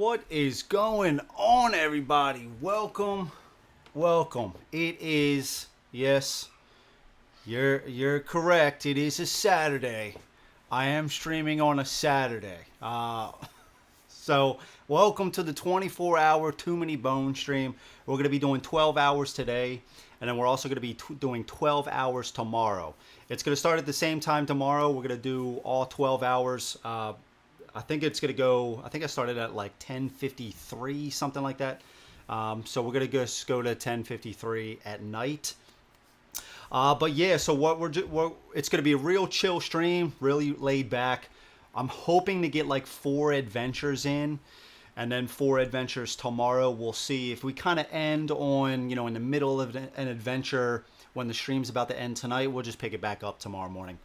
What is going on, everybody? Welcome. It is, yes, you're correct. It is a Saturday. I am streaming on a Saturday. So welcome to the 24-hour Too Many Bones stream. We're going to be doing 12 hours today, and then we're also going to be doing 12 hours tomorrow. It's going to start at the same time tomorrow. We're going to do all 12 hours. I think it's going to go, I think I started at like 10:53, something like that. So we're going to just go to 10:53 at night. But yeah, so it's going to be a real chill stream, really laid back. I'm hoping to get like 4 adventures in, and then 4 adventures tomorrow. We'll see if we kind of end on, in the middle of an adventure when the stream's about to end tonight. We'll just pick it back up tomorrow morning.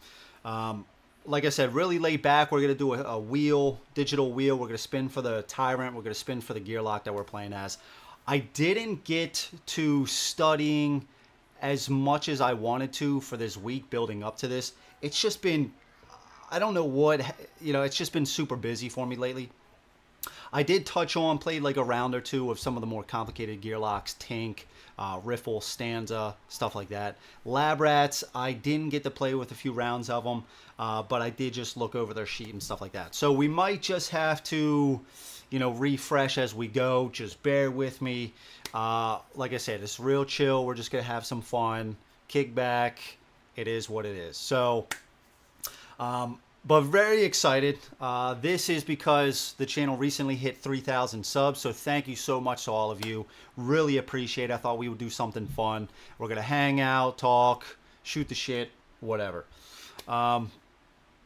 Like I said, really laid back. We're going to do a wheel, digital wheel. We're going to spin for the Tyrant. We're going to spin for the Gearlock that we're playing as. I didn't get to studying as much as I wanted to for this week building up to this. It's just been, I don't know what, it's just been super busy for me lately. I did played like a round or two of some of the more complicated Gearlocks, Tink, Riffle, Stanza, stuff like that. Lab Rats, I didn't get to play with a few rounds of them, but I did just look over their sheet and stuff like that. So we might just have to, refresh as we go. Just bear with me. Like I said, it's real chill. We're just going to have some fun, kick back. It is what it is. So, but very excited. This is because the channel recently hit 3,000 subs. So thank you so much to all of you. Really appreciate it. I thought we would do something fun. We're going to hang out, talk, shoot the shit, whatever.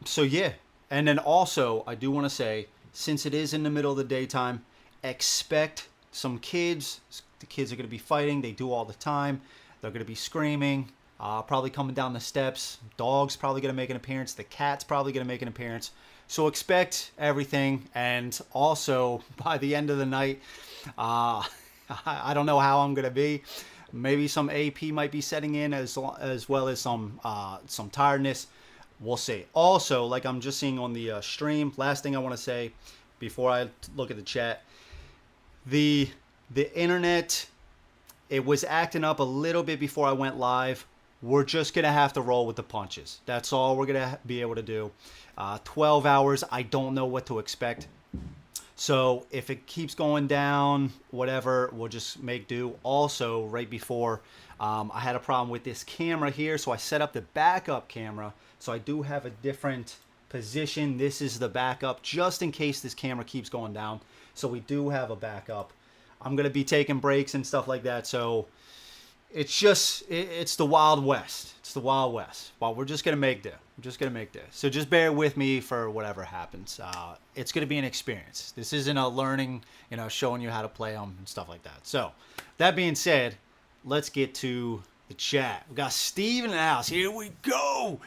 So yeah. And then also, I do want to say, since it is in the middle of the daytime, expect some kids. The kids are going to be fighting. They do all the time. They're going to be screaming. Probably coming down the steps. Dog's probably going to make an appearance. The cat's probably going to make an appearance. So expect everything. And also, by the end of the night, I don't know how I'm going to be. Maybe some AP might be setting in as well as some tiredness. We'll see. Also, like I'm just seeing on the stream, last thing I want to say before I look at the chat, the internet, it was acting up a little bit before I went live. We're just going to have to roll with the punches. That's all we're going to be able to do. 12 hours, I don't know what to expect. So if it keeps going down, whatever, we'll just make do. Also, right before, I had a problem with this camera here, so I set up the backup camera. So I do have a different position. This is the backup, just in case this camera keeps going down. So we do have a backup. I'm going to be taking breaks and stuff like that, so it's just, it's the Wild West. It's the Wild West. Well, we're just going to make do. We're just going to make do. So just bear with me for whatever happens. It's going to be an experience. This isn't a learning, showing you how to play them and stuff like that. So that being said, let's get to the chat. We got Steve in the house. Here we go.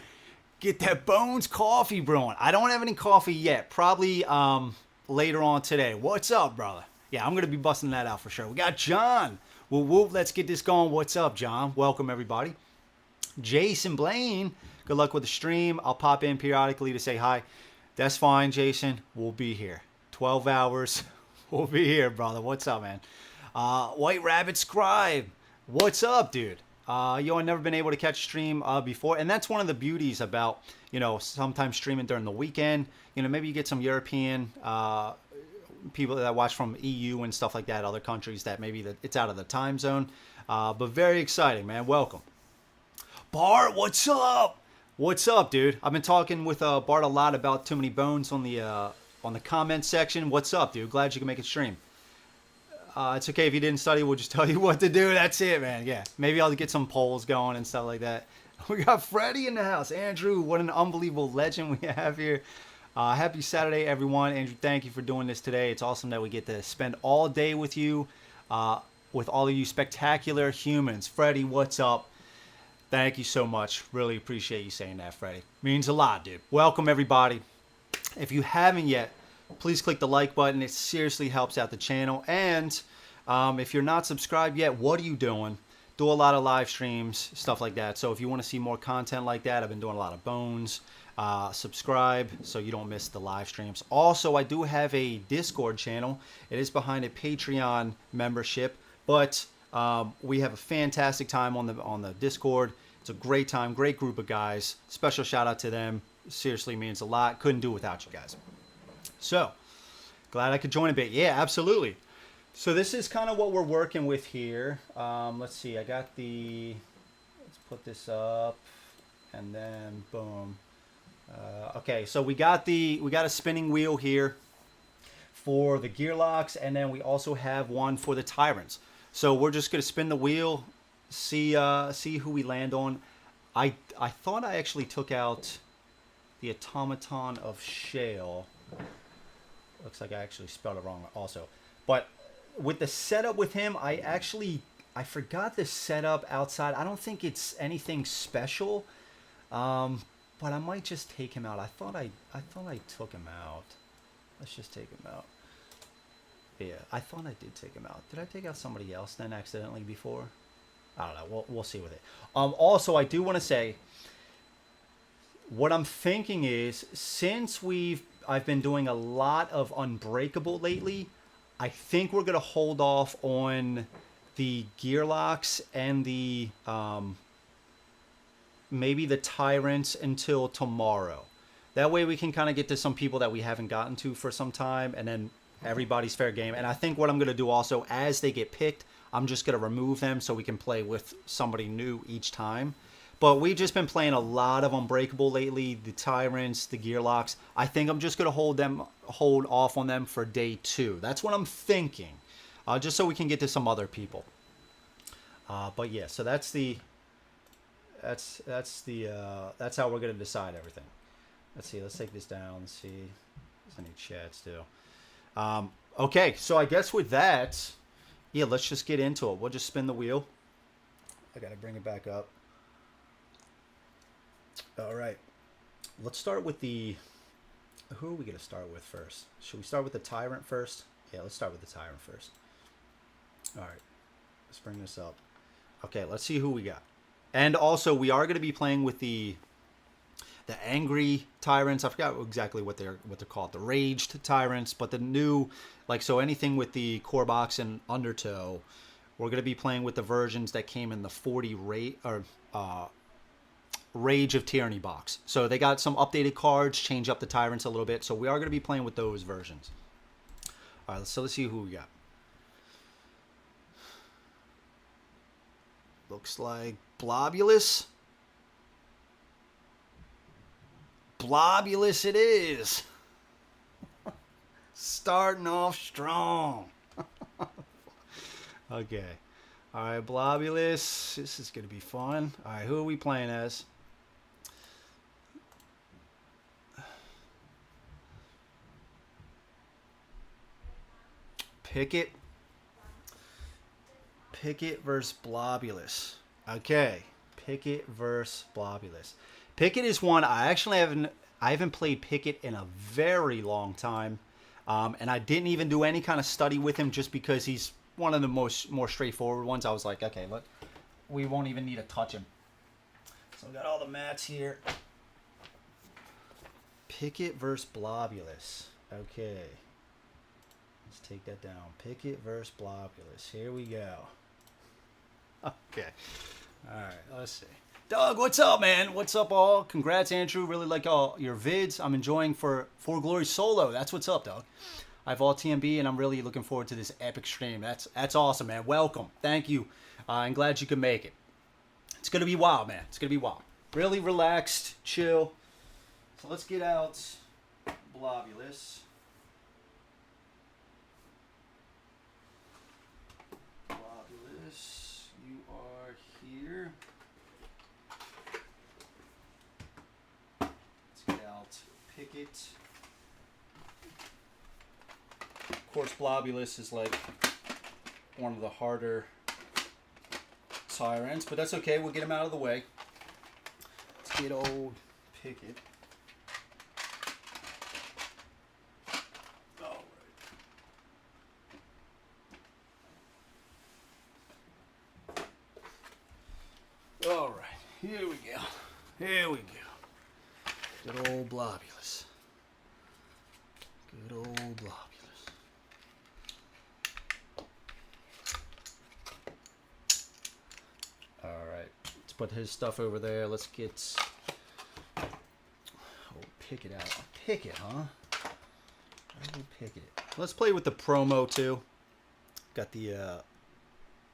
Get that Bones coffee brewing. I don't have any coffee yet. Probably later on today. What's up, brother? Yeah, I'm going to be busting that out for sure. We got John. Whoop, whoop, let's get this going. What's up, John? Welcome, everybody. Jason Blaine, good luck with the stream. I'll pop in periodically to say hi. That's fine, Jason. We'll be here. 12 hours. We'll be here, brother. What's up, man? White Rabbit Scribe. What's up, dude? I've never been able to catch stream before. And that's one of the beauties about, sometimes streaming during the weekend. Maybe you get some European people that watch from EU and stuff like that, other countries that maybe it's out of the time zone. But very exciting, man. Welcome. Bart, what's up? What's up, dude? I've been talking with Bart a lot about Too Many Bones on the comment section. What's up, dude? Glad you can make it stream. It's okay if you didn't study. We'll just tell you what to do. That's it, man. Yeah. Maybe I'll get some polls going and stuff like that. We got Freddie in the house. Andrew, what an unbelievable legend we have here. Happy Saturday, everyone. Andrew, thank you for doing this today. It's awesome that we get to spend all day with you, with all of you spectacular humans. Freddie, what's up? Thank you so much. Really appreciate you saying that, Freddie. Means a lot, dude. Welcome, everybody. If you haven't yet, please click the like button. It seriously helps out the channel. And if you're not subscribed yet, what are you doing? Do a lot of live streams, stuff like that. So if you want to see more content like that, I've been doing a lot of Bones, Subscribe so you don't miss the live streams. Also, I do have a Discord channel. It is behind a Patreon membership, but we have a fantastic time on the Discord. It's a great time, great group of guys. Special shout out to them. Seriously means a lot. Couldn't do without you guys. So, glad I could join a bit. Yeah, absolutely. So this is kind of what we're working with here. Let's see. I got the... Let's put this up, and then boom. Okay, so we got a spinning wheel here for the gear locks, and then we also have one for the tyrants. So we're just gonna spin the wheel, see who we land on. I thought I actually took out the automaton of shale. Looks like I actually spelled it wrong also. But with the setup with him, I forgot the setup outside. I don't think it's anything special. But I might just take him out. I thought I took him out. Let's just take him out. Yeah, I thought I did take him out. Did I take out somebody else then accidentally before? I don't know. We'll see with it. Also, I do want to say, what I'm thinking is, since I've been doing a lot of Unbreakable lately, I think we're gonna hold off on the gear locks and the maybe the tyrants until tomorrow. That way we can kind of get to some people that we haven't gotten to for some time, and then everybody's fair game. And I think what I'm going to do also, as they get picked, I'm just going to remove them so we can play with somebody new each time. But we've just been playing a lot of Unbreakable lately, the tyrants, the gear locks. I think I'm just going to hold off on them for day 2. That's what I'm thinking, just so we can get to some other people. But yeah, so that's how we're gonna decide everything. Let's see. Let's take this down. Let's see if there's any chats too. Okay, so I guess with that, yeah, let's just get into it. We'll just spin the wheel. I gotta bring it back up. All right. Let's start with the... Who are we gonna start with first? Should we start with the tyrant first? Yeah, let's start with the tyrant first. All right. Let's bring this up. Okay, let's see who we got. And also, we are going to be playing with the angry tyrants. I forgot exactly what they're called. The raged tyrants, but the new, so anything with the core box and undertow, we're going to be playing with the versions that came in the 40 Rage of Tyranny box. So they got some updated cards, change up the tyrants a little bit. So we are going to be playing with those versions. All right, so let's see who we got. Looks like Blobulous. Blobulous it is. Starting off strong. Okay. All right, Blobulous. This is going to be fun. All right, who are we playing as? Picket. Picket versus Blobulous. Okay. Picket versus Blobulous. Picket is one I haven't played Picket in a very long time. And I didn't even do any kind of study with him just because he's one of the more straightforward ones. I was like, okay, look, we won't even need to touch him. So we got all the mats here. Picket versus Blobulous. Okay. Let's take that down. Picket versus Blobulous. Here we go. Okay. All right. Let's see. Doug, what's up, man? What's up, all? Congrats, Andrew. Really like all your vids. I'm enjoying For Glory solo. That's what's up, Doug. I have all TMB, and I'm really looking forward to this epic stream. That's awesome, man. Welcome. Thank you. I'm glad you could make it. It's going to be wild, man. It's going to be wild. Really relaxed, chill. So let's get out Blobulous. Blobulous, you are here. Let's get out Picket. Of course, Blobulous is like one of the harder tyrants, but that's okay. We'll get him out of the way. Let's get old Picket. All right, here we go. Here we go. Good old Blobulous. Good old Blobulous. Alright, let's put his stuff over there. Let's get... Oh, Picket out. Picket, huh? Picket. Let's play with the promo, too. Got the...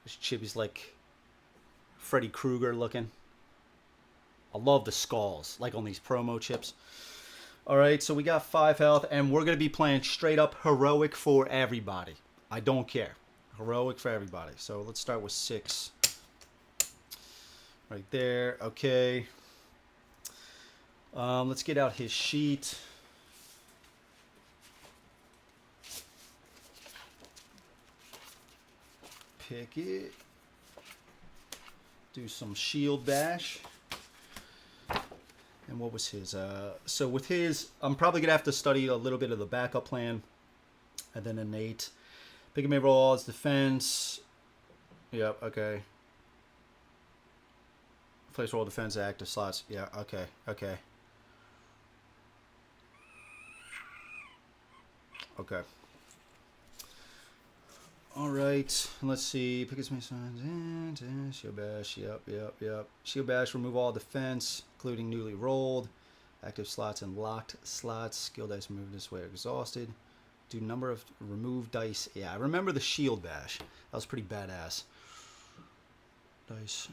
this chibi's like Freddy Krueger looking. I love the skulls, like on these promo chips. Alright, so we got 5 health, and we're going to be playing straight up heroic for everybody. I don't care. Heroic for everybody. So let's start with 6. Right there. Okay. Let's get out his sheet. Picket. Do some shield bash. And what was his? So with his, I'm probably going to have to study a little bit of the backup plan. And then innate. Picket may roll all his defense. Yep, okay. Place roll defense active slots. Yeah, okay, okay. Okay. Alright, let's see. Pickets may sign. Shield bash. Yep. Shield bash, remove all defense, including newly rolled. Active slots and locked slots. Skill dice removed this way are exhausted. Do number of removed dice. Yeah, I remember the shield bash. That was pretty badass. Dice.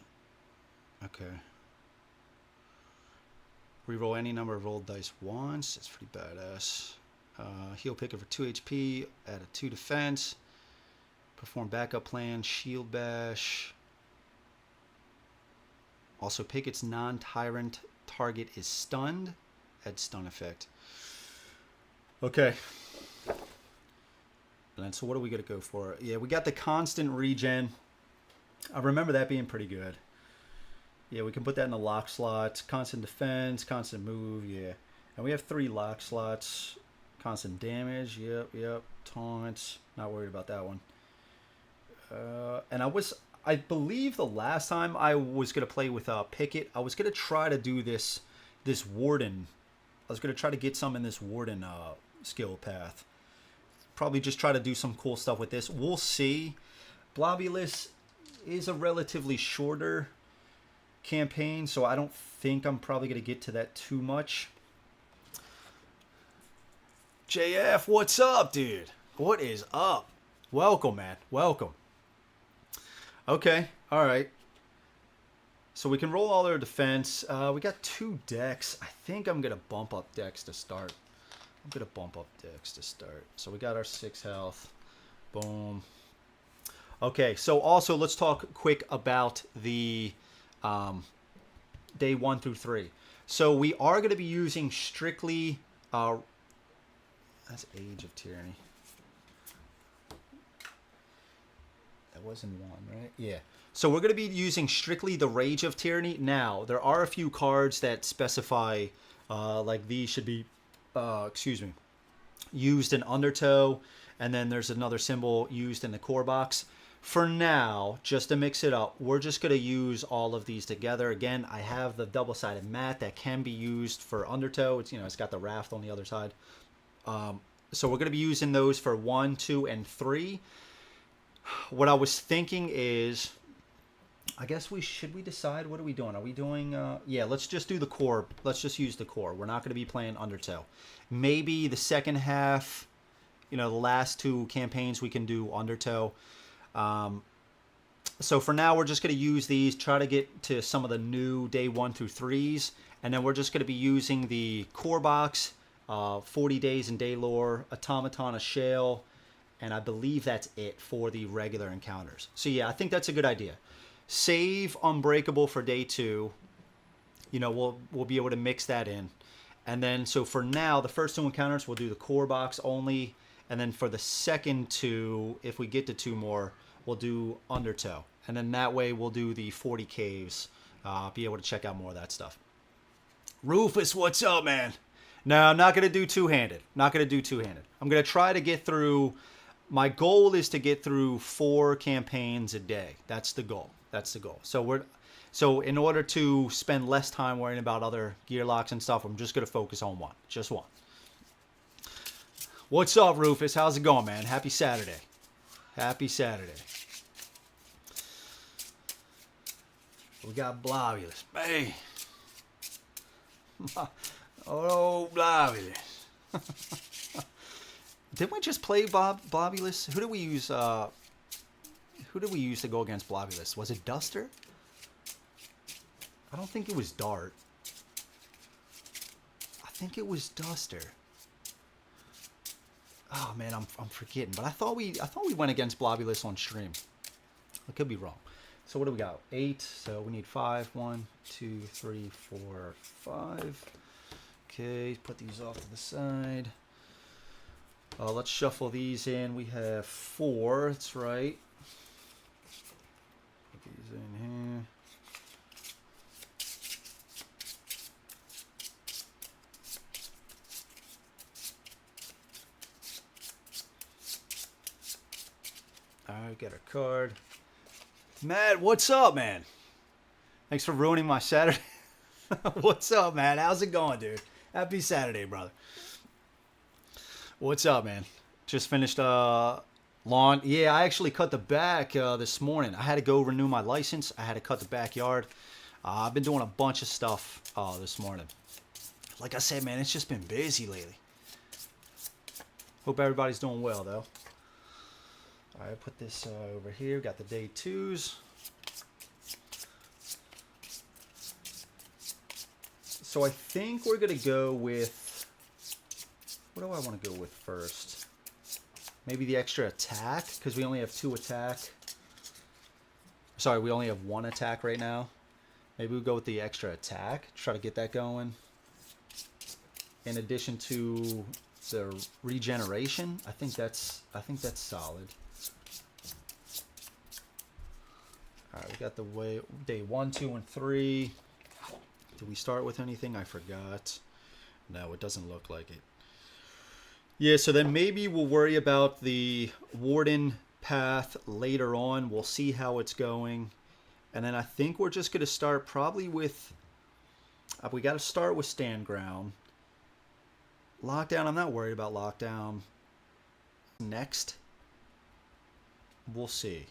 Okay. Reroll any number of rolled dice once. That's pretty badass. Heal Picket for 2 HP. Add a 2 defense. Perform backup plan. Shield bash. Also, Picket's non-tyrant target is stunned. Add stun effect. Okay. And then, so what are we going to go for? Yeah, we got the constant regen. I remember that being pretty good. Yeah, we can put that in the lock slot. Constant defense, constant move, yeah. And we have 3 lock slots. Constant damage, yep. Taunts, not worried about that one. And I believe the last time I was going to play with Picket, I was going to try to do this Warden. I was going to try to get some in this Warden skill path. Probably just try to do some cool stuff with this. We'll see. Blobulous is a relatively shorter campaign, so I don't think I'm probably going to get to that too much. JF, what's up, dude? What is up? Welcome, man. Welcome. Okay, all right. So we can roll all our defense. We got 2 decks. I think I'm going to bump up decks to start. So we got our 6 health. Boom. Okay, so also let's talk quick about the day 1 through 3. So we are going to be using strictly... that's Age of Tyranny. That wasn't 1, right? Yeah. So we're going to be using strictly the Rage of Tyranny. Now, there are a few cards that specify, like these should be, used in Undertow. And then there's another symbol used in the core box. For now, just to mix it up, we're just going to use all of these together. Again, I have the double-sided mat that can be used for Undertow. It's, it's got the raft on the other side. So we're going to be using those for 1, 2, and 3. What I was thinking is, I guess should we decide what are we doing? Are we doing, yeah, let's just do the core. Let's just use the core. We're not going to be playing Undertow. Maybe the second half, the last 2 campaigns we can do Undertow. So for now, we're just going to use these, try to get to some of the new day 1 through 3s. And then we're just going to be using the core box, 40 Days in Daylore, Automaton of Shale, and I believe that's it for the regular encounters. So yeah, I think that's a good idea. Save Unbreakable for day 2. We'll be able to mix that in. And then, so for now, the first 2 encounters, we'll do the core box only. And then for the second 2, if we get to 2 more, we'll do Undertow. And then that way, we'll do the 40 caves. Be able to check out more of that stuff. Rufus, what's up, man? No, I'm not going to do two-handed. I'm going to try to get through... My goal is to get through 4 campaigns a day. That's the goal. So So in order to spend less time worrying about other gear locks and stuff, I'm just going to focus on one. Just one. What's up, Rufus? How's it going, man? Happy Saturday. Happy Saturday. We got Blobulous. Hey. Oh, Blobulous. Didn't we just play Blobulous? Who did we use? Who did we use to go against Blobulous? Was it Duster? I don't think it was Dart. I think it was Duster. Oh man, I'm forgetting. But I thought we went against Blobulous on stream. I could be wrong. So what do we got? 8. So we need 5. 1, 2, 3, 4, 5. Okay, put these off to the side. Let's shuffle these in. We have 4. That's right. Put these in here. Alright, got a card. Matt, what's up, man? Thanks for ruining my Saturday. What's up, man? How's it going, dude? Happy Saturday, brother. What's up, man? Just finished lawn. Yeah, I actually cut the back this morning. I had to go renew my license. I had to cut the backyard. I've been doing a bunch of stuff this morning. Like I said, man, it's just been busy lately. Hope everybody's doing well, though. All right, put this over here. Got the day 2s. So I think we're going to go with... What do I want to go with first? Maybe the extra attack, because we only have 2 attack. Sorry, we only have 1 attack right now. Maybe we'll go with the extra attack. Try to get that going. In addition to the regeneration, I think that's solid. Alright, we got the day 1, 2, and 3. Did we start with anything? I forgot. No, it doesn't look like it. Yeah, so then maybe we'll worry about the Warden path later on. We'll see how it's going. And then I think we're just going to start probably with... we got to start with Stand Ground. Lockdown, I'm not worried about Lockdown. Next, we'll see.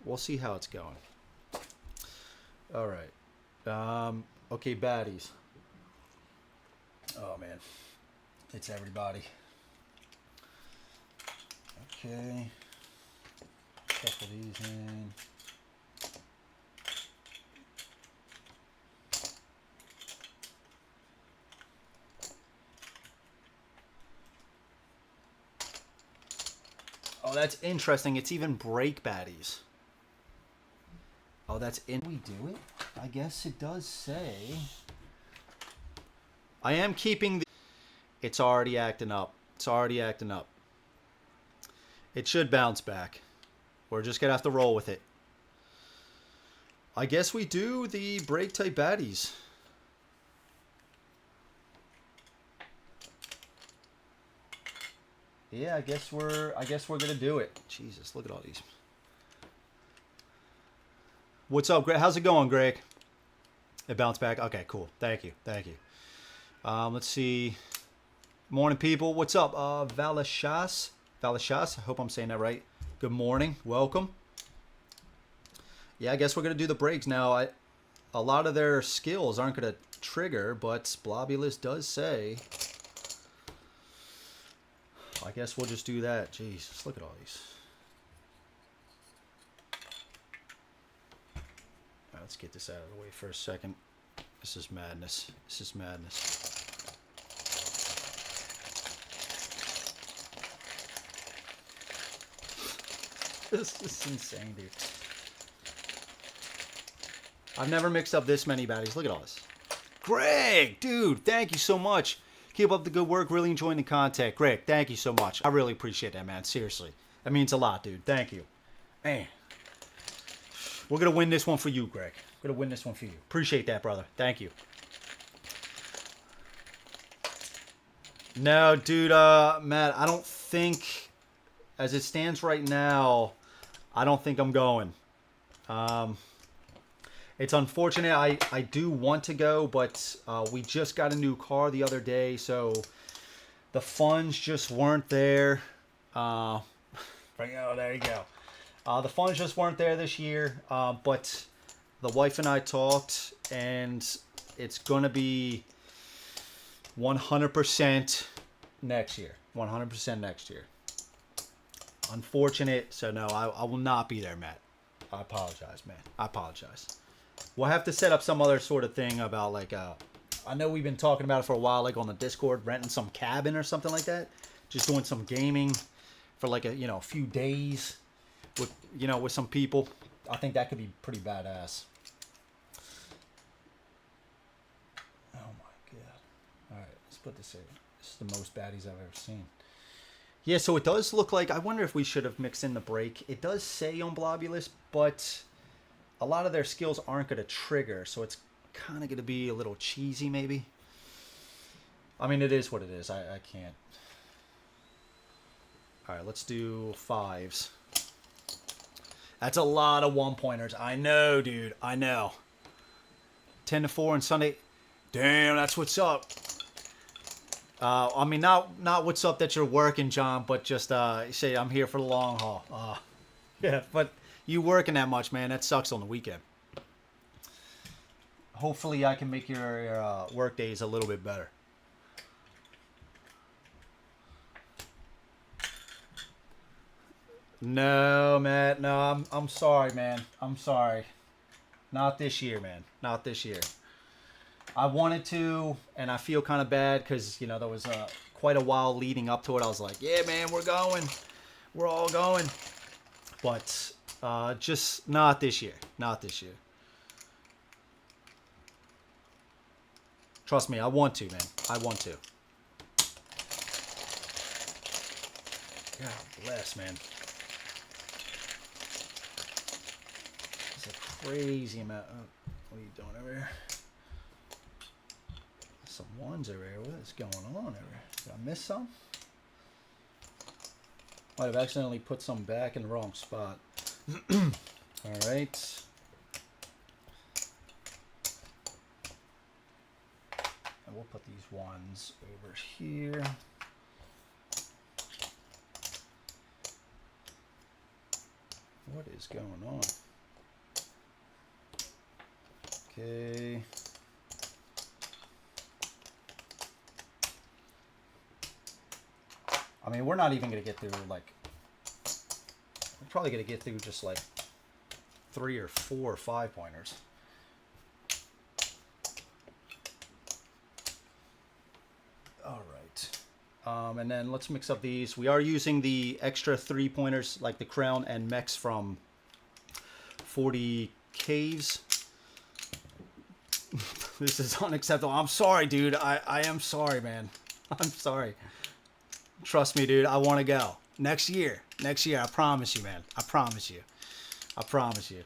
We'll see how it's going. All right. Okay, baddies. Oh, man. It's everybody. Okay. Shuffle these in. Oh, that's interesting. It's even break baddies. Oh, that's in. We do it? I guess it does say. I am keeping the... It's already acting up. It's already acting up. It should bounce back. We're just going to have to roll with it. I guess we do the break type baddies. Yeah, I guess we're going to do it. Jesus, look at all these. What's up, Greg? How's it going, Greg? It bounced back. Okay, cool. Thank you. Thank you. Let's see. Morning, people. What's up? Valashas. Valashas. I hope I'm saying that right. Good morning. Welcome. Yeah, I guess we're going to do the breaks now. A lot of their skills aren't going to trigger, but Blobulous does say. I guess we'll just do that. Jesus, look at all these. All right, let's get this out of the way for a second. This is madness. This is madness. This is insane, dude. I've never mixed up this many baddies. Look at all this. Greg, dude, thank you so much. Keep up the good work. Really enjoying the content. Greg, thank you so much. I really appreciate that, man. Seriously. That means a lot, dude. Thank you. Man. We're going to win this one for you, Greg. We're going to win this one for you. Appreciate that, brother. Thank you. No, dude, Matt, I don't think, as it stands right now, I don't think I'm going. It's unfortunate. I do want to go, but we just got a new car the other day, so the funds just weren't there. Oh, there you go. The funds just weren't there this year, but the wife and I talked, and it's going to be 100% next year. 100% next year. Unfortunate, so no, I will not be there, Matt. I apologize, man. I apologize. We'll have to set up some other sort of thing about, like, I know we've been talking about it for a while, like on the Discord, renting some cabin or something like that. Just doing some gaming for like a few days with with some people. I think that could be pretty badass. Oh my god. All right, let's put this in. This is the most baddies I've ever seen. Yeah, so it does look like, I wonder if we should have mixed in the break. It does say on Blobulous, but a lot of their skills aren't going to trigger, so it's kind of going to be a little cheesy maybe. I mean, it is what it is. I can't. All right, let's do 5s. That's a lot of 1-pointers. I know, dude. I know. 10 to 4 on Sunday. Damn, that's what's up. I mean, not what's up that you're working, John, but just say I'm here for the long haul. Yeah, but you working that much, man, that sucks on the weekend. Hopefully I can make your work days a little bit better. No, Matt, no, I'm sorry, man. I'm sorry. Not this year, man. Not this year. I wanted to, and I feel kind of bad because, there was quite a while leading up to it. I was like, yeah, man, we're going. We're all going. But just not this year. Not this year. Trust me, I want to, man. I want to. God bless, man. It's a crazy amount. What are you doing over here? Some ones over here. What is going on over here? Did I miss some? Might have accidentally put some back in the wrong spot. All right. And we'll put these ones over here. What is going on? Okay. I mean, we're not even going to get through, like, we're probably going to get through just, like, 3 or 4 or 5-pointers. All right. And then let's mix up these. We are using the extra 3-pointers, like the Crown and Mechs from 40 Caves. This is unacceptable. I'm sorry, dude. I am sorry, man. I'm sorry. Trust me, dude. I want to go. Next year. Next year. I promise you, man. I promise you. I promise you.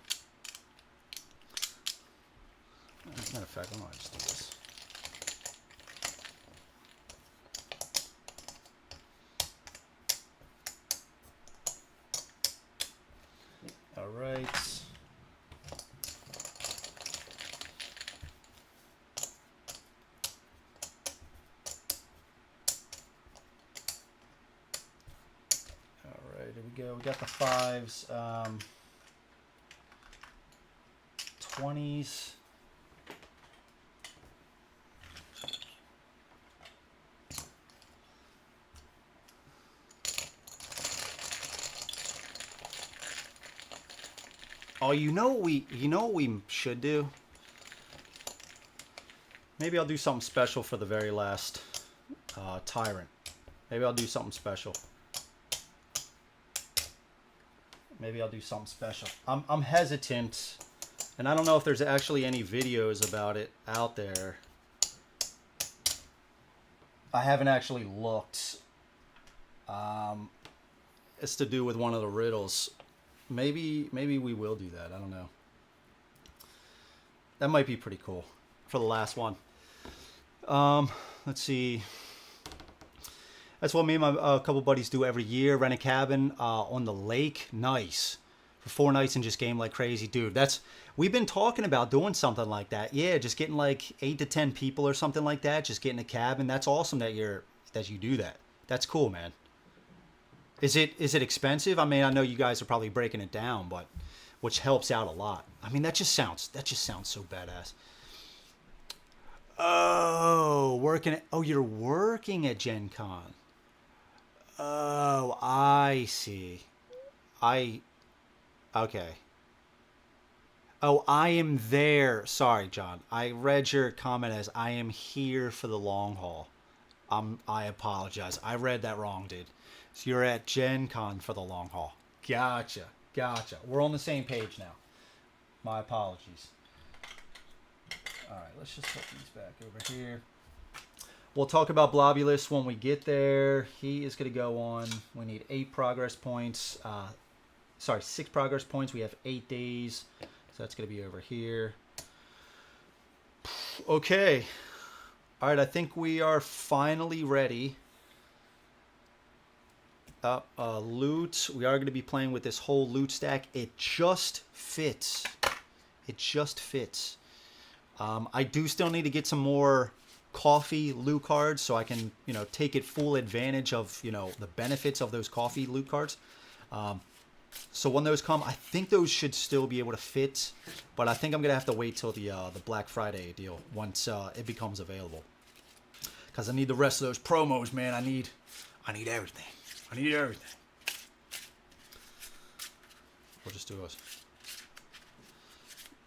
As a matter of fact, I might just do this. All right. Go. We got the 5s, 20s. Oh, you know what we should do? Maybe I'll do something special for the very last Tyrant. Maybe I'll do something special. Maybe I'll do something special. I'm hesitant, and I don't know if there's actually any videos about it out there. I haven't actually looked. It's to do with one of the riddles. Maybe we will do that. I don't know. That might be pretty cool for the last one. Let's see. That's what me and my couple buddies do every year. Rent a cabin on the lake. Nice. For 4 nights and just game like crazy. Dude, we've been talking about doing something like that. Yeah, just getting like 8 to 10 people or something like that. Just getting a cabin. That's awesome that you do that. That's cool, man. Is it expensive? I mean, I know you guys are probably breaking it down, but which helps out a lot. I mean, that just sounds so badass. Oh, you're working at Gen Con. Oh, I see. Okay. Oh, I am there. Sorry, John. I read your comment as I am here for the long haul. I apologize. I read that wrong, dude. So you're at Gen Con for the long haul. Gotcha. We're on the same page now. My apologies. All right, let's just put these back over here. We'll talk about Blobulous when we get there. He is going to go on. We need 8 progress points. 6 progress points. We have 8 days. So that's going to be over here. Okay. All right, I think we are finally ready. Loot. We are going to be playing with this whole loot stack. It just fits. I do still need to get some more coffee loot cards so I can, take it full advantage of, the benefits of those coffee loot cards. So when those come, I think those should still be able to fit, but I think I'm gonna have to wait till the Black Friday deal once it becomes available, because I need the rest of those promos, man. I need everything. We'll just do a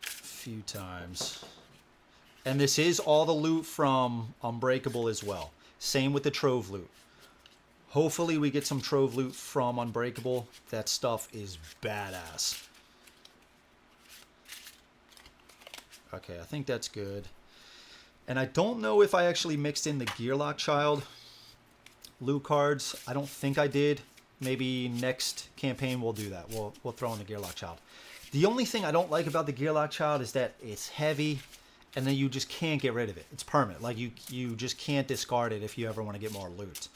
few times. And this is all the loot from Unbreakable as well. Same with the Trove loot. Hopefully we get some Trove loot from Unbreakable. That stuff is badass. Okay, I think that's good. And I don't know if I actually mixed in the Gearlock Child loot cards. I don't think I did. Maybe next campaign we'll do that. We'll throw in the Gearlock Child. The only thing I don't like about the Gearlock Child is that it's heavy, and then you just can't get rid of it. It's permanent. Like you just can't discard it if you ever want to get more loot.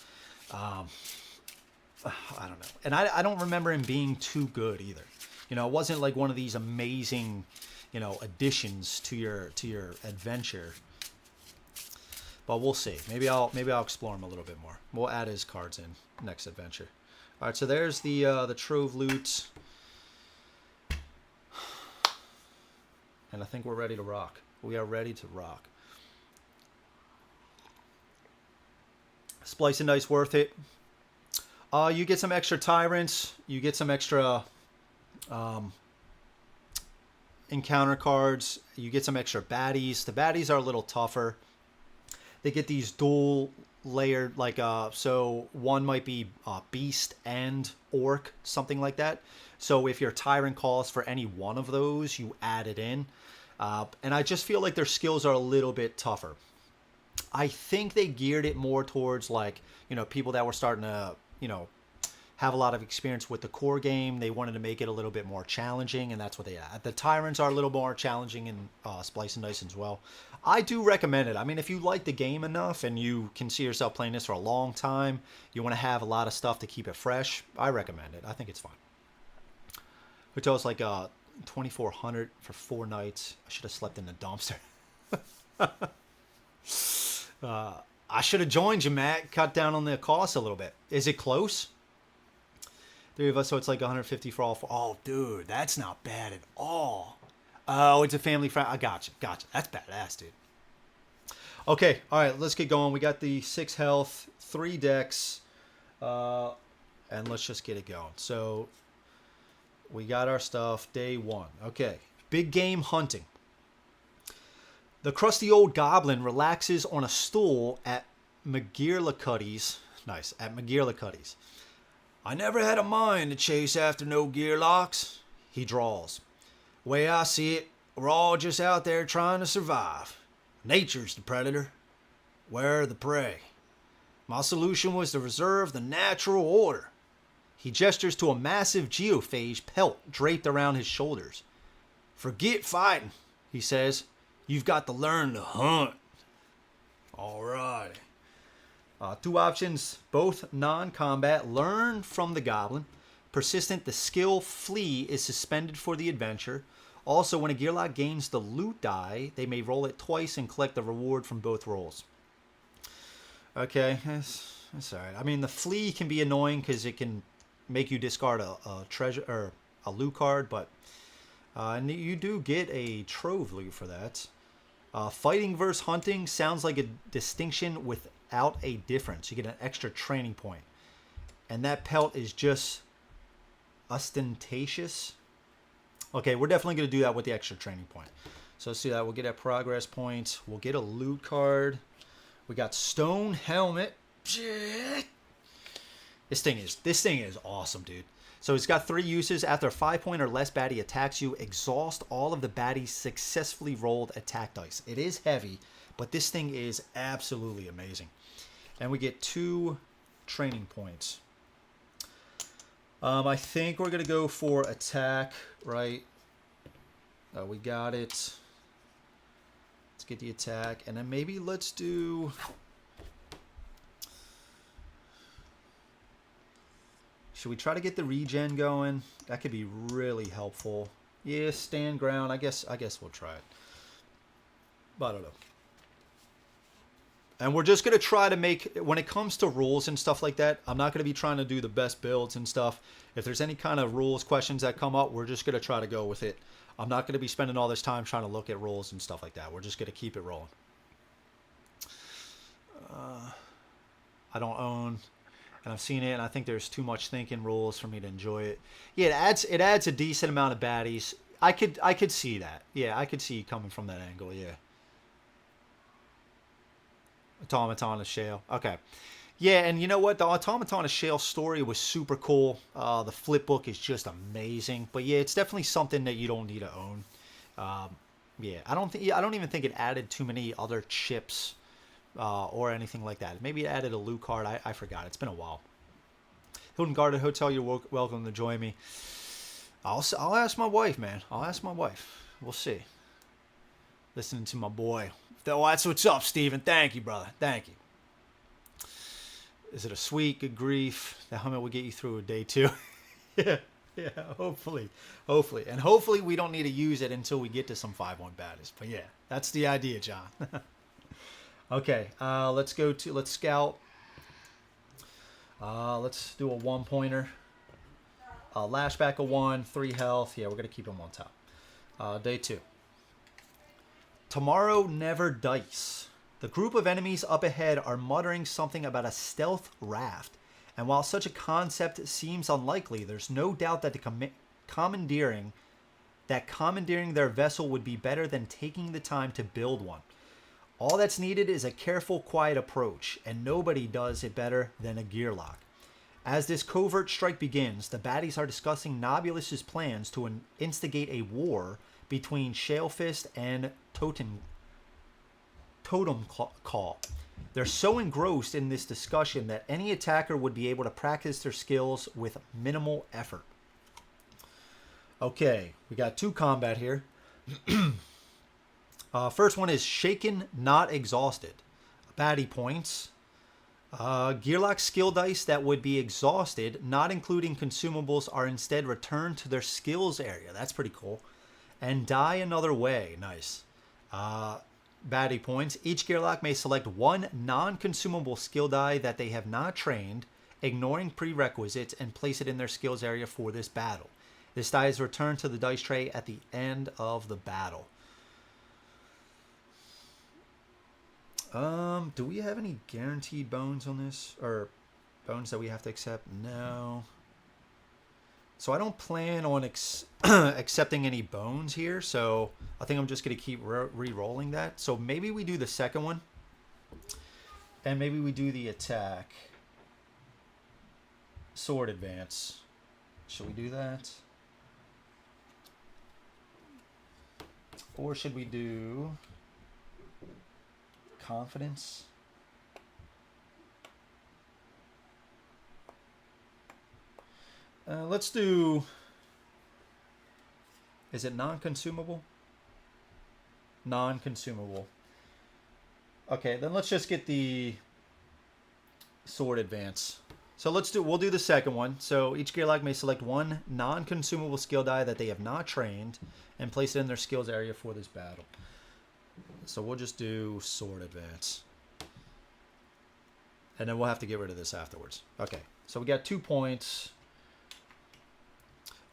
I don't know. And I don't remember him being too good either. It wasn't like one of these amazing, additions to your adventure. But we'll see. Maybe I'll explore him a little bit more. We'll add his cards in next adventure. All right, so there's the Trove loot. And I think we're ready to rock. We are ready to rock. Splice and Dice worth it. You get some extra Tyrants. You get some extra encounter cards. You get some extra baddies. The baddies are a little tougher. They get these dual layered, so one might be Beast and Orc, something like that. So if your Tyrant calls for any one of those, you add it in. And I just feel like their skills are a little bit tougher. I think they geared it more towards people that were starting to, have a lot of experience with the core game. They wanted to make it a little bit more challenging, and that's what they add. The Tyrants are a little more challenging in Splice and Dice as well. I do recommend it. I mean, if you like the game enough and you can see yourself playing this for a long time, you want to have a lot of stuff to keep it fresh, I recommend it. I think it's fun. Which was like 2,400 for 4 nights. I should have slept in the dumpster. I should have joined you, Matt. Cut down on the cost a little bit. Is it close? 3 of us, so it's like 150 for all 4. Oh, dude, that's not bad at all. Oh, it's a family friend. I gotcha. That's badass, dude. Okay, all right, let's get going. We got the 6 health, 3 decks, and let's just get it going. So we got our stuff, day 1. Okay, big game hunting. The crusty old goblin relaxes on a stool at McGearlicuddy's. Nice, at McGearlicuddy's. I never had a mind to chase after no gearlocks, he drawls. Way I see it, we're all just out there trying to survive. Nature's the predator. We're the prey. My solution was to reserve the natural order. He gestures to a massive geophage pelt draped around his shoulders. Forget fighting, he says. You've got to learn to hunt. All right. 2 options, both non-combat. Learn from the goblin. Persistent, the skill Flee is suspended for the adventure. Also, when a Gearlock gains the loot die, they may roll it twice and collect the reward from both rolls. Okay, that's alright. I mean, the Flee can be annoying because it can make you discard a treasure or a loot card, but and you do get a trove loot for that. Fighting versus hunting sounds like a distinction without a difference. You get an extra training point. And that pelt is just ostentatious. Okay, we're definitely going to do that with the extra training point. So let's do that. We'll get a progress point. We'll get a loot card. We got stone helmet. This thing is awesome, dude. So it's got 3 uses. After a 5-point or less baddie attacks you, exhaust all of the baddies successfully rolled attack dice. It is heavy, but this thing is absolutely amazing. And we get 2 training points. I think we're going to go for attack, right? We got it. Let's get the attack. And then maybe let's do... Should we try to get the regen going? That could be really helpful. Yeah, stand ground. I guess we'll try it. But I don't know. And we're just going to try to make, when it comes to rules and stuff like that, I'm not going to be trying to do the best builds and stuff. If there's any kind of rules questions that come up, we're just going to try to go with it. I'm not going to be spending all this time trying to look at rules and stuff like that. We're just going to keep it rolling. I don't own, and I've seen it, and I think there's too much thinking rules for me to enjoy it. Yeah, it adds a decent amount of baddies. I could see that. Yeah, I could see coming from that angle. Yeah. Automaton of Shale. Okay. Yeah, and you know what? The Automaton of Shale story was super cool. The flip book is just amazing. But yeah, it's definitely something that you don't need to own. Yeah, I don't even think it added too many other chips or anything like that. Maybe it added a loot card. I forgot. It's been a while. Hilton Garden Hotel, you're welcome to join me. I'll ask my wife, man. I'll ask my wife. We'll see. Listening to my boy. Oh, that's what's up, Steven. Thank you, brother. Thank you. Is it a sweet, good grief? The helmet will get you through a day 2. Yeah, hopefully. And hopefully we don't need to use it until we get to some 5-1 baddies. But yeah, that's the idea, John. Okay, let's scout. Let's do a 1-pointer. Lashback of 1, 3 health. Yeah, we're going to keep him on top. Day 2. Tomorrow Never Dice. The group of enemies up ahead are muttering something about a stealth raft, and while such a concept seems unlikely, there's no doubt that commandeering their vessel would be better than taking the time to build one. All that's needed is a careful, quiet approach, and nobody does it better than a Gearlock. As this covert strike begins, the baddies are discussing Nobulous's plans to instigate a war between Shalefist and Totem Call. They're so engrossed in this discussion that any attacker would be able to practice their skills with minimal effort. Okay, we got 2 combat here. First one is Shaken, Not Exhausted. Baddie points. Gearlock skill dice that would be exhausted, not including consumables, are instead returned to their skills area. That's pretty cool. And die another way. Nice. Baddie points. Each Gearlock may select 1 non-consumable skill die that they have not trained, ignoring prerequisites, and place it in their skills area for this battle. This die is returned to the dice tray at the end of the battle. Do we have any guaranteed bones on this? Or bones that we have to accept? No. So I don't plan on accepting any bones here, so I think I'm just going to keep re-rolling that. So maybe we do the second one, and maybe we do the attack. Sword advance. Should we do that? Or should we do confidence? Let's do... Is it non-consumable? Non-consumable. Okay, then let's just get the sword advance. So we'll do the second one. So each Gearlock may select one non-consumable skill die that they have not trained and place it in their skills area for this battle. So we'll just do Sword Advance. And then we'll have to get rid of this afterwards. Okay, so we got 2 points.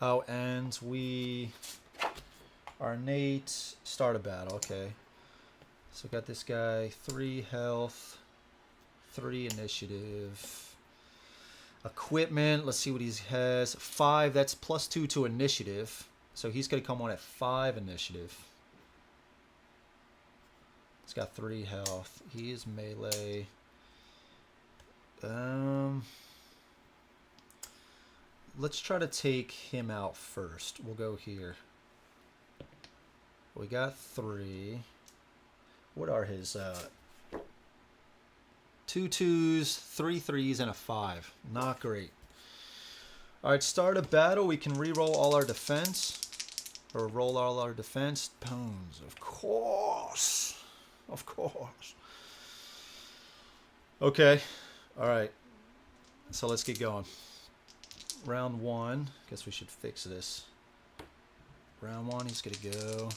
Oh, and our innate start a battle. Okay. So got this guy, 3 health, 3 initiative. Equipment, let's see what he has. 5, that's +2 to initiative. So he's going to come on at 5 initiative. He's got 3 health. He is melee. Let's try to take him out first. We'll go here. We got 3. What are his... 2 2s, 3 3s, and a 5. Not great. Alright, start a battle. We can re-roll all our defense. Or roll all our defense. Bones, of course. Of course. Okay. Alright. So let's get going. Round 1. Guess we should fix this. Round 1, he's going to go...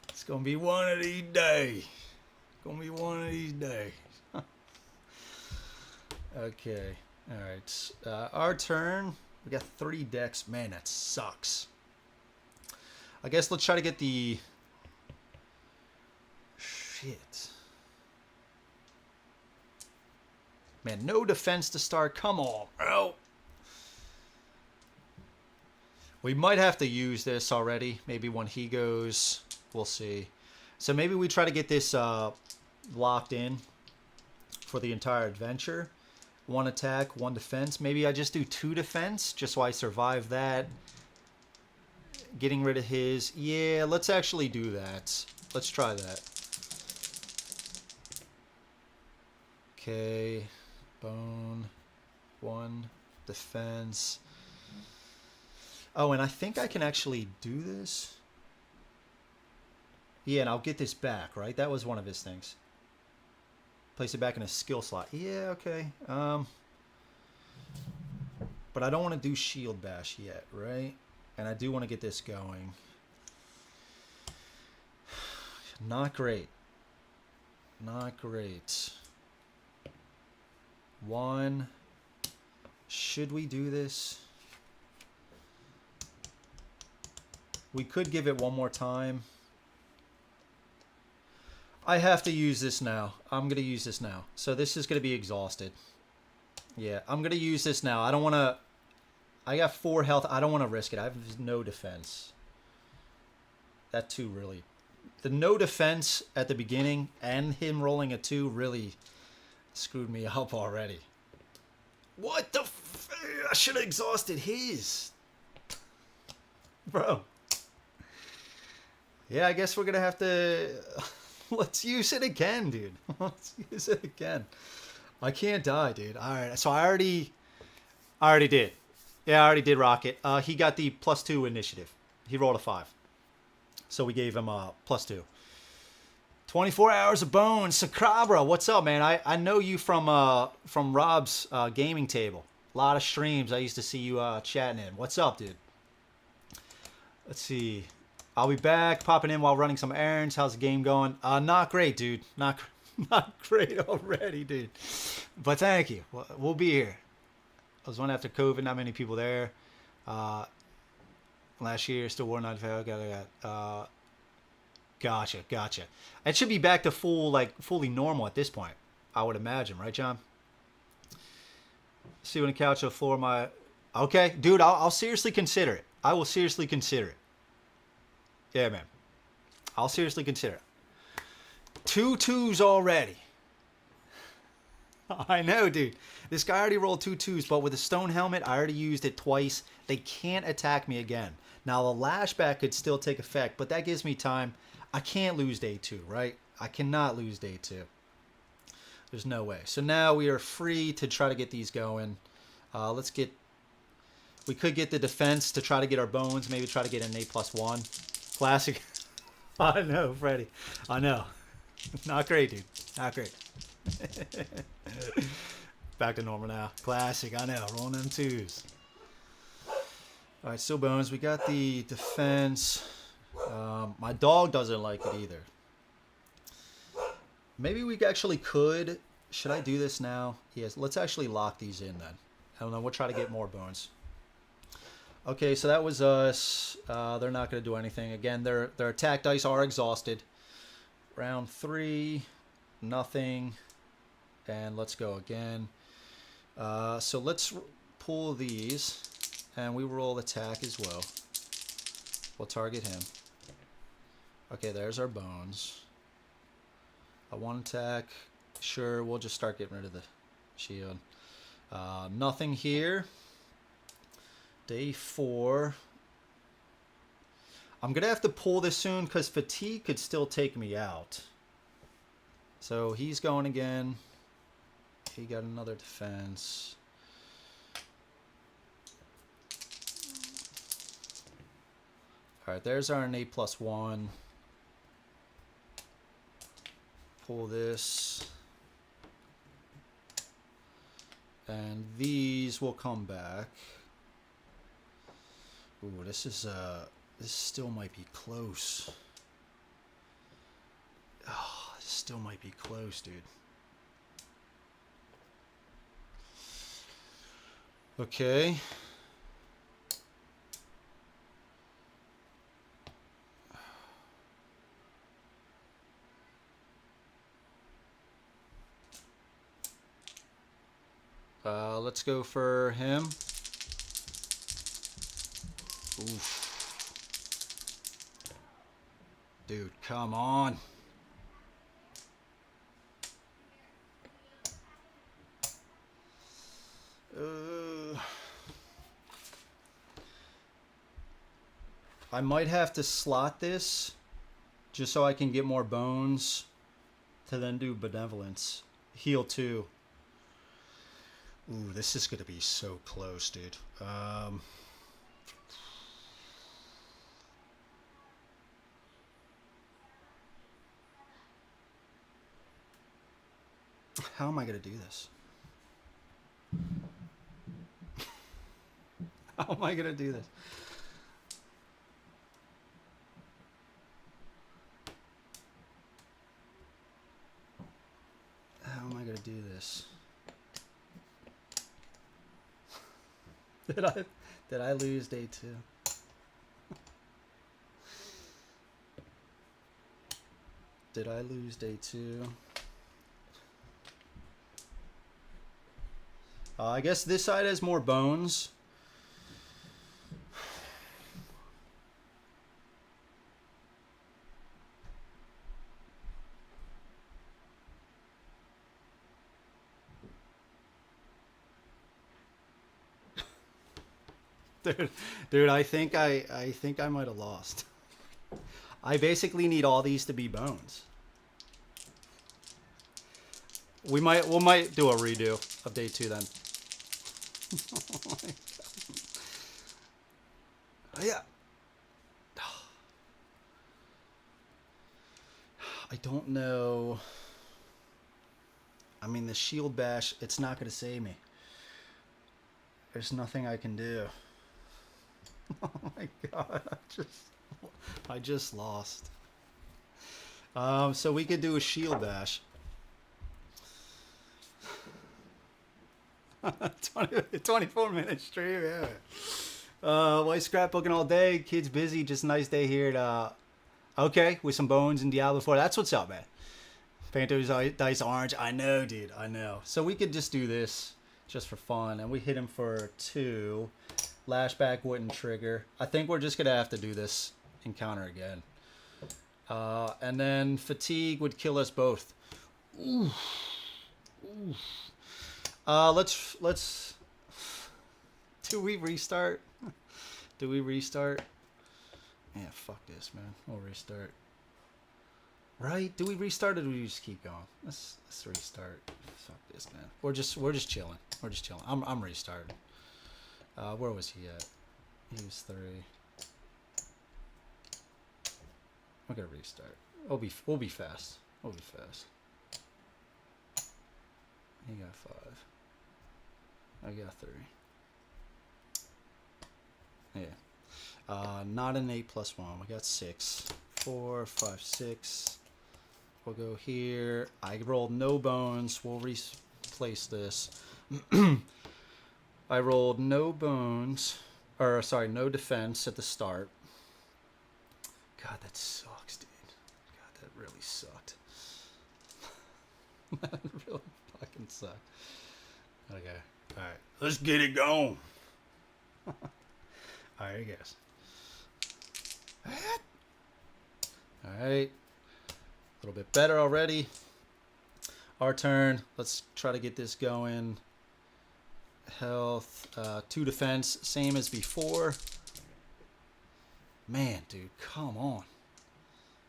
It's gonna be one of these days. Gonna be one of these days. Okay. All right. Our turn. We got 3 decks. Man, that sucks. I guess let's try to get the... Shit. Man, no defense to start. Come on, bro. We might have to use this already. Maybe when he goes, we'll see. So maybe we try to get this locked in for the entire adventure. 1 attack, 1 defense. Maybe I just do 2 defense, just so I survive that. Getting rid of his. Yeah, let's actually do that. Let's try that. Okay. Bone. 1 defense. Oh, and I think I can actually do this. Yeah, and I'll get this back, right? That was one of his things. Place it back in a skill slot. Yeah, okay. But I don't want to do Shield Bash yet, right? And I do want to get this going. Not great. Not great. 1. Should we do this? We could give it one more time. I have to use this now. I'm going to use this now. So this is going to be exhausted. Yeah, I'm going to use this now. I don't want to... I got 4 health. I don't want to risk it. I have no defense. That 2 really... The no defense at the beginning and him rolling a 2 really screwed me up already. What the... I should have exhausted his. Bro. Yeah, I guess we're going to have to... Let's use it again, dude. Let's use it again. I can't die, dude. All right, so I already did. Yeah, I already did Rocket. He got the +2 initiative. He rolled a 5. So we gave him a +2. 24 hours of bones. Sacabra, what's up, man? I know you from Rob's gaming table. A lot of streams. I used to see you chatting in. What's up, dude? Let's see. I'll be back, popping in while running some errands. How's the game going? Not great, dude. Not great already, dude. But thank you. We'll be here. I was one after COVID. Not many people there. Last year, still War 95. Gotcha. It should be back to fully normal at this point. I would imagine, right, John? See on the couch or floor. My okay, dude. I'll seriously consider it. I will seriously consider it. Yeah, man. I'll seriously consider it. 2 2s already. I know, dude. This guy already rolled 2 2s, but with a stone helmet, I already used it twice. They can't attack me again. Now, the lashback could still take effect, but that gives me time. I can't lose day 2, right? I cannot lose day 2. There's no way. So now we are free to try to get these going. Let's get... We could get the defense to try to get our bones. Maybe try to get an A+1. Classic. I know, Freddie. I know. Not great, dude. Not great. Back to normal now. Classic. I know. Rolling them twos. All right, still bones. We got the defense. My dog doesn't like it either. Maybe we actually could. Should I do this now? Yes. Let's actually lock these in then. I don't know. We'll try to get more bones. Okay, so that was us. They're not going to do anything. Again, their attack dice are exhausted. Round 3, nothing. And let's go again. So let's pull these. And we roll attack as well. We'll target him. Okay, there's our bones. A 1 attack. Sure, we'll just start getting rid of the shield. Nothing here. Day 4. I'm going to have to pull this soon because fatigue could still take me out. So he's going again. He got another defense. Alright, there's our innate +1. Pull this. And these will come back. Ooh, this still might be close. Oh, this still might be close, dude. Okay. Let's go for him. Oof. Dude, come on. I might have to slot this just so I can get more bones to then do benevolence. Heal 2. Ooh, this is going to be so close, dude. How am I going to do this? How am I going to do this? How am I going to do this? Did I lose day 2? Did I lose day 2? I guess this side has more bones. Dude, I think I might have lost. I basically need all these to be bones. We might do a redo of day 2 then. Oh my God. Yeah. I don't know. I mean, the shield bash, it's not going to save me. There's nothing I can do. Oh my God, I just lost. So we could do a shield bash. 24-minute stream, yeah. White scrapbooking all day. Kids busy. Just a nice day here at, okay, with some bones and Diablo 4. That's what's up, man. Phantom's Dice Orange. I know, dude. I know. So we could just do this just for fun. And we hit him for 2. Lashback wouldn't trigger. I think we're just going to have to do this encounter again. And then fatigue would kill us both. Ooh. Ooh. Let's. Do we restart? Do we restart? Yeah, fuck this, man. We'll restart. Right? Do we restart or do we just keep going? Let's restart. Fuck this, man. We're just chilling. We're just chilling. I'm restarting. Where was he at? He was 3. We're gonna restart. We'll be fast. We'll be fast. He got 5. I got 3. Yeah. Not an 8+1. We got 6. 4, 5, 6. We'll go here. I rolled no bones. We'll replace this. I rolled no bones. Or, sorry, no defense at the start. God, that sucks, dude. God, that really sucked. That really fucking sucked. Okay. Alright. Let's get it going. Alright, I guess. Alright. A little bit better already. Our turn. Let's try to get this going. Health. 2 defense. Same as before. Man, dude. Come on.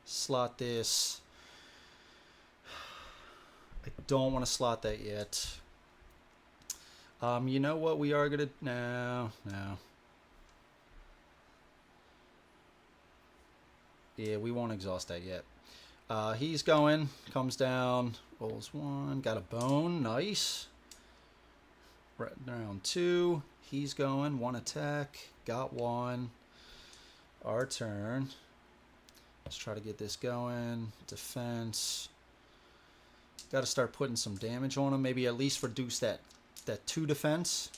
Slot this. I don't want to slot that yet. You know what we are going to... No. Yeah, we won't exhaust that yet. He's going. Comes down. Rolls 1. Got a bone. Nice. Round 2. He's going. 1 attack. Got 1. Our turn. Let's try to get this going. Defense. Got to start putting some damage on him. Maybe at least reduce that 2 defense.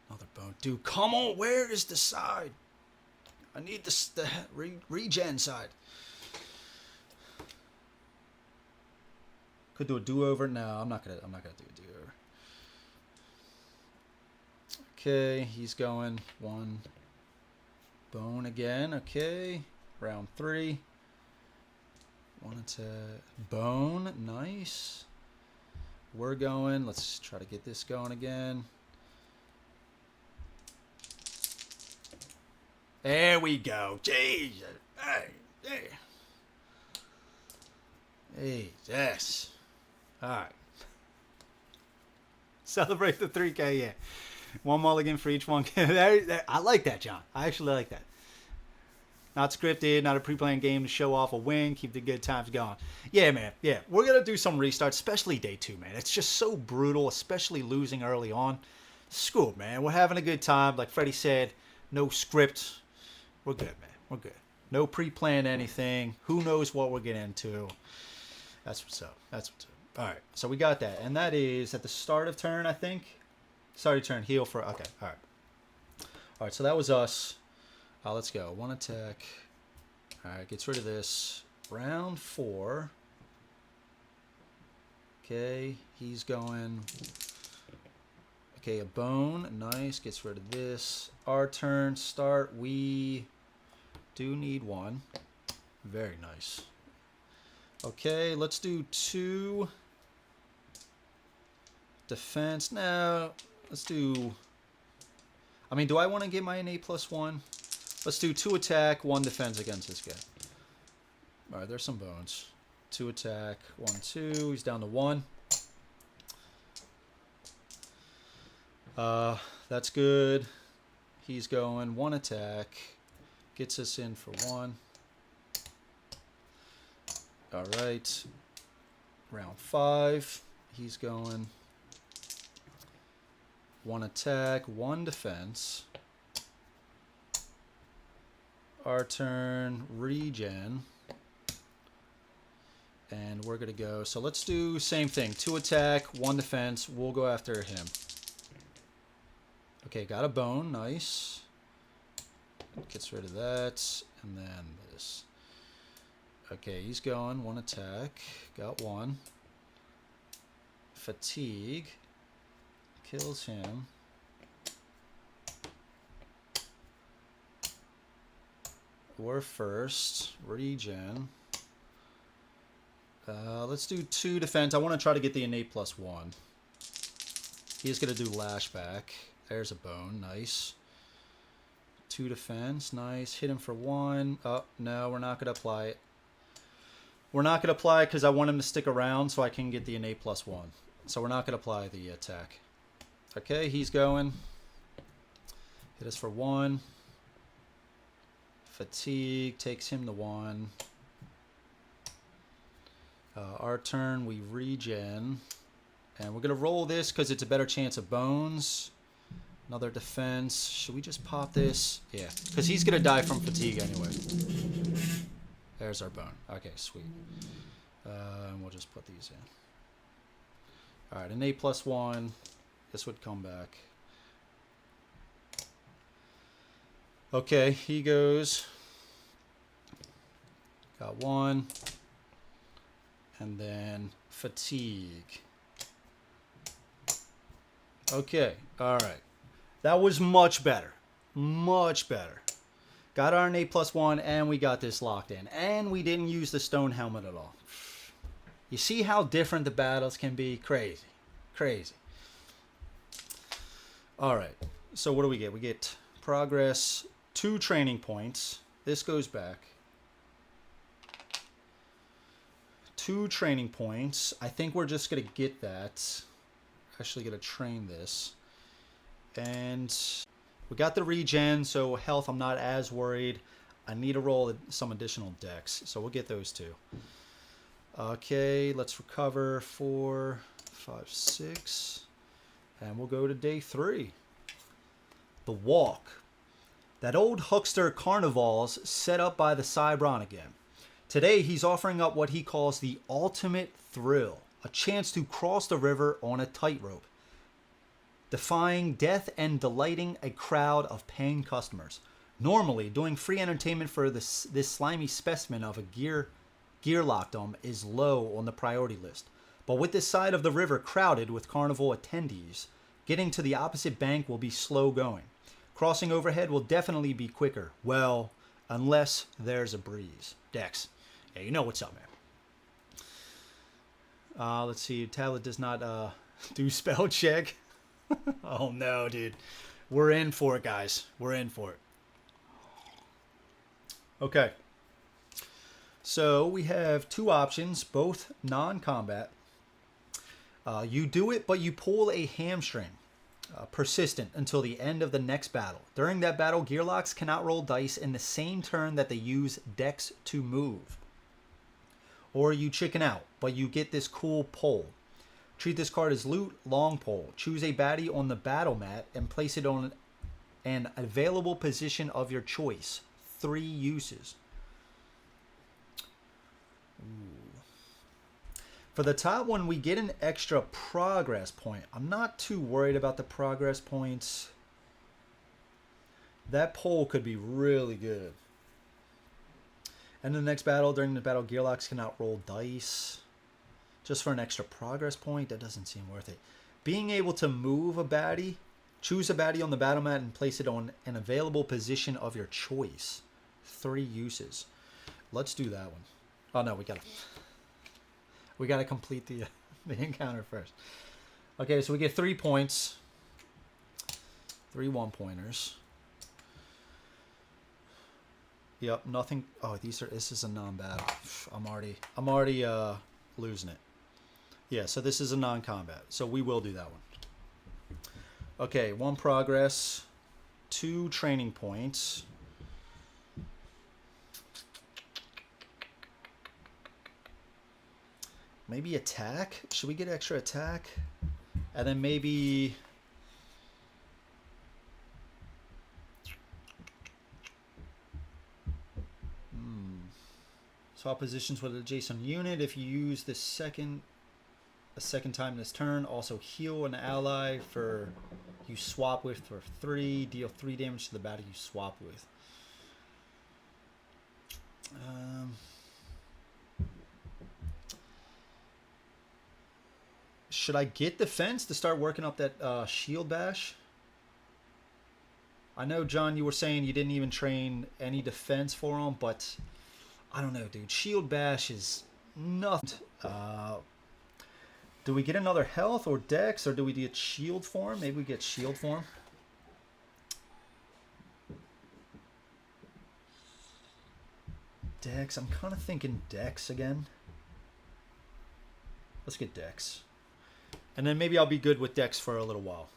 Another bone. Dude, come on. Where is the side? I need the regen side. Could do a do-over. No, I'm not gonna do a do-over. Okay, he's going. 1 bone again. Okay, round 3. 1 attack. Bone. Nice. We're going. Let's try to get this going again. There we go. Jesus. Hey. Jesus. All right. Celebrate the 3K, yeah. 1 mulligan for each one. I like that, John. I actually like that. Not scripted, not a pre-planned game to show off a win, keep the good times going. Yeah, man. Yeah, we're going to do some restarts, especially day 2, man. It's just so brutal, especially losing early on. Screw it, man. We're having a good time. Like Freddie said, no script. We're good, man. We're good. No pre-planned anything. Who knows what we're getting into. That's what's up. That's what's up. All right. So we got that. And that is at the start of turn, I think. Start of turn. Heal for... Okay. All right. All right. So that was us. Let's go. 1 attack. All right. Gets rid of this. Round 4. Okay. He's going... Okay, a bone. Nice. Gets rid of this. Our turn. Start. We do need 1. Very nice. Okay, let's do 2 defense. No, let's do... I mean, do I want to get my an 8+1? Let's do 2 attack, 1 defense against this guy. All right, there's some bones. 2 attack, 1, 2. He's down to 1. That's good. He's going 1 attack. Gets us in for 1. All right. Round 5. He's going 1 attack, 1 defense. Our turn, regen. And we're going to go. So let's do same thing. 2 attack, 1 defense. We'll go after him. Okay, got a bone. Nice. Gets rid of that. And then this. Okay, he's going. 1 attack. Got 1. Fatigue. Kills him. We're first. Regen. Let's do 2 defense. I want to try to get the innate +1. He's going to do lashback. There's a bone. Nice. 2 defense. Nice. Hit him for 1. Oh, no, we're not going to apply it. We're not going to apply it because I want him to stick around so I can get the innate +1. So we're not going to apply the attack. Okay, he's going. Hit us for 1. Fatigue takes him to 1. Our turn, we regen. And we're going to roll this because it's a better chance of bones. Another defense. Should we just pop this? Yeah, because he's going to die from fatigue anyway. There's our bone. Okay, sweet. And we'll just put these in. All right, an 8+1. This would come back. Okay, he goes. Got 1. And then fatigue. Okay, all right. That was much better. Much better. Got our 8+1, and we got this locked in. And we didn't use the stone helmet at all. You see how different the battles can be? Crazy. Crazy. All right. So what do we get? We get progress, 2 training points. This goes back. 2 training points. I think we're just going to get that. Actually going to train this. And we got the regen, so health I'm not as worried. I need to roll some additional dex, so we'll get those 2. Okay, let's recover 4, 5, 6. And we'll go to day 3. The walk. That old huckster Carnival's set up by the Cybron again. Today he's offering up what he calls the ultimate thrill. A chance to cross the river on a tightrope, defying death and delighting a crowd of paying customers. Normally, doing free entertainment for this slimy specimen of a gear lockdom is low on the priority list. But with this side of the river crowded with carnival attendees, getting to the opposite bank will be slow going. Crossing overhead will definitely be quicker. Well, unless there's a breeze. Dex, yeah, you know what's up, man. Let's see. Tablet does not do spell check. Oh, no, dude. We're in for it, guys. We're in for it. Okay. So we have 2 options, both non-combat. You do it, but you pull a hamstring. Persistent until the end of the next battle. During that battle, Gearlocks cannot roll dice in the same turn that they use Dex to move. Or you chicken out, but you get this cool pole. Treat this card as loot, long pole. Choose a baddie on the battle mat and place it on an available position of your choice. 3 uses. Ooh. For the top one, we get an extra progress point. I'm not too worried about the progress points. That pole could be really good. And the next battle, during the battle, Gearlocks cannot roll dice. Just for an extra progress point, that doesn't seem worth it. Being able to move a baddie, choose a baddie on the battle mat and place it on an available position of your choice. 3 uses. Let's do that one. Oh no, we gotta complete the encounter first. Okay, so we get 3 points. 3 1-pointers. Yep, nothing. Oh, this is a non-battle. I'm already losing it. Yeah, so this is a non-combat. So we will do that one. Okay, 1 progress, 2 training points. Maybe attack? Should we get extra attack? And then maybe... Swap positions with an adjacent unit. If you use a second time this turn, also heal an ally for you swap with for 3. Deal 3 damage to the baddie you swap with. Should I get defense to start working up that shield bash? I know, John, you were saying you didn't even train any defense for him, but I don't know, dude. Shield bash is nothing. Do we get another health or dex, or do we get shield form? Maybe we get shield form. Dex. I'm kind of thinking dex again. Let's get dex. And then maybe I'll be good with dex for a little while.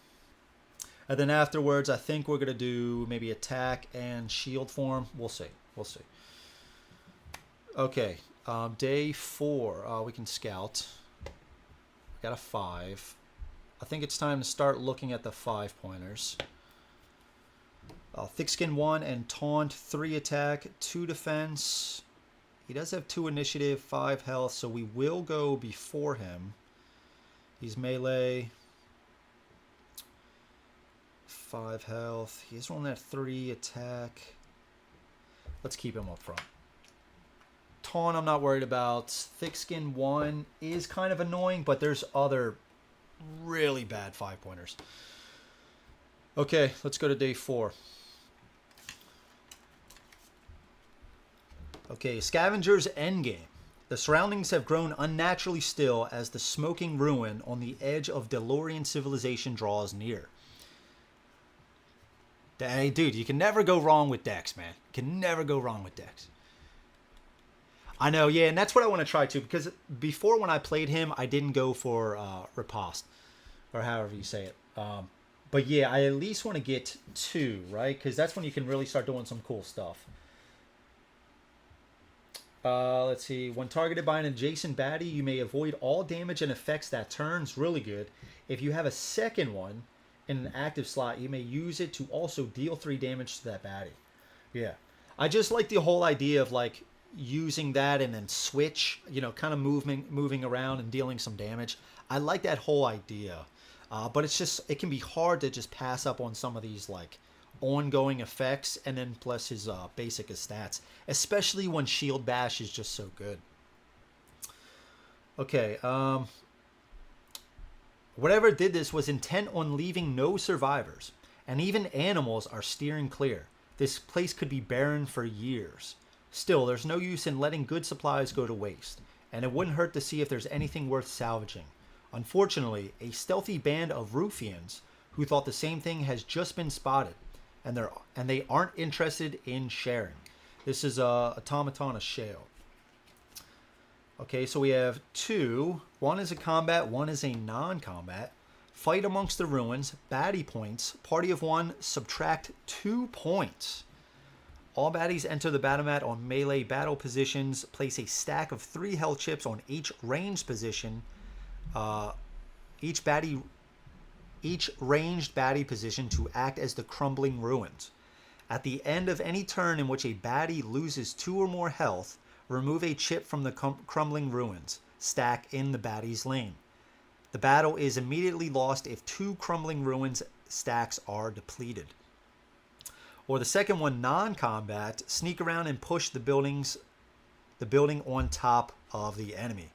And then afterwards, I think we're going to do maybe attack and shield form. We'll see. We'll see. Okay, day 4. We can scout. Got a 5. I think it's time to start looking at the 5-pointers. Thickskin 1 and Taunt 3 attack, 2 defense. He does have 2 initiative, 5 health, so we will go before him. He's melee, 5 health. He's on that 3 attack. Let's keep him up front. Taunt I'm not worried about. Thickskin 1 is kind of annoying, but there's other really bad 5-pointers. Okay, let's go to day 4. Okay, Scavenger's Endgame. The surroundings have grown unnaturally still as the smoking ruin on the edge of Delorian civilization draws near. Hey, dude, you can never go wrong with decks, man. You can never go wrong with decks. I know, yeah, and that's what I want to try too, because before when I played him, I didn't go for Riposte, or however you say it. But yeah, I at least want to get 2, right? Because that's when you can really start doing some cool stuff. Let's see. When targeted by an adjacent baddie, you may avoid all damage and effects that turns. Really good. If you have a second one in an active slot, you may use it to also deal 3 damage to that baddie. Yeah. I just like the whole idea of like using that and then switch, you know, kind of moving around and dealing some damage. I like that whole idea. But it's just, it can be hard to just pass up on some of these like ongoing effects and then plus his basic stats, especially when Shield Bash is just so good. Okay, whatever did this was intent on leaving no survivors, and even animals are steering clear. This place could be barren for years. Still, there's no use in letting good supplies go to waste, and it wouldn't hurt to see if there's anything worth salvaging. Unfortunately, a stealthy band of ruffians who thought the same thing has just been spotted, and they aren't interested in sharing. This is Automaton of Shale. Okay, so we have 2. One is a combat, one is a non-combat. Fight amongst the ruins, baddie points, party of 1, subtract 2 points. All baddies enter the battle mat on melee battle positions. Place a stack of 3 health chips on each ranged position. Each ranged baddie position to act as the crumbling ruins. At the end of any turn in which a baddie loses 2 or more health, remove a chip from the crumbling ruins. Stack in the baddie's lane. The battle is immediately lost if 2 crumbling ruins stacks are depleted. Or the second one, non-combat, sneak around and push the building on top of the enemy.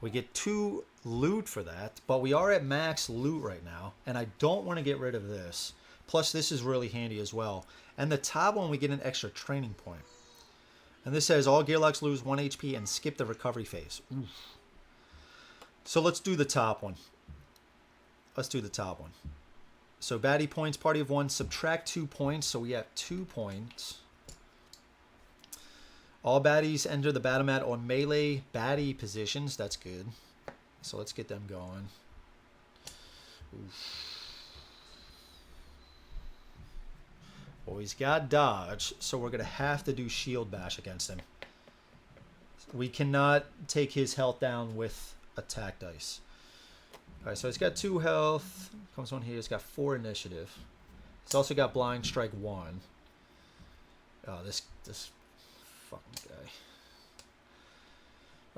We get 2 loot for that, but we are at max loot right now, and I don't want to get rid of this. Plus, this is really handy as well. And the top one, we get an extra training point. And this says all Gearlocks lose 1 HP and skip the recovery phase. Oof. So let's do the top one. Let's do the top one. So baddie points, party of 1, subtract 2 points. So we have 2 points. All baddies enter the battle mat on melee baddie positions. That's good. So let's get them going. Oof. Well, he's got dodge, so we're going to have to do shield bash against him. We cannot take his health down with attack dice. Alright, so he's got 2 health. Comes on here, he's got 4 initiative. He's also got blind strike 1. Oh, this fucking guy.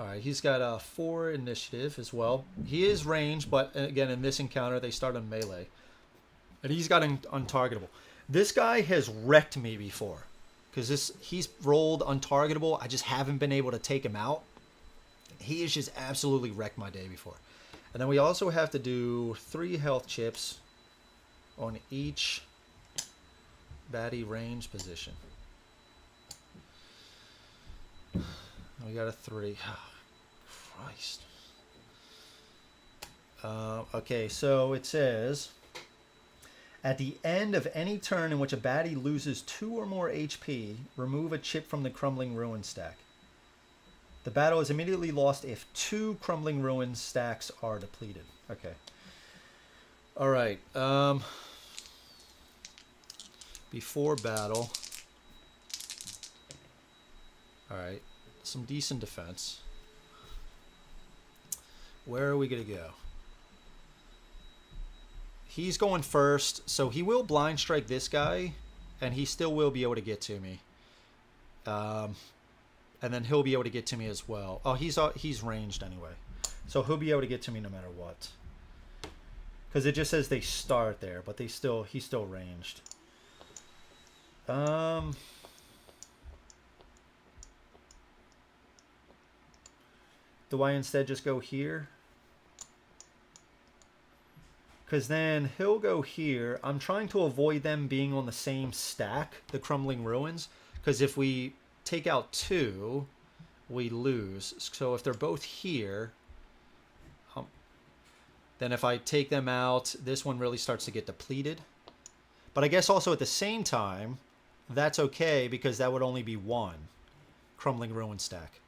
Alright, he's got 4 initiative as well. He is ranged, but again, in this encounter, they start on melee. And he's got untargetable. This guy has wrecked me before. Because he's rolled untargetable. I just haven't been able to take him out. He has just absolutely wrecked my day before. And then we also have to do 3 health chips on each baddie range position. We got a 3. Oh, Christ. Okay, so it says, at the end of any turn in which a baddie loses 2 or more HP, remove a chip from the crumbling ruin stack. The battle is immediately lost if 2 crumbling ruin stacks are depleted. Okay. All right. Before battle, Alright. Some decent defense. Where are we going to go? He's going first, so he will blind strike this guy, and he still will be able to get to me. And then he'll be able to get to me as well. Oh, he's ranged anyway. So he'll be able to get to me no matter what. Because it just says they start there, but he's still ranged. Do I instead just go here? Because then he'll go here. I'm trying to avoid them being on the same stack, the Crumbling Ruins. Because if we take out 2, we lose. So if they're both here, then if I take them out, this one really starts to get depleted. But I guess also at the same time, that's okay because that would only be 1 Crumbling Ruin stack.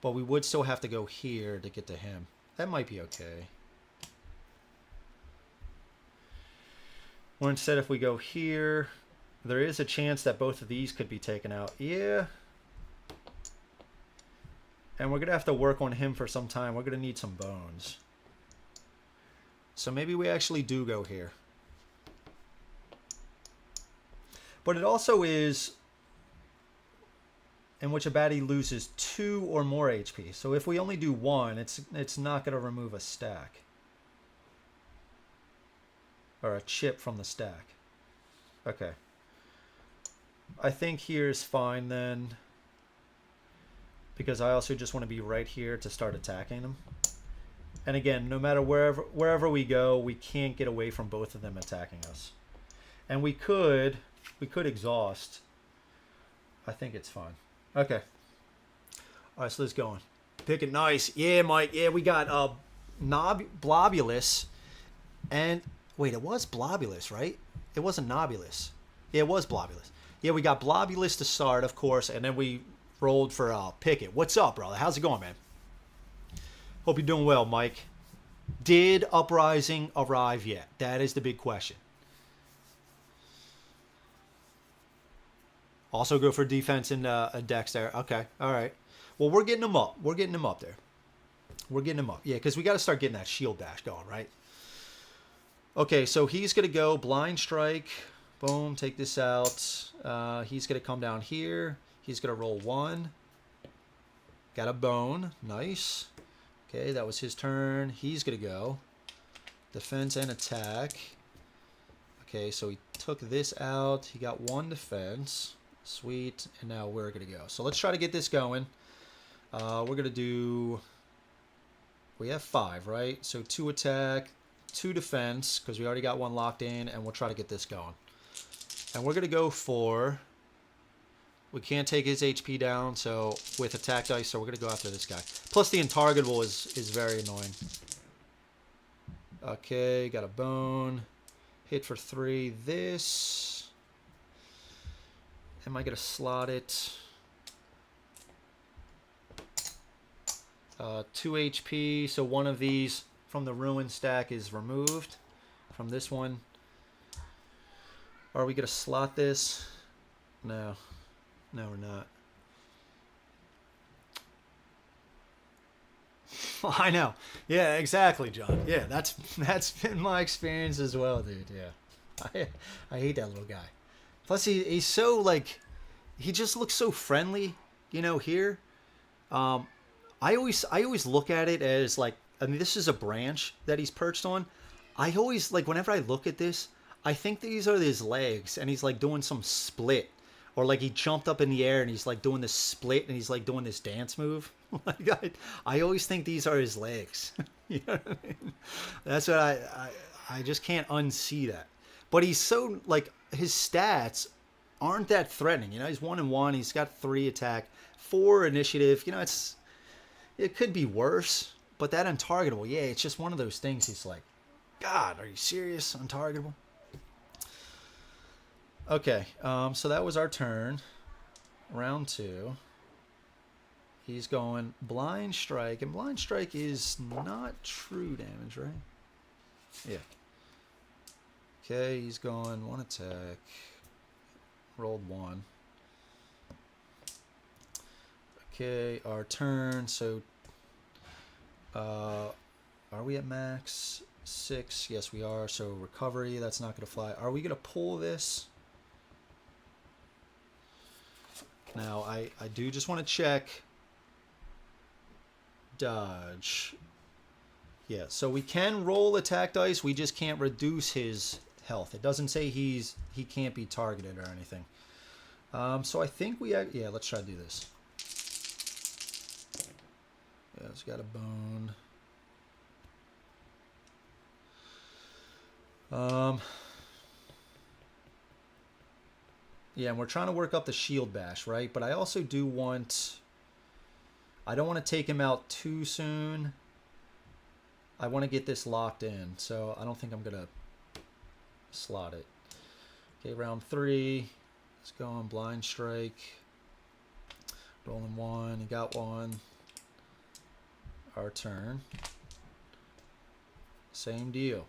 But we would still have to go here to get to him. That might be okay. Or instead, if we go here, there is a chance that both of these could be taken out. Yeah. And we're going to have to work on him for some time. We're going to need some bones. So maybe we actually do go here. But it also is in which a baddie loses 2 or more HP. So if we only do 1, it's not going to remove a stack. Or a chip from the stack. Okay. I think here's fine then. Because I also just want to be right here to start attacking them. And again, no matter wherever we go, we can't get away from both of them attacking us. And we could exhaust. I think it's fine. Okay. All right, so let's go on. Picket, nice. Yeah, Mike. Yeah, we got Blobulous and... Wait, it was Blobulous, right? It wasn't Nobulous. Yeah, it was Blobulous. Yeah, we got Blobulous to start, of course, and then we rolled for Picket. What's up, brother? How's it going, man? Hope you're doing well, Mike. Did Uprising arrive yet? That is the big question. Also go for defense and Dex there. Okay, all right. Well, we're getting them up. We're getting them up there. We're getting them up. Yeah, because we got to start getting that shield bash going, right? Okay, so he's going to go blind strike. Boom, take this out. He's going to come down here. He's going to roll 1. Got a bone. Nice. Okay, that was his turn. He's going to go. Defense and attack. Okay, so he took this out. He got 1 defense. Sweet. And now we're going to go. So let's try to get this going. We're going to do... We have 5, right? So 2 attack, 2 defense, because we already got 1 locked in, and we'll try to get this going. And we're going to go for... We can't take his HP down, so with attack dice, so we're going to go after this guy. Plus the intargetable is very annoying. Okay, got a bone. Hit for 3. This. Am I going to slot it? 2 HP, so one of these from the ruin stack is removed from this one. Are we going to slot this? No. No, we're not. I know. Yeah, exactly, John. Yeah, that's been my experience as well, dude. Yeah. I hate that little guy. Plus, he's so, like, he just looks so friendly, you know, here. I always look at it as, like, I mean, this is a branch that he's perched on. I always, like, whenever I look at this, I think these are his legs, and he's, like, doing some split. Or, like, he jumped up in the air, and he's, like, doing this split, and he's, like, doing this dance move. Like, I always think these are his legs. You know what I mean? That's what I just can't unsee that. But he's so, like, his stats aren't that threatening. You know, he's 1-1. He's got 3 attack, 4 initiative. You know, it could be worse. But that untargetable, yeah, it's just one of those things. He's like, God, are you serious? Untargetable? Okay, so that was our turn. Round 2. He's going blind strike, and blind strike is not true damage, right? Yeah. Okay, he's going 1 attack. Rolled 1. Okay, our turn. So, are we at max 6? Yes, we are. So recovery, that's not going to fly. Are we going to pull this? Now, I do just want to check. Dodge. Yeah, so we can roll attack dice. We just can't reduce his health. It doesn't say he can't be targeted or anything. So I think yeah, let's try to do this. Yeah, it's got a bone. Yeah, and we're trying to work up the shield bash, right? But I also do want... I don't want to take him out too soon. I want to get this locked in, so I don't think I'm going to slot it. Okay, round 3. Let's go on blind strike. Rolling 1. He got 1. Our turn. Same deal.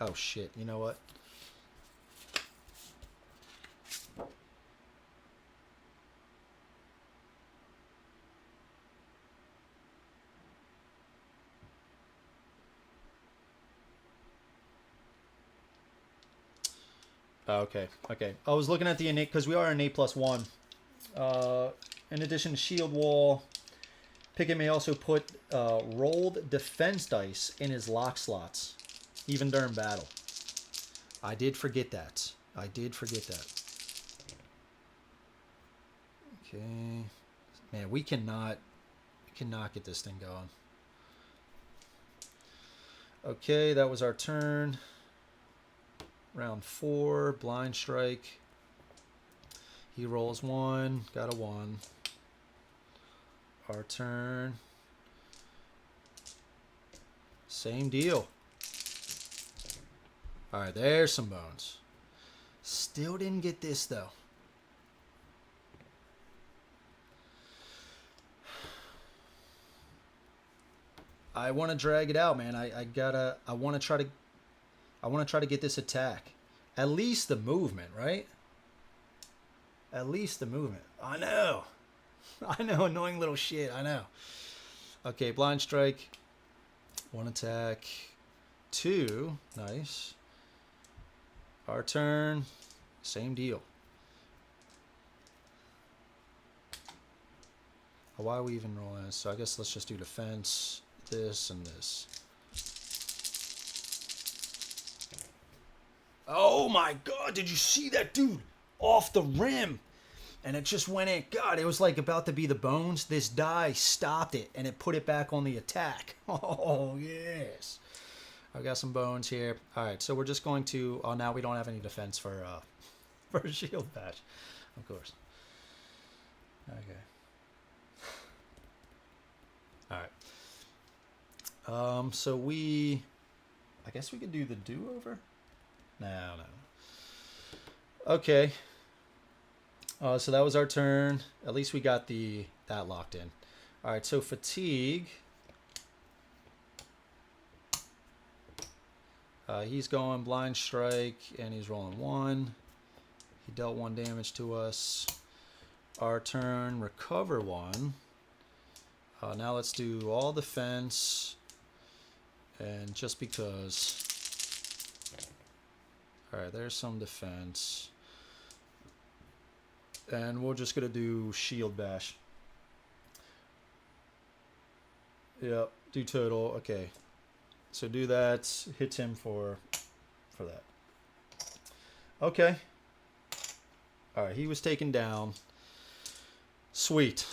Oh, shit. You know what? Okay. I was looking at the innate because we are an A+1. In addition to shield wall, Picket may also put rolled defense dice in his lock slots, even during battle. I did forget that. Okay. Man, we cannot get this thing going. Okay, that was our turn. Round 4, blind strike. He rolls 1, got a 1. Our turn. Same deal. All right, there's some bones. Still didn't get this though. I want to drag it out, man. I want to try to get this attack. At least the movement, right? At least the movement. I know, annoying little shit. I know. Okay, blind strike. 1 attack. 2. Nice. Our turn. Same deal. Why are we even rolling this? So I guess let's just do defense. This and this. Oh my god, did you see that, dude? Off the rim. And it just went in. God, it was like about to be the bones. This die stopped it and it put it back on the attack. Oh, yes. I got some bones here. All right, so we're just going to... Oh, now we don't have any defense for a shield patch. Of course. Okay. All right. So I guess we could do the do-over? No. Okay. So that was our turn. At least we got that locked in. All right, so fatigue. He's going blind strike, and he's rolling 1. He dealt 1 damage to us. Our turn, recover 1. Now let's do all defense. And just because... Alright, there's some defense. And we're just going to do shield bash. Yep, do total. Okay. So do that. Hits him for that. Okay. Alright, he was taken down. Sweet.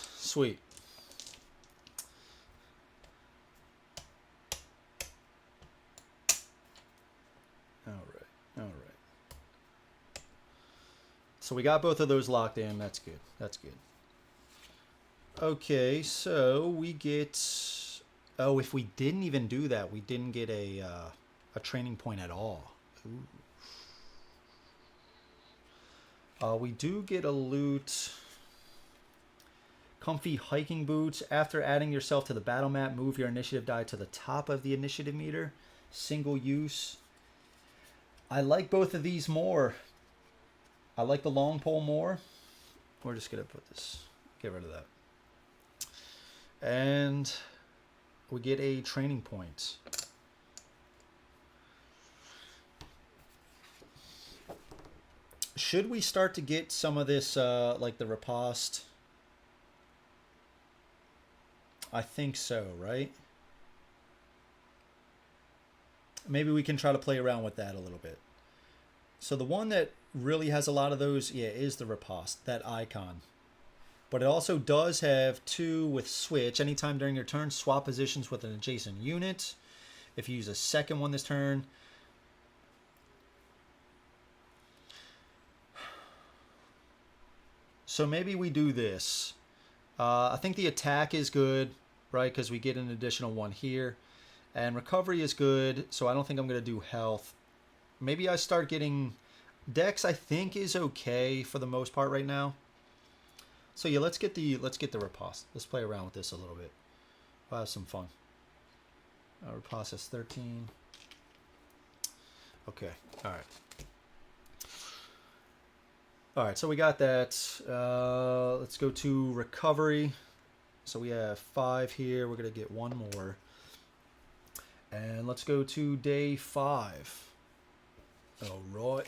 All right. So we got both of those locked in. That's good. Okay, so we get... Oh, if we didn't even do that, we didn't get a training point at all. Ooh. We do get a loot. Comfy hiking boots. After adding yourself to the battle map, move your initiative die to the top of the initiative meter. Single use. I like both of these more. I like the long pole more. We're just going to put this Get rid of that. And we get a training point. Should we start to get some of this, like the riposte? I think so, right? Maybe we can try to play around with that a little bit. So the one that really has a lot of those, yeah, is the riposte, that icon. But it also does have 2 with switch. Anytime during your turn, swap positions with an adjacent unit. If you use a second one this turn. So maybe we do this. I think the attack is good, right? Because we get an additional 1 here. And recovery is good, so I don't think I'm going to do health. Maybe I start getting... Dex, I think, is okay for the most part right now. So yeah, let's get the riposte. Let's play around with this a little bit. We'll have some fun. Riposte is 13. Okay, all right. All right, so we got that. Let's go to recovery. So we have 5 here. We're going to get 1 more. And let's go to day 5. All right.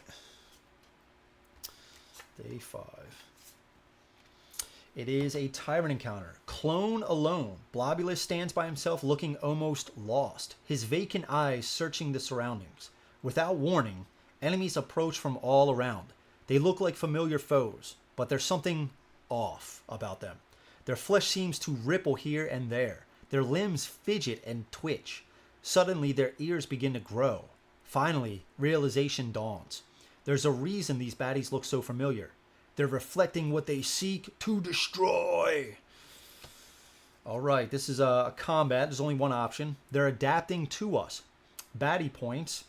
Day 5. It is a tyrant encounter. Clone alone. Blobulous stands by himself looking almost lost, his vacant eyes searching the surroundings. Without warning, enemies approach from all around. They look like familiar foes, but there's something off about them. Their flesh seems to ripple here and there. Their limbs fidget and twitch. Suddenly, their ears begin to grow. Finally, realization dawns. There's a reason these baddies look so familiar. They're reflecting what they seek to destroy. All right, this is a combat. There's only one option. They're adapting to us. Baddie points.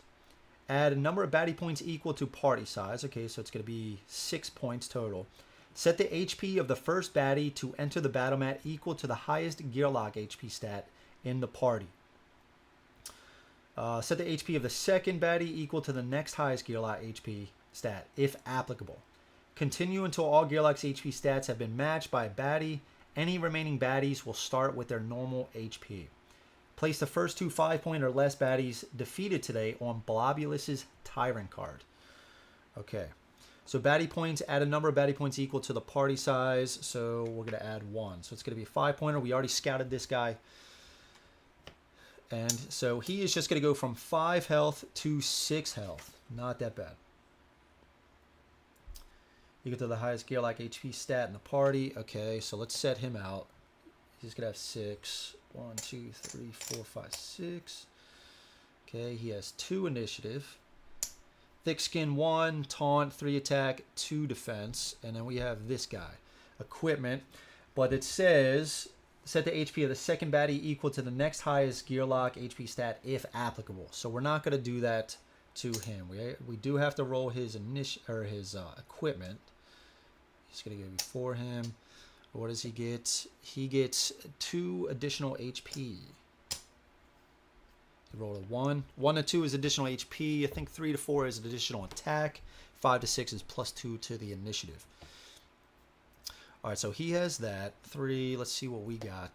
Add a number of baddie points equal to party size. Okay, so it's going to be 6 points total. Set the HP of the first baddie to enter the battle mat equal to the highest Gearlock HP stat in the party. Set the HP of the second baddie equal to the next highest Gearlock HP stat, if applicable. Continue until all Gearlock's HP stats have been matched by a baddie. Any remaining baddies will start with their normal HP. Place the first 2 5-point or less baddies defeated today on Blobulous' Tyrant card. Okay. So baddie points, add a number of baddie points equal to the party size. So we're going to add 1. So it's going to be a 5-pointer. We already scouted this guy. And so he is just going to go from 5 health to 6 health. Not that bad. You get to the highest Gearlock HP stat in the party. Okay, so let's set him out. He's going to have 6. 1, 2, 3, 4, 5, 6. Okay, he has 2 initiative. Thick skin 1, taunt, 3 attack, 2 defense. And then we have this guy. Equipment. But it says... Set the HP of the second baddie equal to the next highest Gearlock HP stat if applicable. So we're not going to do that to him. We do have to roll his equipment. He's going to go before him. What does he get? He gets 2 additional HP. He rolled a 1. 1 to 2 is additional HP. I think 3 to 4 is additional attack. 5 to 6 is +2 to the initiative. All right, so he has that. 3. Let's see what we got.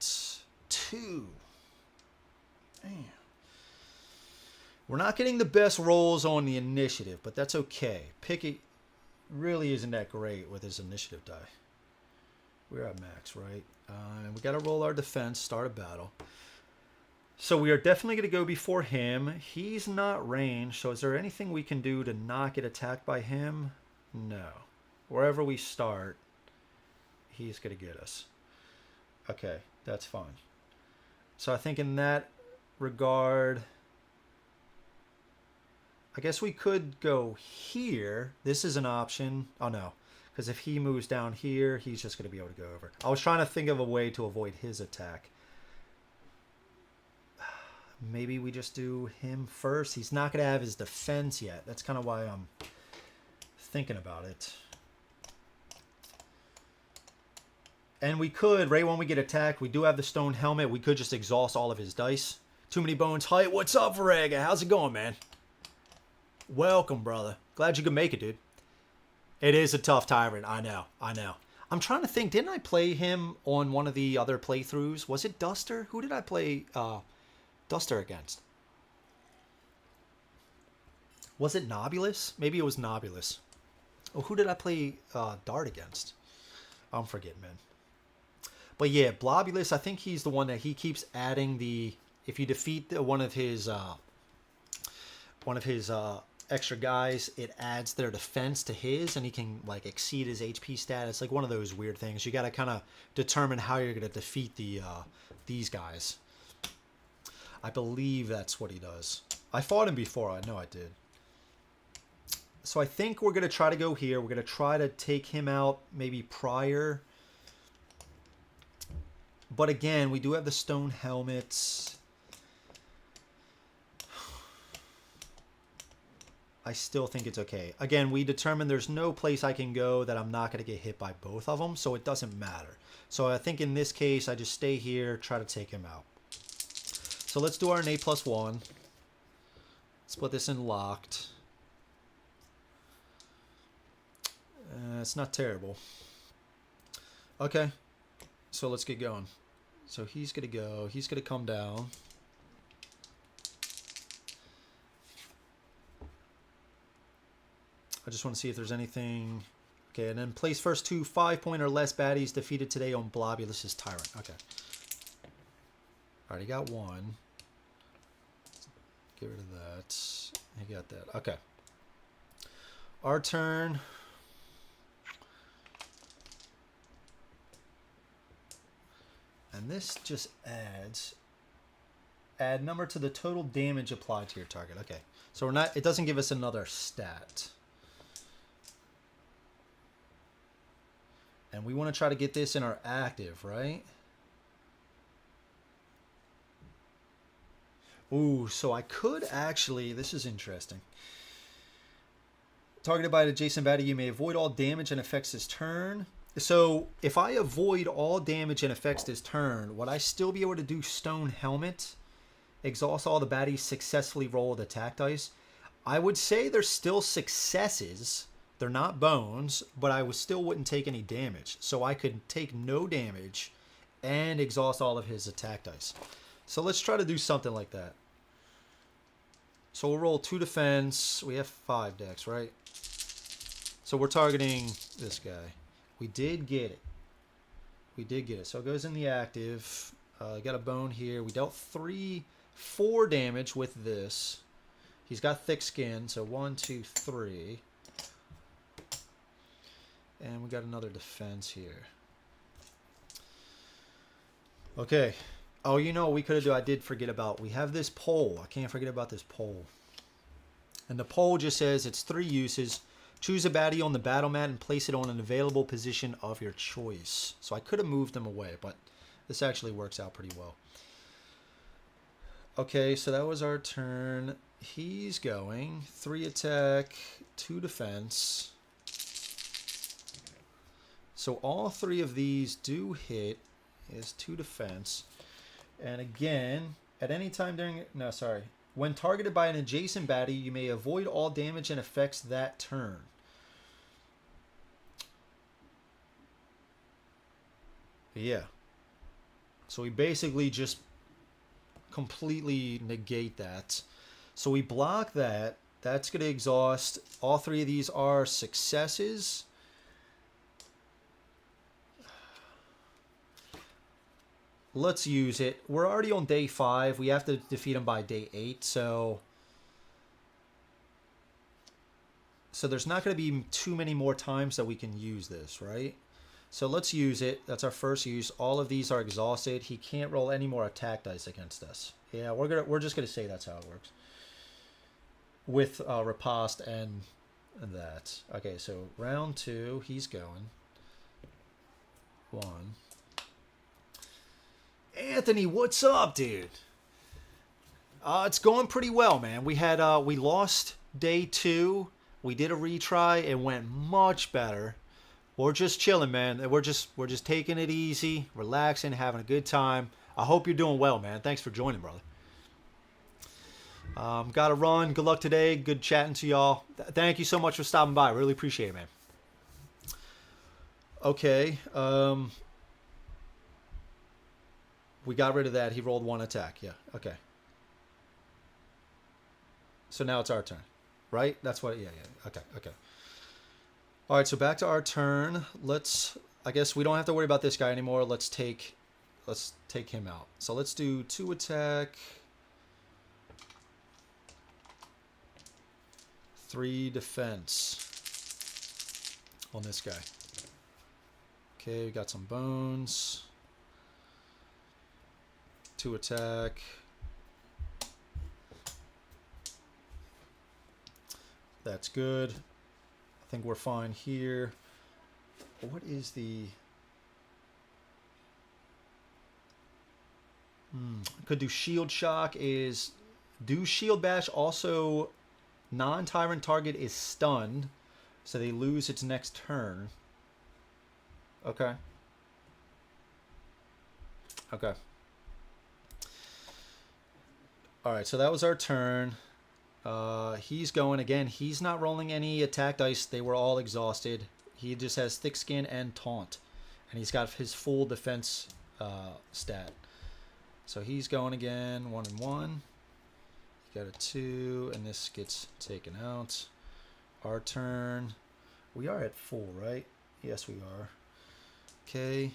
2. Damn. We're not getting the best rolls on the initiative, but that's okay. Picket really isn't that great with his initiative die. We're at max, right? And we got to roll our defense, start a battle. So we are definitely going to go before him. He's not ranged, so is there anything we can do to not get attacked by him? No. Wherever we start... he's going to get us. Okay, that's fine. So I think in that regard, I guess we could go here. This is an option. Oh, no. Because if he moves down here, he's just going to be able to go over. I was trying to think of a way to avoid his attack. Maybe we just do him first. He's not going to have his defense yet. That's kind of why I'm thinking about it. And we could, right when we get attacked, we do have the stone helmet. We could just exhaust all of his dice. Too many bones. Hi, what's up, Varega? How's it going, man? Welcome, brother. Glad you could make it, dude. It is a tough tyrant. I know. I'm trying to think. Didn't I play him on one of the other playthroughs? Was it Duster? Who did I play Duster against? Was it Nobulous? Maybe it was Nobulous. Oh, who did I play Dart against? I'm forgetting, man. But yeah, Blobulous, I think he's the one that he keeps adding the... If you defeat one of his extra guys, it adds their defense to his, and he can like exceed his HP stat. It's like one of those weird things. You got to kind of determine how you're going to defeat these guys. I believe that's what he does. I fought him before. I know I did. So I think we're going to try to go here. We're going to try to take him out maybe prior. But again, we do have the stone helmets. I still think it's okay. Again, we determined there's no place I can go that I'm not going to get hit by both of them, so it doesn't matter. So I think in this case, I just stay here, try to take him out. So let's do our innate +1. Let's put this in locked. It's not terrible. Okay, so let's get going. So he's going to go. He's going to come down. I just want to see if there's anything. Okay, and then place first 2 5-point or less baddies defeated today on Blobulous' Tyrant. Okay. Alright, he got 1. Get rid of that. He got that. Okay. Our turn. And this just add number to the total damage applied to your target. Okay. So we're not, it doesn't give us another stat. And we want to try to get this in our active, right? Ooh, so I could actually, this is interesting. Targeted by an adjacent baddie, you may avoid all damage and effects this turn. So if I avoid all damage and effects this turn, would I still be able to do Stone Helmet? Exhaust all the baddies, successfully roll with attack dice? I would say there's still successes. They're not bones, but I still wouldn't take any damage. So I could take no damage and exhaust all of his attack dice. So let's try to do something like that. So we'll roll 2 defense. We have 5 decks, right? So we're targeting this guy. We did get it. We did get it. So it goes in the active. Got a bone here. We dealt 4 damage with this. He's got thick skin. So 1, 2, 3. And we got another defense here. Okay. Oh, you know what we could have done? I did forget about. We have this pole. I can't forget about this pole. And the pole just says it's 3 uses. Choose a baddie on the battle mat and place it on an available position of your choice. So I could have moved them away, but this actually works out pretty well. Okay, so that was our turn. He's going 3 attack, 2 defense. So all 3 of these do hit. Is 2 defense. And again, at any time during... No, sorry. When targeted by an adjacent baddie, you may avoid all damage and effects that turn. Yeah. So we basically just completely negate that. So we block that. That's going to exhaust. All 3 of these are successes. Let's use it. We're already on day 5. We have to defeat him by day 8. So there's not going to be too many more times that we can use this, right? So let's use it. That's our first use. All of these are exhausted. He can't roll any more attack dice against us. Yeah, we're just gonna say that's how it works. With riposte and that. Okay, so round 2. He's going. 1. Anthony, what's up, dude? It's going pretty well, man. We had we lost day 2. We did a retry. It went much better. We're just chilling, man. We're just taking it easy, relaxing, having a good time. I hope you're doing well, man. Thanks for joining, brother. Got to run. Good luck today. Good chatting to y'all. Thank you so much for stopping by. Really appreciate it, man. Okay. We got rid of that. He rolled 1 attack. Yeah. Okay. So now it's our turn, right? That's what. Yeah. Yeah. Okay. Okay. All right. So back to our turn. Let's. I guess we don't have to worry about this guy anymore. Let's take him out. So let's do 2 attack, 3 defense on this guy. Okay, we got some bones. 2 attack. That's good. I think we're fine here. What is the... Could do shield shock. Is do shield bash also non-tyrant target is stunned, so they lose its next turn. Okay. Okay. All right, so that was our turn. He's going again. He's not rolling any attack dice. They were all exhausted. He just has thick skin and taunt, and he's got his full defense stat. So he's going again, 1 and 1. He got a 2, and this gets taken out. Our turn. We are at full, right? Yes, we are. Okay.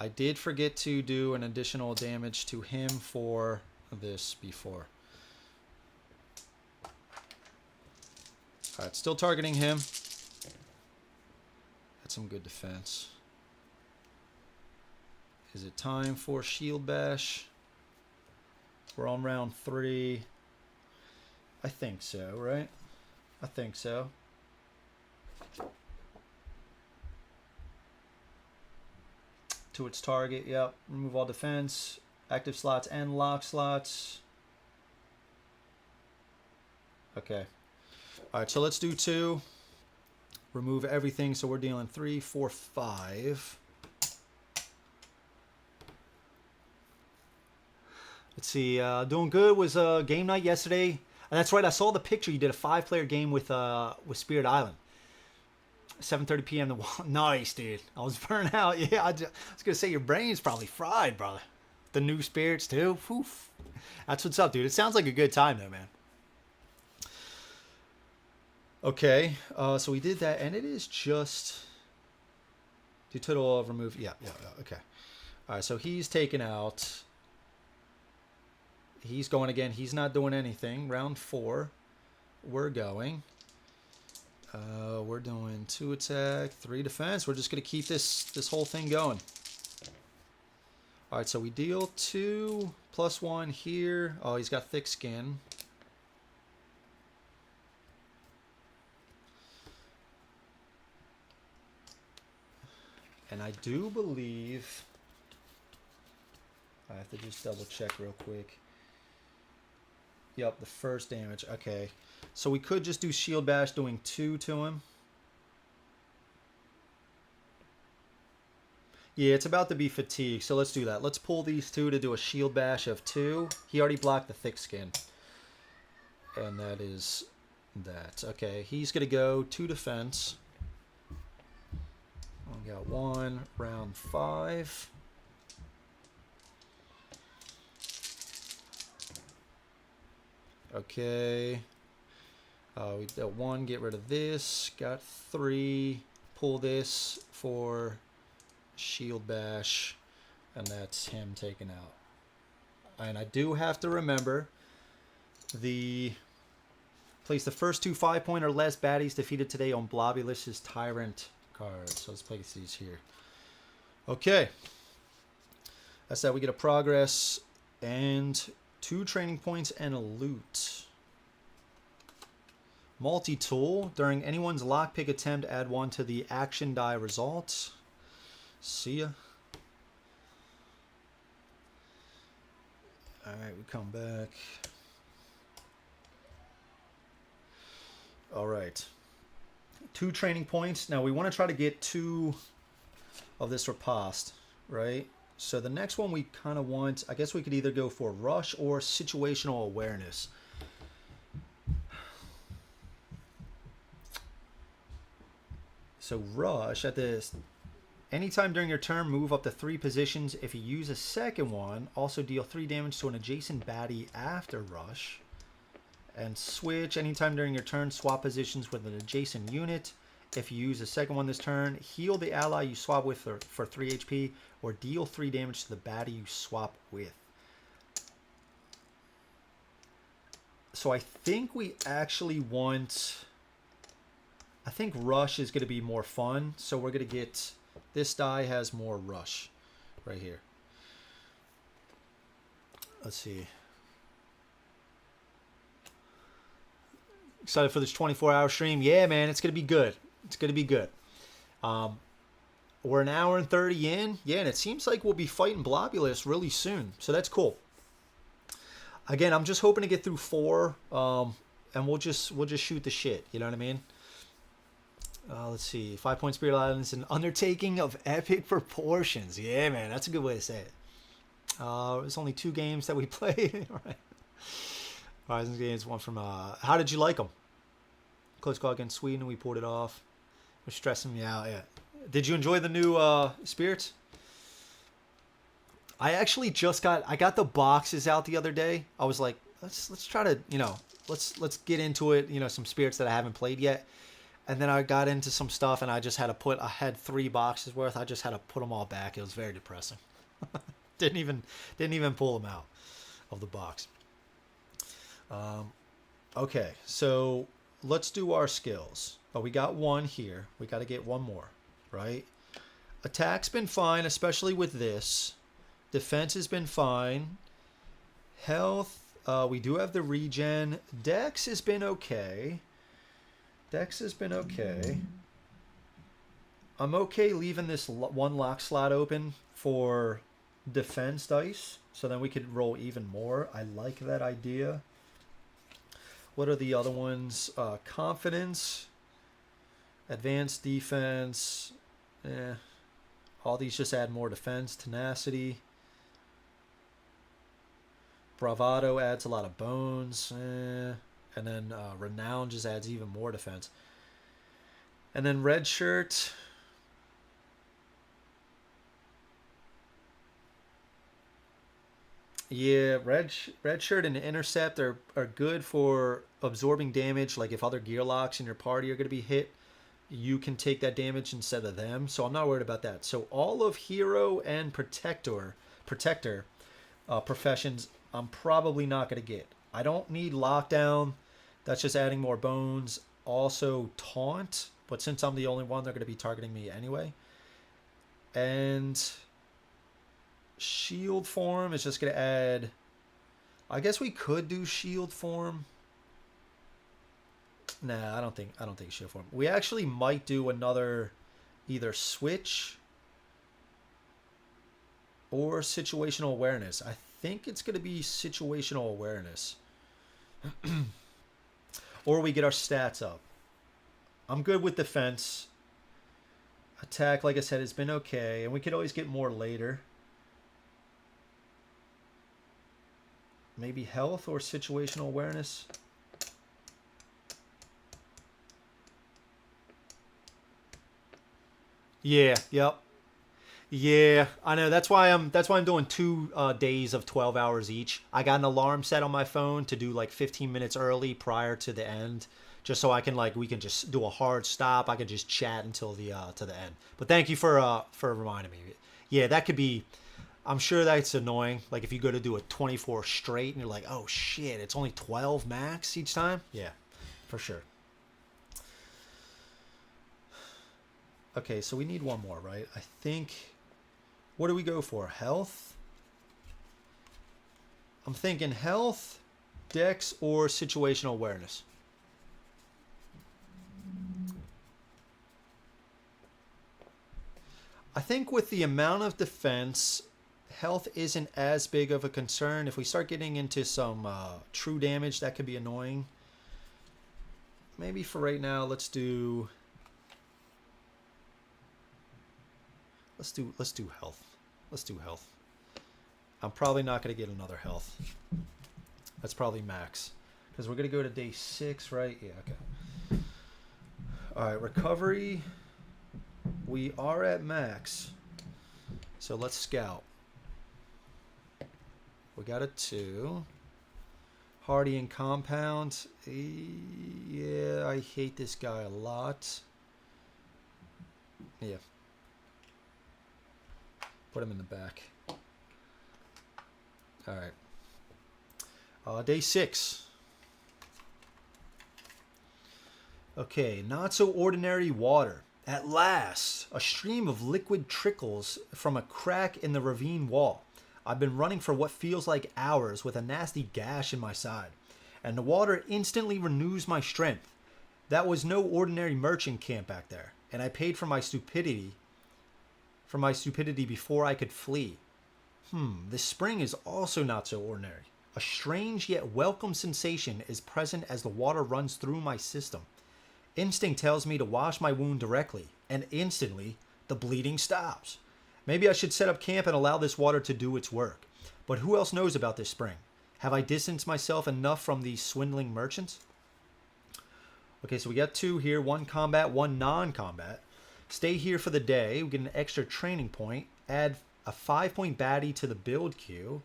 I did forget to do an additional damage to him for this before. Alright, still targeting him. That's some good defense. Is it time for shield bash? We're on round 3. I think so, right? I think so. To its target, yep. Remove all defense, active slots, and lock slots. Okay. Alright, so let's do 2. Remove everything, so we're dealing 3, 4, 5. Let's see, doing good was game night yesterday. And that's right, I saw the picture. You did a 5-player game with Spirit Island. 7:30 p.m. Nice, dude. I was burnt out. Yeah, I was going to say your brain's probably fried, brother. The new spirits, too. Oof. That's what's up, dude. It sounds like a good time, though, man. Okay, so we did that, and it is just... Do total remove... Yeah, okay. All right, so he's taken out... He's going again. He's not doing anything. Round 4. We're going. We're doing 2 attack, 3 defense. We're just going to keep this whole thing going. All right, so we deal 2 plus 1 here. Oh, he's got thick skin. And I do believe... I have to just double check real quick. Yep, the first damage. Okay. So we could just do shield bash doing 2 to him. Yeah, it's about to be fatigued, so let's do that. Let's pull these 2 to do a shield bash of 2. He already blocked the thick skin. And that is that. Okay, he's going to go 2 defense. We got 1, round 5. Okay. We got 1, get rid of this. Got 3, pull this for shield bash. And that's him taken out. And I do have to remember place the first 2 5-point or less baddies defeated today on Blobulous' Tyrant card. So let's place these here. Okay. That's that. We get a progress and 2 training points and a loot. Multi-tool. During anyone's lockpick attempt, add 1 to the action die results. See ya. Alright, we come back. Alright. 2 training points. Now we want to try to get 2 of this riposte, right? So the next one we kind of want, I guess we could either go for rush or situational awareness. So rush at this Anytime during your turn, move up to 3 positions. If you use a second one, also deal 3 damage to an adjacent baddie after rush. And switch. Anytime during your turn, swap positions with an adjacent unit. If you use a second one this turn, heal the ally you swap with for 3 HP, or deal 3 damage to the baddie you swap with. So I think we actually want... I think rush is going to be more fun. So we're going to get... This die has more rush right here. Let's see. Excited for this 24-hour stream? Yeah, man, it's going to be good. It's going to be good. We're an hour and 30 in. Yeah, and it seems like we'll be fighting Blobulous really soon. So that's cool. Again, I'm just hoping to get through 4, and we'll just shoot the shit. You know what I mean? Let's see. 5-point Spirit Island is an undertaking of epic proportions. Yeah, man, that's a good way to say it. There's only 2 games that we played. All right. Horizons games, one from... how did you like them? Close call against Sweden. We pulled it off. We're stressing me out. Yeah. Did you enjoy the new spirits? I actually just got... I got the boxes out the other day. I was like, let's try to, you know, let's get into it. You know, some spirits that I haven't played yet. And then I got into some stuff, and I just had to put... I had 3 boxes worth. I just had to put them all back. It was very depressing. didn't even pull them out of the box. Okay, so let's do our skills. Oh, we got 1 here. We got to get 1 more, right? Attack's been fine, especially with this. Defense has been fine. Health, we do have the regen. Dex has been okay. I'm okay leaving this 1 lock slot open for defense dice, so then we could roll even more. I like that idea. What are the other ones? Confidence, advanced defense. All these just add more defense. Tenacity. Bravado adds a lot of bones. And then Renown just adds even more defense. And then Red Shirt. Yeah, red shirt and intercept are good for absorbing damage. Like if other gear locks in your party are going to be hit, you can take that damage instead of them. So I'm not worried about that. So all of hero and protector professions, I'm probably not going to get. I don't need lockdown. That's just adding more bones. Also taunt, but since I'm the only one, they're going to be targeting me anyway. And shield form is just going to add... I guess we could do shield form. Nah, I don't think shield form. We actually might do another either switch or situational awareness. I think it's going to be situational awareness. Or we get our stats up. I'm good with defense. Attack, like I said, has been okay. And we could always get more later. Maybe health or situational awareness. Yeah, yep. Yeah, I know. That's why I'm doing 2 days of 12 hours each. I got an alarm set on my phone to do like 15 minutes early prior to the end, just so I can we can just do a hard stop. I can just chat until the to the end. But thank you for reminding me. Yeah, that could be. I'm sure that's annoying. Like if you go to do a 24 straight and you're like, oh shit, it's only 12 max each time. Yeah, for sure. Okay, so we need 1 more, right? I think. What do we go for? Health? I'm thinking health, dex, or situational awareness. I think with the amount of defense, health isn't as big of a concern. If we start getting into some true damage, that could be annoying. Maybe for right now, let's do health. Let's do health. I'm probably not going to get another health. That's probably max. Because we're going to go to day 6, right? Yeah, okay. All right, recovery. We are at max. So let's scout. We got a 2. Hardy and Compound. Yeah, I hate this guy a lot. Yeah. Put him in the back. Alright. Day 6. Okay, not so ordinary water. At last, a stream of liquid trickles from a crack in the ravine wall. I've been running for what feels like hours with a nasty gash in my side, and the water instantly renews my strength. That was no ordinary merchant camp back there, and I paid for my stupidity before I could flee. This spring is also not so ordinary. A strange yet welcome sensation is present as the water runs through my system. Instinct tells me to wash my wound directly, and instantly, the bleeding stops. Maybe I should set up camp and allow this water to do its work. But who else knows about this spring? Have I distanced myself enough from these swindling merchants? Okay, so we got 2 here. 1 combat, 1 non-combat. Stay here for the day. We get an extra training point. Add a 5-point baddie to the build queue.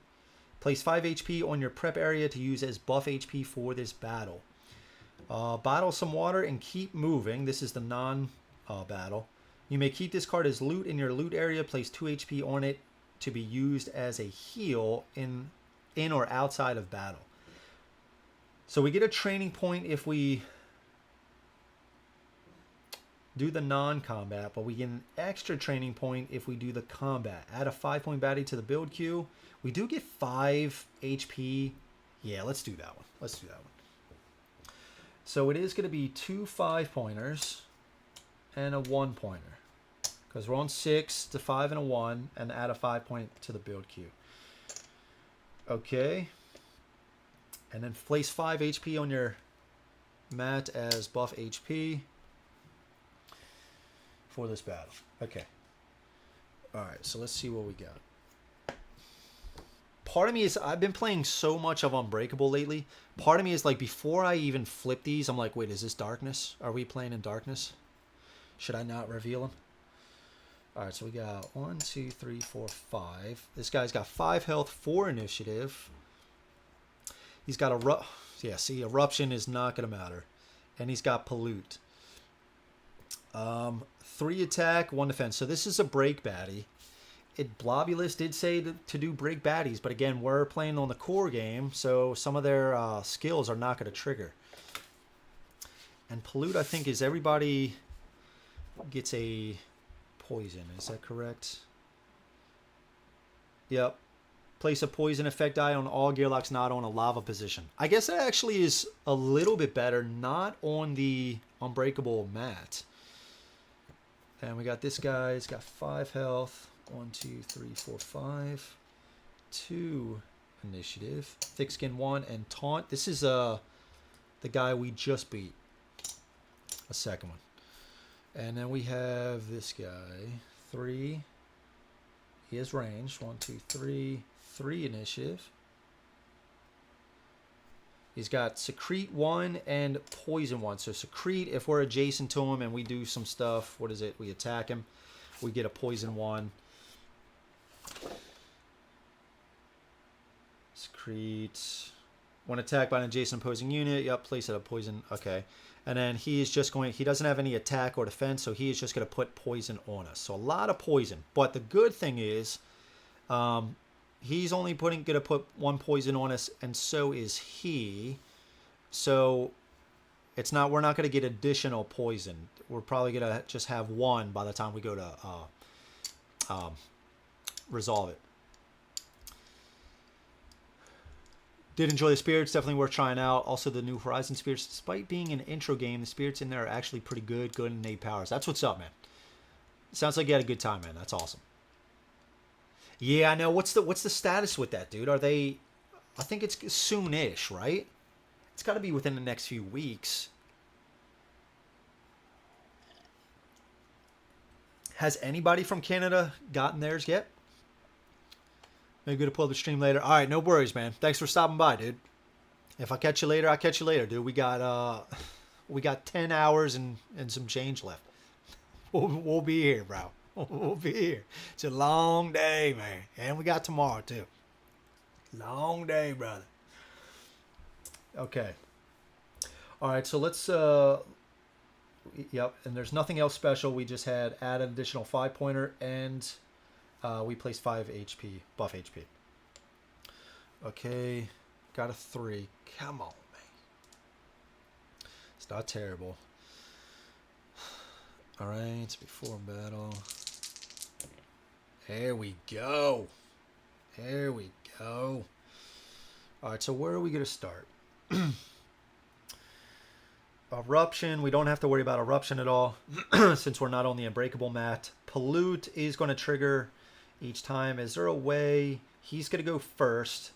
Place 5 HP on your prep area to use as buff HP for this battle. Bottle some water and keep moving. This is the non-battle. You may keep this card as loot in your loot area. Place 2 HP on it to be used as a heal in or outside of battle. So we get a training point if we do the non-combat, but we get an extra training point if we do the combat. Add a 5-point baddie to the build queue. We do get 5 HP. Yeah, let's do that one. Let's do that one. So it is going to be 2 5-pointers and a 1-pointer. Because we're on 6 to 5 and a 1, and add a 5-point to the build queue. Okay. And then place 5 HP on your mat as buff HP for this battle. Okay. Alright, so let's see what we got. Part of me is, I've been playing so much of Unbreakable lately. Part of me is like, before I even flip these, I'm like, wait, is this darkness? Are we playing in darkness? Should I not reveal them? Alright, so we got 1, 2, 3, 4, 5. This guy's got 5 health, 4 initiative. He's got Eruption is not going to matter. And he's got Pollute. 3 attack, 1 defense. So this is a break baddie. Blobulous did say to do break baddies, but again, we're playing on the core game, so some of their skills are not going to trigger. And Pollute, I think, is everybody gets a poison. Is that correct? Yep. Place a poison effect die on all gearlocks not on a lava position. I guess that actually is a little bit better, not on the Unbreakable mat. And we got this guy. He's got 5 health. 1, 2, 3, 4, 5. 2 initiative. Thick skin 1 and taunt. This is the guy we just beat. A second one. And then we have this guy. 3. He has range. 1, 2, 3. 3 initiative. He's got Secrete 1 and Poison 1. So Secrete, if we're adjacent to him and we do some stuff, what is it? We attack him. We get a Poison 1. Secrete. When attacked by an adjacent opposing unit, yep, place it a poison. Okay. And then he is just going, he doesn't have any attack or defense, so he is just going to put poison on us. So a lot of poison. But the good thing is, he's only going to put 1 poison on us, and so is he. So it's not, we're not going to get additional poison. We're probably going to just have 1 by the time we go to resolve it. Did enjoy the spirits, definitely worth trying out. Also the new Horizon spirits, despite being an intro game, the spirits in there are actually pretty good in innate powers. That's what's up, man. Sounds like you had a good time, man. That's awesome. Yeah, I know. What's the status with that, dude? Are they, I think it's soon-ish, right? It's got to be within the next few weeks. Has anybody from Canada gotten theirs yet? Maybe going to pull up the stream later. All right, no worries, man. Thanks for stopping by, dude. If I catch you later, I'll catch you later, dude. We got 10 hours and some change left. We'll be here, bro. We'll be here. It's a long day, man. And we got tomorrow, too. Long day, brother. Okay. All right, so let's... Yep, and there's nothing else special. We just had add an additional 5-pointer, and we placed 5 HP, buff HP. Okay, got a 3. Come on, man. It's not terrible. All right, before battle. There we go. There we go. All right, so where are we going to start? Eruption, we don't have to worry about eruption at all since we're not on the unbreakable mat. Pollute is going to trigger each time. Is there a way he's going to go first?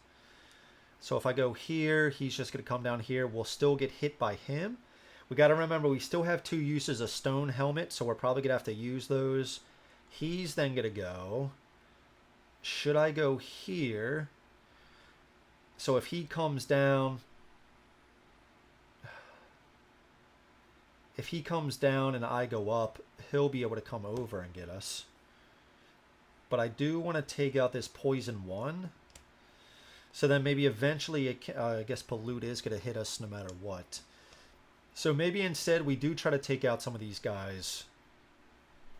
So if I go here, he's just going to come down here. We'll still get hit by him. We got to remember we still have 2 uses of stone helmet, so we're probably going to have to use those. He's then going to go. Should I go here? So if he comes down... If he comes down and I go up, he'll be able to come over and get us. But I do want to take out this poison 1. So then maybe eventually, I guess Pollute is going to hit us no matter what. So maybe instead we do try to take out some of these guys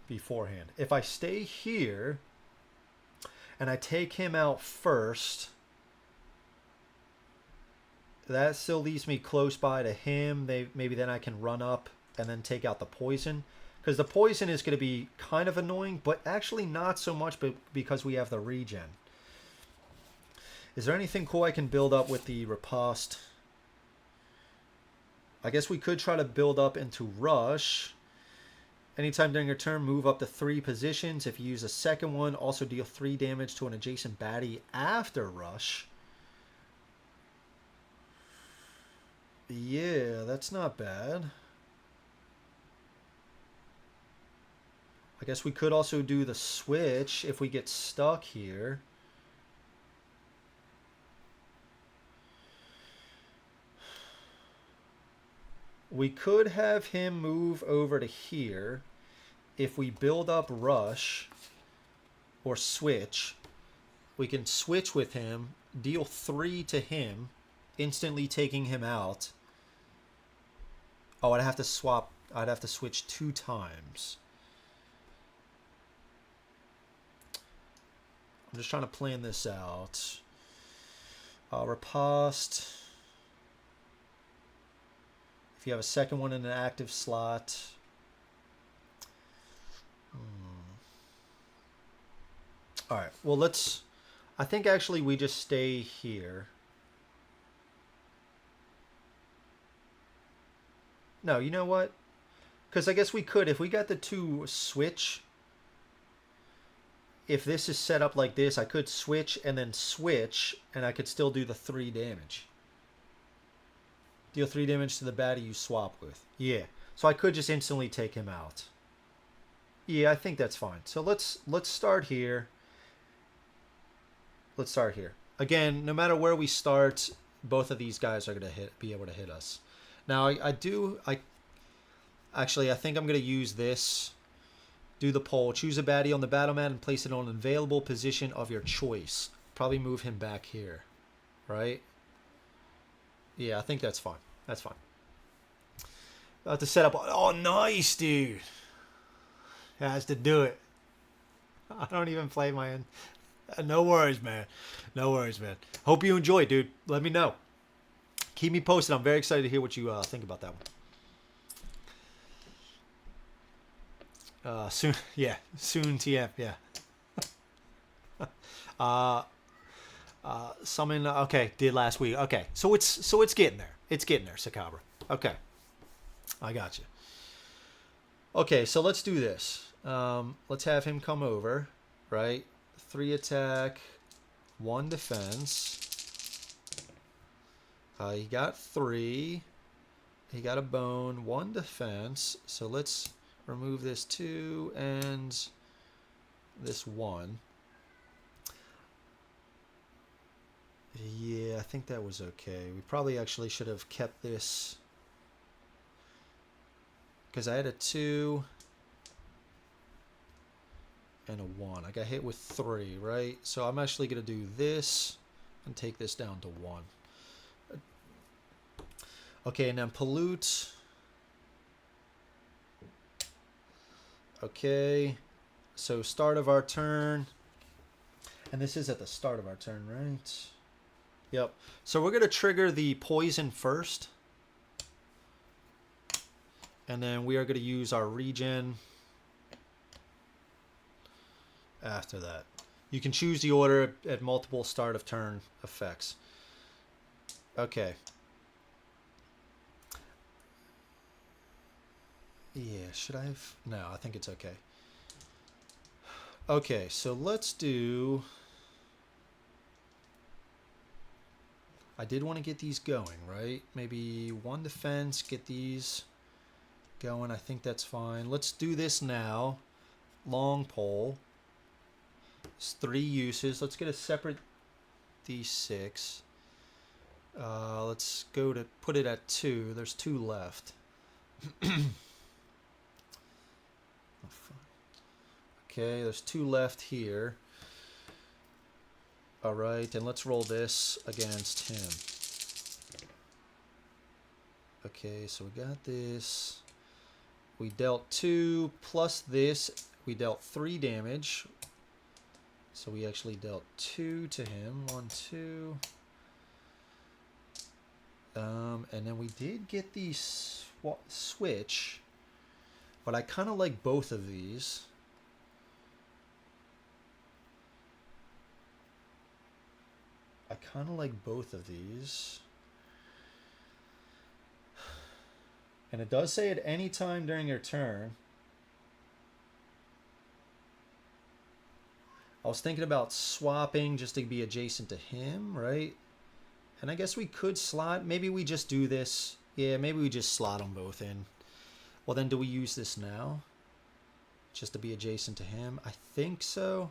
beforehand. If I stay here and I take him out first, that still leaves me close by to him. Maybe then I can run up and then take out the poison, because the poison is going to be kind of annoying, but actually not so much, but because we have the regen. Is there anything cool I can build up with the riposte? I guess we could try to build up into rush. Anytime during your turn, move up to 3 positions. If you use a second one, also deal 3 damage to an adjacent baddie after rush. Yeah, that's not bad. I guess we could also do the switch if we get stuck here. We could have him move over to here. If we build up rush or switch, we can switch with him, deal 3 to him, instantly taking him out. Oh, I'd have to swap. I'd have to switch 2 times. I'm just trying to plan this out. Riposte. If you have a second one in an active slot. All right. Well, let's... I think actually we just stay here. No, you know what? Because I guess we could, if we got the 2 switch, if this is set up like this, I could switch and then switch, and I could still do the 3 damage. Deal 3 damage to the baddie you swap with. Yeah. So I could just instantly take him out. Yeah, I think that's fine. So let's start here. Let's start here. Again, no matter where we start, both of these guys are going to be able to hit us. Now, I think I'm going to use this. Do the poll. Choose a baddie on the battle mat and place it on an available position of your choice. Probably move him back here. Right? Yeah, I think that's fine. That's fine. About to set up. Oh, nice, dude. Has to do it. I don't even play my end. No worries, man. No worries, man. Hope you enjoy, dude. Let me know. Keep me posted. I'm very excited to hear what you think about that one. Soon, yeah. Soon, TM, yeah. Summon. Okay, did last week. Okay, so it's getting there. It's getting there, Sakabra. Okay, I got you. Okay, so let's do this. Let's have him come over. Right, 3 attack, 1 defense. He got 3. He got a bone, 1 defense. So let's remove this 2 and this 1. Yeah, I think that was okay. We probably actually should have kept this because I had a 2. and a 1. I got hit with 3, right? So I'm actually going to do this and take this down to 1. Okay, and then pollute. Okay, so start of our turn. And this is at the start of our turn, right? Yep. So we're going to trigger the poison first. And then we are going to use our regen after that. You can choose the order at multiple start of turn effects. Okay. Yeah, should I have? No, I think it's okay. Okay, so let's do... I did want to get these going, right? Maybe 1 defense, get these going. I think that's fine. Let's do this now. Long pole. It's 3 uses. Let's get a separate D6. Let's go to put it at 2. There's 2 left. Okay, there's 2 left here. All right, and let's roll this against him. Okay, so we got this. We dealt 2 plus this. We dealt 3 damage. So we actually dealt 2 to him. 1, 2. And then we did get the switch. But I kind of like both of these. I kind of like both of these. And it does say at any time during your turn. I was thinking about swapping just to be adjacent to him, right? And I guess we could slot. Maybe we just do this. Yeah, maybe we just slot them both in. Well, then do we use this now? Just to be adjacent to him? I think so.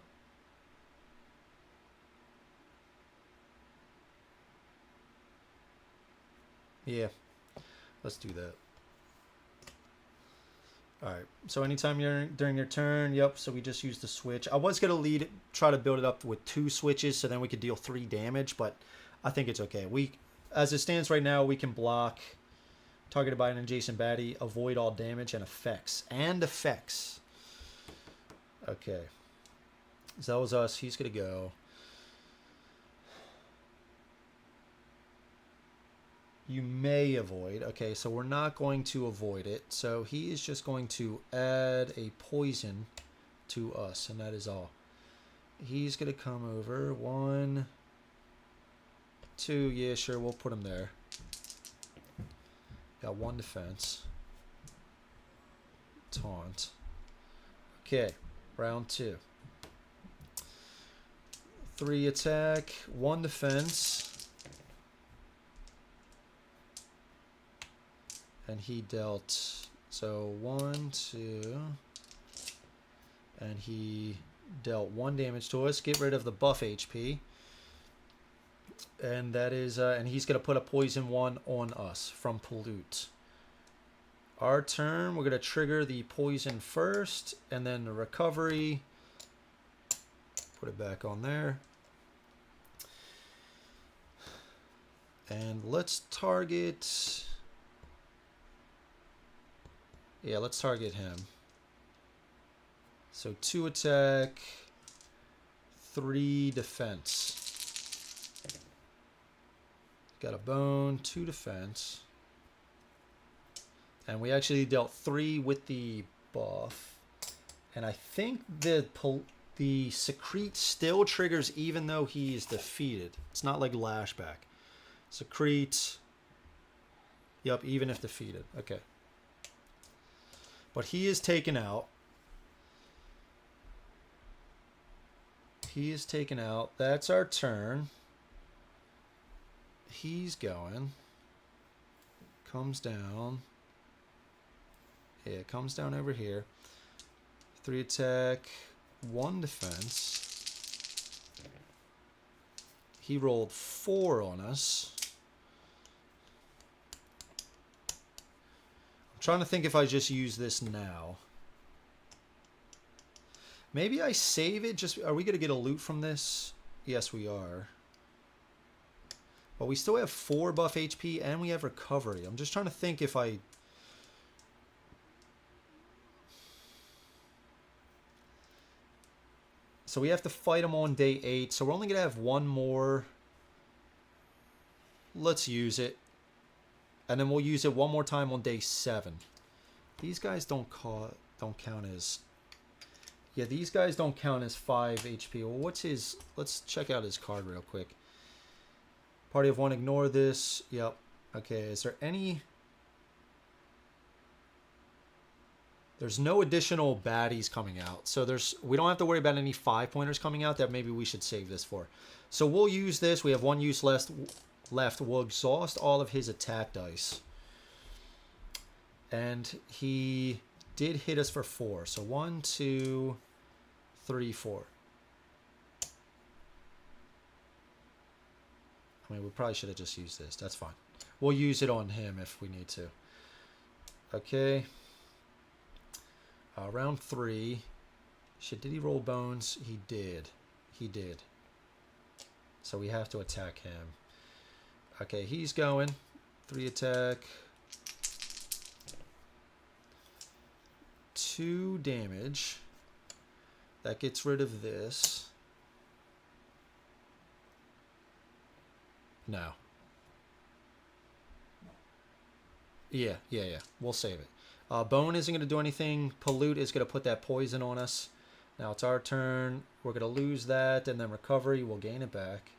Yeah, let's do that. All right, so anytime you're during your turn, yep, so we just use the switch. I was going to try to build it up with 2 switches so then we could deal 3 damage, but I think it's okay. As it stands right now, we can block targeted by an adjacent baddie, avoid all damage and effects. Okay, so that was us. He's going to go. You may avoid. Okay, so we're not going to avoid it. So he is just going to add a poison to us, and that is all. He's going to come over. 1, 2. Yeah, sure, we'll put him there. Got 1 defense. Taunt. Okay, round 2. 3 attack, 1 defense. And he dealt, so 1, 2, and he dealt 1 damage to us. Get rid of the buff HP. And that is, and he's going to put a poison 1 on us from pollute. Our turn, we're going to trigger the poison first, and then the recovery. Put it back on there. And let's target... Yeah, let's target him. So 2 attack, 3 defense. Got a bone, 2 defense. And we actually dealt 3 with the buff. And I think the secrete still triggers even though he is defeated. It's not like lashback. Secrete. Yep, even if defeated. Okay. But he is taken out. He is taken out. That's our turn. He's going. Comes down. Yeah, comes down over here. 3 attack, 1 defense. He rolled 4 on us. I'm trying to think if I just use this now. Maybe I save it. Just, are we going to get a loot from this? Yes, we are. But we still have 4 buff HP and we have recovery. I'm just trying to think if I... So we have to fight them on day 8. So we're only going to have 1 more. Let's use it. And then we'll use it 1 more time on day 7. These guys don't count as... Yeah, these guys don't count as 5 HP. Well, what's his... Let's check out his card real quick. Party of 1, ignore this. Yep. Okay, is there any... There's no additional baddies coming out. So we don't have to worry about any 5-pointers coming out that maybe we should save this for. So we'll use this. We have 1 use left. We'll exhaust all of his attack dice. And he did hit us for 4. So 1, 2, 3, 4. I mean, we probably should have just used this. That's fine. We'll use it on him if we need to. Okay. Round 3. Shit, did he roll bones? He did. He did. So we have to attack him. Okay, he's going. 3 attack. 2 damage. That gets rid of this. No. Yeah. We'll save it. Bone isn't going to do anything. Pollute is going to put that poison on us. Now it's our turn. We're going to lose that, and then recovery, we'll gain it back.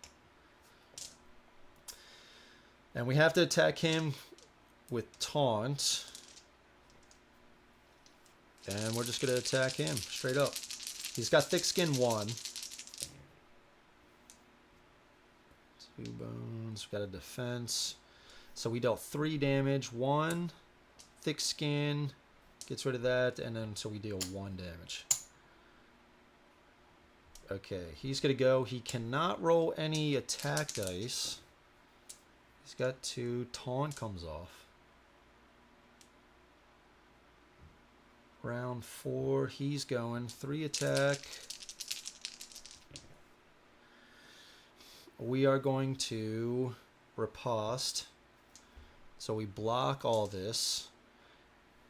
And we have to attack him with taunt. And we're just going to attack him straight up. He's got thick skin 1. 2 bones. We've got a defense. So we dealt 3 damage. 1. Thick skin. Gets rid of that. And then so we deal 1 damage. Okay. He's going to go. He cannot roll any attack dice. He's got 2. Taunt comes off. Round 4. He's going. 3 attack. We are going to riposte. So we block all this.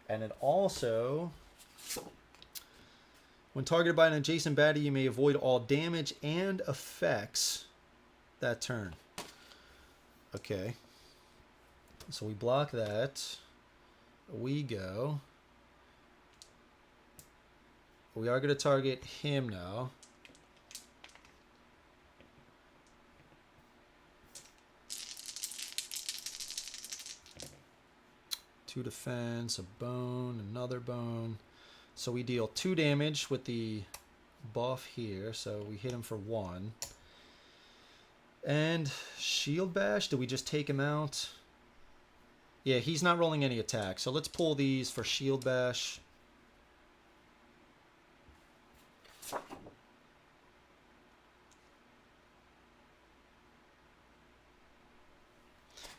And it also, when targeted by an adjacent baddie, you may avoid all damage and effects that turn. Okay. So we block that. We go. We are going to target him now. Two defense, a bone, another bone. So we deal 2 damage with the buff here. So we hit him for 1. And shield bash, do we just take him out? Yeah, he's not rolling any attack. So let's pull these for shield bash.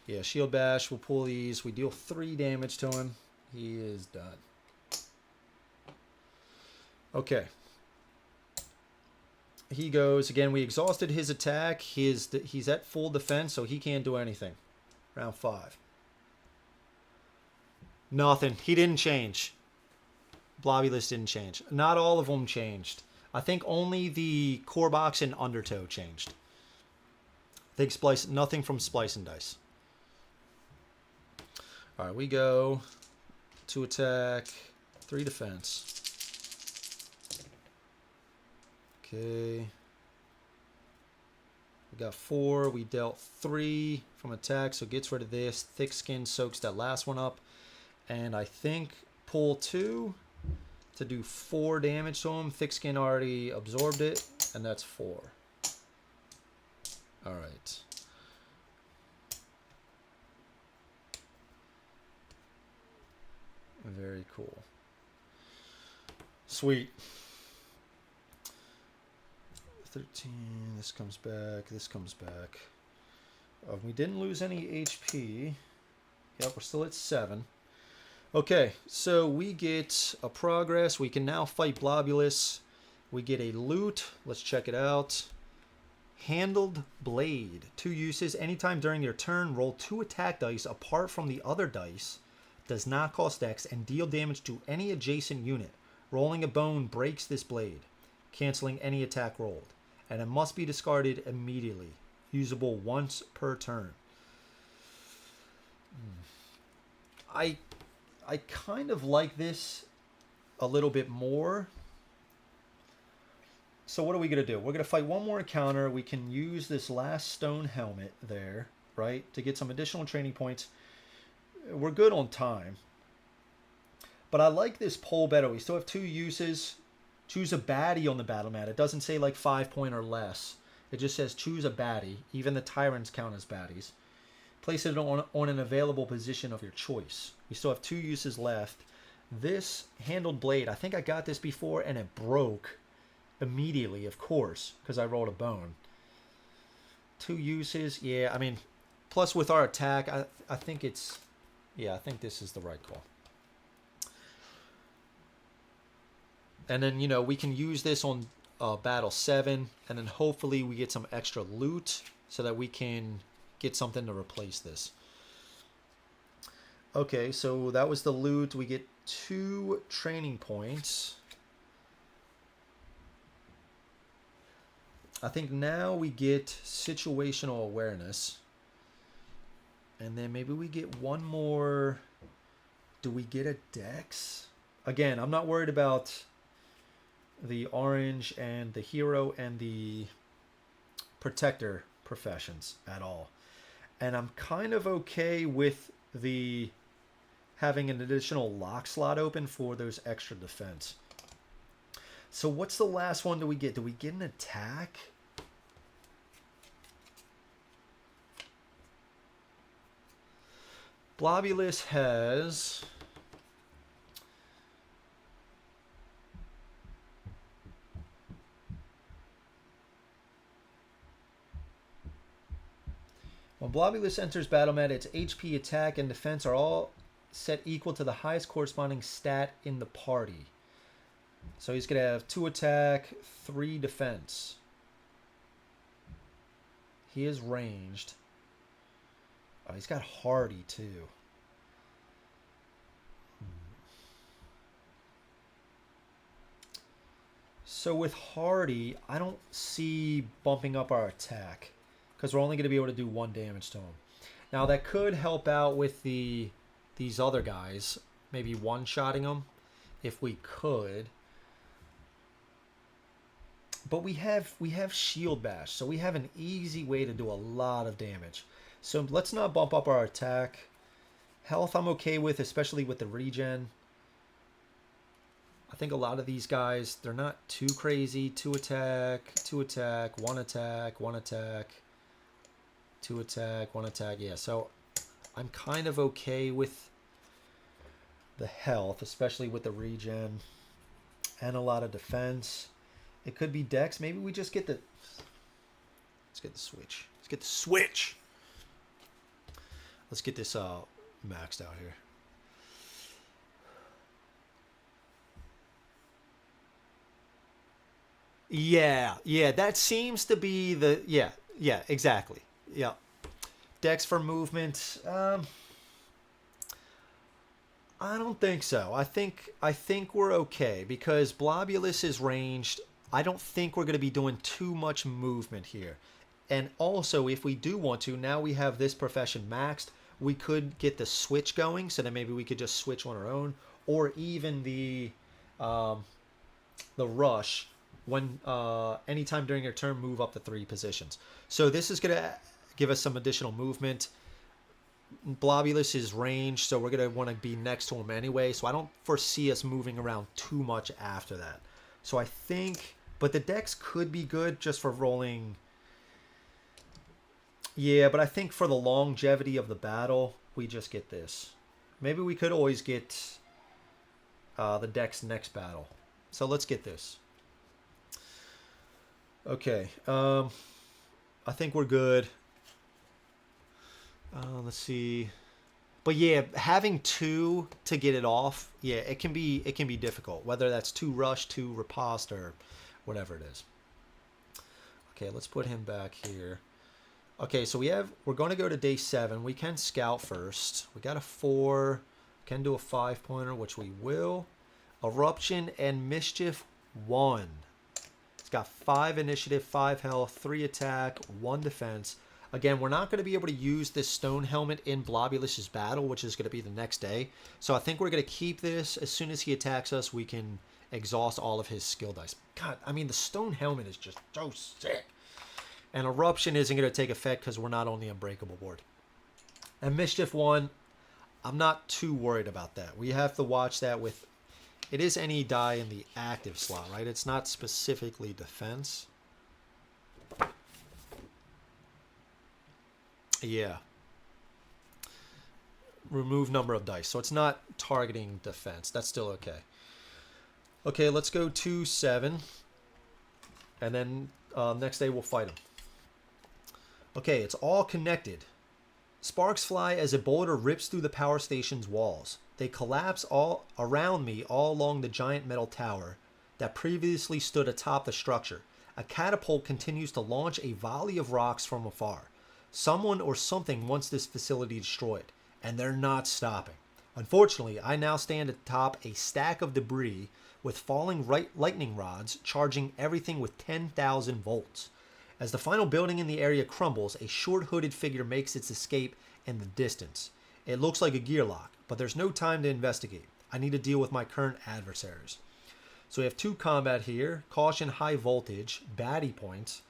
Yeah, shield bash, we'll pull these. We deal 3 damage to him. He is done. Okay. He goes, again, we exhausted his attack. He's at full defense, so he can't do anything. Round 5. Nothing. He didn't change. Blobulous didn't change. Not all of them changed. I think only the core box and undertow changed. I think nothing from splice and dice. All right, we go 2 attack, 3 defense. Okay. We got 4. We dealt 3 from attack, so gets rid of this. Thick skin soaks that last one up. And I think pull 2 to do 4 damage to him. Thick skin already absorbed it, and that's 4. All right. Very cool. Sweet. 13. This comes back. This comes back. We didn't lose any HP. Yep, we're still at 7. Okay, so we get a progress. We can now fight Blobulous. We get a loot. Let's check it out. Handled Blade. 2 uses. Anytime during your turn, roll 2 attack dice apart from the other dice. Does not cost Dex and deal damage to any adjacent unit. Rolling a bone breaks this blade, canceling any attack rolled. And it must be discarded immediately. Usable once per turn. I kind of like this a little bit more. So what are we going to do? We're going to fight one more encounter. We can use this last stone helmet there, right, to get some additional training points. We're good on time. But I like this poll better. We still have 2 uses. Choose a baddie on the battle mat. It doesn't say like 5 point or less. It just says choose a baddie. Even the tyrants count as baddies. Place it on an available position of your choice. We still have 2 uses left. This handled blade, I think I got this before and it broke immediately, of course, because I rolled a bone. 2 uses, yeah, I mean, plus with our attack, I think it's, yeah, I think this is the right call. And then, you know, we can use this on battle 7, and then hopefully we get some extra loot so that we can get something to replace this. Okay, so that was the loot. We get 2 training points. I think now we get situational awareness. And then maybe we get one more. Do we get a dex? Again, I'm not worried about the orange and the hero and the protector professions at all. And I'm kind of okay with the having an additional lock slot open for those extra defense. So what's the last one do we get? Do we get an attack? Blobulous has... When Blobulous enters battle mat, its HP, attack, and defense are all set equal to the highest corresponding stat in the party. So he's going to have 2 attack, 3 defense. He is ranged. Oh, he's got hardy too. So with hardy, I don't see bumping up our attack, because we're only going to be able to do 1 damage to him. Now that could help out with these other guys, maybe one-shotting them if we could. But we have shield bash, so we have an easy way to do a lot of damage. So let's not bump up our attack. Health I'm okay with, especially with the regen. I think a lot of these guys, they're not too crazy. 2 attack, 2 attack, 1 attack, 1 attack, 2 attack, 1 attack. Yeah, so I'm kind of okay with the health, especially with the regen and a lot of defense. It could be dex. Maybe we just get the... Let's get the switch. Let's get the switch. Let's get this maxed out here. Yeah, that seems to be the... Yeah, exactly. Yeah. Dex for movement. I don't think so. I think we're okay because Blobulous is ranged. I don't think we're going to be doing too much movement here. And also, if we do want to, now we have this profession maxed, we could get the switch going, so then maybe we could just switch on our own, or even the rush when anytime during your turn, move up to 3 positions. So this is going to give us some additional movement. Blobulous is ranged, so we're going to want to be next to him anyway, so I don't foresee us moving around too much after that. So I think, but the dex could be good just for rolling. Yeah, but I think for the longevity of the battle, we just get this. Maybe we could always get the dex next battle. So let's get this. Okay, I think we're good. Let's see. But yeah, having 2 to get it off, yeah, it can be difficult. Whether that's 2 rush, 2 riposte, or whatever it is. Okay, let's put him back here. Okay, so we're going to go to day 7. We can scout first. We got a 4. Can do a 5-pointer, which we will. Eruption and Mischief 1. It's got 5 initiative, 5 health, 3 attack, 1 defense. Again, we're not going to be able to use this stone helmet in Blobulous's battle, which is going to be the next day. So I think we're going to keep this. As soon as he attacks us, we can exhaust all of his skill dice. God, I mean, the stone helmet is just so sick. And Eruption isn't going to take effect because we're not on the Unbreakable board. And Mischief 1, I'm not too worried about that. We have to watch that with... It is any die in the active slot, right? It's not specifically defense. Yeah. Remove number of dice. So it's not targeting defense. That's still okay. Okay, let's go to 7. And then next day we'll fight him. Okay, it's all connected. Sparks fly as a boulder rips through the power station's walls. They collapse all around me all along the giant metal tower that previously stood atop the structure. A catapult continues to launch a volley of rocks from afar. Someone or something wants this facility destroyed, and they're not stopping. Unfortunately, I now stand atop a stack of debris with falling lightning rods charging everything with 10,000 volts. As the final building in the area crumbles, a short-hooded figure makes its escape in the distance. It looks like a gearlock, but there's no time to investigate. I need to deal with my current adversaries. So we have 2 combat here. Caution, high voltage, baddie points.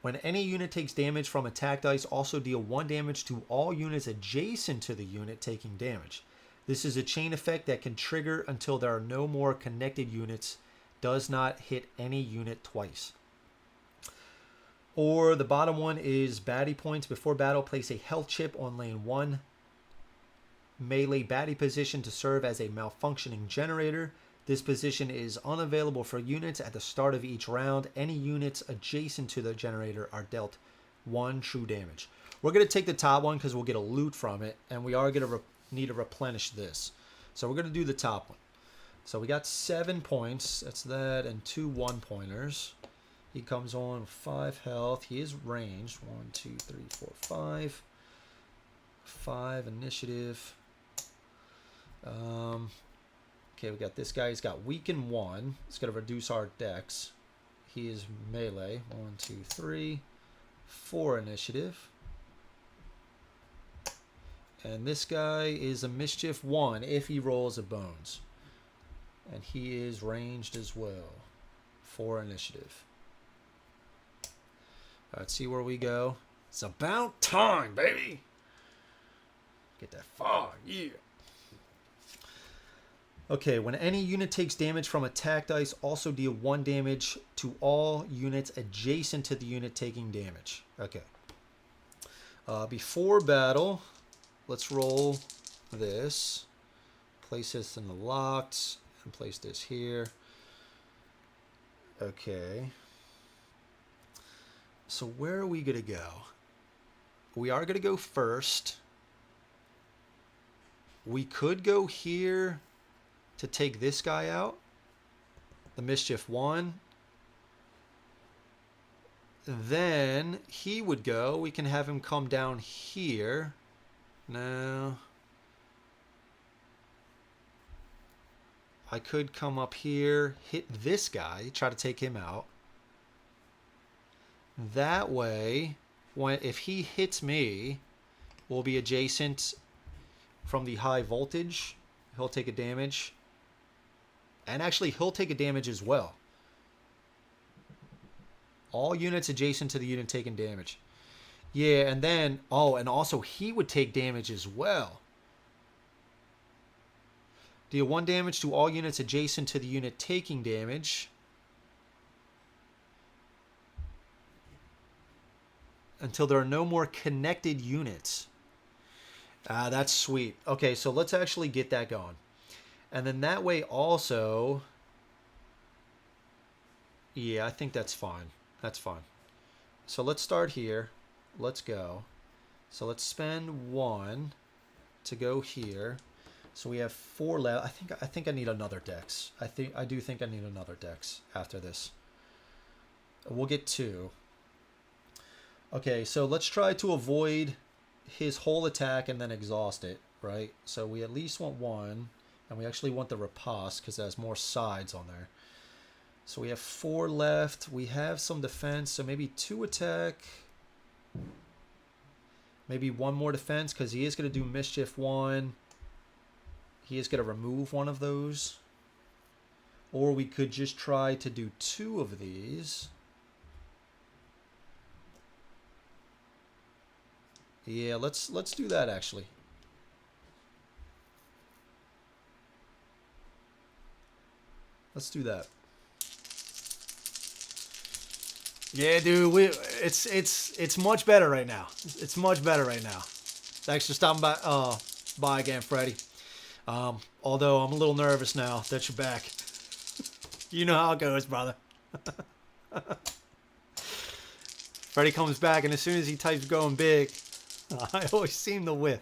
When any unit takes damage from attack dice, also deal 1 damage to all units adjacent to the unit taking damage. This is a chain effect that can trigger until there are no more connected units. Does not hit any unit twice. Or the bottom one is baddie points. Before battle, place a health chip on lane 1. Melee baddie position to serve as a malfunctioning generator. This position is unavailable for units at the start of each round. Any units adjacent to the generator are dealt 1 true damage. We're going to take the top one because we'll get a loot from it, and we are going to need to replenish this. So we're going to do the top one. So we got 7 points. That's that, and 2 1-pointers. He comes on with 5 health. He is ranged. 1, 2, 3, 4, 5. 5 initiative. Okay, we got this guy. He's got weaken 1. It's going to reduce our dex. He is melee. 1, 2, 3, 4 initiative. And this guy is a mischief 1 if he rolls a bones. And he is ranged as well. 4 initiative. Let's see where we go. It's about time, baby. Get that far, yeah. Okay, when any unit takes damage from attack dice, also deal 1 damage to all units adjacent to the unit taking damage. Okay. Before battle, let's roll this. Place this in the locked, and place this here. Okay. So where are we going to go? We are going to go first. We could go here to take this guy out. The Mischief 1. Then he would go. We can have him come down here. No. I could come up here, hit this guy, try to take him out. That way, if he hits me, we'll be adjacent from the high voltage. He'll take a damage. And actually, he'll take a damage as well. All units adjacent to the unit taking damage. Yeah, and then, oh, and also he would take damage as well. Deal 1 damage to all units adjacent to the unit taking damage. Until there are no more connected units. That's sweet. Okay, so let's actually get that going. And then that way also... Yeah, I think that's fine. That's fine. So let's start here. Let's go. So let's spend 1 to go here. So we have 4 left. I think I need another dex. I do think I need another dex after this. We'll get 2. Okay, so let's try to avoid his whole attack and then exhaust it, right? So we at least want 1, and we actually want the riposte because it has more sides on there. So we have 4 left. We have some defense, so maybe 2 attack. Maybe 1 more defense because he is going to do mischief 1. He is going to remove one of those. Or we could just try to do 2 of these. Yeah, let's do that actually. Let's do that. Yeah, dude, it's much better right now. It's much better right now. Thanks for stopping by again, Freddie. Although I'm a little nervous now that you're back. You know how it goes, brother. Freddie comes back, and as soon as he types "going big," I always seem to win.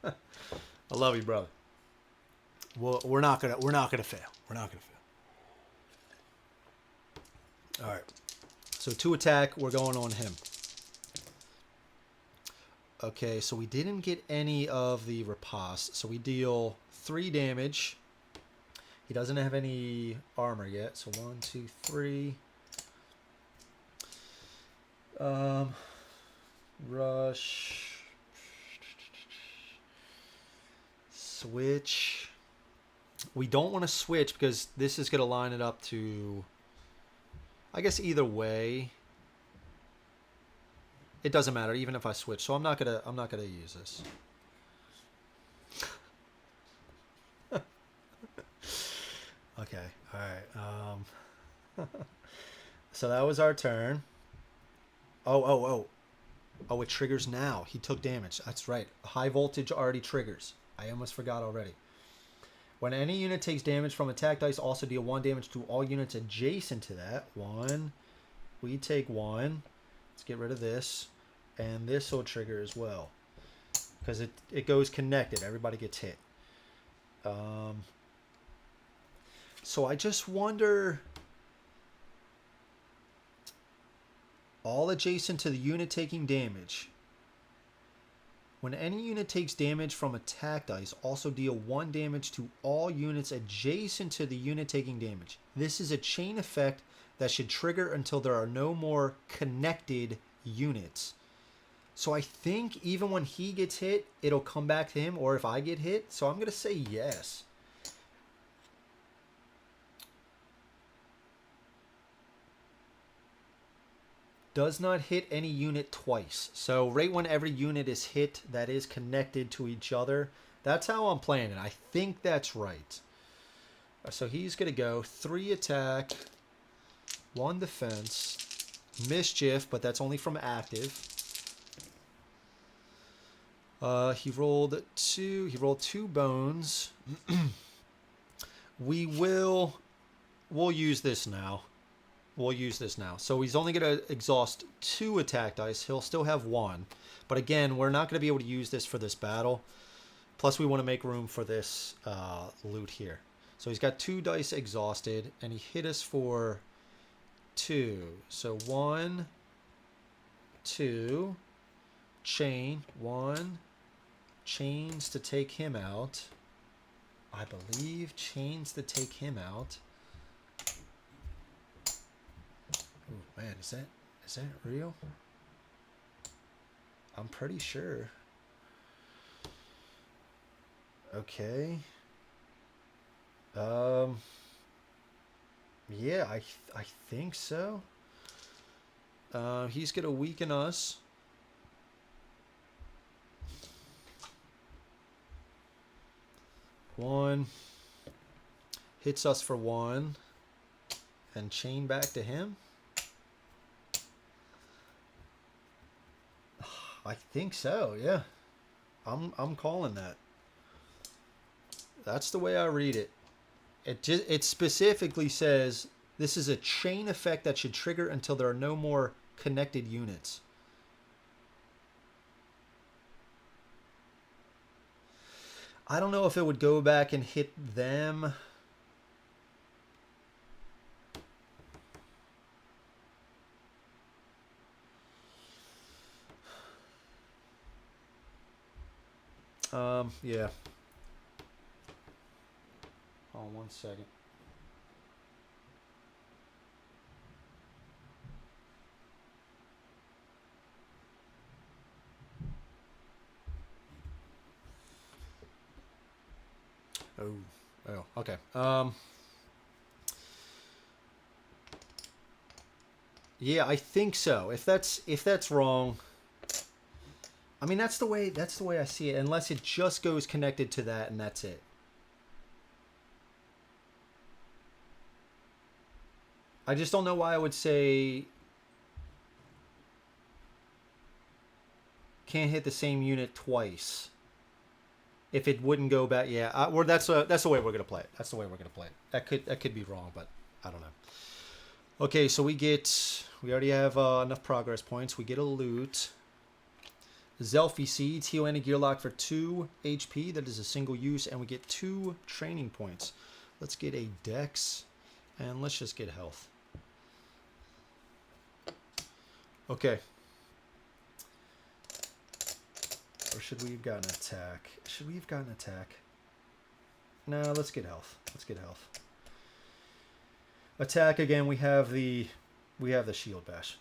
I love you, brother. Well, we're not gonna fail. We're not gonna fail. All right. So 2 attack. We're going on him. Okay, so we didn't get any of the riposte. So we deal 3 damage. He doesn't have any armor yet. So 1, 2, 3. Rush. Switch. We don't want to switch because this is going to line it up to, I guess either way. It doesn't matter even if I switch. So I'm not gonna use this. Okay. All right. So that was our turn. Oh, it triggers now. He took damage. That's right. High voltage already triggers. I almost forgot already. When any unit takes damage from attack dice, also deal 1 damage to all units adjacent to that. 1. We take 1. Let's get rid of this. And this will trigger as well. Because it goes connected. Everybody gets hit. So I just wonder... all adjacent to the unit taking damage. When any unit takes damage from attack dice, also deal 1 damage to all units adjacent to the unit taking damage. This is a chain effect that should trigger until there are no more connected units. So I think even when he gets hit, it'll come back to him, or if I get hit. So I'm going to say yes. Does not hit any unit twice. So right when every unit is hit that is connected to each other, that's how I'm playing it. I think that's right. So he's going to go 3 attack, 1 defense, mischief, but that's only from active. He rolled 2. He rolled 2 bones. We'll use this now. We'll use this now. So he's only going to exhaust 2 attack dice. He'll still have 1. But again, we're not going to be able to use this for this battle. Plus, we want to make room for this loot here. So he's got 2 dice exhausted, and he hit us for 2. So 1, 2, chain, 1, chains to take him out. I believe chains to take him out. Oh man, is that real? I'm pretty sure. Okay. Yeah, I think so. He's gonna weaken us. One hits us for 1, and chain back to him. I think so, yeah. I'm calling that. That's the way I read it. It specifically says this is a chain effect that should trigger until there are no more connected units. I don't know if it would go back and hit them. Yeah. Hold on 1 second. Oh, okay. Yeah, I think so. If that's wrong, I mean that's the way I see it. Unless it just goes connected to that and that's it. I just don't know why I would say can't hit the same unit twice. If it wouldn't go back, yeah. That's the way we're gonna play it. That's the way we're gonna play it. That could be wrong, but I don't know. Okay, so we already have enough progress points. We get a loot. Zelfie Seeds, heal any gear lock for 2 HP. That is a single use, and we get 2 training points. Let's get a dex, and let's just get health. Okay. Or should we have gotten attack? Should we have gotten attack? No, let's get health. Let's get health. Attack again. We have the shield bash.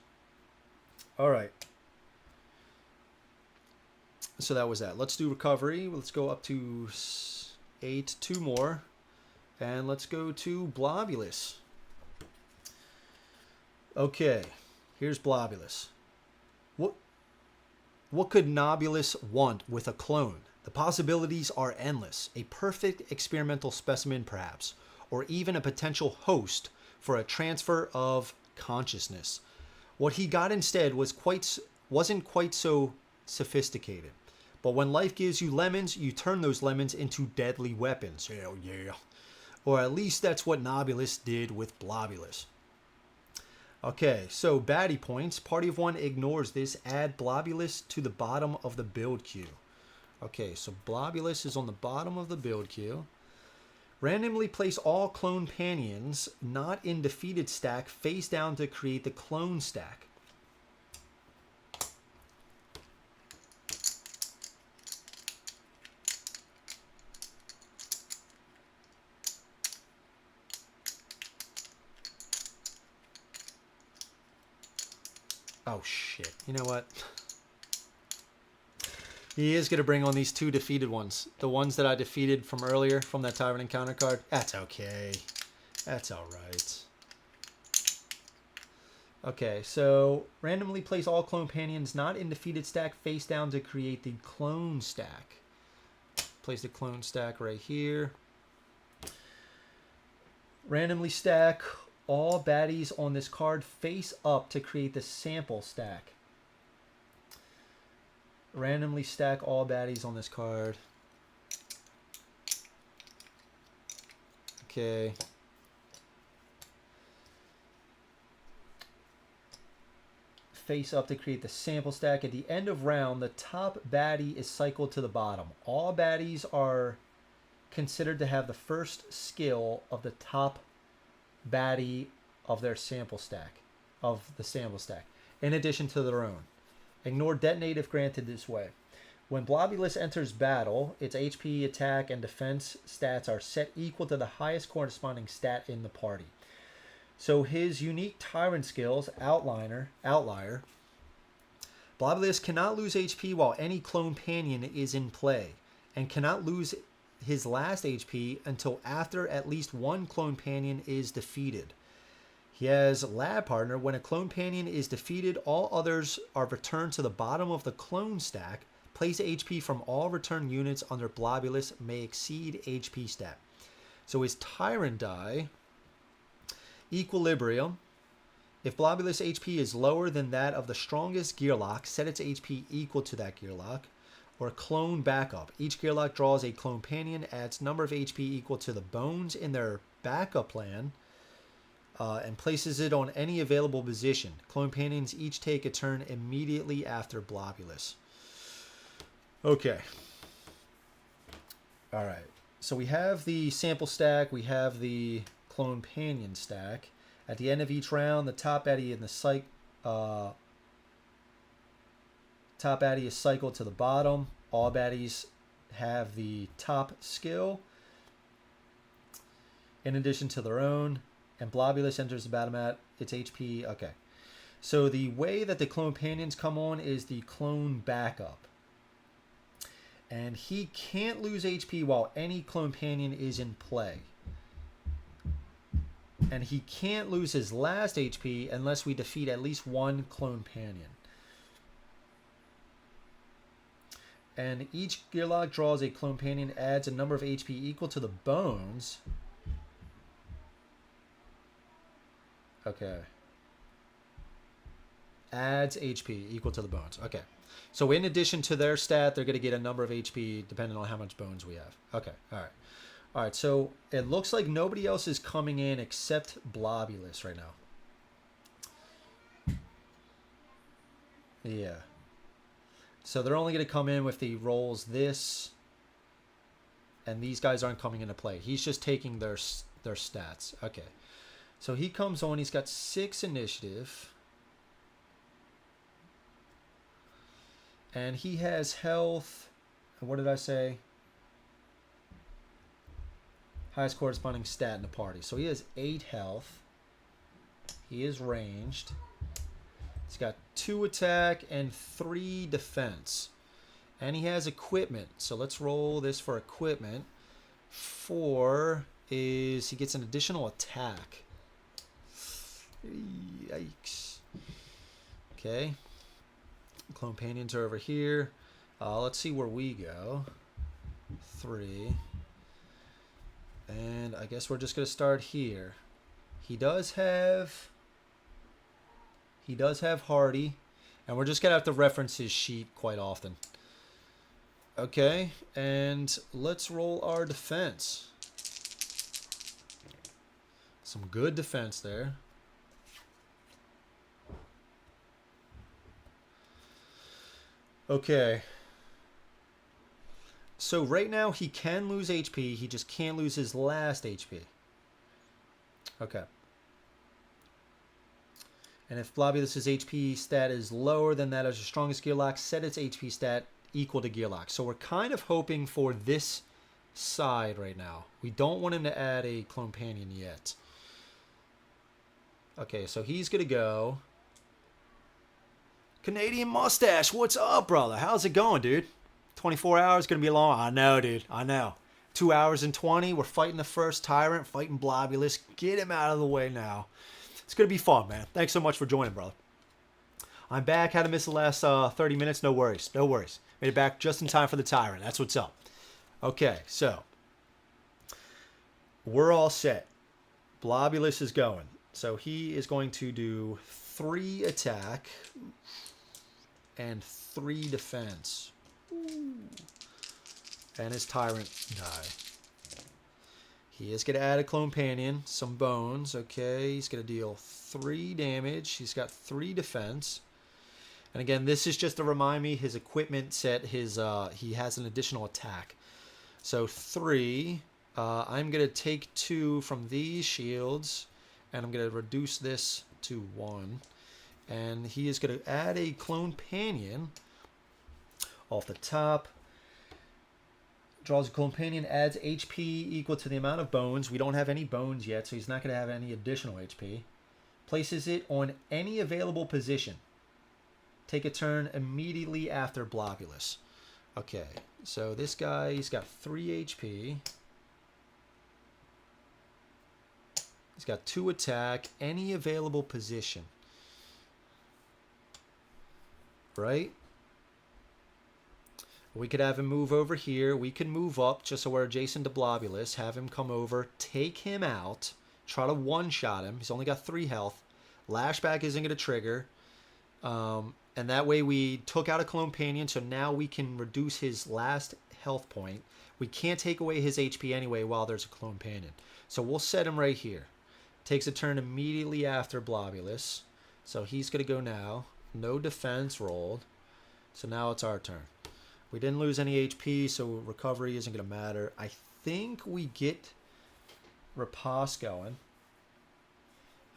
All right. So that was that. Let's do recovery. Let's go up to 8. 2 more, and let's go to Blobulous. Okay, here's Blobulous. What could Nobulous want with a clone? The possibilities are endless. A perfect experimental specimen, perhaps, or even a potential host for a transfer of consciousness. What he got instead wasn't quite so sophisticated. But when life gives you lemons, you turn those lemons into deadly weapons. Hell yeah. Or at least that's what Nobulous did with Blobulous. Okay, so baddie points. Party of 1 ignores this. Add Blobulous to the bottom of the build queue. Okay, so Blobulous is on the bottom of the build queue. Randomly place all clone panions not in defeated stack face down to create the clone stack. Oh, shit. You know what? He is going to bring on these 2 defeated ones. The ones that I defeated from earlier, from that Tyrant Encounter card. That's okay. That's alright. Okay, so randomly place all clone panions not in defeated stack face down to create the clone stack. Place the clone stack right here. Randomly stack all baddies on this card face up to create the sample stack. Randomly stack all baddies on this card. Okay. Face up to create the sample stack. At the end of round, the top baddie is cycled to the bottom. All baddies are considered to have the first skill of the top baddie of their sample stack, in addition to their own. Ignore detonate if granted this way. When Blobulous enters battle, its HP, attack, and defense stats are set equal to the highest corresponding stat in the party. So his unique Tyrant skills, Outlier, Blobulous cannot lose HP while any clone panion is in play, and cannot lose his last HP until after at least 1 clone panion is defeated. He has Lab Partner. When a clone panion is defeated, all others are returned to the bottom of the clone stack. Place HP from all return units under Blobulous may exceed HP stat. So his Tyrant die, Equilibrium. If Blobulous HP is lower than that of the strongest Gearlock, set its HP equal to that Gearlock. Or Clone Backup. Each Gearlock draws a clone panion, adds number of HP equal to the bones in their backup plan, and places it on any available position. Clone panions each take a turn immediately after Blobulous. Okay. All right. So we have the sample stack. We have the clone panion stack. At the end of each round, the top baddie in the top baddie is cycled to the bottom. All baddies have the top skill in addition to their own, and Blobulous enters the battle mat. Its HP. Okay. So the way that the clone companions come on is the clone backup. And he can't lose HP while any clone companion is in play. And he can't lose his last HP unless we defeat at least one clone companion. And each Gearlock draws a clone companion, adds a number of HP equal to the bones. Okay. Adds HP equal to the bones. Okay. So in addition to their stat, they're going to get a number of HP depending on how much bones we have. Okay. All right. All right. So it looks like nobody else is coming in except Blobulous right now. Yeah. So they're only going to come in if he rolls this. And these guys aren't coming into play. He's just taking their stats. Okay. So he comes on. He's got 6 initiative. And he has health. What did I say? Highest corresponding stat in the party. So he has 8 health. He is ranged. He's got 2 attack and 3 defense. And he has equipment. So let's roll this for equipment. 4 is he gets an additional attack. Yikes. Okay. Clone companions are over here. Let's see where we go. 3. And I guess we're just going to start here. He does have Hardy. And we're just going to have to reference his sheet quite often. Okay. And let's roll our defense. Some good defense there. Okay. So right now he can lose HP. He just can't lose his last HP. Okay. And if Blobulous' HP stat is lower than that of the strongest Gearlock, set its HP stat equal to Gearlock. So we're kind of hoping for this side right now. We don't want him to add a clone companion yet. Okay, so he's going to go. Canadian Mustache, what's up, brother? How's it going, dude? 24 hours going to be long. I know, dude. I know. 2 hours and 20. We're fighting the first tyrant, fighting Blobulous. Get him out of the way now. It's going to be fun, man. Thanks so much for joining, brother. I'm back. Had to miss the last 30 minutes. No worries. No worries. Made it back just in time for the tyrant. That's what's up. Okay, so we're all set. Blobulous is going. So he is going to do 3 attack and 3 defense. Ooh. And his tyrant die. He is going to add a clone companion, some bones. Okay, he's going to deal 3 damage. He's got 3 defense. And again, this is just to remind me his equipment set. He has an additional attack. So 3. I'm going to take 2 from these shields, and I'm going to reduce this to 1. And he is going to add a clone companion off the top. Draws a clone companion, adds HP equal to the amount of bones. We don't have any bones yet, so he's not going to have any additional HP. Places it on any available position. Take a turn immediately after Blobulous. Okay, so this guy, he's got 3 HP. He's got 2 attack, any available position. Right? We could have him move over here. We can move up just so we're adjacent to Blobulous. Have him come over, take him out, try to one-shot him. He's only got 3 health. Lashback isn't going to trigger. And that way we took out a clone companion, so now we can reduce his last health point. We can't take away his HP anyway while there's a clone companion. So we'll set him right here. Takes a turn immediately after Blobulous. So he's going to go now. No defense rolled. So now it's our turn. We didn't lose any HP, so recovery isn't going to matter. I think we get Riposte going.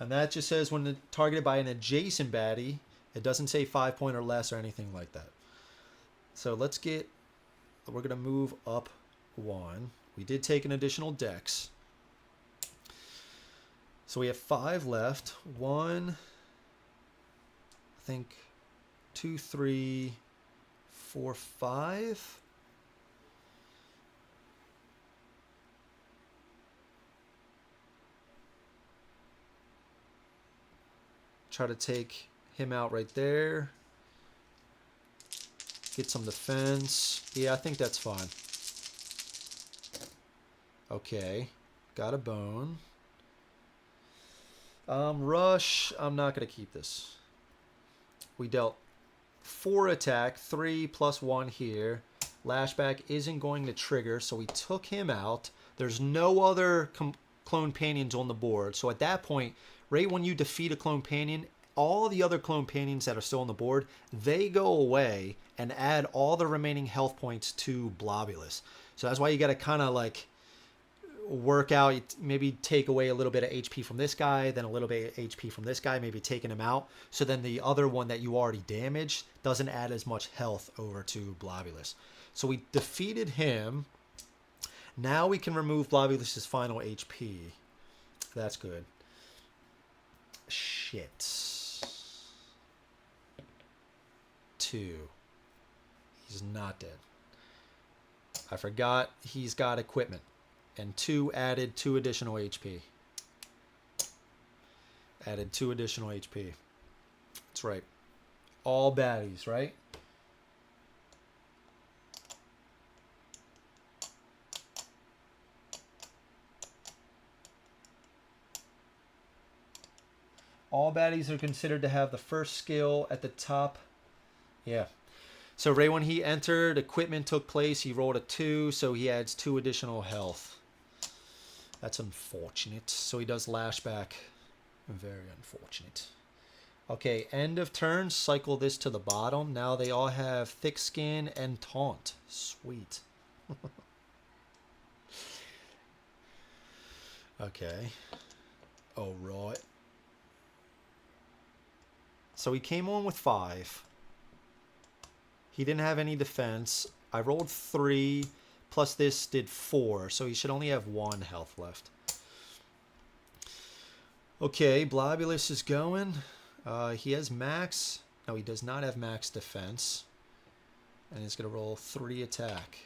And that just says when targeted by an adjacent baddie. It doesn't say 5 point or less or anything like that. So let's get we're going to move up 1. We did take an additional dex. So we have 5 left. 1, I think 2, 3, 4, 5. Try to take him out right there. Get some defense. Yeah, I think that's fine. Okay. Got a bone. Rush. I'm not going to keep this. We dealt 4 attack. 3 plus 1 here. Lashback isn't going to trigger, so we took him out. There's no other clone panions on the board. So at that point, right when you defeat a clone panion, all the other clone panions that are still on the board, they go away and add all the remaining health points to Blobulous. So that's why you got to kind of like work out, maybe take away a little bit of HP from this guy, then a little bit of HP from this guy, maybe taking him out. So then the other one that you already damaged doesn't add as much health over to Blobulous. So we defeated him. Now we can remove Blobulous's final HP. That's good. Shit. 2. He's not dead. I forgot he's got equipment. And 2 added 2 additional HP. Added 2 additional HP. That's right. All baddies, right? All baddies are considered to have the first skill at the top. Yeah. So right when he entered, equipment took place. He rolled a 2, so he adds 2 additional health. That's unfortunate. So he does lashback. Very unfortunate. Okay, end of turn. Cycle this to the bottom. Now they all have thick skin and taunt. Sweet. Okay. All right. So he came on with 5. He didn't have any defense. I rolled 3, plus this did 4, so he should only have 1 health left. Okay, Blobulous is going. He has max. No, he does not have max defense. And he's going to roll 3 attack.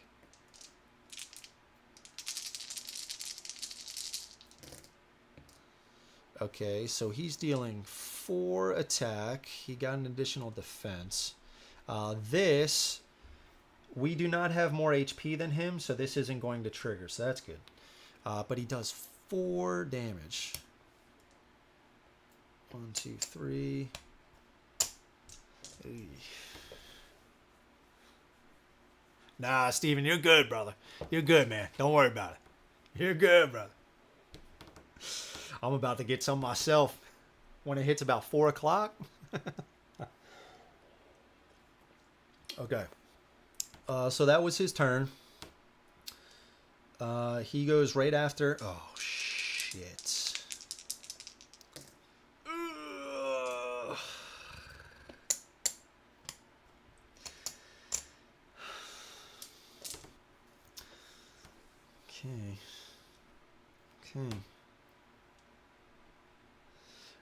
Okay, so he's dealing 4 attack. He got an additional defense. This, we do not have more HP than him, so this isn't going to trigger, so that's good. But he does 4 damage. 1, 2, 3. Eey. Nah, Steven, you're good, brother. You're good, man. Don't worry about it. You're good, brother. I'm about to get some myself when it hits about 4 o'clock. Okay. So that was his turn. He goes right after. Oh, shit. Okay. Okay.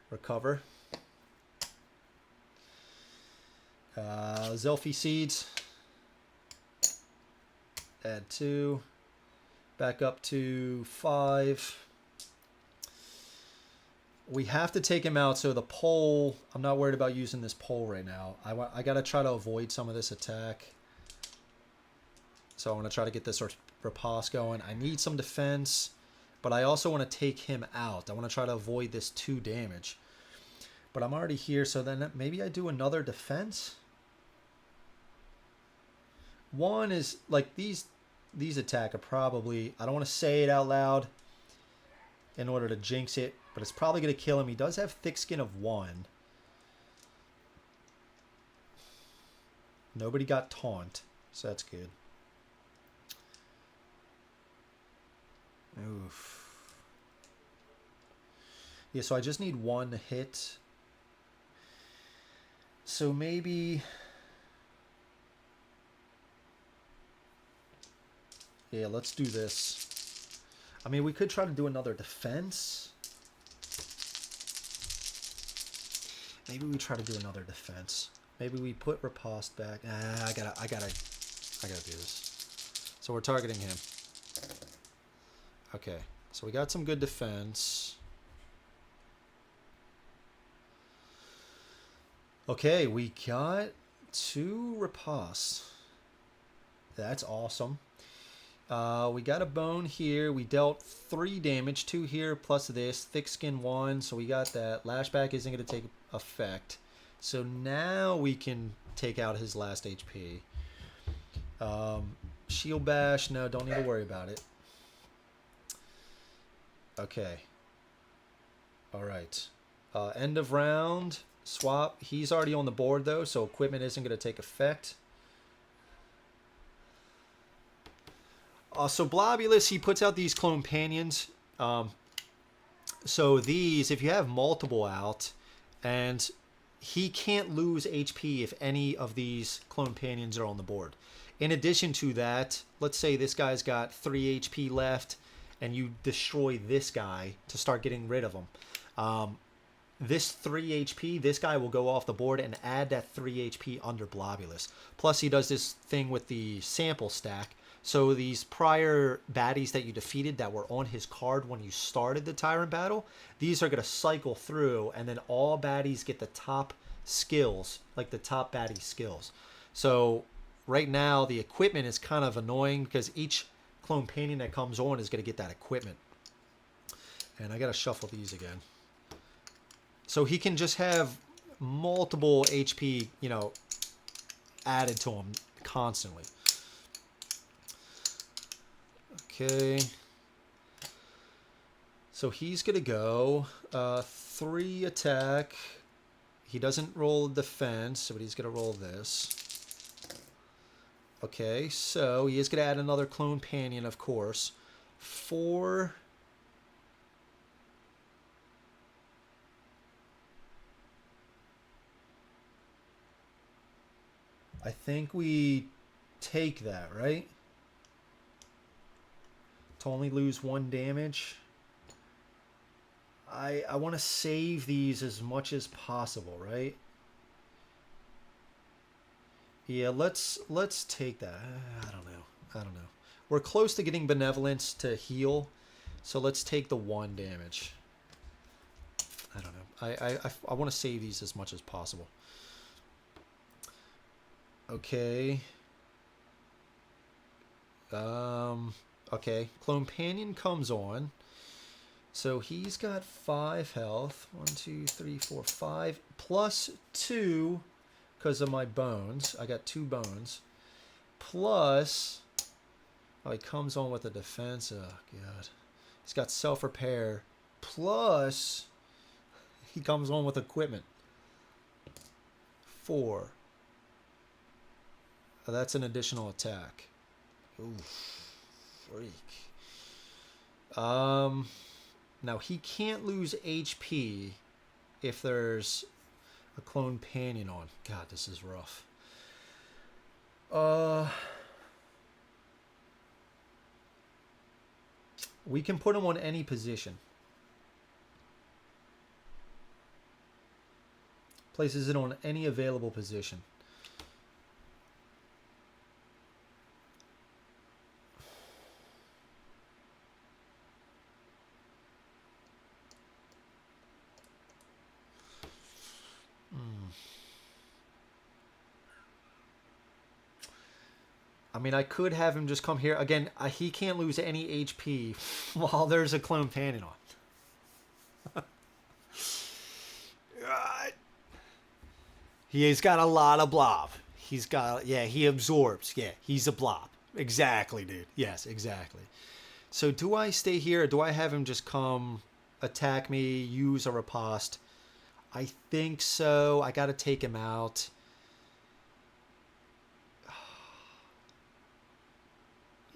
Recover. Zelfie seeds. Add 2. Back up to 5. We have to take him out, so the pole, I'm not worried about using this pole right now. I got to try to avoid some of this attack. So I want to try to get this riposte going. I need some defense, but I also want to take him out. I want to try to avoid this 2 damage. But I'm already here, so then maybe I do another defense. 1 is, like, these attack are probably, I don't want to say it out loud in order to jinx it, but it's probably going to kill him. He does have thick skin of 1. Nobody got taunt, so that's good. Oof. Yeah, so I just need 1 hit. So maybe Yeah, let's do this. I mean, we could try to do another defense. Maybe we try to do another defense. Maybe we put Riposte back. I gotta do this. So we're targeting him. Okay, so we got some good defense. Okay, we got 2 Riposte. That's awesome. We got a bone here. We dealt 3 damage, 2 here plus this. Thick skin 1, so we got that. Lashback isn't going to take effect. So now we can take out his last HP. Shield bash, no, don't need to worry about it. Okay. All right. End of round. Swap. He's already on the board, though, so equipment isn't going to take effect. So Blobulous, he puts out these clone panions. So these, if you have multiple out, and he can't lose HP if any of these clone panions are on the board. In addition to that, let's say this guy's got 3 HP left, and you destroy this guy to start getting rid of him. This 3 HP, this guy will go off the board and add that 3 HP under Blobulous. Plus, he does this thing with the sample stack. So these prior baddies that you defeated that were on his card when you started the Tyrant battle, these are going to cycle through, and then all baddies get the top skills, like the top baddie skills. So right now, the equipment is kind of annoying because each clone painting that comes on is going to get that equipment. And I got to shuffle these again. So he can just have multiple HP, you know, added to him constantly. Okay. So he's going to go 3 attack. He doesn't roll defense, but he's going to roll this. Okay, so he is going to add another clone panion, of course. 4. I think we take that, right? To only lose 1 damage. I want to save these as much as possible, right? Yeah, let's take that. I don't know. We're close to getting Benevolence to heal, so let's take the 1 damage. I don't know. I want to save these as much as possible. Okay. Okay. Clone Panion comes on. So he's got 5 health. 1, 2, 3, 4, 5. Plus 2 because of my bones. I got 2 bones. Plus, oh, he comes on with a defense. Oh, God. He's got self-repair. Plus, he comes on with equipment. 4. Oh, that's an additional attack. Ooh, freak. Now he can't lose HP if there's a clone panion on. God, this is rough. We can put him on any position. Places it on any available position. I mean, I could have him just come here. Again, he can't lose any HP while there's a clone panion on. He's got a lot of blob. He's got, yeah, he absorbs. Yeah, he's a blob. Exactly, dude. Yes, exactly. So do I stay here or do I have him just come attack me, use a riposte? I think so. I got to take him out.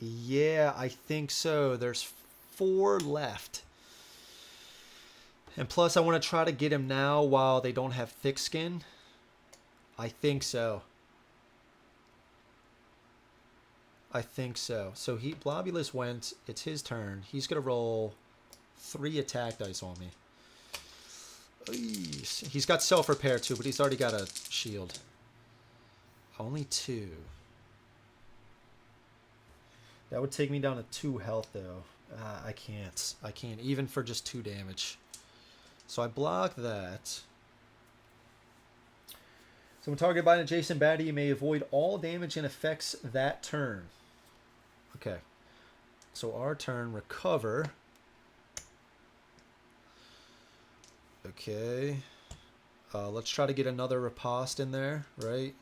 Yeah, I think so. There's 4 left. And plus, I want to try to get him now while they don't have thick skin. I think so. I think so. So Blobulous went. It's his turn. He's gonna roll 3 attack dice on me. He's got self-repair too, but he's already got a shield. Only 2. That would take me down to 2 health though. I can't. I can't even for just 2 damage. So I block that. So when targeted by an adjacent baddie, you may avoid all damage and effects that turn. Okay. So our turn, recover. Okay. Let's try to get another riposte in there, right?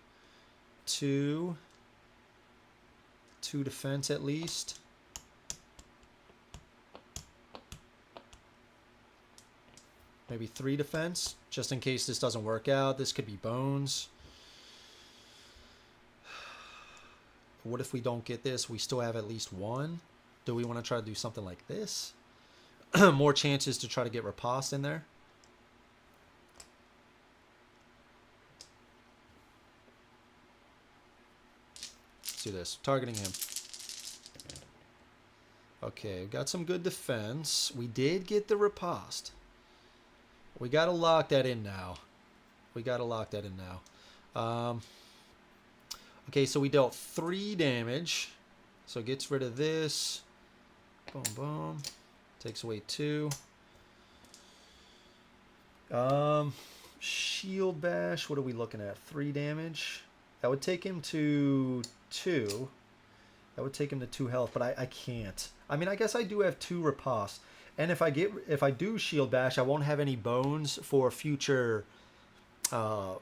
2 defense at least. Maybe 3 defense, just in case this doesn't work out. This could be bones. What if we don't get this? We still have at least 1. Do we want to try to do something like this? More chances to try to get riposte in there. Let's do this. Targeting him. Okay, we've got some good defense. We did get the riposte. We got to lock that in now. Okay, so we dealt 3 damage. So it gets rid of this. Boom, boom. Takes away 2. Shield bash. What are we looking at? 3 damage. That would take him to 2. That would take him to 2 health, but I can't. I mean, I guess I do have 2 ripostes. And if I do shield bash, I won't have any bones for future clone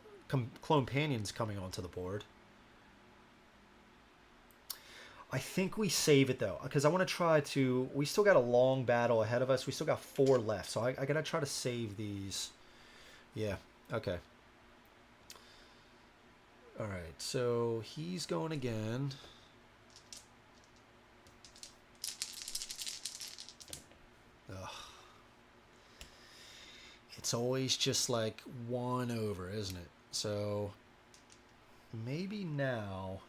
companions coming onto the board. I think we save it though, because I want to try to. We still got a long battle ahead of us. We still got 4 left, so I gotta try to save these. Yeah. Okay. All right. So he's going again. Ugh. It's always just like 1 over, isn't it? So maybe now.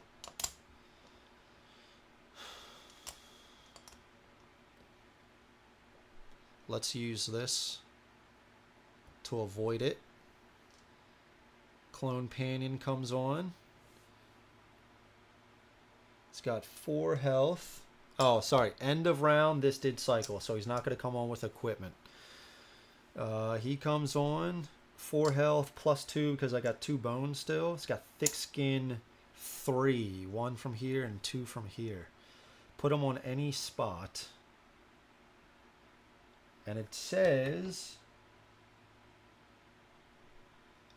Let's use this to avoid it. Clone Panion comes on. It's got 4 health. Oh, sorry. End of round, this did cycle, so he's not going to come on with equipment. He comes on, 4 health, plus 2, because I got 2 bones still. It's got thick skin 3. 1 from here and 2 from here. Put him on any spot. And it says...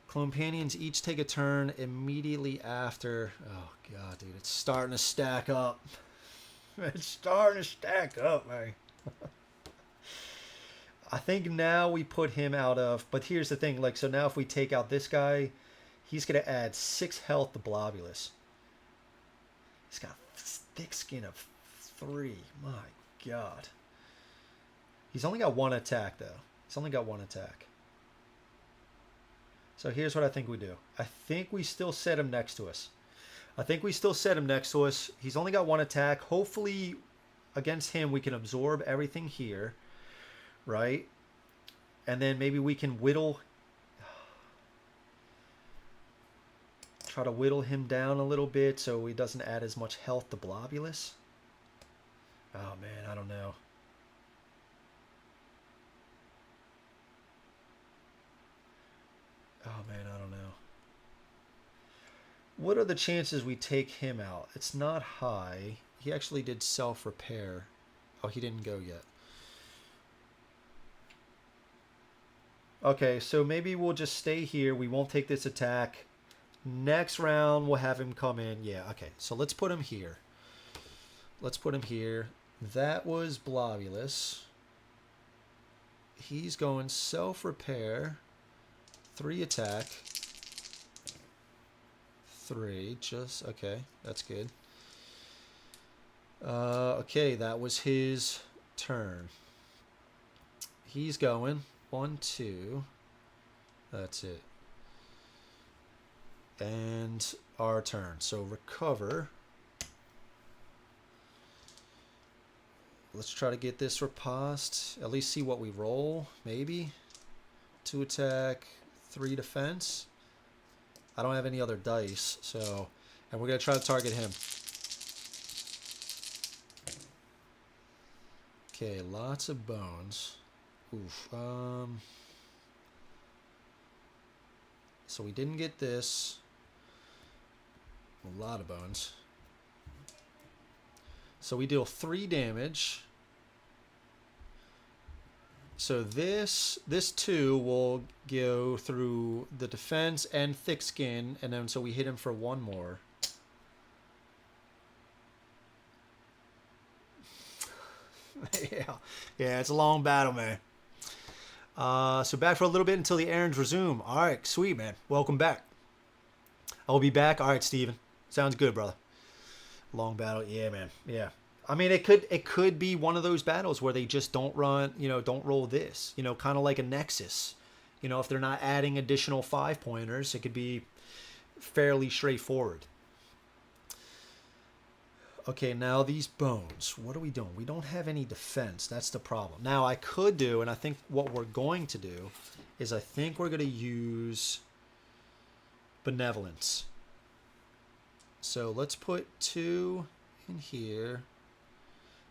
Clone Panions each take a turn immediately after... Oh, God, dude. It's starting to stack up. It's starting to stack up, man. I think now we put him out of... But here's the thing. Like, so now if we take out this guy, he's going to add 6 health to Blobulous. He's got thick skin of 3. My God. He's only got 1 attack, though. He's only got 1 attack. So here's what I think we do. I think we still set him next to us. He's only got 1 attack. Hopefully, against him, we can absorb everything here. Right? And then maybe we can whittle... Try to whittle him down a little bit so he doesn't add as much health to Blobulous. Oh, man, I don't know. Oh, man, I don't know. What are the chances we take him out? It's not high. He actually did self-repair. Oh, he didn't go yet. Okay, so maybe we'll just stay here. We won't take this attack. Next round, we'll have him come in. Yeah, okay. So let's put him here. That was Blobulous. He's going self-repair. 3 attack. 3. Just, okay. That's good. Okay, that was his turn. He's going. 1, 2. That's it. And our turn. So recover. Let's try to get this riposte. At least see what we roll, maybe. 2 attack, 3 defense. I don't have any other dice, so... And we're going to try to target him. Okay, lots of bones. Oof. So we didn't get this. A lot of bones. So we deal 3 damage. So this 2 will go through the defense and thick skin, and then so we hit him for 1 more. Yeah, it's a long battle, man. So back for a little bit until the errands resume. All right, sweet, man. Welcome back. I'll be back. All right, Steven. Sounds good, brother. Long battle. Yeah, man. Yeah. I mean, it could be one of those battles where they just don't run, don't roll this, kind of like a Nexus. If they're not adding additional 5-pointers, it could be fairly straightforward. Okay, now these bones. What are we doing? We don't have any defense. That's the problem. Now, I could do, and I think what we're going to do, is I think we're going to use Benevolence. So let's put 2 in here.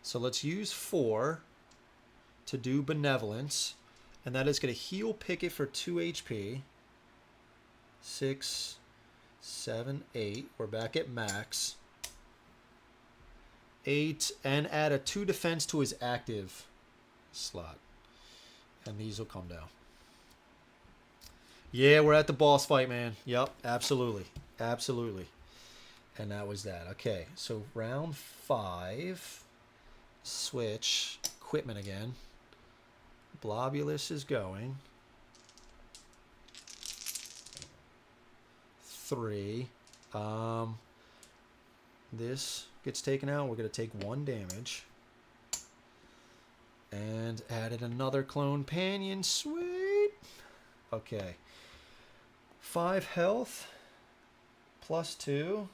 So let's use 4 to do Benevolence. And that is going to heal Picket for 2 HP. 6, 7, 8. We're back at max. 8, and add a 2 defense to his active slot. And these will come down. Yeah, we're at the boss fight, man. Yep, absolutely. Absolutely. And that was that. Okay, so round 5. Switch. Equipment again. Blobulous is going. 3. This gets taken out. We're going to take 1 damage. And added another clone panion. Sweet. Okay. 5 health. Plus 2.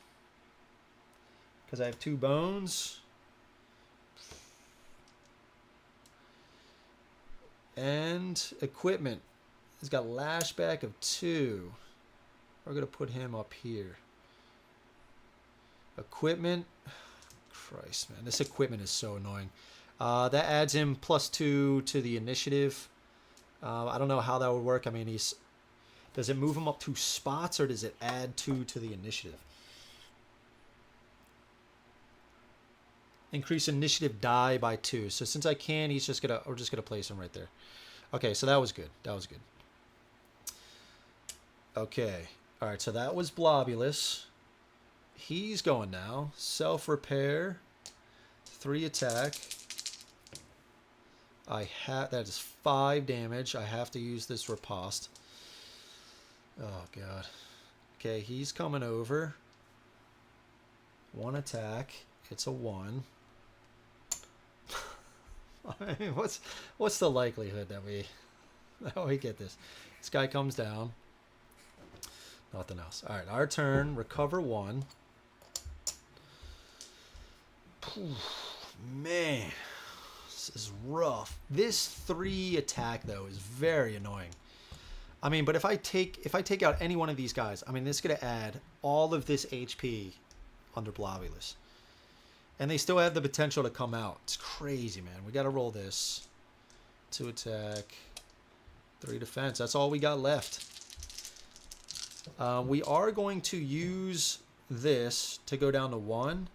Because I have 2 bones. And equipment. He's got lashback of 2. We're going to put him up here. Equipment. Christ, man. This equipment is so annoying. That adds him plus 2 to the initiative. I don't know how that would work. I mean, does it move him up 2 spots, or does it add 2 to the initiative? Increase initiative die by 2. So since I can, we're just gonna place him right there. Okay, so that was good. That was good. Okay. All right, so that was Blobulous. He's going now. Self-repair. 3 attack. That is 5 damage. I have to use this riposte. Oh, God. Okay, he's coming over. 1 attack. It's a 1. I mean, what's the likelihood that we get this? This guy comes down. Nothing else. All right, our turn. Recover 1. Man, this is rough. This 3 attack though is very annoying. I mean, but if I take out any one of these guys, I mean, this is gonna add all of this HP under Blobulous, and they still have the potential to come out. It's crazy, man. We got to roll this. 2 attack, 3 defense. That's all we got left. We are going to use this to go down to 1.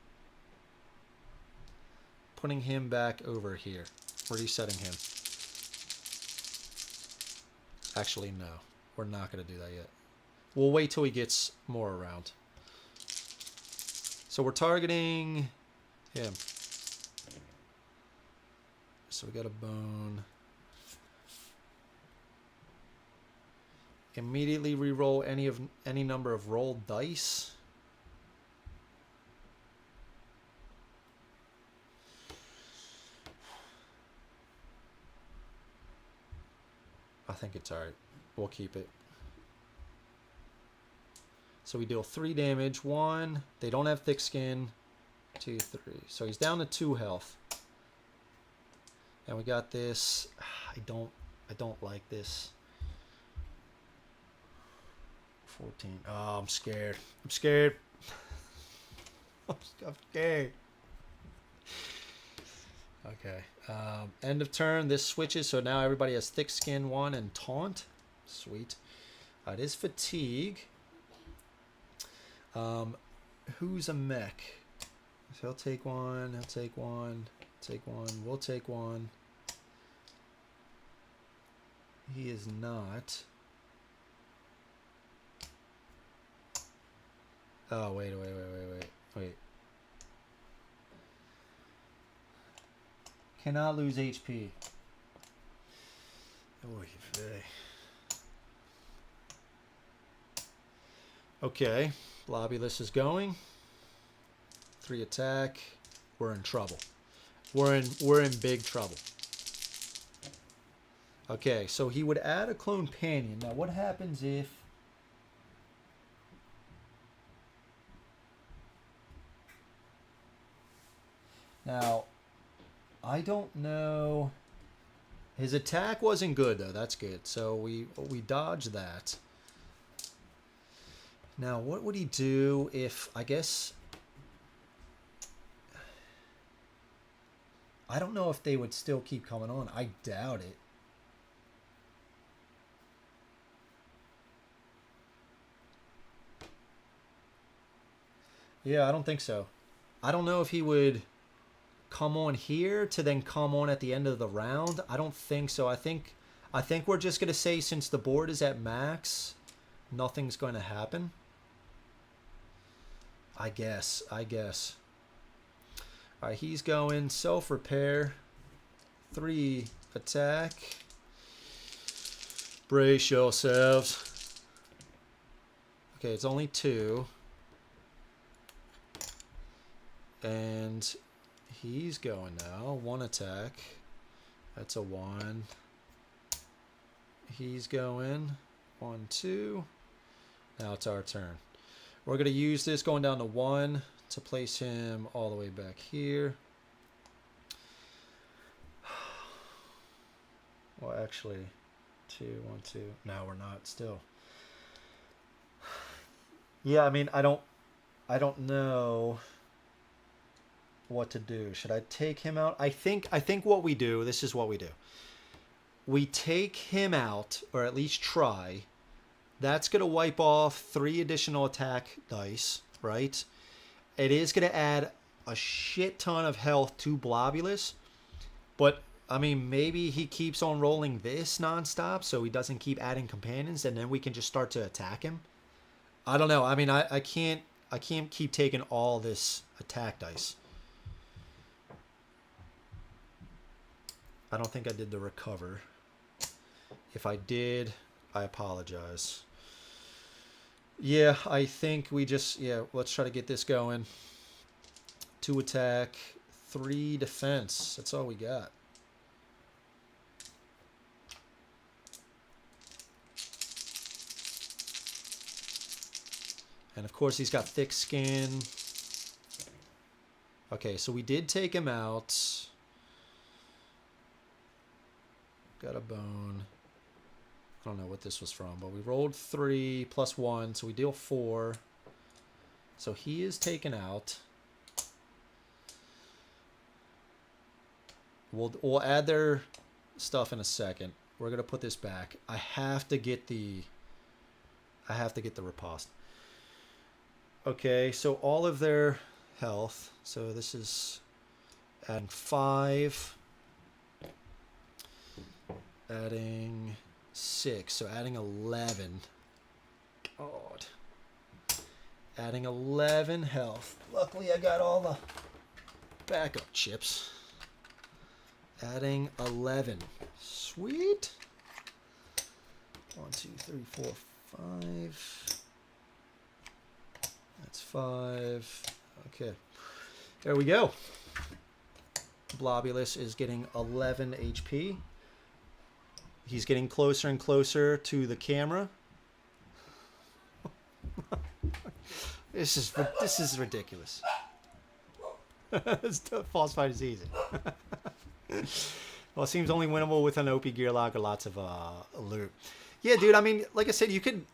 Putting him back over here. Resetting him. Actually, no. We're not going to do that yet. We'll wait till he gets more around. So we're targeting him. So we got a bone. Immediately re-roll any number of rolled dice. I think it's alright. We'll keep it. So we deal 3 damage. 1. They don't have thick skin. 2, 3. So he's down to 2 health. And we got this. I don't like this. 14. Oh, I'm scared. I'm scared. I'm scared. Okay. End of turn. This switches, so now everybody has thick skin 1 and taunt. Sweet. It is fatigue. Who's a mech? So he'll take 1. He'll take 1. Take 1. We'll take 1. He is not. Oh, wait. Cannot lose HP. Oy vey. Okay, Blobulous is going. 3 attack. We're in trouble. We're in big trouble. Okay, so he would add a clone panion. Now, what happens if... Now, I don't know... His attack wasn't good, though. That's good. So we dodged that. Now, what would he do if... I guess... I don't know if they would still keep coming on. I doubt it. Yeah, I don't think so. I don't know if he would come on here to then come on at the end of the round. I don't think so. I think we're just going to say since the board is at max, nothing's going to happen. I guess. All right, he's going self-repair. 3 attack. Brace yourselves. Okay, it's only 2. And he's going now. 1 attack. That's a 1. He's going. 1, 2. Now it's our turn. We're going to use this going down to 1 to place him all the way back here. Well, actually, 2, 1, 2. No, we're not still. Yeah, I mean, I don't know what to do. Should I take him out? I think what we do, this is what we do. We take him out, or at least try. That's going to wipe off 3 additional attack dice, right? It is going to add a shit ton of health to Blobulous, but I mean, maybe he keeps on rolling this nonstop so he doesn't keep adding companions, and then we can just start to attack him. I don't know. I mean, I can't keep taking all this attack dice. I don't think I did the recover. If I did, I apologize. Yeah, I think we just, let's try to get this going. 2 attack, 3 defense. That's all we got. And of course, he's got thick skin. Okay, so we did take him out. Got a bone. I don't know what this was from, but we rolled 3 plus 1, so we deal 4. So he is taken out. We'll add their stuff in a second. We're gonna put this back. I have to get the riposte. Okay, so all of their health. So this is adding 5. Adding 6, so adding 11. God. Adding 11 health. Luckily, I got all the backup chips. Adding 11. Sweet. 1, 2, 3, 4, 5. That's 5. Okay. There we go. Blobulous is getting 11 HP. He's getting closer and closer to the camera. This is ridiculous. False fight is easy. Well, it seems only winnable with an OP gear lock or lots of loot. Yeah, dude. I mean, like I said, you could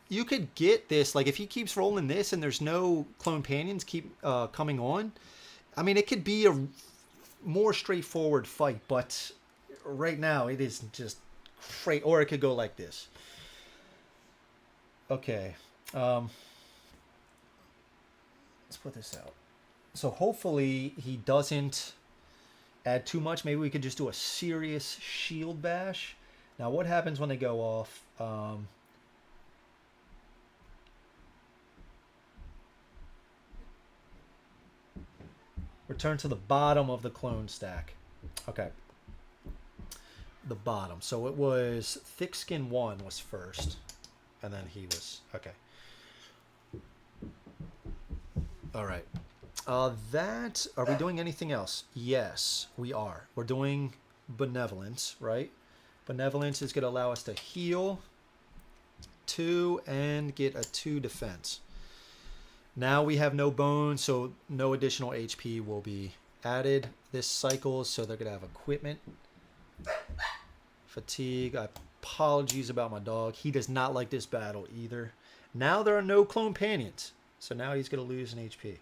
get this. Like, if he keeps rolling this and there's no clone panions keep coming on, I mean, it could be a more straightforward fight. But right now, it is just great. Or it could go like this. Okay. Let's put this out. So hopefully he doesn't add too much. Maybe we could just do a serious shield bash. Now, what happens when they go off? Return to the bottom of the clone stack. Okay. The bottom. So it was Thick Skin 1 was first. And then he was... Okay. All right. Are we doing anything else? Yes, we are. We're doing Benevolence, right? Benevolence is going to allow us to heal 2 and get a 2 defense. Now we have no bones, so no additional HP will be added this cycle, so they're going to have equipment. Fatigue. Apologies about my dog. He does not like this battle either. Now there are no clone panions, so now he's going to lose an HP.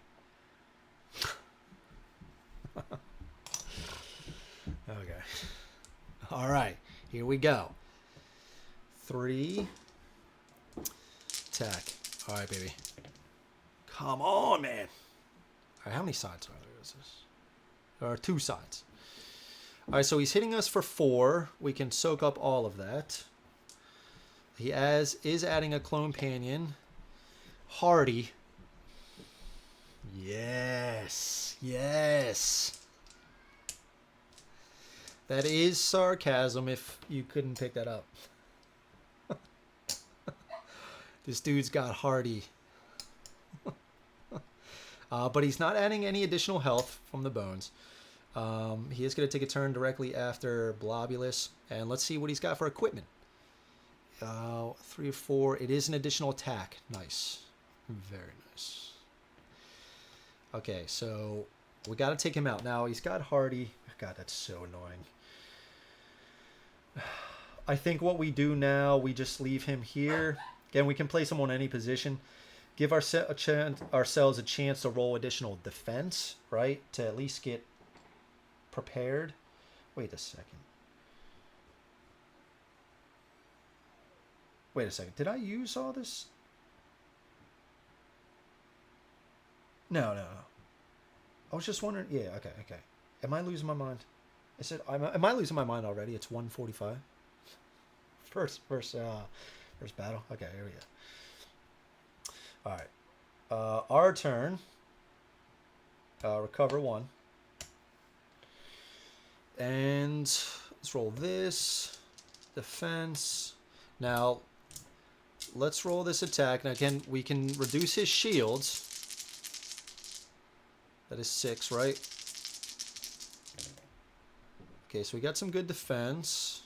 Okay. All right. Here we go. 3. Attack. All right, baby. Come on, man. All right, how many sides are there? Is this? There are 2 sides. All right, so he's hitting us for 4. We can soak up all of that. He is adding a clone panion. Hardy. Yes. Yes. That is sarcasm if you couldn't pick that up. This dude's got Hardy. But he's not adding any additional health from the bones. He is going to take a turn directly after Blobulous. And let's see what he's got for equipment. 3 or 4. It is an additional attack. Nice. Very nice. Okay, so we got to take him out. Now, he's got Hardy. God, that's so annoying. I think what we do now, we just leave him here. Again, we can place him on any position. Give ourselves a chance to roll additional defense, right? To at least get prepared. Wait a second. Wait a second. Did I use all this? No. I was just wondering. Yeah, okay. Am I losing my mind? I said, am I losing my mind already? It's 1:45. First battle. Okay, here we go. All right. Our turn. Recover 1. And let's roll this. Defense. Now, let's roll this attack. Now, again, we can reduce his shields. That is 6, right? Okay, so we got some good defense.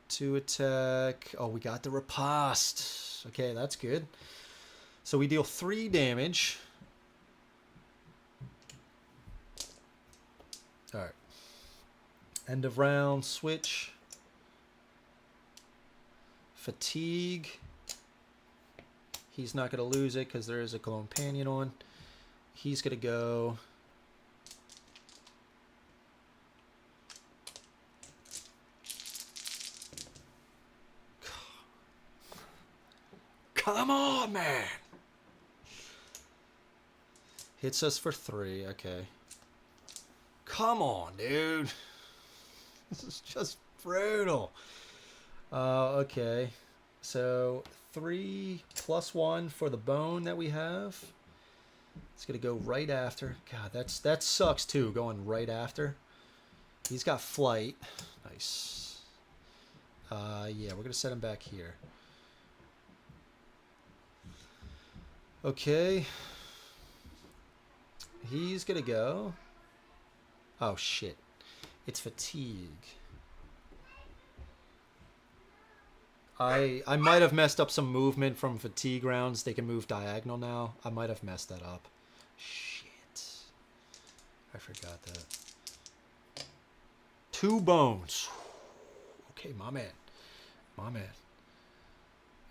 2 attack. Oh, we got the riposte. Okay, that's good. So we deal 3 damage. All right. End of round. Switch. Fatigue. He's not going to lose it because there is a clone panion on. He's going to go... Come on, man! Hits us for 3. Okay. Come on, dude. This is just brutal. Okay. So 3 + 1 for the bone that we have. It's gonna go right after. God, that sucks too. Going right after. He's got flight. Nice. Yeah, we're gonna set him back here. Okay. He's gonna go. Oh shit. It's fatigue. I might have messed up some movement from fatigue rounds. They can move diagonal now. I might have messed that up. Shit. I forgot that. 2 bones. Okay, my man. My man.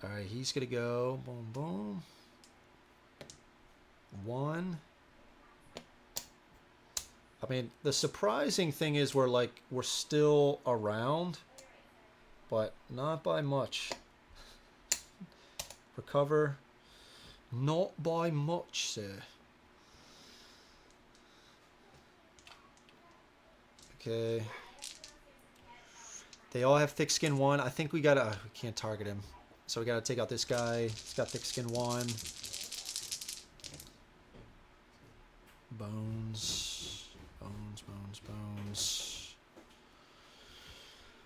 All right, he's going to go. Boom, boom. 1. I mean, the surprising thing is we're still around, but not by much. Recover. Not by much, sir. Okay. They all have thick skin 1. I think we gotta... we can't target him. So we gotta take out this guy. He's got thick skin 1. Bones. Bones, bones, bones.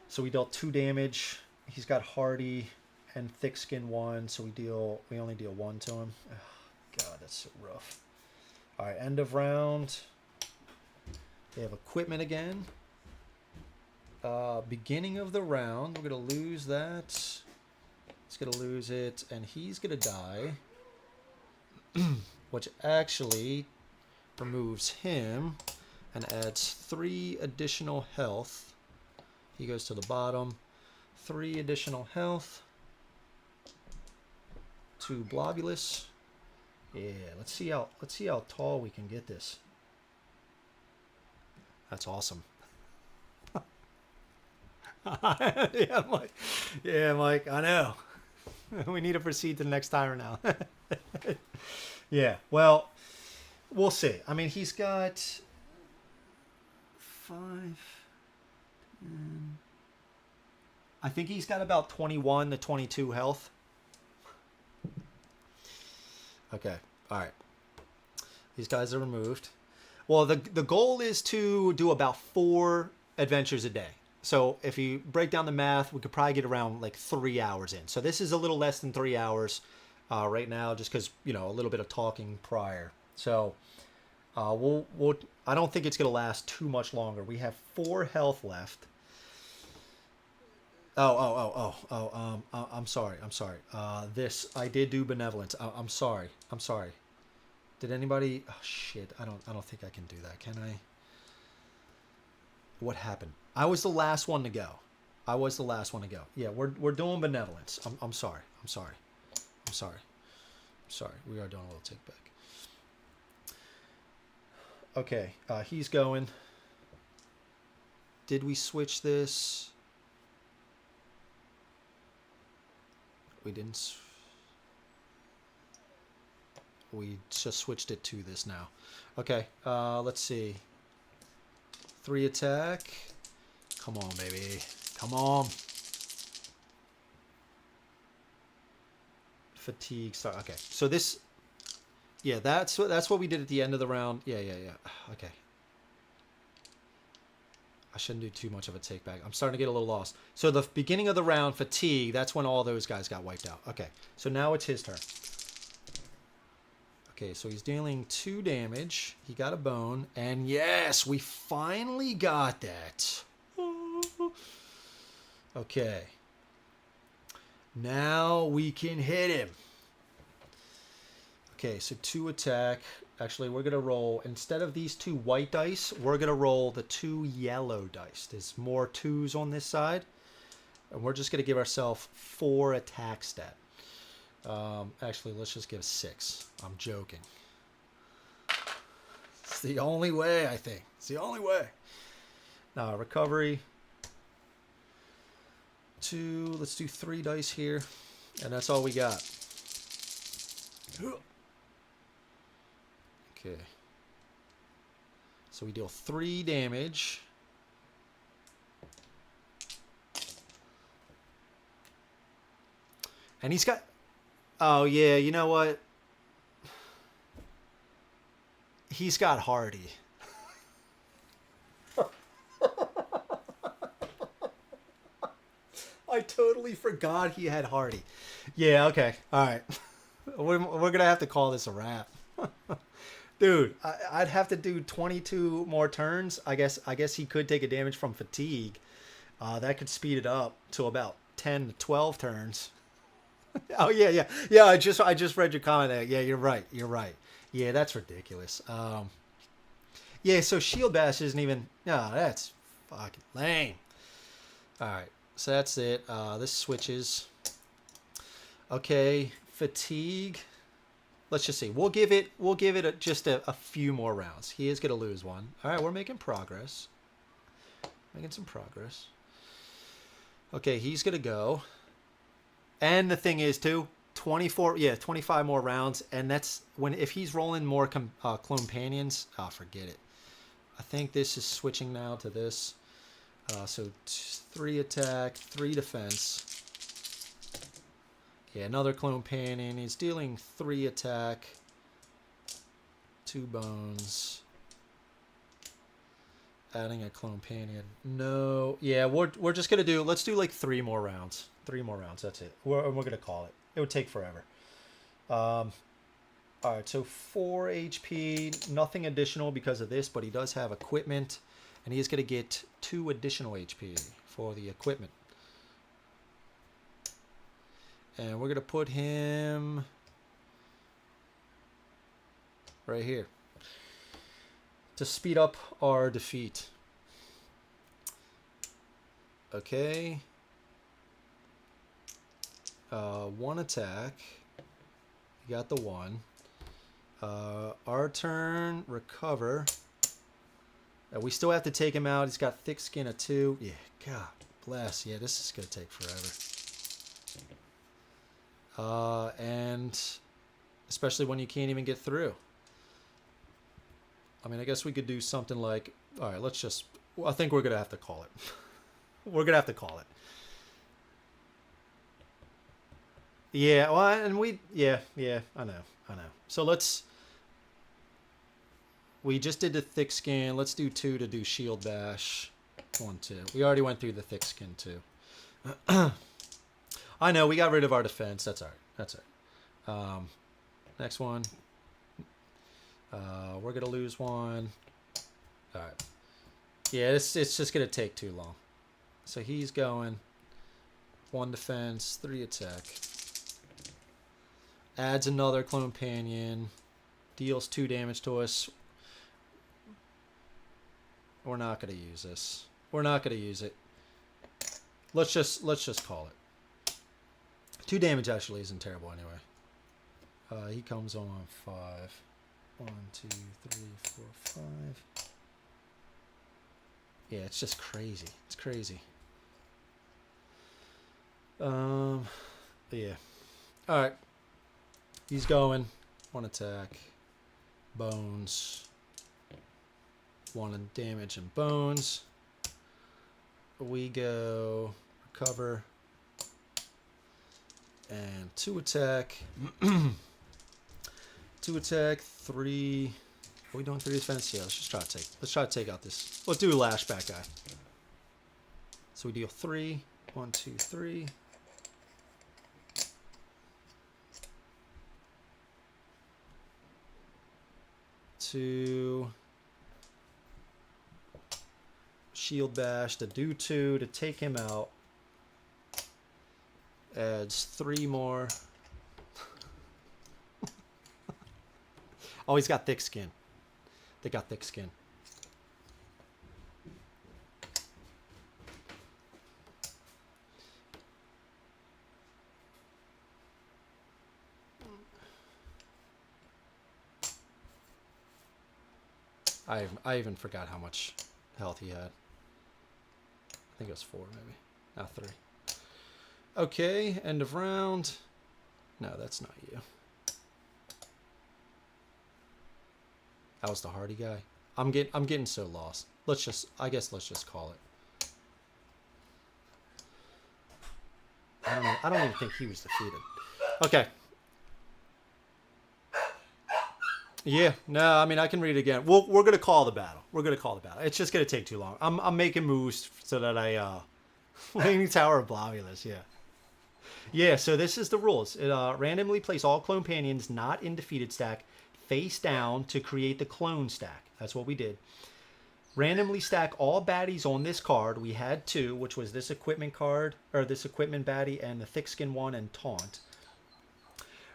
So we dealt 2 damage. He's got hardy and thick skin 1, so we only deal 1 to him. Oh, God, that's so rough. All right, end of round. They have equipment again. Beginning of the round, we're gonna lose that. He's gonna lose it, and he's gonna die, which actually removes him and adds 3 additional health. He goes to the bottom. 3 additional health to Blobulous. Yeah, let's see how tall we can get this. That's awesome. Yeah, Mike. Yeah, Mike. I know. We need to proceed to the next timer now. Yeah. Well, we'll see. I mean, he's got 5, 10. I think he's got about 21 to 22 health. Okay. All right. These guys are removed. Well, the goal is to do about 4 adventures a day. So if you break down the math, we could probably get around like 3 hours in. So this is a little less than 3 hours right now, just because, you know, a little bit of talking prior. So we'll I don't think it's going to last too much longer. We have 4 health left. I'm sorry. This, I did do benevolence. I'm sorry. Did anybody? Oh shit! I don't think I can do that. Can I? What happened? I was the last one to go. Yeah, we're doing benevolence. I'm sorry. We are doing a little take back. Okay, he's going. Did we switch this? We didn't. We just switched it to this now. Okay, let's see. 3 attack. Come on, baby. Come on. Fatigue. Sorry. Okay, so this. Yeah, that's what we did at the end of the round. Yeah. Okay. I shouldn't do too much of a take back. I'm starting to get a little lost. So the beginning of the round, fatigue, that's when all those guys got wiped out. Okay, so now it's his turn. Okay, so he's dealing 2 damage. He got a bone. And yes, we finally got that. Okay. Now we can hit him. Okay, so 2 attack. Actually, we're going to roll, instead of these 2 white dice, we're going to roll the 2 yellow dice. There's more 2s on this side. And we're just going to give ourselves 4 attack stat. Actually, let's just give 6. I'm joking. It's the only way, I think. It's the only way. Now, recovery. 2. Let's do 3 dice here. And that's all we got. Okay. So we deal 3 damage. And he's got... Oh, yeah, you know what? He's got hardy. I totally forgot he had hardy. Yeah, okay. All right. We're going to have to call this a wrap. Dude, I'd have to do 22 more turns. I guess he could take a damage from fatigue. That could speed it up to about 10 to 12 turns. Oh yeah. I just read your comment there. Yeah, you're right. Yeah, that's ridiculous. Yeah, so shield bash isn't even. No, that's Fucking lame. All right, so that's it. This switches. Okay, fatigue. Let's just see. We'll give it just a few more rounds. He is gonna lose one. All right, we're making progress. Making some progress. Okay, he's gonna go. And the thing is, too, 25 more rounds, and that's when if he's rolling more companions, forget it. I think this is switching now to this. So 3 attack, 3 defense. Yeah, another companion. He's dealing 3 attack, 2 bones. Adding a companion. No. Yeah, we're just gonna do. Let's do like 3 more rounds. 3 more rounds. That's it. We're gonna call it. It would take forever. All right. So 4 HP. Nothing additional because of this, but he does have equipment, and he is gonna get 2 additional HP for the equipment. And we're gonna put him right here to speed up our defeat. Okay. 1 attack. You got the 1. Our turn. Recover. We still have to take him out. He's got thick skin of 2. Yeah, God bless. Yeah, this is going to take forever. And especially when you can't even get through. I mean, I guess we could do something like, all right, let's just, I think we're going to have to call it. We're going to have to call it. Yeah, well, and yeah, I know. So we just did the thick skin. Let's do 2 to do shield bash. 1, 2. We already went through the thick skin too. I know, we got rid of our defense. That's all right. Next one. We're going to lose 1. All right. Yeah, it's just going to take too long. So he's going 1 defense, 3 attack. Adds another companion. Deals 2 damage to us. We're not going to use this. We're not going to use it. Let's just call it. 2 damage actually isn't terrible anyway. He comes on 5. 1, 2, 3, 4, 5. Yeah, it's just crazy. It's crazy. Yeah. All right. He's going. 1 attack. Bones. 1 damage and bones. We go recover. And 2 attack. 2 attack, 3. Are we doing 3 defense? Yeah, let's try to take out this. Let's do a lashback guy. So we deal 3. 1, 2, 3. 2. Shield bash to do 2 to take him out. Adds 3 more. Oh, he's got thick skin. They got thick skin. I even forgot how much health he had. I think it was 4 maybe. Not 3. Okay, end of round. No, that's not you. That was the hardy guy. I'm getting so lost. I guess let's just call it. I don't even think he was defeated. Okay. Yeah, no, I mean I can read it again. We're gonna call the battle. It's just gonna take too long. I'm making moves so that I Leaning Tower of Blobulous, yeah. Yeah, so this is the rules. It randomly place all clone companions not in defeated stack face down to create the clone stack. That's what we did. Randomly stack all baddies on this card. We had 2, which was this equipment card, or this equipment baddie, and the thick skin one and taunt.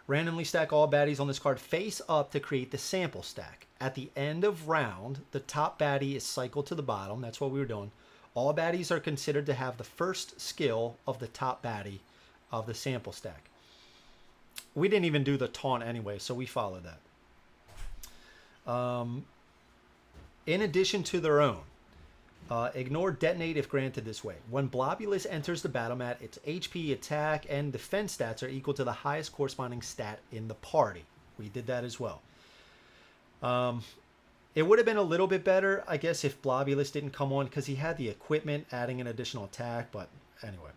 Randomly stack all baddies on this card face up to create the sample stack. At the end of round, the top baddie is cycled to the bottom. That's what we were doing. All baddies are considered to have the first skill of the top baddie of the sample stack. We didn't even do the taunt anyway, so we followed that. In addition to their own, ignore detonate if granted this way. When Blobulous enters the battle mat, its HP, attack, and defense stats are equal to the highest corresponding stat in the party. We did that as well. It would have been a little bit better, I guess, if Blobulous didn't come on because he had the equipment adding an additional attack. But anyway.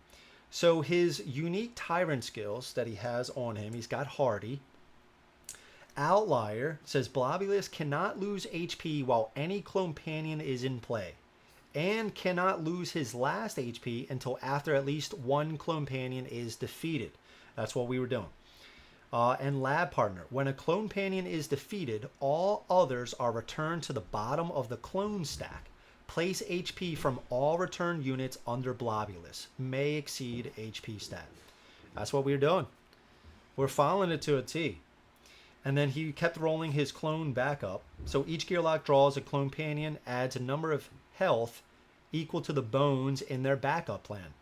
So his unique Tyrant skills that he has on him, he's got Hardy. Outlier says Blobulous cannot lose HP while any Clonepanion is in play. And cannot lose his last HP until after at least one Clonepanion is defeated. That's what we were doing. And Lab Partner. When a Clonepanion is defeated, all others are returned to the bottom of the clone stack. Place HP from all returned units under Blobulous. May exceed HP stat. That's what we're doing. We're following it to a T. And then he kept rolling his clone back up. So each Gearlock draws a Clonepanion, adds a number of health equal to the bones in their backup plan.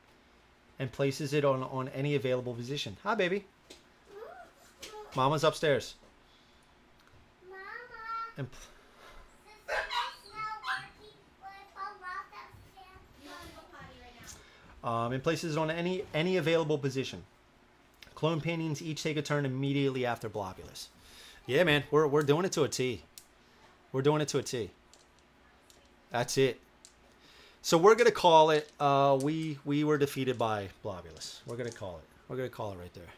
And places it on any available position. Hi, baby. Mama's upstairs. Mama. And and places it on any available position. Clonepanions each take a turn immediately after Blobulous. Yeah, man, we're doing it to a T. We're doing it to a T. That's it. So we're gonna call it. We were defeated by Blobulous. We're gonna call it. We're gonna call it right there.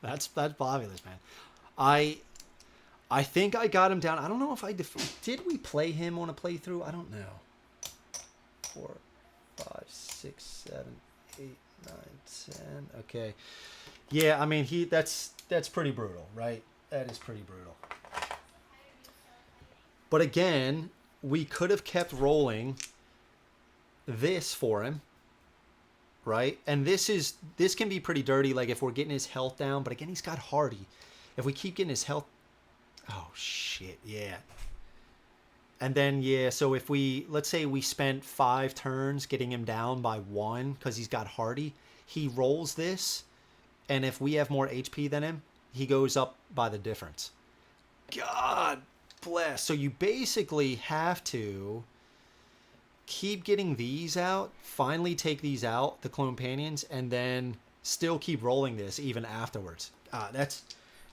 That's Blobulous, man. I think I got him down. I don't know if did we play him on a playthrough? I don't know. 4, 5, 6, 7, 8, 9, 10. Okay. Yeah, I mean that's pretty brutal, right? That is pretty brutal. But again, we could have kept rolling this for him. Right? And this can be pretty dirty, like if we're getting his health down, but again, he's got Hardy. If we keep getting his health, oh shit, yeah. And then yeah, so if let's say we spent 5 turns getting him down by 1 because he's got Hardy, he rolls this, and if we have more HP than him, he goes up by the difference. God bless. So you basically have to keep getting these out, finally take these out, the Clonepanions, and then still keep rolling this even afterwards. That's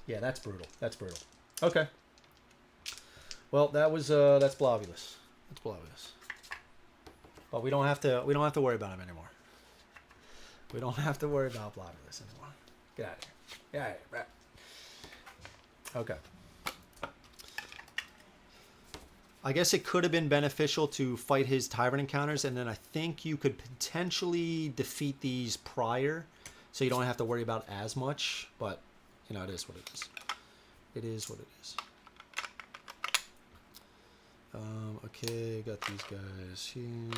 brutal. That's brutal. Okay. Well, that's Blobulous. That's Blobulous. But we don't have to worry about him anymore. We don't have to worry about Blobulous anymore. Get out of here. Get out of here. Okay. I guess it could have been beneficial to fight his Tyrant encounters, and then I think you could potentially defeat these prior, so you don't have to worry about as much, but, you know, it is what it is. It is what it is. Okay, got these guys here.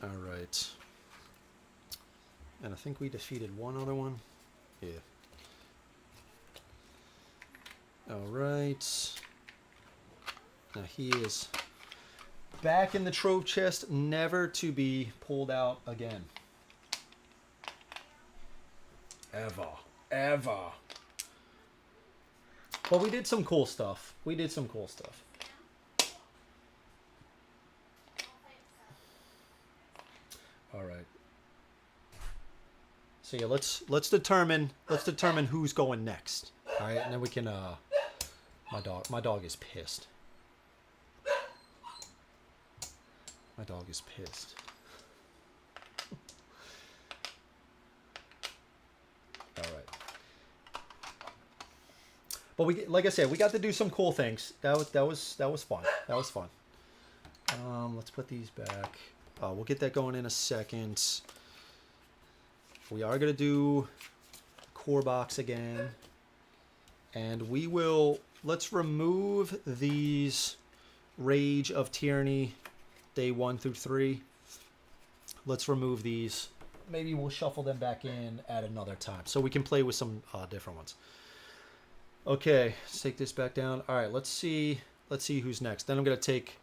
Alright. And I think we defeated one other one. Yeah. Alright. Now he is back in the trove chest, never to be pulled out again. Ever. But we did some cool stuff. All right. So yeah, let's determine who's going next. All right, and then we can. My dog is pissed. My dog is pissed. All right. But like I said, we got to do some cool things. That was fun. That was fun. Let's put these back. We'll get that going in a second. We are gonna do core box again, and we will. Let's remove these Rage of Tyranny day 1 through 3. Let's remove these. Maybe we'll shuffle them back in at another time so we can play with some different ones. Okay, let's take this back down. All right, let's see who's next. Then I'm gonna take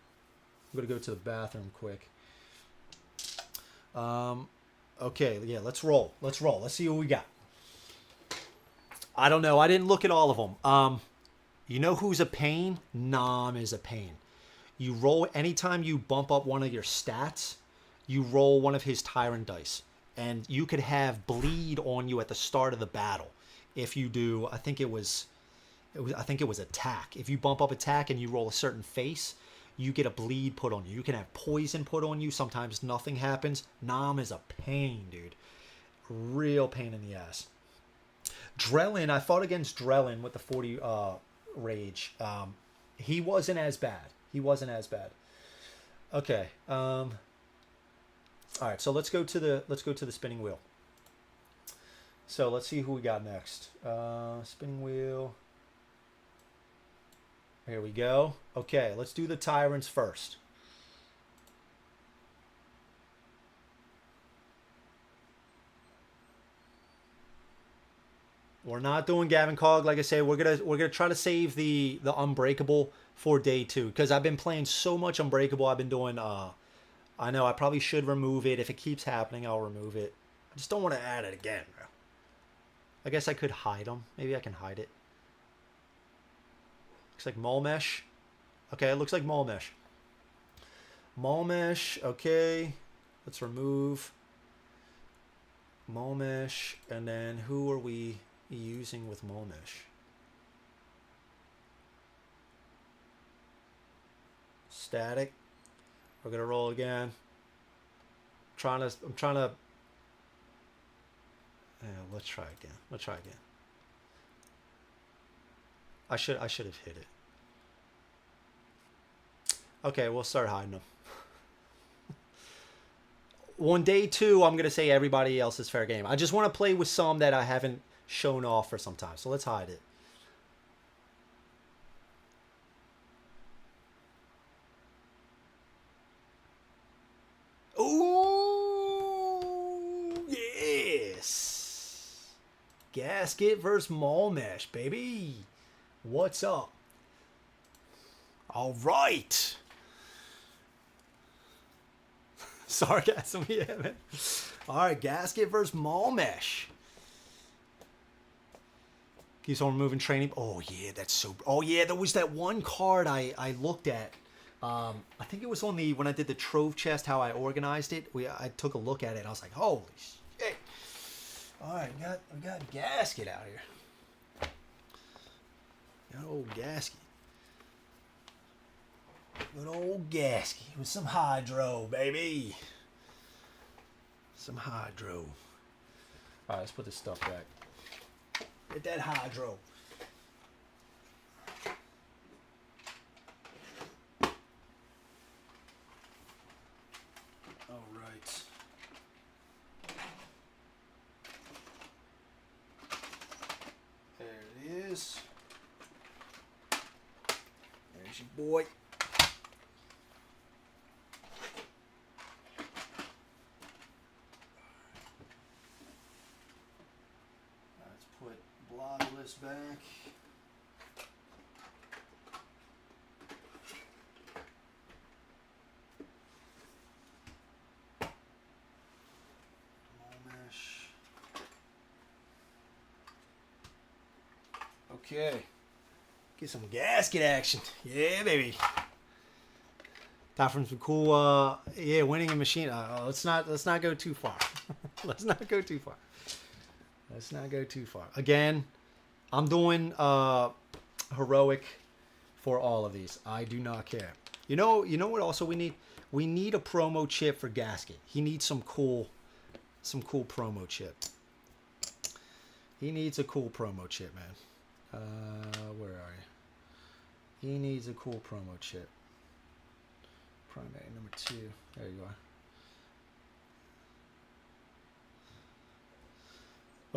I'm gonna go to the bathroom quick. Okay, yeah, let's roll. Let's roll. Let's see what we got. I don't know. I didn't look at all of them. You know who's a pain? Nom is a pain. You roll anytime you bump up one of your stats, you roll one of his tyrant dice, and you could have bleed on you at the start of the battle. If you do, I think it was attack. If you bump up attack and you roll a certain face, you get a bleed put on you. You can have poison put on you. Sometimes nothing happens. Nom is a pain, dude. Real pain in the ass. Drellin, I fought against Drellin with the 40 rage. He wasn't as bad. He wasn't as bad. Okay. All right, so let's go to the spinning wheel. So let's see who we got next. Spinning wheel. Here we go. Okay, let's do the tyrants first. We're not doing Gavin Cog. Like I say, we're gonna try to save the Unbreakable for day 2 because I've been playing so much Unbreakable. I've been doing. I know I probably should remove it. If it keeps happening, I'll remove it. I just don't want to add it again, bro. I guess I could hide them. Maybe I can hide it. Looks like Mulmesh. Okay, it looks like Mulmesh. Mulmesh, okay. Let's remove Mulmesh. And then who are we using with Mulmesh? Static. We're gonna roll again. I'm trying to yeah, let's try again. Let's try again. I should have hit it. Okay, we'll start hiding them. On day 2, I'm going to say everybody else is fair game. I just want to play with some that I haven't shown off for some time. So let's hide it. Ooh, yes. Gasket versus Mulmesh, baby. What's up? All right. Sarcasm, yeah, man. All right, Gasket versus Mulmesh. Keeps on removing training. Oh, yeah, that's so... Oh, yeah, there was that one card I looked at. I think it was on the... When I did the Trove Chest, how I organized it. I took a look at it, and I was like, holy shit. All right, we got Gasket out here. Good old Gasket. Good old Gasket with some hydro, baby. Some hydro. All right, let's put this stuff back. Get that hydro. All right. There it is. There's your boy. Let's put Blobulous back. Mulmesh. Okay. Get some Gasket action. Yeah, baby. Time for some cool, yeah, winning a machine. Let's not go too far. Let's not go too far. Let's not go too far. Again, I'm doing heroic for all of these. I do not care. You know what? Also, we need a promo chip for Gasket. He needs some cool promo chip. He needs a cool promo chip, man. Where are you? He needs a cool promo chip. Primary number 2. There you are.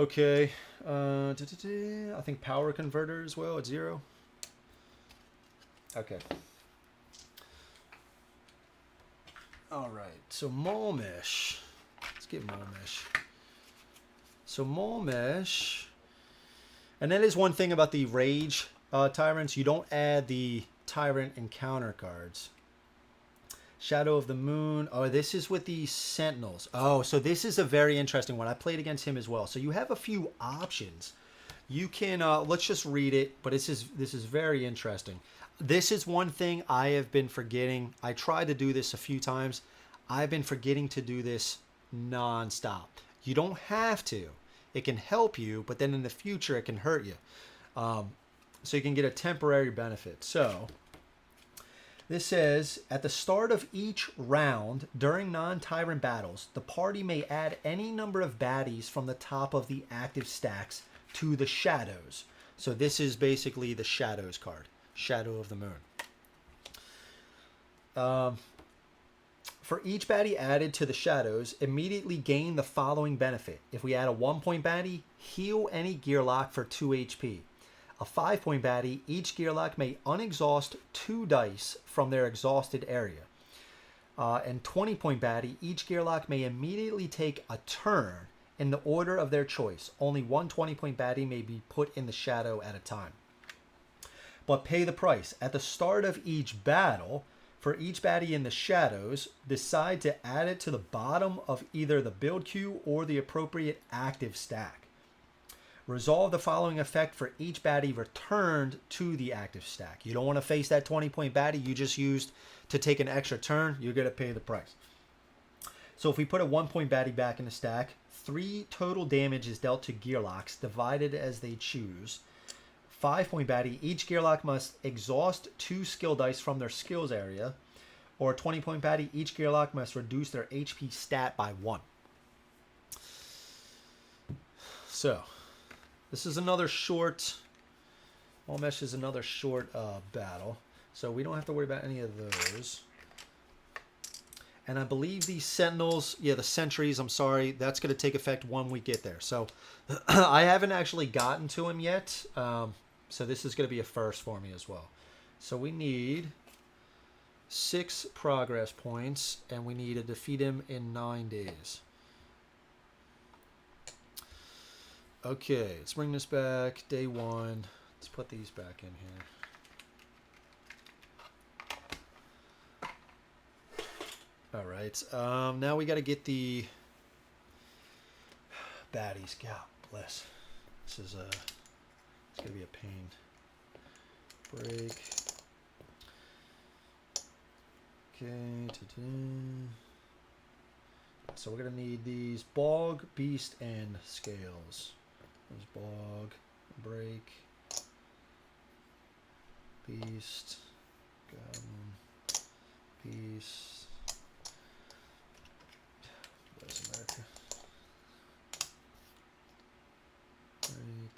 Okay. I think power converter as well at 0. Okay. All right. So Mulmesh. Let's get Mulmesh. So Mulmesh. And that is one thing about the Rage Tyrants. You don't add the Tyrant encounter cards. Shadow of the Moon. Oh, this is with the Sentinels. Oh, so this is a very interesting one. I played against him as well. So you have a few options. You can, let's just read it, but this is very interesting. This is one thing I have been forgetting. I tried to do this a few times. I've been forgetting to do this nonstop. You don't have to. It can help you, but then in the future it can hurt you. So you can get a temporary benefit. So this says, at the start of each round during non-tyrant battles, the party may add any number of baddies from the top of the active stacks to the shadows. So this is basically the shadows card. Shadow of the Moon. For each baddie added to the shadows, immediately gain the following benefit. If we add a 1-point baddie, heal any gear lock for 2 HP. A 5-point baddie, each gear lock may unexhaust 2 dice from their exhausted area. And 20-point baddie, each gear lock may immediately take a turn in the order of their choice. Only one 20-point baddie may be put in the shadow at a time. But pay the price. At the start of each battle, for each baddie in the shadows, decide to add it to the bottom of either the build queue or the appropriate active stack. Resolve the following effect for each baddie returned to the active stack. You don't want to face that 20-point baddie you just used to take an extra turn. You're going to pay the price. So if we put a 1-point baddie back in the stack, 3 total damage is dealt to gear locks, divided as they choose. 5-point baddie, each gear lock must exhaust 2 skill dice from their skills area. Or a 20-point baddie, each gear lock must reduce their HP stat by 1. So, this is another short, Mulmesh is another short battle. So we don't have to worry about any of those. And I believe these Sentinels, yeah, the Sentries, I'm sorry, that's going to take effect when we get there. So I haven't actually gotten to him yet. So this is going to be a first for me as well. So we need 6 progress points, and we need to defeat him in 9 days. Okay, let's bring this back. Day 1. Let's put these back in here. All right. Now we got to get the baddies. God bless. This is it's gonna be a pain. Break. Okay. So we're gonna need these bog, beast, and scales. There's bog, break, beast, goblin, beast. Where's America? Break.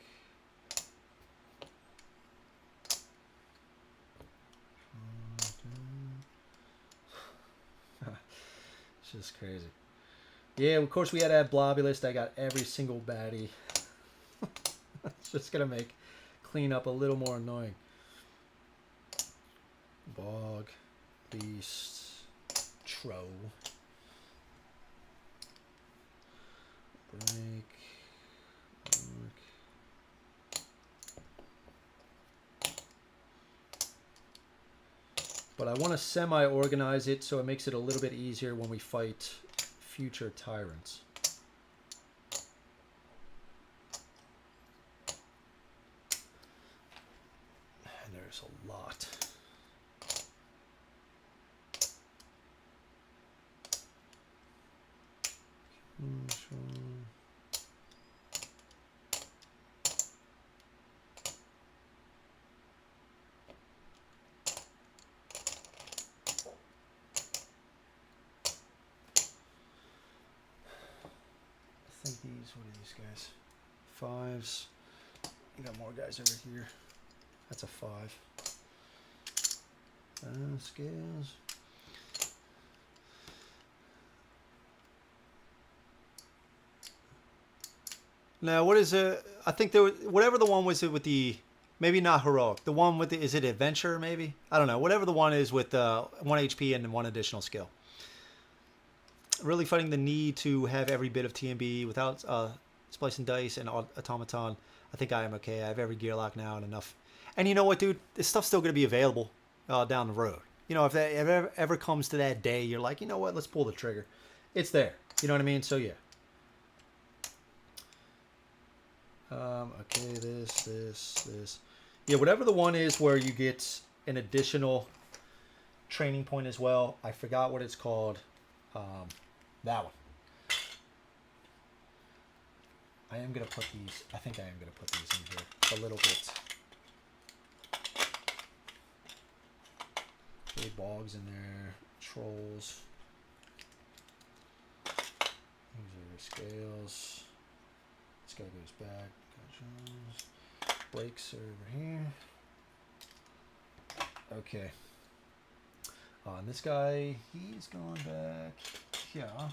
It's just crazy. Yeah, of course we had to add Blobulous. I got every single baddie. It's just gonna make cleanup a little more annoying. Bog, beast, troll, break, work. But I want to semi-organize it so it makes it a little bit easier when we fight future tyrants. And there's a lot. I think these, what are these guys? 5s. You got more guys over here. That's a 5. Scales. Now, what is it? I think there was, whatever the one was with the, maybe not heroic. The one with the, is it adventure maybe? I don't know. Whatever the one is with 1 HP and 1 additional skill. Really fighting the need to have every bit of TMB without splicing dice and automaton. I think I am okay. I have every gear lock now and enough. And you know what, dude? This stuff's still going to be available down the road. you know, if that ever comes to that day, you're like, you know what, let's pull the trigger. It's there. You know what I mean? So yeah. Okay, this. Yeah, whatever the one is where you get an additional training point as well. I forgot what it's called. That one. I am going to put these, I think I am going to put these in here a little bit. Okay, bogs in there, trolls. These are your scales. This guy goes back. Brakes are over here. Okay. And this guy, he's going back. Yeah.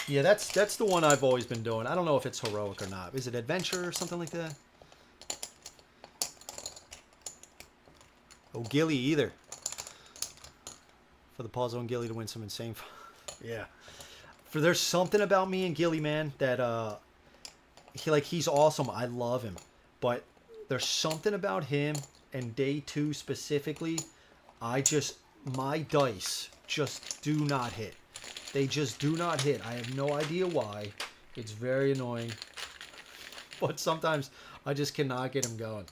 Yeah, that's the one I've always been doing. I don't know if it's heroic or not. Is it adventure or something like that? Oh, Ghillie either. For the puzzle and Ghillie to win some insane. Yeah. For there's something about me and Ghillie, man, that he's awesome. I love him. But there's something about him and day 2 specifically. My dice just do not hit. They just do not hit. I have no idea why. It's very annoying. But sometimes I just cannot get him going.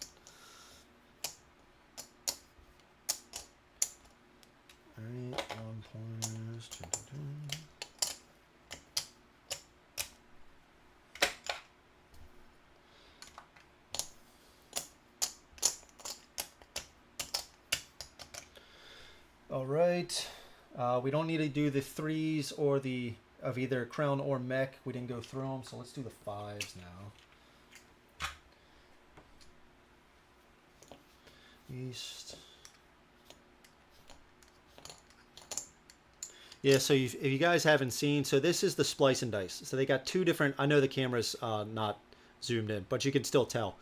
Alright, 1 pointers. Alright. We don't need to do the 3s or of either crown or mech. We didn't go through them, so let's do the 5s now. East. Yeah, so if you guys haven't seen, so this is the splice and dice. So they got 2 different, I know the camera's not zoomed in, but you can still tell.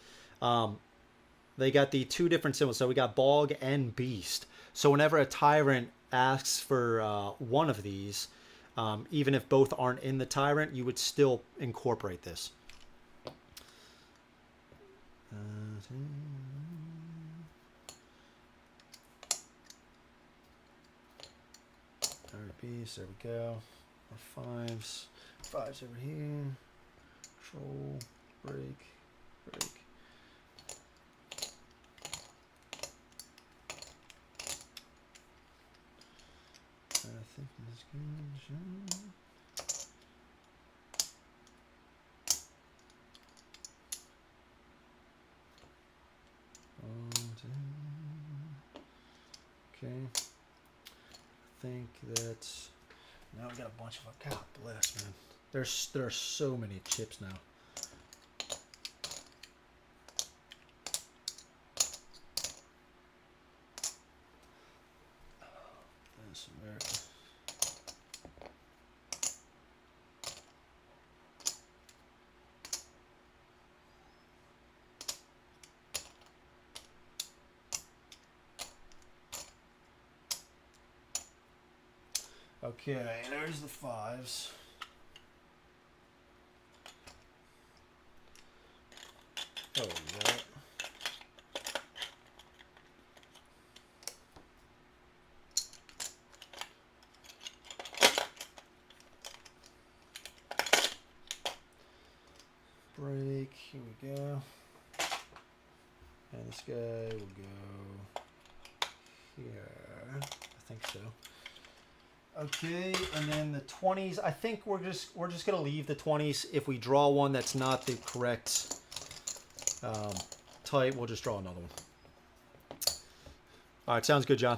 They got the 2 different symbols. So we got bog and beast. So whenever a tyrant asks for one of these, even if both aren't in the tyrant, you would still incorporate this. Alright, beast, there we go. Our 5s. 5s over here. Control, break. I think that's good. Okay. I think that's. Now we got a bunch of. God bless, man. There are so many chips now. That's America. Okay, there's the 5s. Oh, yeah. Break, here we go. And this guy will go here. I think so. Okay, and then the 20s. I think we're just gonna leave the 20s. If we draw one that's not the correct type, we'll just draw another one. All right, sounds good, John.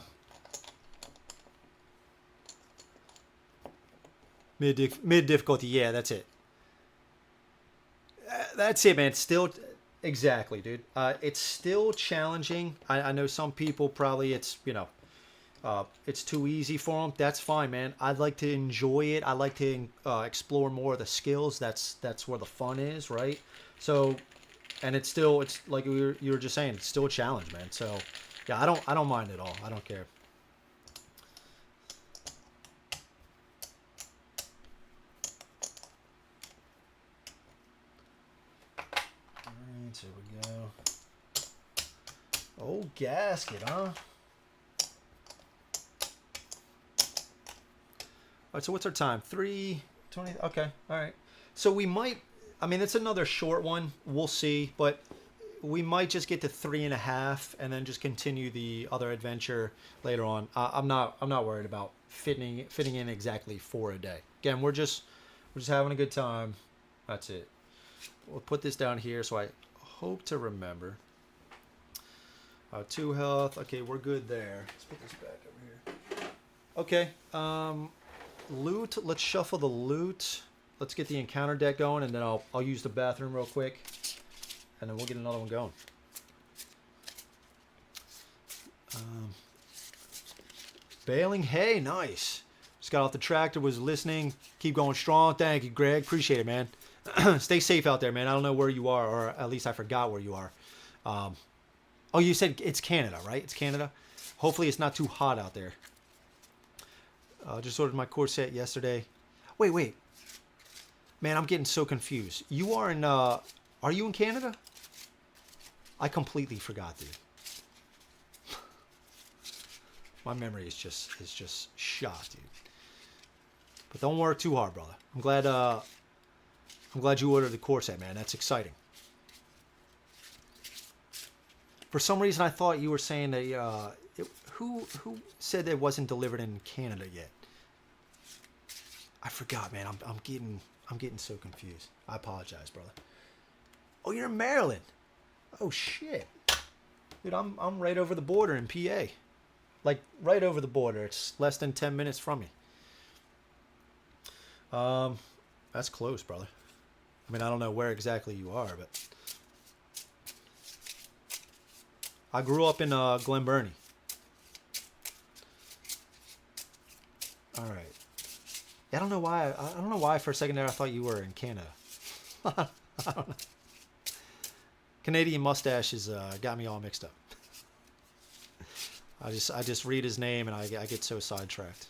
Mid difficulty, yeah, that's it. That's it, man. Still, exactly, dude. It's still challenging. I know some people probably it's it's too easy for them. That's fine, man. I'd like to enjoy it. I like to explore more of the skills. That's where the fun is, right? So, and it's like you were just saying, it's still a challenge, man. So, yeah, I don't mind at all. I don't care. All right, here we go. Oh, Gasket, huh? right, so what's our time? 3:20. Okay, all right. So we might. I mean, it's another short one. We'll see, but we might just get to 3.5 and then just continue the other adventure later on. I'm not worried about fitting in exactly 4 a day. Again, we're just having a good time. That's it. We'll put this down here so I hope to remember. 2 health. Okay, we're good there. Let's put this back over here. Okay. Loot. Let's shuffle the loot. Let's get the encounter deck going, and then I'll use the bathroom real quick, and then we'll get another one going. Baling hay, nice. Just got off the tractor, was listening. Keep going strong. Thank you, Greg. Appreciate it, man. Stay safe out there, man. I don't know where you are, or at least I forgot where you are. Oh, you said it's Canada, right? It's Canada. Hopefully it's not too hot out there. Just ordered my corset yesterday. Wait. Man, I'm getting so confused. You are in, are you in Canada? I completely forgot, dude. My memory is just shot, dude. But don't work too hard, brother. I'm glad you ordered the corset, man. That's exciting. For some reason, I thought you were saying that, who said that it wasn't delivered in Canada yet? I forgot, man. I'm getting so confused. I apologize, brother. Oh, you're in Maryland. Oh shit, dude. I'm right over the border in PA. Like right over the border. It's less than 10 minutes from me. That's close, brother. I mean, I don't know where exactly you are, but I grew up in Glen Burnie. All right. I don't know why. I don't know why for a second there I thought you were in Canada. I don't know. Canadian mustache got me all mixed up. I just read his name and I get so sidetracked.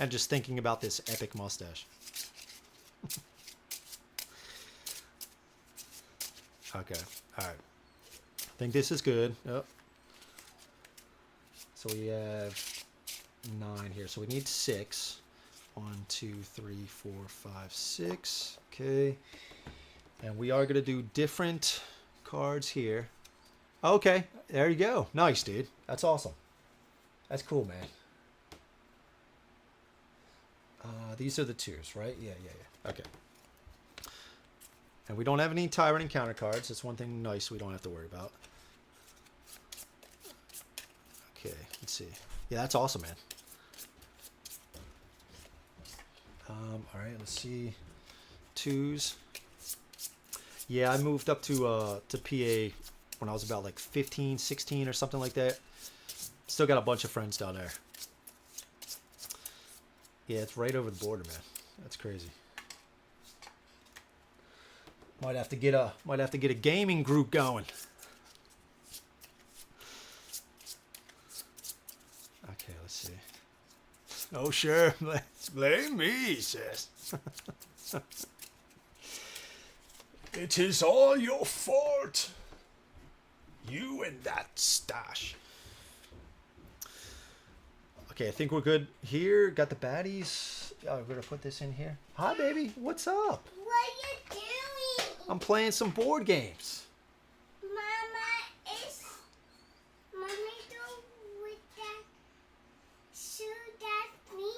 And just thinking about this epic mustache. Okay. All right. I think this is good. Oh. So we have 9 here. So we need 6. 1, 2, 3, 4, 5, 6. Okay. And we are going to do different cards here. Okay. There you go. Nice, dude. That's awesome. That's cool, man. These are the 2s, right? Yeah. Okay. And we don't have any Tyrant encounter cards. That's one thing nice we don't have to worry about. Okay, let's see. Yeah, that's awesome, man. All right, let's see. 2s. Yeah, I moved up to PA when I was about like 15, 16 or something like that. Still got a bunch of friends down there. Yeah, it's right over the border, man. That's crazy. Might have to get a gaming group going. Okay, let's see. Oh sure, blame me, he says. It is all your fault. You and that stash. Okay, I think we're good here. Got the baddies. Oh, we're gonna put this in here. Hi, baby. What's up? What are you doing? I'm playing some board games. Mama is Mommy do with that shoe that's me.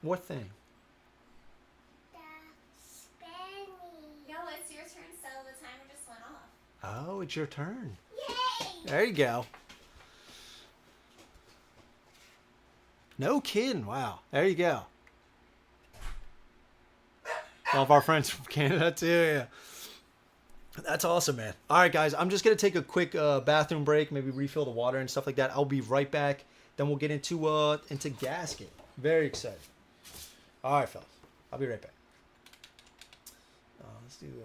What thing? That's Benny. No, it's your turn, so the timer just went off. Oh, it's your turn. Yay! There you go. No kidding. Wow. There you go. All of our friends from Canada too. Yeah. That's awesome, man. All right, guys. I'm just going to take a quick bathroom break, maybe refill the water and stuff like that. I'll be right back. Then we'll get into Gasket. Very excited. All right, fellas. I'll be right back. Let's do... yeah.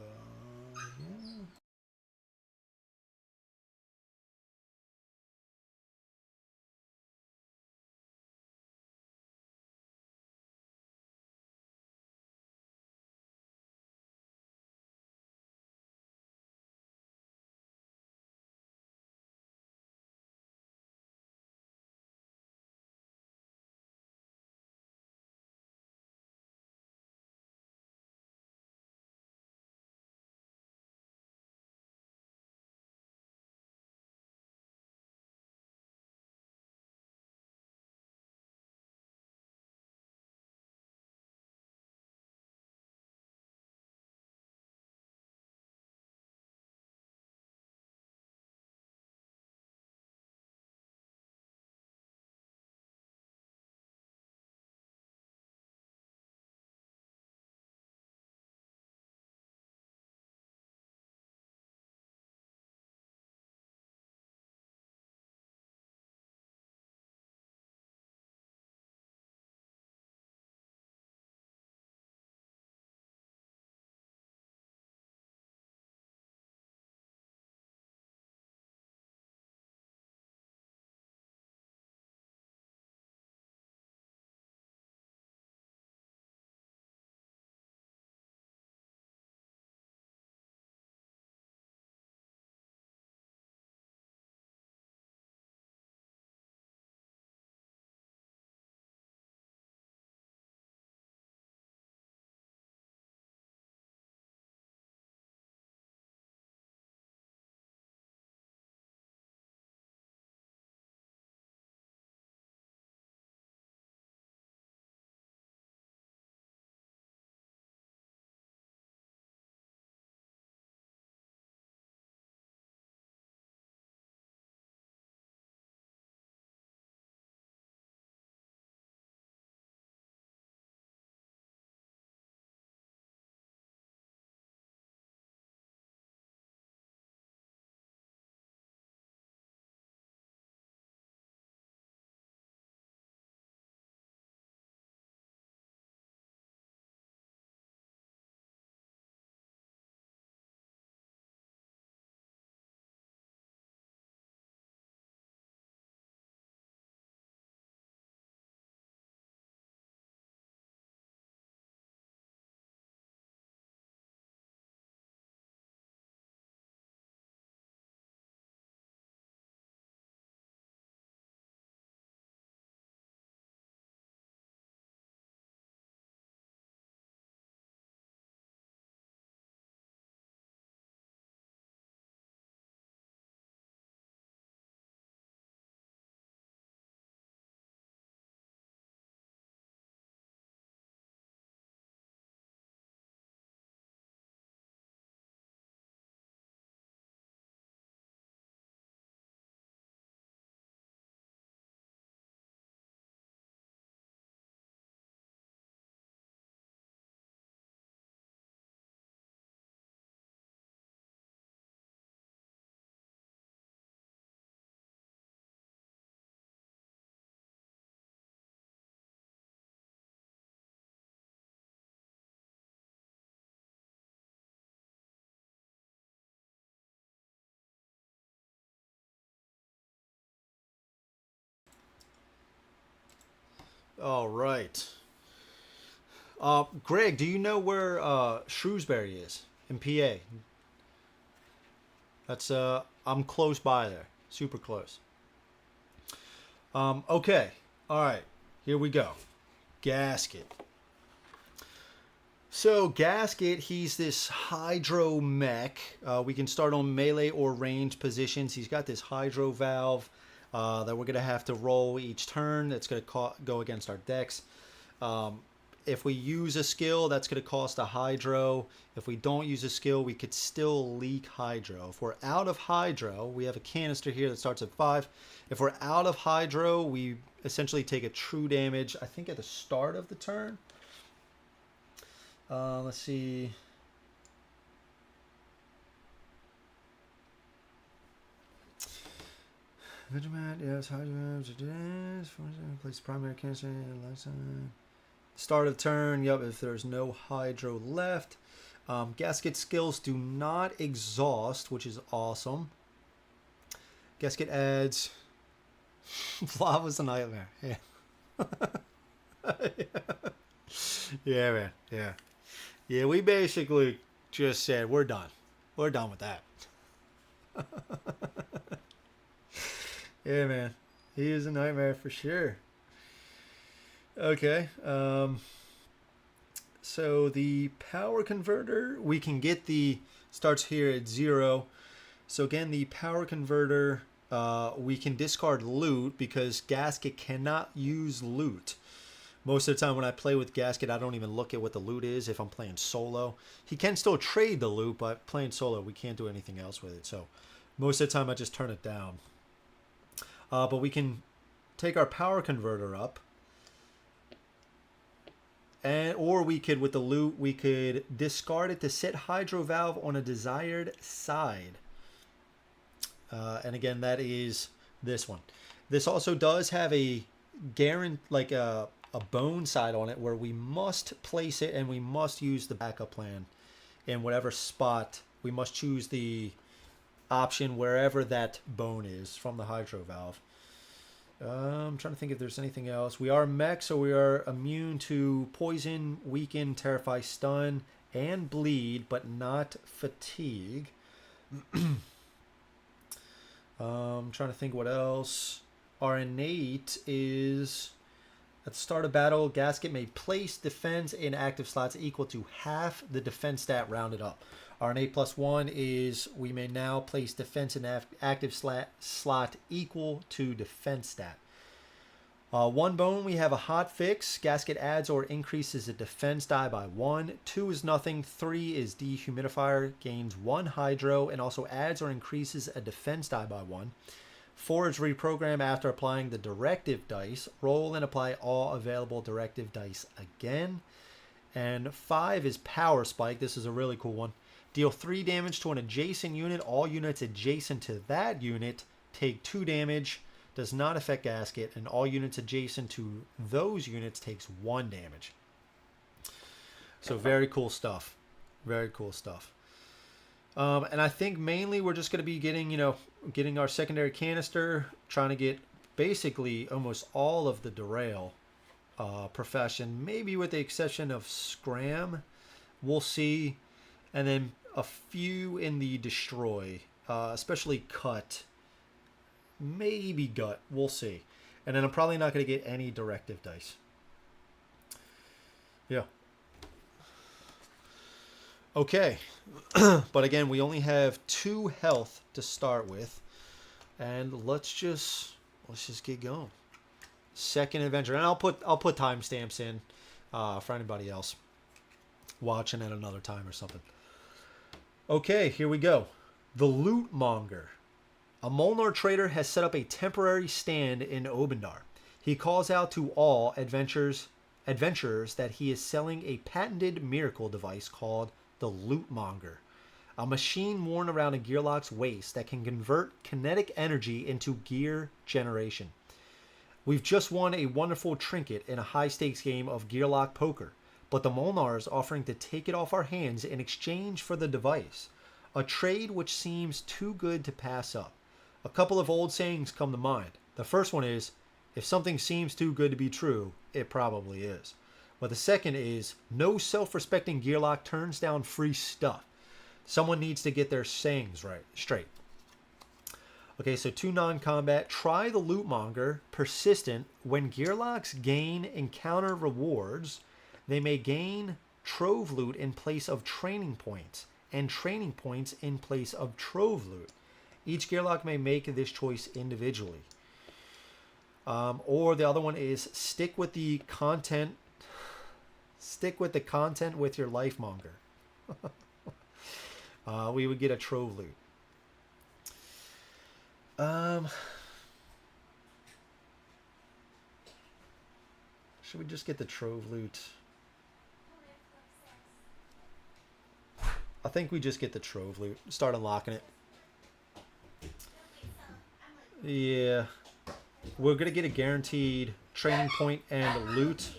All right. Greg, do you know where Shrewsbury is in PA? That's I'm close by there, super close. Okay, all right, here we go. Gasket. So Gasket, he's this hydro mech. We can start on melee or range positions. He's got this hydro valve that we're gonna have to roll each turn. That's gonna go against our decks. If we use a skill, that's going to cost a hydro. If we don't use a skill, we could still leak hydro. If we're out of hydro, we have a canister here that starts at 5. If we're out of hydro, we essentially take a true damage, I think at the start of the turn. Let's see. Vigilante, yes, hydro, place primary canister, last time. Start of turn, yep, if there's no hydro left. Gasket skills do not exhaust, which is awesome. Gasket adds... Blob was a nightmare, yeah. Yeah, man, yeah. Yeah, we basically just said, we're done. We're done with that. Yeah, man. He is a nightmare for sure. Okay, so the power converter, we can get starts here at 0. So again, the power converter, we can discard loot because Gasket cannot use loot. Most of the time when I play with Gasket, I don't even look at what the loot is if I'm playing solo. He can still trade the loot, but playing solo, we can't do anything else with it. So most of the time I just turn it down. But we can take our power converter up. Or we could, with the loot, we could discard it to set hydro valve on a desired side. And again, that is this one. This also does have a bone side on it where we must place it and we must use the backup plan in whatever spot. We must choose the option wherever that bone is from the hydro valve. I'm trying to think if there's anything else. We are mech, so we are immune to poison, weaken, terrify, stun, and bleed, but not fatigue. I'm trying to think what else. Our innate is at the start of battle, Gasket may place defense in active slots equal to half the defense stat rounded up. Our innate +1 is we may now place defense in active slot equal to defense stat. 1 bone, we have a hot fix. Gasket adds or increases a defense die by 1. 2 is nothing. 3 is dehumidifier, gains 1 hydro, and also adds or increases a defense die by 1. 4 is reprogram after applying the directive dice. Roll and apply all available directive dice again. And 5 is power spike. This is a really cool one. Deal 3 damage to an adjacent unit. All units adjacent to that unit take 2 damage. Does not affect Gasket. And all units adjacent to those units takes 1 damage. So very cool stuff. Very cool stuff. And I think mainly we're just going to be getting our secondary canister. Trying to get basically almost all of the derail profession. Maybe with the exception of Scram. We'll see. And then a few in the destroy, especially cut, maybe gut. We'll see. And then I'm probably not going to get any directive dice. Yeah. Okay. But again, we only have 2 health to start with, and let's just get going. Second adventure, and I'll put timestamps in for anybody else watching at another time or something. Okay, here we go. The Loot Monger. A Molnar trader has set up a temporary stand in Obendar. He calls out to all adventurers that he is selling a patented miracle device called the Loot Monger, a machine worn around a Gearlock's waist that can convert kinetic energy into gear generation. We've just won a wonderful trinket in a high-stakes game of Gearlock poker, but the Molnar is offering to take it off our hands in exchange for the device, a trade which seems too good to pass up. A couple of old sayings come to mind. The first one is, If something seems too good to be true, it probably is. But the second is, no self-respecting Gearlock turns down free stuff. Someone needs to get their sayings right, straight. Okay, so 2 non-combat. Try the Lootmonger. Persistent. When Gearlocks gain encounter rewards, they may gain Trove Loot in place of training points, and training points in place of Trove Loot. Each Gearlock may make this choice individually. Or the other one is stick with the content. Stick with the content with your Lifemonger. We would get a Trove Loot. Should we just get the Trove Loot? I think we just get the Trove Loot. Start unlocking it. Yeah. We're going to get a guaranteed training point and loot.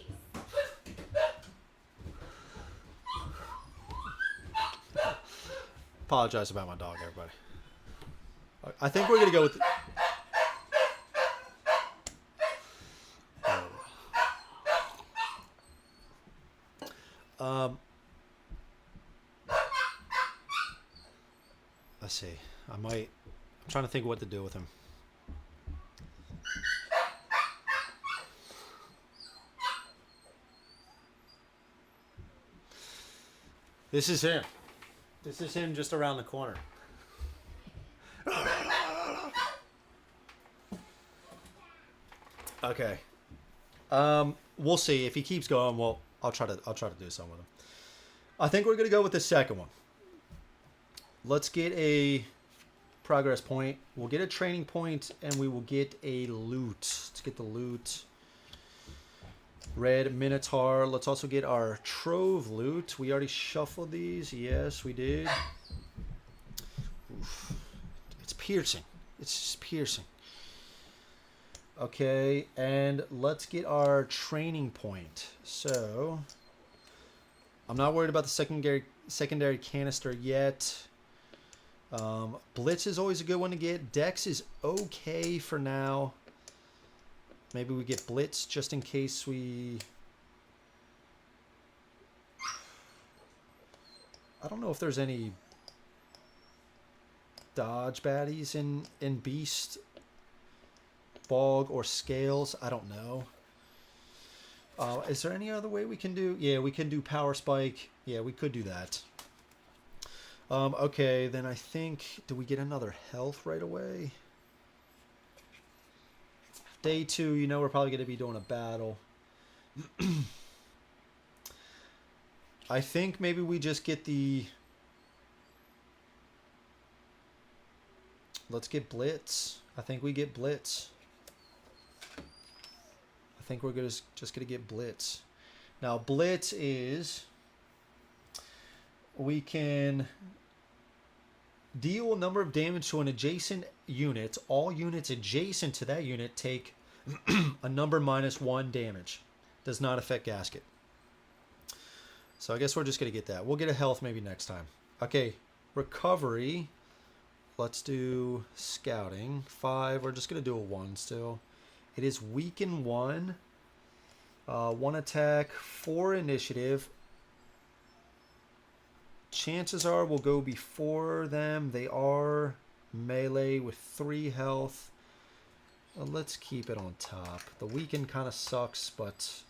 Apologize about my dog, everybody. I think we're going to go with... Let's see. I'm trying to think what to do with him. This is him. This is him just around the corner. Okay. We'll see if he keeps going. Well, I'll try to do something with him. I think we're gonna go with the second one. Let's get a progress point. We'll get a training point, and we will get a loot. Let's get the loot. Red Minotaur. Let's also get our Trove Loot. We already shuffled these. Yes, we did. Oof. It's piercing. It's just piercing. Okay, and let's get our training point. So, I'm not worried about the secondary canister yet. Blitz is always a good one to get. Dex is okay for now. Maybe we get Blitz just in case we... I don't know if there's any dodge baddies in Beast, Bog, or Scales. I don't know. Is there any other way we can do? Yeah, we can do Power Spike. Yeah, we could do that. Okay, then I think... Do we get another health right away? Day 2, you know we're probably going to be doing a battle. I think maybe we just get the... Let's get Blitz. I think we get Blitz. I think we're just going to get Blitz. Now, Blitz is... We can deal a number of damage to an adjacent unit. All units adjacent to that unit take a number -1 damage. Does not affect Gasket. So I guess we're just going to get that. We'll get a health maybe next time. Okay, recovery. Let's do scouting. 5. We're just going to do a 1 still. It is weaken 1. 1 attack, 4 initiative. Chances are we'll go before them. They are melee with 3 health. Let's keep it on top. The weaken kind of sucks, but...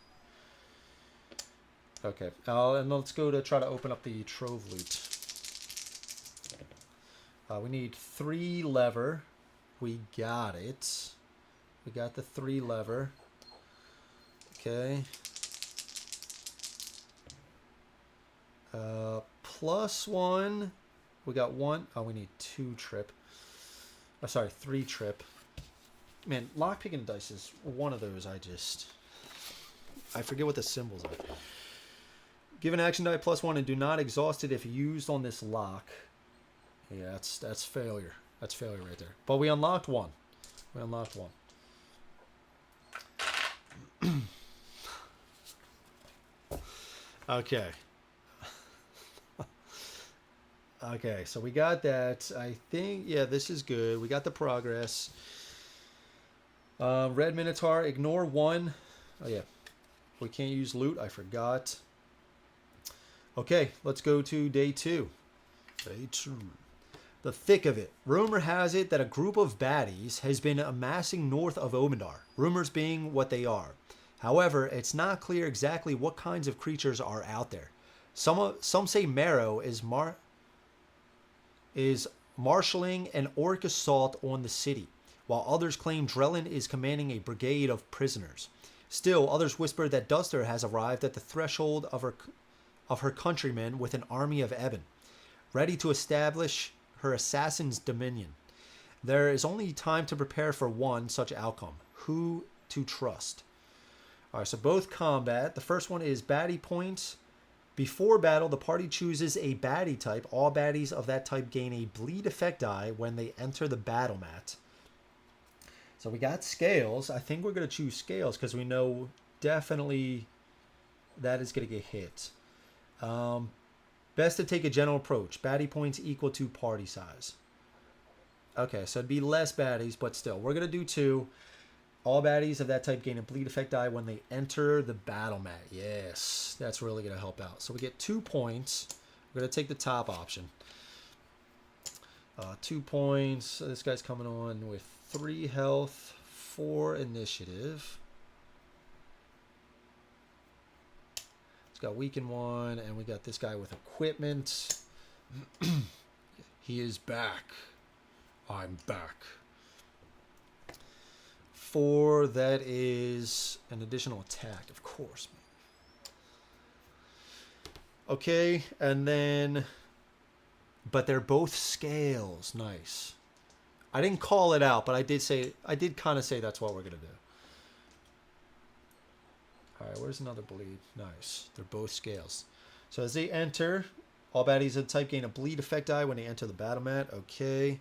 Okay. And let's go to try to open up the Trove Loot. We need 3 lever. We got it. We got the 3 lever. Okay. +1. We got 1. Oh, we need 2 trip. Oh, sorry, 3 trip. Man, lockpicking dice is one of those I forget what the symbols are. Give an action die +1 and do not exhaust it if used on this lock. Yeah, that's failure. That's failure right there. But we unlocked 1. We unlocked 1. Okay. Okay, so we got that. I think, yeah, this is good. We got the progress. Red Minotaur, ignore 1. Oh, yeah. We can't use loot. I forgot. Okay, let's go to day 2. Day 2. The thick of it. Rumor has it that a group of baddies has been amassing north of Omendar. Rumors being what they are. However, it's not clear exactly what kinds of creatures are out there. Some say Marrow is marshalling an orc assault on the city, while others claim Drellin is commanding a brigade of prisoners. Still, others whisper that Duster has arrived at the threshold of her countrymen with an army of Ebon, ready to establish her assassin's dominion. There is only time to prepare for one such outcome. Who to trust? Alright, so both combat. The first one is baddie points. Before battle, the party chooses a baddie type. All baddies of that type gain a bleed effect die when they enter the battle mat. So we got scales. I think we're going to choose scales because we know definitely that is going to get hit. Best to take a general approach. Baddie points equal to party size. Okay, so it'd be less baddies, but still. We're going to do 2. All baddies of that type gain a bleed effect die when they enter the battle mat. Yes, that's really going to help out. So we get 2 points. We're going to take the top option. 2 points. So this guy's coming on with 3 health, 4 initiative. It's got weaken 1, and we got this guy with equipment. He is back. I'm back. 4, that is an additional attack, of course. Okay, and then, but they're both scales. Nice. I didn't call it out, but I did kind of say that's what we're gonna do. All right, where's another bleed? Nice. They're both scales. So as they enter, all baddies of the type gain a bleed effect die when they enter the battle mat. Okay.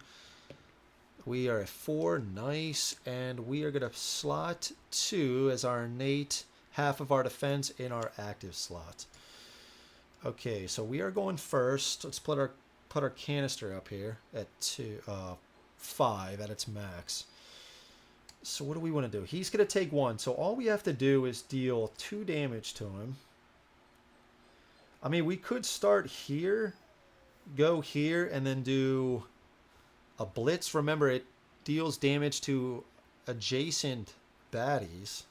We are at 4. Nice. And we are going to slot 2 as our innate half of our defense in our active slot. Okay, so we are going first. Let's put our canister up here at 5 at its max. So what do we want to do? He's going to take 1. So all we have to do is deal 2 damage to him. I mean, we could start here, go here, and then do a blitz. Remember, it deals damage to adjacent baddies.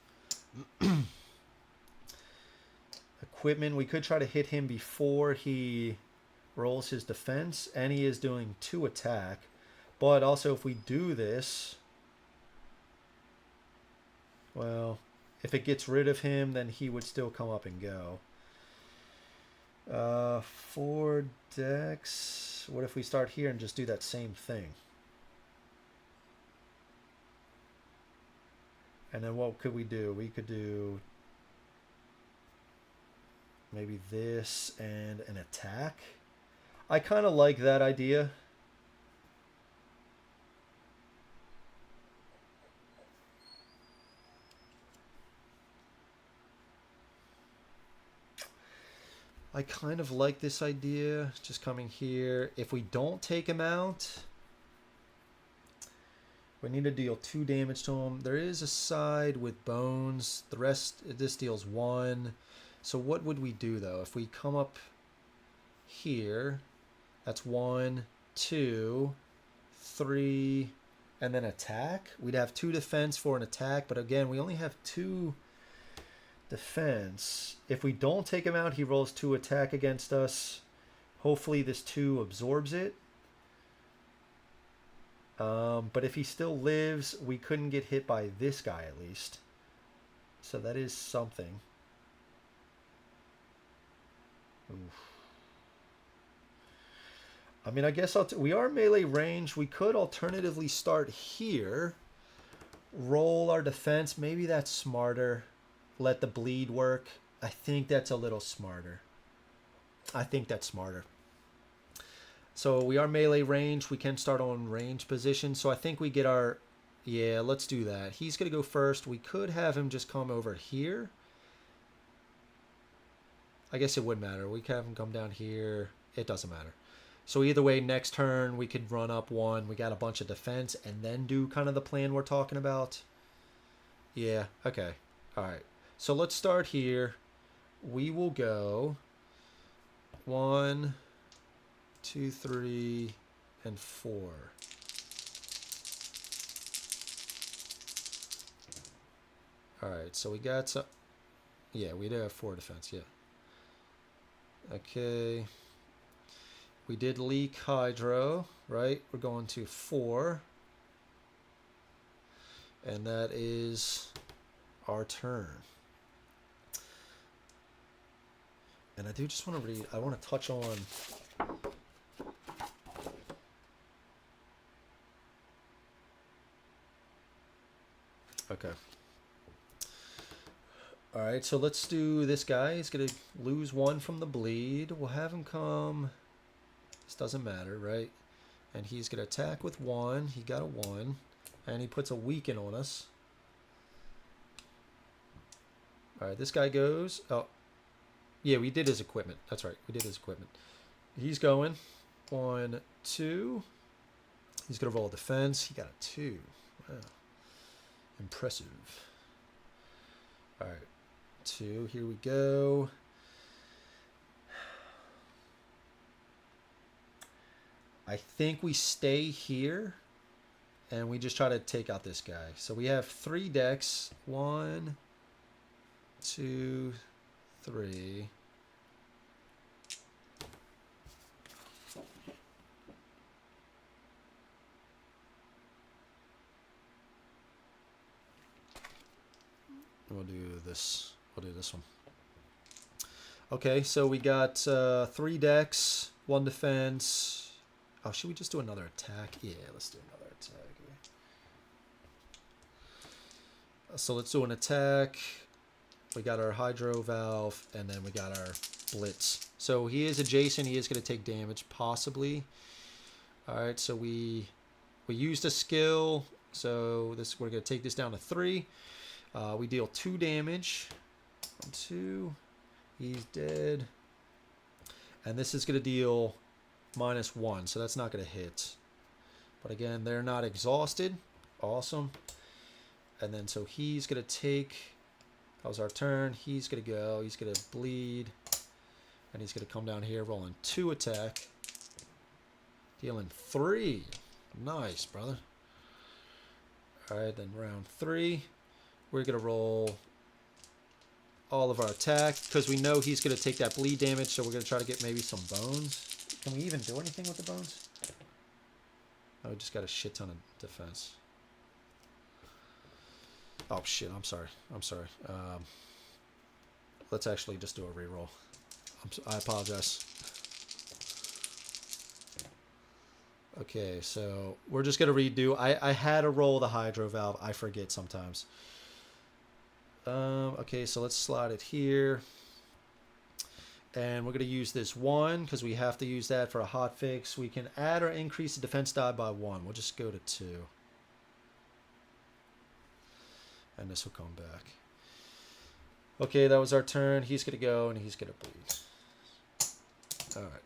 Equipment, we could try to hit him before he rolls his defense, and he is doing 2 attack. But also, if we do this, well, if it gets rid of him, then he would still come up and go. 4 dex. What if we start here and just do that same thing? And then what could we do? We could do maybe this and an attack. I kind of like that idea. I kind of like this idea, just coming here. If we don't take him out, we need to deal 2 damage to him. There is a side with bones. The rest, this deals 1. So what would we do, though? If we come up here, that's 1, 2, 3, and then attack. We'd have 2 defense for an attack, but again, we only have 2 defense. If we don't take him out, he rolls 2 attack against us. Hopefully this 2 absorbs it. But if he still lives, we couldn't get hit by this guy at least. So that is something. Oof. I mean, I guess we are melee range. We could alternatively start here. Roll our defense. Maybe that's smarter. Let the bleed work. I think that's a little smarter. I think that's smarter. So we are melee range. We can start on range position. So I think we get our... Yeah, let's do that. He's going to go first. We could have him just come over here. I guess it would matter. We could have him come down here. It doesn't matter. So either way, next turn, we could run up 1. We got a bunch of defense and then do kind of the plan we're talking about. Yeah, okay. All right. So let's start here. We will go 1, 2, 3, and 4. All right, so we got some. Yeah, we do have 4 defense, yeah. Okay. We did leak hydro, right? We're going to 4. And that is our turn. And I do just want to read, I want to touch on okay. All right, so let's do this guy. He's going to lose 1 from the bleed. We'll have him come. This doesn't matter, right? And he's going to attack with 1. He got a 1. And he puts a weaken on us. All right, this guy goes. Oh, yeah, we did his equipment. That's right. We did his equipment. He's going. 1, 2. He's going to roll a defense. He got a 2. Wow. Impressive. All right. 2. Here we go. I think we stay here. And we just try to take out this guy. So we have 3 decks. 1, 2, 3. We'll do this. We'll do this one. Okay, so we got 3 decks, 1 defense. Oh, should we just do another attack? Yeah, let's do another attack. So let's do an attack. We got our hydro valve, and then we got our blitz. So he is adjacent. He is going to take damage, possibly. All right, so we used a skill. So this we're going to take this down to 3. We deal 2 damage. 1, 2. He's dead. And this is going to deal -1, so that's not going to hit. But again, they're not exhausted. Awesome. And then so he's going to take, that was our turn. He's going to go. He's going to bleed. And he's going to come down here rolling 2 attack. Dealing 3. Nice, brother. All right, then round 3. We're going to roll all of our attack because we know he's going to take that bleed damage. So we're going to try to get maybe some bones. Can we even do anything with the bones? Oh, we just got a shit ton of defense. Oh, shit. I'm sorry. I'm sorry. Let's actually just do a reroll. I apologize. Okay, so we're just going to redo. I had to roll the hydro valve. I forget sometimes. Okay, so let's slide it here. And we're going to use this 1 because we have to use that for a hot fix. We can add or increase the defense die by 1. We'll just go to 2. And this will come back. Okay, that was our turn. He's going to go and he's going to bleed. All right.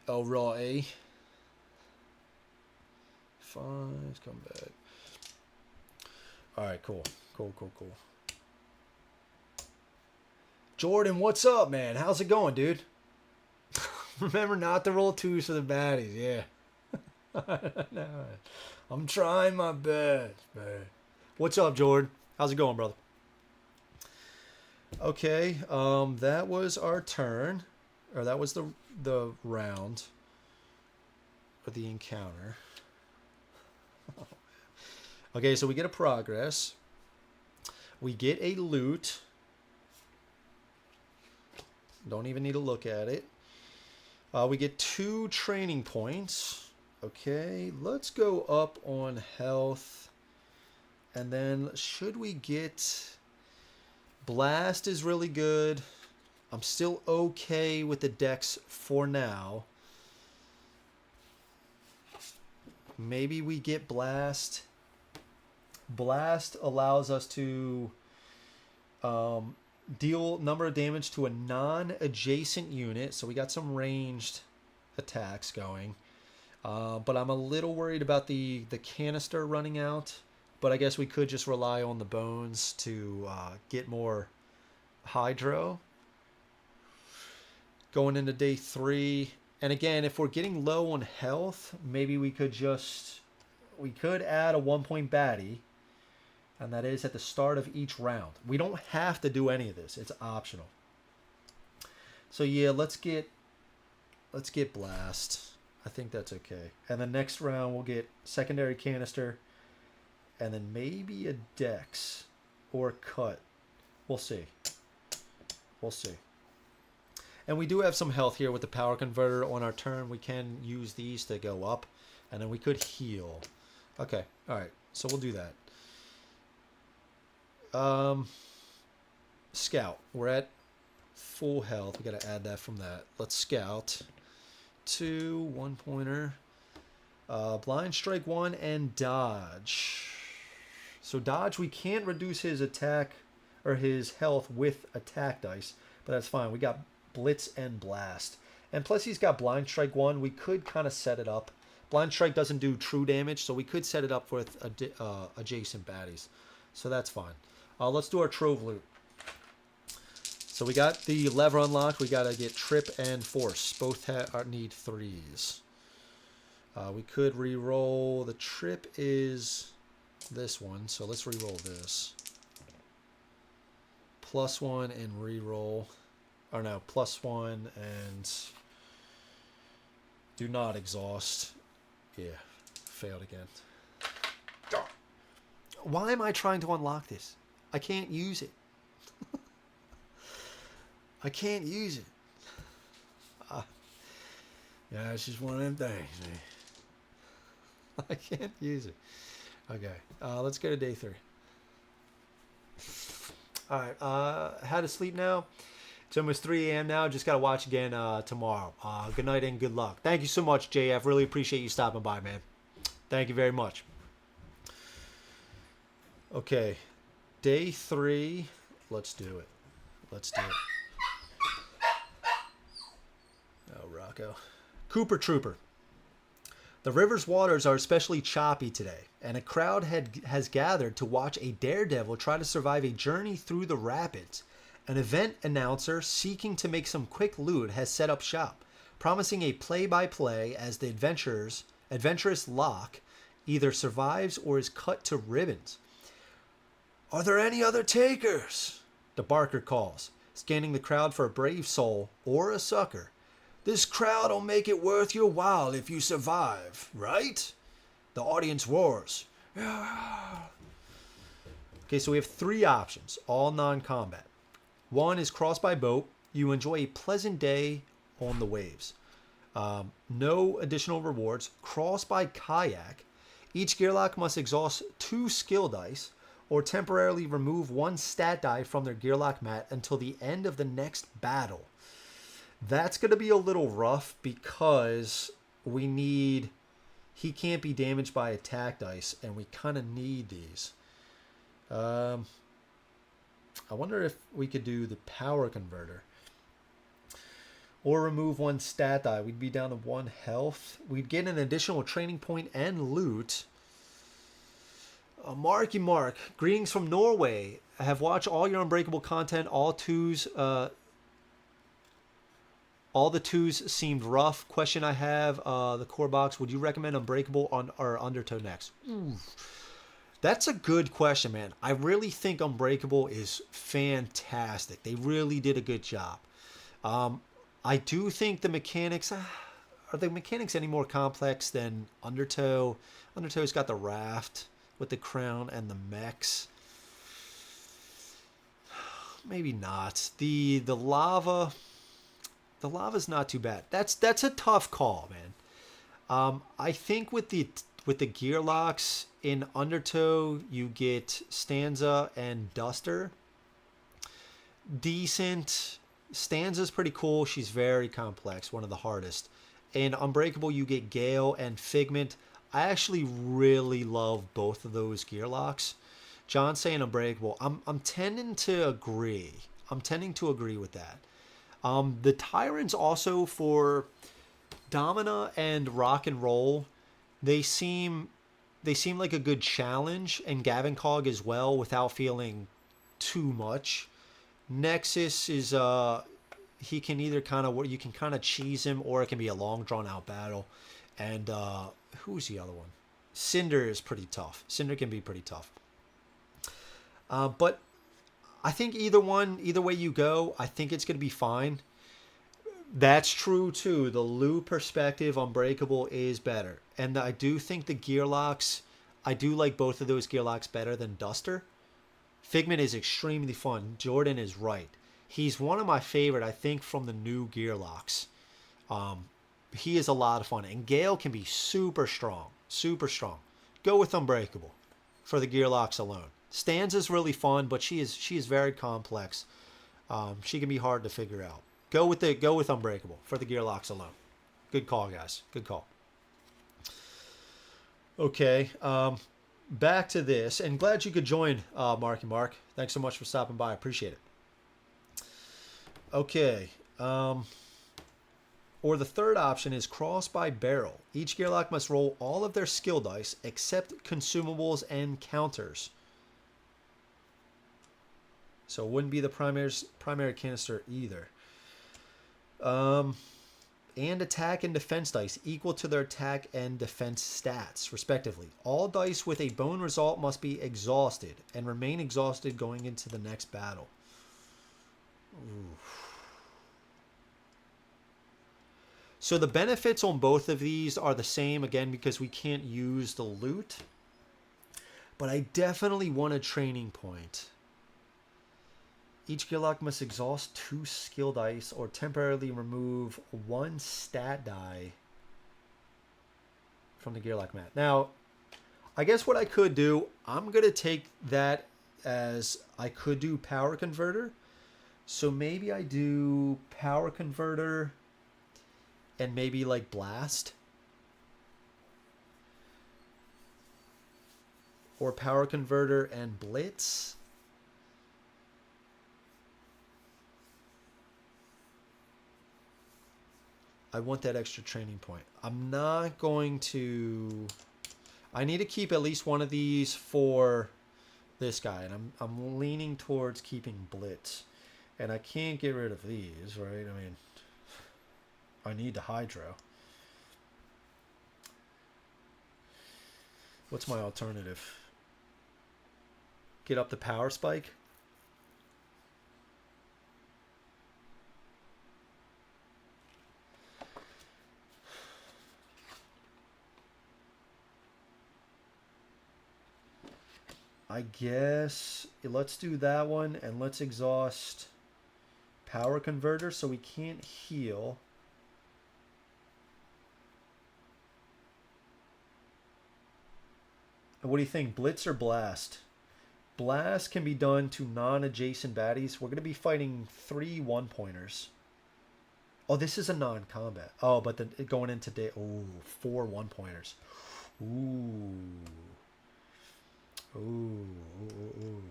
Oh, raw A. Fine, let's come back. All right, cool. Cool. Jordan, what's up, man? How's it going, dude? Remember not to roll 2s for the baddies, yeah. No, I'm trying my best, man. What's up, Jordan? How's it going, brother? Okay, that was our turn. Or that was the round. Or the encounter. Okay, so we get a progress. We get a loot. Don't even need to look at it. We get 2 training points. Okay, let's go up on health. And then should we get... Blast is really good. I'm still okay with the decks for now. Maybe we get Blast. Blast allows us to deal number of damage to a non-adjacent unit. So we got some ranged attacks going. But I'm a little worried about the canister running out. but I guess we could just rely on the bones to get more hydro. Going into day 3. And again, if we're getting low on health, maybe we could add a 1-point baddie. And that is at the start of each round. We don't have to do any of this. It's optional. So yeah, let's get blast. I think that's okay. And the next round we'll get secondary canister. And then maybe a dex or cut. We'll see. We'll see. And we do have some health here with the power converter on our turn. We can use these to go up. And then we could heal. Okay. Alright. So we'll do that. Scout. We're at full health. We got to add that from that. Let's scout. 2 1-pointer. Blind strike 1 and dodge. So dodge, we can't reduce his attack or his health with attack dice, but that's fine. We got blitz and blast. And plus he's got blind strike 1. We could kind of set it up. Blind strike doesn't do true damage, so we could set it up with adjacent baddies. So that's fine. Let's do our trove loot. So we got the lever unlocked. We got to get trip and force. Both need 3s. We could re-roll. The trip is this one, so let's re-roll this. +1 and re-roll. Or no, +1 and do not exhaust. Yeah, failed again. Why am I trying to unlock this? I can't use it. I can't use it. Yeah, it's just one of them things, man. I can't use it. Okay, let's go to day 3. All right, how to sleep now? It's almost 3 a.m. now. Just got to watch again tomorrow. Good night and good luck. Thank you so much, JF. Really appreciate you stopping by, man. Thank you very much. Okay, day 3. Let's do it. Let's do it. Oh, Rocco. Cooper Trooper. The river's waters are especially choppy today, and a crowd has gathered to watch a daredevil try to survive a journey through the rapids. An event announcer seeking to make some quick loot has set up shop, promising a play-by-play as the adventurous Locke either survives or is cut to ribbons. Are there any other takers? The barker calls, scanning the crowd for a brave soul or a sucker. This crowd'll make it worth your while if you survive, right? The audience roars. Okay, so we have 3 options, all non-combat. 1 is cross by boat. You enjoy a pleasant day on the waves. No additional rewards. Cross by kayak. Each Gearlock must exhaust 2 skill dice or temporarily remove 1 stat die from their Gearlock mat until the end of the next battle. That's going to be a little rough because he can't be damaged by attack dice, and we kind of need these. I wonder if we could do the power converter. Or remove 1 stat die. We'd be down to 1 health. We'd get an additional training point and loot. Marky Mark, greetings from Norway. I have watched all your Unbreakable content. All the 2s seemed rough. Question I have, the core box, would you recommend Unbreakable or Undertow next? That's a good question, man. I really think Unbreakable is fantastic. They really did a good job. I do think the mechanics... are the mechanics any more complex than Undertow? Undertow's got the raft with the crown and the mechs. Maybe not. The lava... The lava's not too bad. That's a tough call, man. I think with the Gearlocks in Undertow, you get Stanza and Duster. Decent. Stanza's pretty cool. She's very complex. One of the hardest. In Unbreakable, you get Gale and Figment. I actually really love both of those Gearlocks. John's saying Unbreakable. I'm tending to agree. I'm tending to agree with that. The Tyrants also for Domina and Rock and Roll, they seem they seem like a good challenge, and Gavankog as well without feeling too much. Nexus is he can either kind of, you can kind of cheese him, or it can be a long drawn out battle. And who's the other one? Cinder is pretty tough. Cinder can be pretty tough. But I think either way you go, I think it's going to be fine. That's true too. The loot perspective, Unbreakable is better. And I do think the gear locks, I do like both of those gear locks better than Duster. Figment is extremely fun. Jordan is right. He's one of my favorite, I think, from the new gear locks. He is a lot of fun. And Gale can be super strong. Super strong. Go with Unbreakable for the gear locks alone. Stanza's really fun, but she is very complex. She can be hard to figure out. Go with Unbreakable for the gear locks alone. Good call, guys. Good call. Okay, back to this, and glad you could join, Marky Mark. Thanks so much for stopping by. I appreciate it. Okay, or the third option is Cross by Barrel. Each gearlock must roll all of their skill dice except consumables and counters. So it wouldn't be the primary canister either. And attack and defense dice equal to their attack and defense stats, respectively. All dice with a bone result must be exhausted and remain exhausted going into the next battle. Oof. So the benefits on both of these are the same, again, because we can't use the loot. But I definitely want a training point. Each gearlock must exhaust 2 skill dice or temporarily remove 1 stat die from the gearlock mat. Now, I guess what I could do, I'm going to take that as I could do Power Converter. So maybe I do Power Converter and maybe like Blast. Or Power Converter and Blitz. I want that extra training point. I'm not going to... I need to keep at least one of these for this guy. And I'm leaning towards keeping Blitz. And I can't get rid of these, right? I mean, I need the Hydro. What's my alternative? Get up the Power Spike? I guess let's do that one, and let's exhaust Power Converter so we can't heal. What do you think, Blitz or Blast? Blast can be done to non-adjacent baddies. We're going to be fighting 3 1-pointers. Oh, this is a non-combat. Oh, but going into day... Oh, 4 1-pointers. Ooh. Ooh, ooh, ooh.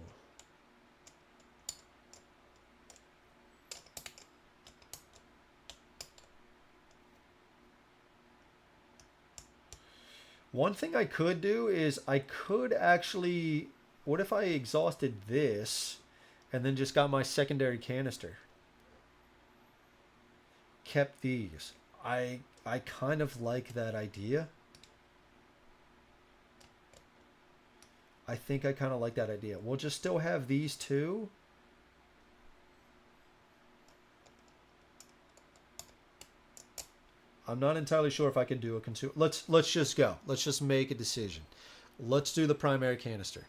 One thing I could do is I could actually... What if I exhausted this and then just got my secondary canister? Kept these. I kind of like that idea. I think I kind of like that idea. We'll just still have these two. I'm not entirely sure if I can do a consumer. Let's just go. Let's just make a decision. Let's do the primary canister.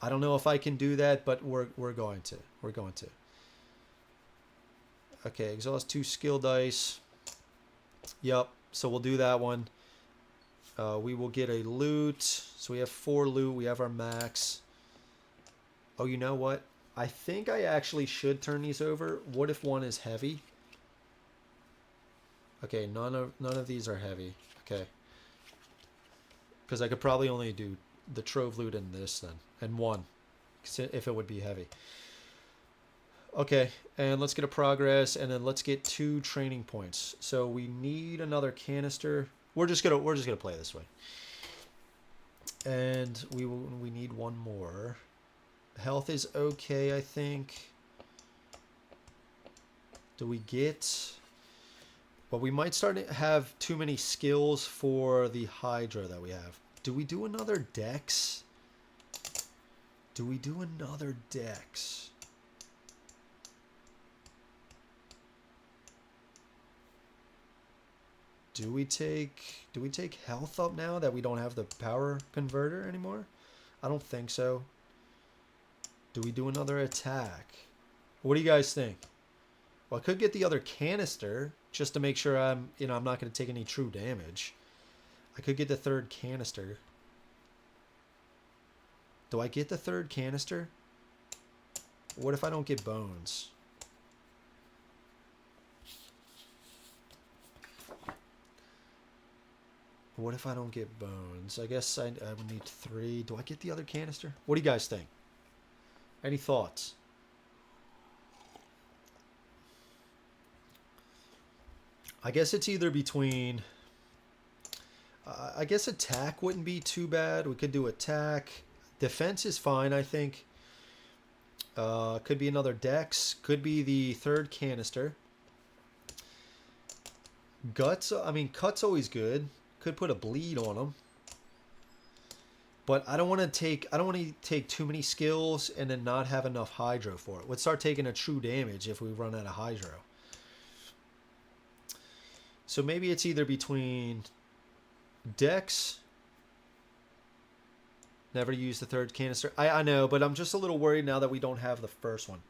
I don't know if I can do that, but we're going to. We're going to. Okay, exhaust 2 skill dice. Yep. So we'll do that one. We will get a loot. So we have 4 loot. We have our max. Oh, you know what? I think I actually should turn these over. What if one is heavy? Okay, none of these are heavy. Okay. Because I could probably only do the trove loot and this then. And 1. If it would be heavy. Okay, and let's get a progress, and then let's get 2 training points. So we need another canister. We're just gonna play this way. And we need one more. Health is okay, I think. Do we get... Well, we might start to have too many skills for the Hydra that we have. Do we do another Dex? Do we do another Dex? Do we take health up now that we don't have the power converter anymore? I don't think so. Do we do another attack? What do you guys think? Well, I could get the other canister just to make sure I'm not going to take any true damage. I could get the third canister. Do I get the third canister? What if I don't get bones? What if I don't get bones? I guess I would need 3. Do I get the other canister? What do you guys think? Any thoughts? I guess it's either between... I guess attack wouldn't be too bad. We could do attack. Defense is fine, I think. Could be another Dex. Could be the third canister. Guts, I mean, Cut's always good. Could put a bleed on them. But I don't want to take too many skills and then not have enough Hydro for it. Let's start taking a true damage if we run out of Hydro. So maybe it's either between Dex. Never use the third canister. I know, but I'm just a little worried now that we don't have the first one.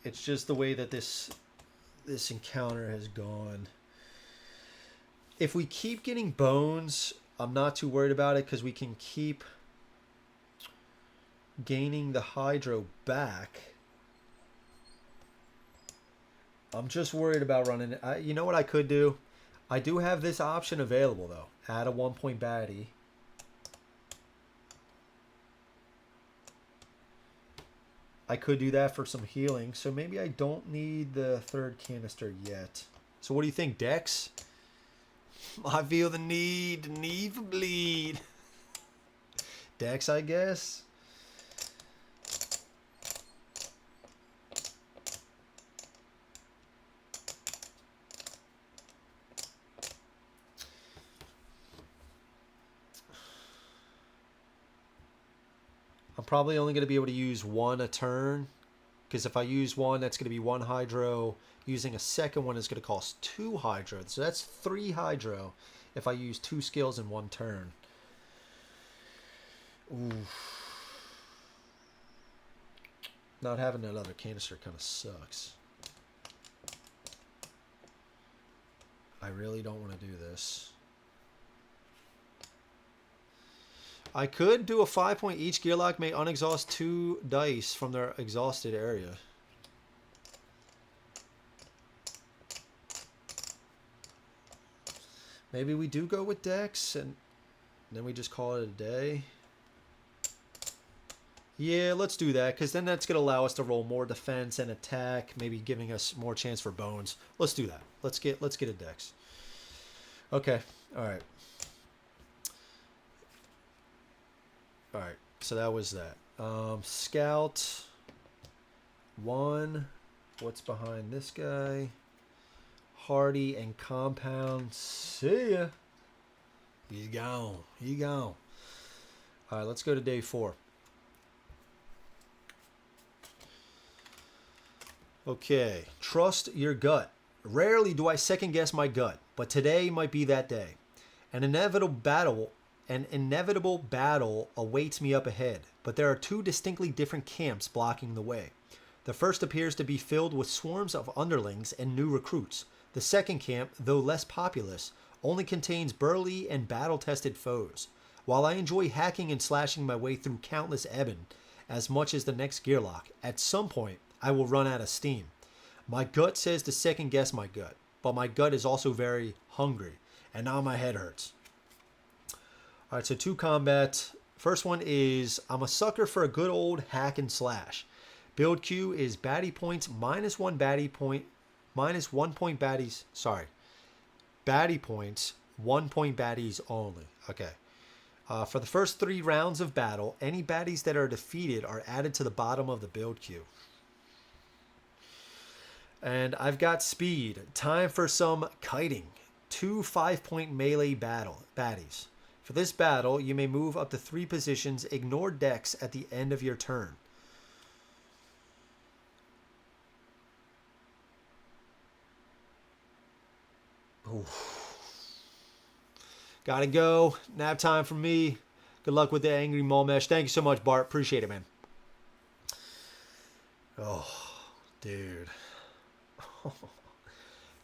It's just the way that this encounter has gone. If we keep getting bones, I'm not too worried about it because we can keep gaining the Hydro back. I'm just worried about running it. You know what I could do? I do have this option available though. Add a 1-point baddie. I could do that for some healing. So maybe I don't need the third canister yet. So what do you think, Dex? I feel the need for bleed. Dex, I guess. I'm probably only going to be able to use 1 a turn, because if I use 1, that's going to be 1 Hydro. Using a second one is going to cost 2 Hydro. So that's 3 Hydro if I use 2 skills in 1 turn. Oof. Not having that other canister kind of sucks. I really don't want to do this. I could do a 5-point each. Gearlock may unexhaust 2 dice from their exhausted area. Maybe we do go with Dex and then we just call it a day. Yeah, let's do that because then that's going to allow us to roll more defense and attack, maybe giving us more chance for bones. Let's do that. Let's get a Dex. Okay. All right. All right, so that was that. Scout 1. What's behind this guy? Hardy and Compound. See ya. He's gone. He gone. All right, let's go to day 4. Okay, trust your gut. Rarely do I second guess my gut, but today might be that day. An inevitable battle awaits me up ahead, but there are 2 distinctly different camps blocking the way. The first appears to be filled with swarms of underlings and new recruits. The second camp, though less populous, only contains burly and battle-tested foes. While I enjoy hacking and slashing my way through countless ebon as much as the next Gearlock, at some point I will run out of steam. My gut says to second guess my gut, but my gut is also very hungry, and now my head hurts. All right, so 2 combat. First one is, I'm a sucker for a good old hack and slash. Build Q is baddie points, -1 baddie point, -1 point baddies, baddie points, 1 point baddies only. Okay. For the first 3 rounds of battle, any baddies that are defeated are added to the bottom of the build queue. And I've got speed. Time for some kiting. 2 5-point melee baddies. For this battle, you may move up to 3 positions. Ignore decks at the end of your turn. Oof. Gotta go. Nap time for me. Good luck with the angry Mulmesh. Thank you so much, Bart. Appreciate it, man. Oh, dude.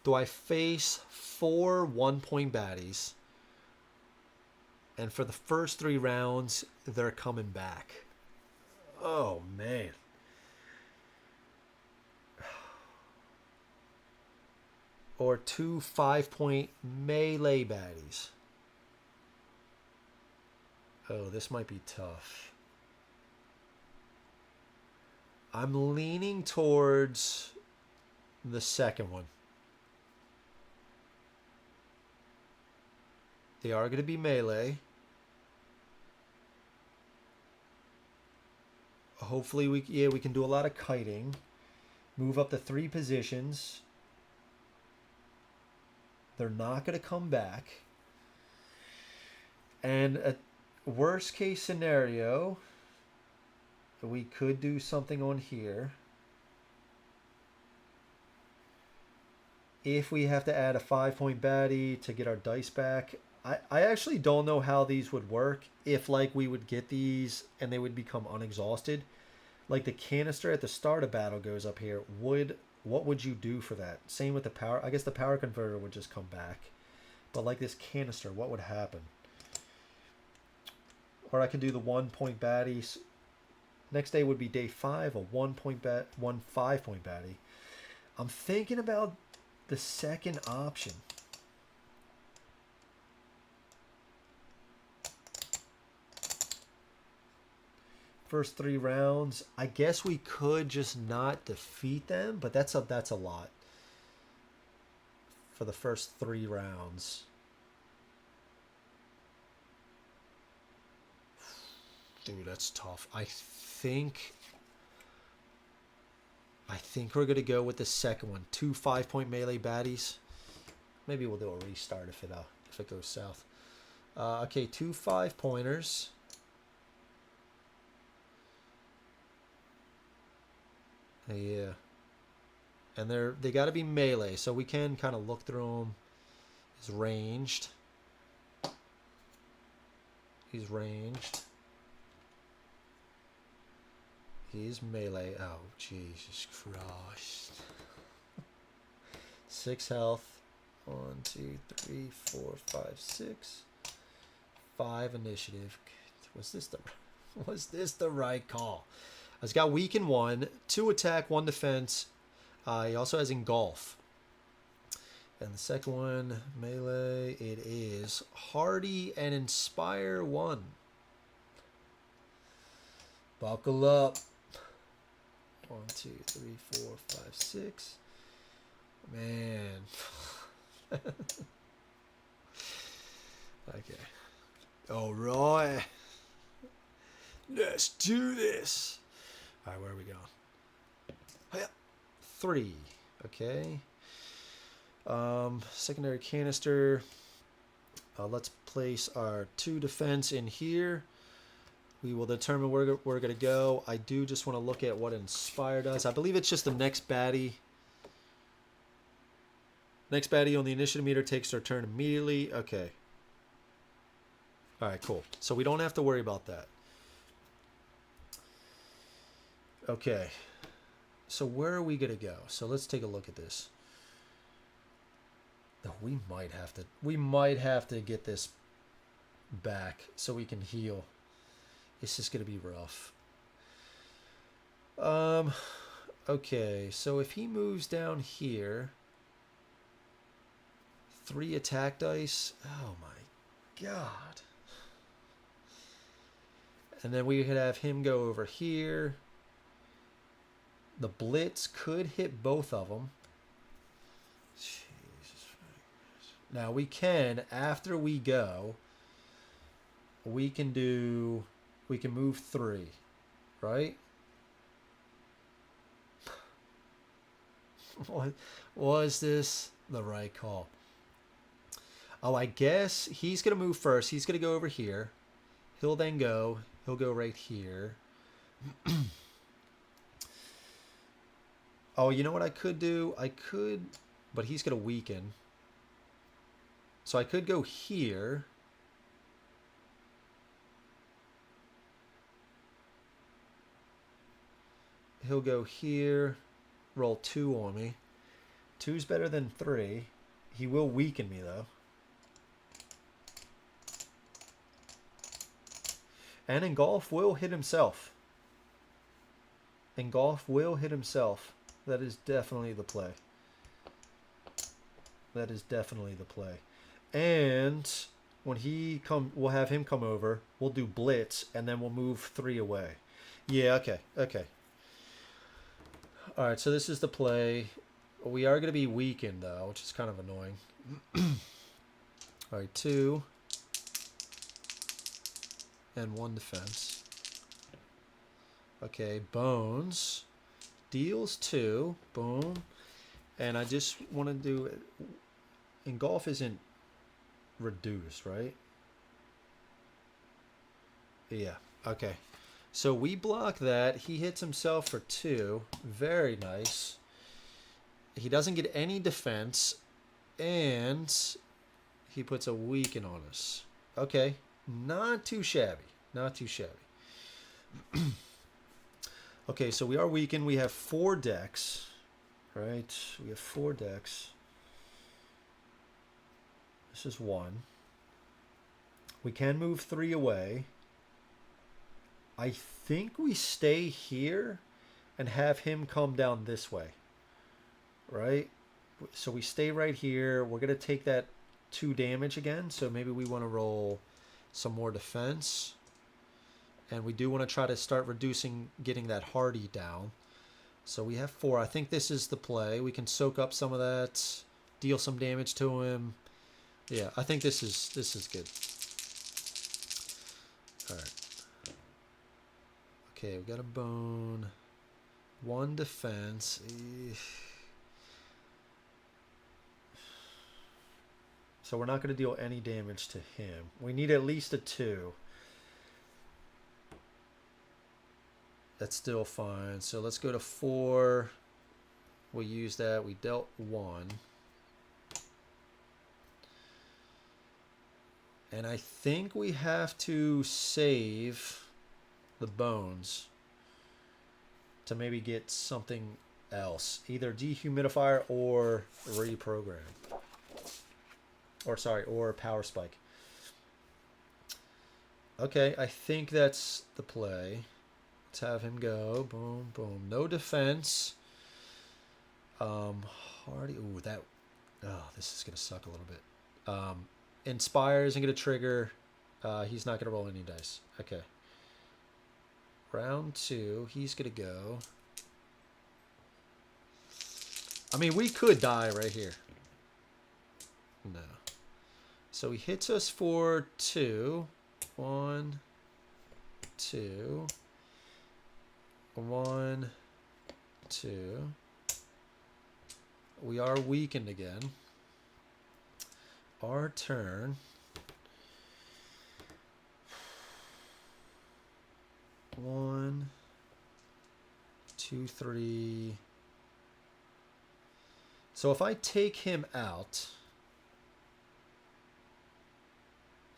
Do I face 4 1-point baddies? And for the first 3 rounds, they're coming back. Oh, man. Or 2 5-point melee baddies. Oh, this might be tough. I'm leaning towards the second one. They are going to be melee. Hopefully we can do a lot of kiting. Move up to 3 positions. They're not going to come back. And a worst case scenario, we could do something on here. If we have to add a 5-point baddie to get our dice back. I actually don't know how these would work. If like we would get these and they would become unexhausted. Like the canister at the start of battle goes up here. What would you do for that? Same with the power. I guess the power converter would just come back. But like this canister, what would happen? Or I can do the 1-point baddies. Next day would be day 5, a 1-point 1 5-point baddie. I'm thinking about the second option. First 3 rounds. I guess we could just not defeat them, but that's a lot for the first 3 rounds. Dude, that's tough. I think we're gonna go with the second one. 2 5-point melee baddies. Maybe we'll do a restart if it goes south. Okay, 2 5-pointers. Yeah, and they got to be melee, so we can kind of look through them. He's ranged. He's ranged. He's melee. Oh, Jesus Christ. 6 health. 1, 2, 3, 4, 5, 6. 5 initiative. Was this the right call? He's got weaken 1, 2 attack, 1 defense. He also has engulf. And the second one, melee, it is hardy and inspire 1. Buckle up. 1, 2, 3, 4, 5, 6. Man. Okay. All right. Let's do this. All right, where are we going? 3. Okay. Secondary canister. Let's place our 2 defense in here. We will determine where we're going to go. I do just want to look at what Inspire does. I believe it's just the next baddie. Next baddie on the initiative meter takes their turn immediately. Okay. All right, cool. So we don't have to worry about that. Okay, so where are we going to go? So let's take a look at this. Oh, we might have to get this back so we can heal. It's just going to be rough. Okay, so if he moves down here, 3 attack dice. Oh my God. And then we could have him go over here. The blitz could hit both of them. Jesus. Now we can, after we go, we can move 3, right? Was this the right call? Oh, I guess he's going to move first. He's going to go over here. He'll go right here. Oh, you know what I could do? But he's going to weaken. So I could go here. He'll go here. Roll 2 on me. 2's better than 3. He will weaken me, though. And Engulf will hit himself. Engulf will hit himself. That is definitely the play. That is definitely the play. And when he we'll have him come over. We'll do Blitz, and then we'll move 3 away. Yeah, okay, okay. All right, so this is the play. We are going to be weakened, though, which is kind of annoying. All right, 2. And 1 defense. Okay, Bones. Deals 2. Boom. And I just want to do it. Engulf isn't reduced, right? Yeah, okay. So we block that. He hits himself for 2. Very nice. He doesn't get any defense. And he puts a weaken on us. Okay. Not too shabby. Not too shabby. Okay, so we are weakened. We have 4 decks. Right? We have 4 decks. This is 1. We can move 3 away. I think we stay here and have him come down this way. Right? So we stay right here. We're going to take that 2 damage again. So maybe we want to roll some more defense. And we do want to try to start reducing, getting that hardy down. So we have 4. I think this is the play. We can soak up some of that, deal some damage to him. Yeah, I think this is good. All right. Okay, we got a bone. 1 defense. So we're not going to deal any damage to him. We need at least a 2. That's still fine. So let's go to 4. We'll use that. We dealt 1. And I think we have to save the bones to maybe get something else. Either dehumidifier or reprogram. Or power spike. Okay, I think that's the play. Let's have him go. Boom, boom. No defense. Hardy. Ooh, that. Oh, this is gonna suck a little bit. Inspire isn't gonna trigger. He's not gonna roll any dice. Okay. Round 2. He's gonna go. I mean, we could die right here. No. So he hits us for 2. 1, 2. 1, 2. We are weakened again. Our turn. One, 2, 3. So if I take him out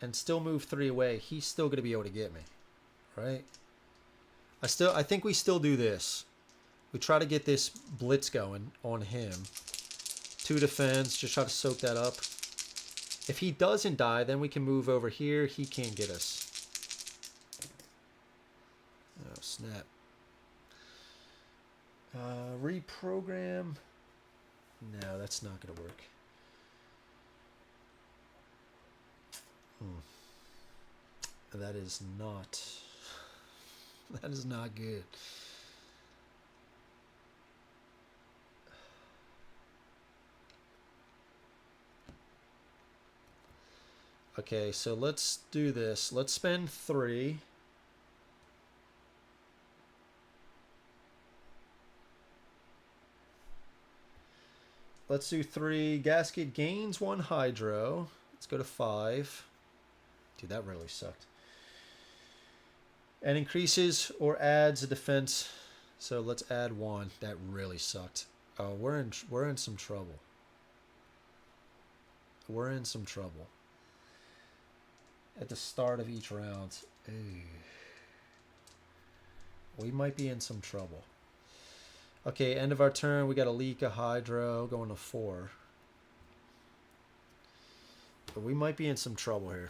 and still move 3 away, he's still going to be able to get me, right? I think we still do this. We try to get this blitz going on him. 2 defense, just try to soak that up. If he doesn't die, then we can move over here. He can't get us. Oh, snap. Reprogram. No, that's not going to work. That is not... That is not good. Okay, so let's do this. Let's spend 3. Let's do 3. Gasket gains 1 hydro. Let's go to 5. Dude, that really sucked. And increases or adds a defense. So let's add 1. That really sucked. Oh, we're in some trouble. We're in some trouble. At the start of each round. Ew. We might be in some trouble. Okay, end of our turn. We got a leak of hydro going to 4. But we might be in some trouble here.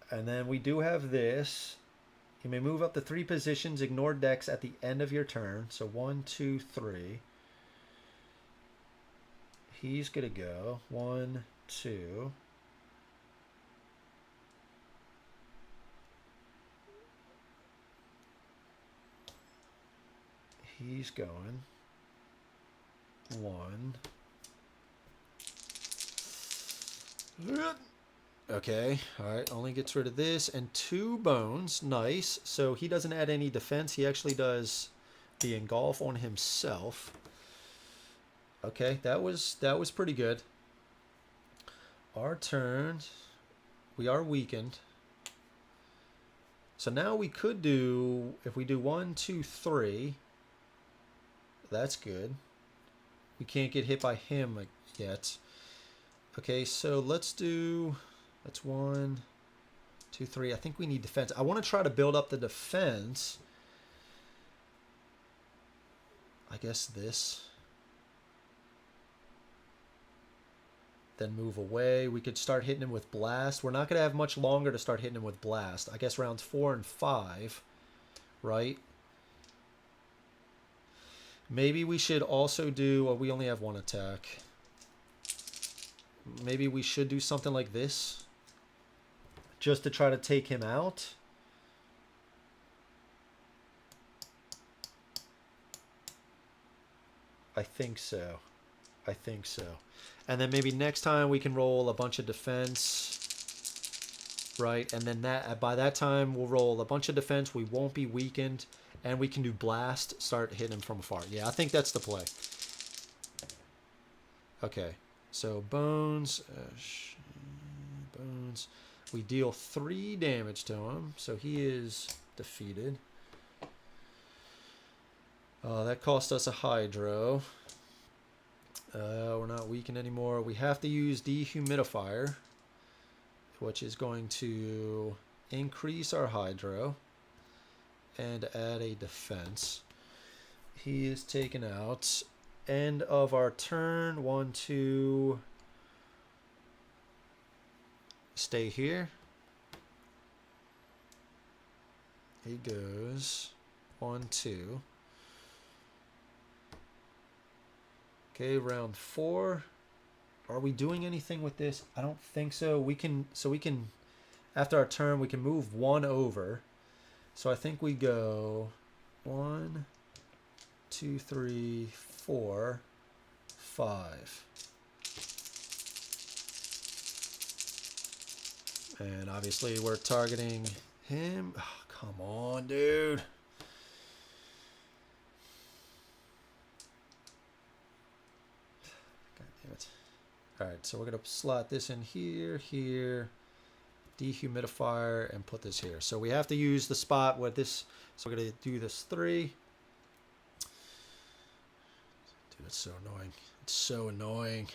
And then we do have this. You may move up to 3 positions, ignore decks at the end of your turn. So 1, 2, 3. He's going to go 1, 2. He's going 1. Okay, all right, only gets rid of this and 2 bones. Nice. So he doesn't add any defense. He actually does the engulf on himself. Okay, that was pretty good. Our turn. We are weakened. So now we could do, if we do 1, 2, 3, that's good. We can't get hit by him yet. Okay, so let's do, that's 1, 2, 3. I think we need defense. I want to try to build up the defense. I guess this. Then move away. We could start hitting him with blast. We're not going to have much longer to start hitting him with blast. I guess rounds 4 and 5, right? Maybe we should also do, well, we only have 1 attack. Maybe we should do something like this. Just to try to take him out. I think so. I think so. And then maybe next time we can roll a bunch of defense. Right? And then that by that time we'll roll a bunch of defense. We won't be weakened. And we can do blast, start hitting him from afar. Yeah, I think that's the play. Okay, so bones. Bones. We deal 3 damage to him, so he is defeated. That cost us a hydro. We're not weakened anymore. We have to use dehumidifier, which is going to increase our hydro and add a defense. He is taken out. End of our turn. 1, 2. Stay here. He goes 1, 2. Okay, round 4. Are we doing anything with this? I don't think so. We can, after our turn, we can move 1 over. So I think we go 1, 2, 3, 4, 5. And obviously we're targeting him. Oh, come on, dude. God damn it. All right, so we're going to slot this in here, here, dehumidifier, and put this here. So we have to use the spot with this. So we're going to do this 3. Dude, it's so annoying. It's so annoying.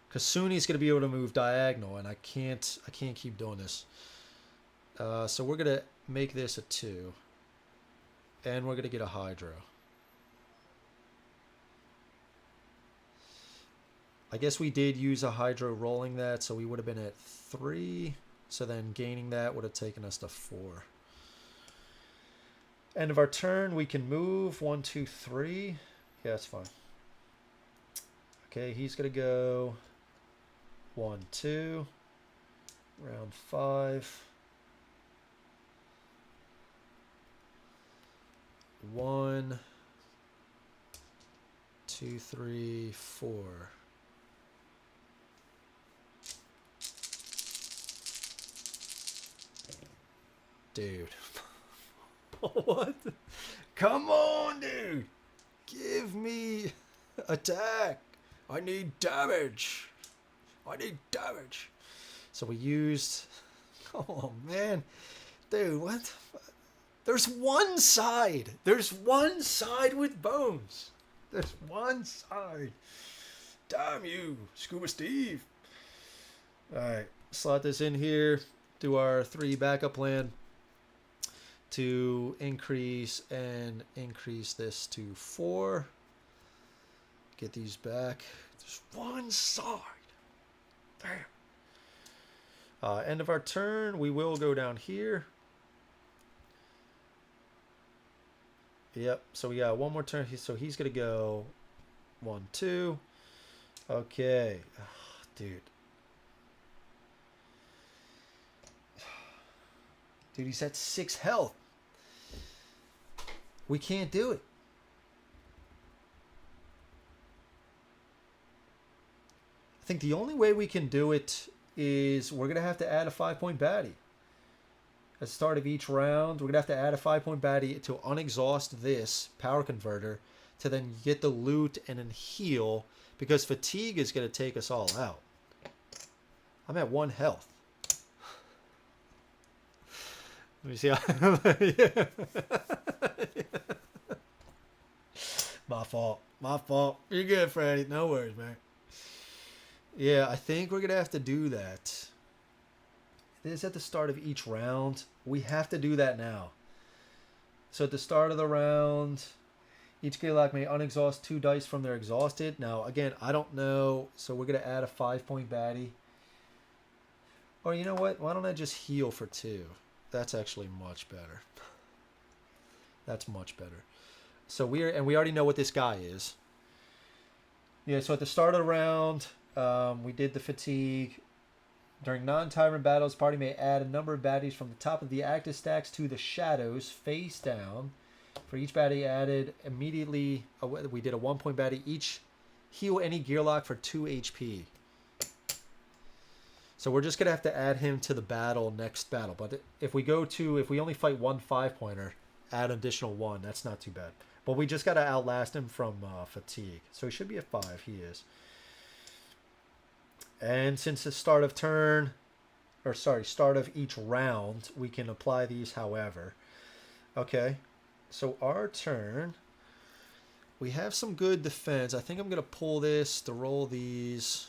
Because soon he's going to be able to move diagonal, and I can't keep doing this. So we're going to make this a 2. And we're going to get a hydro. I guess we did use a hydro rolling that, so we would have been at 3. So then gaining that would have taken us to 4. End of our turn, we can move 1, 2, 3. Yeah, that's fine. Okay, he's going to go 1, 2. Round 5. 1, 2, 3, 4. Dude. What? Come on, dude. Give me attack. I need damage. I need damage. So we used... Oh, man. Dude, what? There's one side. There's one side with bones. There's one side. Damn you, Scuba Steve. Alright, slot this in here. Do our 3 backup plan to increase this to 4. Get these back. There's one side. Damn. End of our turn, we will go down here. Yep, so we got one more turn. So he's going to go 1, 2. Okay. Oh, dude. Dude, he's at 6 health. We can't do it. I think the only way we can do it is we're going to have to add a 5-point baddie. At the start of each round, we're going to have to add a 5-point baddie to unexhaust this power converter to then get the loot and then heal, because fatigue is going to take us all out. I'm at 1 health. Let me see how... Yeah. My fault. My fault. You're good, Freddy. No worries, man. Yeah, I think we're going to have to do that. This is at the start of each round. We have to do that now. So at the start of the round, each Gillock may unexhaust 2 dice from their exhausted. Now, again, I don't know. So we're going to add a 5-point baddie. Or you know what? Why don't I just heal for 2? That's actually much better. That's much better. So we already know what this guy is. Yeah, so at the start of the round, we did the fatigue. During non-tyrant battles, party may add a number of baddies from the top of the active stacks to the shadows face down. For each baddie added immediately, we did a 1-point baddie. Each heal any Gearlock for 2 HP. So we're just going to have to add him to the battle next battle. But if we only fight 1 5-pointer, add an additional 1. That's not too bad. But we just got to outlast him from fatigue. So he should be at 5. He is. And since the start of start of each round, we can apply these however. Okay. So our turn, we have some good defense. I think I'm going to pull this to roll these.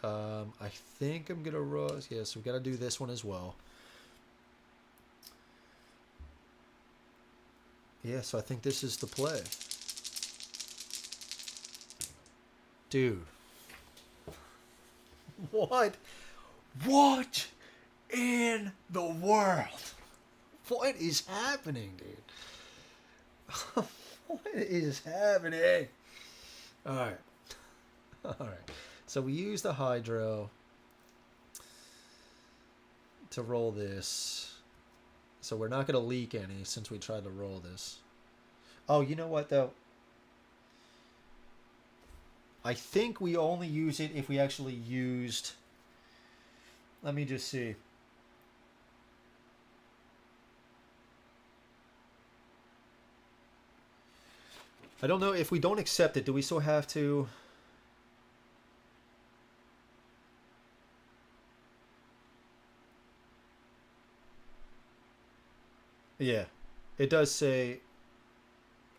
I think I'm going to roll. Yeah, so we've got to do this one as well. Yeah, so I think this is the play. Dude. What? What in the world? What is happening, dude? What is happening? Alright. Alright. So we use the Hydro to roll this. So we're not going to leak any since we tried to roll this. Oh, you know what, though? I think we only use it if we actually used... Let me just see. I don't know. If we don't accept it, do we still have to... Yeah, it does say,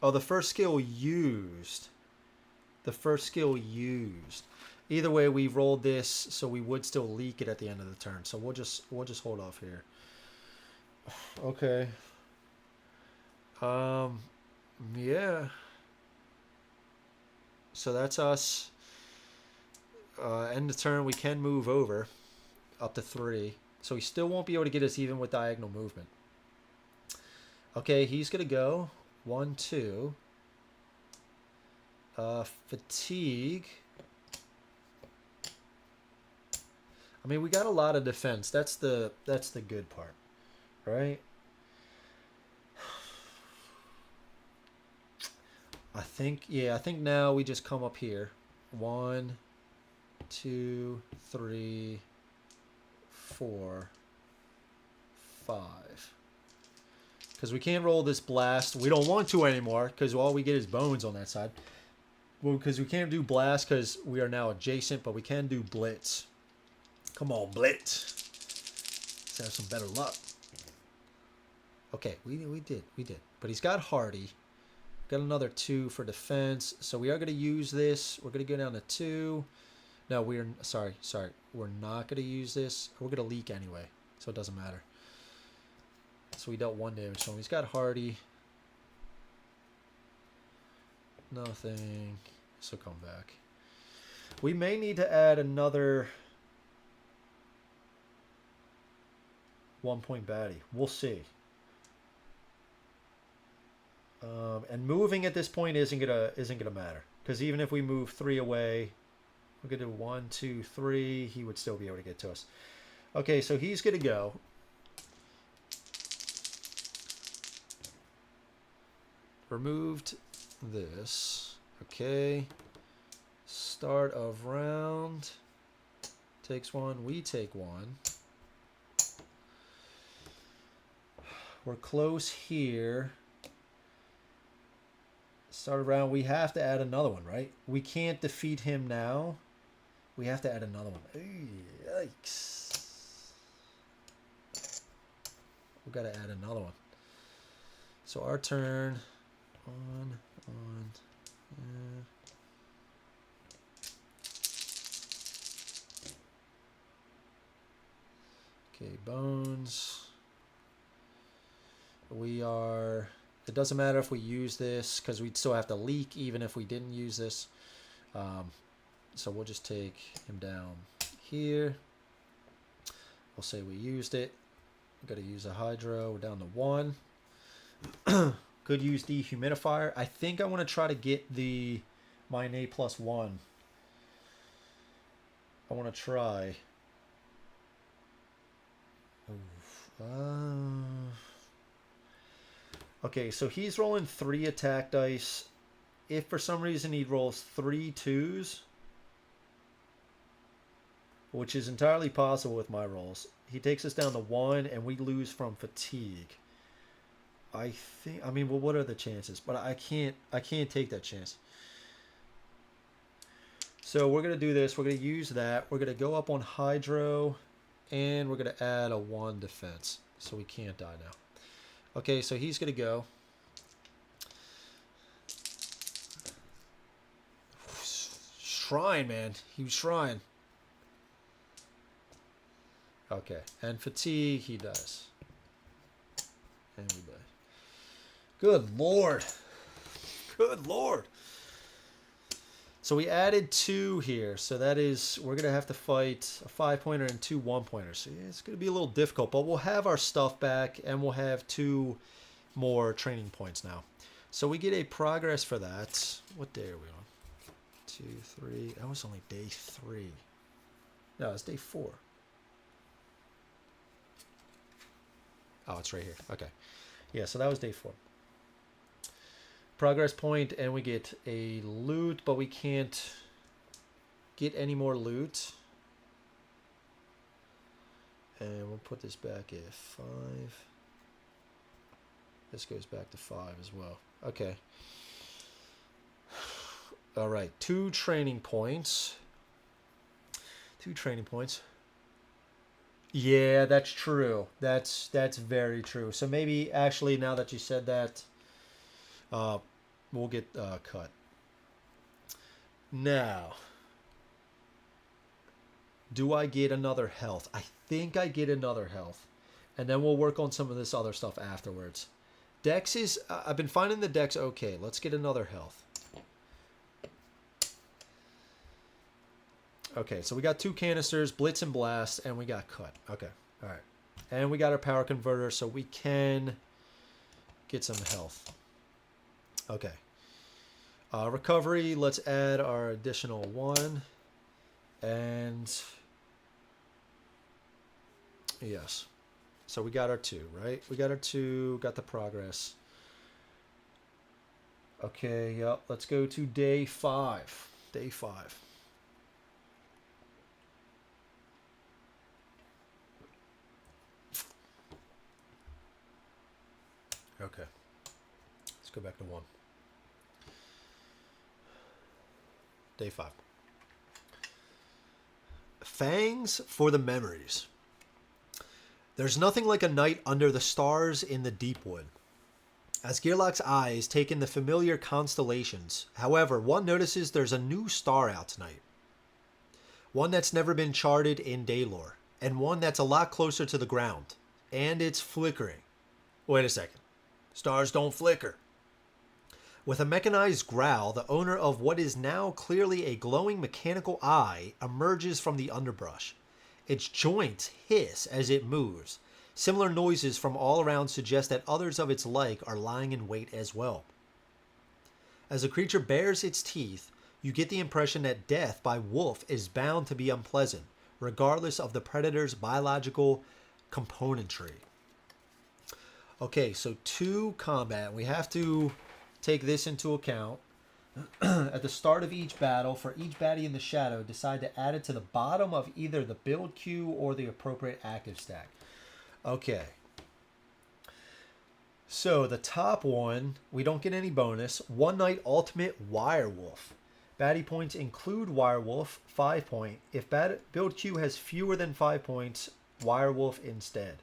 oh, the first skill used. The first skill used. Either way, we rolled this, so we would still leak it at the end of the turn. So we'll just hold off here. Okay. Yeah. So that's us. End of turn, we can move over up to 3. So he still won't be able to get us even with diagonal movement. Okay, he's going to go 1, 2. Fatigue. I mean, we got a lot of defense. That's the good part, right? I think now we just come up here. 1, 2, 3, 4, 5. Because we can't roll this blast. We don't want to anymore because all we get is bones on that side. Well, because we can't do blast because we are now adjacent, but we can do blitz. Come on, blitz. Let's have some better luck. Okay, we did. But he's got hardy. Got another 2 for defense. So we are going to use this. We're going to go down to 2. No, we're... Sorry. We're not going to use this. We're going to leak anyway. So it doesn't matter. So we dealt 1 damage to him. He's got hardy. Nothing. So come back. We may need to add another 1-point baddie. We'll see. And moving at this point isn't gonna matter, because even if we move 3 away, we're gonna do 1, 2, 3. He would still be able to get to us. Okay, so he's gonna go. Removed this. Okay. Start of round. Takes 1. We take 1. We're close here. Start of round. We have to add another one, right? We can't defeat him now. We have to add another one. Yikes. We've got to add another one. So our turn. On. Okay, bones. We are... It doesn't matter if we use this, because we'd still have to leak even if we didn't use this. So we'll just take him down here. We'll say we used it. We've got to use a hydro. We're down to 1. Could use dehumidifier. I think I want to try to get the -1. I want to try. Okay, so he's rolling 3 attack dice. If for some reason he rolls 3 2s, which is entirely possible with my rolls, he takes us down to 1 and we lose from fatigue. I mean, well, what are the chances? But I can't take that chance. So we're going to do this. We're going to use that. We're going to go up on hydro, and we're going to add a 1 defense. So we can't die now. Okay, so he's going to go. Shrine, man. He was shrine. Okay, and fatigue, he does. And we die. Good Lord. Good Lord. So we added 2 here. So that is, we're going to have to fight a 5-pointer and 2 1-pointers. So yeah, it's going to be a little difficult, but we'll have our stuff back and we'll have 2 more training points now. So we get a progress for that. What day are we on? 2, 3. That was only day 3. No, it's day 4. Oh, it's right here. Okay. Yeah, so that was day 4. Progress point, and we get a loot, but we can't get any more loot. And we'll put this back at 5. This goes back to 5 as well. Okay. All right, 2 training points. 2 training points. Yeah, that's true. That's very true. So maybe, actually, now that you said that, we'll get cut. Now, do I get another health? I think I get another health. And then we'll work on some of this other stuff afterwards. Dex is... I've been finding the Dex okay. Let's get another health. Okay, so we got 2 canisters, Blitz and Blast, and we got cut. Okay, all right. And we got our power converter, so we can get some health. Okay. Recovery, let's add our additional 1. And yes. So we got our 2, right? We got our 2, got the progress. Okay, yep. Let's go to day 5. Day 5. Okay. Let's go back to 1. Day 5. Fangs for the memories. There's nothing like a night under the stars in the deep wood. As Gearlock's eyes take in the familiar constellations, however, one notices there's a new star out tonight. One that's never been charted in Daylore, and one that's a lot closer to the ground. And it's flickering. Wait a second. Stars don't flicker. With a mechanized growl, the owner of what is now clearly a glowing mechanical eye emerges from the underbrush. Its joints hiss as it moves. Similar noises from all around suggest that others of its like are lying in wait as well. As the creature bares its teeth, you get the impression that death by wolf is bound to be unpleasant, regardless of the predator's biological componentry. Okay, so 2 combat. We have to take this into account. At the start of each battle, for each baddie in the shadow, decide to add it to the bottom of either the build queue or the appropriate active stack. Okay. So the top one, we don't get any bonus. One Night Ultimate Wirewolf. Baddie points include Wirewolf, 5 point. If build queue has fewer than 5 points, Wirewolf instead.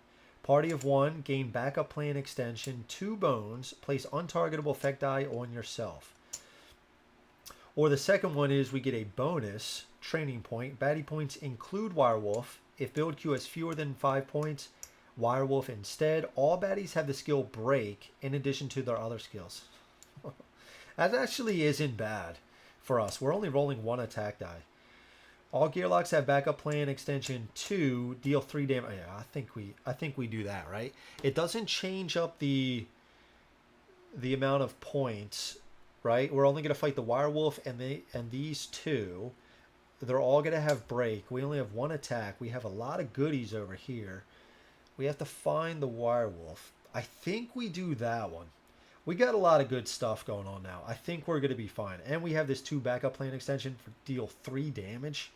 Party of 1, gain backup plan extension, 2 bones, place untargetable effect die on yourself. Or the second one is we get a bonus training point. Baddie points include Wirewolf. If build queue has fewer than 5 points, Wirewolf instead. All baddies have the skill Break in addition to their other skills. That actually isn't bad for us. We're only rolling 1 attack die. All Gearlocks have backup plan extension 2, deal 3 damage. Yeah, I think we do that, right? It doesn't change up the amount of points, right? We're only going to fight the Wirewolf and these 2. They're all going to have Break. We only have 1 attack. We have a lot of goodies over here. We have to find the Wirewolf. I think we do that one. We got a lot of good stuff going on now. I think we're going to be fine. And we have this 2 backup plan extension for deal 3 damage.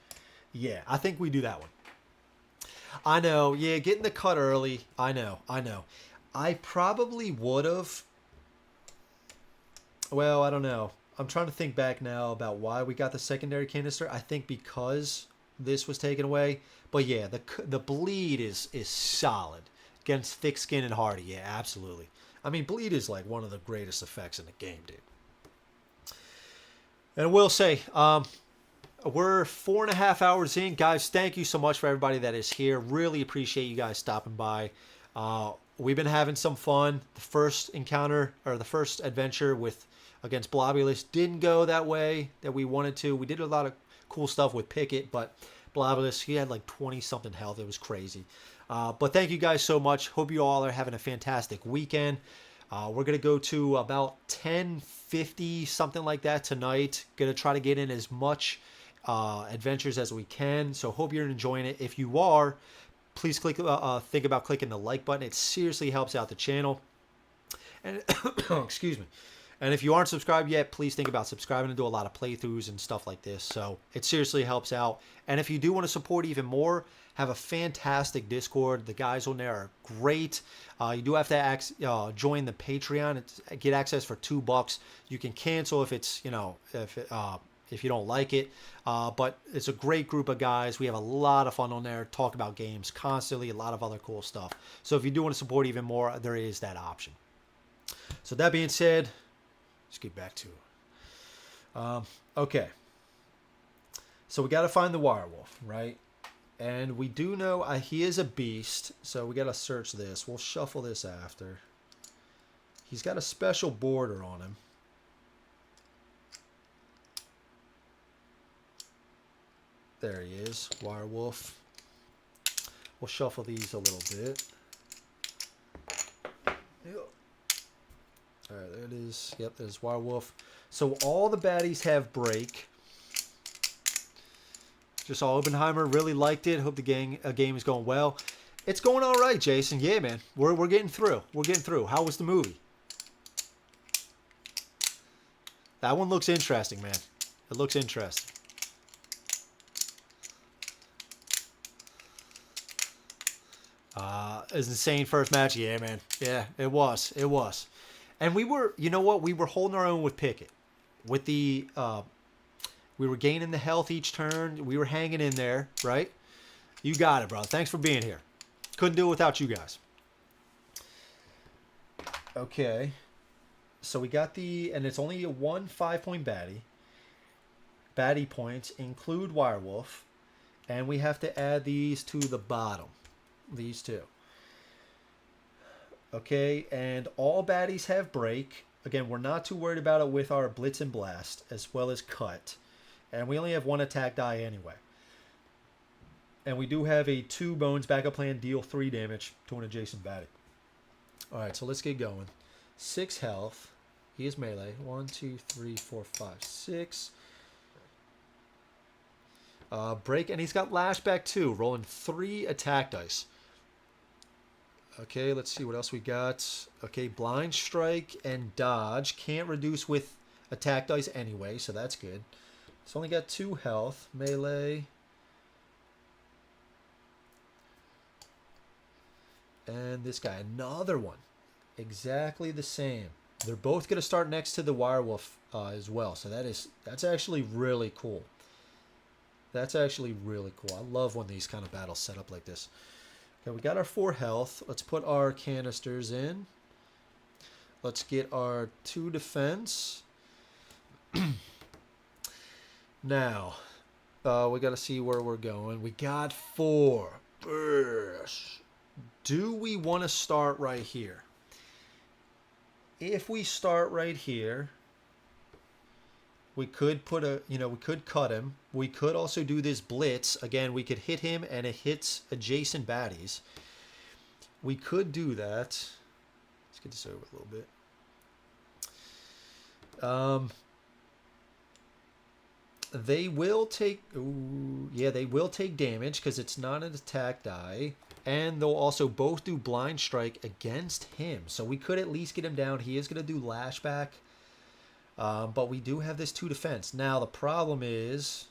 Yeah, I think we do that one. I know. Yeah, getting the cut early. I know. I probably would have. Well, I don't know. I'm trying to think back now about why we got the secondary canister. I think because this was taken away. But yeah, the bleed is solid against thick skin and hardy. Yeah, absolutely. I mean, bleed is like one of the greatest effects in the game, dude. And I will say, we're 4.5 hours in. Guys, thank you so much for everybody that is here. Really appreciate you guys stopping by. We've been having some fun. The first encounter, or the first adventure against Blobulous didn't go that way that we wanted to. We did a lot of cool stuff with Picket, but Blobulous, he had like 20-something health. It was crazy. But thank you guys so much. Hope you all are having a fantastic weekend. We're going to go to about 10:50, something like that tonight. Going to try to get in as much adventures as we can. So hope you're enjoying it. If you are, please think about clicking the like button. It seriously helps out the channel. And excuse me. And if you aren't subscribed yet, please think about subscribing to do a lot of playthroughs and stuff like this. So it seriously helps out. And if you do want to support even more, have a fantastic Discord. The guys on there are great. You do have to join the Patreon. Get access for $2. You can cancel if it's, if you don't like it. But it's a great group of guys. We have a lot of fun on there. Talk about games constantly. A lot of other cool stuff. So if you do want to support even more, there is that option. So that being said, let's get back to it. Okay. So we got to find the Wirewolf, right? And we do know he is a beast, so we got to search this. We'll shuffle this after. He's got a special border on him. There he is, Wirewolf. We'll shuffle these a little bit. All right, there it is. Yep, there's Wirewolf. So all the baddies have Break. Just saw Oppenheimer, really liked it. Hope the game is going well. It's going all right, Jason. Yeah, man. We're getting through. We're getting through. How was the movie? That one looks interesting, man. It looks interesting. It's insane first match. Yeah, man. Yeah, it was. It was. And we were, you know what? We were holding our own with Picket. With the, we were gaining the health each turn. We were hanging in there, right? You got it, bro. Thanks for being here. Couldn't do it without you guys. Okay. So we got and it's only a 1 5-point baddie. Baddie points include Wirewolf. And we have to add these to the bottom. These two. Okay, and all baddies have break. Again, we're not too worried about it with our Blitz and Blast, as well as Cut. And we only have 1 attack die anyway. And we do have a 2 bones backup plan, deal 3 damage to an adjacent baddie. Alright, so let's get going. 6 health. He is melee. 1, 2, 3, 4, 5, 6. Break, and he's got lashback too, rolling 3 attack dice. Okay, let's see what else we got. Okay, blind strike and dodge can't reduce with attack dice anyway, so that's good. It's only got 2 health, melee. And this guy, another one, exactly the same. They're both going to start next to the Wirewolf as well, so that's actually really cool. That's actually really cool. I love when these kind of battles set up like this. Okay, we got our 4 health. Let's put our canisters in. Let's get our 2 defense. Now, we got to see where we're going. We got 4. Do we want to start right here? If we start right here, we could put we could cut him. We could also do this blitz. Again, we could hit him and it hits adjacent baddies. We could do that. Let's get this over with a little bit. They will take, they will take damage because it's not an attack die. And they'll also both do blind strike against him. So we could at least get him down. He is going to do lashback. But we do have this 2 defense. Now, the problem is,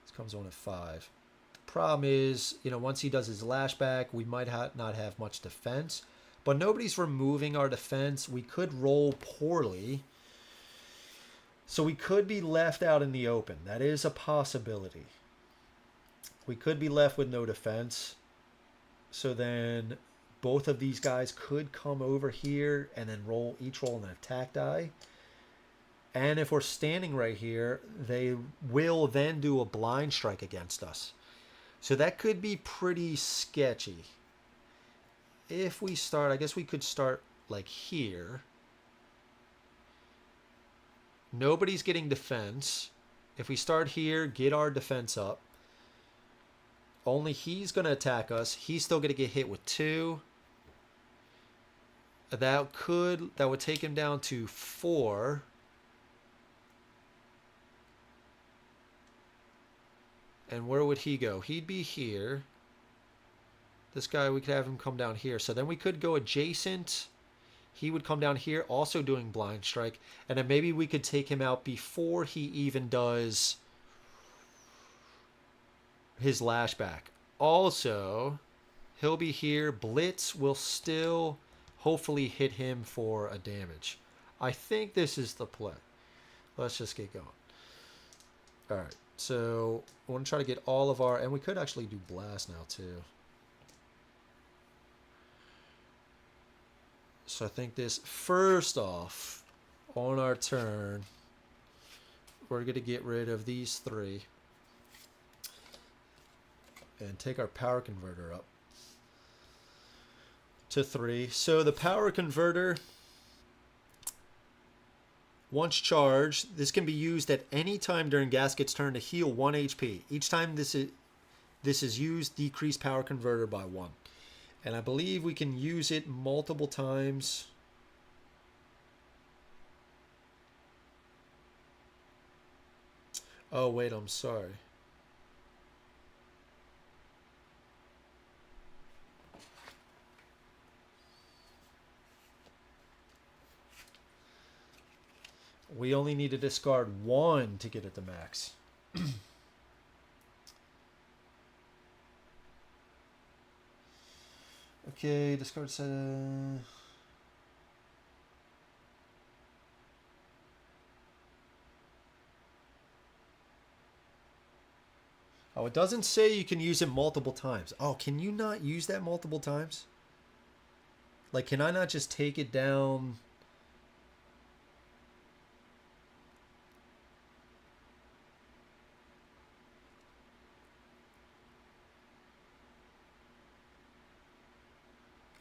this comes on at 5. The problem is, once he does his lashback, we might not have much defense. But nobody's removing our defense. We could roll poorly. So we could be left out in the open. That is a possibility. We could be left with no defense. So then both of these guys could come over here and then each roll an attack die. And if we're standing right here, they will then do a blind strike against us. So that could be pretty sketchy. If we start, I guess we could start like here. Nobody's getting defense. If we start here, get our defense up. Only he's going to attack us. He's still going to get hit with 2. That would take him down to 4. And where would he go? He'd be here. This guy, we could have him come down here. So then we could go adjacent. He would come down here, also doing blind strike. And then maybe we could take him out before he even does his lashback. Also, he'll be here. Blitz will still hopefully hit him for a damage. I think this is the play. Let's just get going. All right. So I want to try to get all of our, and we could actually do blast now too. So I think this, first off, on our turn, we're going to get rid of these 3 and take our power converter up to 3. So the power converter, once charged, this can be used at any time during Gasket's turn to heal 1 HP. Each time this is used, decrease power converter by 1. And I believe we can use it multiple times. Oh, wait, I'm sorry. We only need to discard 1 to get it to max. Okay, discard set. Oh, it doesn't say you can use it multiple times. Oh, can you not use that multiple times? Like, can I not just take it down?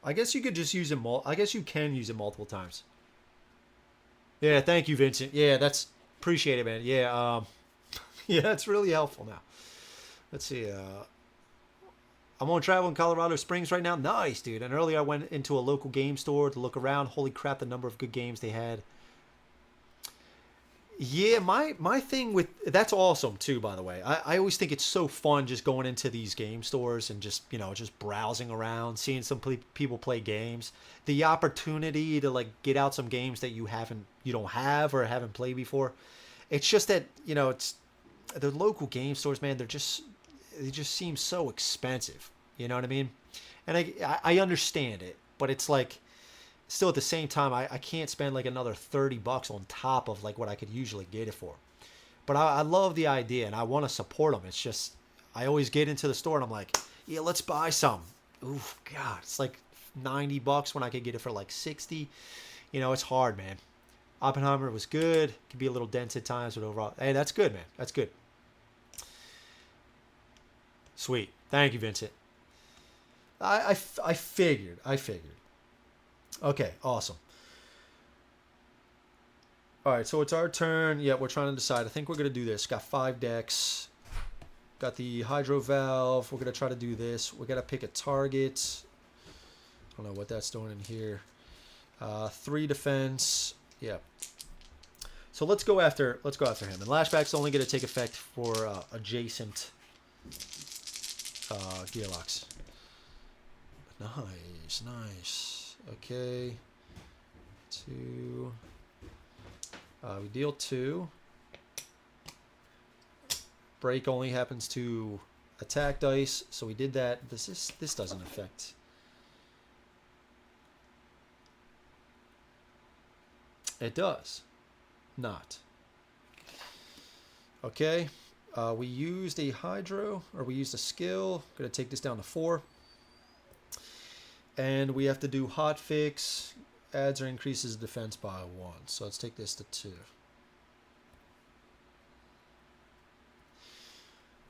I guess you could just use it I guess you can use it multiple times. Yeah, thank you, Vincent. Yeah, that's appreciate it, man. Yeah, yeah, that's really helpful now. Let's see. I'm on travel in Colorado Springs right now. Nice, dude. And earlier I went into a local game store to look around. Holy crap, the number of good games they had. Yeah, my thing with that's awesome too, by the way. I always think it's so fun just going into these game stores and just, you know, just browsing around, seeing some people play games. The opportunity to like get out some games that you don't have or haven't played before. It's just that, you know, it's the local game stores, man, they just seem so expensive. You know what I mean? And I understand it, but it's like still at the same time, I can't spend like another $30 on top of like what I could usually get it for. But I love the idea and I want to support them. It's just, I always get into the store and I'm like, yeah, let's buy some. Ooh, God, it's like $90 when I could get it for like 60. You know, it's hard, man. Oppenheimer was good. Could be a little dense at times, but overall, hey, that's good, man. That's good. Sweet. Thank you, Vincent. I figured. Okay, awesome. All right, so it's our turn. Yeah, we're trying to decide. I think we're going to do this. Got 5 decks. Got the Hydro Valve. We're going to try to do this. We're going to pick a target. I don't know what that's doing in here. 3 defense. Yeah. So let's go after him. And Lashback's only going to take effect for adjacent Gearlocks. Nice. Okay. 2. We deal 2. Break only happens to attack dice, so we did that. This doesn't affect. It does not. Okay. We used a Hydro, or we used a skill. Going to take this down to 4. And we have to do hotfix, adds or increases defense by 1. So let's take this to 2.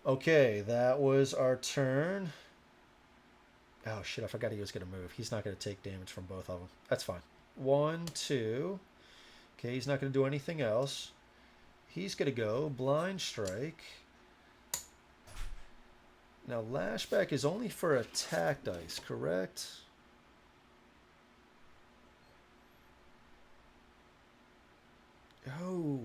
Okay, that was our turn. Oh shit, I forgot he was going to move. He's not going to take damage from both of them. That's fine. 1, 2. Okay, he's not going to do anything else. He's going to go Blind Strike. Now, Lashback is only for attack dice, correct? Oh.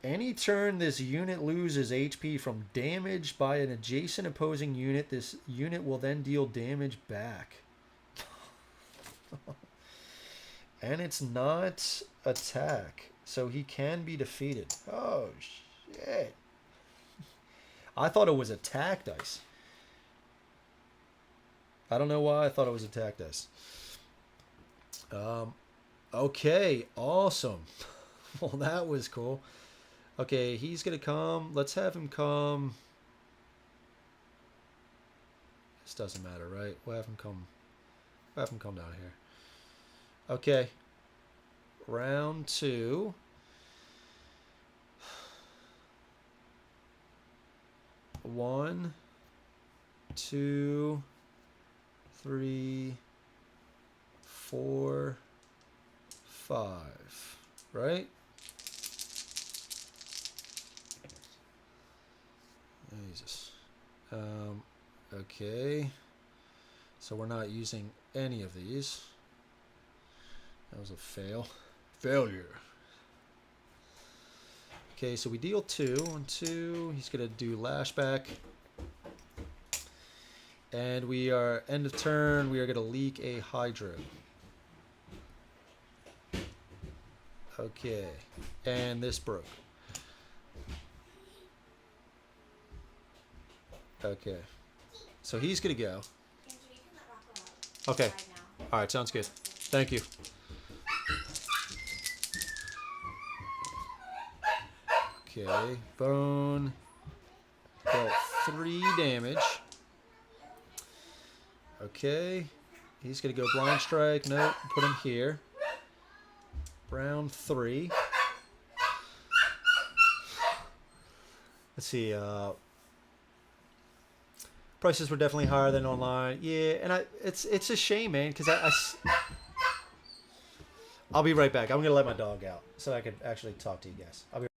Any turn this unit loses HP from damage by an adjacent opposing unit, this unit will then deal damage back. And it's not attack, so he can be defeated. Oh, shit. I thought it was attack dice. I don't know why I thought it was attack dice. Okay, awesome. Well, that was cool. Okay, he's going to come. Let's have him come. This doesn't matter, right? We'll have him come. We'll have him come down here. Okay. Round 2. One, 2, 3, 4, 5. Right? Jesus. Okay. So we're not using any of these. That was a failure. Okay, so we deal 2 and 2. He's going to do Lashback. And we are, end of turn, we are going to leak a Hydro. Okay. And this broke. Okay. So he's going to go. Okay. All right, sounds good. Thank you. Okay, bone. Dealt 3 damage. Okay. He's going to go blind strike. Nope. Put him here. Round 3. Let's see. Prices were definitely higher than online. Yeah, and it's a shame, man, because I'll be right back. I'm going to let my dog out so I can actually talk to you guys. I'll be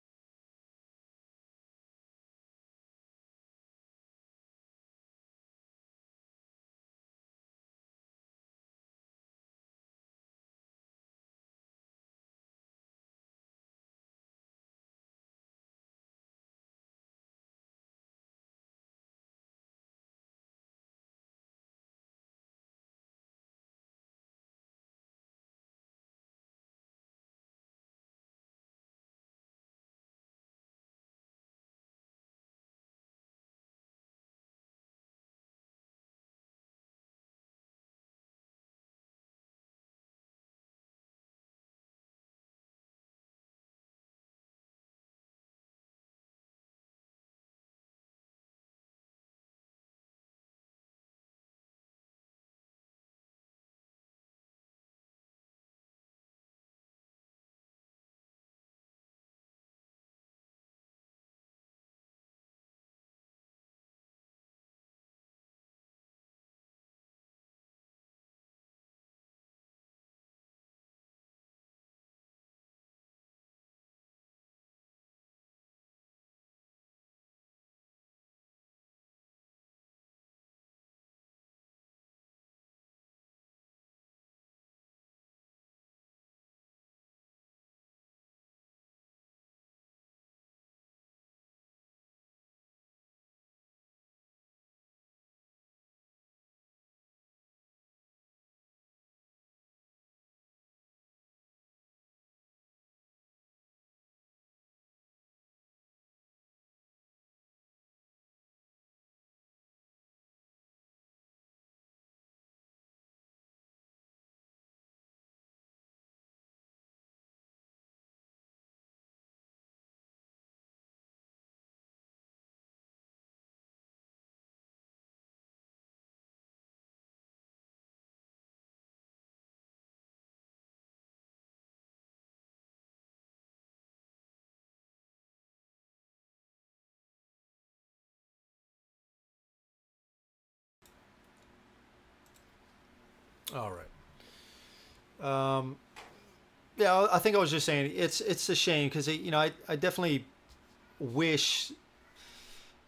all right. Yeah, I think I was just saying it's a shame because I definitely wish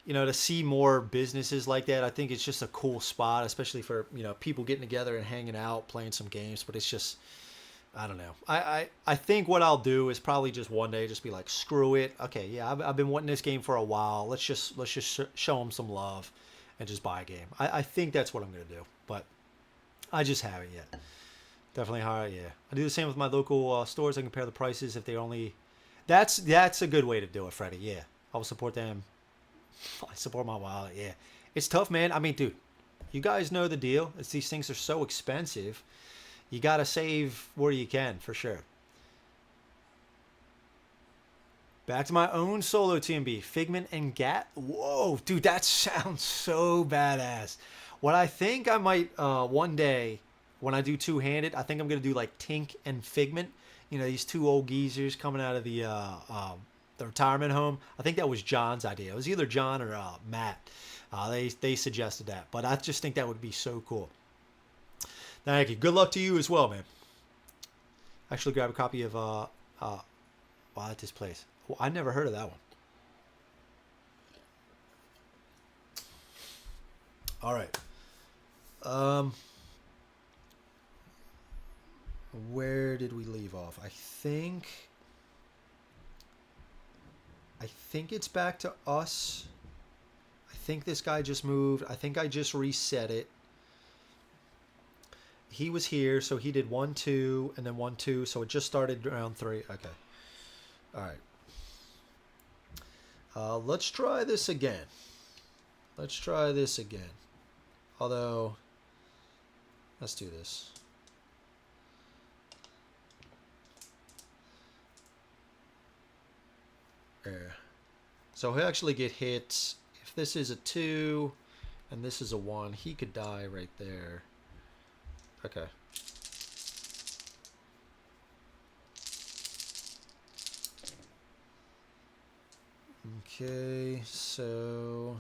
to see more businesses like that. I think it's just a cool spot, especially for people getting together and hanging out, playing some games. But it's just I don't know. I think what I'll do is probably just one day just be like, screw it. Okay, yeah, I've been wanting this game for a while. Let's just show them some love and just buy a game. I think that's what I'm gonna do, but I just haven't yet. Definitely higher, yeah. I do the same with my local stores. I compare the prices if they only. That's a good way to do it, Freddie. Yeah, I will support them. I support my wallet. Yeah, it's tough, man. I mean, dude, you guys know the deal. It's these things are so expensive. You gotta save where you can for sure. Back to my own solo TMB, Figment and Gat. Whoa, dude, that sounds so badass. What I think I might one day when I do two-handed, I think I'm gonna do like Tink and Figment. These two old geezers coming out of the retirement home. I think that was John's idea. It was either John or Matt. They suggested that, but I just think that would be so cool. Thank you. Good luck to you as well, man. Actually, grab a copy of wow, at this place. Well, I never heard of that one. All right. Where did we leave off? I think it's back to us. I think this guy just moved. I think I just reset it. He was here, so he did 1, 2, and then 1, 2. So it just started round 3. Okay. All right. Let's try this again. Although, let's do this. There. So he'll actually get hit If this is a 2 and this is a 1, he could die right there. Okay. Okay, so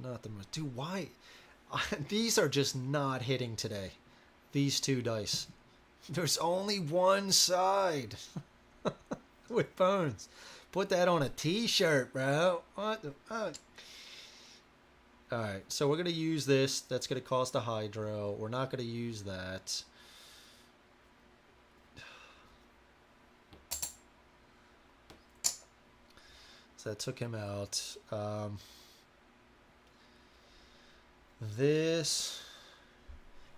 not the most. Dude, why? These are just not hitting today. These two dice. There's only one side with bones. Put that on a t-shirt, bro. What the fuck? Alright, so we're going to use this. That's going to cost a hydro. We're not going to use that. So that took him out. This,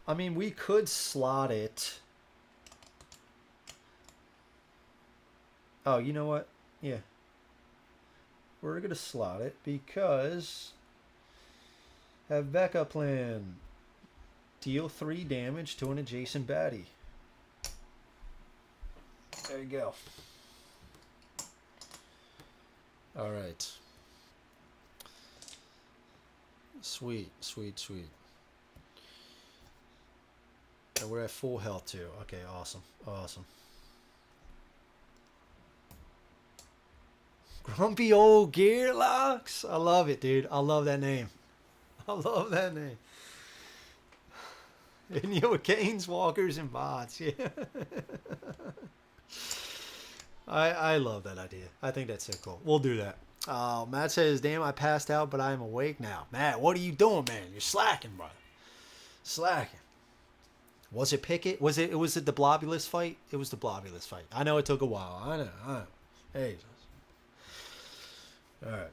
I mean, we could slot it. Oh, you know what? Yeah. We're going to slot it because have backup plan. Deal 3 damage to an adjacent baddie. There you go. All right. Sweet, sweet, sweet. And we're at full health too. Okay, awesome, awesome. Grumpy old Gearlocks. I love it, dude. I love that name. I love that name. And you know, Canes, Walkers, and Bots. Yeah. I love that idea. I think that's so cool. We'll do that. Matt says, damn, I passed out, but I am awake now. Matt, what are you doing, man? You're slacking, brother. Slacking. Was it Picket? Was it the Blobulous fight? It was the Blobulous fight. I know it took a while. I know. Hey. All right.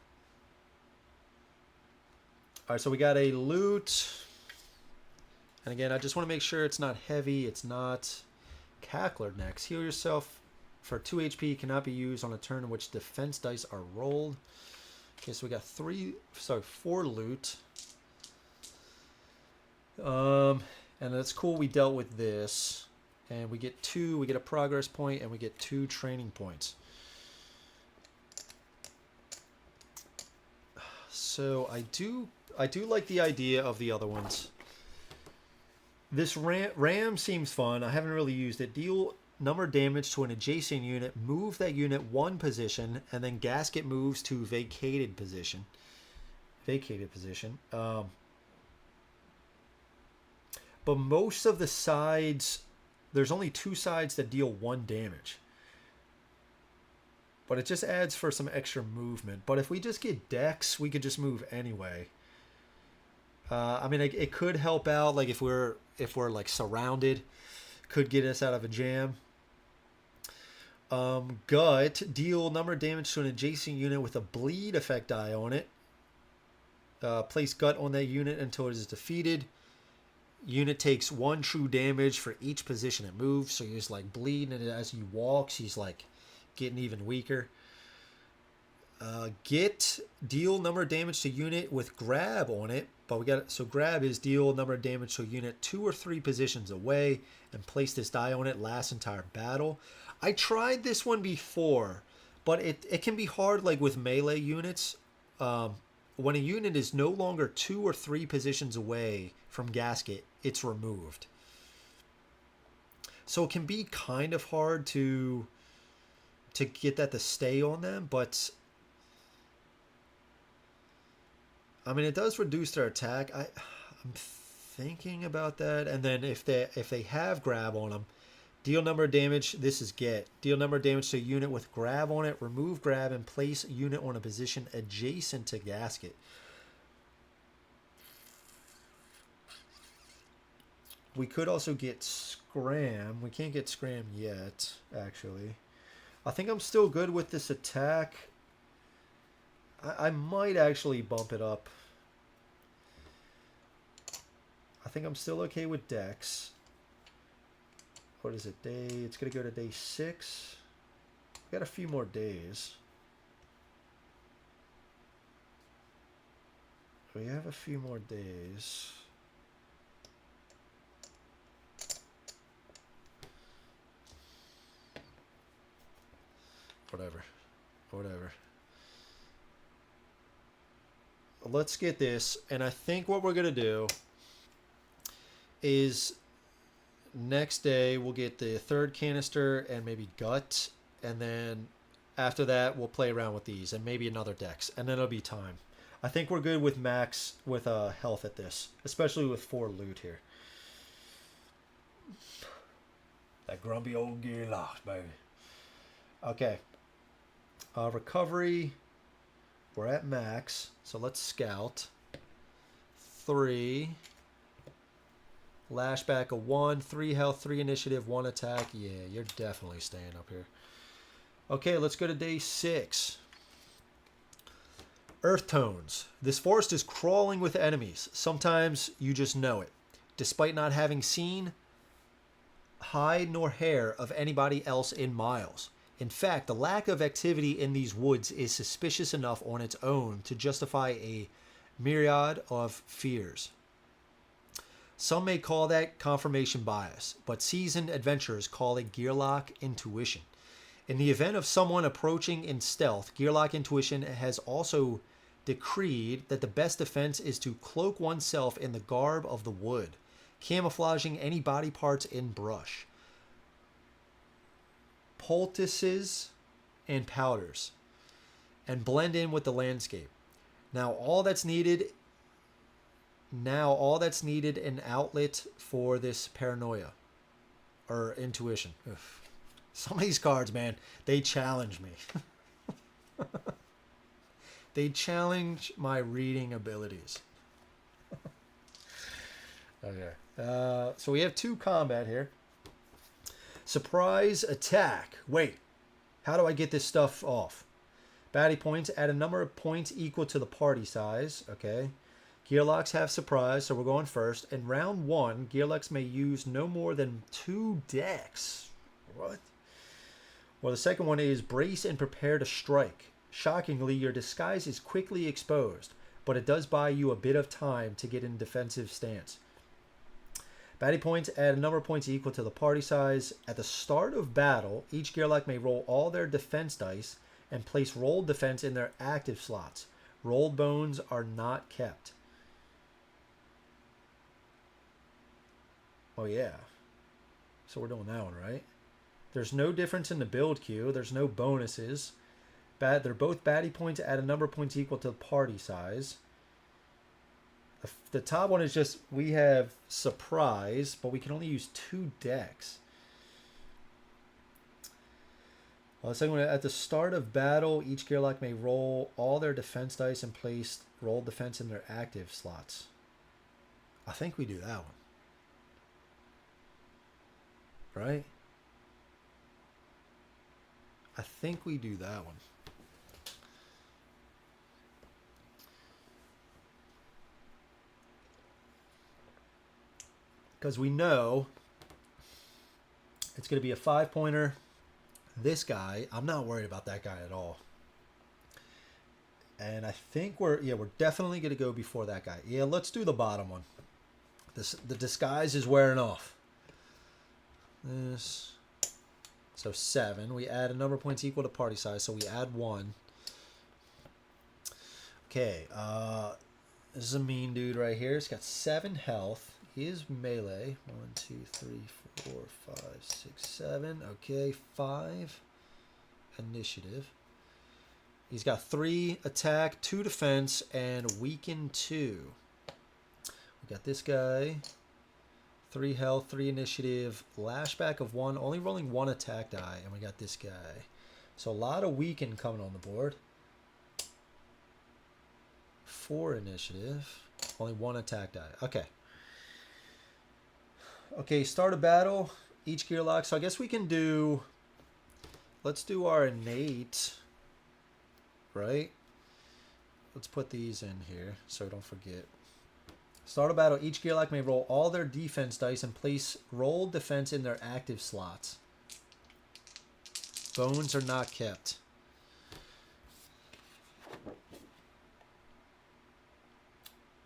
All right, so we got a loot. And again, I just want to make sure it's not heavy. It's not Cackler next. Heal yourself for 2 HP. Cannot be used on a turn in which defense dice are rolled. Okay, so we got 4 loot. And that's cool. We dealt with this. And we get 2. We get a progress point, and we get 2 training points. So I do like the idea of the other ones. This ram seems fun. I haven't really used it. Deal number damage to an adjacent unit. Move that unit 1 position, and then Gasket moves to vacated position. But most of the sides, there's only 2 sides that deal 1 damage. But it just adds for some extra movement. But if we just get Dex, we could just move anyway. I mean, it could help out, like if we're like surrounded, could get us out of a jam. Gut, deal number of damage to an adjacent unit with a bleed effect die on it. Place Gut on that unit until it is defeated. Unit takes 1 true damage for each position it moves. So he's like bleeding, and as he walks, he's like getting even weaker. Deal number of damage to unit with grab on it. But we got, so grab is deal number of damage to a unit 2 or 3 positions away, and place this die on it, lasts entire battle. I tried this one before, but it can be hard, like with melee units. When a unit is no longer 2 or 3 positions away from Gasket, it's removed. So it can be kind of hard to get that to stay on them, but I mean, it does reduce their attack. I'm thinking about that. And then if they have grab on them, deal number of damage. This is get. Deal number of damage to a unit with grab on it. Remove grab and place unit on a position adjacent to Gasket. We could also get Scram. We can't get Scram yet, actually. I think I'm still good with this attack. I might actually bump it up. I think I'm still okay with Dex. What is it? It's going to go to day 6. We got a few more days. We have a few more days. Whatever. let's get this. And I think what we're going to do is next day we'll get the third canister and maybe gut. And then after that, we'll play around with these and maybe another dex. And then it'll be time. I think we're good with max with health at this, especially with 4 loot here. That grumpy old Ghillie, baby. Okay. Recovery. We're at max. So let's scout. 3. Lashback of 1. 3 health, 3 initiative, 1 attack. Yeah, you're definitely staying up here. Okay, let's go to day 6. Earth tones. This forest is crawling with enemies. Sometimes you just know it. Despite not having seen hide nor hair of anybody else in miles. In fact, the lack of activity in these woods is suspicious enough on its own to justify a myriad of fears. Some may call that confirmation bias, but seasoned adventurers call it Gearlock intuition. In the event of someone approaching in stealth, Gearlock intuition has also decreed that the best defense is to cloak oneself in the garb of the wood, camouflaging any body parts in brush, poultices, and powders, and blend in with the landscape. Now all that's needed an outlet for this paranoia or intuition. Ugh. Some of these cards, man, they challenge me. They challenge my reading abilities. Okay. So we have 2 combat here. Surprise attack. Wait. How do I get this stuff off? Baddie points. Add a number of points equal to the party size. Okay. Gearlocks have surprise, so we're going first. In round 1, Gearlocks may use no more than 2 decks. What? Well, the second one is brace and prepare to strike. Shockingly, your disguise is quickly exposed, but it does buy you a bit of time to get in defensive stance. Baddie points. Add a number of points equal to the party size. At the start of battle, each Gearlock may roll all their defense dice and place rolled defense in their active slots. Rolled bones are not kept. Oh yeah. So we're doing that one, right? There's no difference in the build queue. There's no bonuses. They're both baddie points. Add a number of points equal to the party size. The top one is just, we have surprise, but we can only use 2 decks. Well, the second one, at the start of battle, each Gearlock may roll all their defense dice and place rolled defense in their active slots. I think we do that one. Right? I think we do that one. Because we know it's going to be a 5-pointer. This guy, I'm not worried about that guy at all. And I think we're definitely going to go before that guy. Yeah, let's do the bottom one. The disguise is wearing off. This. So 7. We add a number of points equal to party size, so we add 1. Okay, this is a mean dude right here. He's got 7 health. He is melee. 1, 2, 3, 4, 5, 6, 7. Okay, 5 initiative. He's got 3 attack, 2 defense, and weaken 2. We got this guy. 3 health, 3 initiative, lashback of 1, only rolling 1 attack die, and we got this guy. So a lot of weaken coming on the board. 4 initiative, only 1 attack die. Okay. Okay, start a battle. Each Gearlock. So I guess we can do, let's do our innate, right? Let's put these in here so I don't forget. Start a battle. Each Gearlock may roll all their defense dice and place rolled defense in their active slots. Bones are not kept.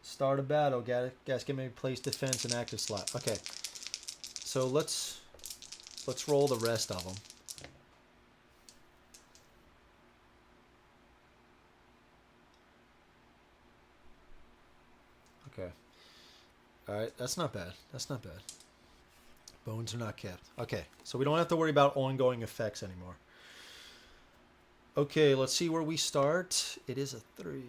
Start a battle. Gasket may place defense in active slot. Okay. So let's roll the rest of them. Okay. All right, that's not bad. That's not bad. Bones are not kept. Okay, so we don't have to worry about ongoing effects anymore. Okay, let's see where we start. It is a 3.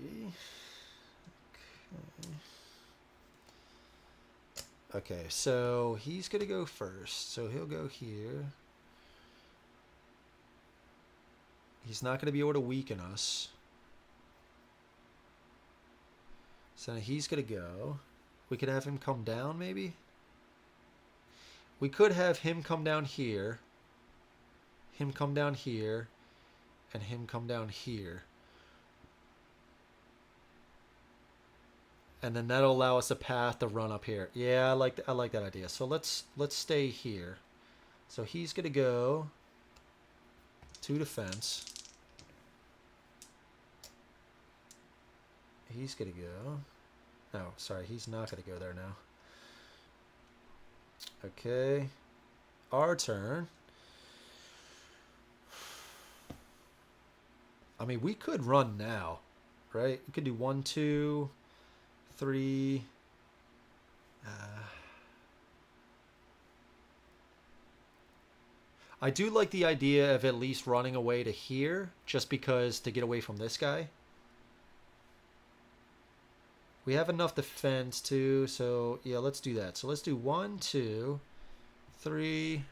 Okay, so he's going to go first. So he'll go here. He's not going to be able to weaken us. So he's going to go. We could have him come down, maybe? We could have him come down here. Him come down here. And him come down here. And then that'll allow us a path to run up here. Yeah, I like that idea. So let's stay here. So he's going to go to defense. He's going to go. No, sorry, he's not going to go there now. Okay. Our turn. I mean, we could run now, right? We could do 1, 2, 3. I do like the idea of at least running away to here, just because to get away from this guy. We have enough defense too, so yeah, let's do that. So let's do 1, 2, 3.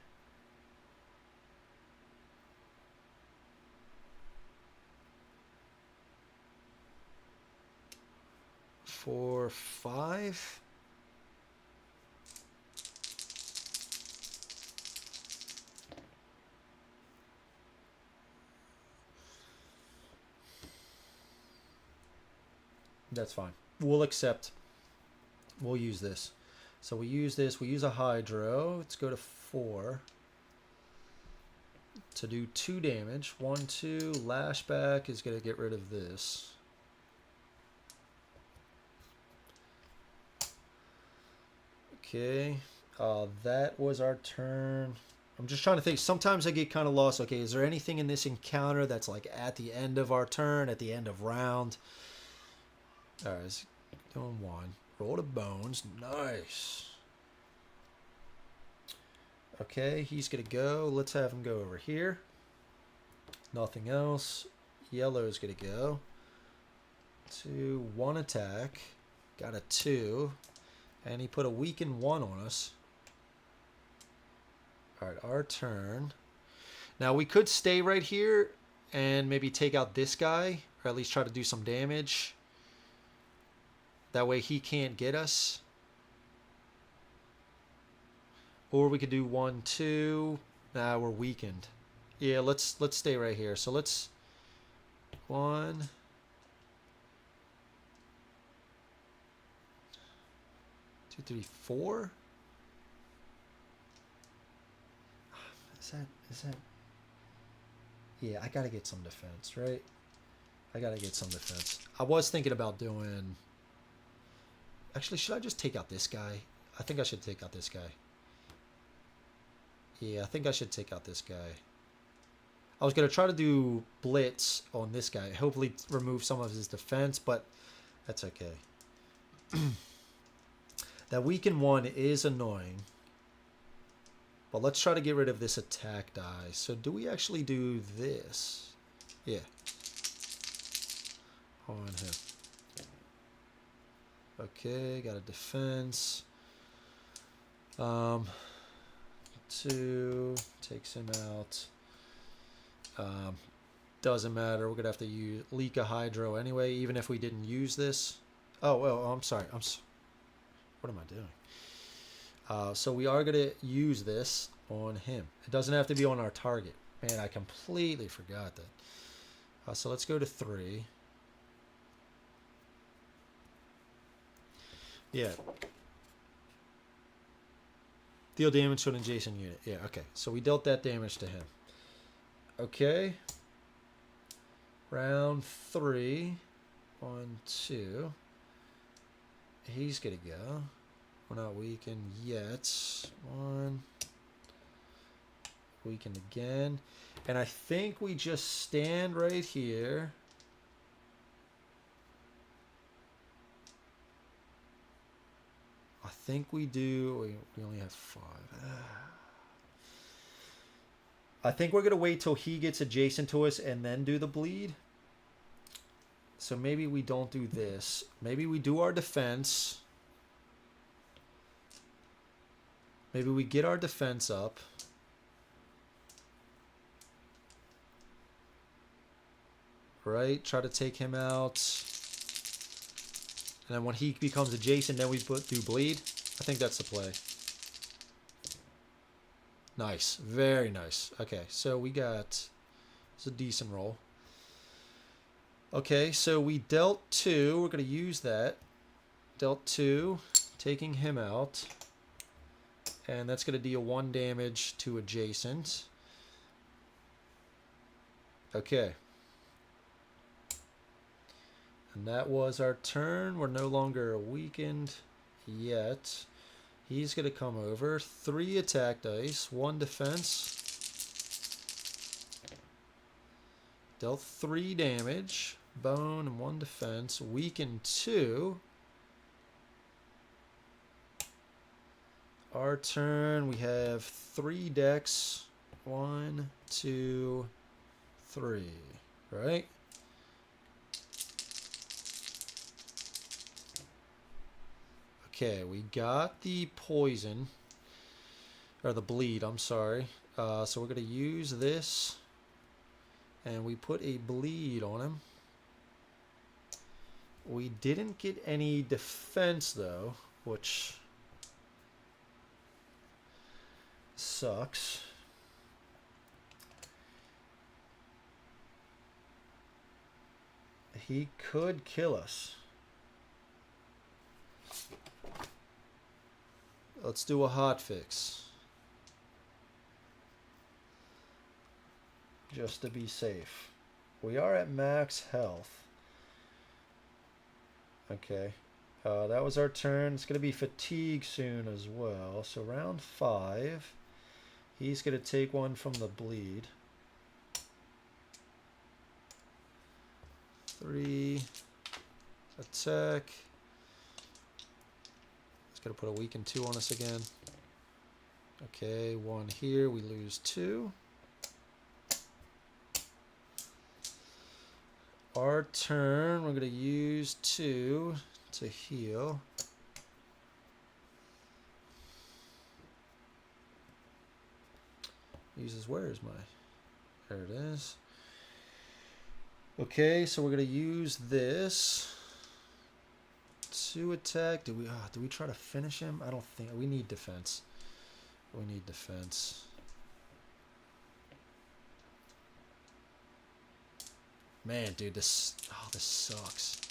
4, 5. That's fine. We'll accept. We'll use this. So we use this. We use a Hydro. Let's go to 4. To do 2 damage. 1, 2. Lashback is going to get rid of this. Okay. That was our turn. I'm just trying to think. Sometimes I get kind of lost. Okay, is there anything in this encounter that's like at the end of our turn, at the end of round? All right, let's doing 1. Roll to bones. Nice. Okay, he's going to go. Let's have him go over here. Nothing else. Yellow's going to go. 2, 1 attack. Got a 2. And he put a weaken 1 on us. All right, our turn. Now, we could stay right here and maybe take out this guy, or at least try to do some damage. That way he can't get us. Or we could do 1, 2. Nah, we're weakened. Yeah, let's stay right here. So let's 1, 2, 3, 4. Is that? Yeah, I gotta get some defense, right? I gotta get some defense. I was thinking about doing. Actually, should I just take out this guy? I think I should take out this guy. Yeah, I think I should take out this guy. I was going to try to do blitz on this guy. Hopefully remove some of his defense, but that's okay. That weaken 1 is annoying. But let's try to get rid of this attack die. So do we actually do this? Yeah. On him. Okay, got a defense. 2 takes him out. Doesn't matter. We're gonna have to use leak a Hydro anyway, even if we didn't use this. Oh well, I'm sorry. What am I doing? So we are gonna use this on him. It doesn't have to be on our target. Man, I completely forgot that. So let's go to 3. Yeah. Deal damage to an adjacent unit. Yeah, okay. So we dealt that damage to him. Okay. Round 3. 1, 2. He's going to go. We're not weakened yet. 1. Weakened again. And I think we just stand right here. think we do. We only have 5. I think we're going to wait till he gets adjacent to us and then do the bleed. So maybe we don't do this. Maybe we do our defense. Maybe we get our defense up. Right? Try to take him out. And then when he becomes adjacent, then we do bleed. I think that's the play. Nice. Very nice. Okay, so we got... It's a decent roll. Okay, so we dealt 2. We're going to use that. Dealt 2. Taking him out. And that's going to deal 1 damage to adjacent. Okay. And that was our turn. We're no longer weakened yet. He's going to come over. 3 attack dice. 1 defense. Dealt 3 damage. Bone and 1 defense. Weakened 2. Our turn. We have 3 decks. 1, 2, 3. Right? Okay, we got the poison, or the bleed, I'm sorry. So we're going to use this, and we put a bleed on him. We didn't get any defense, though, which sucks. He could kill us. Let's do a hot fix. Just to be safe. We are at max health. Okay. That was our turn. It's going to be fatigue soon as well. So round 5. He's going to take 1 from the bleed. 3. Attack. Gonna put a weaken 2 on us again. Okay, 1 here. We lose 2. Our turn. We're gonna use 2 to heal. Uses where is my? There it is. Okay, so we're gonna use this. 2 attack. Do we try to finish him? I don't think we need defense. We need defense. Man, dude, this sucks.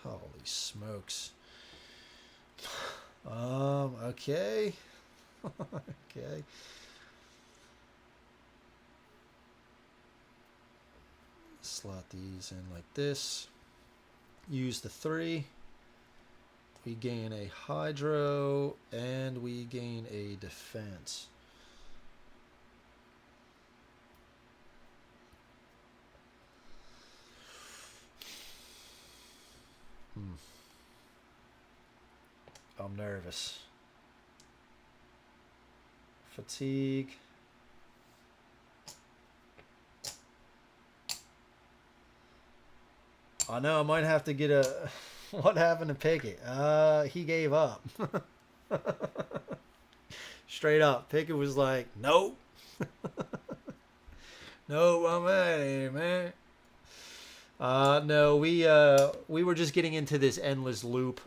Holy smokes. Okay. Okay. Slot these in like this. Use the 3. We gain a hydro and we gain a defense. I'm nervous. Fatigue. I know I might have to get a... What happened to Picket? He gave up. Straight up. Picket was like, nope. Nope, I'm out of here, man. No, we were just getting into this endless loop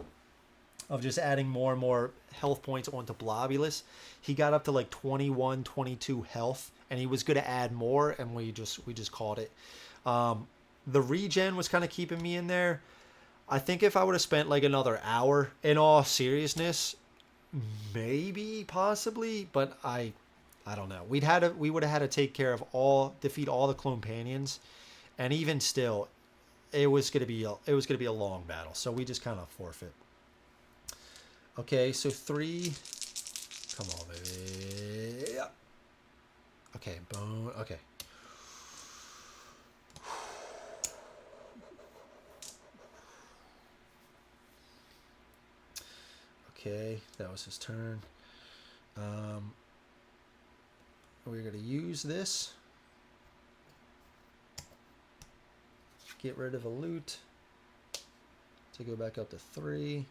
of just adding more and more health points onto Blobulous. He got up to like 21, 22 health, and he was going to add more, and we just called it. The regen was kind of keeping me in there. I think if I would have spent like another hour, in all seriousness, maybe, possibly, but I don't know. We would have had to take care of defeat all the Clonpanions, and even still, it was gonna be a long battle. So we just kind of forfeit. Okay, so 3. Come on, baby. Okay, bone. Okay. Okay, that was his turn. We're going to use this. Get rid of a loot. To go back up to 3.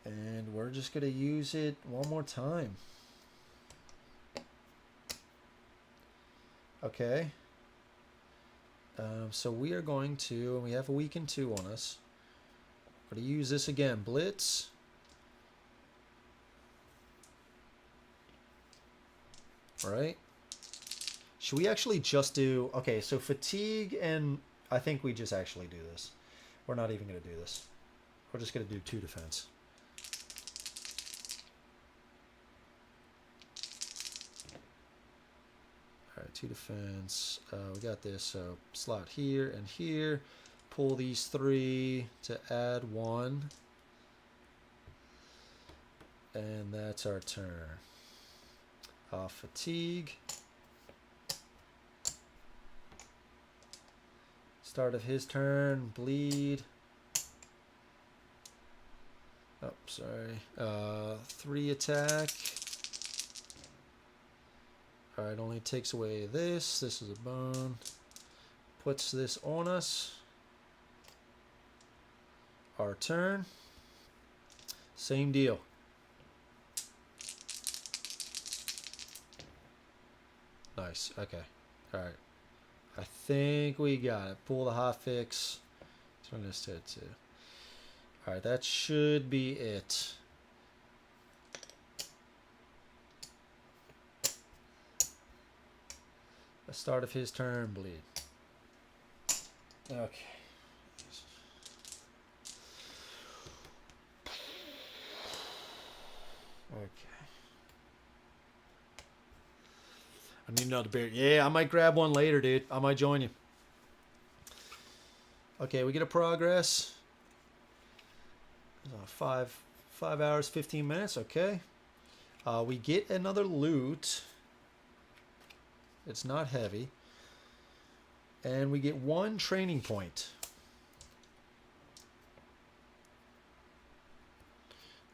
And we're just going to use it one more time. Okay. So we are going to, and we have a weaken 2 on us. We're going to use this again. Blitz. All right. Should we actually just do... Okay, so fatigue and... I think we just actually do this. We're not even going to do this. We're just going to do 2 defense. All right, 2 defense. We got this. So slot here and here. Pull these 3 to add 1. And that's our turn. Fatigue. Start of his turn. Bleed. Oh, sorry. 3 attack. Alright, only takes away this. This is a bone. Puts this on us. Our turn. Same deal. Nice. Okay. Alright. I think we got it. Pull the hotfix. Turn this to 2. Alright, that should be it. The start of his turn, bleed. Okay. Okay. I need another beer. Yeah, I might grab one later, dude. I might join you. Okay, we get a progress. 5 hours, 15 minutes. Okay. We get another loot. It's not heavy. And we get 1 training point.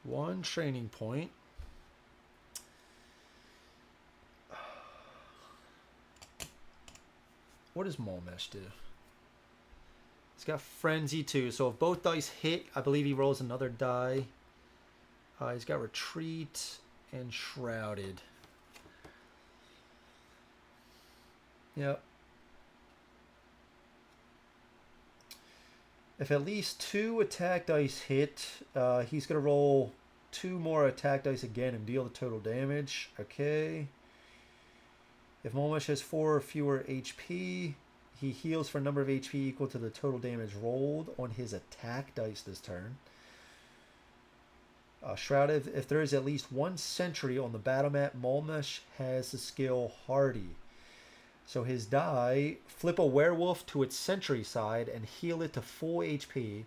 1 training point. What does Mulmesh do? He's got Frenzy too. So if both dice hit, I believe he rolls another die. He's got Retreat and Shrouded. Yep. If at least 2 attack dice hit, he's going to roll 2 more attack dice again and deal the total damage. Okay. If Mulmesh has 4 or fewer HP, he heals for a number of HP equal to the total damage rolled on his attack dice this turn. Shrouded, if there is at least 1 sentry on the battle mat, Mulmesh has the skill Hardy. So his die, flip a werewolf to its sentry side and heal it to full HP.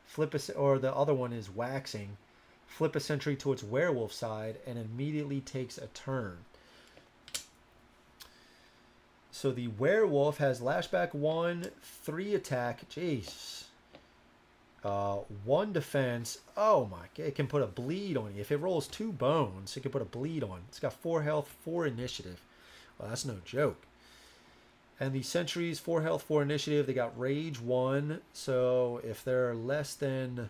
Flip a, or the other one is waxing. Flip a sentry to its werewolf side and immediately takes a turn. So the werewolf has lashback 1, 3 attack. Jeez. 1 defense. Oh my god. It can put a bleed on you. If it rolls 2 bones, it can put a bleed on. It's got 4 health, 4 initiative. Well, that's no joke. And the sentries, 4 health, 4 initiative. They got rage 1. So if they're less than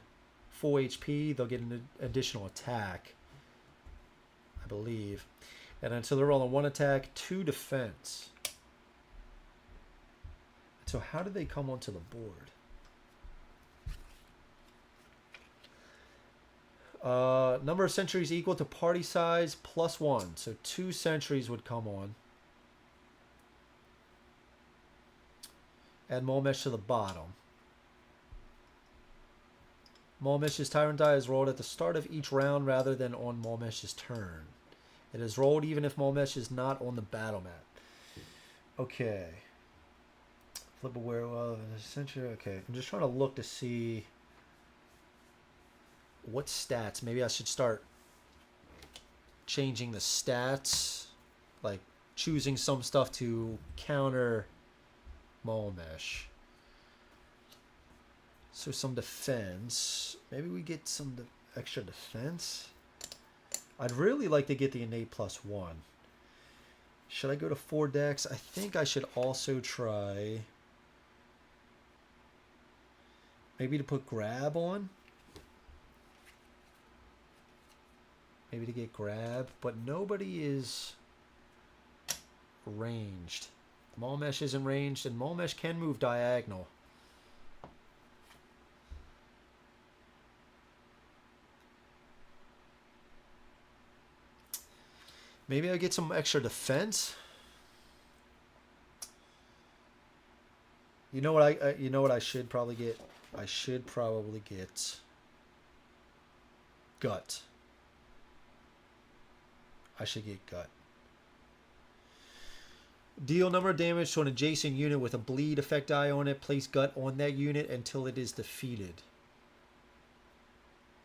full HP, they'll get an additional attack, I believe. And then so they're rolling 1 attack, 2 defense. So how did they come onto the board? Number of sentries equal to party size plus 1. So 2 sentries would come on. Add Mulmesh to the bottom. Mulmesh's Tyrant die is rolled at the start of each round rather than on Mulmesh's turn. It is rolled even if Mulmesh is not on the battle mat. Okay. Flip a werewolf. Essentially, okay. I'm just trying to look to see what stats. Maybe I should start changing the stats, like choosing some stuff to counter Mulmesh. So some defense. Maybe we get some. extra defense. I'd really like to get the innate +1. Should I go to 4 decks? I think I should also try maybe to put grab on. Maybe to get grab, but nobody is ranged. Mulmesh isn't ranged, and Mulmesh can move diagonal. Maybe I get some extra defense. You know what I should probably get? I should probably get gut. I should get gut. Deal number of damage to an adjacent unit with a bleed effect die on it. Place gut on that unit until it is defeated.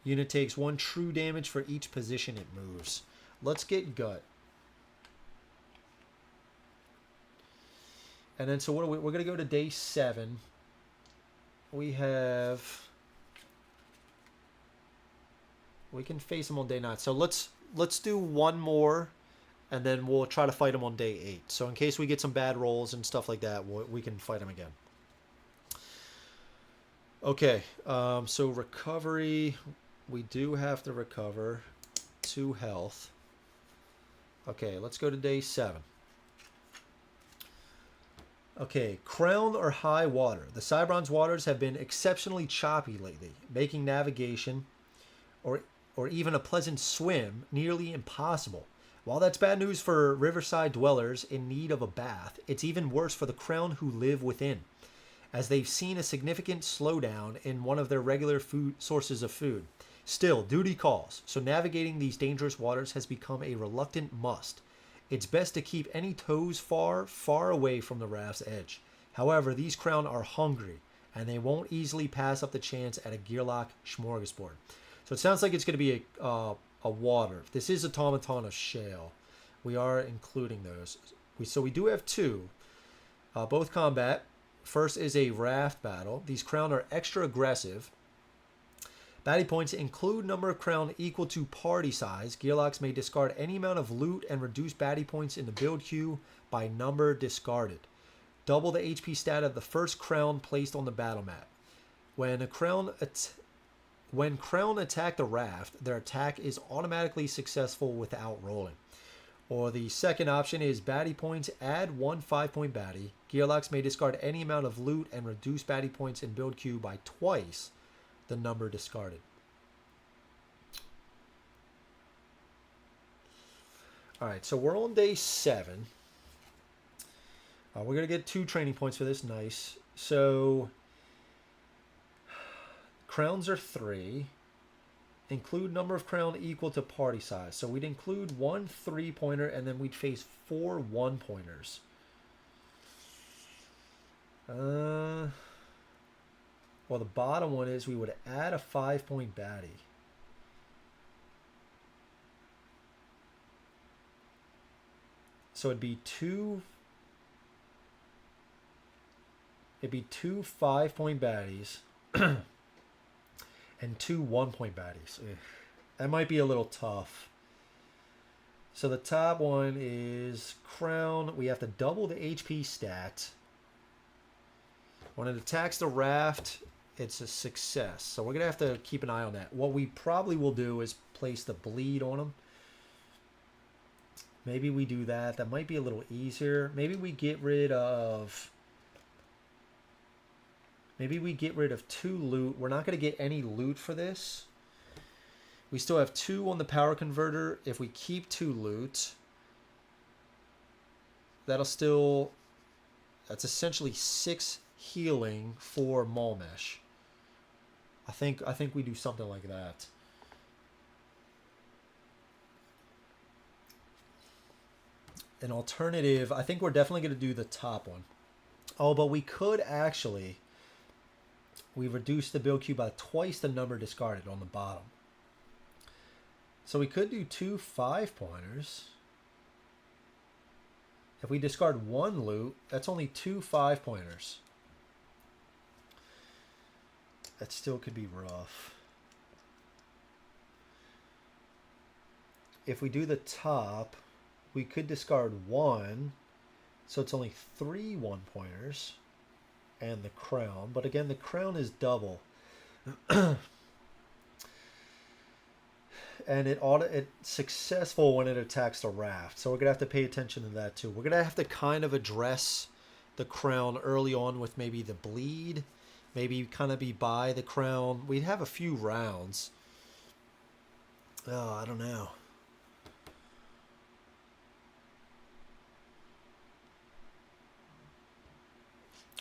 Unit takes 1 true damage for each position it moves. Let's get gut. And then so what are we're going to go to day 7. We can face them on day 9. So let's do one more, and then we'll try to fight them on day 8. So in case we get some bad rolls and stuff like that, we can fight them again. Okay, so recovery, we do have to recover 2 health. Okay, let's go to day 7. Okay, crown or high water. The Cybron's waters have been exceptionally choppy lately, making navigation or even a pleasant swim nearly impossible. While that's bad news for riverside dwellers in need of a bath, it's even worse for the crown who live within, as they've seen a significant slowdown in one of their regular food sources of food. Still, duty calls, so navigating these dangerous waters has become a reluctant must. It's best to keep any toes far, far away from the raft's edge. However, these crown are hungry, and they won't easily pass up the chance at a Gearlock smorgasbord. So it sounds like it's going to be a water. This is Automaton of Shale. We are including those. So we do have 2. Both combat. First is a raft battle. These crown are extra aggressive. Baddie points include number of crown equal to party size. Gearlocks may discard any amount of loot and reduce baddie points in the build queue by number discarded. Double the HP stat of the first crown placed on the battle map. When crown attack the raft, their attack is automatically successful without rolling. Or the second option is baddie points, add 1 5-point baddie. Gearlocks may discard any amount of loot and reduce baddie points in build queue by twice the number discarded. Alright, so we're on day 7. We're going to get 2 training points for this. Nice. So, crowns are 3. Include number of crown equal to party size. So we'd include 1 3-pointer, and then we'd face 4 1-pointers. Well, the bottom one is we would add a 5-point baddie. So it'd be 2 5-point baddies and 2 1-point baddies. Ugh. That might be a little tough. So the top one is crown. We have to double the HP stat. When it attacks the raft, it's a success. So we're going to have to keep an eye on that. What we probably will do is place the bleed on them. Maybe we do that. That might be a little easier. Maybe we get rid of 2 loot. We're not going to get any loot for this. We still have 2 on the power converter. If we keep 2 loot, that's essentially 6 healing for Mulmesh. I think we do something like that. An alternative, I think we're definitely going to do the top one. Oh, but we could actually, we reduced the build queue by twice the number discarded on the bottom. So we could do 2 5-pointers. If we discard 1 loot, that's only 2 5-pointers. That still could be rough. if we do the top, we could discard 1. So it's only 3 1-pointers. And the crown. But again, the crown is double. And it's successful when it attacks the raft. So we're going to have to pay attention to that too. We're going to have to kind of address the crown early on with maybe the bleed. Maybe kind of be by the crown. We'd have a few rounds. Oh, I don't know.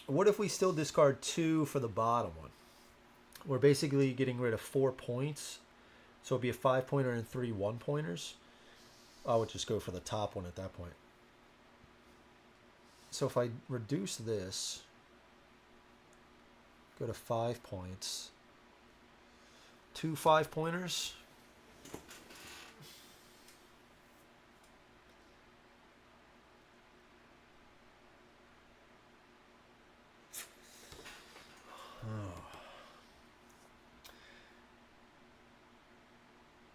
What if we still discard 2 for the bottom one? We're basically getting rid of 4 points. So it'd be a 5-pointer and 3 1-pointers. I would just go for the top one at that point. So if I reduce this, go to 5 points. 2 5-pointers.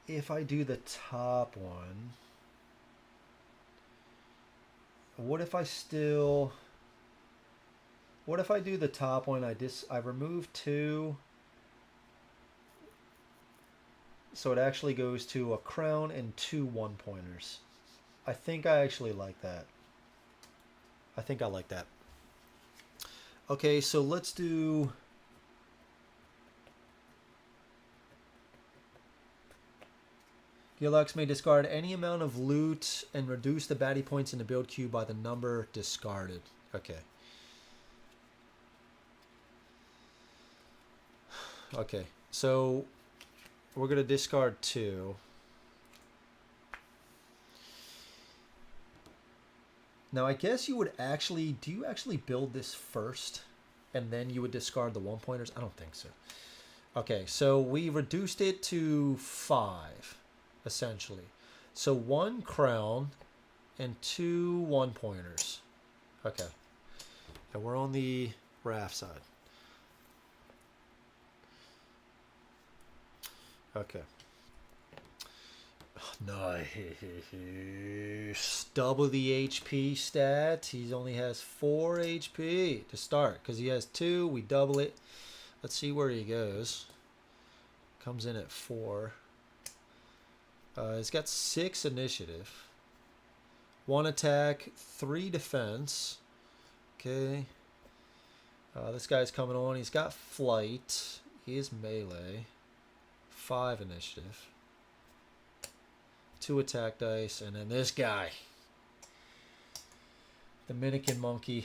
If I do the top one, what if I do the top one? I remove 2, so it actually goes to a crown and 2 1-pointers. I think I actually like that. I think I like that. Okay, so let's do. Gilux may discard any amount of loot and reduce the baddie points in the build queue by the number discarded. Okay. Okay, so we're going to discard 2. Now, I guess you would actually... Do you actually build this first and then you would discard the 1-pointers? I don't think so. Okay, so we reduced it to 5. Essentially. So 1 crown and 2 1-pointers. Okay. And we're on the raft side. Okay. Nice. Double the HP stat. He only has 4 HP to start. Because he has 2. We double it. Let's see where he goes. Comes in at 4. He's got 6 initiative, 1 attack, 3 defense. Okay. This guy's coming on. He's got flight. He is melee. 5 initiative. 2 attack dice. And then this guy. The Dominican monkey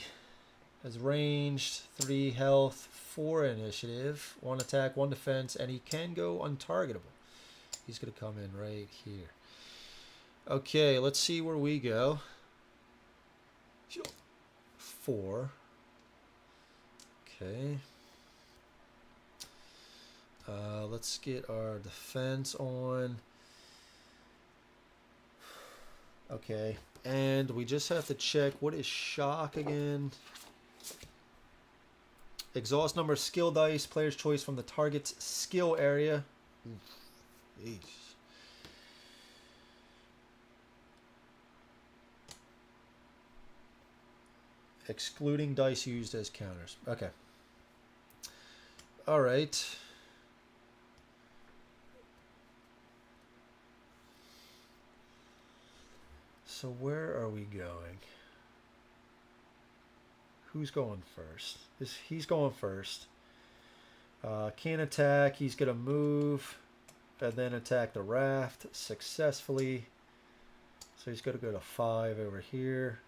has ranged, 3 health, 4 initiative, 1 attack, 1 defense, and he can go untargetable. He's going to come in right here. Okay, let's see where we go. 4. Okay. Let's get our defense on. Okay. And we just have to check, what is shock again? Exhaust number of skill dice, player's choice from the target's skill area. Jeez. Excluding dice used as counters. Okay. All right. So where are we going? Who's going first? He's going first. Can't attack. He's going to move and then attack the raft successfully. So he's going to go to 5 over here.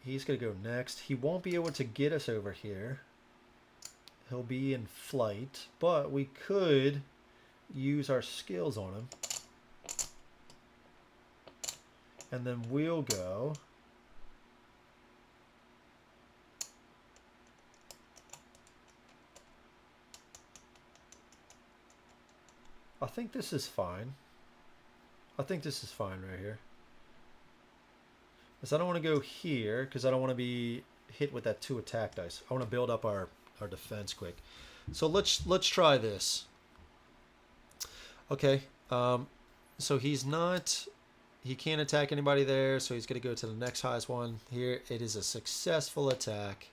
He's going to go next. He won't be able to get us over here. He'll be in flight, but we could use our skills on him. And then we'll go. I think this is fine. I think this is fine right here. Because I don't want to go here because I don't want to be hit with that 2 attack dice. I want to build up our defense quick. So let's try this. Okay. So he's not... He can't attack anybody there, so he's going to go to the next highest one. Here, it is a successful attack.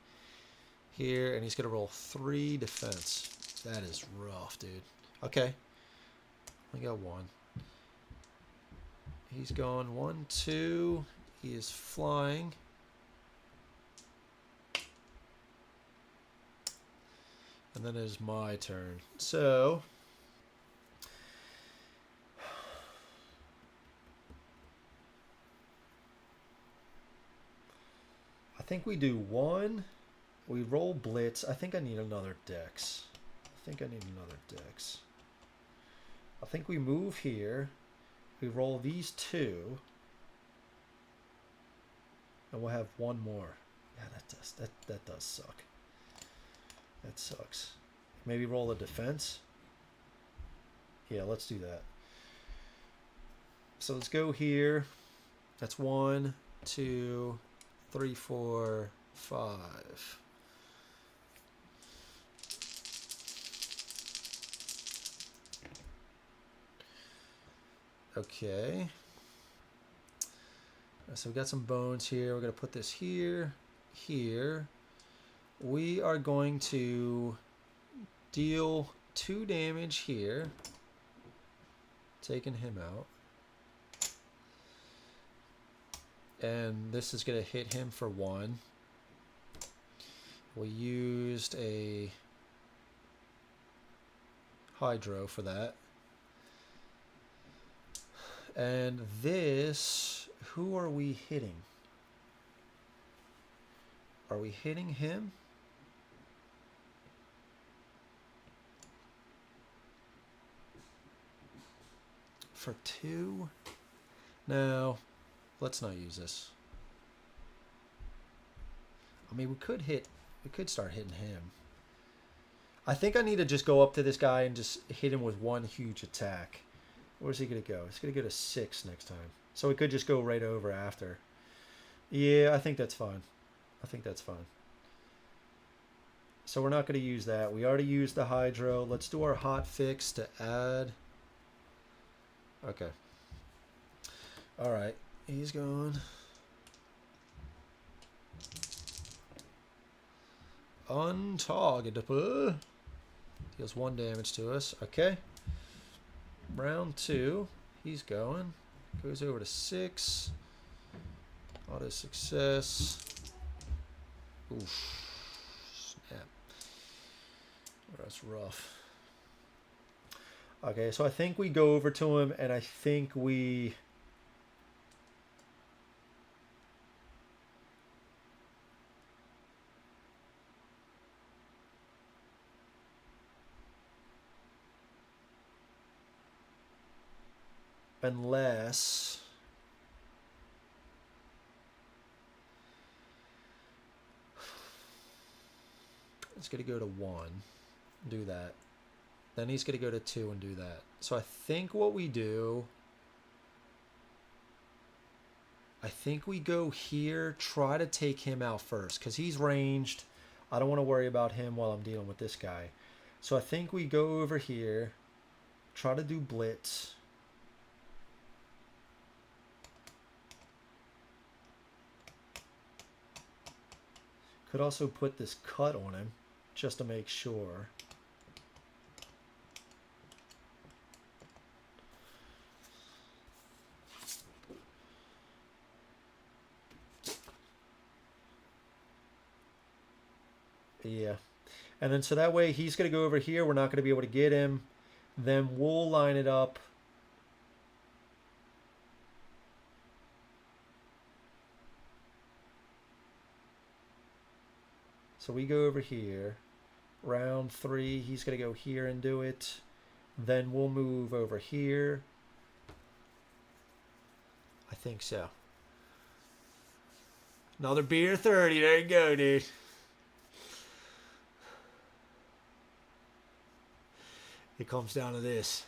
Here, and he's going to roll 3 defense. That is rough, dude. Okay. I got 1. He's going 1, 2. He is flying. And then it is my turn. So... I think we do 1. We roll Blitz. I think I need another Dex. I think we move here. We roll these 2. And we'll have 1 more. Yeah, that does suck. That sucks. Maybe roll a defense. Yeah, let's do that. So let's go here. That's 1, 2, 3, 4, 5. Okay. So we got some bones here. We're going to put this here, here. We are going to deal 2 damage here. Taking him out. And this is going to hit him for 1. We used a Hydro for that. And this, who are we hitting? Are we hitting him? For 2? No, let's not use this. I mean, we could start hitting him. I think I need to just go up to this guy and just hit him with 1 huge attack. Where's he going to go? He's going to go to 6 next time. So we could just go right over after. Yeah, I think that's fine. So we're not going to use that. We already used the Hydro. Let's do our hot fix to add. Okay. All right. He's going. Untargetable. Deals 1 damage to us. Okay. Round 2. He's going. Goes over to 6. Auto success. Oof. Snap. That's rough. Okay, so I think we go over to him, and I think we... Unless... It's going to go to 1. Do that. Then he's going to go to 2 and do that. So I think what we do... I think we go here, try to take him out first, because he's ranged. I don't want to worry about him while I'm dealing with this guy. So I think we go over here, try to do Blitz. Could also put this cut on him, just to make sure. Yeah. And then so that way he's going to go over here. We're not going to be able to get him. Then we'll line it up. So we go over here. Round 3, he's going to go here and do it. Then we'll move over here. I think so. Another beer 30. There you go, dude. It comes down to this.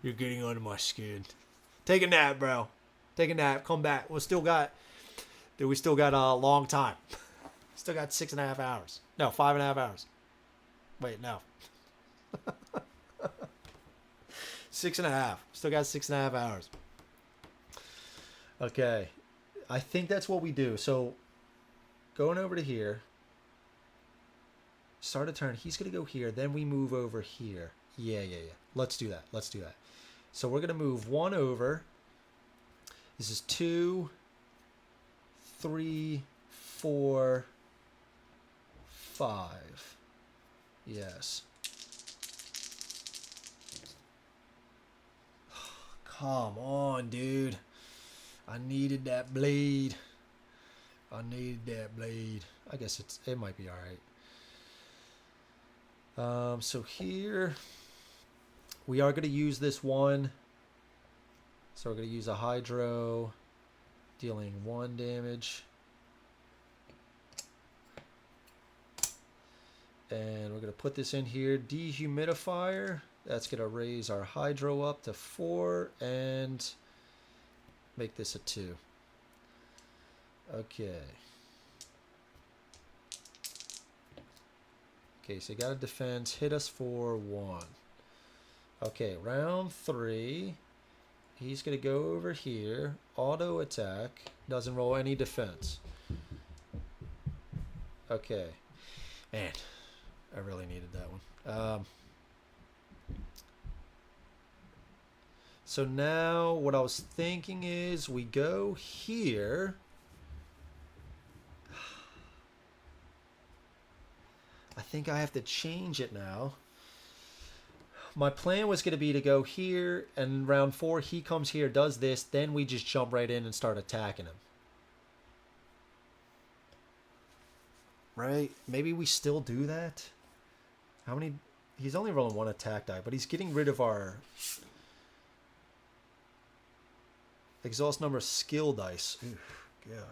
You're getting under my skin. Take a nap, bro. Take a nap. Come back. We still got a long time. Still got 6.5 hours. No, 5.5 hours. Wait, no. 6.5. Still got 6.5 hours. Okay. I think that's what we do. So going over to here. Start a turn. He's going to go here. Then we move over here. Yeah. Let's do that. So we're going to move 1 over. This is 2, 3, 4, 5. Yes. Come on, dude. I needed that bleed. I guess it might be all right. So here we are going to use this one. So we're going to use a hydro, dealing 1 damage. And we're going to put this in here. Dehumidifier. That's going to raise our hydro up to 4 and make this a 2. Okay. Okay, so you got a defense. Hit us for 1. Okay, round 3. He's going to go over here. Auto attack. Doesn't roll any defense. Okay. Man, I really needed that one. So now what I was thinking is we go here. I think I have to change it now. My plan was going to be to go here, and round 4 he comes here, does this, then we just jump right in and start attacking him. Right? Maybe we still do that? How many? He's only rolling 1 attack die, but he's getting rid of our exhaust number skill dice. Oof, God.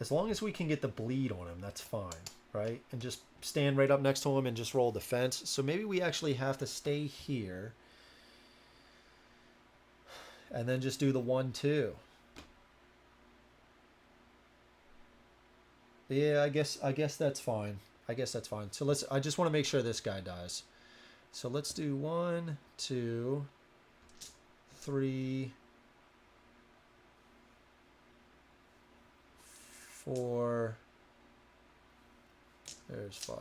As long as we can get the bleed on him, that's fine, right? And just stand right up next to him and just roll defense. So maybe we actually have to stay here and then just do the 1-2. Yeah, I guess that's fine. So I just want to make sure this guy dies. So let's do 1, 2, 3, 4. There's 5.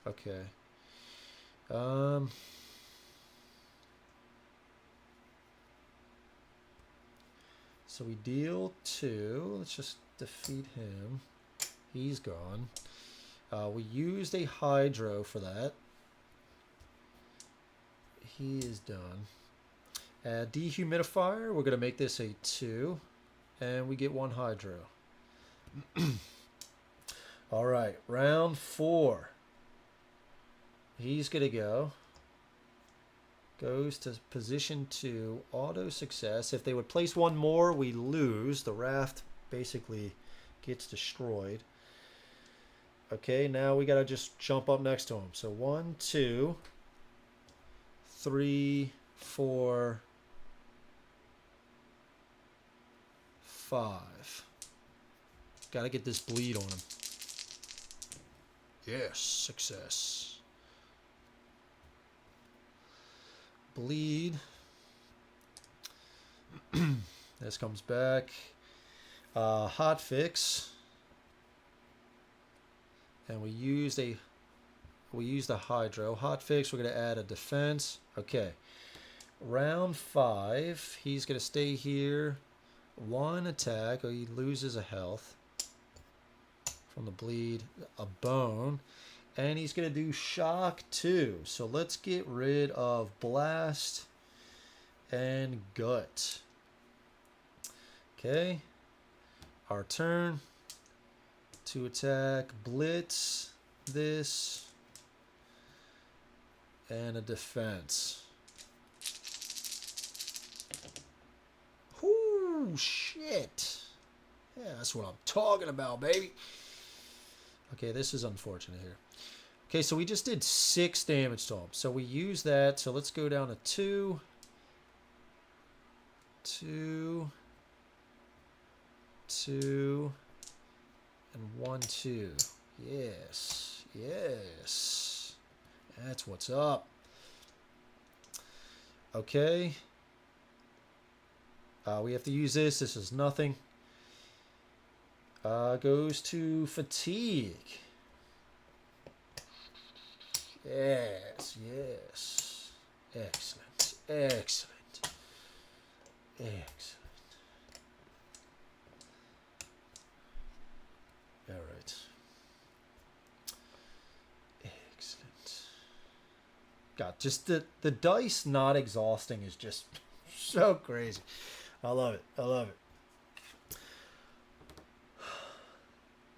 Okay. So we deal 2. Let's just defeat him. He's gone. We used a hydro for that. He is done. Dehumidifier, we're going to make this a 2. And we get 1 hydro. All right, round 4. He's going to go. Goes to position 2. Auto success. If they would place 1 more, we lose. The raft basically gets destroyed. Okay, now we got to just jump up next to him. So 1, 2, 3, 4, 5. Got to get this bleed on him. Yes, success. Bleed. This comes back. Hot fix. And we used a hydro. Hot fix, we're going to add a defense. Okay. Round 5, he's going to stay here. 1 attack. Oh, he loses a health from the bleed. A bone. And he's going to do shock 2. So let's get rid of blast and gut. Okay. Our turn. To attack, blitz, this, and a defense. Whoo, shit. Yeah, that's what I'm talking about, baby. Okay, this is unfortunate here. Okay, so we just did 6 damage to him. So we use that. So let's go down to 2. 2. 2. And 1, 2. Yes. Yes. That's what's up. Okay. We have to use this. This is nothing. Goes to fatigue. Yes, yes. Excellent, excellent, excellent. All right. Excellent. God, just the dice not exhausting is just so crazy. I love it. I love it.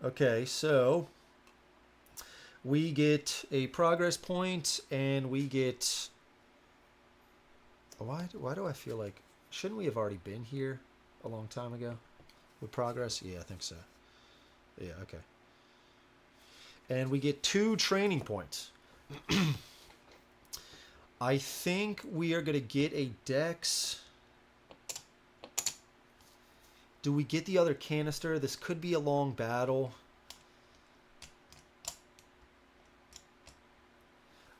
Okay, so we get a progress point, and we get. Why do I feel like shouldn't we have already been here a long time ago with progress? Yeah, I think so. Yeah, okay. And we get 2 training points. I think we are gonna get a dex. Do we get the other canister? This could be a long battle.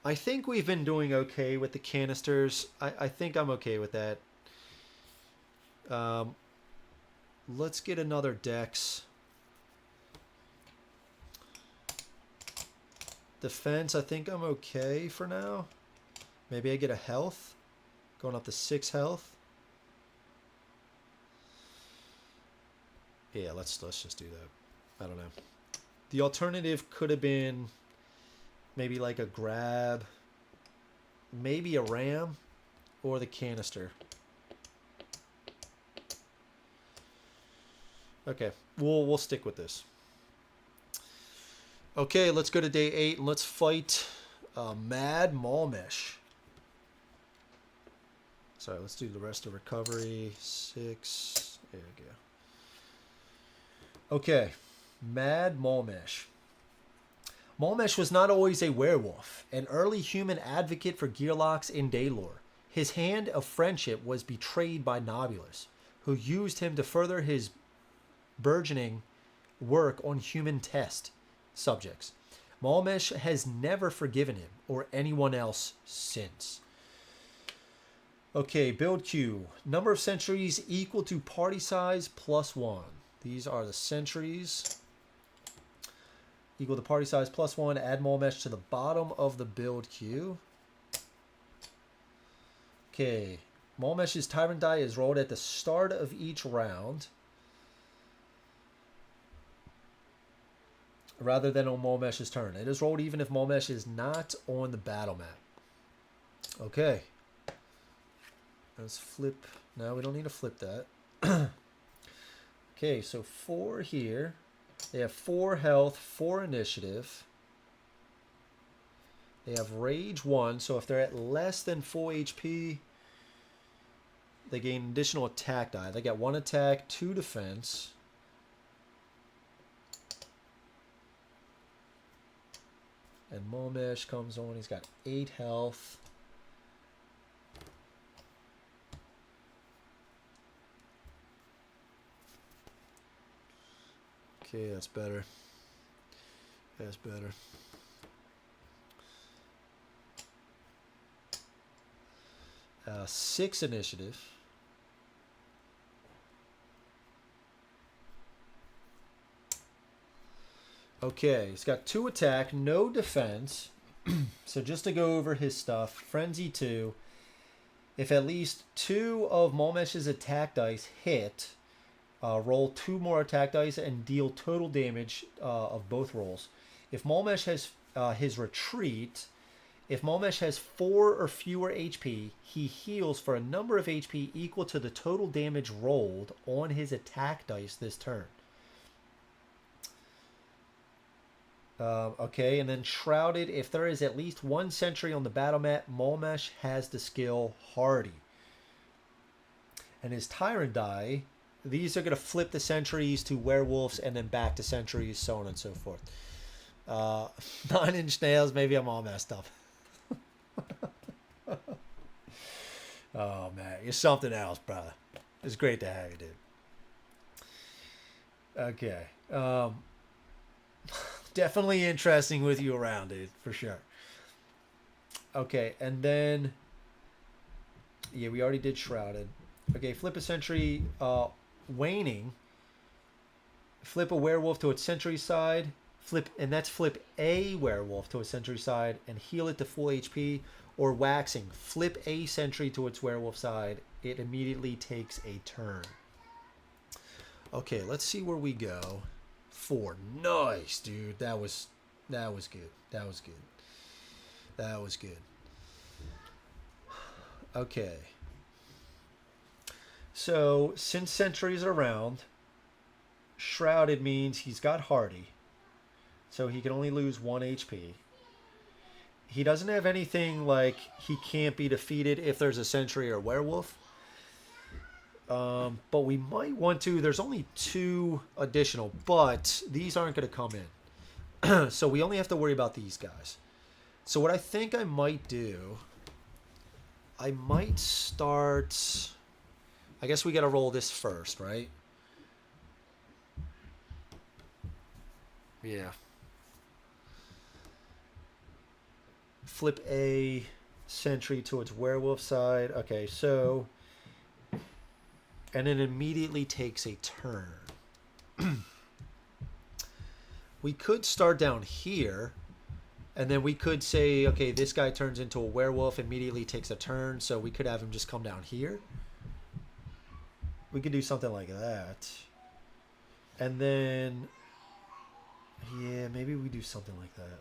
I think we've been doing okay with the canisters. I think I'm okay with that. Let's get another dex. Defense, I think I'm okay for now. Maybe I get a health. Going up to 6 health. Yeah, let's just do that. I don't know. The alternative could have been maybe like a grab, maybe a ram, or the canister. Okay, we'll stick with this. Okay, let's go to day 8 and let's fight Mad Mulmesh. Sorry, let's do the rest of recovery. 6. There we go. Okay, Mad Mulmesh. Mulmesh was not always a werewolf, an early human advocate for gearlocks in Daylore. His hand of friendship was betrayed by Nobulous, who used him to further his burgeoning work on human test subjects. Mulmesh has never forgiven him or anyone else since. Okay, build queue. Number of sentries equal to party size plus 1. These are the sentries. Equal to party size plus 1. Add Mulmesh to the bottom of the build queue. Okay. Mulmesh's Tyrant die is rolled at the start of each round, rather than on Mulmesh's turn. It is rolled even if Mulmesh is not on the battle map. Okay. Let's flip. No, we don't need to flip that. Okay, so 4 here. They have 4 health, 4 initiative. They have rage 1, so if they're at less than full HP, they gain an additional attack die. They got 1 attack, 2 defense. And Mulmesh comes on. He's got 8 health. Okay, that's better. That's better. Uh, 6 initiative. Okay, he's got 2 attack, no defense. So just to go over his stuff, Frenzy 2. If at least 2 of Mulmesh's attack dice hit, roll 2 more attack dice and deal total damage of both rolls. If Mulmesh has his retreat, if Mulmesh has 4 or fewer HP, he heals for a number of HP equal to the total damage rolled on his attack dice this turn. Okay, and then Shrouded, if there is at least 1 sentry on the battle mat, Mulmesh has the skill Hardy. And his Tyrant die, these are going to flip the sentries to werewolves and then back to sentries, so on and so forth. 9-inch nails. Maybe I'm all messed up. Oh man, you're something else, brother. It's great to have you, dude. Okay. Definitely interesting with you around, dude, for sure. Okay, and then yeah, we already did Shrouded. Okay, flip a sentry, waning. Flip a werewolf to its sentry side. Flip a werewolf to its sentry side and heal it to full HP. Or waxing. Flip a sentry to its werewolf side. It immediately takes a turn. Okay, let's see where we go. 4. Nice, dude. That was good. That was good. That was good. Okay. So, since Sentry's around, Shrouded means he's got Hardy. So he can only lose 1 HP. He doesn't have anything like he can't be defeated if there's a Sentry or Werewolf. But we might want to. There's only 2 additional, but these aren't going to come in. So we only have to worry about these guys. So what I think I might do, I might start... I guess we got to roll this first, right? Yeah. Flip a sentry to its werewolf side. Okay, so... And it immediately takes a turn. We could start down here. And then we could say, okay, this guy turns into a werewolf, immediately takes a turn. So we could have him just come down here. We could do something like that. And then... Yeah, maybe we do something like that.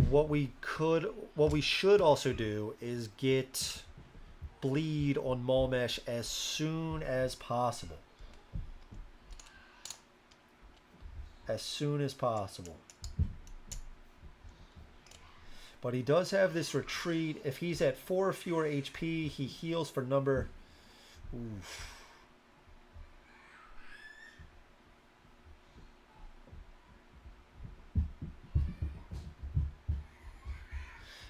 What we should also do is get bleed on Mulmesh as soon as possible. As soon as possible. But he does have this retreat. If he's at 4 or fewer HP, he heals for number... Oof.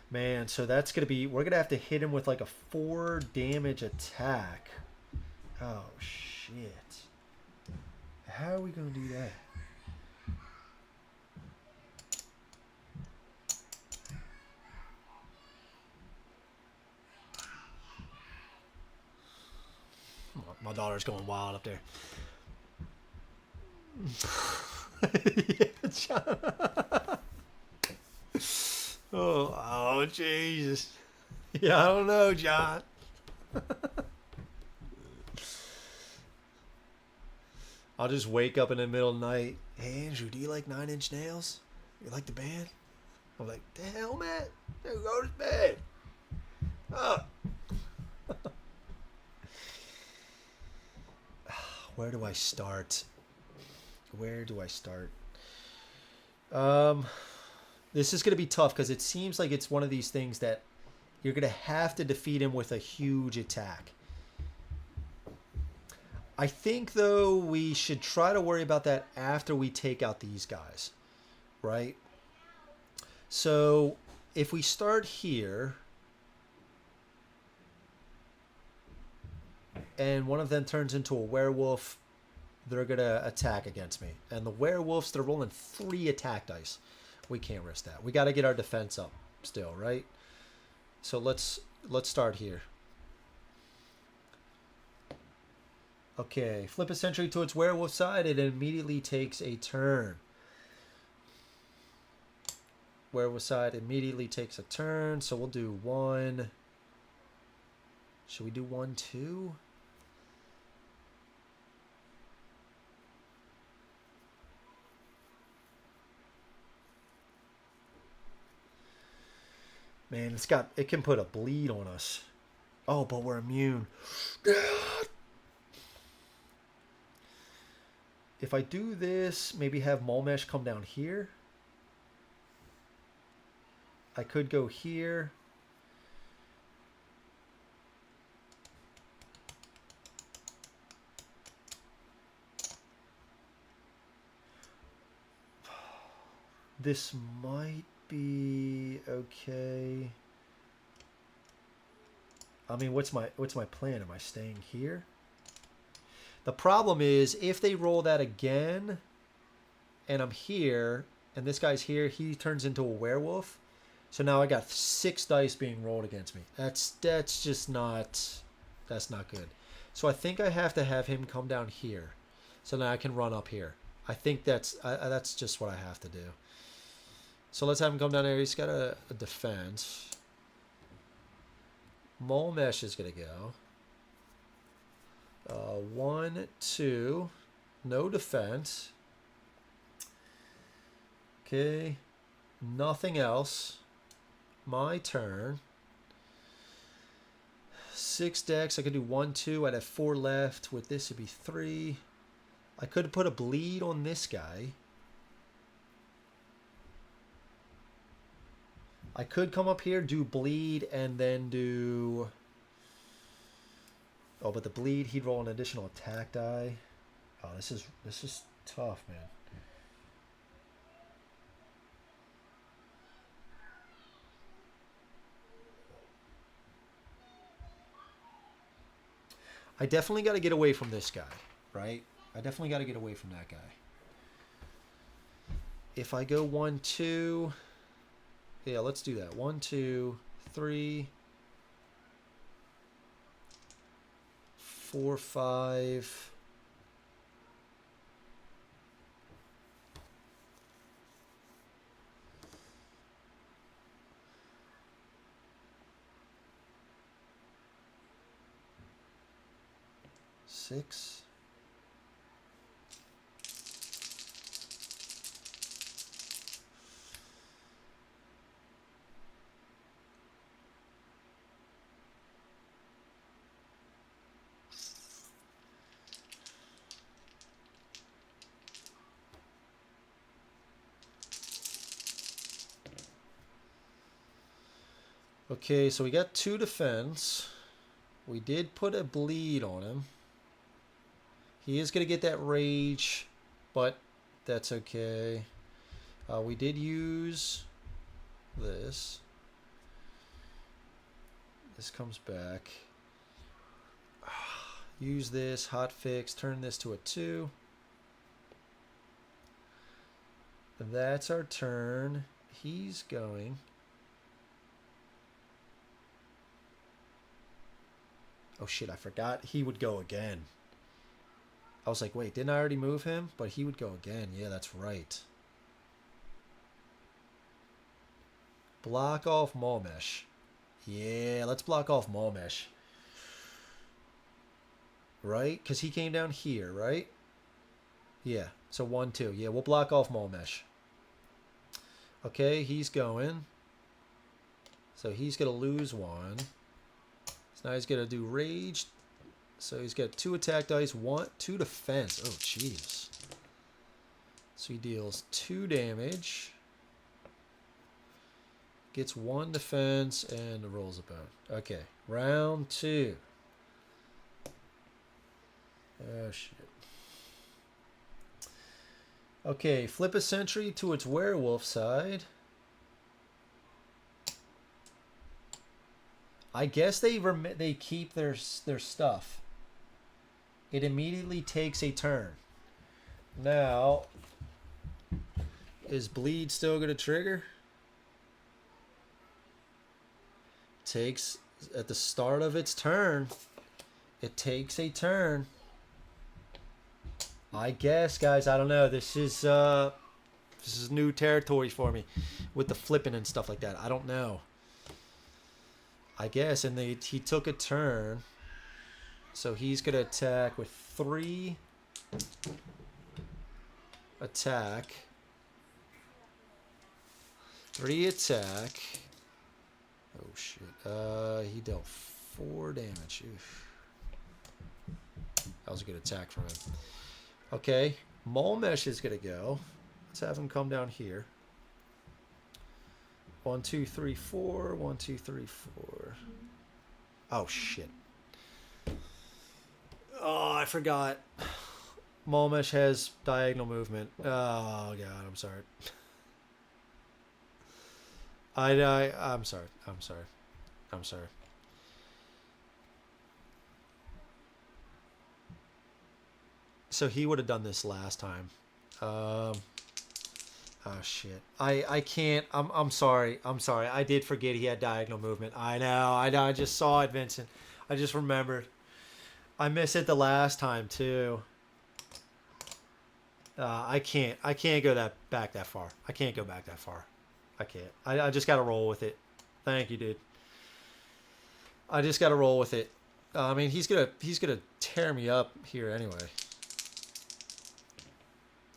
Man, so that's going to be... We're going to have to hit him with like a 4 damage attack. Oh, shit. How are we going to do that? My daughter's going wild up there. Yeah, John. Oh, Jesus. Yeah, I don't know, John. I'll just wake up in the middle of the night. Hey, Andrew, do you like 9-inch nails? You like the band? I'm like, the hell, man? Go to bed. Oh. Where do I start? This is going to be tough because it seems like it's one of these things that you're going to have to defeat him with a huge attack. I think, though, we should try to worry about that after we take out these guys, right? So if we start here... and one of them turns into a werewolf, they're going to attack against me. And the werewolves, they're rolling 3 attack dice. We can't risk that. We got to get our defense up still, right? So let's start here. Okay, flip a sentry to its werewolf side. It immediately takes a turn. Werewolf side immediately takes a turn. So we'll do 1. Should we do 1, 2? Man, it can put a bleed on us. Oh, but we're immune. If I do this, maybe have Mulmesh come down here. I could go here. This might be okay. I mean, what's my plan? Am I staying here? The problem is if they roll that again and I'm here and this guy's here, he turns into a werewolf. So now I got 6 dice being rolled against me. That's just not, that's not good. So I think I have to have him come down here. So now I can run up here. I think that's just what I have to do. So let's have him come down there. He's got a defense. Mulmesh is going to go. 1, 2. No defense. Okay. Nothing else. My turn. 6 decks. I could do 1, 2. I'd have 4 left. With this, it'd be 3. I could put a bleed on this guy. I could come up here, do bleed, and then do... Oh, but the bleed, he'd roll an additional attack die. Oh, this is tough, man. I definitely got to get away from this guy, right? I definitely got to get away from that guy. If I go 1, 2... Yeah, let's do that. 1, 2, 3, 4, 5. Six. Okay, so we got 2 defense. We did put a bleed on him. He is going to get that rage, but that's okay. We did use this. This comes back. Use this, hot fix, turn this to a 2. That's our turn. He's going. Oh shit, I forgot he would go again. I was like, wait, didn't I already move him? But he would go again. Yeah, that's right. Block off Mulmesh. Yeah, let's block off Mulmesh. Right? Because he came down here, right? Yeah, so 1, 2. Yeah, we'll block off Mulmesh. Okay, he's going. So he's going to lose 1. So now he's going to do rage. So he's got 2 attack dice, 2 defense. Oh, jeez. So he deals 2 damage. Gets 1 defense and rolls a bone. Okay, round 2. Oh, shit. Okay, flip a sentry to its werewolf side. I guess they keep their stuff. It immediately takes a turn. Now, is bleed still going to trigger? Takes at the start of its turn. It takes a turn. I guess, guys, I don't know. This is new territory for me with the flipping and stuff like that. I don't know. I guess, and he took a turn. So he's going to attack with 3 attack. 3 attack. Oh, shit. He dealt 4 damage. Oof. That was a good attack from him. Okay. Mulmesh is going to go. Let's have him come down here. 1, 2, 3, 4. 1, 2, 3, 4. Oh, shit. Oh, I forgot. Mulmesh has diagonal movement. Oh, God, I'm sorry. I'm sorry. I'm sorry. I'm sorry. So he would have done this last time. Oh shit. I can't. I'm sorry. I'm sorry. I did forget he had diagonal movement. I know. I just saw it, Vincent. I just remembered. I missed it the last time too. I can't go back that far. I can't go back that far. I can't. I just got to roll with it. Thank you, dude. I just got to roll with it. I mean, he's gonna tear me up here anyway.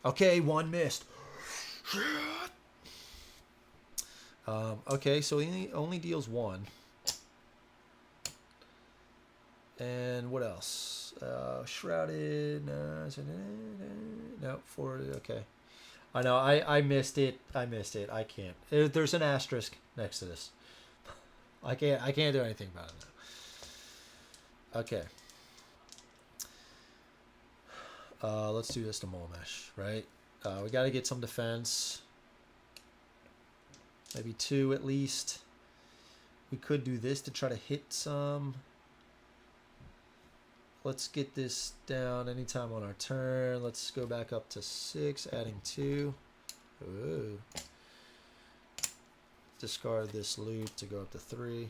Okay, one missed. Okay, so he only deals one. And what else? Shrouded. No, 4. Okay. I know. I missed it. I missed it. I can't. There's an asterisk next to this. I can't do anything about it now. Okay. Let's do this to Mulmesh, right? We got to get some defense. Maybe 2 at least. We could do this to try to hit some. Let's get this down anytime on our turn. Let's go back up to 6, adding 2. Ooh. Discard this loot to go up to 3.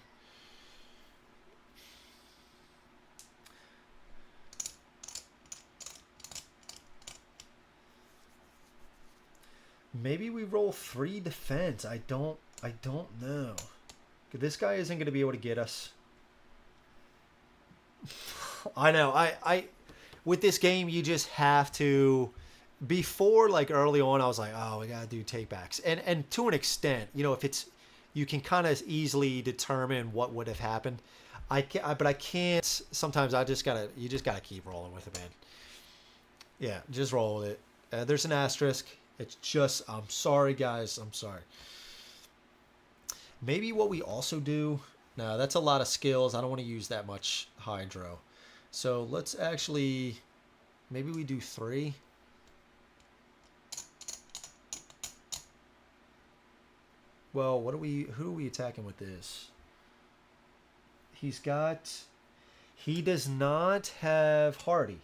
Maybe we roll 3 defense. I don't know. This guy isn't going to be able to get us. I know. I with this game you just have to. Before, like early on, I was like, oh, we gotta do takebacks, and to an extent, you know, if it's, you can kind of easily determine what would have happened. But I can't. Sometimes you just gotta keep rolling with it, man. Yeah, just roll with it. There's an asterisk. It's just, I'm sorry, guys. I'm sorry. Maybe what we also do. No, that's a lot of skills. I don't want to use that much hydro. So let's actually, maybe we do 3. Well, who are we attacking with this? He does not have Hardy.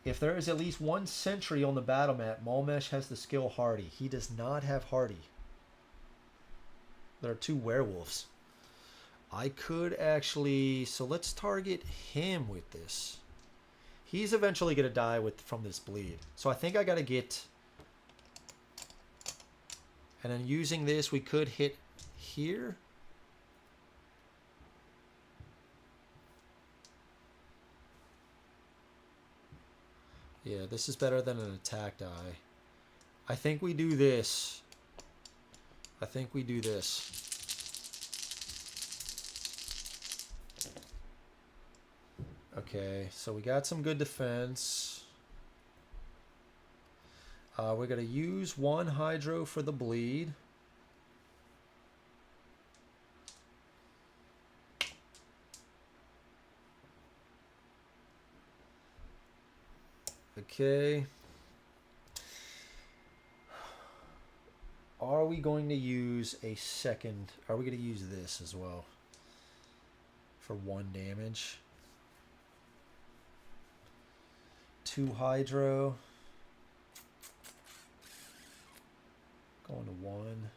If there is at least 1 sentry on the battle map, Mulmesh has the skill Hardy. He does not have Hardy. There are 2 werewolves. I could actually, so let's target him with this. He's eventually going to die from this bleed. So I think I got to get, and then using this, we could hit here. Yeah, this is better than an attack die. I think we do this. Okay, so we got some good defense. We're going to use 1 hydro for the bleed. Okay. Are we going to use a second? Are we going to use this as well? For 1 damage. 2 hydro. Going to 1.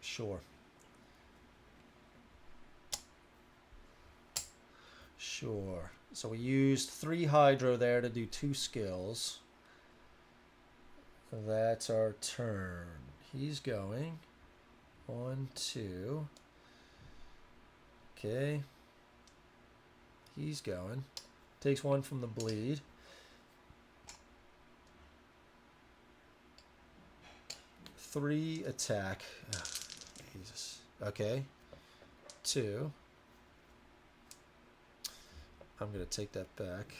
Sure. Sure. So we used 3 hydro there to do 2 skills. That's our turn. He's going. 1, 2. Okay. He's going. Takes 1 from the bleed. Three attack. Oh, Jesus. Okay. 2. I'm going to take that back.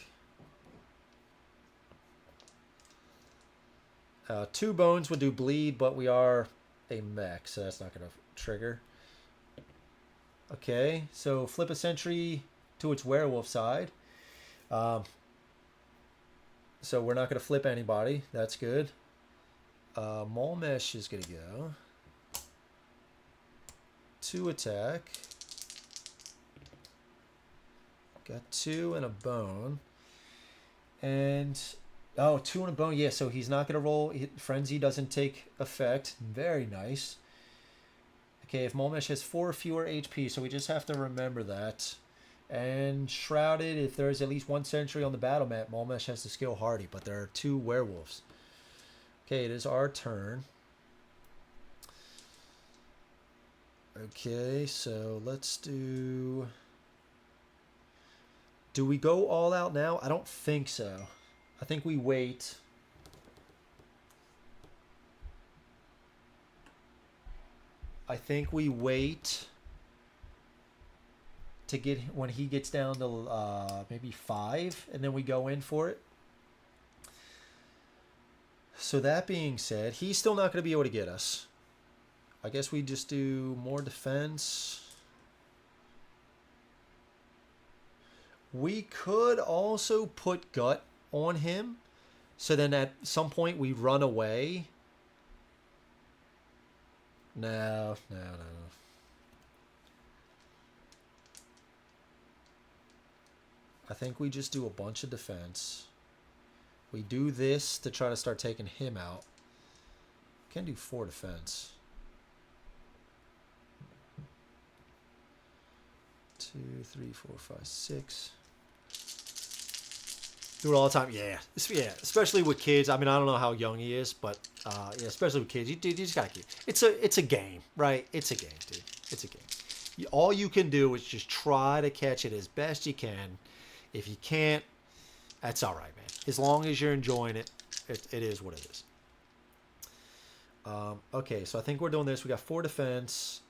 2 bones would do bleed, but we are a mech, so that's not going to trigger. Okay, so flip a sentry to its werewolf side. So we're not going to flip anybody. That's good. Mulmesh is going to go. 2 attack. Got 2 and a bone. And, oh, 2 and a bone. Yeah, so he's not going to roll. Frenzy doesn't take effect. Very nice. Okay, if Mulmesh has 4 fewer HP, so we just have to remember that. And Shrouded, if there's at least 1 sentry on the battle mat, Mulmesh has the skill Hardy, but there are 2 werewolves. Okay, it is our turn. Okay, so let's do... Do we go all out now? I don't think so. I think we wait. I think we wait to get when he gets down to maybe 5, and then we go in for it. So that being said, he's still not going to be able to get us. I guess we just do more defense. We could also put Gut on him, so then at some point we run away. No. I think we just do a bunch of defense. We do this to try to start taking him out. Can do 4 defense. 2, 3, 4, 5, 6. Do it all the time. Yeah. Especially with kids. I mean, I don't know how young he is, but yeah, especially with kids, you just gotta keep. It's a game, right? It's a game, dude. It's a game. All you can do is just try to catch it as best you can. If you can't, that's all right, man. As long as you're enjoying it, it is what it is. Okay, so I think we're doing this. We got 4 defense.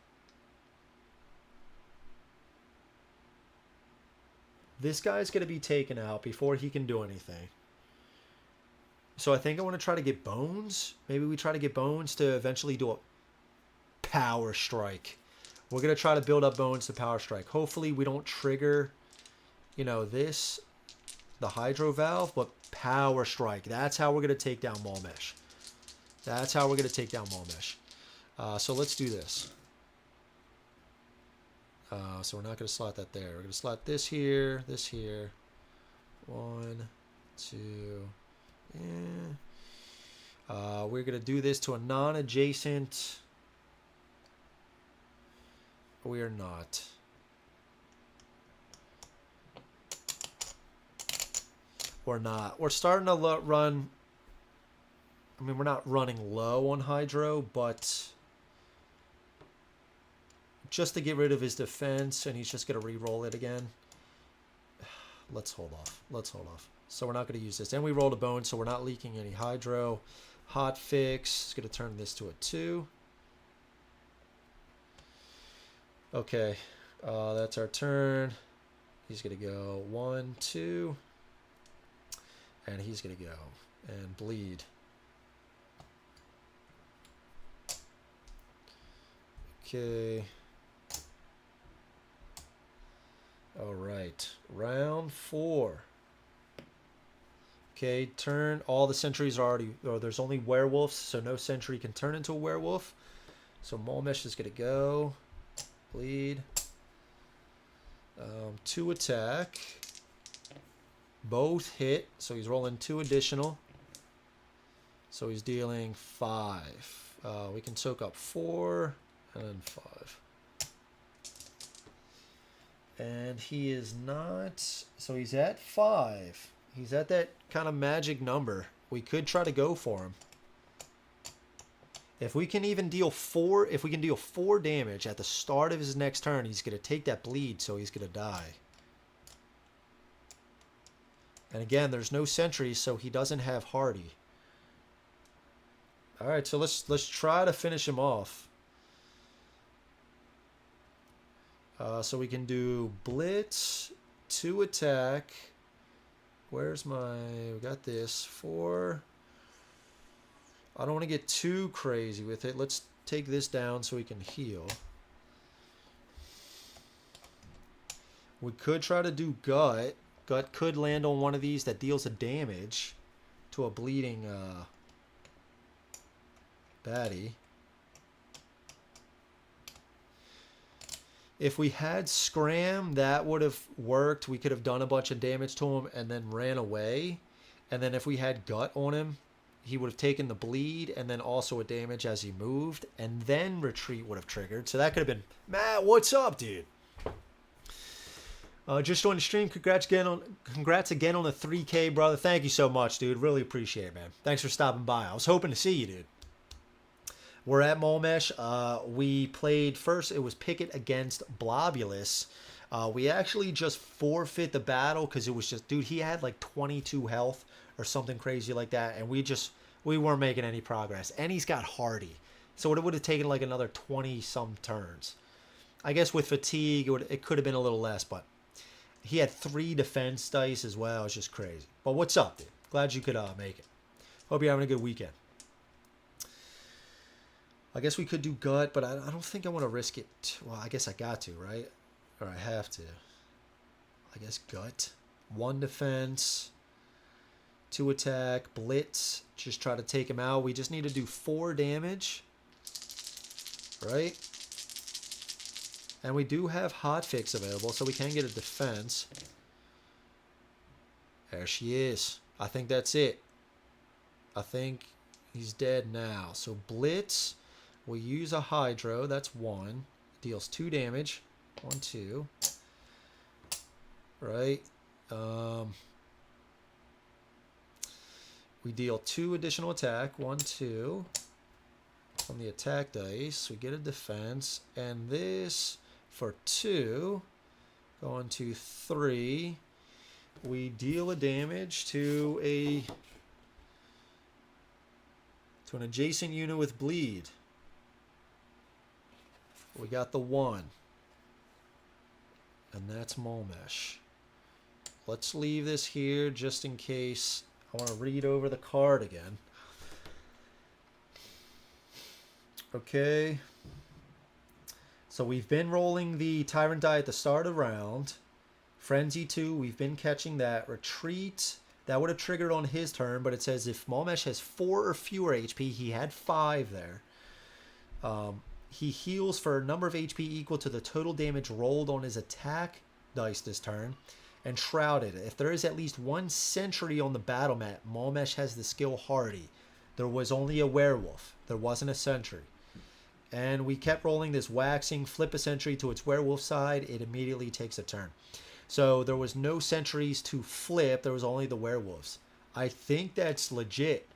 This guy's going to be taken out before he can do anything. So I think I want to try to get Bones. Maybe we try to get Bones to eventually do a Power Strike. We're going to try to build up Bones to Power Strike. Hopefully we don't trigger, the Hydro Valve, but Power Strike. That's how we're going to take down Mulmesh. That's how we're going to take down Mulmesh. So let's do this. So we're not going to slot that there. We're going to slot this here, 1, 2, yeah. We're going to do this to a non-adjacent. We are not. We're not. We're starting to run. I mean, we're not running low on Hydro, but just to get rid of his defense, and he's just going to re-roll it again. Let's hold off. So we're not going to use this. And we rolled a bone, so we're not leaking any Hydro. Hot fix. It's going to turn this to a 2. Okay. That's our turn. He's going to go 1, 2. And he's going to go and bleed. Okay. All right, round 4. Okay, turn. All the sentries are already, or there's only werewolves, so no sentry can turn into a werewolf. So Mulmesh is going to go. Bleed. 2 attack. Both hit, so he's rolling 2 additional. So he's dealing 5. We can soak up 4 and 5. And he is not, so he's at 5. He's at that kind of magic number. We could try to go for him. If we can even deal 4, if we can deal 4 damage at the start of his next turn, he's going to take that bleed, so he's going to die. And again, there's no sentries, so he doesn't have Hardy. All right, so let's try to finish him off. So we can do Blitz, 2 attack. Where's my... We got this. 4. I don't want to get too crazy with it. Let's take this down so we can heal. We could try to do Gut. Gut could land on one of these that deals a damage. to a bleeding baddie. If we had Scram, that would have worked. We could have done a bunch of damage to him and then ran away. And then if we had Gut on him, he would have taken the bleed and then also a damage as he moved. And then Retreat would have triggered. So that could have been... Matt, what's up, dude? Just joined the stream. Congrats again on the 3K, brother. Thank you so much, dude. Really appreciate it, man. Thanks for stopping by. I was hoping to see you, dude. We're at Mulmesh. We played first. It was Picket against Blobulous. We actually just forfeit the battle because it was just, dude, he had like 22 health or something crazy like that. And we weren't making any progress. And he's got Hardy. So it would have taken like another 20-some turns. I guess with fatigue, it could have been a little less, but he had 3 defense dice as well. It's just crazy. But what's up, dude? Glad you could make it. Hope you're having a good weekend. I guess we could do Gut, but I don't think I want to risk it. Well, I guess I got to, right? Or I have to. I guess Gut. 1 defense. 2 attack. Blitz. Just try to take him out. We just need to do 4 damage. Right? And we do have Hotfix available, so we can get a defense. There she is. I think that's it. I think he's dead now. So Blitz... We'll use a Hydro. That's 1. Deals 2 damage. 1, 2. Right. We deal 2 additional attack. 1, 2. On the attack dice. We get a defense. And this for 2. Going to 3. We deal a damage to an adjacent unit with bleed. We got the 1. And that's Mulmesh. Let's leave this here just in case I want to read over the card again. Okay. So we've been rolling the Tyrant die at the start of the round. Frenzy 2, we've been catching that. Retreat, that would have triggered on his turn, but it says if Mulmesh has 4 or fewer HP, he had 5 there. He heals for a number of HP equal to the total damage rolled on his attack dice this turn. And Shrouded. If there is at least 1 sentry on the battle mat, Mulmesh has the skill Hardy. There was only a werewolf. There wasn't a sentry. And we kept rolling this waxing. Flip a sentry to its werewolf side. It immediately takes a turn. So there was no sentries to flip. There was only the werewolves. I think that's legit.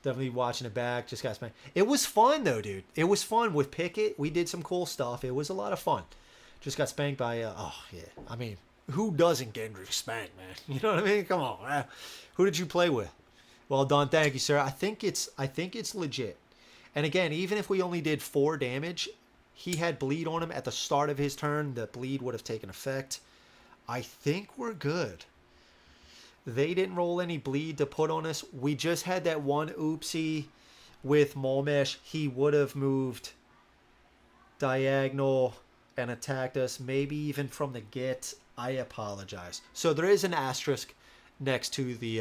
Definitely watching it back. Just got spanked. It was fun, though, dude. It was fun with Picket. We did some cool stuff. It was a lot of fun. Just got spanked by... oh, yeah. I mean, who doesn't get spanked, man? You know what I mean? Come on. Who did you play with? Well done. Thank you, sir. I think it's legit. And again, even if we only did 4 damage, he had bleed on him at the start of his turn. The bleed would have taken effect. I think we're good. They didn't roll any bleed to put on us. We just had that one oopsie with Mulmesh. He would have moved diagonal and attacked us, maybe even from the get. I apologize. So there is an asterisk next to the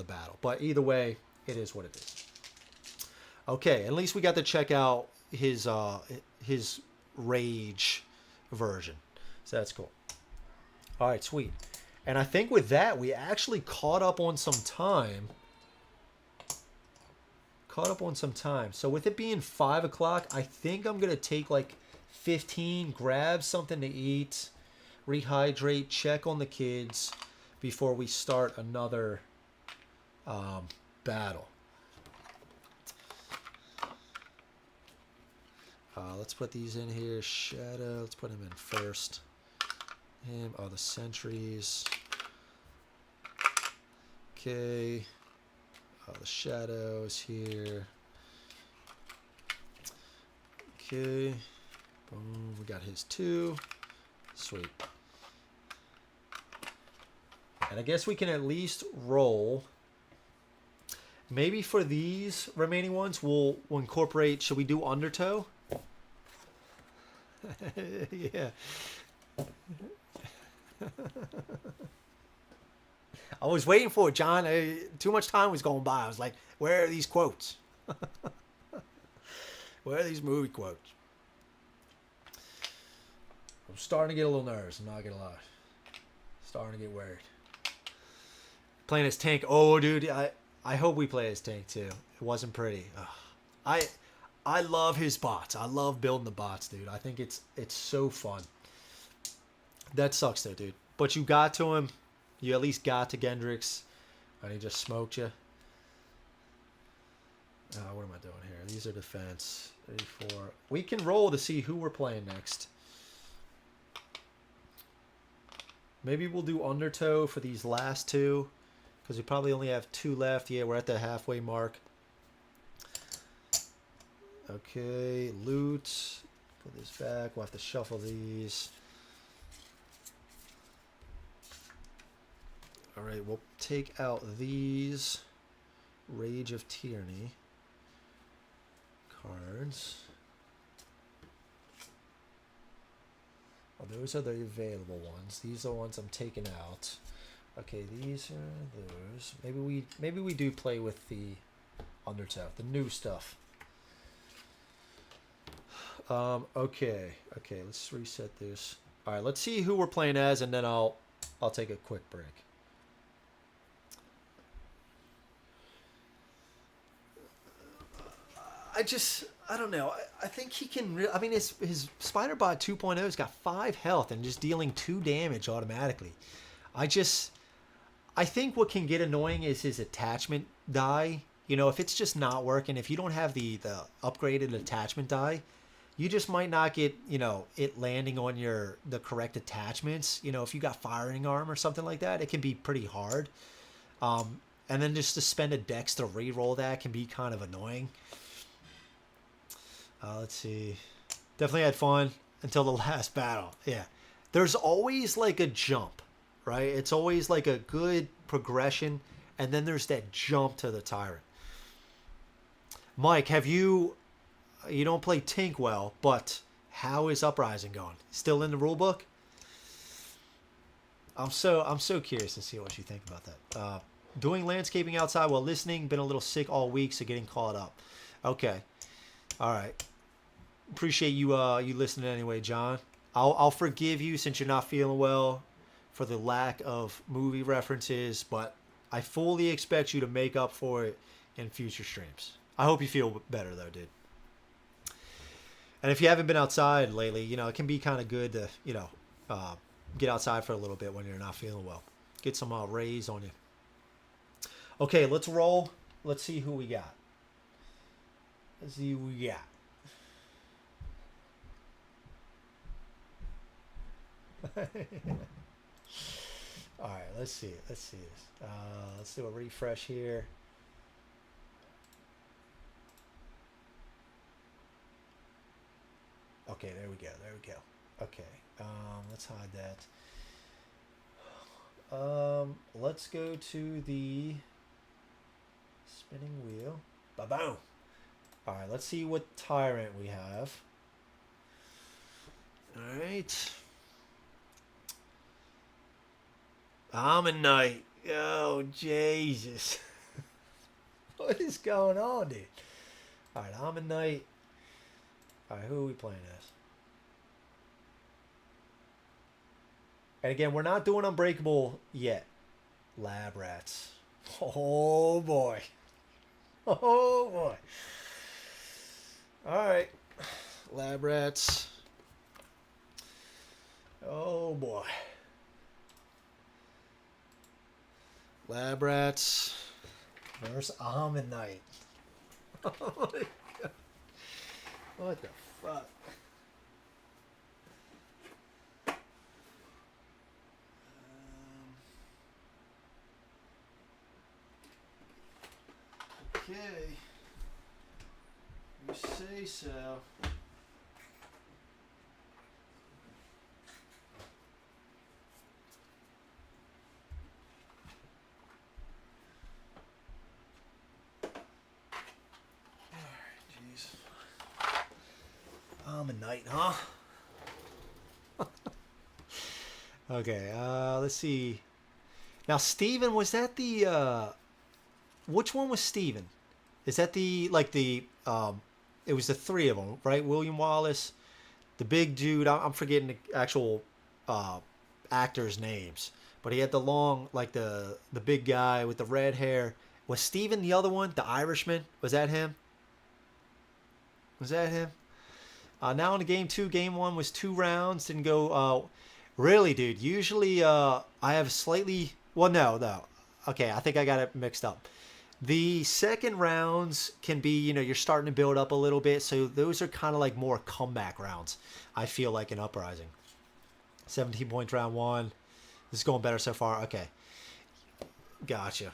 battle. But either way, it is what it is. Okay, at least we got to check out his rage version. So that's cool. All right, sweet. And I think with that, we actually caught up on some time. So with it being 5 o'clock, I think I'm going to take like 15, grab something to eat, rehydrate, check on the kids before we start another battle. Let's put these in here. Shadow, let's put him in first. Him, the sentries. Okay. The shadow is here. Okay. Boom. We got his 2. Sweet. And I guess we can at least roll. Maybe for these remaining ones, we'll incorporate. Should we do Undertow? Yeah. I was waiting for it, John. Too much time was going by. I was like, where are these quotes? Where are these movie quotes? I'm starting to get a little nervous. I'm not gonna lie. Starting to get worried. Playing as tank. Oh, dude, I hope we play as tank too. It wasn't pretty. Ugh. I love his bots. I love building the bots, dude. I think it's so fun. That sucks though, dude. But you got to him. You at least got to Gendrix, and he just smoked you. What am I doing here? These are defense. 34. We can roll to see who we're playing next. Maybe we'll do Undertow for these last two, because we probably only have 2 left. Yeah, we're at the halfway mark. Okay, loot. Put this back. We'll have to shuffle these. All right, we'll take out these Rage of Tyranny cards. Oh, those are the available ones. These are the ones I'm taking out. Okay, these are those. Maybe we do play with the Undertow, the new stuff. Okay, let's reset this. All right, let's see who we're playing as, and then I'll take a quick break. I don't know. I think he can. I mean, his Spiderbot 2.0 has got 5 health and just dealing 2 damage automatically. I think what can get annoying is his attachment die. You know, if it's just not working, if you don't have the upgraded attachment die, you just might not get, you know, it landing on the correct attachments. You know, if you got firing arm or something like that, it can be pretty hard. And then just to spend a dex to re-roll that can be kind of annoying. Let's see. Definitely had fun until the last battle. Yeah. There's always like a jump, right? It's always like a good progression, and then there's that jump to the Tyrant. Mike, you don't play Tink well, but how is Uprising going? Still in the rulebook? I'm so curious to see what you think about that. Doing landscaping outside while listening. Been a little sick all week, so getting caught up. Okay. All right. Appreciate you you listening anyway, John. I'll forgive you since you're not feeling well for the lack of movie references, but I fully expect you to make up for it in future streams. I hope you feel better though, dude. And if you haven't been outside lately, you know, it can be kind of good to, you know, get outside for a little bit when you're not feeling well. Get some rays on you. Okay, let's roll. Let's see who we got. Let's see who we got. All right, let's see. Let's see this. Let's do a refresh here. Okay, there we go. There we go. Okay, let's hide that. Let's go to the spinning wheel. Ba-boom. All right, let's see what Tyrant we have. All right. Amanight. Oh, Jesus. What is going on, dude? All right, Amanight. All right, who are we playing as? And again, we're not doing Unbreakable yet. Lab Rats. Oh, boy. Oh, boy. All right. Lab Rats. Oh, boy. Lab Rats versus Amanight. What the fuck? Okay. You say so. Amanight, huh? Okay, let's see. Now, Steven, was that the which one was Steven? Is that the it was the three of them, right? William Wallace, the big dude. I'm forgetting the actual actors' names, but he had the long, like the big guy with the red hair. Was Steven the other one, the Irishman? Was that him? Was that him? Now in the game 2, game 1 was 2 rounds. Didn't go. Really, dude. Usually, I have slightly. Well, no. Okay, I think I got it mixed up. The second rounds can be, you're starting to build up a little bit. So those are kind of like more comeback rounds, I feel like, in Uprising. 17 points round 1. This is going better so far. Okay. Gotcha.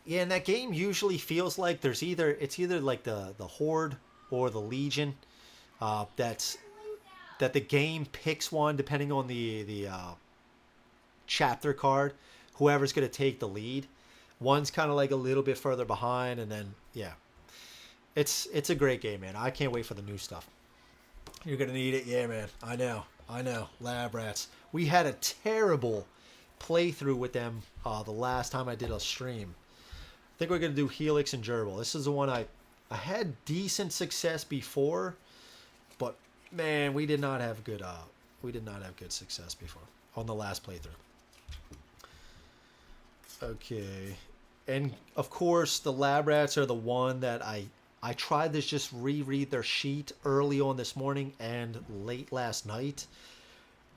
Yeah, and that game usually feels like it's either like the Horde or the Legion. That the game picks one depending on the chapter card. Whoever's going to take the lead. One's kind of like a little bit further behind, and then yeah, it's a great game, man. I can't wait for the new stuff. You're gonna need it, yeah, man. I know. Lab Rats. We had a terrible playthrough with them the last time I did a stream. I think we're gonna do Helix and Gerbil. This is the one I had decent success before, but man, we did not have good success before on the last playthrough. Okay, and of course the Lab Rats are the one that I tried to just reread their sheet early on this morning and late last night.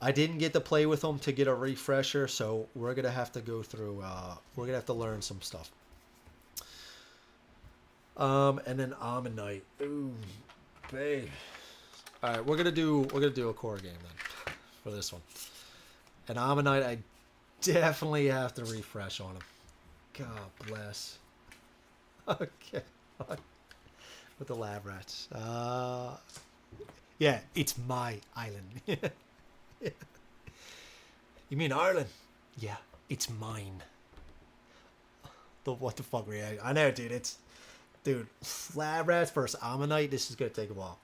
I didn't get to play with them to get a refresher, so we're gonna have to go through. We're gonna have to learn some stuff. And then Amanight. Ooh, babe. All right, we're gonna do a core game then for this one. And Amanight, I definitely have to refresh on him. God bless. Okay. With the Lab Rats. Yeah, it's my island. You mean Ireland? Yeah, it's mine. What the fuck, reaction? I know, dude. Dude, Lab Rats versus Amanight. This is gonna take a while.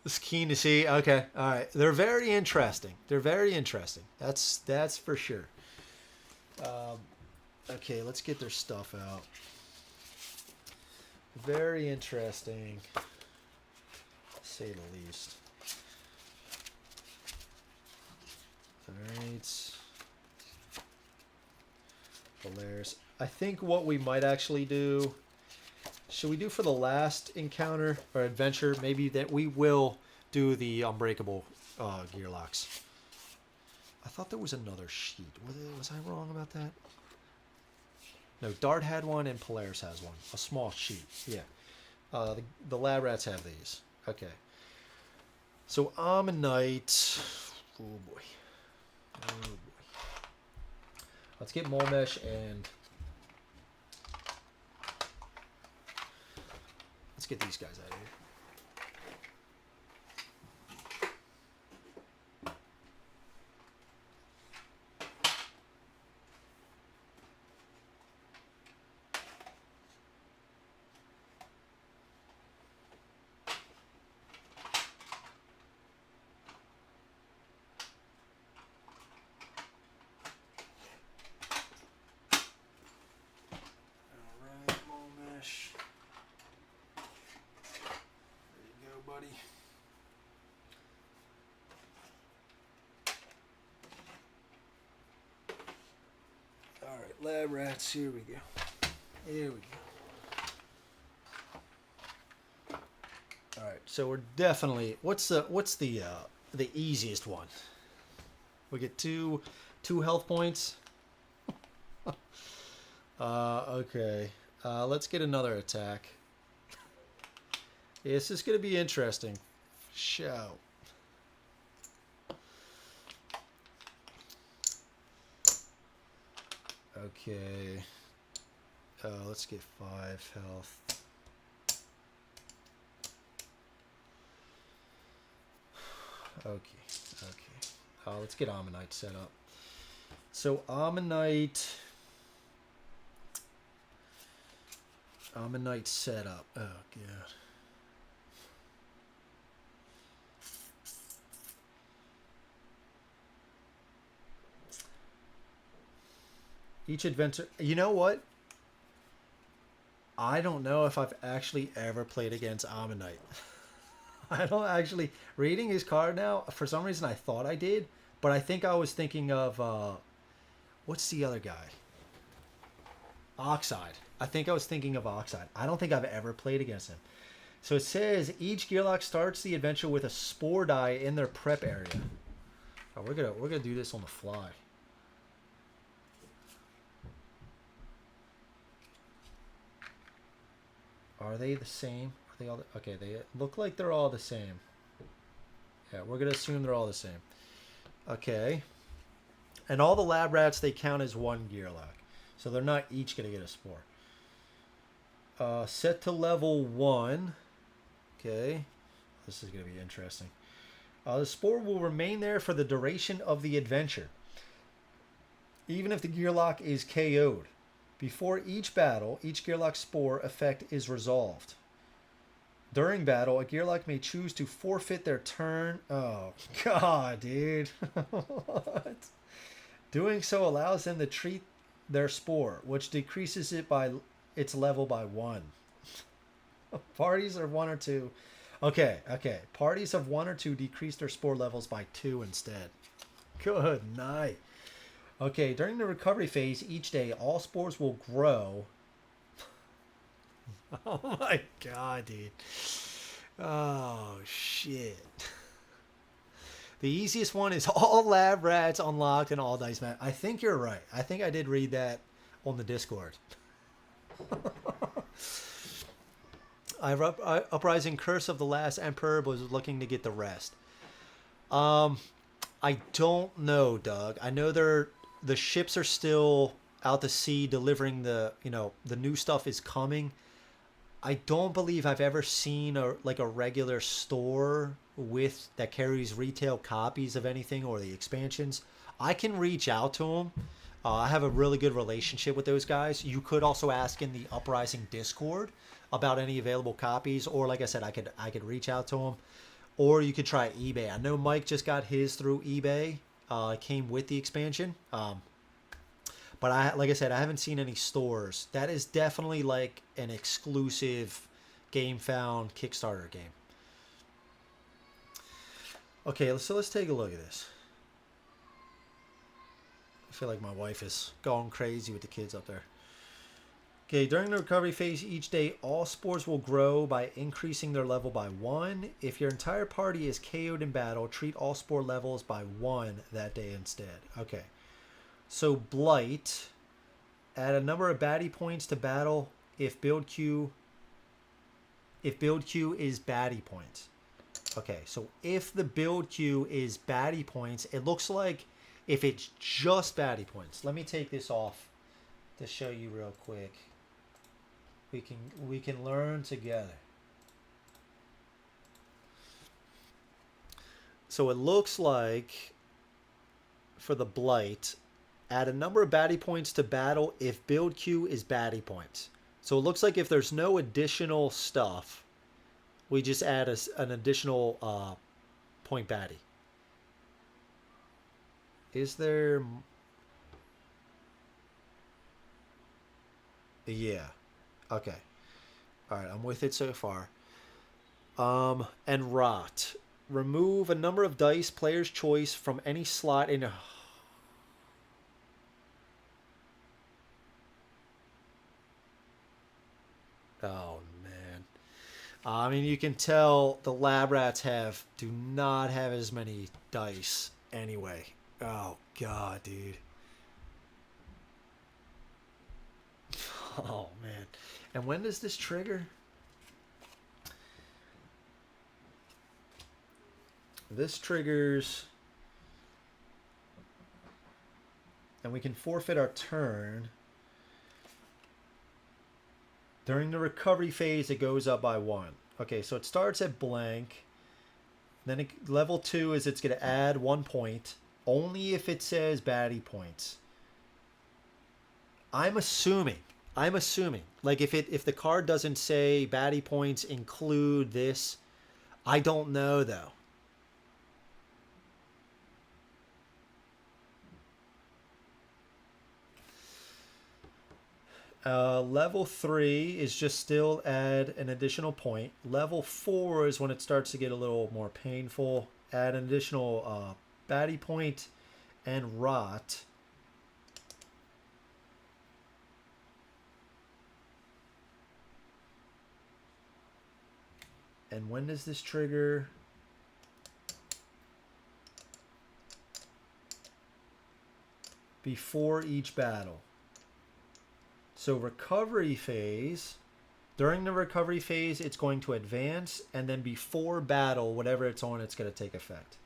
It's keen to see. Okay, all right. They're very interesting. That's for sure. Okay, let's get their stuff out. Very interesting, to say the least. Alright. Polaris. I think what we might actually do... Should we do for the last encounter or adventure? Maybe that we will do the Unbreakable gear locks. I thought there was another sheet. Was I wrong about that? No, Dart had one and Polaris has one. A small sheet. Yeah. The Lab Rats have these. Okay. So Amanight. Oh boy. Let's get Mulmesh and let's get these guys out of here. Lab Rats, here we go. Here we go. All right, so we're definitely what's the easiest one? We get two health points. Okay. Let's get another attack. Yeah, this is gonna be interesting. Show. Okay. Let's get 5 health. Okay. Let's get Amanight set up. So Amanight set up. Oh god. Each adventure. You know what? I don't know if I've actually ever played against Amanight. I don't actually. Reading his card now, for some reason I thought I did, but I think I was thinking of. What's the other guy? Oxide. I think I was thinking of Oxide. I don't think I've ever played against him. So it says each Gearlock starts the adventure with a spore die in their prep area. Oh, we're gonna do this on the fly. Are they the same? Are they all okay? They look like they're all the same. Yeah, we're gonna assume they're all the same. Okay. And all the lab rats, they count as one Gearlock, so they're not each gonna get a spore. Set to level 1. Okay, this is gonna be interesting. The spore will remain there for the duration of the adventure, even if the Gearlock is KO'd. Before each battle, each Gearlock spore effect is resolved. During battle, a Gearlock may choose to forfeit their turn. Oh, God, dude. What? Doing so allows them to treat their spore, which decreases it by its level by 1. Parties of 1 or 2. Okay. Parties of 1 or 2 decrease their spore levels by 2 instead. Good night. Okay, during the recovery phase, each day, all spores will grow. Oh my God, dude. Oh, shit. The easiest one is all lab rats unlocked and all dice mat. I think you're right. I think I did read that on the Discord. Uprising Curse of the Last Emperor was looking to get the rest. I don't know, Doug. I know the ships are still out to sea delivering the new stuff is coming. I don't believe I've ever seen a regular store that carries retail copies of anything or the expansions. I can reach out to them. I have a really good relationship with those guys. You could also ask in the Uprising Discord about any available copies, or like I said, I could reach out to them, or you could try eBay. I know Mike just got his through eBay. It came with the expansion. But like I said, I haven't seen any stores. That is definitely like an exclusive Game Found Kickstarter game. Okay, so let's take a look at this. I feel like my wife is going crazy with the kids up there. Okay, during the recovery phase each day, all spores will grow by increasing their level by 1. If your entire party is KO'd in battle, treat all spore levels by 1 that day instead. Okay. So Blight, add a number of baddie points to battle if build queue is baddie points. Okay, so if the build queue is baddie points, it looks like if it's just baddie points. Let me take this off to show you real quick. We can learn together. So it looks like for the Blight, add a number of baddie points to battle if build queue is baddie points. So it looks like if there's no additional stuff, we just add an additional point baddie. Is there... Yeah. Okay. Alright, I'm with it so far. And Rot. Remove a number of dice, player's choice, from any slot in... Oh, man. I mean, you can tell the lab rats do not have as many dice anyway. Oh, God, dude. Oh, man. And when does this trigger? This triggers... And we can forfeit our turn. During the recovery phase, it goes up by 1. Okay, so it starts at blank. Then level 2 is it's going to add 1 point. Only if it says baddie points. I'm assuming. Like if the card doesn't say baddie points include this, I don't know though. Level 3 is just still add an additional point. Level 4 is when it starts to get a little more painful. Add an additional baddie point and rot. And when does this trigger? Before each battle. So recovery phase, during the recovery phase, it's going to advance, and then before battle, whatever it's on, it's going to take effect.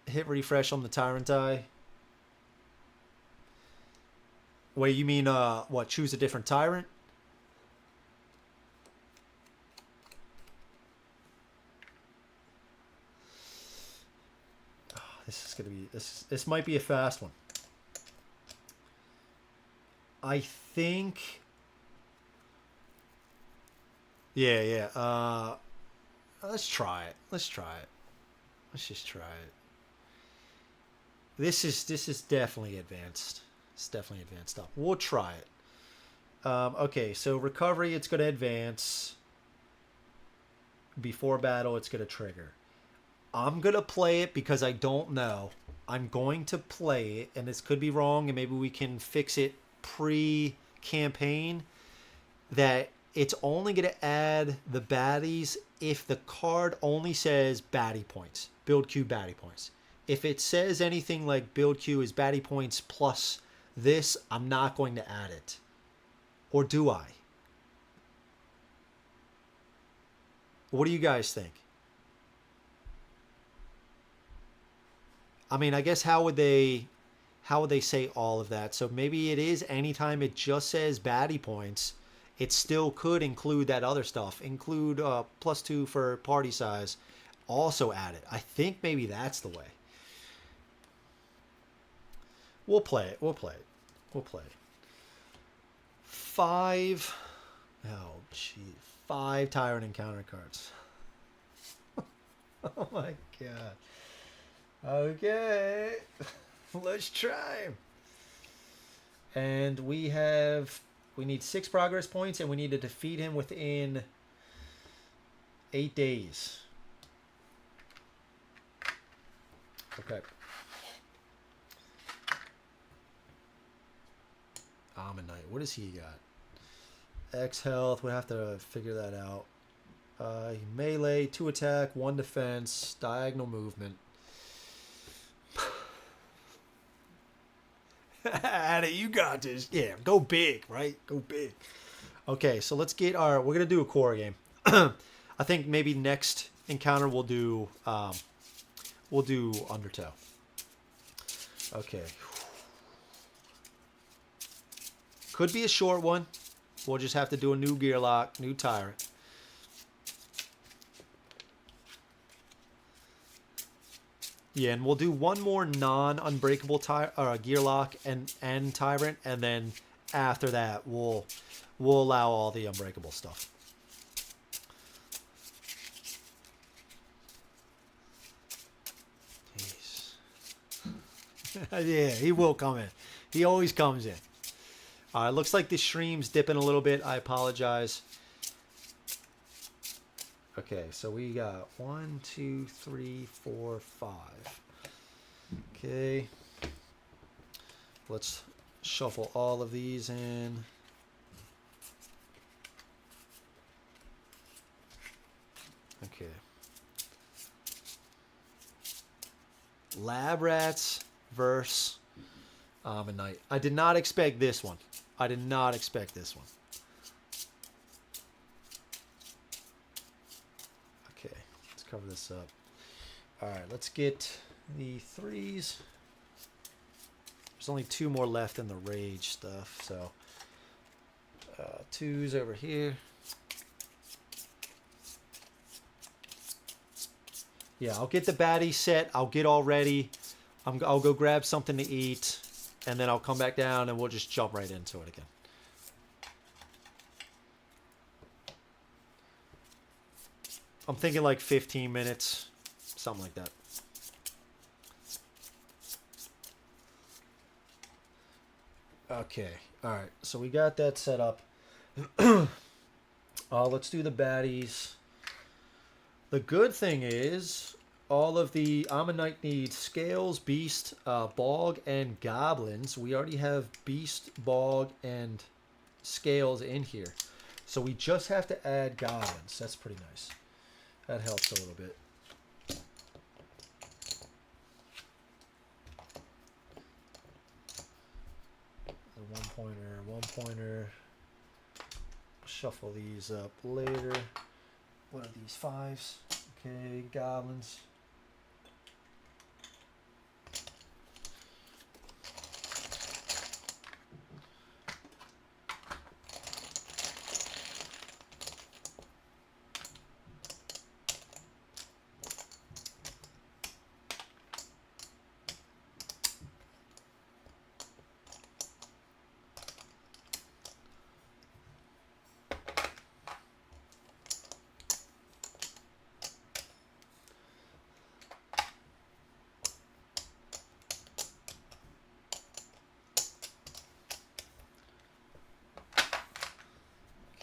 Hit refresh on the Tyrant Eye. Wait, you mean, what, choose a different Tyrant? Oh, this is going to be, this might be a fast one. I think, yeah. Let's try it. Let's just try it. This is definitely advanced. It's definitely advanced stuff. We'll try it. Okay, so recovery, it's going to advance. Before battle, it's going to trigger. I'm going to play it because I don't know. I'm going to play it, and this could be wrong, and maybe we can fix it pre-campaign, that it's only going to add the baddies if the card only says baddie points. Build queue baddie points. If it says anything like build queue is baddie points plus this, I'm not going to add it. Or do I? What do you guys think? I mean, I guess how would they say all of that? So maybe it is anytime it just says baddie points, it still could include that other stuff. Include +2 for party size. Also add it. I think maybe that's the way. We'll play it. 5. Oh, gee. 5 Tyrant Encounter cards. Oh, my God. Okay. Let's try. And we need 6 progress points, and we need to defeat him within 8 days. Okay. Amanight. What does he got? X health. We have to figure that out. Melee, 2 attack, 1 defense, diagonal movement. Addy, you got this. Yeah, go big, right? Go big. Okay, so let's get our. We're gonna do a core game. I think maybe next encounter we'll do Undertow. Okay. Could be a short one. We'll just have to do a new gear lock, new Tyrant. Yeah, and we'll do one more non-unbreakable gear lock and Tyrant, and then after that we'll allow all the unbreakable stuff. Jeez. Yeah, he will come in. He always comes in. Looks like the stream's dipping a little bit. I apologize. Okay, so we got 1, 2, 3, 4, 5. Okay. Let's shuffle all of these in. Okay. Lab Rats versus Amanight. I did not expect this one. I did not expect this one. Okay, let's cover this up. All right, let's get the 3s. There's only 2 more left in the rage stuff, so 2s over here. Yeah, I'll get the baddie set. I'll get all ready. I'll go grab something to eat, and then I'll come back down and we'll just jump right into it again. I'm thinking like 15 minutes, something like that. Okay, all right. So we got that set up. Let's do the baddies. The good thing is all of the Amanight needs scales, beast, bog, and goblins. We already have beast, bog, and scales in here. So we just have to add goblins. That's pretty nice. That helps a little bit. The one pointer. Shuffle these up later. What are these fives? Okay, goblins.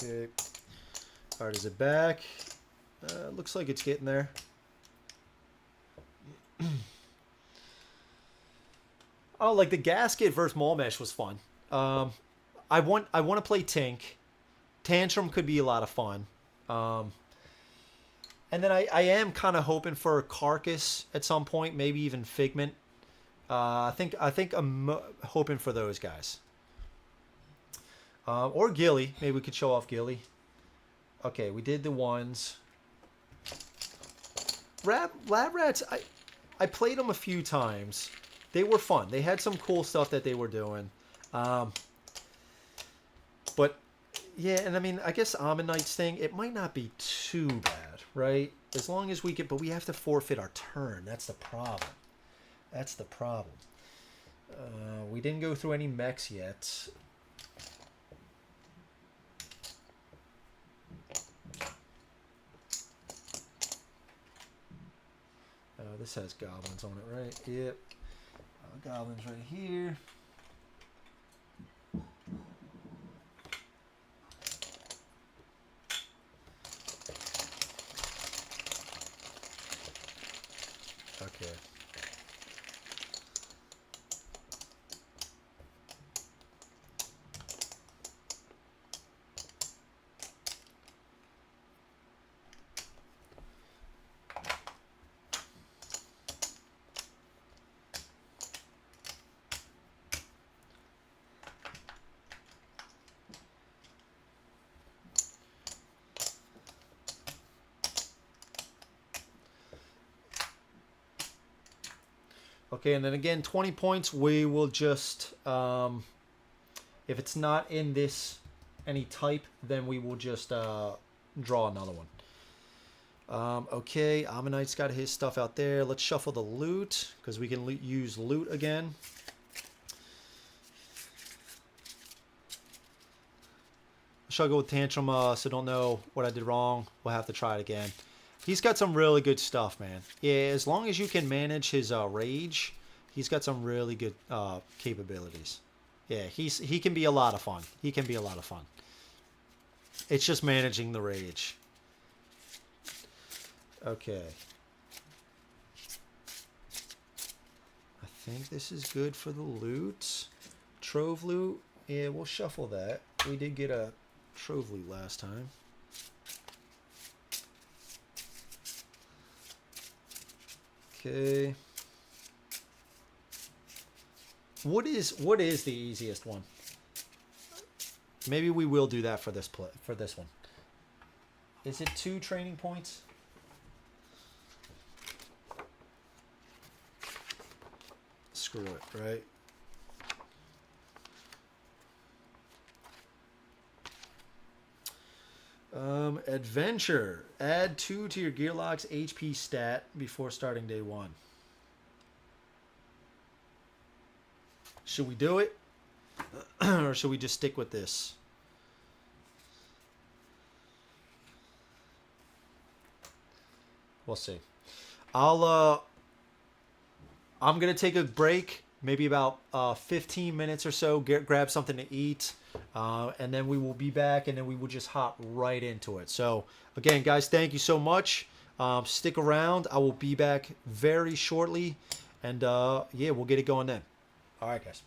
Okay. Alright, is it back? Looks like it's getting there. Oh, like the Gasket versus Mulmesh was fun. I want to play Tink. Tantrum could be a lot of fun. And then I am kind of hoping for a Carcass at some point, maybe even Figment. I think I'm hoping for those guys. Or Ghillie. Maybe we could show off Ghillie. Okay, we did the ones. Lab Rats, I played them a few times. They were fun. They had some cool stuff that they were doing. But, yeah, and I mean, I guess Amanight's thing, it might not be too bad, right? As long as we get, but we have to forfeit our turn. That's the problem. That's the problem. We didn't go through any mechs yet. This has goblins on it, right? Yep. Goblins right here. Okay. Okay, and then again, 20 points, we will just, if it's not in this, any type, then we will just draw another one. Okay, Amanight's got his stuff out there. Let's shuffle the loot, because we can use loot again. Shall I go with Tantrum, so don't know what I did wrong. We'll have to try it again. He's got some really good stuff, man. Yeah, as long as you can manage his rage, he's got some really good capabilities. Yeah, he can be a lot of fun. He can be a lot of fun. It's just managing the rage. Okay. I think this is good for the loot. Trove loot. Yeah, we'll shuffle that. We did get a trove loot last time. Okay. What is the easiest one? Maybe we will do that for this one. Is it 2 training points? Screw it, right? Adventure. Add 2 to your Gearlock's HP stat before starting day 1. Should we do it? Or should we just stick with this? We'll see. I'm gonna take a break, maybe about 15 minutes or so. Grab something to eat, and then we will be back, and then we will just hop right into it. So again, guys, thank you so much. Stick around. I will be back very shortly, and yeah, we'll get it going then. All right, guys.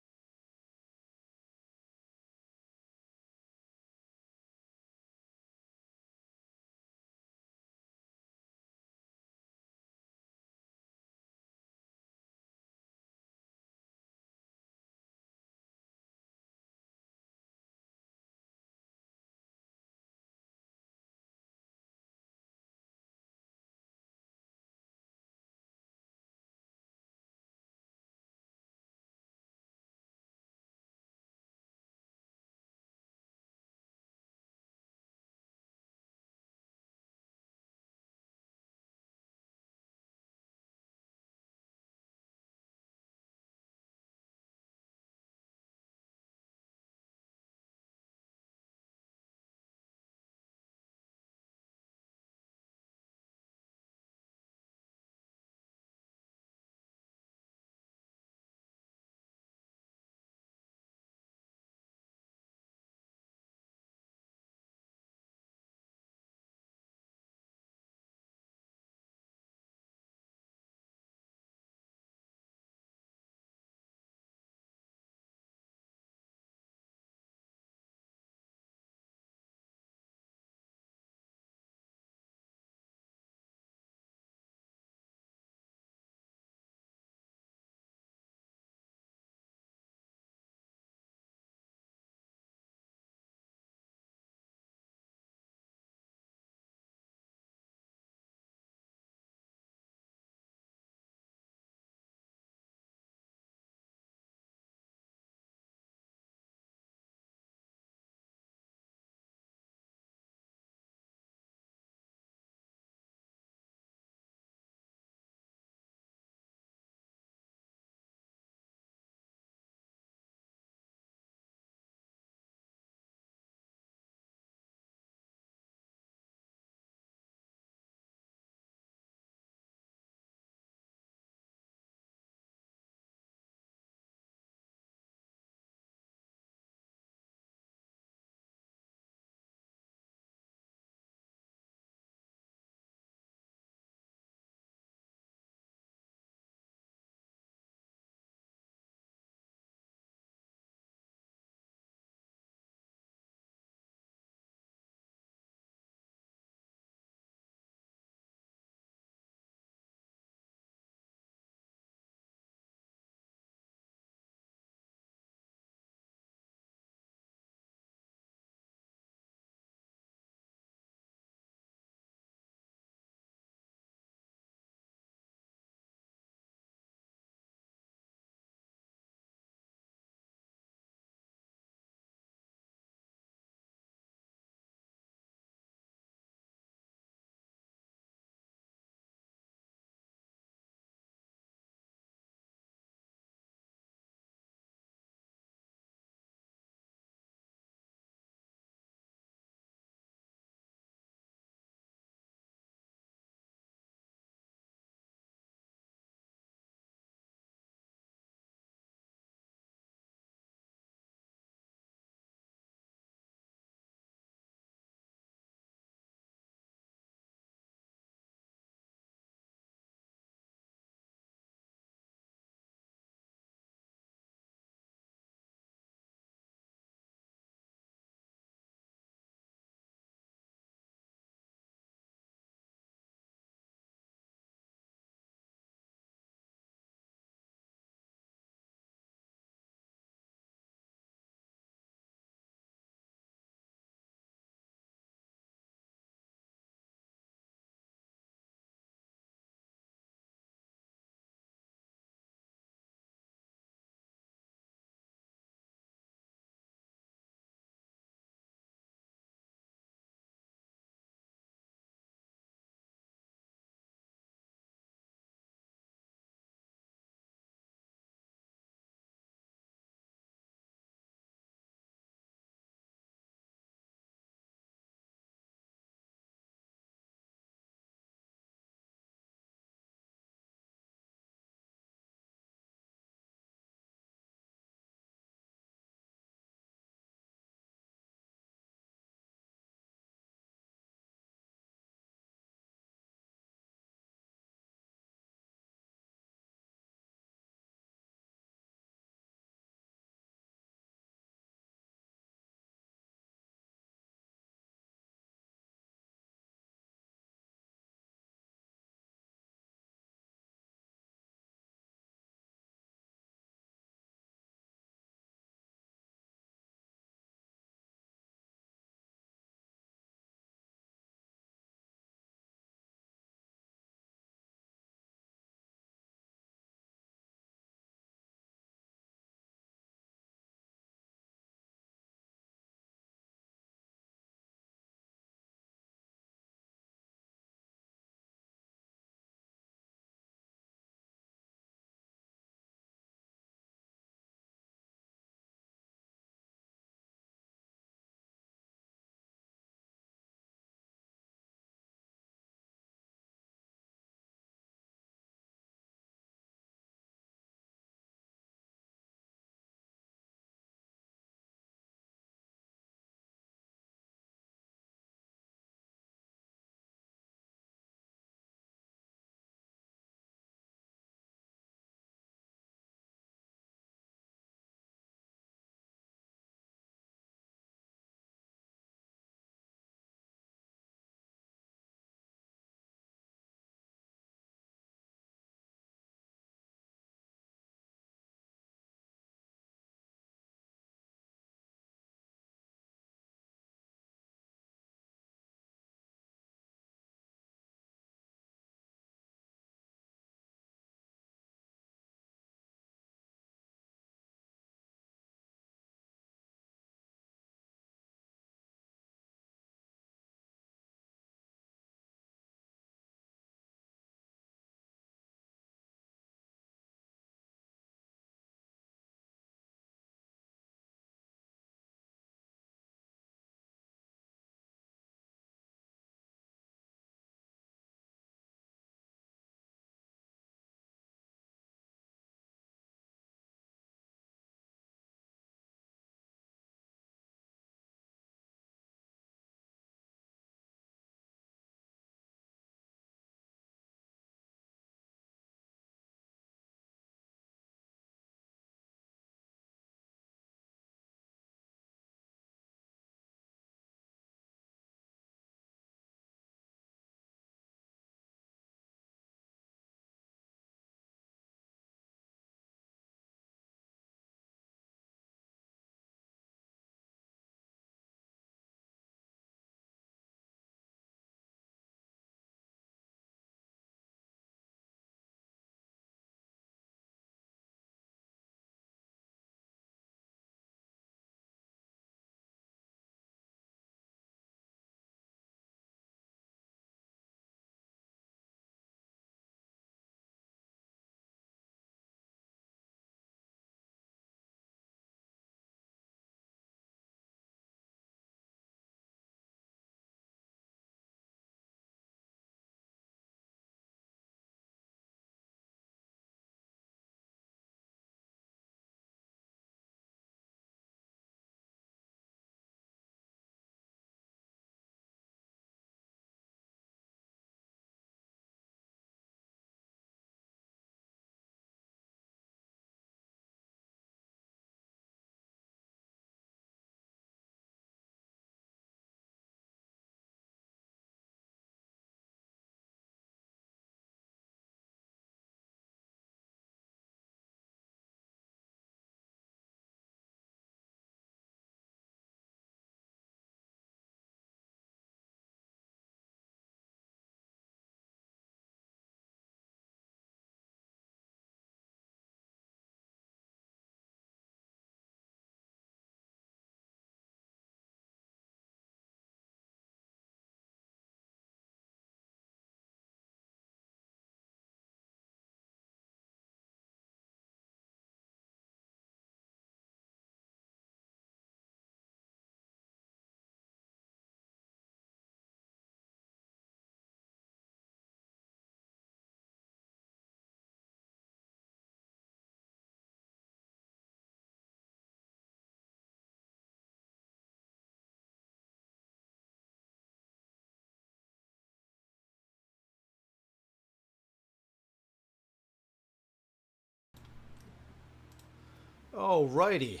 Alrighty.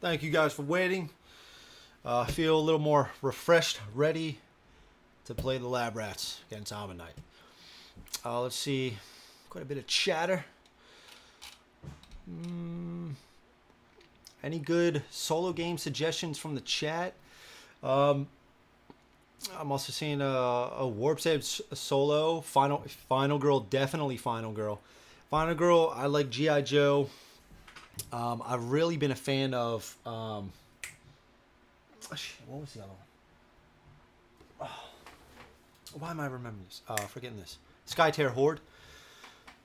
Thank you guys for waiting. I feel a little more refreshed, ready to play the Lab Rats against Amanight. Let's see. Quite a bit of chatter. Any good solo game suggestions from the chat? I'm also seeing a Warp's Edge solo. Final Girl, definitely Final Girl. Final Girl, I like G.I. Joe. I've really been a fan of... what was the other one? Oh, why am I remembering this? Forgetting this. Skytear Horde.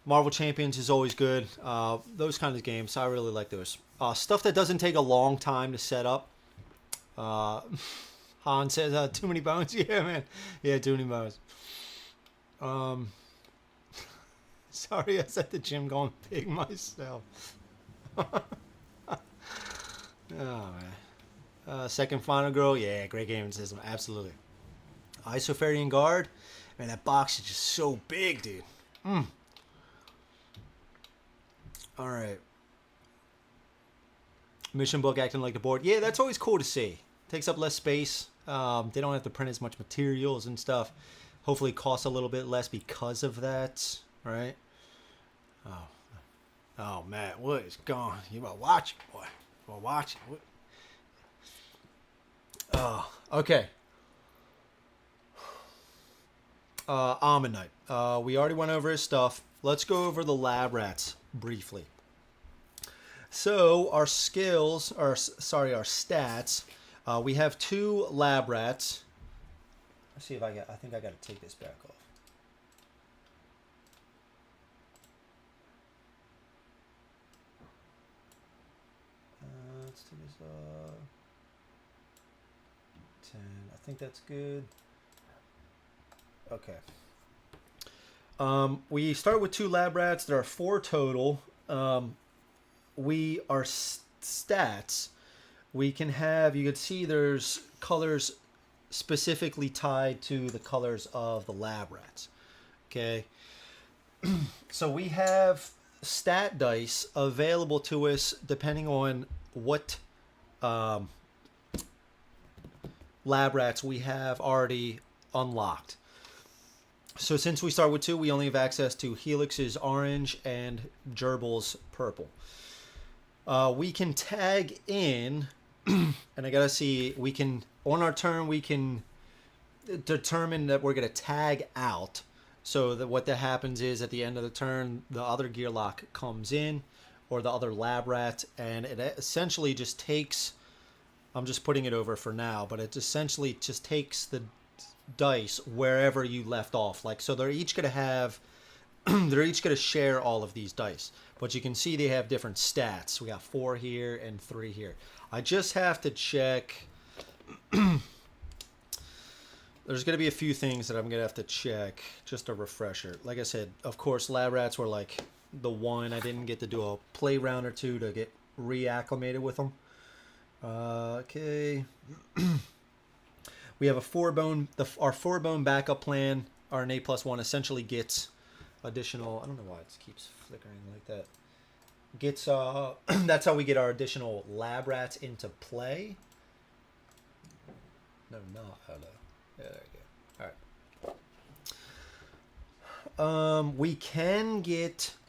Marvel Champions is always good. Those kinds of games, I really like those. Stuff that doesn't take a long time to set up. Han says, too many bones. Yeah, man. Yeah, too many bones. Sorry, I was at the gym going big myself. Oh, man. Second Final Girl. Yeah, great gaming system. Absolutely. Isofarian Guard. Man, that box is just so big, dude. Alright. Mission book acting like the board. Yeah, that's always cool to see. Takes up less space. They don't have to print as much materials and stuff. Hopefully it costs a little bit less because of that. Right? Oh, Matt, what is going on? You better watch it, boy. You better watch it. What? Oh, okay. Amanight. We already went over his stuff. Let's go over the Lab Rats briefly. So our skills, our stats. We have 2 Lab Rats. Let's see if I think I got to take this back off. Let's do this. 10. I think that's good. Okay. We start with 2 Lab Rats. There are 4 total. Our stats. We can have. You can see there's colors specifically tied to the colors of the Lab Rats. Okay. So we have stat dice available to us depending on what Lab Rats we have already unlocked. So since we start with 2, we only have access to Helix's orange and Gerbil's purple. We can tag in, and I gotta see, we can, on our turn, we can determine that we're gonna tag out. So that what that happens is at the end of the turn, the other gear lock comes in, or the other Lab Rat, and it essentially just takes, I'm just putting it over for now, but it essentially just takes the dice wherever you left off. Like, so they're each gonna have they're each gonna share all of these dice, but you can see they have different stats. We got 4 here and 3 here. I just have to check. There's gonna be a few things that I'm gonna have to check. Just a refresher. Like I said, of course, Lab Rats were like the one. I didn't get to do a play round or 2 to get reacclimated with them. Okay. We have a 4-bone. Our 4-bone backup plan, our RNA+1 essentially gets additional. I don't know why it keeps flickering like that. Gets that's how we get our additional Lab Rats into play. No, not hello. Yeah, there we go. All right.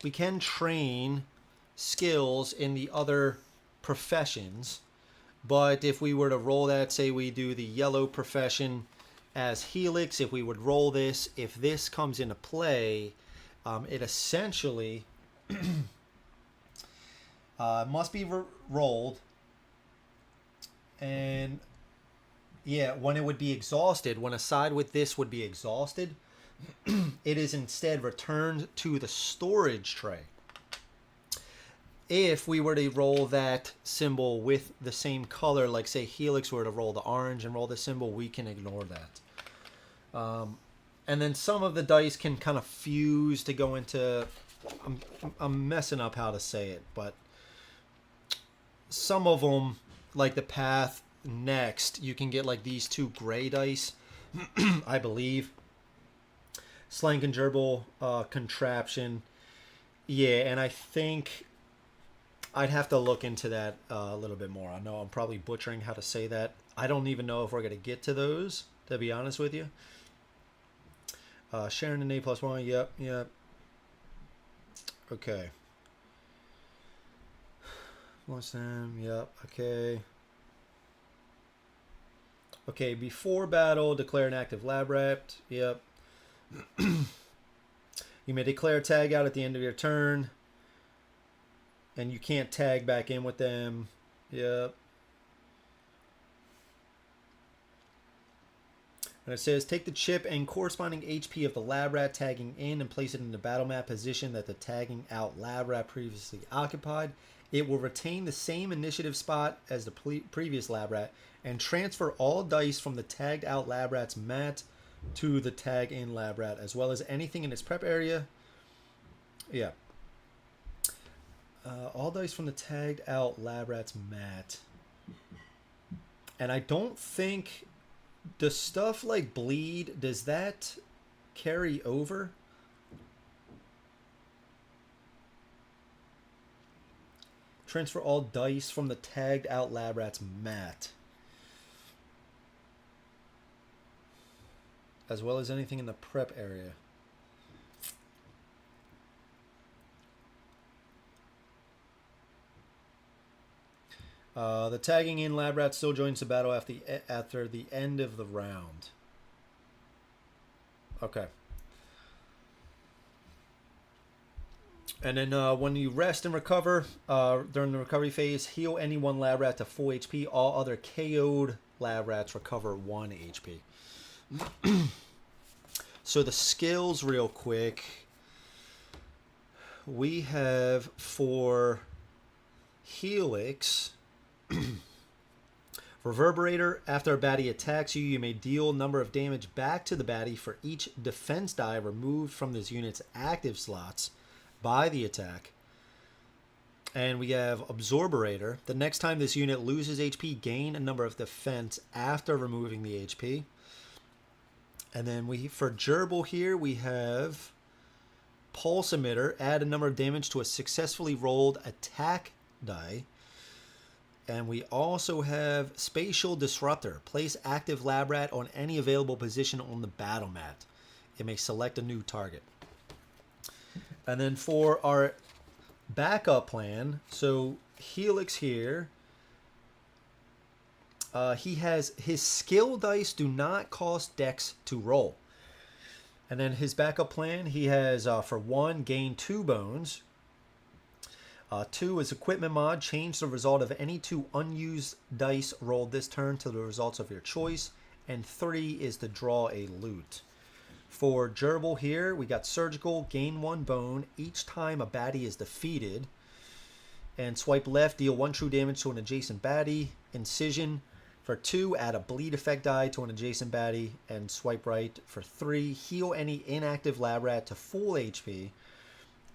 We can train skills in the other professions. But if we were to roll that, say we do the yellow profession as Helix, if we would roll this, if this comes into play, it essentially must be rolled. And yeah, when it would be exhausted, when a side with this would be exhausted, it is instead returned to the storage tray. If we were to roll that symbol with the same color, like say Helix were to roll the orange and roll the symbol, we can ignore that. And then some of the dice can kind of fuse to go into, I'm messing up how to say it, but some of them, like the path next, you can get like these 2 gray dice, I believe. Slank and Gerbil contraption. Yeah, and I think I'd have to look into that a little bit more. I know I'm probably butchering how to say that. I don't even know if we're going to get to those, to be honest with you. Sharon and A+1. Yep, yep. Okay. What's them? Yep, okay. Okay, before battle, declare an active lab rat. Yep. You may declare a tag out at the end of your turn. And you can't tag back in with them. Yep. And it says, take the chip and corresponding HP of the lab rat tagging in and place it in the battle map position that the tagging out lab rat previously occupied. It will retain the same initiative spot as the previous lab rat and transfer all dice from the tagged out lab rat's mat to the tag in lab rat, as well as anything in its prep area. Yeah. All dice from the tagged out lab rat's mat. And I don't think the stuff like bleed, does that carry over? Transfer all dice from the tagged out lab rat's mat. As well as anything in the prep area. The tagging in lab rat still joins the battle after the end of the round. Okay. And then when you rest and recover, during the recovery phase, heal any one lab rat to full HP. All other KO'd lab rats recover 1 HP. So the skills real quick. We have for Helix... Reverberator. After a baddie attacks you, you may deal number of damage back to the baddie for each defense die removed from this unit's active slots by the attack. And we have Absorberator. The next time this unit loses HP, gain a number of defense after removing the HP. And then for Gerbil here, we have Pulse Emitter. Add a number of damage to a successfully rolled attack die. And we also have Spatial Disruptor. Place active lab rat on any available position on the battle mat. It may select a new target. And then for our backup plan, so Helix here, he has his skill dice do not cost dex to roll. And then his backup plan, he has for 1, gain 2 bones. 2 is equipment mod. Change the result of any 2 unused dice rolled this turn to the results of your choice. And 3 is to draw a loot. For Gerbil here, we got surgical. Gain 1 bone each time a baddie is defeated. And swipe left, deal 1 true damage to an adjacent baddie. Incision for 2, add a bleed effect die to an adjacent baddie. And swipe right for 3, heal any inactive lab rat to full HP.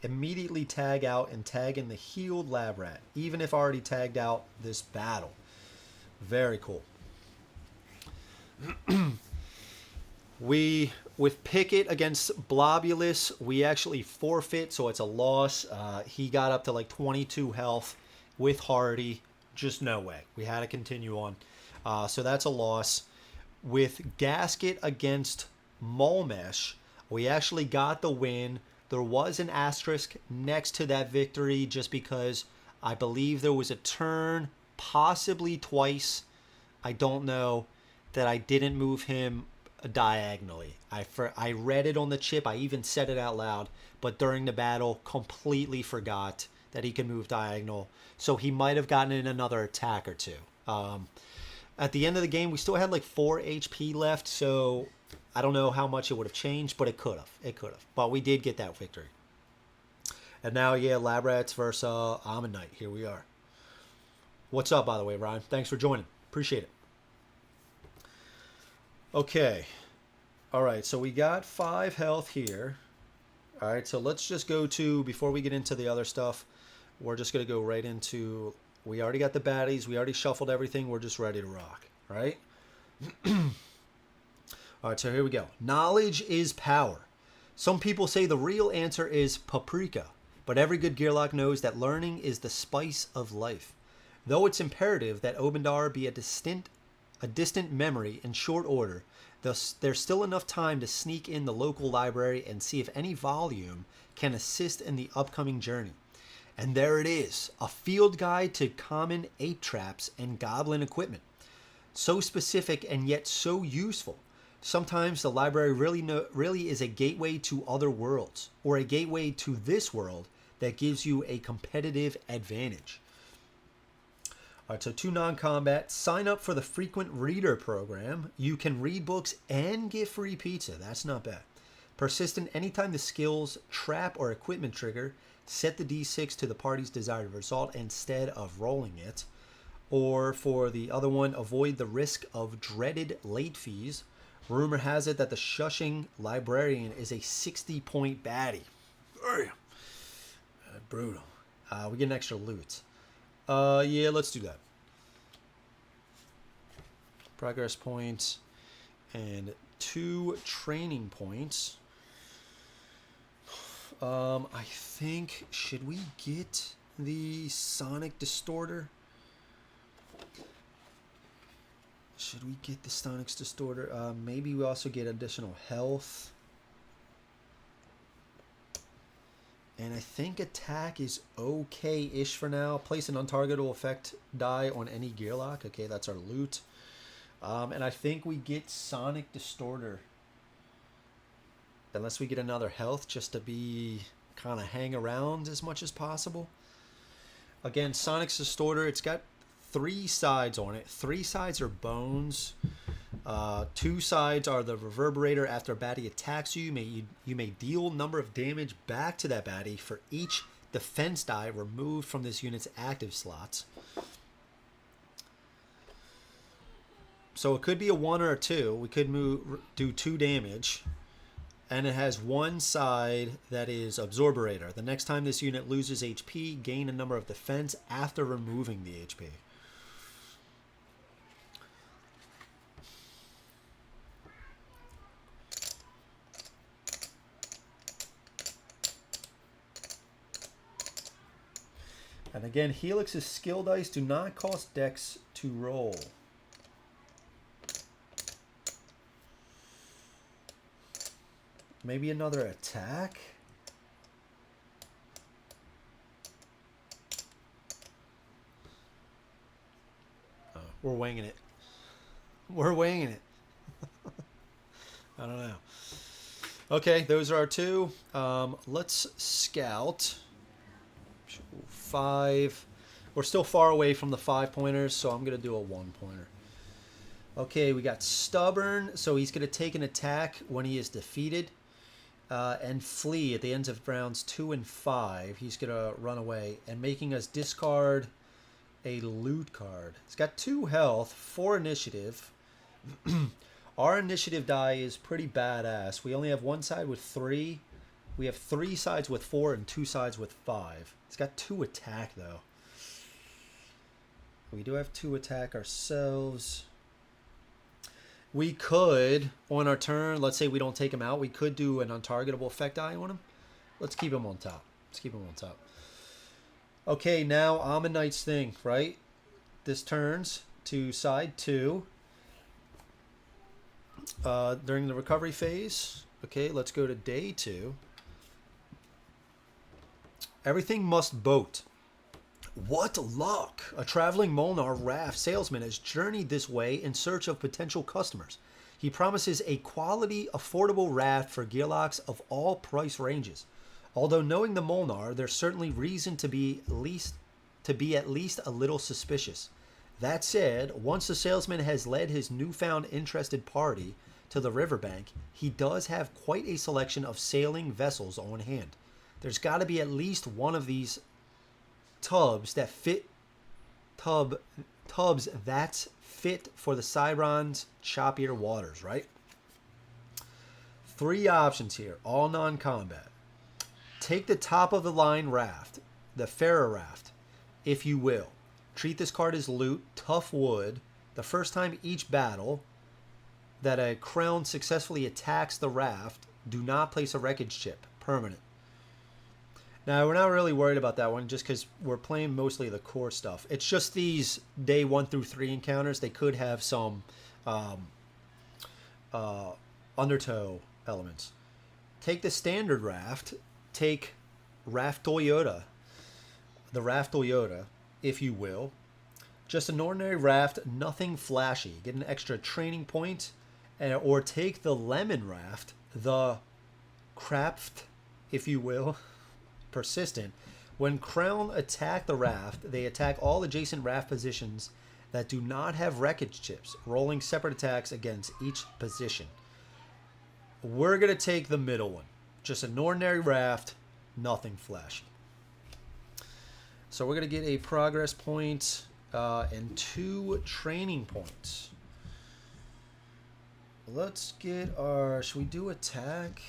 Immediately tag out and tag in the healed lab rat, even if already tagged out this battle. Very cool. With Picket against Blobulous, we actually forfeit, so it's a loss. He got up to like 22 health with Hardy. Just no way. We had to continue on. So that's a loss. With Gasket against Mulmesh, we actually got the win. There was an asterisk next to that victory just because I believe there was a turn, possibly twice, I don't know, that I didn't move him diagonally. I read it on the chip. I even said it out loud, but during the battle, completely forgot that he could move diagonal. So he might have gotten in another attack or 2. At the end of the game, we still had like 4 HP left, so I don't know how much it would have changed, but it could have. It could have. But we did get that victory. And now, yeah, Lab Rats versus Amanight. Here we are. What's up, by the way, Ryan? Thanks for joining. Appreciate it. Okay. All right, so we got 5 health here. All right, so let's just go to, before we get into the other stuff, we're just going to go right into, we already got the baddies. We already shuffled everything. We're just ready to rock, right? All right, so here we go. Knowledge is power. Some people say the real answer is paprika. but every good Gearlock knows that learning is the spice of life. Though it's imperative that Obendar be a distant memory in short order, there's still enough time to sneak in the local library and see if any volume can assist in the upcoming journey. And there it is, a field guide to common ape traps and goblin equipment. So specific and yet so useful. Sometimes the library really is a gateway to other worlds, or a gateway to this world that gives you a competitive advantage. All right, so 2 non-combat. Sign up for the frequent reader program. You can read books and get free pizza. That's not bad. Persistent. Anytime the skills, trap, or equipment trigger, set the D6 to the party's desired result instead of rolling it. Or for the other one, avoid the risk of dreaded late fees. Rumor has it that the shushing librarian is a 60-point baddie. Brutal. We get an extra loot. Yeah, let's do that. Progress points and 2 training points. I think, should we get the Sonic Distorter? Should we get the Sonic Distorter? Maybe we also get additional health. And I think attack is okay-ish for now. Place an untargetable effect die on any Gearlock. Okay, that's our loot. And I think we get Sonic Distorter. Unless we get another health just to be kind of hang around as much as possible. Again, Sonic's Distorter, it's got 3 sides on it. 3 sides are bones. 2 sides are the reverberator. After a baddie attacks you, you may deal number of damage back to that baddie for each defense die removed from this unit's active slots. So it could be a 1 or a 2. We could do 2 damage. And it has 1 side that is Absorberator. The next time this unit loses HP, gain a number of defense after removing the HP. And again, Helix's skill dice do not cost dex to roll. Maybe another attack? Oh, we're winging it. We're winging it. I don't know. Okay, those are our 2. Let's scout. 5. We're still far away from the 5-pointers, so I'm going to do a 1-pointer. Okay, we got Stubborn, so he's going to take an attack when he is defeated. And flee at the ends of rounds 2 and 5. He's going to run away and making us discard a loot card. It's got 2 health, 4 initiative. Our initiative die is pretty badass. We only have 1 side with 3. We have 3 sides with 4 and 2 sides with 5. It's got 2 attack though. We do have 2 attack ourselves. We could, on our turn, let's say we don't take him out, we could do an untargetable effect die on him. Let's keep him on top. Let's keep him on top. Okay, now Amanight's thing, right? This turns to side 2. During the recovery phase. Okay, let's go to day 2. Everything must boat. What luck! A traveling Molnar raft salesman has journeyed this way in search of potential customers. He promises a quality, affordable raft for Gearlocks of all price ranges. Although knowing the Molnar, there's certainly reason to be at least a little suspicious. That said, once the salesman has led his newfound interested party to the riverbank, he does have quite a selection of sailing vessels on hand. There's got to be at least one of these tubs that fit tubs that's fit for the Cyron's choppier waters, right? 3 options here, all non-combat. Take the top of the line raft, the Pharaoh raft, if you will. Treat this card as loot, tough wood. The first time each battle that a crown successfully attacks the raft, do not place a wreckage chip, permanent. Now, we're not really worried about that one just because we're playing mostly the core stuff. It's just these day 1 through 3 encounters. They could have some undertow elements. Take the standard raft. Take Raft Toyota. The Raft Toyota, if you will. Just an ordinary raft, nothing flashy. Get an extra training point. Or take the lemon raft. The craft, if you will. Persistent. When Crown attack the raft, they attack all adjacent raft positions that do not have wreckage chips, rolling separate attacks against each position. We're going to take the middle one. Just an ordinary raft, nothing flashy. So we're going to get a progress point and 2 training points. Let's get our... Should we do attack?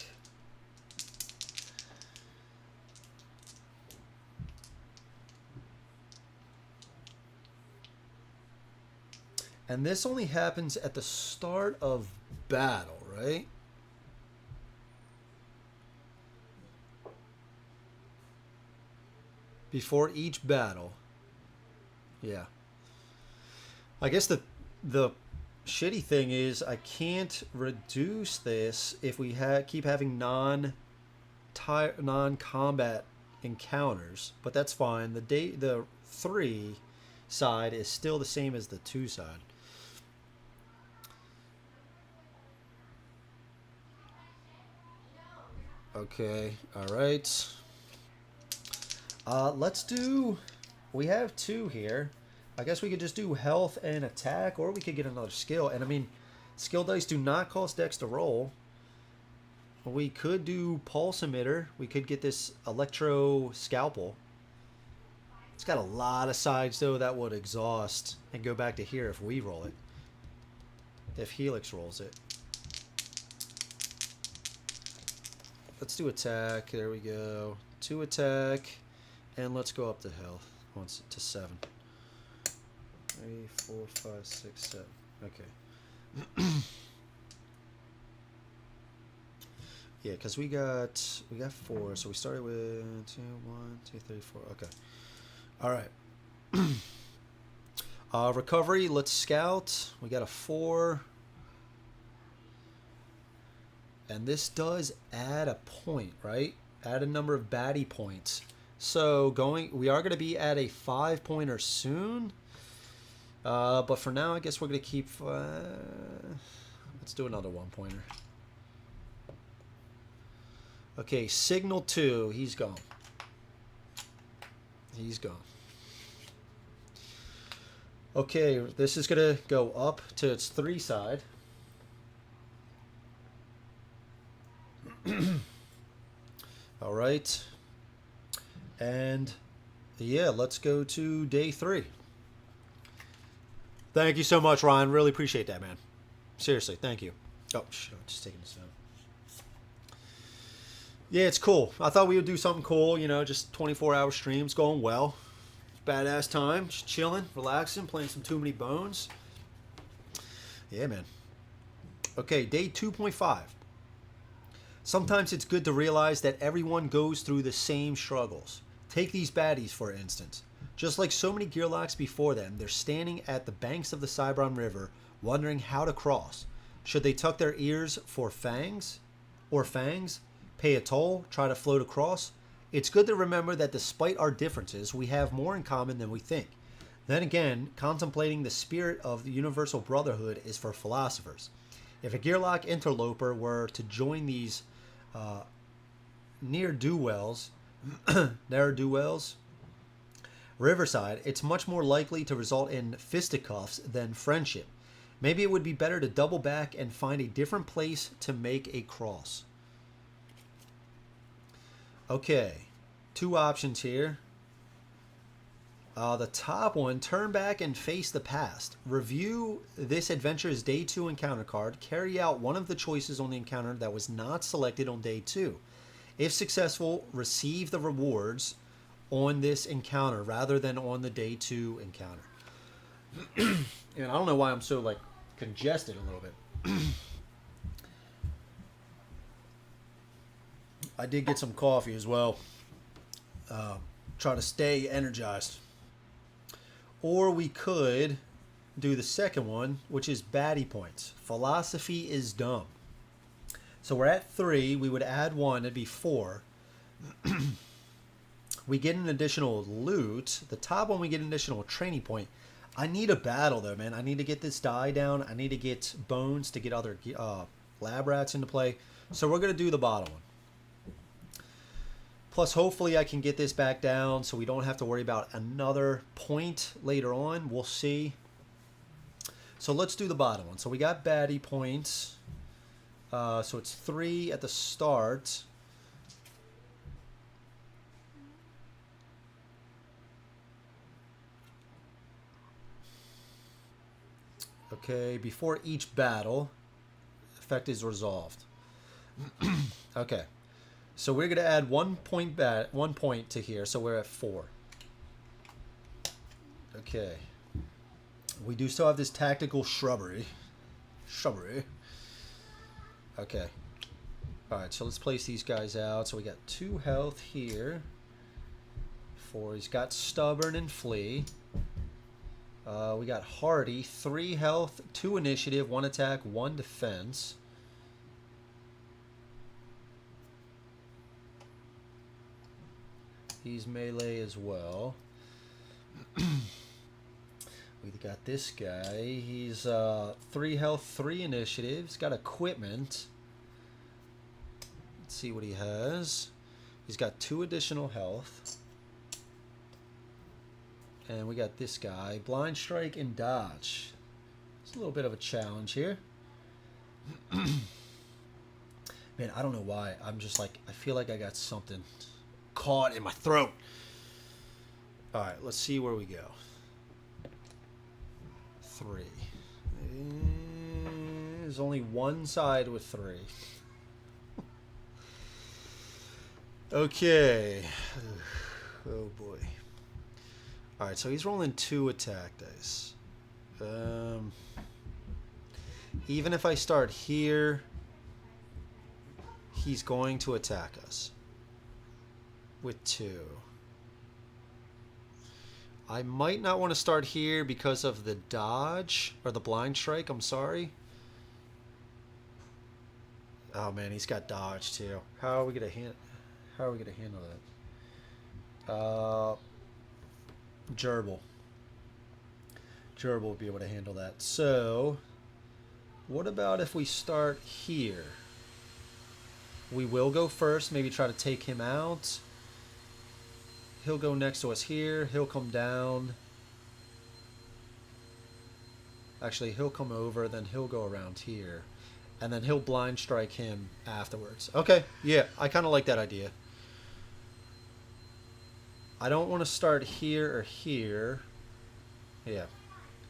And this only happens at the start of battle, right? Before each battle. Yeah. I guess the shitty thing is I can't reduce this if we keep having non-combat encounters, but that's fine. The 3 side is still the same as the 2 side. Okay, all right. Let's do... We have 2 here. I guess we could just do health and attack, or we could get another skill. And I mean, skill dice do not cost dex to roll. We could do pulse emitter. We could get this electro scalpel. It's got a lot of sides, though, that would exhaust and go back to here if we roll it. If Helix rolls it. Let's do attack. There we go. 2 attack. And let's go up to health. Once to 7. 3, 4, 5, 6, 7. Okay. Yeah, because we got 4. So we started with 2, 1, 2, 3, 4. Okay. All right. Recovery. Let's scout. We got a 4. And this does add a point, right? Add a number of baddie points. So we are going to be at a 5-pointer soon. But for now, I guess we're going to keep... let's do another 1-pointer. Okay, Signal 2. He's gone. He's gone. Okay, this is going to go up to its 3 side. All right. And yeah, let's go to day 3. Thank you so much, Ryan. Really appreciate that, man. Seriously, thank you. Oh, shit, I'm just taking this down. Yeah, it's cool. I thought we would do something cool, you know, just 24-hour streams going well. Badass time, just chilling, relaxing, playing some Too Many Bones. Yeah, man. Okay, day 2.5. Sometimes it's good to realize that everyone goes through the same struggles. Take these baddies, for instance. Just like so many Gearlocks before them, they're standing at the banks of the Cybron River, wondering how to cross. Should they tuck their ears for fangs? Pay a toll? Try to float across? It's good to remember that despite our differences, we have more in common than we think. Then again, contemplating the spirit of the universal brotherhood is for philosophers. If a Gearlock interloper were to join these ne'er-do-wells, Riverside, it's much more likely to result in fisticuffs than friendship. Maybe it would be better to double back and find a different place to make a cross. Okay, 2 options here. The top one, turn back and face the past. Review this adventure's day 2 encounter card. Carry out one of the choices on the encounter that was not selected on day 2. If successful, receive the rewards on this encounter rather than on the day 2 encounter. And I don't know why I'm so like congested a little bit. I did get some coffee as well. try to stay energized. Or we could do the second one, which is baddie points. Philosophy is dumb. So we're at 3. We would add 1. It'd be 4. We get an additional loot. The top one, we get an additional training point. I need a battle, though, man. I need to get this die down. I need to get bones to get other lab rats into play. So we're going to do the bottom one. Plus, hopefully I can get this back down so we don't have to worry about another point later on. We'll see. So let's do the bottom one. So we got baddie points. So it's 3 at the start. Okay, before each battle, effect is resolved. Okay. So we're going to add 1 point to here, so we're at 4. Okay. We do still have this tactical shrubbery. Okay. Alright, so let's place these guys out. So we got 2 health here. 4. He's got stubborn and flee. We got hardy. 3 health, 2 initiative, 1 attack, 1 defense. He's melee as well. We got this guy. He's 3 health, 3 initiative. He's got equipment. Let's see what he has. He's got 2 additional health. And we got this guy. Blind strike and dodge. It's a little bit of a challenge here. Man, I don't know why. I'm just like, I feel like I got something caught in my throat. Alright, let's see where we go. 3. There's only one side with 3. Okay. Oh boy. Alright, so he's rolling 2 attack dice. Even if I start here, he's going to attack us with 2. I might not want to start here because of the dodge or the blind strike. I'm sorry. Oh man, he's got dodge too. How are we gonna handle that? Gerbil will be able to handle that. So, what about if we start here? We will go first. Maybe try to take him out. He'll go next to us here. He'll come down. Actually, he'll come over, then he'll go around here. And then he'll blind strike him afterwards. Okay, yeah, I kind of like that idea. I don't want to start here or here. Yeah,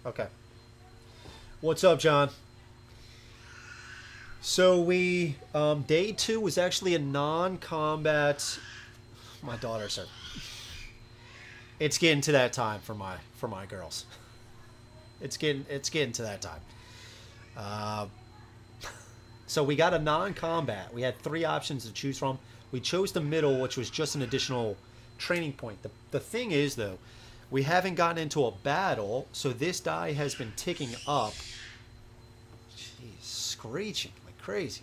okay. What's up, John? So we, day 2 was actually a non-combat. My daughters are. It's getting to that time for my girls. It's getting to that time. So we got a non-combat. We had 3 options to choose from. We chose the middle, which was just an additional training point. The thing is, though, we haven't gotten into a battle, so this die has been ticking up. Jeez, screeching like crazy.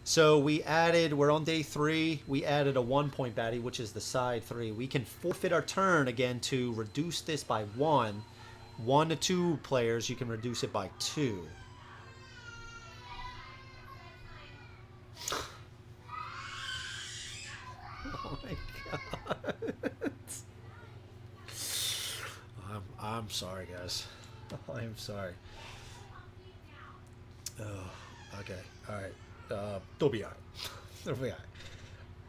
So we're on day 3, we added a 1-point baddie, which is the side 3. We can forfeit our turn again to reduce this by 1. 1 to 2 players, you can reduce it by 2. Oh my god. I'm sorry, guys. I'm sorry. Oh, okay. Alright. They'll be alright. They'll be alright.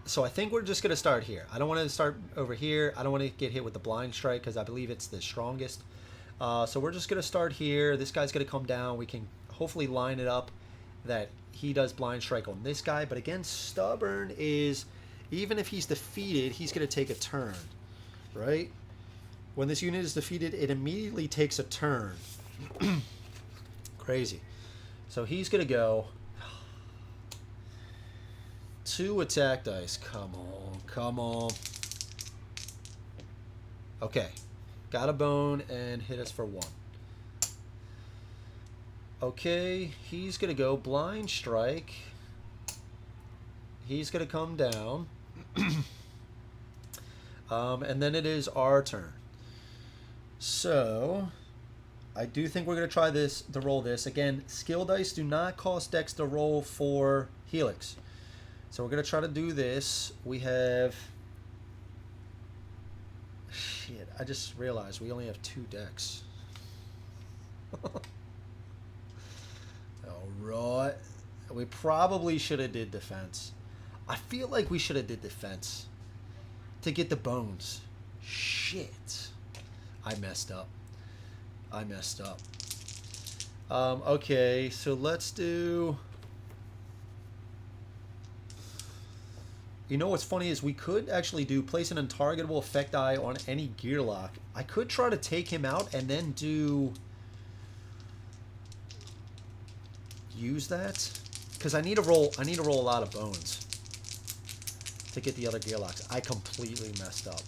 So I think we're just going to start here. I don't want to start over here. I don't want to get hit with the blind strike because I believe it's the strongest. So we're just going to start here. This guy's going to come down. We can hopefully line it up that he does blind strike on this guy. But again, stubborn is, even if he's defeated, he's going to take a turn. Right? When this unit is defeated, it immediately takes a turn. Crazy. So he's going to go 2 attack dice. Come on. Come on. Okay. Got a bone and hit us for 1. Okay, he's going to go blind strike. He's going to come down. And then it is our turn. So, I do think we're going to try this, to roll this. Again, skill dice do not cost Dex to roll for Helix. So we're going to try to do this. We have... Shit, I just realized we only have 2 decks. Alright. We probably should have did defense. I feel like we should have did defense to get the bones. Shit. I messed up. Okay, so let's do... You know what's funny is we could actually do place an untargetable effect die on any gear lock. I could try to take him out and then do... Use that? Because I need to roll a lot of bones to get the other gear locks. I completely messed up.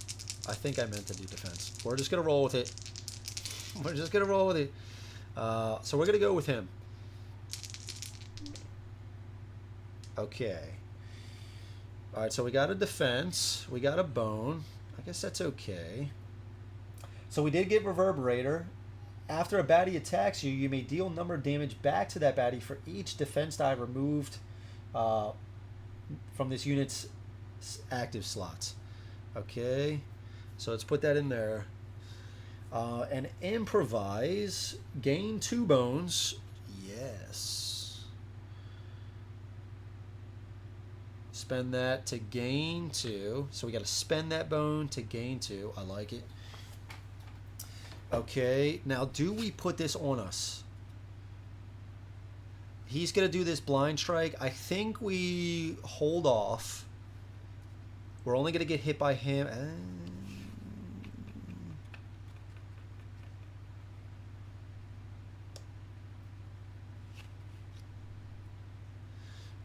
I think I meant to do defense. We're just going to roll with it. So we're going to go with him. Okay. Alright, so we got a defense. We got a bone. I guess that's okay. So we did get Reverberator. After a baddie attacks you, you may deal number of damage back to that baddie for each defense die removed from this unit's active slots. Okay. So let's put that in there. And improvise. Gain 2 bones. Yes. Spend that to gain 2. So we got to spend that bone to gain 2. I like it. Okay. Now, do we put this on us? He's going to do this blind strike. I think we hold off. We're only going to get hit by him.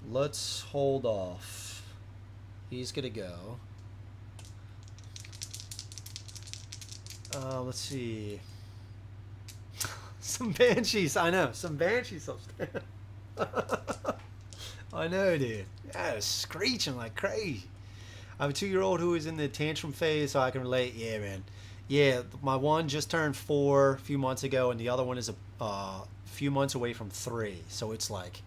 Let's hold off. He's going to go. Let's see. Some banshees. I know. Some banshees upstairs. I know, dude. Yeah, it's screeching like crazy. I have a 2-year-old who is in the tantrum phase, so I can relate. Yeah, man. Yeah, my one just turned 4 a few months ago, and the other one is a few months away from 3. So it's like,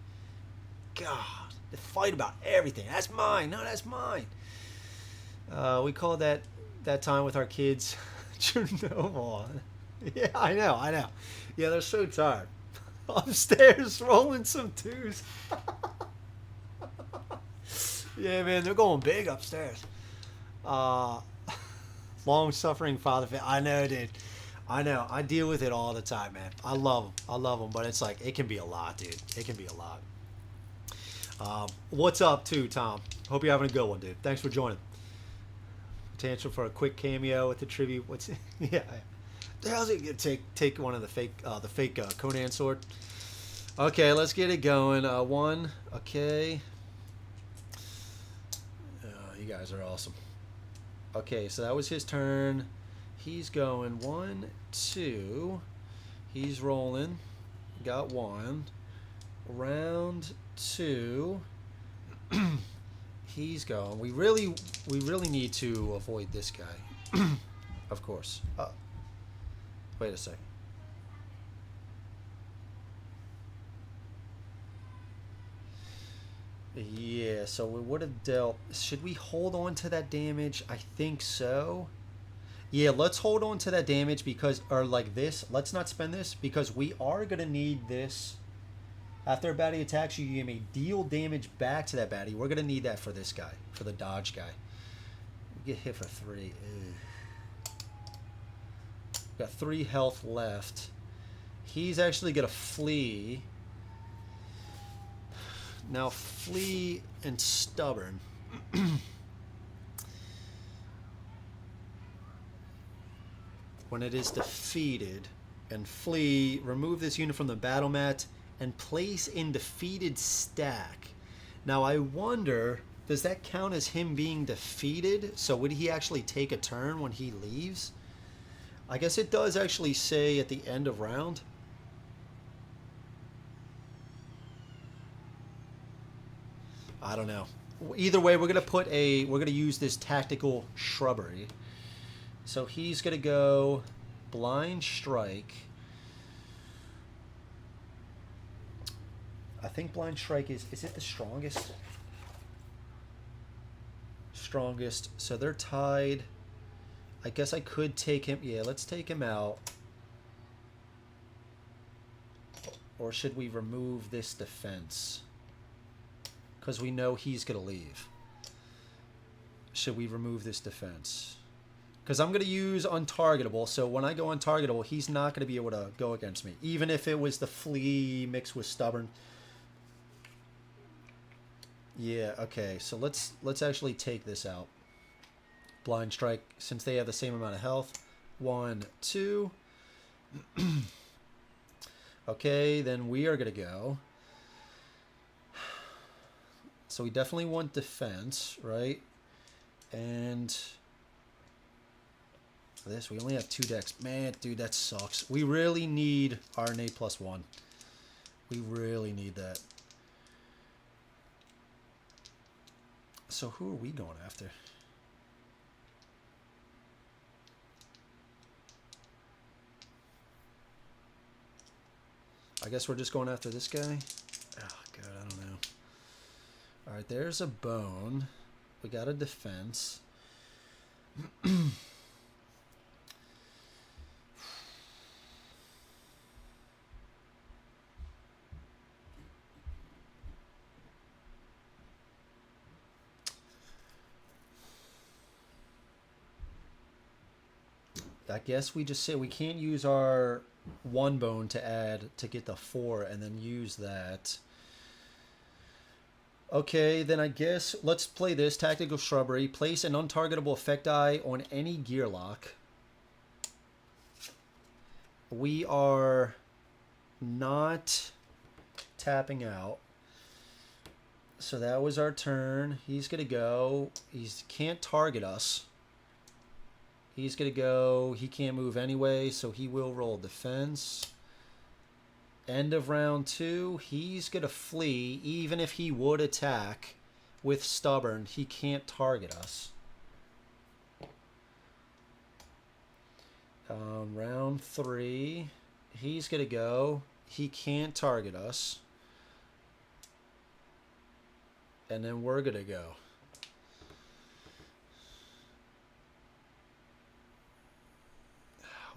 God, they fight about everything. That's mine. No, that's mine. We call that time with our kids Chernobyl. Yeah, I know. Yeah, they're so tired. Upstairs rolling some 2s. Yeah, man, they're going big upstairs. Long-suffering father. I know, dude. I know. I deal with it all the time, man. I love them. But it's like, it can be a lot, dude. It can be a lot. What's up, too, Tom? Hope you're having a good one, dude. Thanks for joining. Potential for a quick cameo with the tribute. What's it? Yeah. The hell's it gonna take one of the fake Conan sword? Okay, let's get it going. 1. Okay. You guys are awesome. Okay, so that was his turn. He's going 1, 2. He's rolling. Got 1. Round 2. He's going. We really need to avoid this guy. Of course. Wait a second. Yeah, so we would have dealt... Should we hold on to that damage? I think so. Yeah, let's hold on to that damage because... Or like this. Let's not spend this because we are going to need this. After a baddie attacks you, you may deal damage back to that baddie. We're going to need that for this guy. For the dodge guy. We get hit for 3. Ugh. Got 3 health left. He's actually going to flee. Now, flee and stubborn. When it is defeated, and flee, remove this unit from the battle mat and place in defeated stack. Now, I wonder, does that count as him being defeated? So would he actually take a turn when he leaves? I guess it does actually say at the end of round. I don't know. Either way, we're gonna use this tactical shrubbery. So he's gonna go blind strike. I think blind strike is it the strongest? Strongest. So they're tied. I guess I could take him. Yeah, let's take him out. Or should we remove this defense? Because we know he's going to leave. Should we remove this defense? Because I'm going to use untargetable. So when I go untargetable, he's not going to be able to go against me. Even if it was the flea mixed with stubborn. Yeah, okay. So let's actually take this out. Blind strike, since they have the same amount of health. 1, 2. Okay, then we are going to go. So we definitely want defense, right? And this, we only have 2 decks. Man, dude, that sucks. We really need RNA +1. We really need that. So who are we going after? I guess we're just going after this guy. Oh, God, I don't know. All right, there's a bone. We got a defense. I guess we just say we can't use our 1 bone to add to get the 4 and then use that. Okay, then I guess let's play this tactical shrubbery. Place an untargetable effect die on any gear lock. We are not tapping out. So that was our turn. He's gonna go. He can't target us. He's going to go. He can't move anyway, so he will roll defense. End of round 2. He's going to flee. Even if he would attack with stubborn, he can't target us. Round 3. He's going to go. He can't target us. And then we're going to go.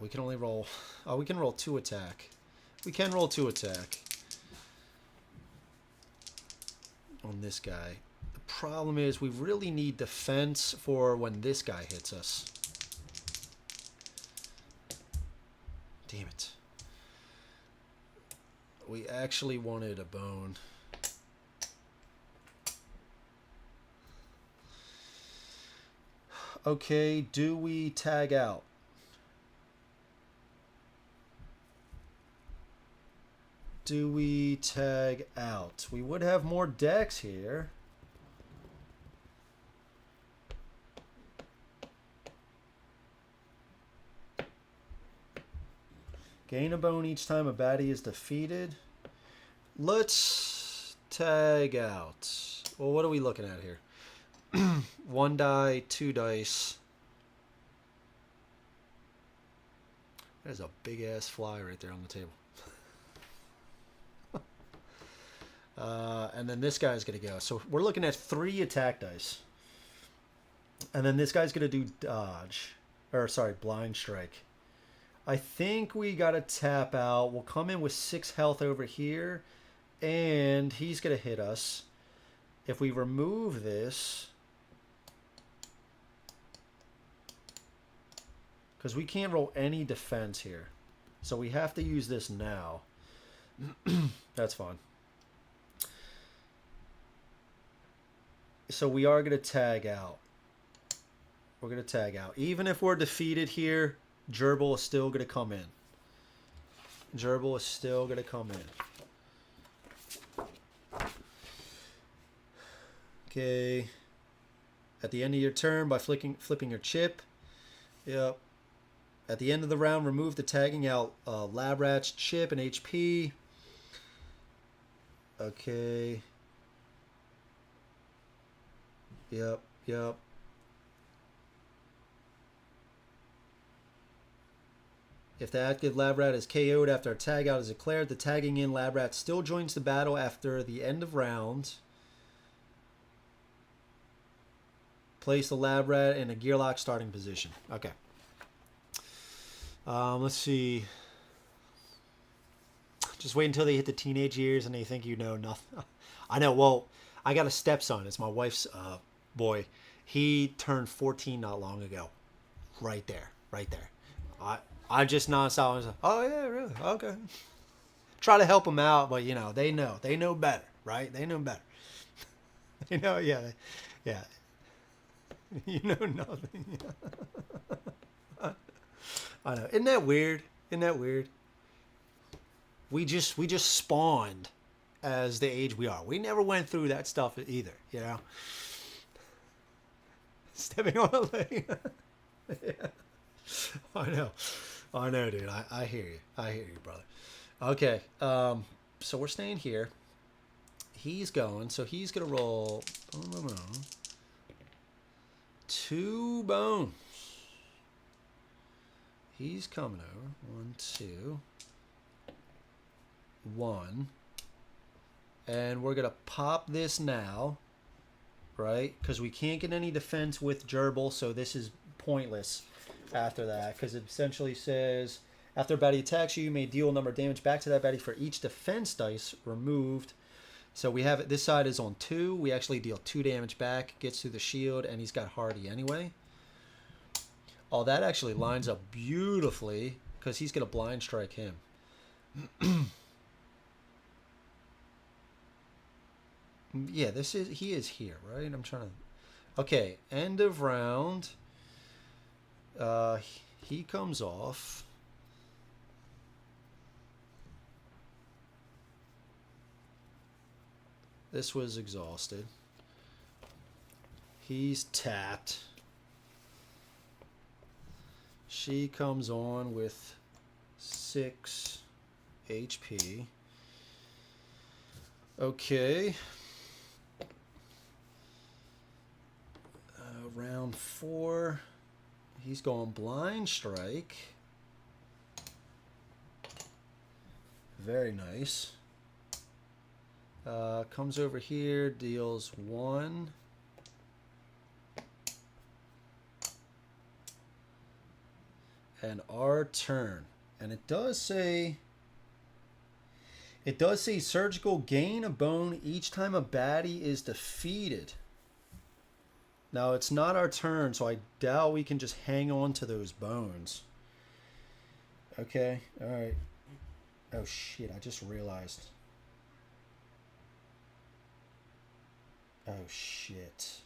We can only roll... Oh, we can roll 2 attack. We can roll 2 attack. On this guy. The problem is we really need defense for when this guy hits us. Damn it. We actually wanted a bone. Okay, do we tag out? Do we tag out? We would have more decks here. Gain a bone each time a baddie is defeated. Let's tag out. Well, what are we looking at here? 1 die, 2 dice. There's a big ass fly right there on the table. And then this guy's going to go. So we're looking at 3 attack dice. And then this guy's going to do dodge. Or, sorry, blind strike. I think we got to tap out. We'll come in with 6 health over here. And he's going to hit us. If we remove this... Because we can't roll any defense here. So we have to use this now. That's fine. So we are going to tag out. We're going to tag out. Even if we're defeated here, Gerbil is still going to come in. Gerbil is still going to come in. Okay. At the end of your turn, by flipping your chip. Yep. At the end of the round, remove the tagging out lab rat's chip and HP. Okay. Yep. If the active lab rat is KO'd after a tag out is declared, the tagging in lab rat still joins the battle after the end of round. Place the lab rat in a gearlock starting position. Okay. Let's see. Just wait until they hit the teenage years and they think you know nothing. I know. Well, I got a stepson. It's my wife's boy. He turned 14 not long ago. Right there. I just nonstop. I was like, oh yeah, really? Okay. Try to help them out, but you know, they know better, right? They know better. You know, yeah. You know nothing. I know. Isn't that weird? We just spawned as the age we are. We never went through that stuff either, you know. Stepping on a leg. Yeah. I know, dude. I hear you, brother. Okay. So we're staying here. He's going. So he's gonna roll 2 bones. He's coming over. 1, 2, 1. And we're gonna pop this now, right? Because we can't get any defense with gerbil, so this is pointless after that. Because it essentially says, after a baddie attacks you, you may deal a number of damage back to that baddie for each defense dice removed. So we have it. This side is on 2. We actually deal 2 damage back. Gets through the shield, and he's got hardy anyway. Oh, that actually lines up beautifully because he's gonna blind strike him. Yeah, he is here, right? I'm trying to. Okay, end of round. He comes off. This was exhausted. He's tapped. She comes on with 6 HP. Okay. Round 4. He's going blind strike. Very nice. Comes over here, deals 1. And our turn. And it does say surgical gain a bone each time a baddie is defeated. Now it's not our turn, so I doubt we can just hang on to those bones. Okay, alright. Oh shit, I just realized. Oh shit.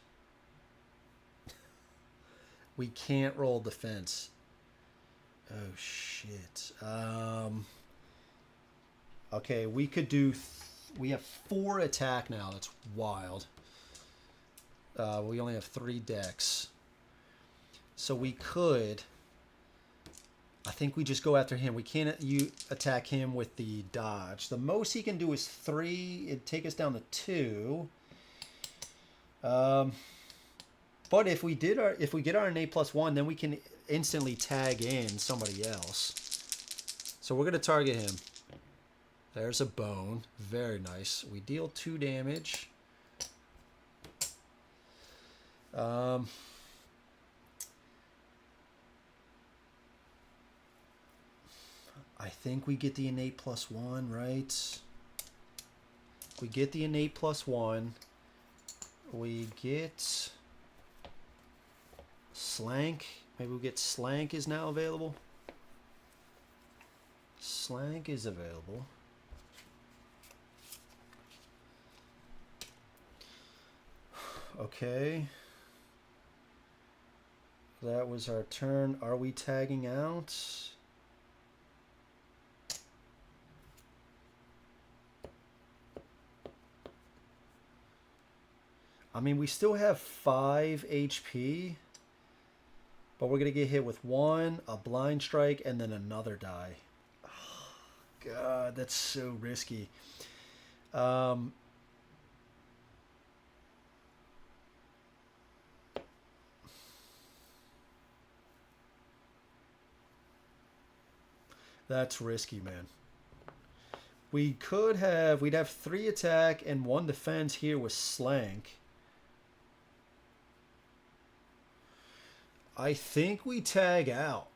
We can't roll defense. Oh shit. Okay, we could do. We have 4 attack now. That's wild. We only have 3 decks, so we could. I think we just go after him. We can't attack him with the dodge. The most he can do is 3. It'd take us down to 2. But if we get our innate +1, then we can instantly tag in somebody else. So we're gonna target him. There's a bone. Very nice. We deal 2 damage. I think we get the innate +1, right? We get the innate +1. We get Slank. Maybe we'll get Slank is now available. Slank is available. Okay. That was our turn. Are we tagging out? I mean, we still have 5 HP. But we're going to get hit with one, a blind strike, and then another die. Oh, God, that's so risky. That's risky, man. We'd have 3 attack and 1 defense here with Slank. I think we tag out.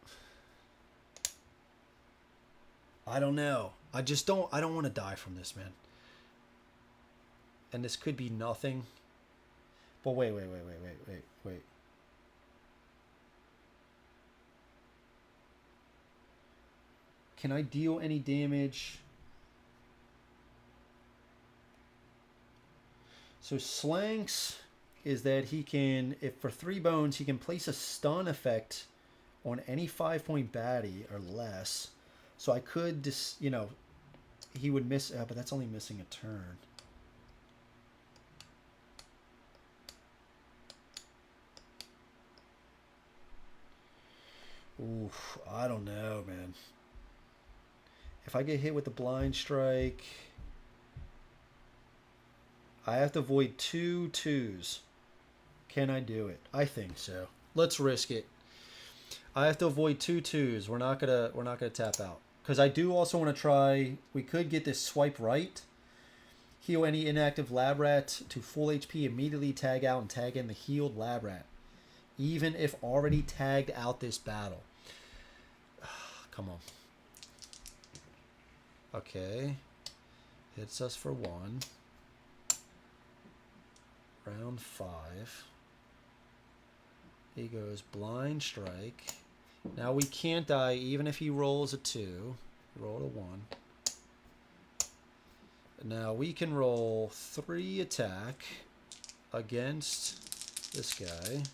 I don't know. I don't want to die from this, man. And this could be nothing. But wait. Can I deal any damage? So Slank's is that he can, if for 3 bones, he can place a stun effect on any 5-point baddie or less. So I could just, you know, he would miss, but that's only missing a turn. Oof, I don't know, man. If I get hit with the blind strike, I have to avoid 2 2s. Can I do it? I think so. Let's risk it. I have to avoid 2 2s. We're not gonna tap out. Because I do also want to try, we could get this swipe right. Heal any inactive lab rat to full HP, immediately tag out and tag in the healed lab rat. Even if already tagged out this battle. Come on. Okay. Hits us for 1. Round 5. He goes blind strike. Now we can't die even if he rolls a 2. He rolled a 1. Now we can roll 3 attack against this guy.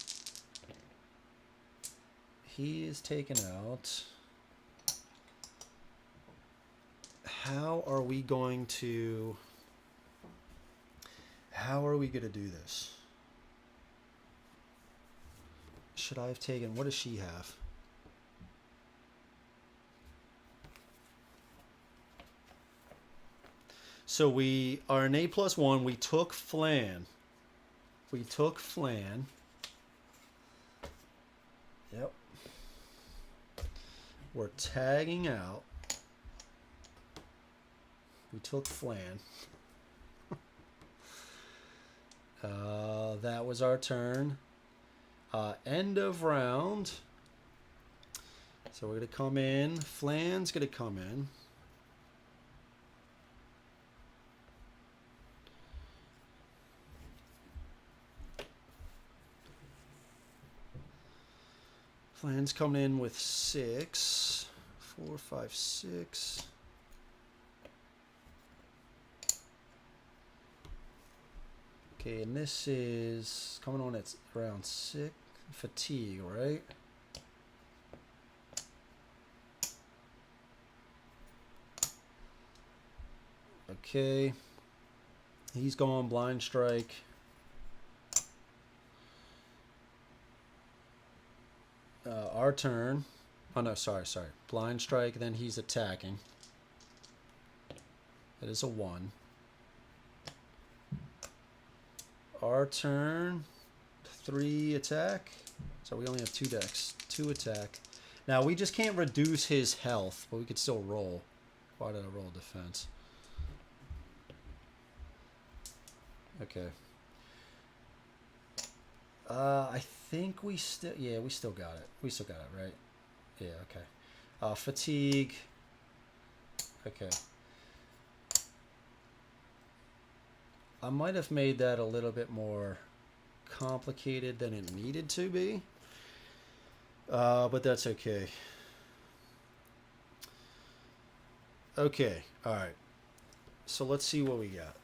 He is taken out. How are we going to do this? Should I have taken, what does she have? So we are an A+1. We took Flan. Yep. We're tagging out. We took Flan. That was our turn. End of round. So we're going to come in. Flan's going to come in. Flan's coming in with 6. 4, 5, 6. Okay, and this is coming on at round 6. Fatigue, right? Okay. He's going blind strike. Our turn. Oh no, sorry. Blind strike, then he's attacking. That is a 1. Our turn. 3 attack. So we only have 2 decks. 2 attack. Now we just can't reduce his health, but we could still roll. Why did I roll defense? Okay. I think we still, yeah, we still got it. We still got it, right? Yeah, okay. Fatigue. Okay. I might have made that a little bit more complicated than it needed to be. But that's okay. Okay, alright. So let's see what we got.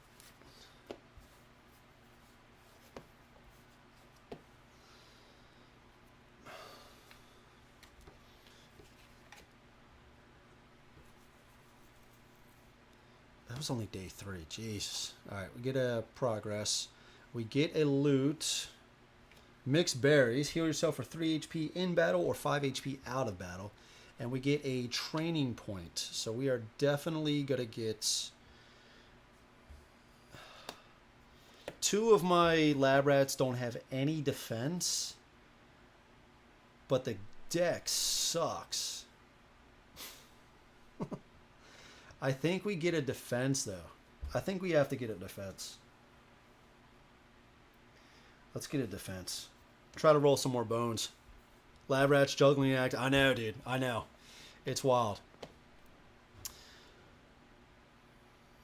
That was only day 3. Jesus. Alright, we get a progress. We get a loot. Mixed berries. Heal yourself for 3 HP in battle or 5 HP out of battle. And we get a training point. So we are definitely going to get... 2 of my lab rats don't have any defense. But the deck sucks. I think we get a defense, though. I think we have to get a defense. Let's get a defense. Try to roll some more bones. Lab rats, juggling act. I know, dude. I know. It's wild.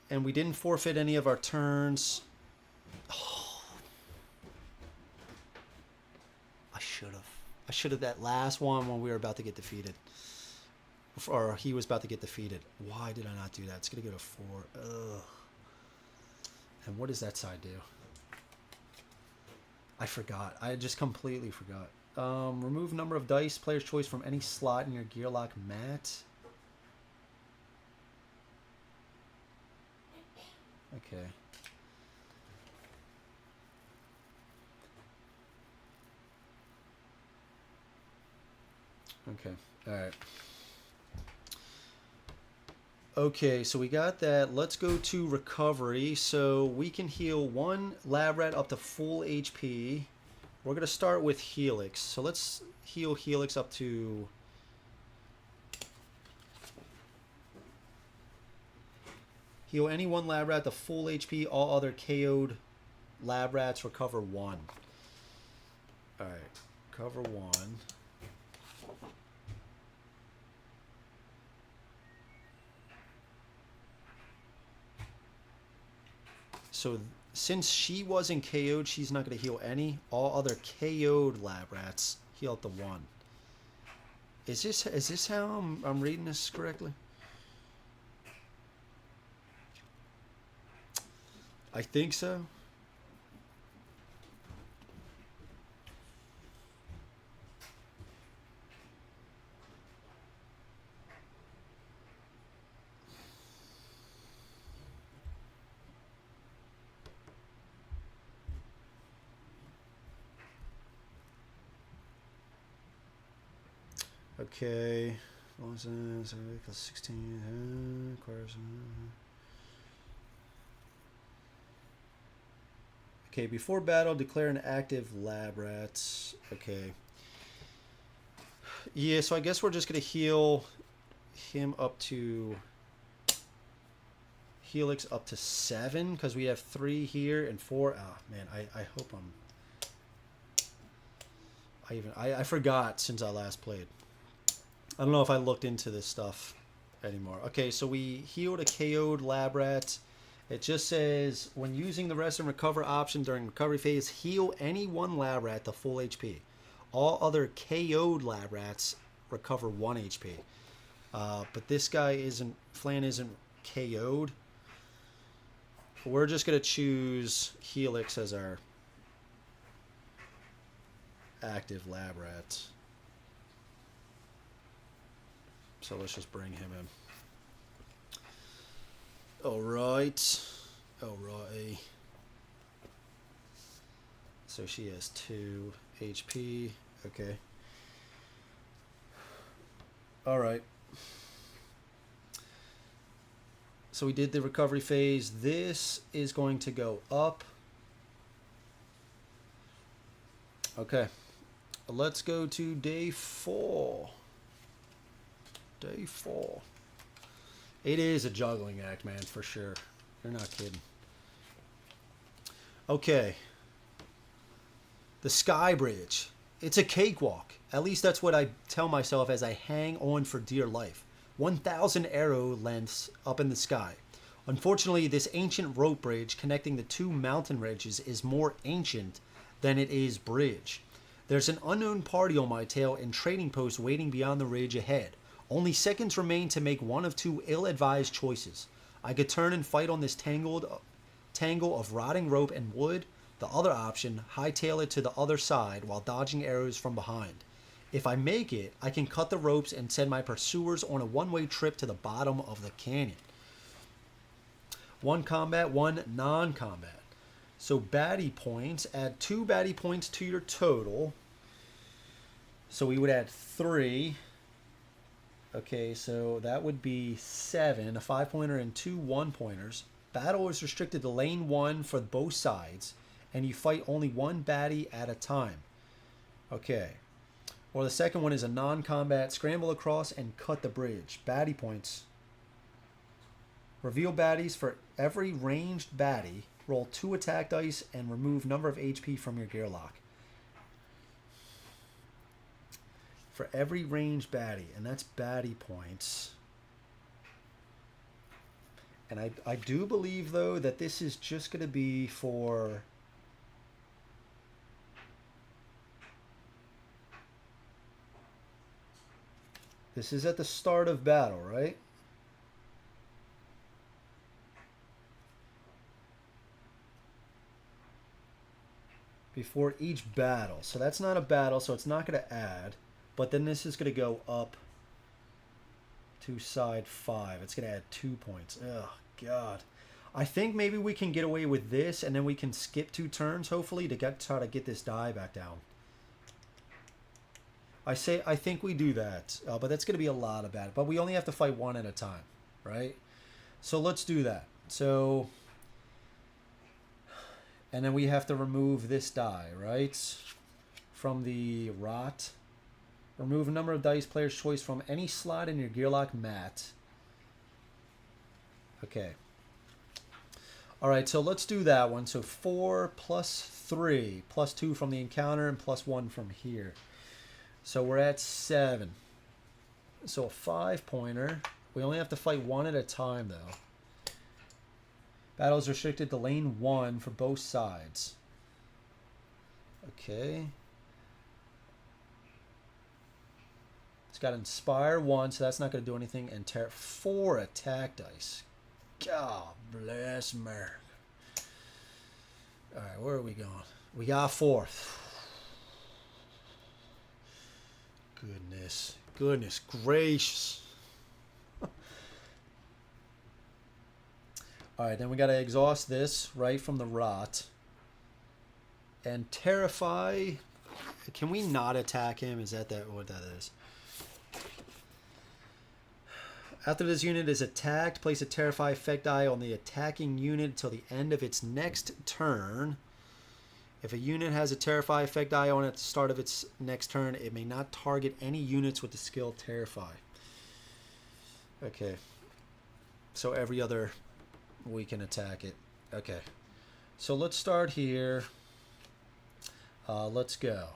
And we didn't forfeit any of our turns. Oh. I should have. I should have that last one when we were about to get defeated. Or he was about to get defeated. Why did I not do that? It's going to go to 4. Ugh. And what does that side do? I forgot. I just completely forgot. Remove number of dice, player's choice from any slot in your gear lock mat. Okay. Okay. All right. Okay, so we got that. Let's go to recovery. So we can heal 1 lab rat up to full HP. We're going to start with Helix. So let's heal Helix up to... Heal any 1 lab rat to full HP. All other KO'd lab rats recover 1. Alright, cover 1. So since she wasn't KO'd, she's not going to heal any. All other KO'd lab rats heal up to 1. Is this how I'm reading this correctly? I think so. Okay, 16 requires. Okay, before battle, declare an active lab rats. Okay. Yeah, so I guess we're just gonna heal him up to Helix up to 7 because we have 3 here and 4. Ah, man, I hope I forgot since I last played. I don't know if I looked into this stuff anymore. Okay, so we healed a KO'd lab rat. It just says, when using the rest and recover option during recovery phase, heal any 1 lab rat to full HP. All other KO'd lab rats recover 1 HP. But this guy isn't, Flan isn't KO'd. We're just going to choose Helix as our active lab rat. So let's just bring him in. Alright. Alright. So she has 2 HP. Okay. Alright. So we did the recovery phase. This is going to go up. Okay. Let's go to day 4. Day 4. It is a juggling act, man, for sure. You're not kidding. Okay. The Sky Bridge. It's a cakewalk. At least that's what I tell myself as I hang on for dear life. 1,000 arrow lengths up in the sky. Unfortunately, this ancient rope bridge connecting the 2 mountain ridges is more ancient than it is bridge. There's an unknown party on my tail and trading posts waiting beyond the ridge ahead. Only seconds remain to make one of 2 ill-advised choices. I could turn and fight on this tangle of rotting rope and wood. The other option, hightail it to the other side while dodging arrows from behind. If I make it, I can cut the ropes and send my pursuers on a one-way trip to the bottom of the canyon. 1 combat, 1 non-combat. So baddie points, add 2 baddie points to your total. So we would add 3. Okay, so that would be 7, a 5-pointer and 2 1-pointers. Battle is restricted to lane 1 for both sides, and you fight only 1 baddie at a time. Okay. Or the second one is a non-combat, scramble across and cut the bridge. Baddie points. Reveal baddies for every ranged baddie. Roll 2 attack dice and remove number of HP from your gear lock. For every ranged baddie, and that's baddie points. And I do believe, though, that this is just going to be for... This is at the start of battle, right? Before each battle. So that's not a battle, so it's not going to add. But then this is going to go up to side 5. It's going to add 2 points. Oh, God. I think maybe we can get away with this, and then we can skip 2 turns, hopefully, to try to get this die back down. I think we do that, but that's going to be a lot of bad. But we only have to fight 1 at a time, right? So let's do that. So, and then we have to remove this die, right? From the rot. Remove a number of dice player's choice from any slot in your Gearlock mat. Okay. All right, so let's do that one. So 4 plus 3 plus 2 from the encounter and plus 1 from here. So we're at 7. So a 5-pointer. We only have to fight 1 at a time, though. Battle is restricted to lane 1 for both sides. Okay. It's got Inspire 1, so that's not going to do anything. And 4 attack dice. God bless America. All right, where are we going? We got 4. Goodness gracious. All right, then we got to exhaust this right from the rot. And Terrify. Can we not attack him? Is that what that is? After this unit is attacked, place a Terrify effect die on the attacking unit until the end of its next turn. If a unit has a Terrify effect die on it at the start of its next turn, it may not target any units with the skill Terrify. Okay. So every other we can attack it. Okay. So let's start here. Let's go.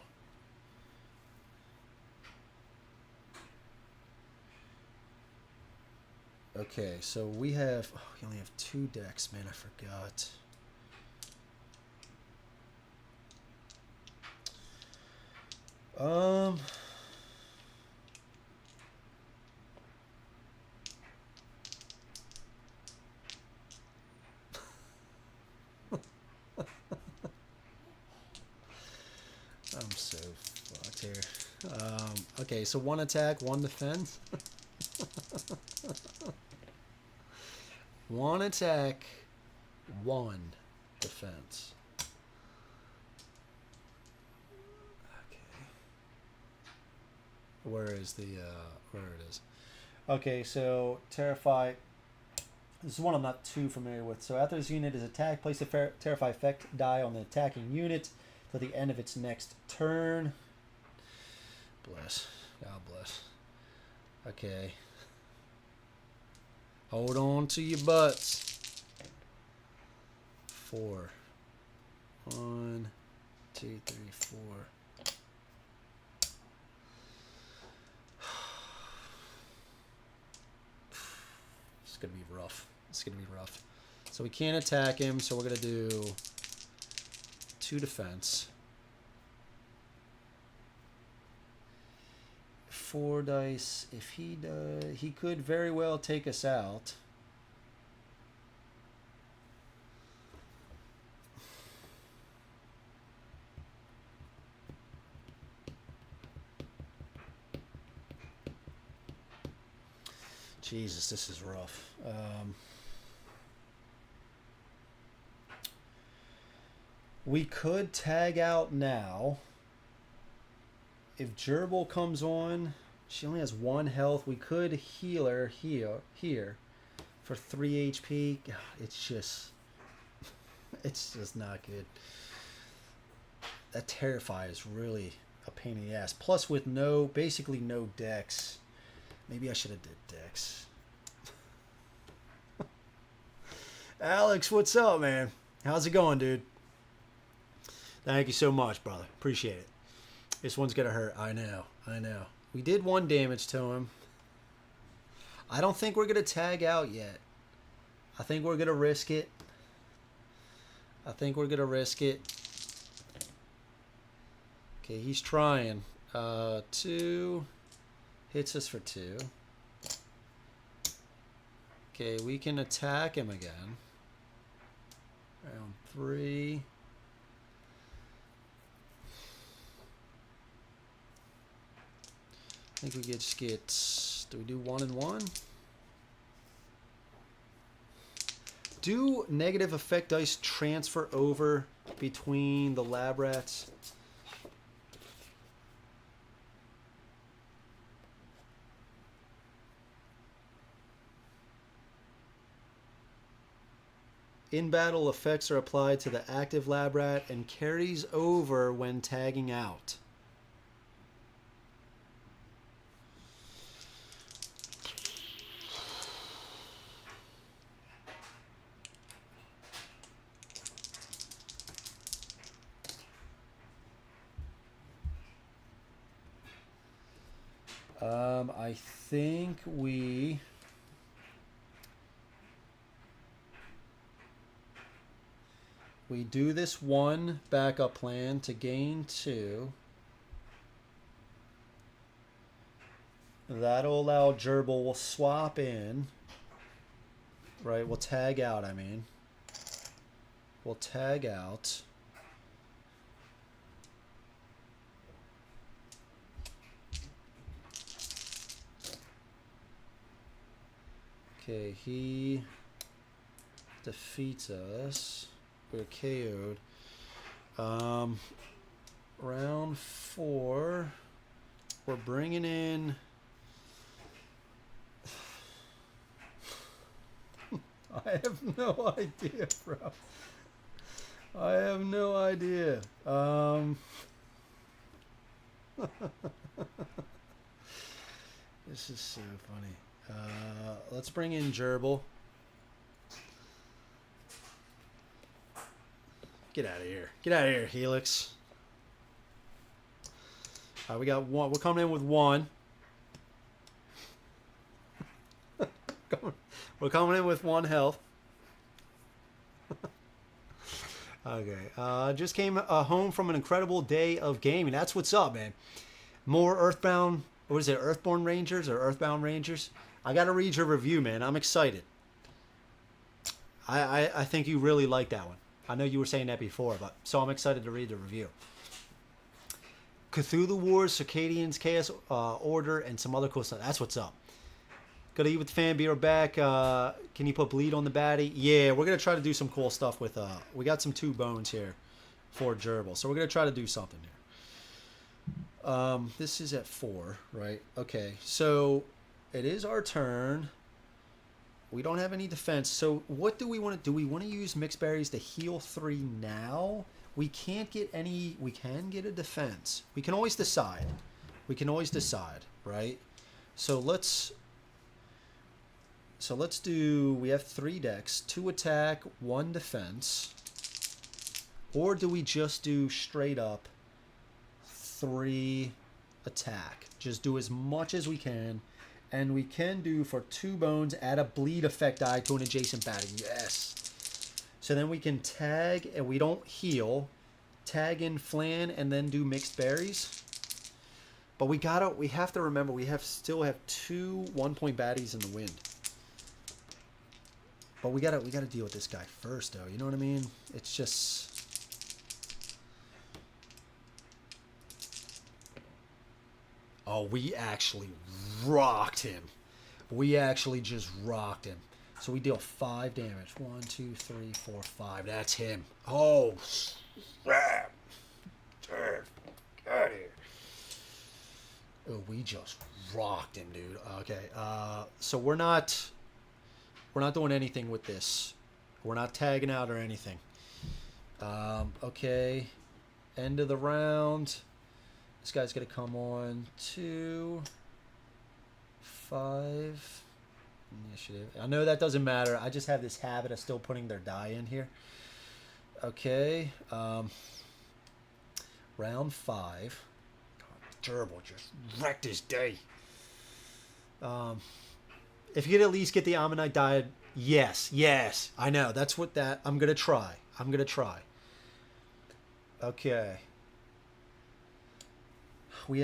Okay, so we have... Oh, we only have 2 decks, man. I forgot. I'm so fucked here. Okay, so 1 attack, 1 defense. 1 attack, 1 defense. Where is the, where it is. Okay, so Terrify. This is one I'm not too familiar with. So after this unit is attacked, place a Terrify effect die on the attacking unit till the end of its next turn. Bless. God bless. Okay. Hold on to your butts. 4. 1, 2, 3, 4. It's gonna be rough. It's gonna be rough. So we can't attack him, so we're gonna do 2 defense. 4 dice. If he does, he could very well take us out. Jesus, this is rough. We could tag out now. If Gerbil comes on, she only has 1 health. We could heal her here for 3 HP. God, it's just not good. That Terrify is really a pain in the ass. Plus with basically no dex. Maybe I should have did dex. Alex, what's up, man? How's it going, dude? Thank you so much, brother. Appreciate it. This one's gonna hurt. I know. We did 1 damage to him. I don't think we're gonna tag out yet. I think we're gonna risk it. Okay, he's trying. 2 hits us for 2. Okay, we can attack him again. Round 3. I think we just get. Do we do 1 and 1? Do negative effect dice transfer over between the lab rats? In battle, effects are applied to the active lab rat and carries over when tagging out. I think we do this 1 backup plan to gain 2. That'll allow Gerbil. We'll swap in. Right, we'll tag out, I mean. We'll tag out. Okay, he defeats us. We're KO'd. Round 4. We're bringing in. I have no idea, bro. I have no idea. This is so funny. Let's bring in Gerbil. Get out of here. Get out of here, Helix. We got 1. We're coming in with 1. We're coming in with 1 health. Okay. Just came home from an incredible day of gaming. That's what's up, man. More Earthbound. What is it? Earthborn Rangers or Earthbound Rangers? I got to read your review, man. I'm excited. I think you really like that one. I know you were saying that before, but so I'm excited to read the review. Cthulhu Wars, Circadians, Chaos Order, and some other cool stuff. That's what's up. Gotta eat with the fan. Be right back. Can you put bleed on the baddie? Yeah, we're gonna try to do some cool stuff with. We got some 2 bones here for Gerbil, so we're gonna try to do something here. This is at 4, right? Okay, so it is our turn. We don't have any defense. So what do we want to do? We want to use mixed berries to heal 3 now. We can't get any. We can get a defense. We can always decide. Right? So let's do. We have 3 decks: 2 attack, 1 defense. Or do we just do straight up 3 attack? Just do as much as we can. And we can do for 2 bones, add a bleed effect die to an adjacent baddie. Yes. So then we can tag, and we don't heal. Tag in Flan, and then do mixed berries. But we have to remember, we still have 2 1-point baddies in the wind. But we gotta deal with this guy first, though. You know what I mean? It's just. Oh, we actually rocked him. We actually just rocked him. So we deal 5 damage. 1, 2, 3, 4, 5. That's him. Oh, Get out of here. Oh, we just rocked him, dude. Okay, so we're not doing anything with this. We're not tagging out or anything. Okay, end of the round. This guy's gonna come on 2, 5 initiative. I know that doesn't matter. I just have this habit of still putting their die in here. Okay, round 5. Gerbil just wrecked his day. If you could at least get the Amanight die, yes, I know. That's what that. I'm gonna try. Okay. We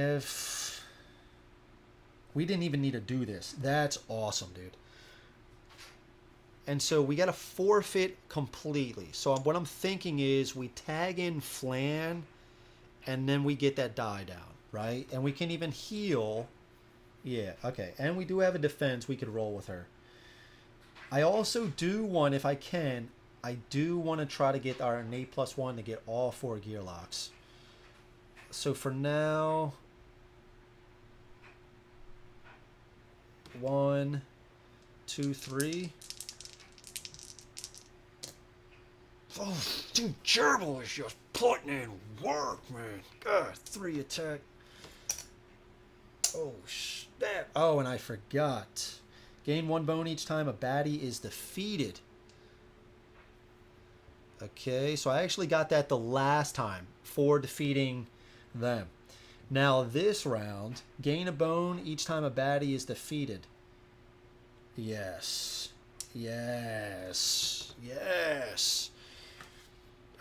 didn't even need to do this. That's awesome, dude. And so we got to forfeit completely. So what I'm thinking is we tag in Flan, and then we get that die down, right? And we can even heal. Yeah, okay. And we do have a defense. We could roll with her. I also do want, if I can, I do want to try to get our innate +1 to get all 4 gear locks. So for now, 1, 2, 3. Oh, dude, Gerbil is just putting in work, man. God, 3 attack. Oh, snap. Oh, and I forgot. Gain 1 bone each time a baddie is defeated. Okay, so I actually got that the last time for defeating them. Now this round, gain a bone each time a baddie is defeated. Yes.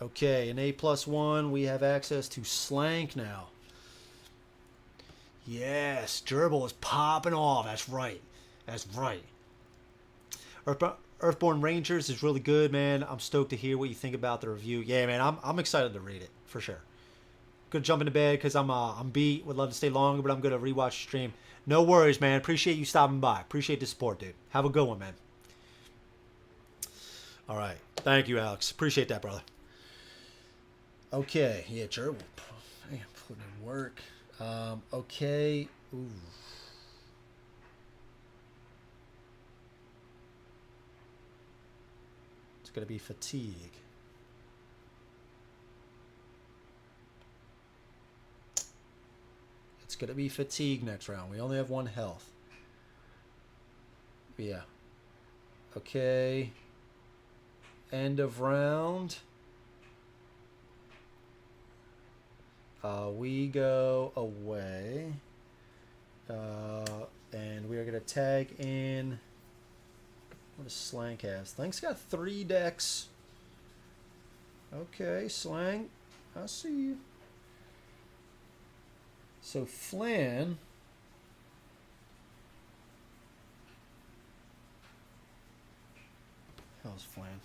Okay, an A+1, we have access to Slank now. Yes, Gerbil is popping off. That's right. Earthborn Rangers is really good, man. I'm stoked to hear what you think about the review. Yeah, man, I'm excited to read it for sure. Gonna jump into bed because I'm beat. Would love to stay longer, but I'm gonna rewatch the stream. No worries, man. Appreciate you stopping by. Appreciate the support, dude. Have a good one, man. All right, thank you, Alex. Appreciate that, brother. Okay, yeah, Gerbil, man, putting in work. Okay, ooh. It's gonna be fatigue. It's gonna be fatigue next round. We only have 1 health. Yeah. Okay. End of round. We go away. And we are gonna tag in. What does Slank have? Slank's got 3 decks. Okay, Slank. I see you. So Flan. How's Flan?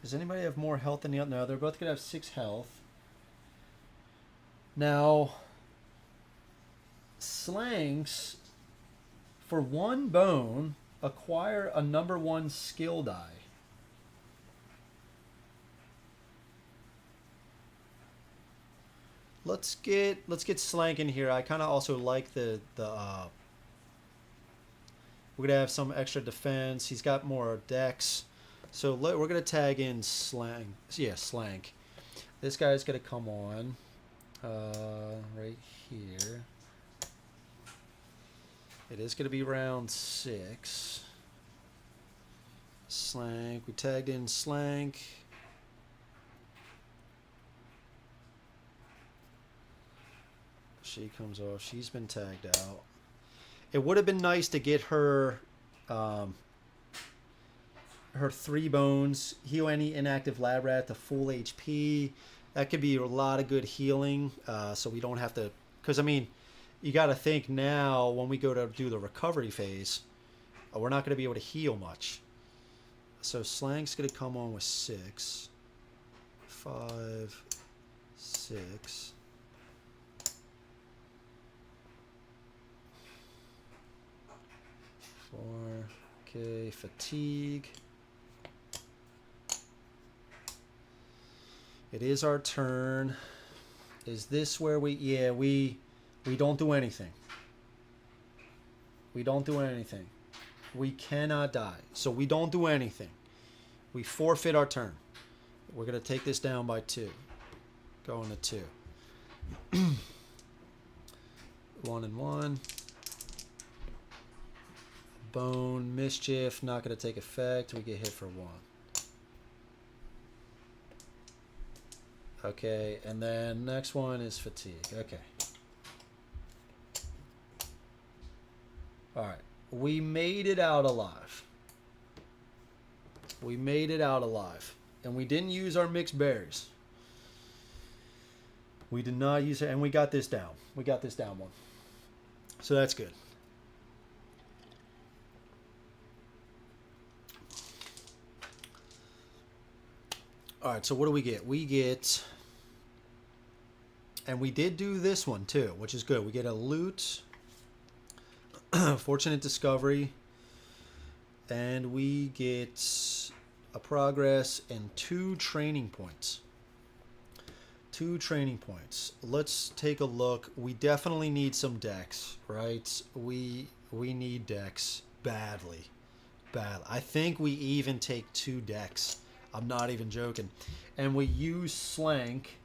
Does anybody have more health than the other? No, they're both gonna have 6 health. Now, Slanks, for 1 bone, acquire a #1 skill die. Let's get Slank in here. I kind of also like the we're gonna have some extra defense. He's got more decks, so we're gonna tag in Slank. Yeah, Slank. This guy's gonna come on right here. It is gonna be round 6. Slank. We tagged in Slank. She comes off. She's been tagged out. It would have been nice to get her her 3 bones, heal any inactive lab rat to full HP. That could be a lot of good healing, so we don't have to... Because, I mean, you got to think now when we go to do the recovery phase, we're not going to be able to heal much. So Slank's going to come on with 6. 5, 6... 4. Okay, fatigue. It is our turn. Is this where we... Yeah, we don't do anything. We don't do anything. We cannot die. So we don't do anything. We forfeit our turn. We're going to take this down by 2. Going to 2. 1 and 1. Bone, mischief, not going to take effect. We get hit for 1. Okay, and then next one is fatigue. Okay. Alright. We made it out alive. We made it out alive. And we didn't use our mixed berries. We did not use it, and we got this down. We got this down 1. So that's good. All right, so what do we get? We get, and we did do this one too, which is good. We get a loot, fortunate discovery, and we get a progress and 2 training points. 2 training points. Let's take a look. We definitely need some decks, right? We need decks badly. I think we even take 2 decks. I'm not even joking. And we use Slank.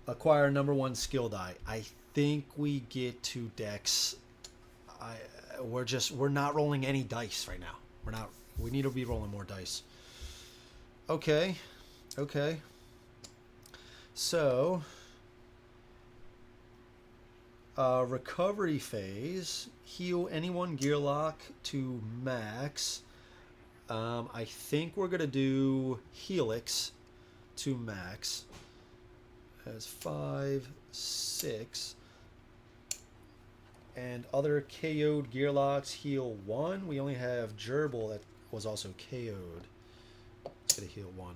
Acquire number 1 skill die. I think we get 2 decks. We're not rolling any dice right now. We need to be rolling more dice. Okay. So, recovery phase. Heal any one gear lock to max. I think we're going to do Helix to max. As 5, 6. And other KO'd gear locks heal 1. We only have Gerbil that was also KO'd. It's going to heal 1.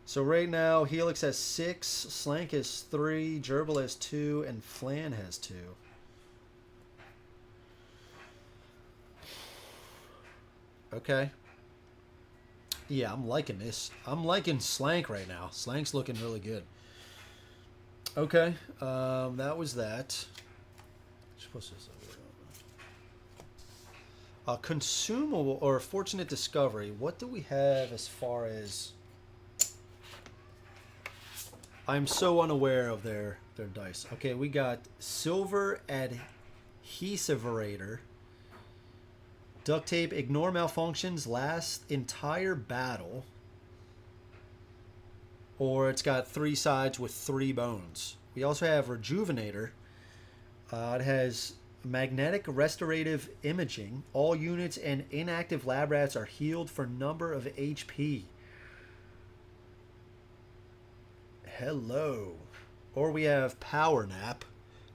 So right now, Helix has 6, Slank has 3, Gerbil has 2, and Flan has 2. Okay. Yeah, I'm liking this. I'm liking Slank right now. Slank's looking really good. Okay, that was that. What's this over? Consumable or fortunate discovery. What do we have as far as? I'm so unaware of their dice. Okay, we got silver adhesiverator. Duct tape, ignore malfunctions, last entire battle. Or it's got 3 sides with 3 bones. We also have Rejuvenator. It has magnetic restorative imaging. All units and inactive lab rats are healed for number of HP. Hello. Or we have Power Nap.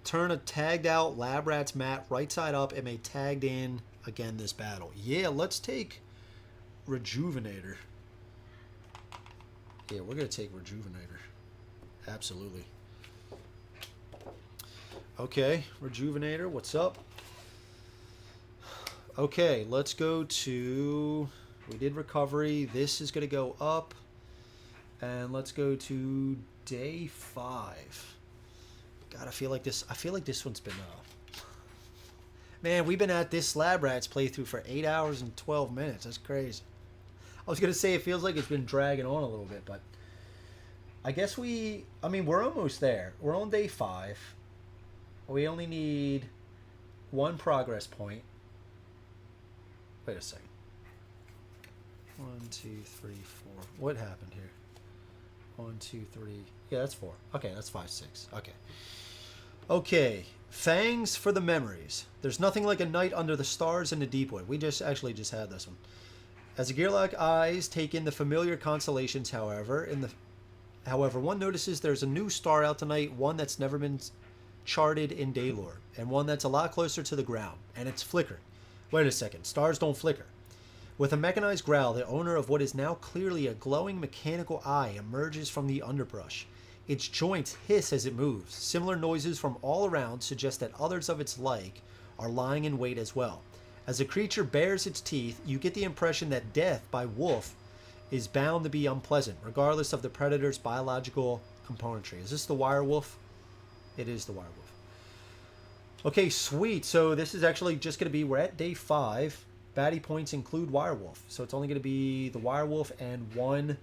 Turn a tagged out lab rat's mat right side up and may tagged in again this battle. Yeah, let's take Rejuvenator. Yeah, we're going to take Rejuvenator. Absolutely. Okay, Rejuvenator, what's up? Okay, let's go to... We did recovery. This is going to go up. And let's go to day 5. God, I feel like this one's been... Man, we've been at this Lab Rats playthrough for 8 hours and 12 minutes. That's crazy. I was going to say it feels like it's been dragging on a little bit, but I guess we're almost there. We're on day 5. We only need 1 progress point. Wait a second. 1, 2, 3, 4. What happened here? 1, 2, 3. Yeah, that's 4. Okay, that's 5, 6. Okay. Okay. Fangs for the memories. There's nothing like a night under the stars in the Deepwood. We just had this one. As the Gearlock eyes take in the familiar constellations, however, one notices there's a new star out tonight, one that's never been charted in Daylore, and one that's a lot closer to the ground, and it's flickering. Wait a second, stars don't flicker. With a mechanized growl, the owner of what is now clearly a glowing mechanical eye emerges from the underbrush. Its joints hiss as it moves. Similar noises from all around suggest that others of its like are lying in wait as well. As the creature bares its teeth, you get the impression that death by wolf is bound to be unpleasant, regardless of the predator's biological componentry. Is this the wirewolf? It is the wirewolf. Okay, sweet. So this is actually just going to be, we're at day 5. Baddie points include wirewolf. So it's only going to be the wirewolf and one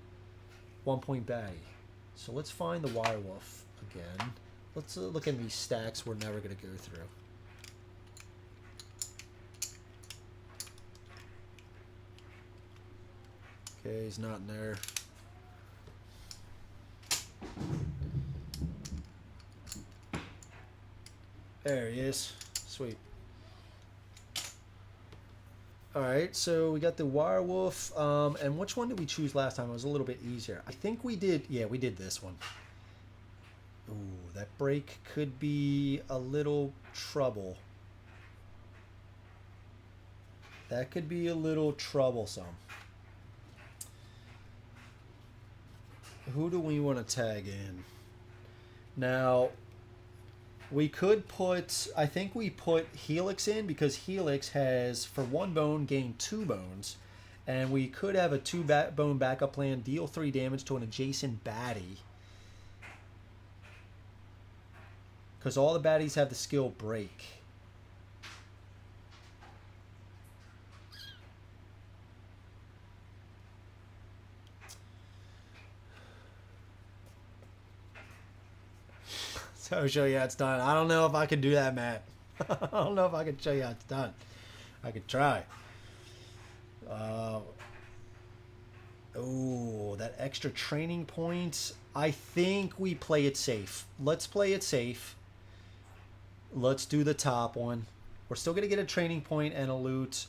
point baddie. So let's find the wirewolf again. Let's look at these stacks we're never going to go through. Okay, he's not in there. There he is. Sweet. Alright, so we got the wirewolf. And which one did we choose last time? It was a little bit easier. I think we did, yeah, we did this one. Ooh, that break could be a little trouble. That could be a little troublesome. Who do we want to tag in? Now, we could put, I think we put Helix in because Helix has, for 1 bone, gained 2 bones. And we could have a 2-bone backup plan, deal 3 damage to an adjacent baddie. Because all the baddies have the skill break. So show you how it's done. I don't know if I can do that, Matt. I don't know if I can show you how it's done. I could try. Oh, that extra training points. I think we play it safe. Let's play it safe. Let's do the top one. We're still going to get a training point and a loot.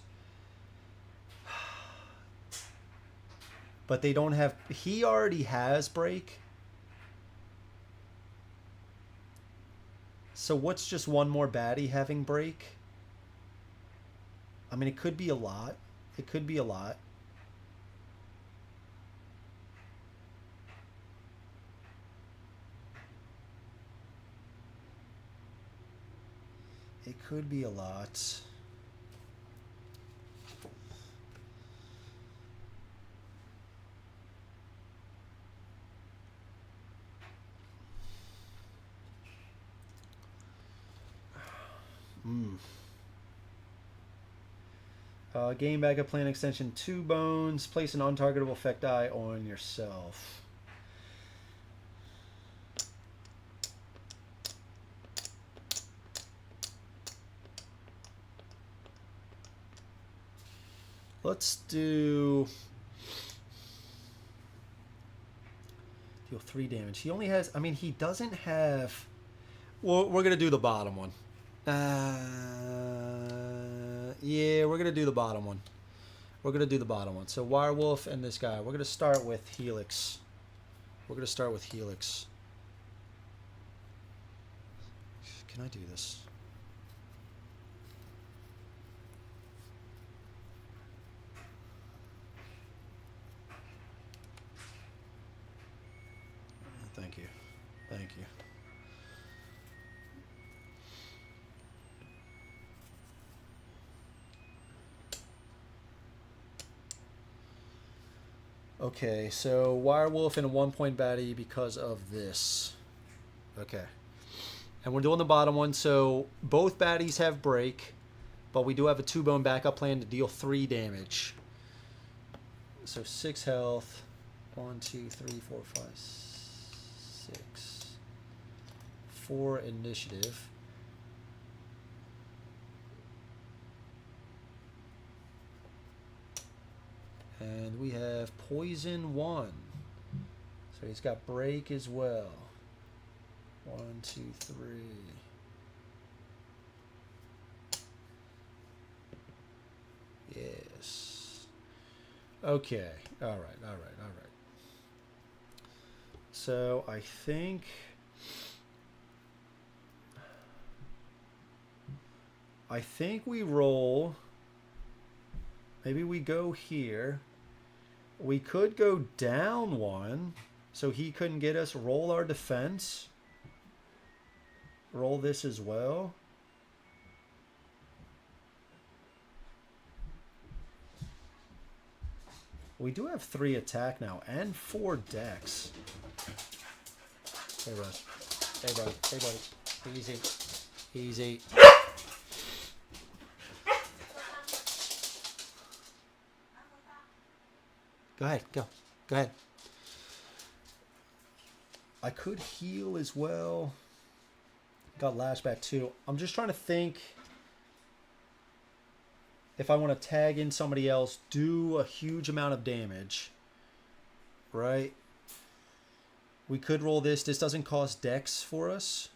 But they don't have... He already has break. So what's just one more baddie having break? I mean, it could be a lot. It could be a lot. It could be a lot. Game backup plan extension 2 bones. Place an untargetable effect die on yourself. Let's do deal 3 damage. He only has, I mean, he doesn't have. Well, we're gonna do the bottom one. Yeah, we're gonna do the bottom one. We're gonna do the bottom one. So Wirewolf and this guy. We're gonna start with Helix. We're gonna start with Helix. Can I do this? Thank you. Thank you. Okay, so Wirewolf and a 1-point baddie because of this. Okay. And we're doing the bottom one, so both baddies have break, but we do have a 2-bone backup plan to deal 3 damage. So 6 health. 1, 2, 3, 4, 5, 6. 4 initiative. And we have poison 1. So he's got break as well. 1, 2, 3. Yes. Okay. All right. So I think we roll. Maybe we go here. We could go down 1, so he couldn't get us. Roll our defense. Roll this as well. We do have 3 attack now and 4 decks. Hey, bud. Hey, buddy. Hey, buddy. Easy. Easy. Go ahead. Go. Go ahead. I could heal as well. Got lashback too. I'm just trying to think if I want to tag in somebody else, do a huge amount of damage. Right? We could roll this. This doesn't cost dex for us.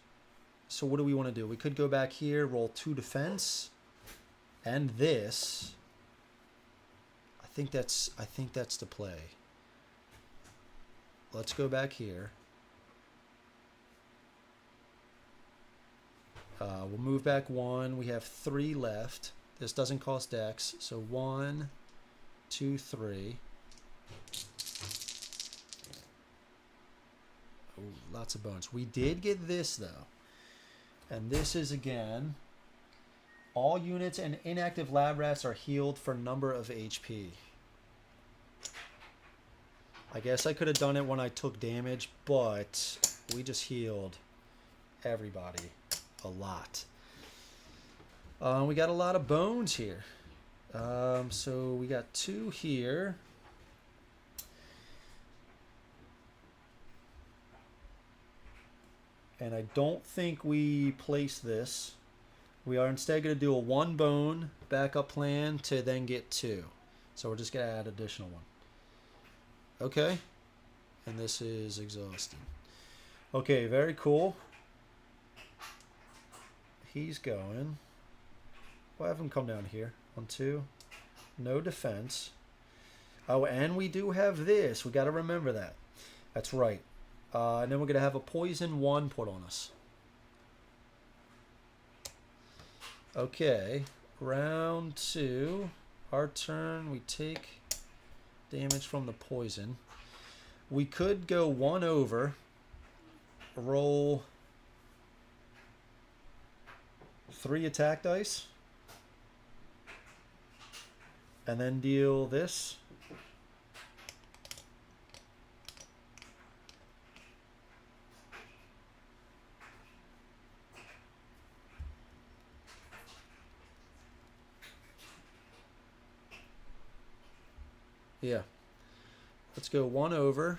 So what do we want to do? We could go back here, roll 2 defense. And this. I think that's the play. Let's go back here. We'll move back 1. We have 3 left. This doesn't cost dex. So 1, 2, 3. Oh, lots of bones. We did get this though. And this is again, all units and inactive lab rats are healed for number of HP. I guess I could have done it when I took damage, but we just healed everybody a lot. We got a lot of bones here. So we got 2 here. And I don't think we place this. We are instead going to do a 1 bone backup plan to then get 2. So we're just going to add additional 1. Okay. And this is exhausting. Okay, very cool. He's going. We'll have him come down here. 1, 2. No defense. Oh, and we do have this. We got to remember that. That's right. And then we're going to have a poison 1 put on us. Okay. Round 2. Our turn. We take damage from the poison. We could go 1 over. Roll 3 attack dice. And then deal this. Yeah. Let's go 1 over.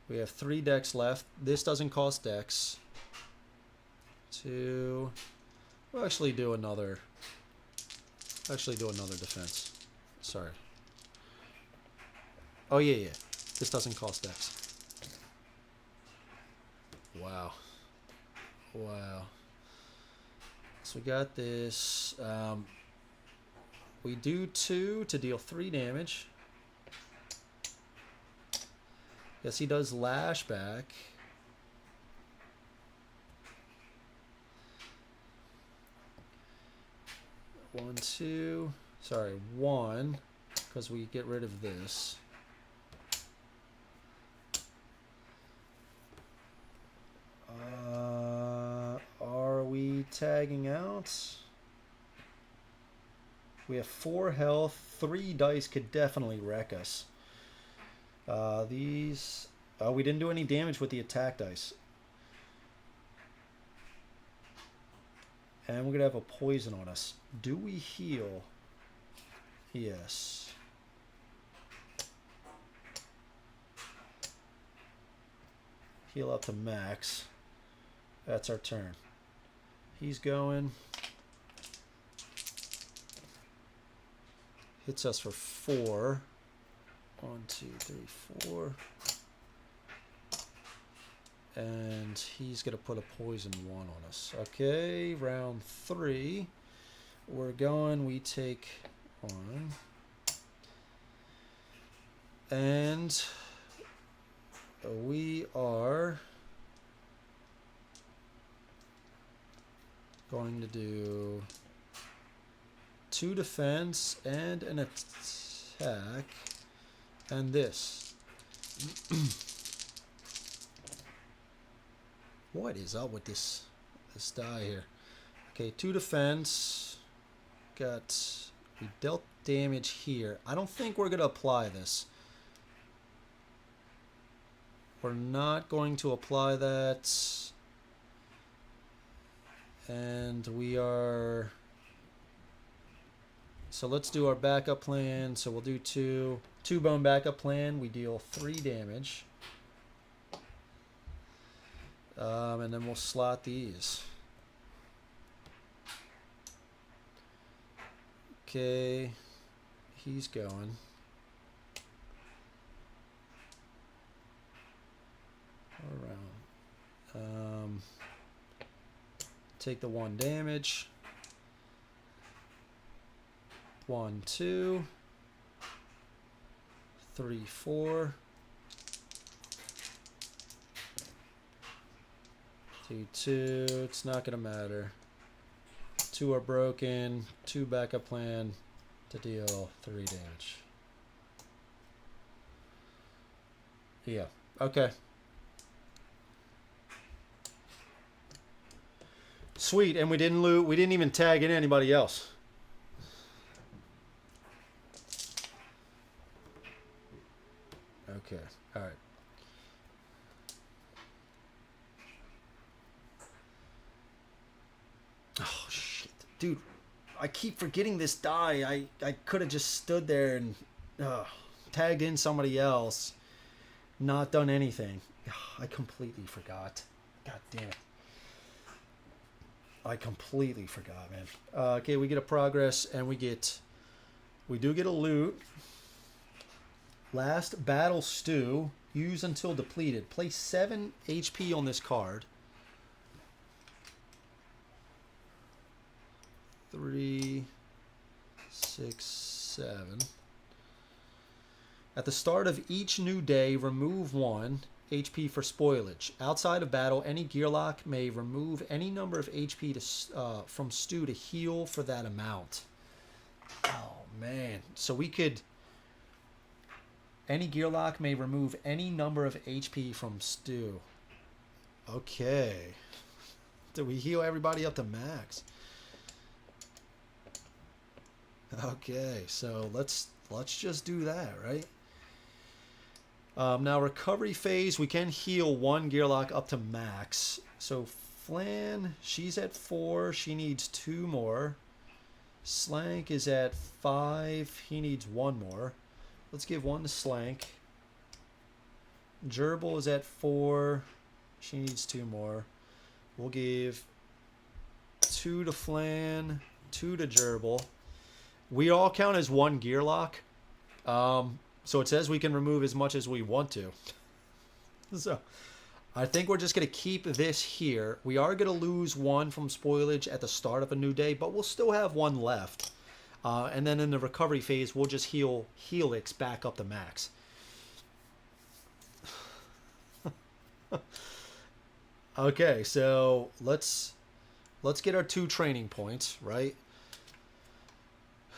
We have 3 decks left. This doesn't cost dex. 2. We'll actually do another. Defense. Sorry. Oh yeah. This doesn't cost dex. Wow. So we got this. We do 2 to deal 3 damage. Yes, he does lash back. One, 2. Sorry, 1. Because we get rid of this. Are we tagging out? We have 4 health. 3 dice could definitely wreck us. These... we didn't do any damage with the attack dice. And we're going to have a poison on us. Do we heal? Yes. Heal up to max. That's our turn. He's going. Hits us for 4. 1, 2, 3, 4. And he's going to put a poison 1 on us. Okay, round 3. We're going, we take 1. And we are going to do 2 defense and an attack. And this. What is up with this die here? Okay, 2 defense. Got We dealt damage here. I don't think we're going to apply this. We're not going to apply that. And we are... So let's do our backup plan. So we'll do two bone backup plan. We deal 3 damage. And then we'll slot these. Okay, he's going. Around. Take the 1 damage. 1, 2, 3, 4. 2, 2. It's not gonna matter. 2 are broken. 2 backup plan to deal 3 damage. Yeah. Okay. Sweet, and we didn't loot. We didn't even tag in anybody else. Okay. All right. Oh shit, dude! I keep forgetting this die. I could have just stood there and tagged in somebody else, not done anything. I completely forgot. God damn it! I completely forgot, man. Okay, we get a progress and we do get a loot. Last battle stew. Use until depleted. Place 7 HP on this card. 3, 6, 7. At the start of each new day, remove 1 HP for spoilage. Outside of battle, any Gearlock may remove any number of HP from stew to heal for that amount. Oh man! So we could. Any Gearlock may remove any number of HP from stew. Okay. Do we heal everybody up to max? Okay, so let's just do that, right? Now recovery phase, we can heal 1 Gearlock up to max. So Flan, she's at 4, she needs 2 more. Slank is at 5, he needs 1 more. Let's give 1 to Slank. Gerbil is at 4, she needs 2 more. We'll give 2 to Flan, 2 to Gerbil. We all count as 1 Gearlock. So it says we can remove as much as we want to. So I think we're just going to keep this here. We are going to lose 1 from spoilage at the start of a new day, but we'll still have 1 left. And then in the recovery phase, we'll just heal Helix back up to max. Okay, so let's get our 2 training points, right?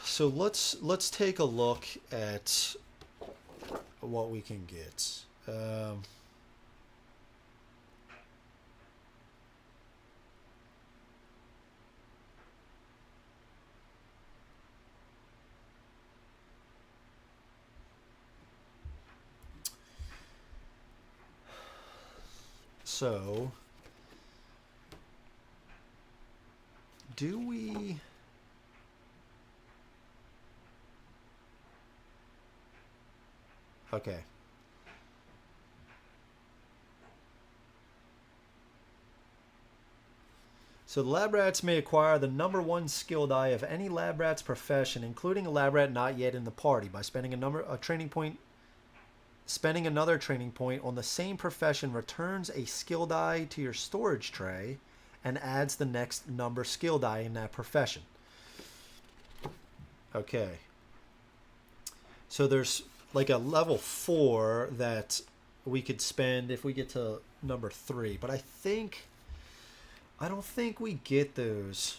So let's take a look at what we can get. So do we... Okay. So the lab rats may acquire the #1 skill die of any lab rat's profession, including a lab rat not yet in the party, by spending a training point. Spending another training point on the same profession returns a skill die to your storage tray and adds the next number skill die in that profession. Okay. So there's like a level 4 that we could spend if we get to number 3, but I don't think we get those.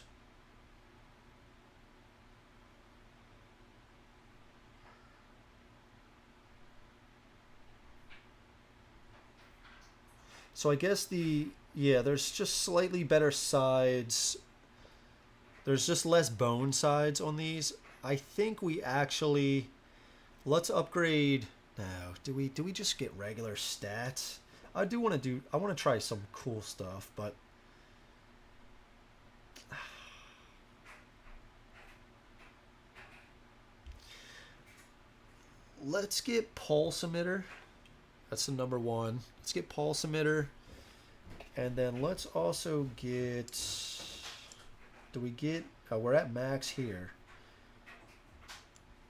So I guess there's just slightly better sides. There's just less bone sides on these. I think we actually... Let's upgrade... No, do we just get regular stats? I want to try some cool stuff, but... Let's get Pulse Emitter. That's the number one. Let's get Pulse Emitter. And then let's also get... Do we get... we're at max here.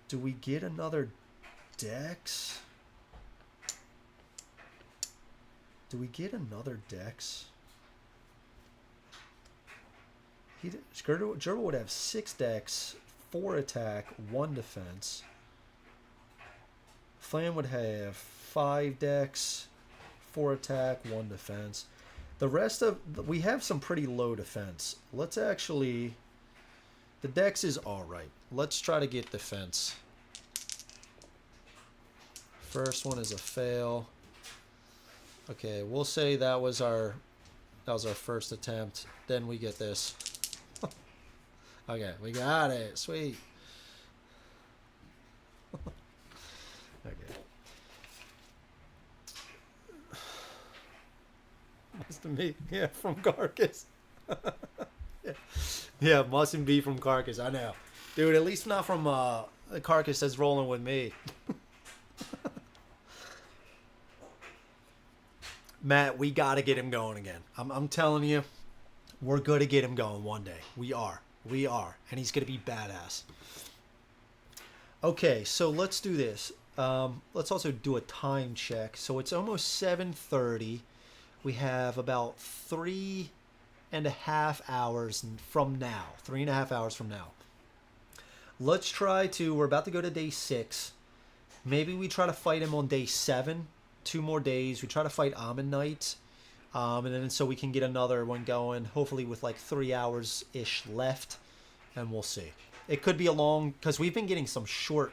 Do we get another Dex? Do we get another Dex? Gerbil would have 6 Dex, 4 attack, 1 defense. Flam would have 5 Dex, 4 attack, 1 defense. The rest of... We have some pretty low defense. Let's actually... The Dex is alright. Let's try to get defense. First one is a fail. Okay, we'll say that was our first attempt. Then we get this. Okay, we got it. Sweet. Okay. Mustn't be. Yeah, from Carcass. Yeah, mustn't be from Carcass. I know. Dude, at least not from Carcass that's rolling with me. Matt, we got to get him going again. I'm telling you, we're going to get him going one day. We are. We are. And he's going to be badass. Okay, so let's do this. Let's also do a time check. So it's almost 7:30. We have about 3.5 hours from now. 3.5 hours from now. Let's try to... We're about to go to day 6. Maybe we try to fight him on day 7. 2 more days. We try to fight Amanight. And then so we can get another one going. Hopefully with like 3 hours-ish left. And we'll see. It could be a long... Because we've been getting some short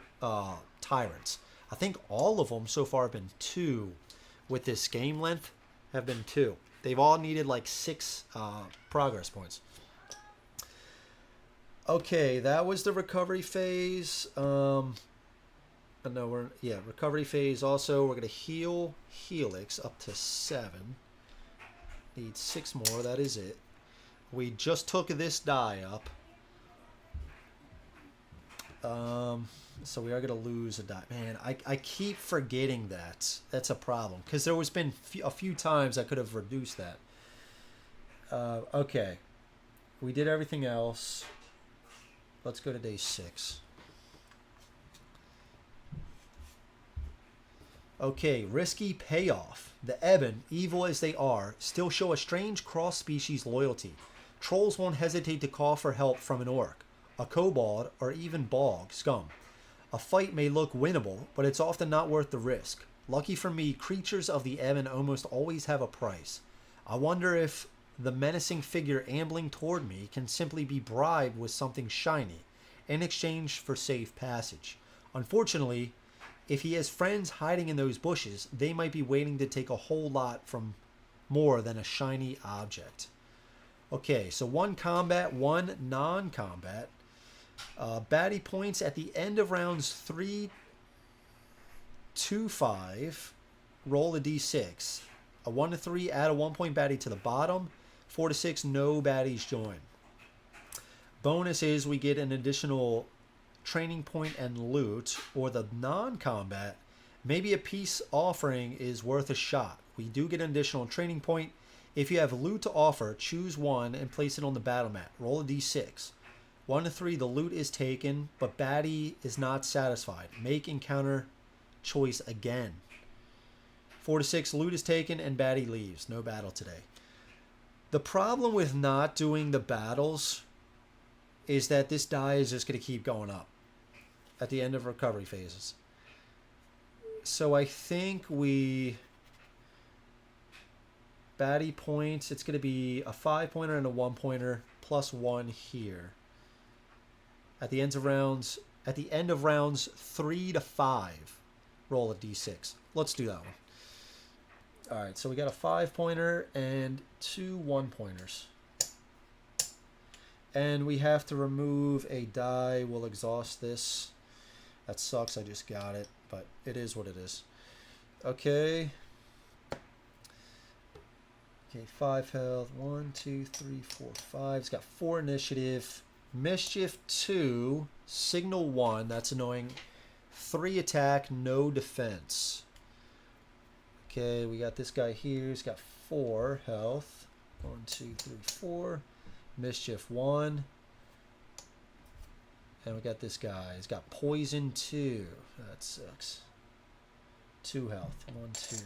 tyrants. I think all of them so far have been 2. With this game length, have been 2. They've all needed like 6 progress points. Okay, that was the recovery phase. No, recovery phase. Also, we're gonna heal Helix up to 7. Need 6 more. That is it. We just took this die up. So we are gonna lose a die. Man, I keep forgetting that. That's a problem because there was been a few times I could have reduced that. Okay, we did everything else. Let's go to day 6. Okay, risky payoff. The Ebon, evil as they are, still show a strange cross-species loyalty. Trolls won't hesitate to call for help from an orc, a kobold, or even bog scum. A fight may look winnable, but it's often not worth the risk. Lucky for me, creatures of the Ebon almost always have a price. I wonder if the menacing figure ambling toward me can simply be bribed with something shiny in exchange for safe passage. Unfortunately, if he has friends hiding in those bushes, they might be waiting to take a whole lot from more than a shiny object. Okay, so 1 combat, 1 non-combat. Baddie points at the end of rounds 3 to 5. Roll a d6. A 1 to 3, add a 1 point baddie to the bottom. 4 to 6, no baddies join. Bonus is we get an additional training point and loot, or the non-combat, maybe a peace offering is worth a shot. We do get an additional training point. If you have loot to offer, choose 1 and place it on the battle mat. Roll a d6. 1 to 3, the loot is taken, but baddie is not satisfied. Make encounter choice again. 4 to 6, loot is taken and baddie leaves. No battle today. The problem with not doing the battles is that this die is just going to keep going up at the end of recovery phases. So I think baddie points, it's going to be a 5-pointer and a 1-pointer plus 1 here. At the end of rounds 3 to 5, roll a d6. Let's do that one. All right, so we got a 5-pointer and 2 1-pointers. And we have to remove a die. We'll exhaust this. That sucks. I just got it, but it is what it is. Okay. Okay, 5 health. 1, 2, 3, 4, 5. He's got 4 initiative. Mischief 2. Signal 1. That's annoying. 3 attack, no defense. Okay, we got this guy here. He's got 4 health. 1, 2, 3, 4. Mischief 1. And we got this guy. He's got poison 2. That sucks. 2 health. 1, 2.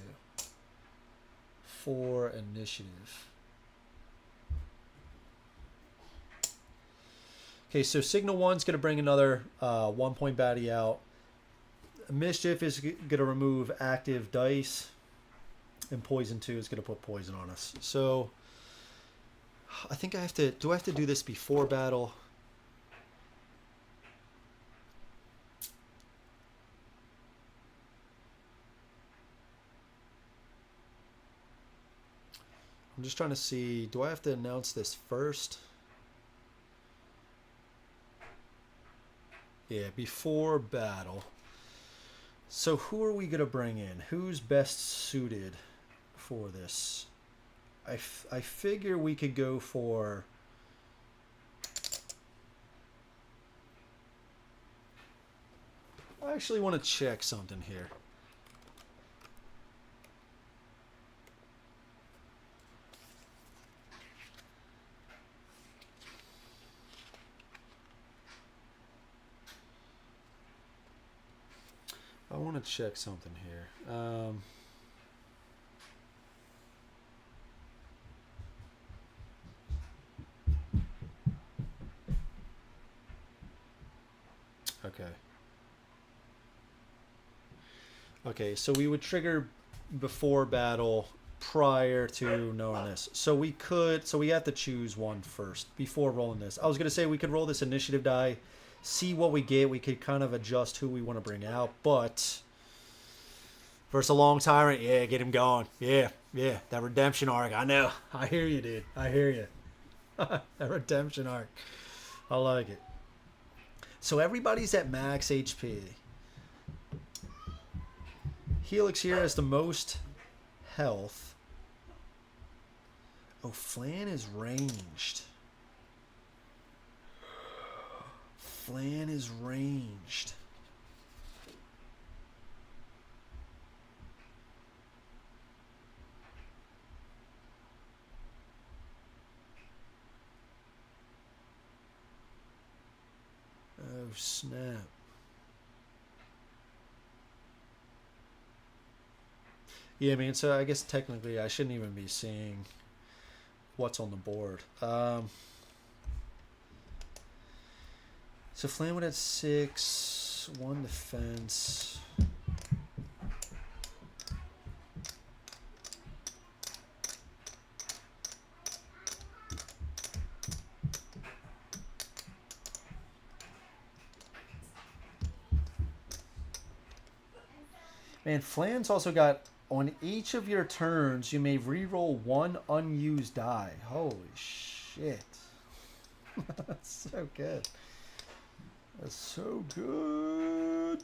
4 initiative. Okay, so Signal 1's going to bring another 1 point baddie out. Mischief is going to remove active dice. And Poison 2 is going to put poison on us. So, I think I have to... Do I have to do this before battle? I'm just trying to see... Do I have to announce this first? Yeah, before battle. So who are we going to bring in? Who's best suited for this? I figure we could go for... I actually want to check something here. I want to check something here. Okay. Okay, so we would trigger before battle prior to knowing this. So we could, so we have to choose one first before rolling this. I was going to say we could roll this initiative die, see what we get. We could kind of adjust who we want to bring out, but versus a long tyrant, yeah, get him going. Yeah, that redemption arc. I know. I hear you, dude. I hear you. That redemption arc. I like it. So everybody's at max HP. Helix here has the most health. Oh, Flan is ranged. Flan is ranged. Oh, snap. Yeah, I mean, so I guess technically I shouldn't even be seeing what's on the board. So Flamwood at 6, 1 defense. Man, Flan's also got, on each of your turns, you may re-roll 1 unused die. Holy shit. That's so good. That's so good.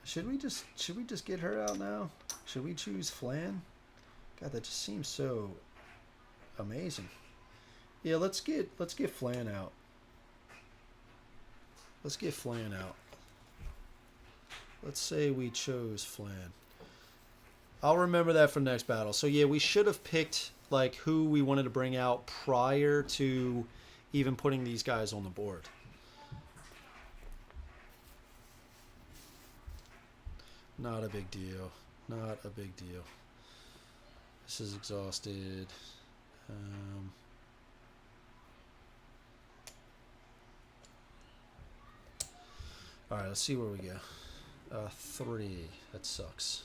Should we just get her out now? Should we choose Flan? God, that just seems so amazing. Yeah, let's get Flan out. Let's get Flan out. Let's say we chose Flan. I'll remember that for next battle. So yeah, we should have picked like who we wanted to bring out prior to even putting these guys on the board. Not a big deal. Not a big deal. This is exhausted. All right, let's see where we go. 3. That sucks.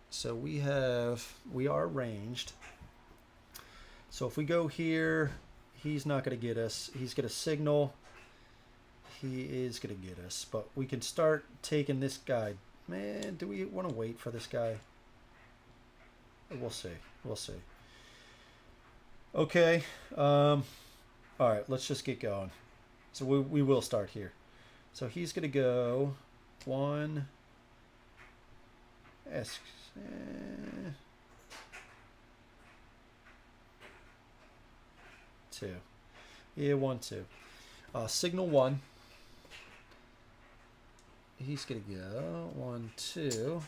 So we are ranged. So if we go here, he's not going to get us. He's going to signal. He is going to get us. But we can start taking this guy Man, do we want to wait for this guy? We'll see. We'll see. Okay. All right, let's just get going. So we will start here. So he's going to go 1. S. 2. Yeah, 1, 2. Signal 1. He's going to go 1, 2.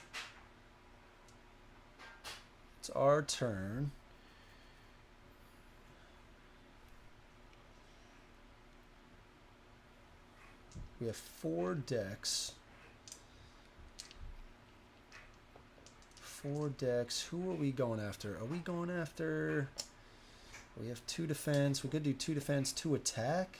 It's our turn. We have 4 decks. 4 decks. Who are we going after? Are we going after... We have 2 defense. We could do 2 defense, 2 attack.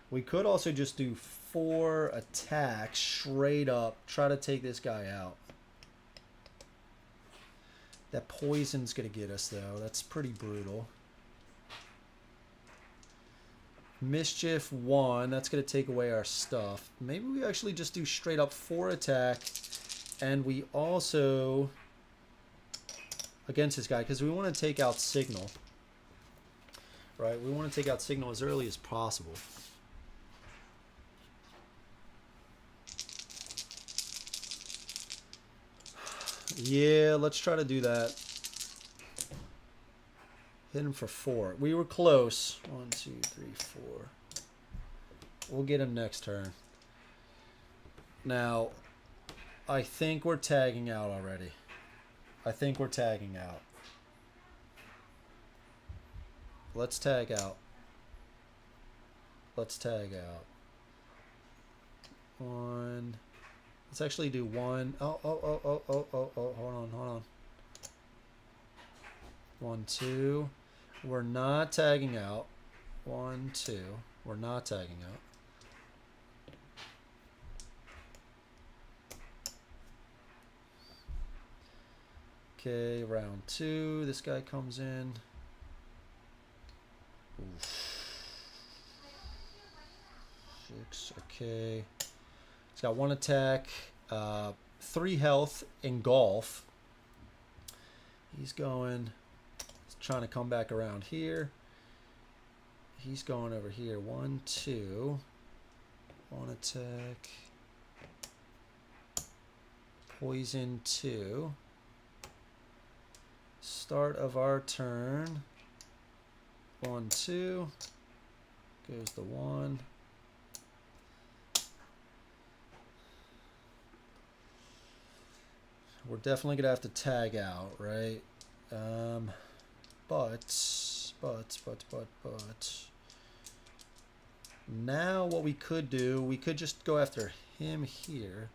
We could also just do 4 attack straight up. Try to take this guy out. That poison's going to get us, though. That's pretty brutal. Mischief 1. That's going to take away our stuff. Maybe we actually just do straight up 4 attack. And we also... Against this guy, because we want to take out Signal. Right? We want to take out Signal as early as possible. Yeah, let's try to do that. Hit him for 4. We were close. 1, 2, 3, 4. We'll get him next turn. Now, I think we're tagging out already. I think we're tagging out. Let's tag out. Let's tag out. 1. Let's actually do 1. Oh, hold on. 1, 2. We're not tagging out. 1, 2. We're not tagging out. Okay, round 2. This guy comes in. Oof. 6. Okay. He's got 1 attack, 3 health, engulf. He's going. He's trying to come back around here. He's going over here. 1, 2. 1 attack. Poison 2. Start of our turn. 1, 2. Goes the 1. We're definitely gonna have to tag out, right? But now what we could do, we could just go after him here.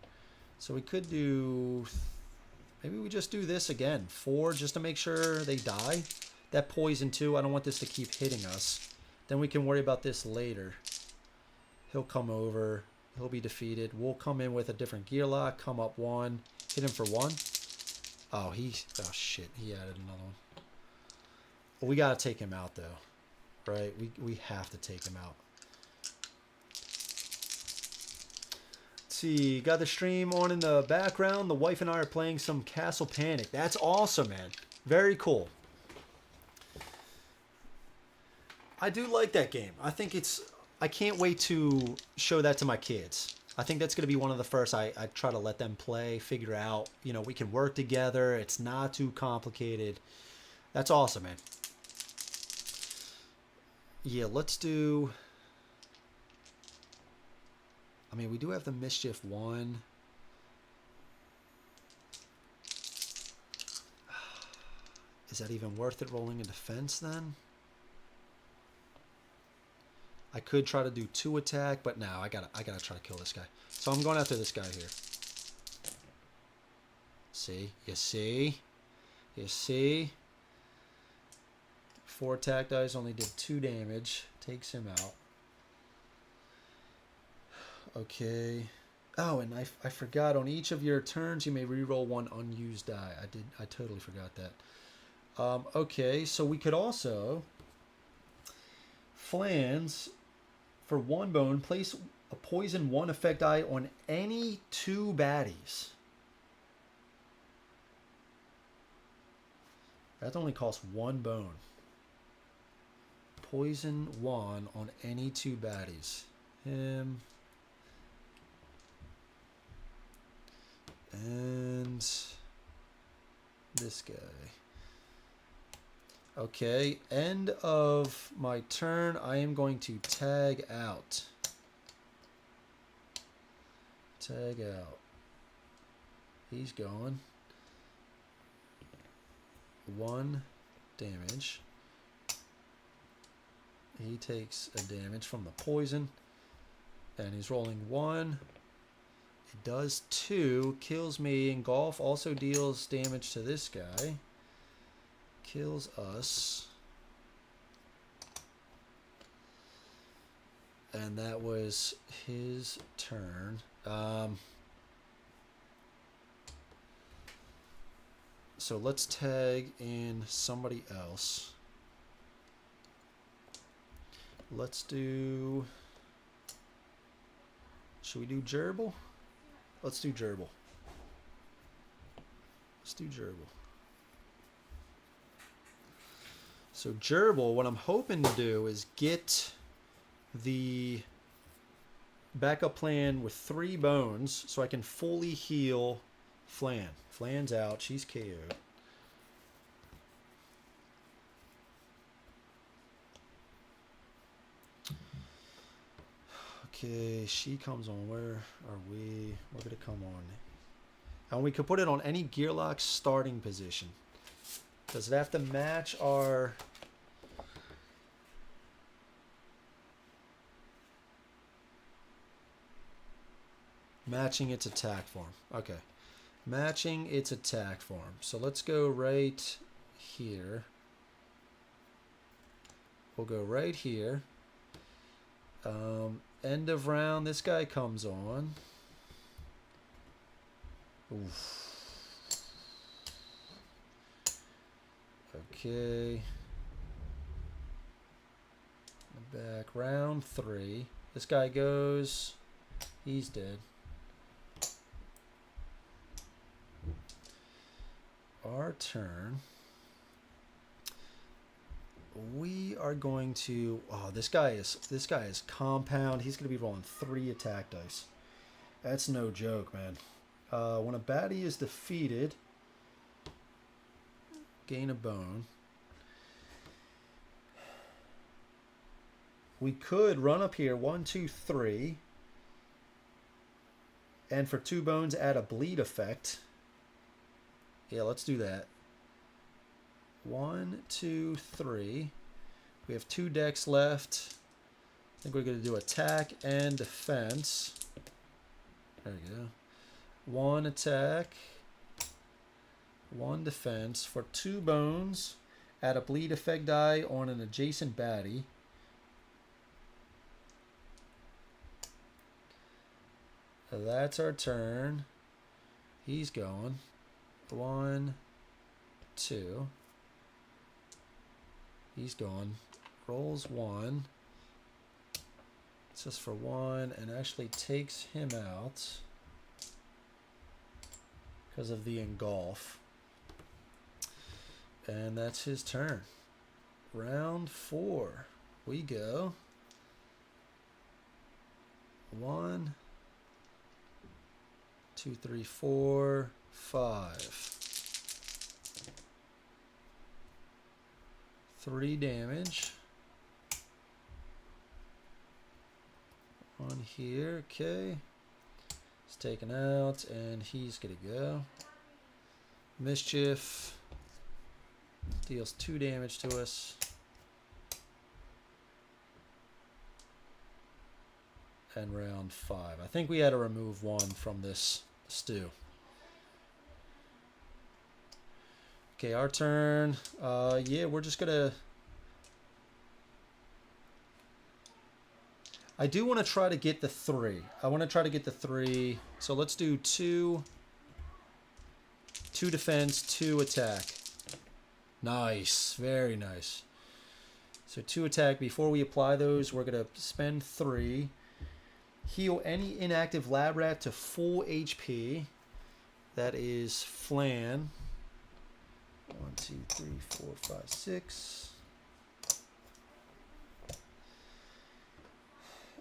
So we could do, maybe we just do this again, 4, just to make sure they die. That poison too, I don't want this to keep hitting us. Then we can worry about this later. He'll come over, he'll be defeated. We'll come in with a different gear lock, come up 1, hit him for 1. Oh, oh shit, he added another one. Well, we gotta take him out though, right? We have to take him out. Let's see, got the stream on in the background. The wife and I are playing some Castle Panic. That's awesome, man. Very cool. I do like that game. I think I can't wait to show that to my kids. I think that's going to be one of the first I try to let them play, figure out, you know, we can work together. It's not too complicated. That's awesome, man. Yeah, let's do... I mean, we do have the Mischief 1. Is that even worth it rolling a defense then? I could try to do 2 attack, but no, I gotta try to kill this guy. So I'm going after this guy here. See? You see? You see? 4 attack dice, only did 2 damage. Takes him out. Okay. Oh, and I forgot, on each of your turns, you may reroll 1 unused die. I totally forgot that. Okay, so we could also... Flans... For 1 bone, place A poison 1 effect die on any 2 baddies. That only costs 1 bone. Poison 1 on any 2 baddies. Him. And this guy. Okay, end of my turn. I am going to tag out. Tag out. He's going. 1 damage. He takes a damage from the poison. And he's rolling 1. It does 2. Kills me. Engulf also deals damage to this guy. Kills us. And that was his turn. So let's tag in somebody else. Let's do... Should we do Gerbil? Let's do Gerbil. Let's do Gerbil. So Gerbil, what I'm hoping to do is get the backup plan with 3 bones so I can fully heal Flan. Flan's out. She's KO'd. Okay, she comes on. Where are we? We're going to come on. And we could put it on any Gearlock starting position. Does it have to match our... Matching its attack form. Okay. Matching its attack form. So let's go right here. We'll go right here. End of round, this guy comes on. Oof. Okay. Back, round 3. This guy goes. He's dead. Our turn. We are going to... Oh, this guy is compound. He's going to be rolling 3 attack dice. That's no joke, man. When a baddie is defeated, gain a bone. We could run up here 1, 2, 3, and for 2 bones add a bleed effect. Yeah, let's do that. 1, 2, 3. We have 2 decks left. I think we're going to do attack and defense. There we go. 1 attack, 1 defense. For 2 bones, add a bleed effect die on an adjacent baddie. That's our turn. He's going. 1, 2. He's gone. Rolls 1. It's just for 1 and actually takes him out because of the engulf. And that's his turn. Round 4. We go. 1, 2, 3, 4, 5. 3 damage. 1 here, okay. He's taken out, and he's gonna go. Mischief deals 2 damage to us. And round 5. I think we had to remove 1 from this stew. Okay, our turn. Yeah, we're just gonna... I do want to try to get the 3. I want to try to get the 3. So let's do 2 defense, 2 attack. Nice. Very nice. So 2 attack. Before we apply those, we're going to spend 3. Heal any inactive lab rat to full HP. That is Flan. 1, 2, 3, 4, 5, 6.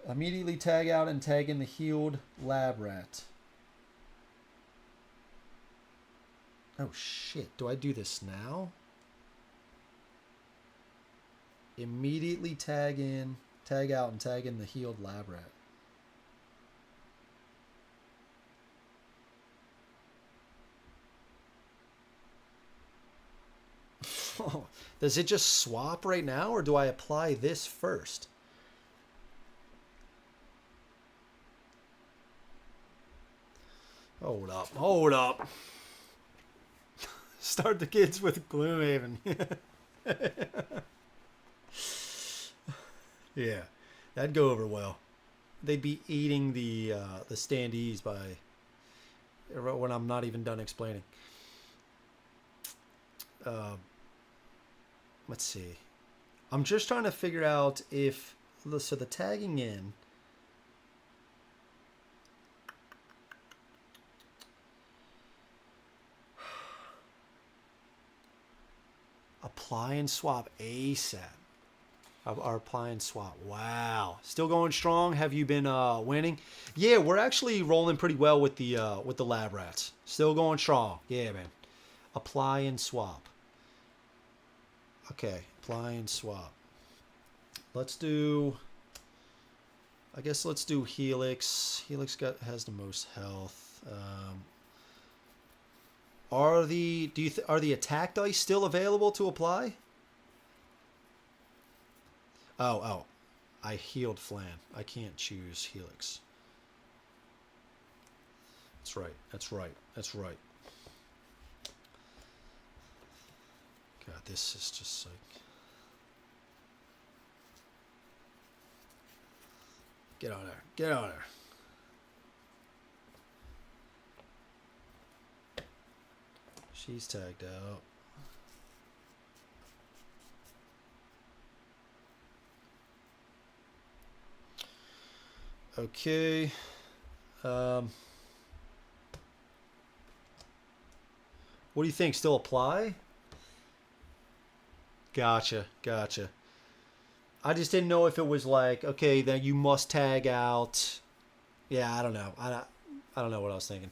Immediately tag out and tag in the healed lab rat. Oh shit, do I do this now? Immediately tag out and tag in the healed lab rat. Does it just swap right now, or do I apply this first? Hold up, hold up. Start the kids with Gloomhaven. Yeah, that'd go over well. They'd be eating the standees by when I'm not even done explaining. Let's see. I'm just trying to figure out if so the tagging in. Apply and swap ASAP. Our apply and swap. Wow, still going strong. Have you been winning? Yeah, we're actually rolling pretty well with the lab rats. Still going strong. Yeah, man. Apply and swap. Okay, apply and swap. Let's do. I guess let's do Helix. Helix has the most health. Are the attack dice still available to apply? Oh, I healed Flan. I can't choose Helix. That's right. That's right. That's right. God, this is just like. Get on there. Get on there. She's tagged out. Okay. What do you think? Still apply? Gotcha. Gotcha. I just didn't know if it was like, okay, then you must tag out. Yeah, I don't know. I don't know what I was thinking.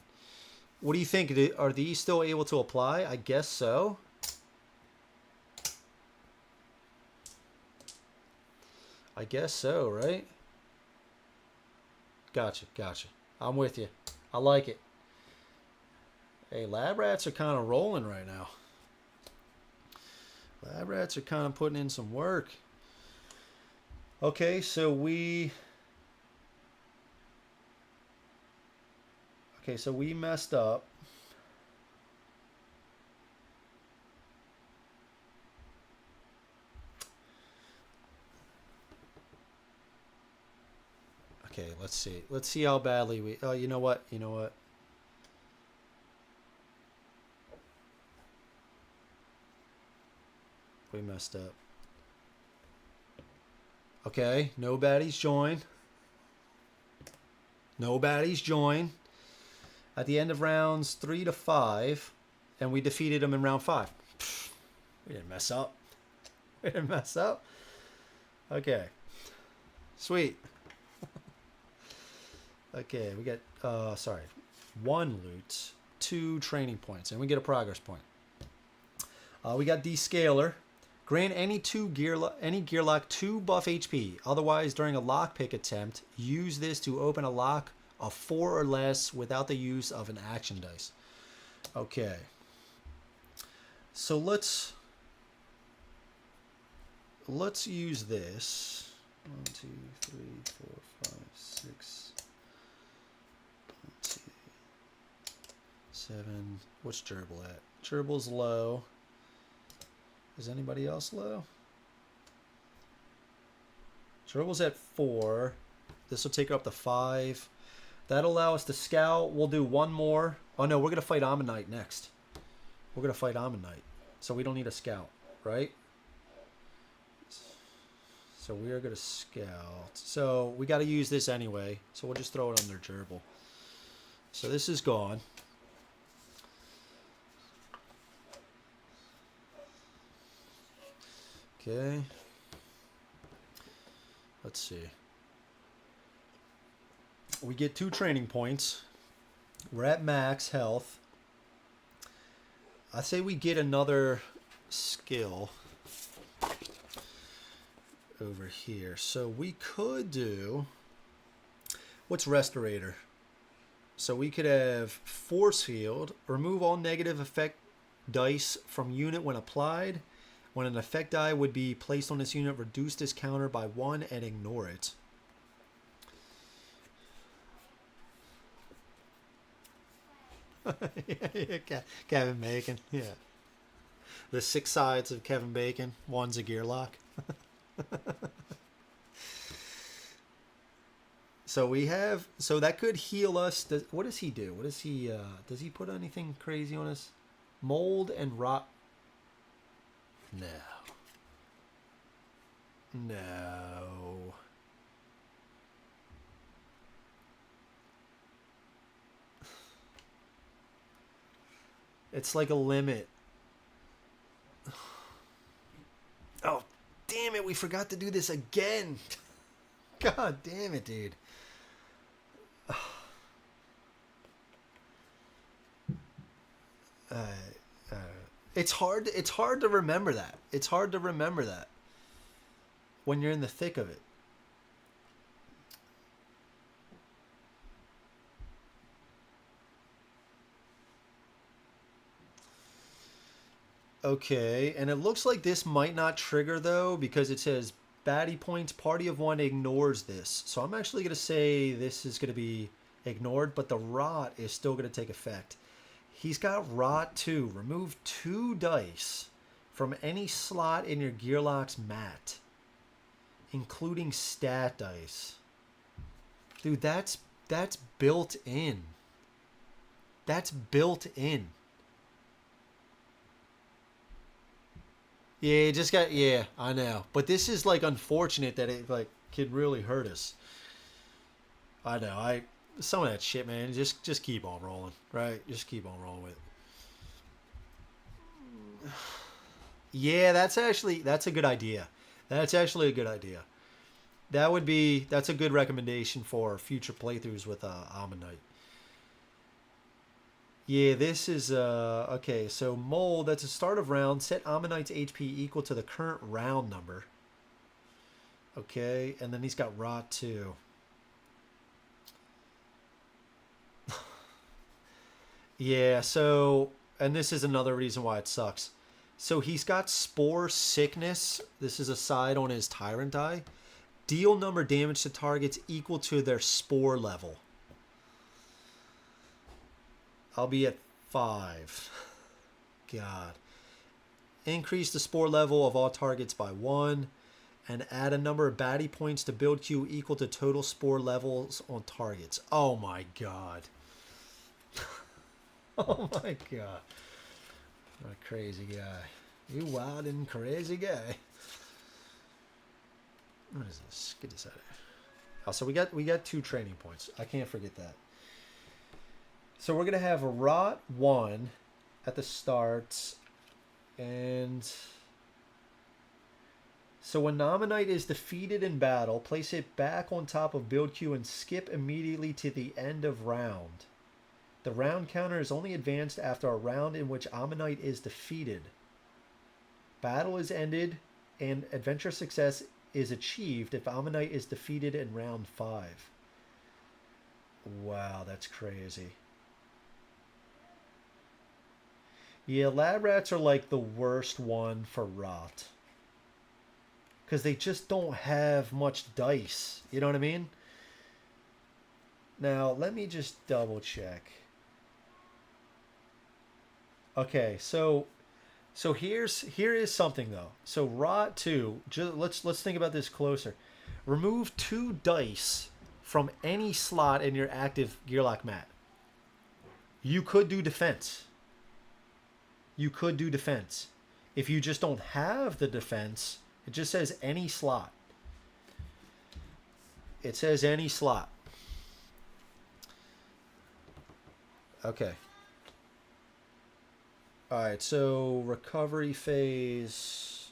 What do you think? Are these still able to apply? I guess so. I guess so, right? Gotcha, gotcha. I'm with you. I like it. Hey, lab rats are kind of rolling right now. Lab rats are kind of putting in some work. Okay, so we messed up. Okay, let's see. Let's see how badly we... Oh, you know what? You know what? We messed up. Okay, no baddies join. No baddies join. At the end of rounds 3 to 5, and we defeated them in round 5. We didn't mess up. We didn't mess up. Okay. Sweet. Okay, we get, 1 loot, 2 training points, and we get a progress point. We got Descaler. Grant any gear lock 2 buff HP. Otherwise, during a lockpick attempt, use this to open a lock of 4 or less without the use of an action dice. Okay. So let's use this. 1, 2, 3, 4, 5, 6. 1, 2, 7. What's Gerbil at? Gerbil's low. Is anybody else low? Gerbil's at 4. This will take her up to 5. That'll allow us to scout. We'll do 1 more. Oh no, we're going to fight Amanight next. We're going to fight Amanight. So we don't need a scout, right? So we are going to scout. So we got to use this anyway. So we'll just throw it on their gerbil. So this is gone. Okay. Let's see. We get 2 training points. We're at max health. I say we get another skill over here. So we could do, what's Restorator? So we could have Force Field, remove all negative effect dice from unit when applied. When an effect die would be placed on this unit, reduce this counter by 1 and ignore it. Kevin Bacon, yeah. The 6 sides of Kevin Bacon. One's a gear lock. So we have, so that could heal us. What does he do? What does he put anything crazy on us? Mold and rot. No. No. It's like a limit. Oh, damn it. We forgot to do this again. God damn it, dude. It's hard to remember that. It's hard to remember that when you're in the thick of it. Okay, and it looks like this might not trigger though, because it says baddie points, party of 1 ignores this. So I'm actually going to say this is going to be ignored, but the rot is still going to take effect. He's got rot 2. Remove 2 dice from any slot in your Gearlock's mat, including stat dice. Dude, that's built in. That's built in. Yeah, it just got, yeah, I know. But this is like unfortunate that it like could really hurt us. I know. Some of that shit, man, just keep on rolling, right? Just keep on rolling with it. Yeah, that's a good idea. That's actually a good idea. That's a good recommendation for future playthroughs with Amanight. Yeah, this is okay, so mold, that's a start of round. Set Amanite's HP equal to the current round number. Okay, and then he's got rot 2. Yeah, so, and this is another reason why it sucks. So he's got Spore Sickness. This is a side on his Tyrant die. Deal number damage to targets equal to their Spore level. I'll be at 5. God. Increase the Spore level of all targets by 1. And add a number of baddie points to build queue equal to total Spore levels on targets. Oh my god. Oh my god. What a crazy guy. You wild and crazy guy. What is this? Get this out of here. Oh, so we got 2 training points. I can't forget that. So we're gonna have a rot 1 at the start, and so when Amanight is defeated in battle, place it back on top of build queue and skip immediately to the end of round. The round counter is only advanced after a round in which Amanight is defeated. Battle is ended and adventure success is achieved if Amanight is defeated in round 5. Wow, that's crazy. Yeah, lab rats are like the worst one for rot. Because they just don't have much dice. You know what I mean? Now, let me just double check. Okay, so here is something though. So rot 2, let's think about this closer. Remove 2 dice from any slot in your active Gearlock mat. You could do defense. You could do defense. If you just don't have the defense, it just says any slot. It says any slot. Okay. Alright, so recovery phase.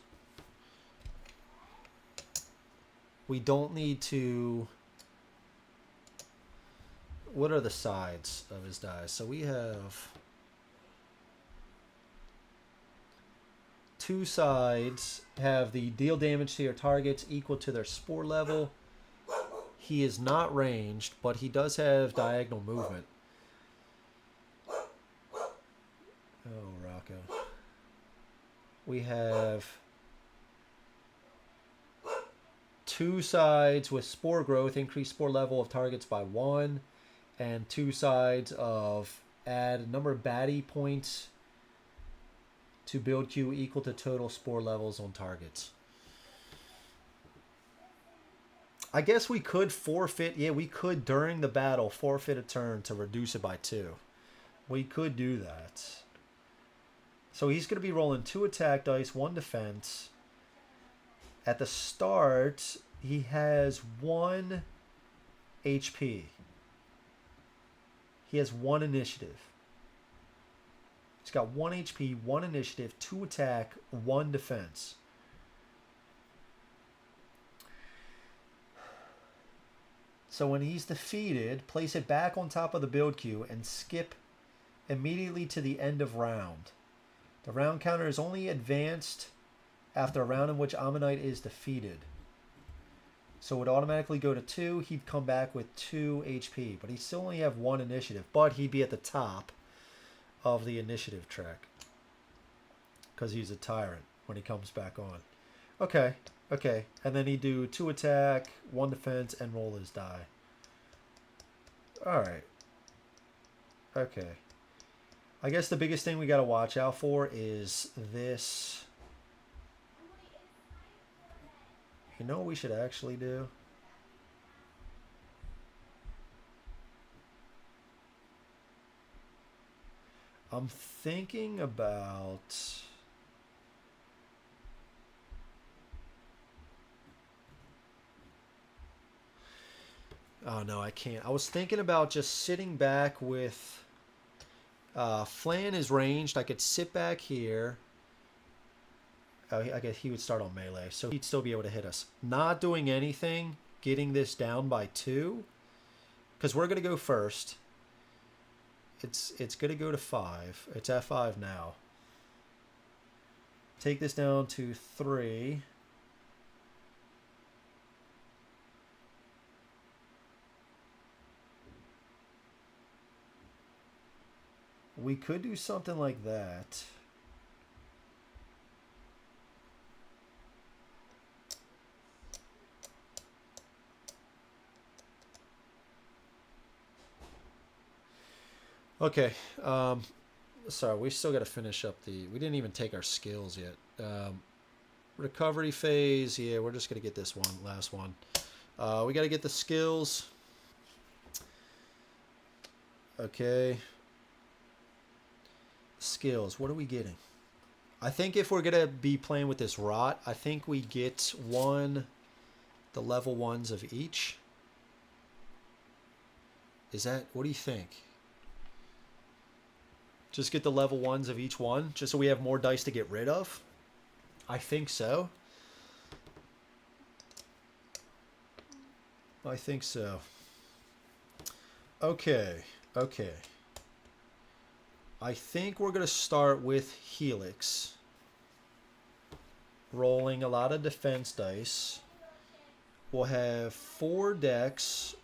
We don't need to... What are the sides of his dice? So we have... 2 sides have the deal damage to your targets equal to their spore level. He is not ranged, but he does have diagonal movement. Oh, Rocco. We have 2 sides with spore growth, increase spore level of targets by 1, and 2 sides of add number of baddie points to build queue equal to total spore levels on targets. I guess we could forfeit. Yeah, we could during the battle forfeit a turn to reduce it by 2. We could do that. So he's going to be rolling 2 attack dice, 1 defense. At the start, he has 1 HP. He has 1 initiative. He's got 1 HP, 1 initiative, 2 attack, 1 defense. So when he's defeated, place it back on top of the build queue and skip immediately to the end of round. The round counter is only advanced after a round in which Amanight is defeated. So it would automatically go to 2. He'd come back with 2 HP, but he'd still only have 1 initiative. But he'd be at the top of the initiative track because he's a tyrant when he comes back on. Okay, okay. And then he'd do 2 attack, 1 defense, and roll his die. Alright. Okay. I guess the biggest thing we got to watch out for is this. You know what we should actually do? I'm thinking about... Oh, no, I can't. I was thinking about just sitting back with... Flan is ranged. I could sit back here. Oh, I guess he would start on melee, so he'd still be able to hit us. Not doing anything, getting this down by 2, because we're going to go first. It's going to go to 5. It's at 5 now. Take this down to 3. We could do something like that. Okay. Sorry, we still got to finish up the... We didn't even take our skills yet. Recovery phase. Yeah, we're just going to get this one, last one. We got to get the skills. Okay. Skills. What are we getting? I think if we're going to be playing with this rot, I think we get the level 1s of each. Is that... What do you think? Just get the level 1s of each one, just so we have more dice to get rid of? I think so. I think so. Okay, okay. I think we're going to start with Helix. Rolling a lot of defense dice. We'll have 4 decks.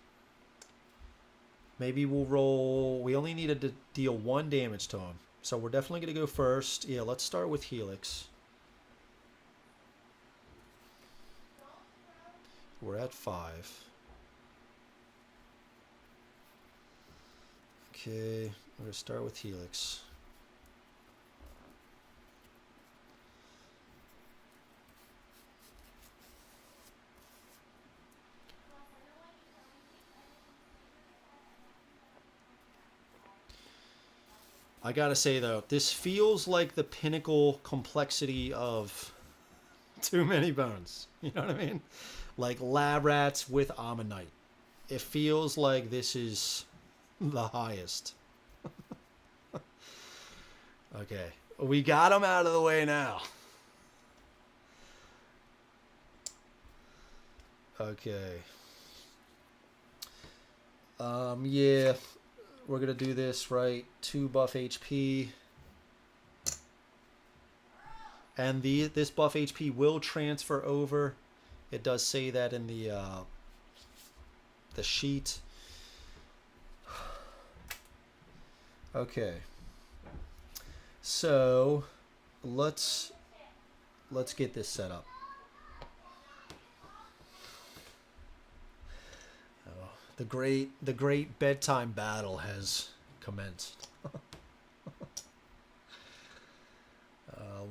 Maybe we'll roll... We only needed to deal 1 damage to him. So we're definitely going to go first. Yeah, let's start with Helix. We're at 5. Okay, we're going to start with Helix. I gotta say though, this feels like the pinnacle complexity of Too many bones. You know what I mean? Like lab rats with Ammonite. It feels like this is the highest. Okay. We got them out of the way now. Okay. Yeah. We're going to do this, right? 2 buff HP. And this buff HP will transfer over. It does say that in the sheet. Okay. So let's get this set up. Oh, the great bedtime battle has commenced.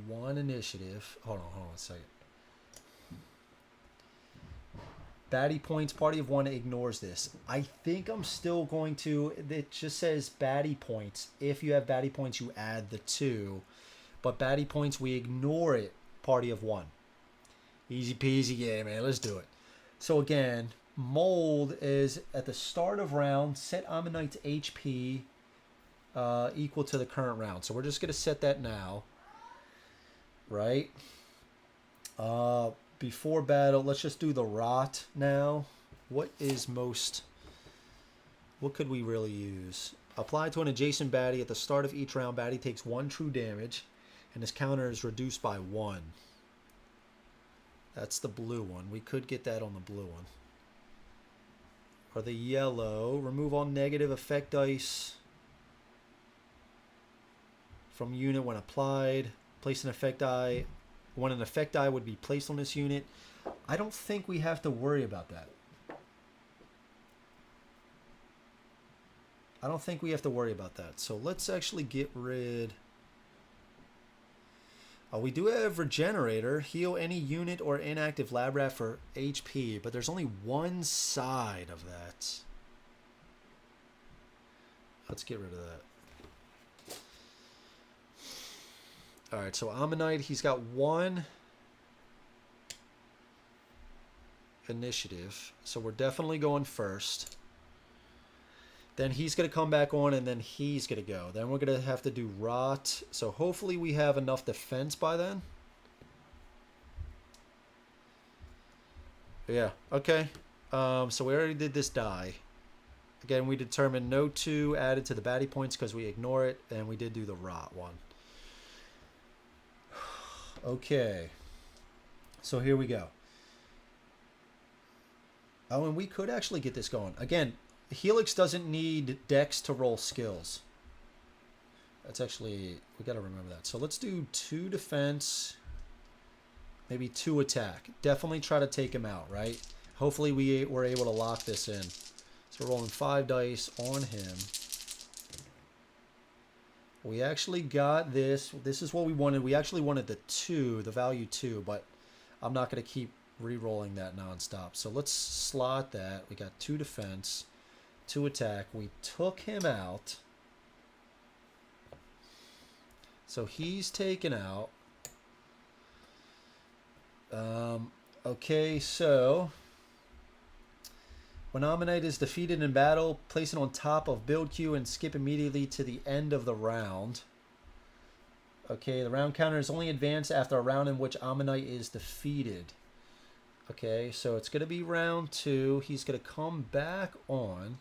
One initiative. Hold on a second. Baddie points, party of 1 ignores this. I think I'm still going to, it just says baddie points. If you have baddie points, you add the 2. But baddie points, we ignore it, party of 1. Easy peasy, yeah, man, let's do it. So again, mold is at the start of round, set Ammonite's HP equal to the current round. So we're just going to set that now. Right? Before battle, let's just do the rot now. What could we really use? Apply to an adjacent baddie at the start of each round. Baddie takes 1 true damage, and his counter is reduced by 1. That's the blue one. We could get that on the blue one. Or the yellow. Remove all negative effect dice from unit when applied. Place an effect die. When an effect die would be placed on this unit. I don't think we have to worry about that. I don't think we have to worry about that. So let's actually get rid. We do have Regenerator. Heal any unit or inactive lab rat for HP, but there's only one side of that. Let's get rid of that. Alright, so Amanight, he's got 1 initiative. So we're definitely going first. Then he's going to come back on, and then he's going to go. Then we're going to have to do Rot. So hopefully we have enough defense by then. Yeah, okay. So we already did this die. Again, we determined no 2 added to the baddie points because we ignore it. And we did do the Rot one. Okay, so here we go. Oh, and we could actually get this going. Again, Helix doesn't need Dex to roll skills. That's actually, we got to remember that. So let's do 2 defense, maybe 2 attack. Definitely try to take him out, right? Hopefully we were able to lock this in. So we're rolling 5 dice on him. We actually got this. This is what we wanted. We actually wanted the 2, the value 2, but I'm not going to keep re-rolling that nonstop. So let's slot that. We got 2 defense, 2 attack. We took him out. So he's taken out. Okay, so when Amanight is defeated in battle, place it on top of build queue and skip immediately to the end of the round. Okay, the round counter is only advanced after a round in which Amanight is defeated. Okay, so it's going to be round 2. He's going to come back on.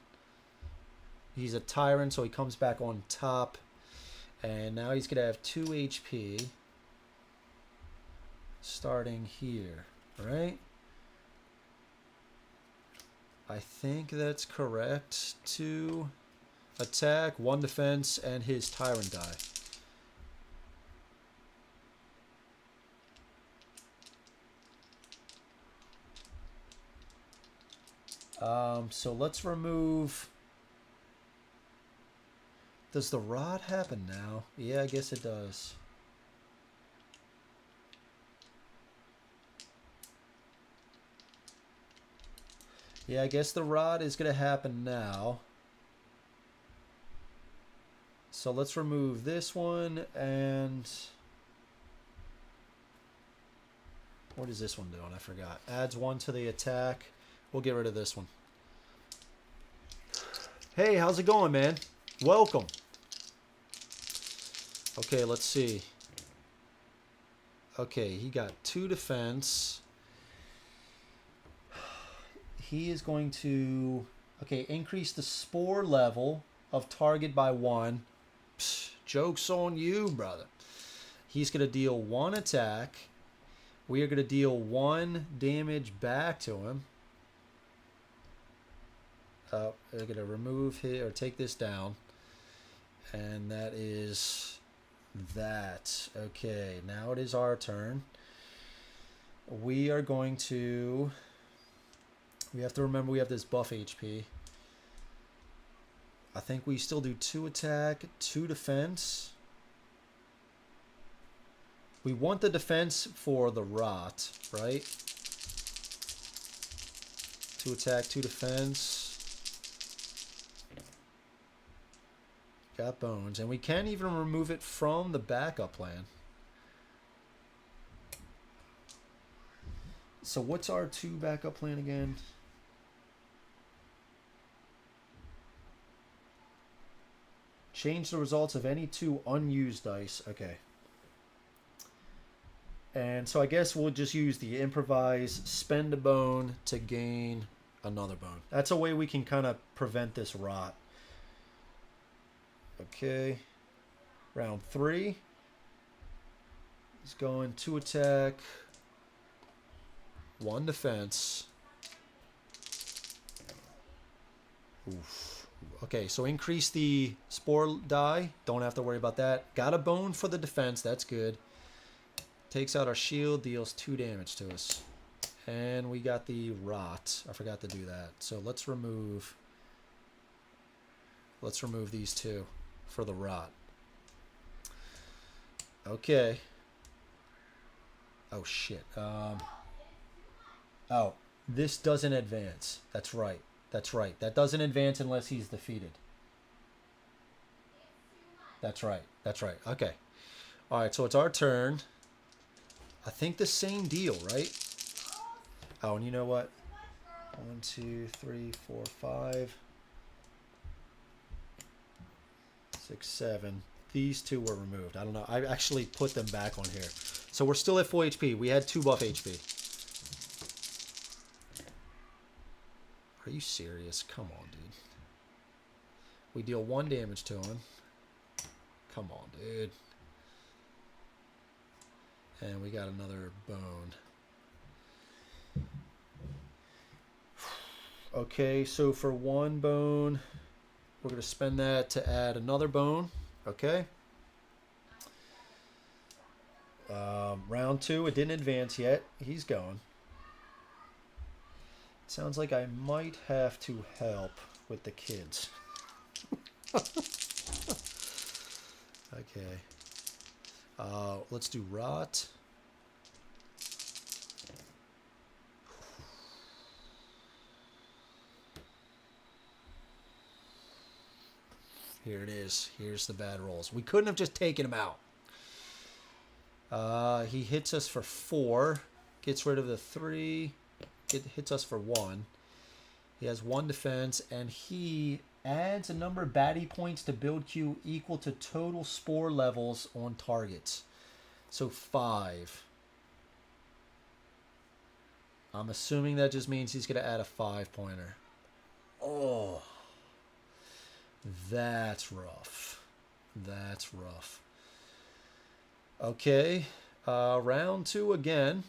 He's a tyrant, so he comes back on top. And now he's going to have 2 HP. Starting here, right? I think that's correct. 2 attack, 1 defense, and his tyrant die. So let's remove. Does the rod happen now? Yeah, I guess it does. Yeah, I guess the rod is going to happen now. So let's remove this one and What is this one doing? I forgot. Adds 1 to the attack. We'll get rid of this one. Hey, how's it going, man? Welcome. Okay, let's see. Okay, he got 2 defense. He is going to... Okay, increase the spore level of target by 1. Psh, joke's on you, brother. He's going to deal 1 attack. We are going to deal 1 damage back to him. We're going to remove his, or take this down. And that is that. Okay, now it is our turn. We are going to... We have to remember we have this buff HP. I think we still do 2 attack, 2 defense. We want the defense for the rot, right? 2 attack, 2 defense. Got bones. And we can't even remove it from the backup plan. So what's our 2 backup plan again? Change the results of any 2 unused dice. Okay. And so I guess we'll just use the improvise, spend a bone to gain another bone. That's a way we can kind of prevent this rot. Okay. Round 3. He's going 2 attack, 1 defense. Oof. Okay, so increase the spore die. Don't have to worry about that. Got a bone for the defense. That's good. Takes out our shield, deals 2 damage to us. And we got the rot. I forgot to do that. So let's remove these 2 for the rot. Okay. Oh shit. Oh, this doesn't advance. That's right. That's right. That doesn't advance unless he's defeated. That's right. That's right. Okay. All right, so it's our turn. I think the same deal, right? Oh, and you know what? 1, 2, 3, 4, 5, 6, 7. These 2 were removed. I don't know. I actually put them back on here. So we're still at full HP. We had 2 buff HP. Are you serious? Come on, dude. We deal 1 damage to him. Come on, dude. And we got another bone. Okay, so for 1 bone, we're going to spend that to add another bone. Okay. Round 2, it didn't advance yet. He's going. Sounds like I might have to help with the kids. Okay. Let's do rot. Here it is. Here's the bad rolls. We couldn't have just taken him out. He hits us for 4. Gets rid of the 3. It hits us for 1. He has 1 defense, and he adds a number of baddie points to build queue equal to total spore levels on targets. So 5. I'm assuming that just means he's going to add a 5-pointer. Oh, that's rough. That's rough. Okay, round 2 again.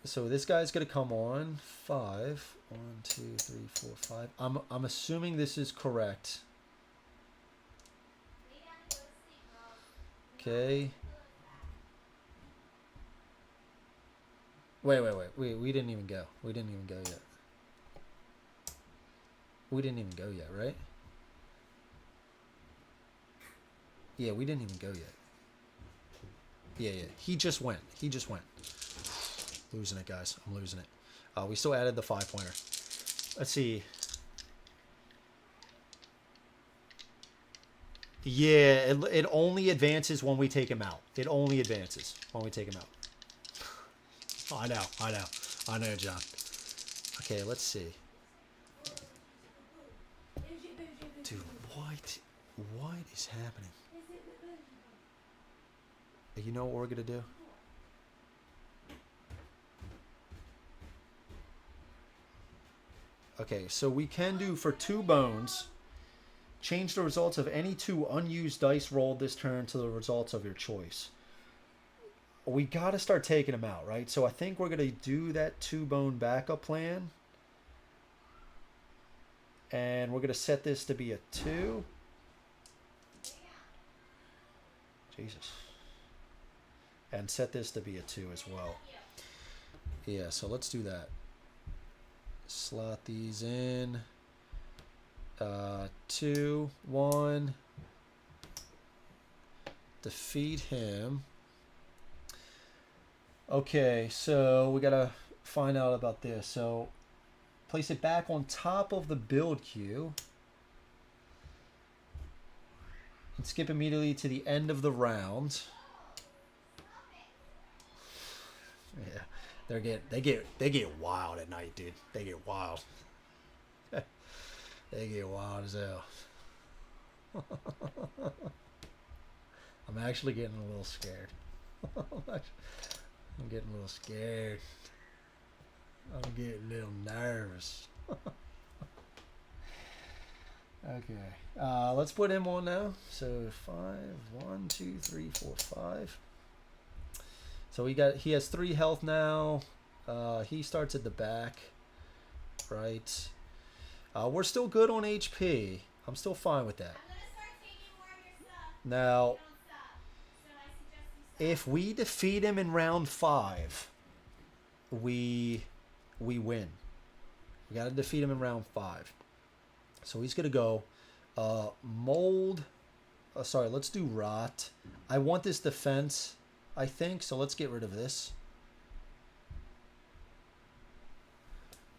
So this guy's gonna come on 5. 1, 2, 3, 4, 5. I'm assuming this is correct. Okay. Wait. We didn't even go. We didn't even go yet. We didn't even go yet, right? Yeah, we didn't even go yet. Yeah. He just went. Losing it, guys. I'm losing it. We still added the 5-pointer. Let's see. Yeah, it only advances when we take him out. It only advances when we take him out. Oh, I know, John. Okay, let's see. Dude, what is happening? You know what we're gonna do? Okay, so we can do for 2 bones. Change the results of any 2 unused dice rolled this turn to the results of your choice. We got to start taking them out, right? So I think we're going to do that 2-bone backup plan. And we're going to set this to be a 2. Jesus. And set this to be a 2 as well. Yeah, so let's do that. Slot these in. 2, 1. Defeat him. Okay, so we gotta find out about this. So place it back on top of the build queue. And skip immediately to the end of the round. Yeah. They get wild at night, dude. They get wild. They get wild as hell. I'm actually getting a little scared. I'm getting a little scared. I'm getting a little nervous. Okay. Let's put him on now. So 5, 1, 2, 3, 4, 5. So he has 3 health now. He starts at the back. Right. We're still good on HP. I'm still fine with that. I'm gonna start taking more of your stuff. Now, Don't stop. So I suggest you stop. if we defeat him in round 5, we win. We got to defeat him in round 5. So he's gonna go mold. Sorry, let's do rot. I want this defense, I think. So let's get rid of this.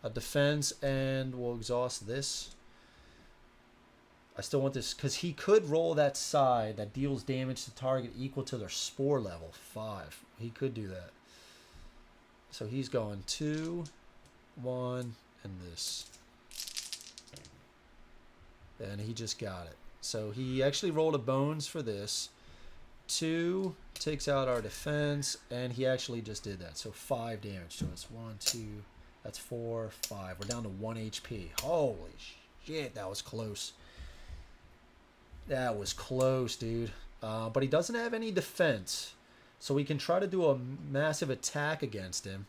A defense, and we'll exhaust this. I still want this because he could roll that side that deals damage to target equal to their spore level 5. He could do that. So he's going 2, 1, and this. And he just got it. So he actually rolled a bones for this. 2 takes out our defense, and he actually just did that. So 5 damage to us. 1, 2. That's 4, 5. We're down to 1 HP. Holy shit, that was close. That was close, dude. But he doesn't have any defense. So we can try to do a massive attack against him.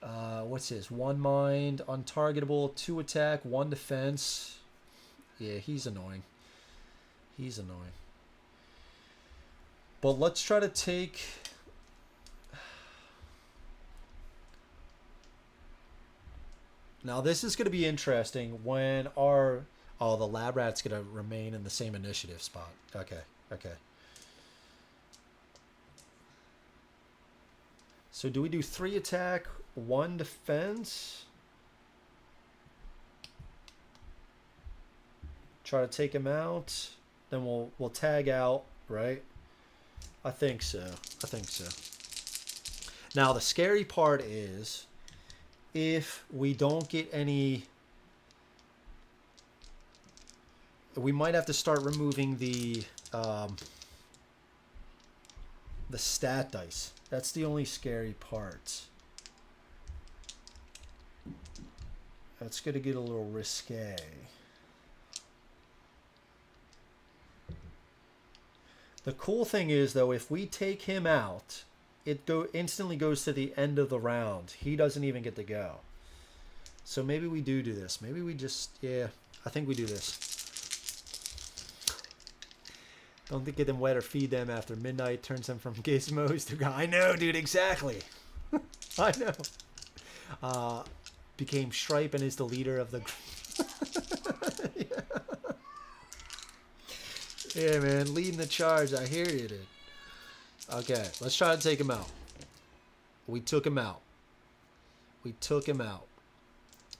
What's his? 1 mind, untargetable, 2 attack, 1 defense. Yeah, he's annoying. He's annoying. But let's try to take... Now this is going to be interesting when our... Oh, the lab rat's going to remain in the same initiative spot. Okay, okay. So do we do 3 attack, 1 defense? Try to take him out. Then we'll tag out, right? I think so. I think so. Now the scary part is... if we don't get any, we might have to start removing the stat dice. That's the only scary part. That's going to get a little risque. The cool thing is, though, if we take him out, it instantly goes to the end of the round. He doesn't even get to go. So maybe we do this. Maybe we just... yeah, I think we do this. Don't think get them wet or feed them after midnight. Turns them from gizmos to... I know, dude, exactly. I know. Became Stripe and is the leader of the... Yeah, man, leading the charge. I hear you, dude. Okay, let's try to take him out. We took him out. We took him out.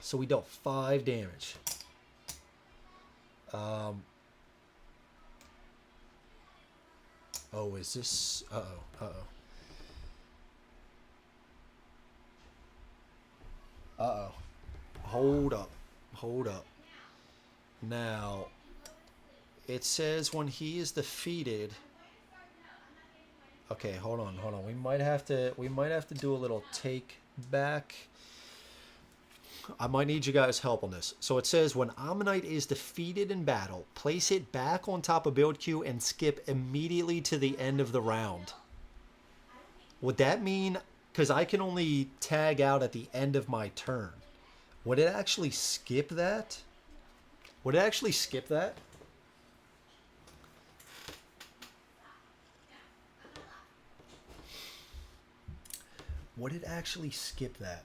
So we dealt 5 damage. Oh, is this? Uh-oh. Uh-oh. Uh-oh. Hold up. Hold up. Now, it says when he is defeated. Okay, hold on, hold on. We might have to do a little take back. I might need you guys' help on this. So it says when Amanight is defeated in battle, place it back on top of build queue and skip immediately to the end of the round. Would that mean, because I can only tag out at the end of my turn, would it actually skip that? Would it actually skip that? Would it actually skip that?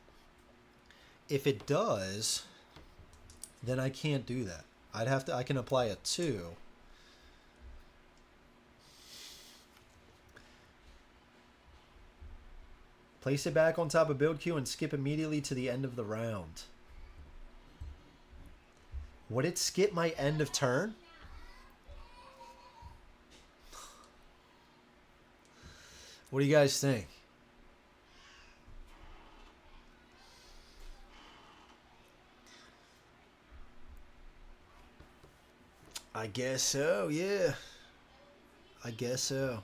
If it does, then I can't do that. I can apply a 2. Place it back on top of build queue and skip immediately to the end of the round. Would it skip my end of turn? What do you guys think? I guess so, yeah. I guess so.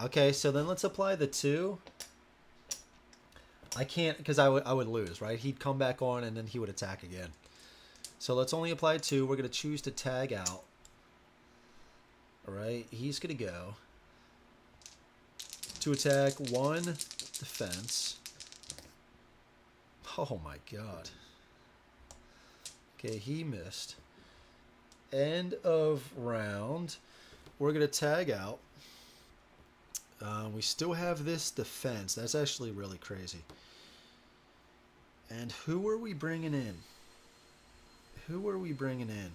Okay, so then let's apply the 2. I can't, because I would lose, right? He'd come back on and then he would attack again. So let's only apply 2. We're going to choose to tag out. All right, he's going to go. 2 attack, 1 defense. Oh my god. Okay, he missed. End of round. We're going to tag out. We still have this defense. That's actually really crazy. And who are we bringing in? Who are we bringing in?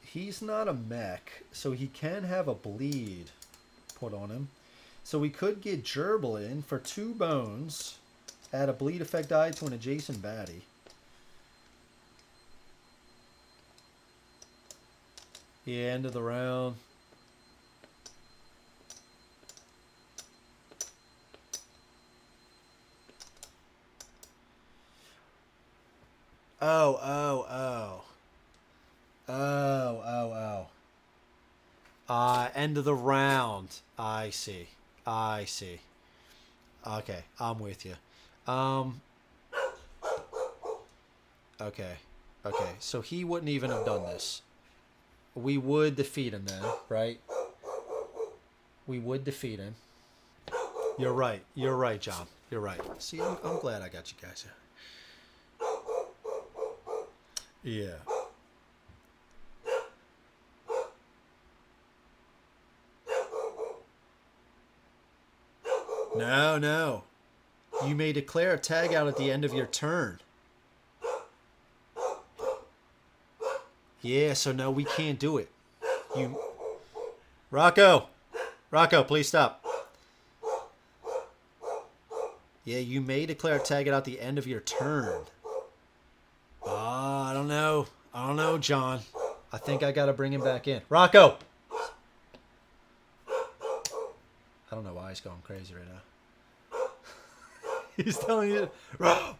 He's not a mech, so he can have a bleed put on him. So we could get Gerbil in for 2 bones. Add a bleed effect die to an adjacent baddie. Yeah, end of the round. Oh. End of the round. I see. Okay, I'm with you. Okay. So he wouldn't even have done this. We would defeat him then, right? We would defeat him. You're right, John. You're right. See, I'm glad I got you guys here. Yeah. No. You may declare a tag out at the end of your turn. Yeah, so no, we can't do it. Rocco, please stop. Yeah, you may declare a tag out at the end of your turn. I don't know, John. I think I got to bring him back in. Rocco! I don't know why he's going crazy right now. He's telling you, row.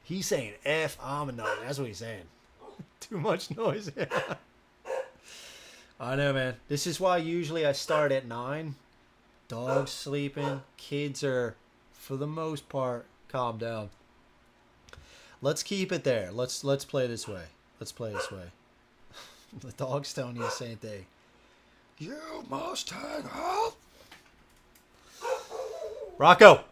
He's saying F Amanight. That's what he's saying. Too much noise. I know, man. This is why usually I start at 9. Dogs sleeping. Kids are, for the most part, calm down. Let's keep it there. Let's play this way. The dog's telling you the same thing. You must tag out. Rocco.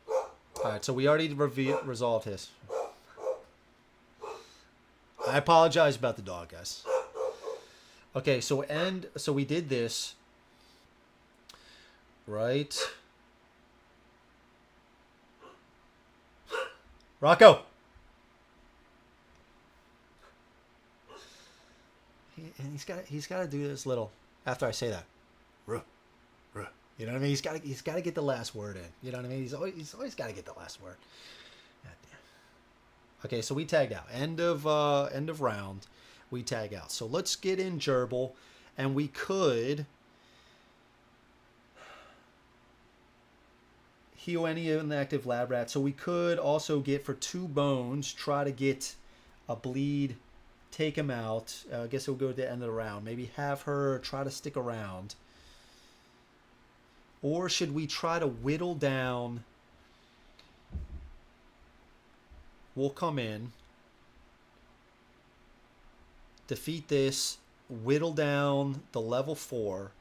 All right, so we already resolved his. I apologize about the dog, guys. Okay, so we did this, right? Rocco. And he's got to do this little after I say that. Ruh, ruh, You know what I mean? He's got to get the last word in. You know what I mean? He's always got to get the last word. God damn. Okay, so we tagged out. End of round. We tag out. So let's get in Gerbil, and we could heal any inactive lab rat. So we could also get for 2 bones, try to get a bleed, take him out. I guess it'll go to the end of the round. Maybe have her try to stick around. Or should we try to whittle down? We'll come in, defeat this, whittle down the level 4,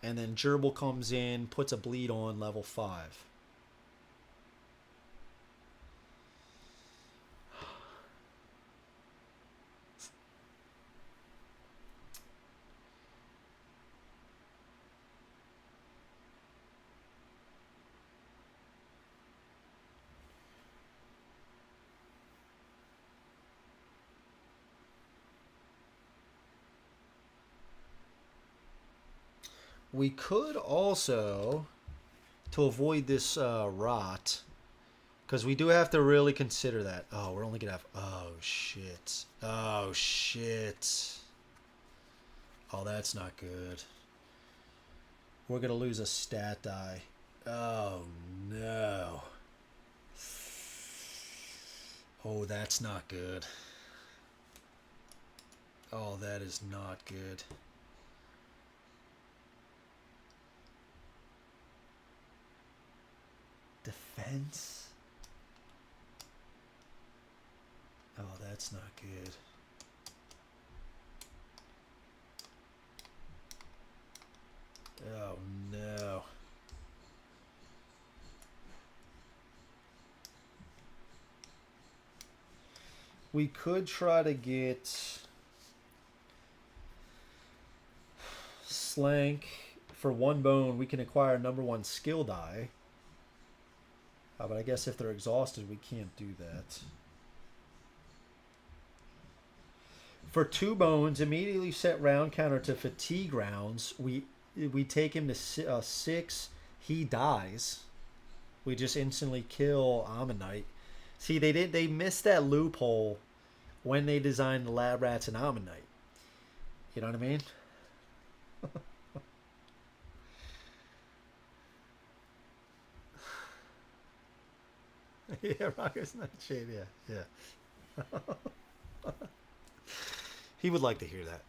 and then Gerbil comes in, puts a bleed on level 5. We could also, to avoid this rot, because we do have to really consider that. Oh, we're only going to have... Oh, shit. Oh, shit. Oh, that's not good. We're going to lose a stat die. Oh, no. Oh, that's not good. Oh, that is not good. Defense? Oh, that's not good. Oh, no. We could try to get Slank. For 1 bone, we can acquire number 1 skill die. But I guess if they're exhausted, we can't do that. For 2 bones, immediately set round counter to fatigue rounds. We take him to 6. He dies. We just instantly kill Amanight. See, they missed that loophole when they designed the lab rats and Amanight. You know what I mean? Yeah, Rocco's not shade. Yeah. He would like to hear that.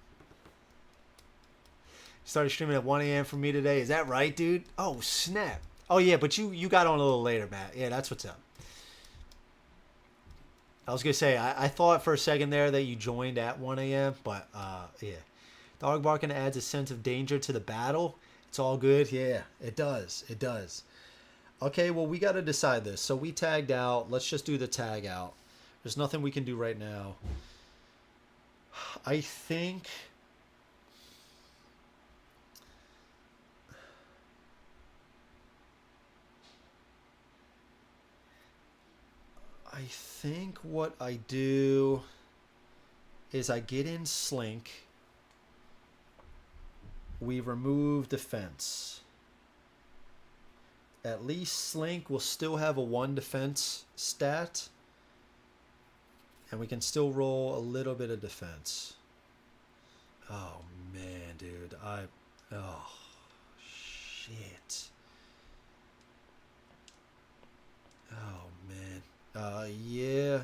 Started streaming at 1 a.m. for me today. Is that right, dude? Oh, snap. Oh, yeah, but you got on a little later, Matt. Yeah, that's what's up. I was going to say, I thought for a second there that you joined at 1 a.m., but, yeah. Dog barking adds a sense of danger to the battle. It's all good. Yeah, it does. It does. Okay, well, we got to decide this. So we tagged out. Let's just do the tag out. There's nothing we can do right now. I think... what I do is I get in Slink. We remove defense. At least Slink will still have a 1 defense stat. And we can still roll a little bit of defense. Oh, man, dude. Oh, shit. Oh, man. Yeah.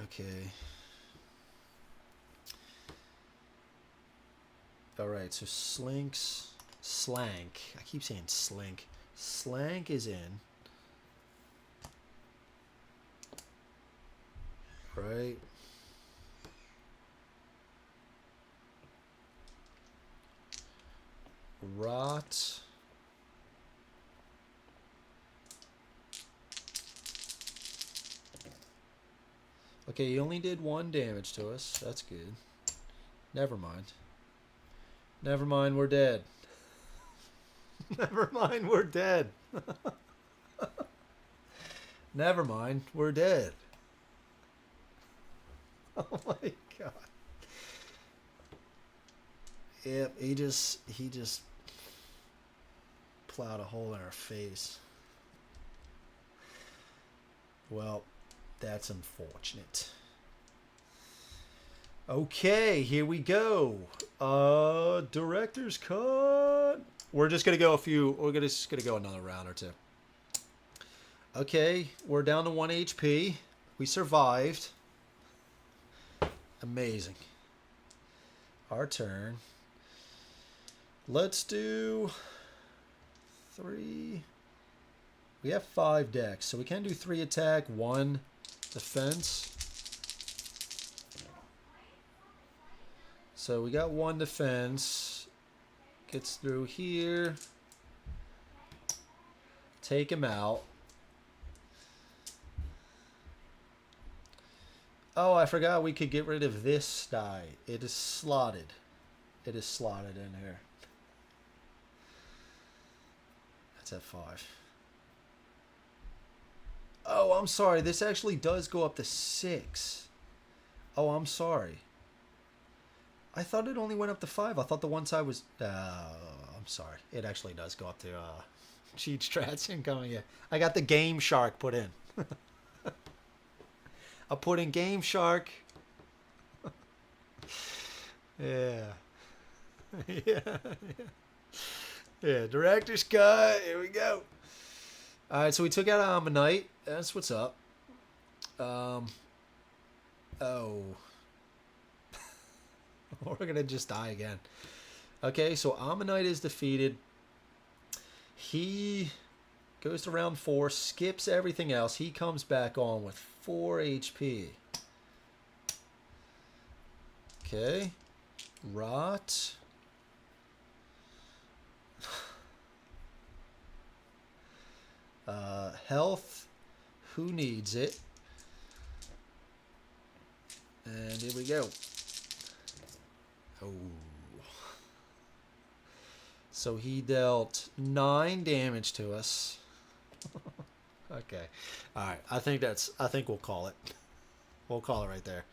Okay. All right, so Slank. I keep saying Slink. Slank is in. Right. Rot. Okay, he only did 1 damage to us. That's good. Never mind. Never mind, we're dead. Never mind, we're dead. Never mind. We're dead. Oh my god. Yep, he just plowed a hole in our face. Well, that's unfortunate. Okay, here we go. Director's cut. We're just gonna go we're just gonna go another round or two. Okay, we're down to 1 HP. We survived. Amazing. Our turn. Let's do 3. We have 5 decks, so we can do 3 attack, 1 defense. So we got 1 defense. Gets through here. Take him out. Oh, I forgot we could get rid of this die. It is slotted. It is slotted in here. That's at 5. Oh, I'm sorry. This actually does go up to 6. Oh, I'm sorry. I thought it only went up to 5. I thought the one side was... I'm sorry. It actually does go up to... cheat strats incoming. Yeah. I got the Game Shark put in. I put in Game Shark. Yeah. Yeah. Yeah. Director's cut. Here we go. All right. So we took out Amanight. That's what's up. Oh. We're going to just die again. Okay. So Amanight is defeated. He goes to round 4, skips everything else. He comes back on with 4 HP. Okay. Rot. Health. Who needs it? And here we go. Oh. So he dealt 9 damage to us. Okay. All right. I think we'll call it. We'll call it right there.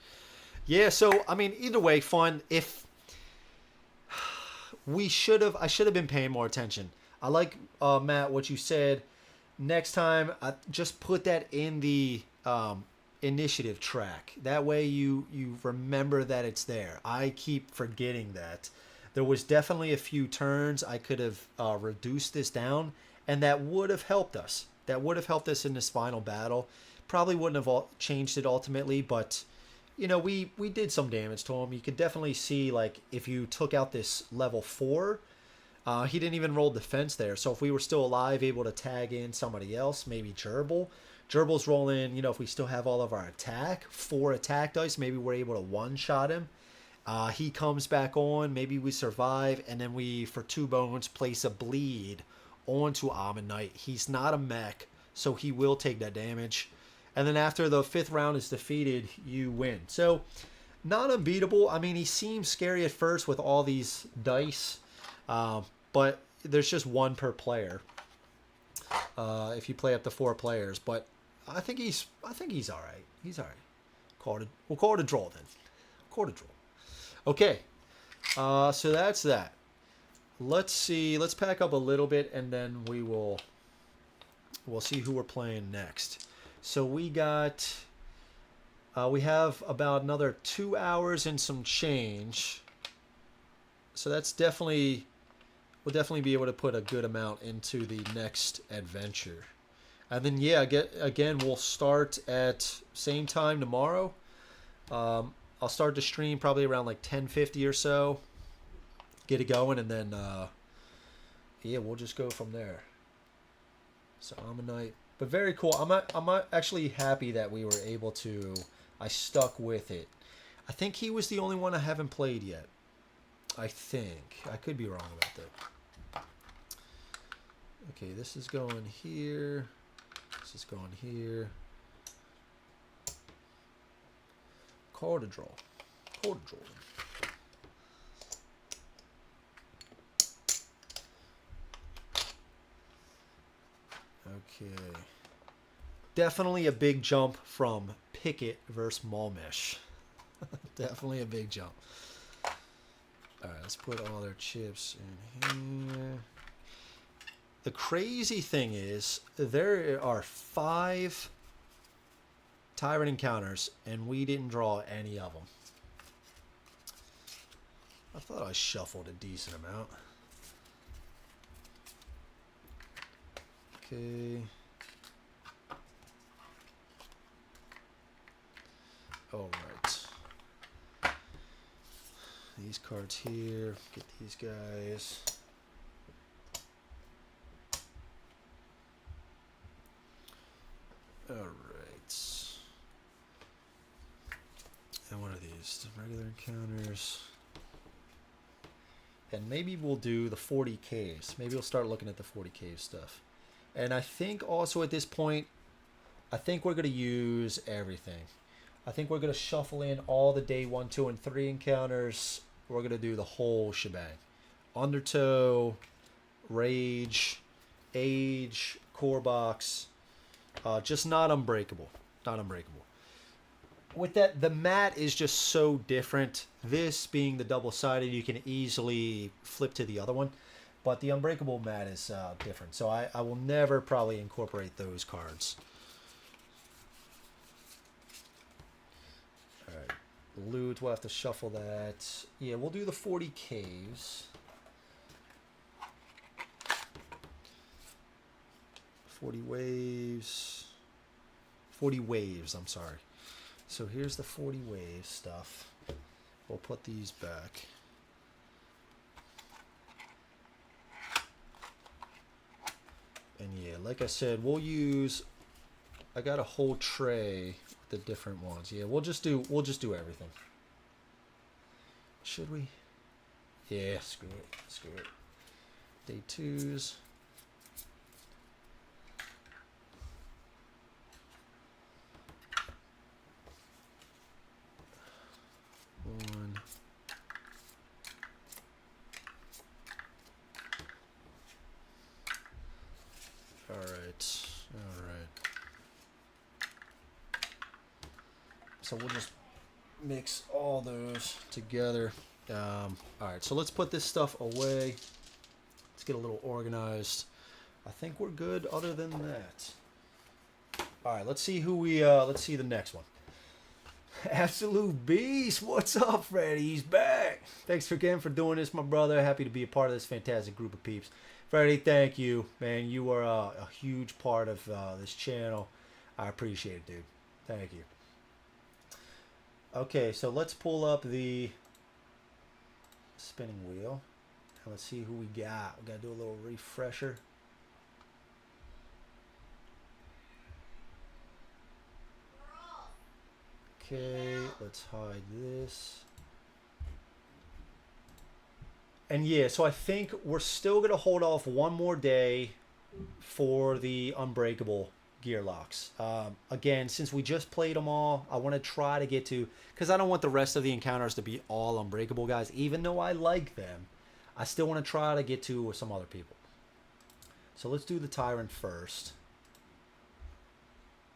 Yeah, so I mean either way fun. If I should have been paying more attention. I like Matt what you said. Next time just put that in the initiative track. That way you remember that it's there. I keep forgetting that. There was definitely a few turns I could have reduced this down, and that would have helped us. That would have helped us in this final battle. Probably wouldn't have changed it ultimately, but you know, we did some damage to him. You could definitely see, like, if you took out this level 4, he didn't even roll defense there. So if we were still alive, able to tag in somebody else, maybe Gerbil. Gerbil's rolling, you know, if we still have all of our attack, 4 attack dice, maybe we're able to one-shot him. He comes back on, maybe we survive, and then we, for 2 bones, place a bleed onto Amanight. He's not a mech, so he will take that damage. And then after the 5th round is defeated, you win. So, not unbeatable. I mean, he seems scary at first with all these dice, but there's just 1 per player if you play up to 4 players. But I think he's all right. He's all right. We'll call it a draw then. Call it a draw. Okay, so that's that. Let's see. Let's pack up a little bit, and then we'll see who we're playing next. So we have about another 2 hours and some change. So that's we'll definitely be able to put a good amount into the next adventure. And then yeah, again we'll start at same time tomorrow. I'll start the stream probably around like 10:50 or so. Get it going, and then yeah, we'll just go from there. So Amanight, but very cool. I'm actually happy that we were able to. I stuck with it. I think he was the only one I haven't played yet. I think I could be wrong about that. Okay, this is going here. This is going here. Card to draw. Card to draw. Okay. definitely a big jump from Picket versus Mulmesh. Definitely a big jump. All right, let's put all their chips in here. The crazy thing is, there are 5 Tyrant encounters, and we didn't draw any of them. I thought I shuffled a decent amount. Okay. All right. These cards here. Get these guys. All right. And what are these? The regular encounters. And maybe we'll do the 40 caves. Maybe we'll start looking at the 40 cave stuff. And I think also at this point, I think we're going to use everything. I think we're going to shuffle in all the day 1, 2, and 3 encounters. We're going to do the whole shebang. Undertow, Rage, Age, Core Box. Just not Unbreakable. Not Unbreakable. With that, the mat is just so different. This being the double-sided, you can easily flip to the other one. But the Unbreakable mat is different. So I will never probably incorporate those cards. Alright. Loot, we'll have to shuffle that. Yeah, we'll do the 40 caves. 40 waves. 40 waves, I'm sorry. So here's the 40 wave stuff. We'll put these back. And yeah, like I said, we'll use, I got a whole tray with the different ones. Yeah, we'll just do everything. Should we? Yeah, screw it. Screw it. Day 2s. One. All right. All right. So we'll just mix all those together. All right. So let's put this stuff away. Let's get a little organized. I think we're good other than that. All right. Let's see who we, let's see the next one. Absolute Beast. What's up, Freddie? He's back. Thanks again for doing this, my brother. Happy to be a part of this fantastic group of peeps. Freddie, thank you, man. You are a huge part of this channel. I appreciate it, dude. Thank you. Okay, so let's pull up the spinning wheel. And let's see who we got. We got to do a little refresher. Okay, let's hide this. And yeah, so I think we're still going to hold off one more day for the Unbreakable gear locks. Again, since we just played them all, I want to try to get to, because I don't want the rest of the encounters to be all Unbreakable guys. Even though I like them, I still want to try to get to some other people. So let's do the Tyrant first.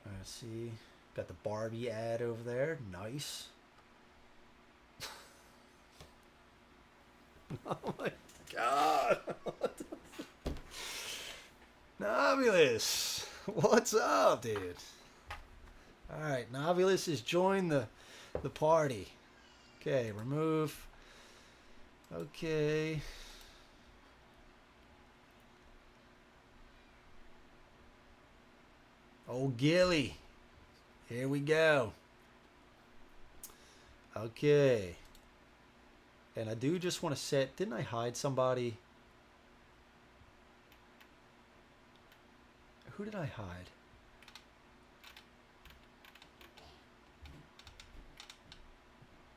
All right, let's see. Got the Barbie ad over there. Nice. Oh my god. Nobulous. What's up, dude? Alright, Nobulous has joined the party. Okay, remove. Okay. Oh, Ghillie. Here we go. Okay. And I do just want to set... Didn't I hide somebody? Who did I hide?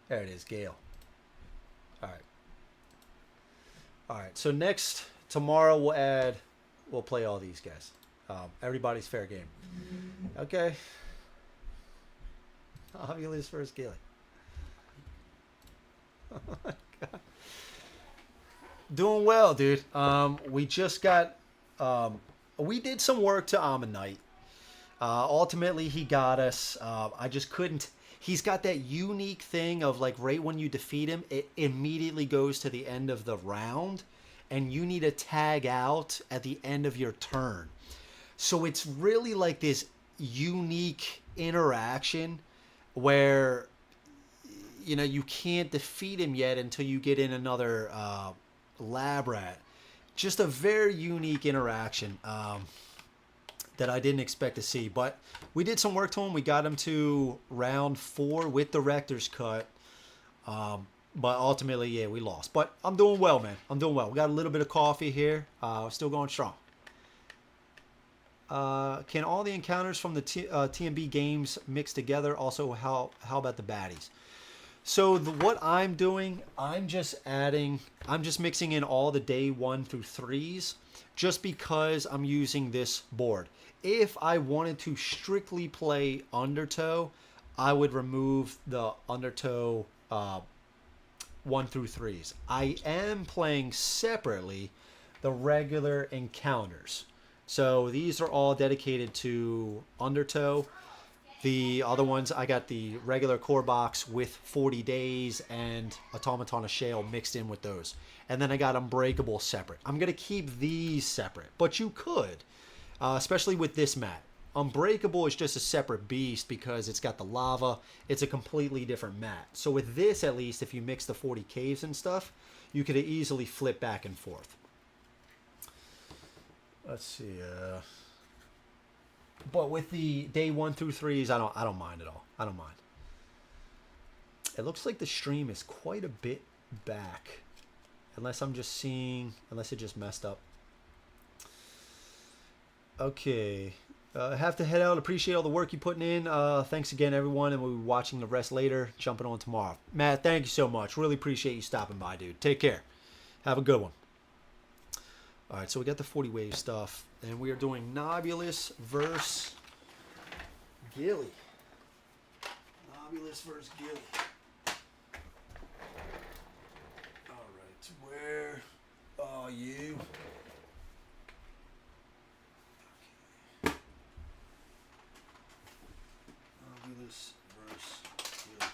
There it is, Gale. Alright. Alright, so next, tomorrow we'll play all these guys. Everybody's fair game. Okay. Obvious versus Ghillie. Oh my god. Doing well, dude. We just got we did some work to Amanight. Ultimately, he got us. I just couldn't. He's got that unique thing of like right when you defeat him, it immediately goes to the end of the round, and you need to tag out at the end of your turn. So it's really like this unique interaction where you can't defeat him yet until you get in another lab rat. Just a very unique interaction that I didn't expect to see. But we did some work to him. We got him to round 4 with the Rector's Cut. But ultimately, yeah, we lost. But I'm doing well, man. I'm doing well. We got a little bit of coffee here. Still going strong. Can all the encounters from the TMB games mix together? Also, how about the baddies? So what I'm doing, I'm just mixing in all the day 1 through 3s just because I'm using this board. If I wanted to strictly play Undertow, I would remove the Undertow 1 through 3s. I am playing separately the regular encounters. So these are all dedicated to Undertow. The other ones, I got the regular core box with 40 days and Automaton of Shale mixed in with those. And then I got Unbreakable separate. I'm going to keep these separate, but you could, especially with this mat. Unbreakable is just a separate beast because it's got the lava. It's a completely different mat. So with this, at least, if you mix the 40 caves and stuff, you could easily flip back and forth. Let's see. But with the day 1 through 3s, I don't mind at all. I don't mind. It looks like the stream is quite a bit back, unless I'm just seeing, unless it just messed up. Okay, I have to head out. Appreciate all the work you're putting in. Thanks again, everyone, and we'll be watching the rest later. Jumping on tomorrow. Matt, thank you so much. Really appreciate you stopping by, dude. Take care. Have a good one. All right, so we got the 40 wave stuff, and we are doing Nobulous versus Ghillie. Nobulous versus Ghillie. All right, where are you? Okay. Nobulous versus Ghillie.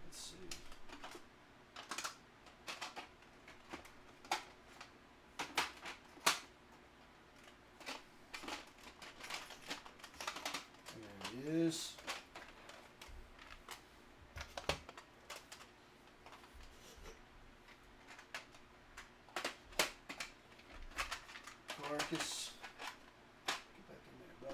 Let's see. Is Carcass. Get back in there, bro.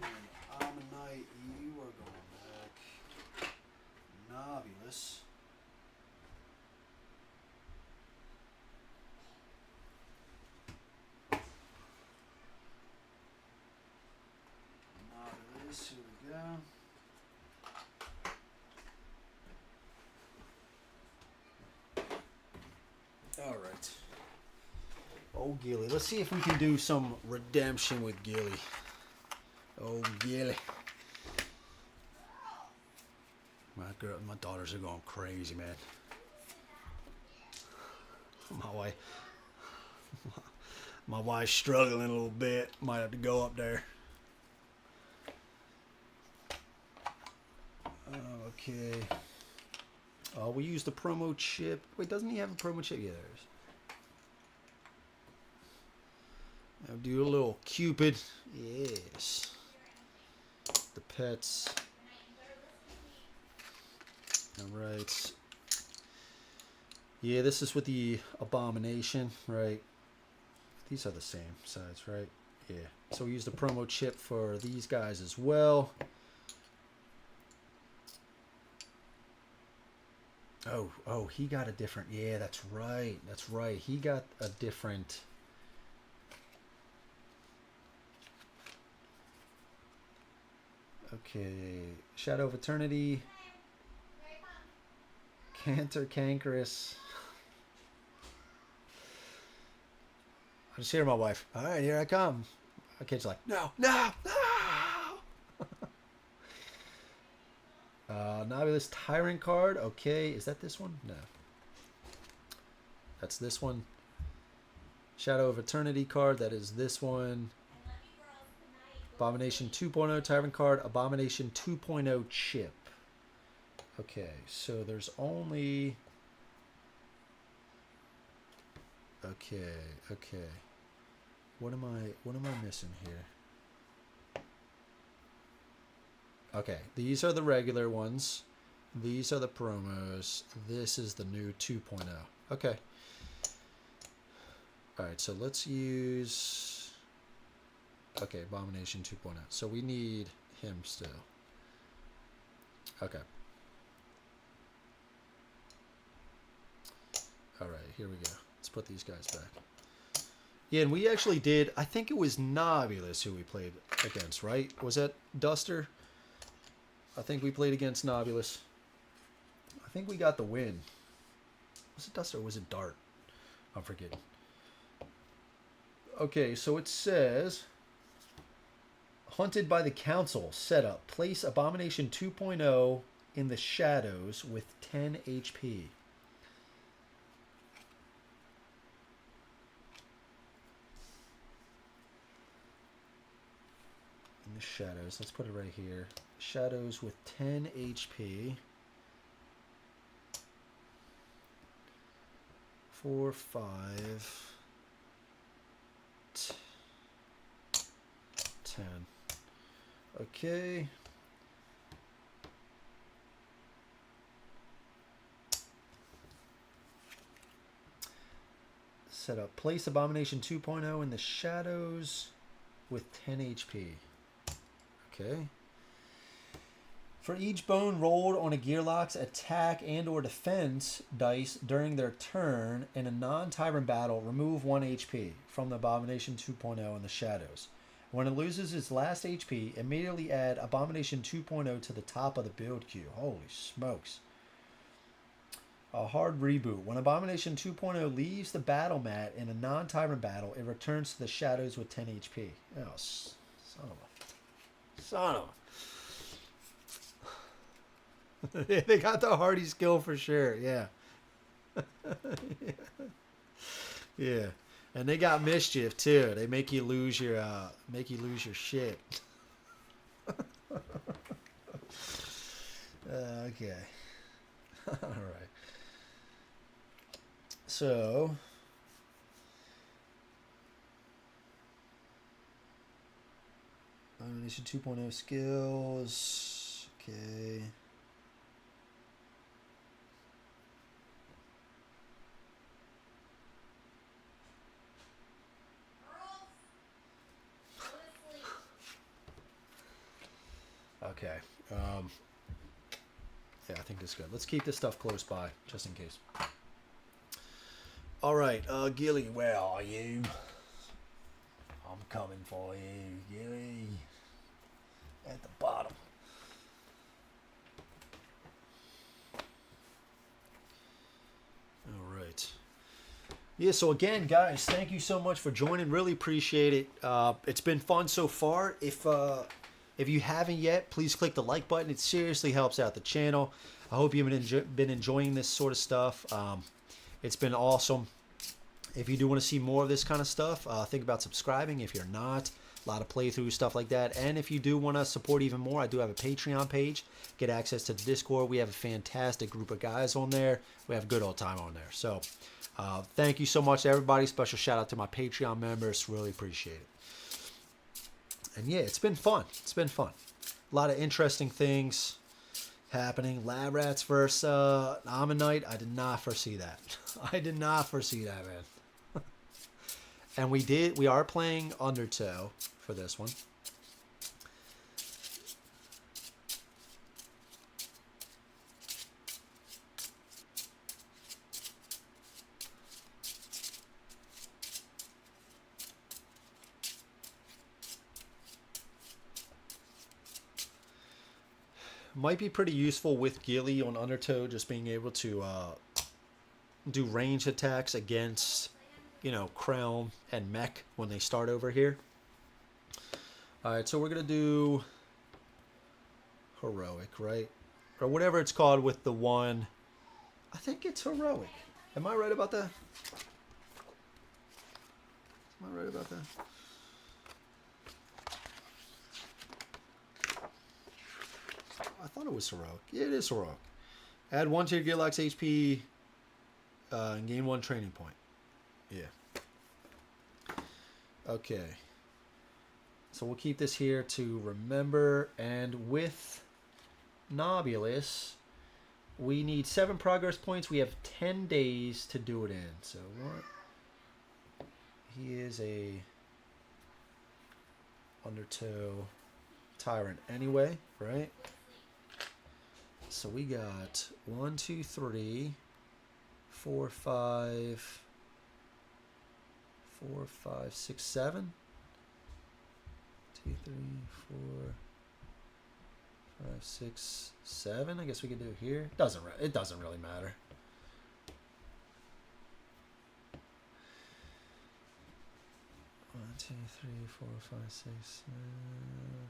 And Amanight, you are going back. Nobulous. Here we go. All right. Oh, Ghillie. Let's see if we can do some redemption with Ghillie. Oh, Ghillie. My daughters are going crazy, man. My wife's struggling a little bit. Might have to go up there. Okay. We used the promo chip. Wait, doesn't he have a promo chip? Yeah, there is. I'll do a little Cupid. Yes. The pets. Alright. Yeah, this is with the Abomination, right? These are the same size, right? Yeah. So we used the promo chip for these guys as well. Oh, he got a different, yeah, that's right, he got a different, okay, Shadow of Eternity, Cantankerous, I just hear my wife, all right, here I come, my kid's like, no, Nobulous Tyrant card. Okay, is that this one? No. That's this one. Shadow of Eternity card. That is this one. Abomination 2.0 Tyrant card. Abomination 2.0 chip. Okay, so there's only... Okay. What am I missing here? Okay, these are the regular ones. These are the promos. This is the new 2.0. Okay. Alright, so let's use... Okay, Abomination 2.0. So we need him still. Okay. Alright, here we go. Let's put these guys back. Yeah, and we actually did... I think it was Nobulous who we played against, right? Was that Duster? I think we played against Nobulous. I think we got the win. Was it Duster or was it Dart? I'm forgetting. Okay, so it says... Hunted by the Council. Setup. Place Abomination 2.0 in the shadows with 10 HP. In the shadows. Let's put it right here. Shadows with 10 HP. 4, 5, 10. Okay. Set up. Place Abomination 2.0 in the shadows with 10 HP. Okay. For each bone rolled on a Gearlock's attack and or defense dice during their turn in a non-tyrant battle, remove 1 HP from the Abomination 2.0 in the shadows. When it loses its last HP, immediately add Abomination 2.0 to the top of the build queue. Holy smokes. A hard reboot. When Abomination 2.0 leaves the battle mat in a non-tyrant battle, it returns to the shadows with 10 HP. Oh, son of a... They got the hardy skill for sure. Yeah. Yeah. And they got mischief too. They make you lose your shit. Okay. All right. So Abomination 2.0 skills. Okay. Okay. Yeah, I think that's good. Let's keep this stuff close by, just in case. All right, Ghillie, where are you? I'm coming for you, Ghillie. At the bottom. All right. Yeah, so again, guys, thank you so much for joining. Really appreciate it. It's been fun so far. If you haven't yet, please click the like button. It seriously helps out the channel. I hope you've been enjoying this sort of stuff. It's been awesome. If you do want to see more of this kind of stuff, think about subscribing. If you're not, a lot of playthrough stuff like that. And if you do want to support even more, I do have a Patreon page. Get access to the Discord. We have a fantastic group of guys on there. We have a good old time on there. So thank you so much to everybody. Special shout out to my Patreon members. Really appreciate it. And yeah, it's been fun. It's been fun. A lot of interesting things happening. Lab Rats versus Amanight. I did not foresee that. I did not foresee that, man. And we are playing Undertow for this one. Might be pretty useful with Ghillie on Undertow, just being able to do range attacks against, Crown and Mech when they start over here. Alright, so we're going to do Heroic, right? or whatever it's called with the one. I think it's heroic. Am I right about that? Am I right about that? I thought it was heroic. Yeah, it is heroic. Add 1 to your Gearlock's HP and gain 1 training point. Yeah. Okay. So we'll keep this here to remember. And with Nobulous, we need 7 progress points. We have 10 days to do it in. So what? He is a Undertow Tyrant anyway, right? So we got 1, 2, 3, 4, 5, 4, 5, 6, 7. 2, 3, 4, 5, 6, 7. I guess we could do it here. It doesn't really matter. One, 2, 3, 4, 5, 6,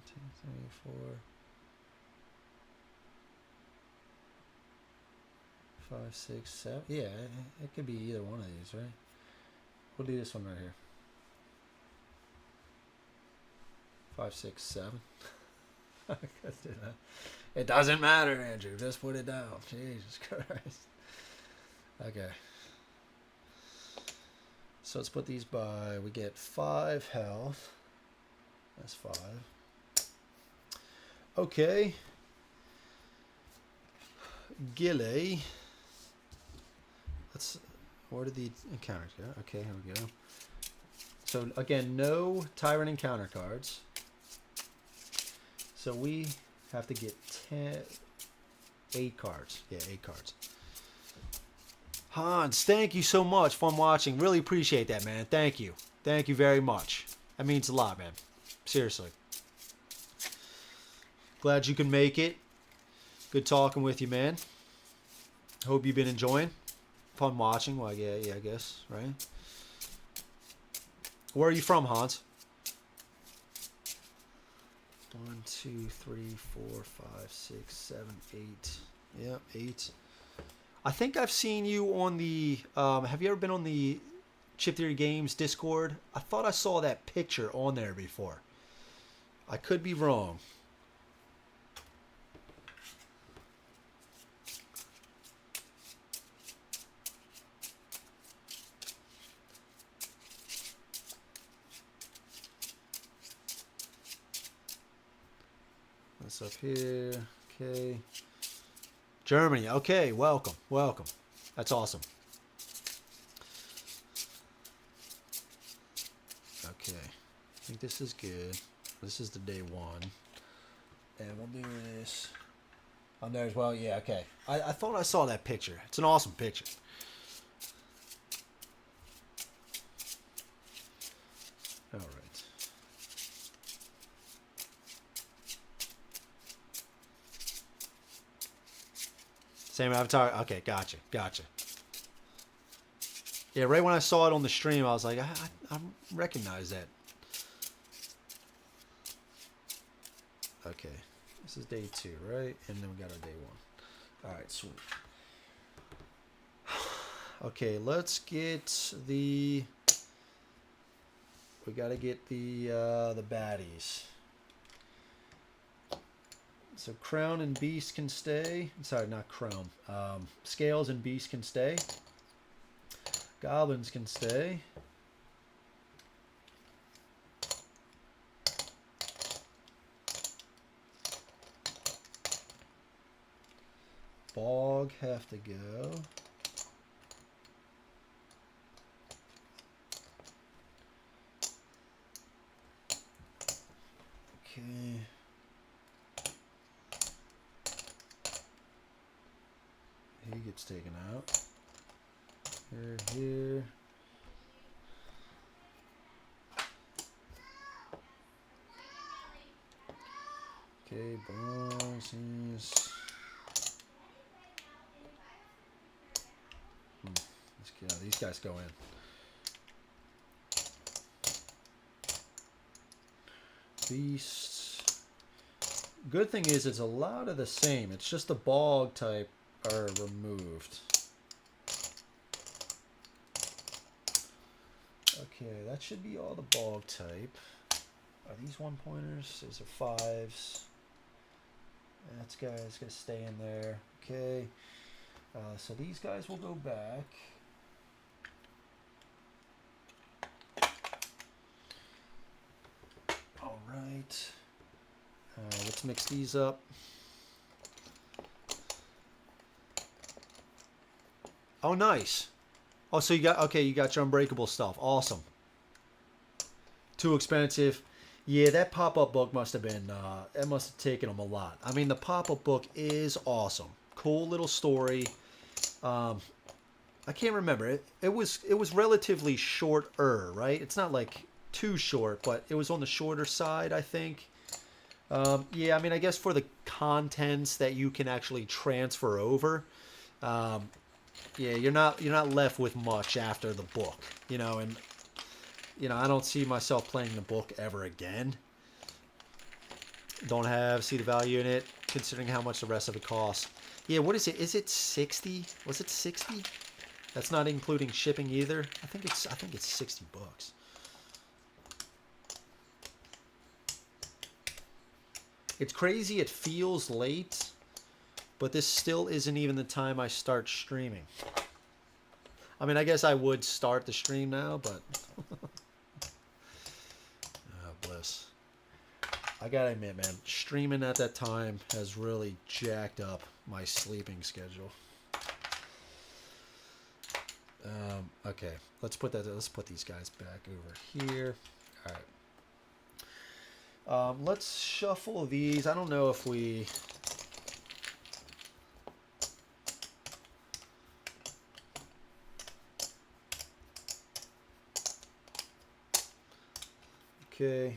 2, 3, 4, 5, 6, 7. Yeah, it could be either one of these, right? We'll do this one right here. 5, 6, 7. It doesn't matter, Andrew. Just put it down. Jesus Christ. Okay. So let's put these by. We get 5 health. That's 5. Okay. Ghillie. Where did the encounters go? Okay, here we go. So again, no Tyrant encounter cards. So we have to get 8 cards. Yeah, 8 cards. Hans, thank you so much. Fun watching. Really appreciate that, man. Thank you. Thank you very much. That means a lot, man. Seriously. Glad you can make it. Good talking with you, man. Hope you've been enjoying. Fun watching. Well, yeah, I guess, right? Where are you from, Hans? 1, 2, 3, 4, 5, 6, 7, 8. Yep, 8. I think I've seen you on the... have you ever been on the Chip Theory Games Discord? I thought I saw that picture on there before. I could be wrong. That's up here. Okay. Germany. Okay, welcome. Welcome. That's awesome. Okay. I think this is good. This is the day 1. And we'll do this on there as well. Yeah, okay. I thought I saw that picture. It's an awesome picture. All right. Same avatar. Okay, gotcha. Yeah, right when I saw it on the stream, I was like, I recognize that. Okay, this is day 2, right? And then we got our day 1. All right, sweet. Okay, let's get the. We gotta get the baddies. So Crown and Beast can stay. Sorry, not Crown. Scales and Beast can stay. Goblins can stay. Bog have to go. Okay. He gets taken out. Here. Okay, boys. Let's get out. These guys go in. Beast. Good thing is it's a lot of the same. It's just the bog type are removed. Okay, that should be all the bog type. Are these 1-pointers? These are 5s. That's guys gonna stay in there. Okay. So these guys will go back. All right. Let's mix these up. Oh, nice. Oh, so you got your unbreakable stuff. Awesome. Too expensive. Yeah, that pop-up book must have been, it must have taken them a lot. I mean, the pop-up book is awesome. Cool little story. I can't remember. It was relatively shorter, right? It's not like too short, but it was on the shorter side, I think. Yeah, I mean, I guess for the contents that you can actually transfer over, yeah, you're not left with much after the book, you know, and you know, I don't see myself playing the book ever again. Don't see the value in it, considering how much the rest of it costs. Yeah, what is it? Is it 60? Was it 60? That's not including shipping either. I think it's 60 bucks. It's crazy. It feels late, but this still isn't even the time I start streaming. I mean, I guess I would start the stream now, but oh, bliss. I gotta admit, man, streaming at that time has really jacked up my sleeping schedule. Okay, let's put these guys back over here. All right. Let's shuffle these. I don't know if we. Okay,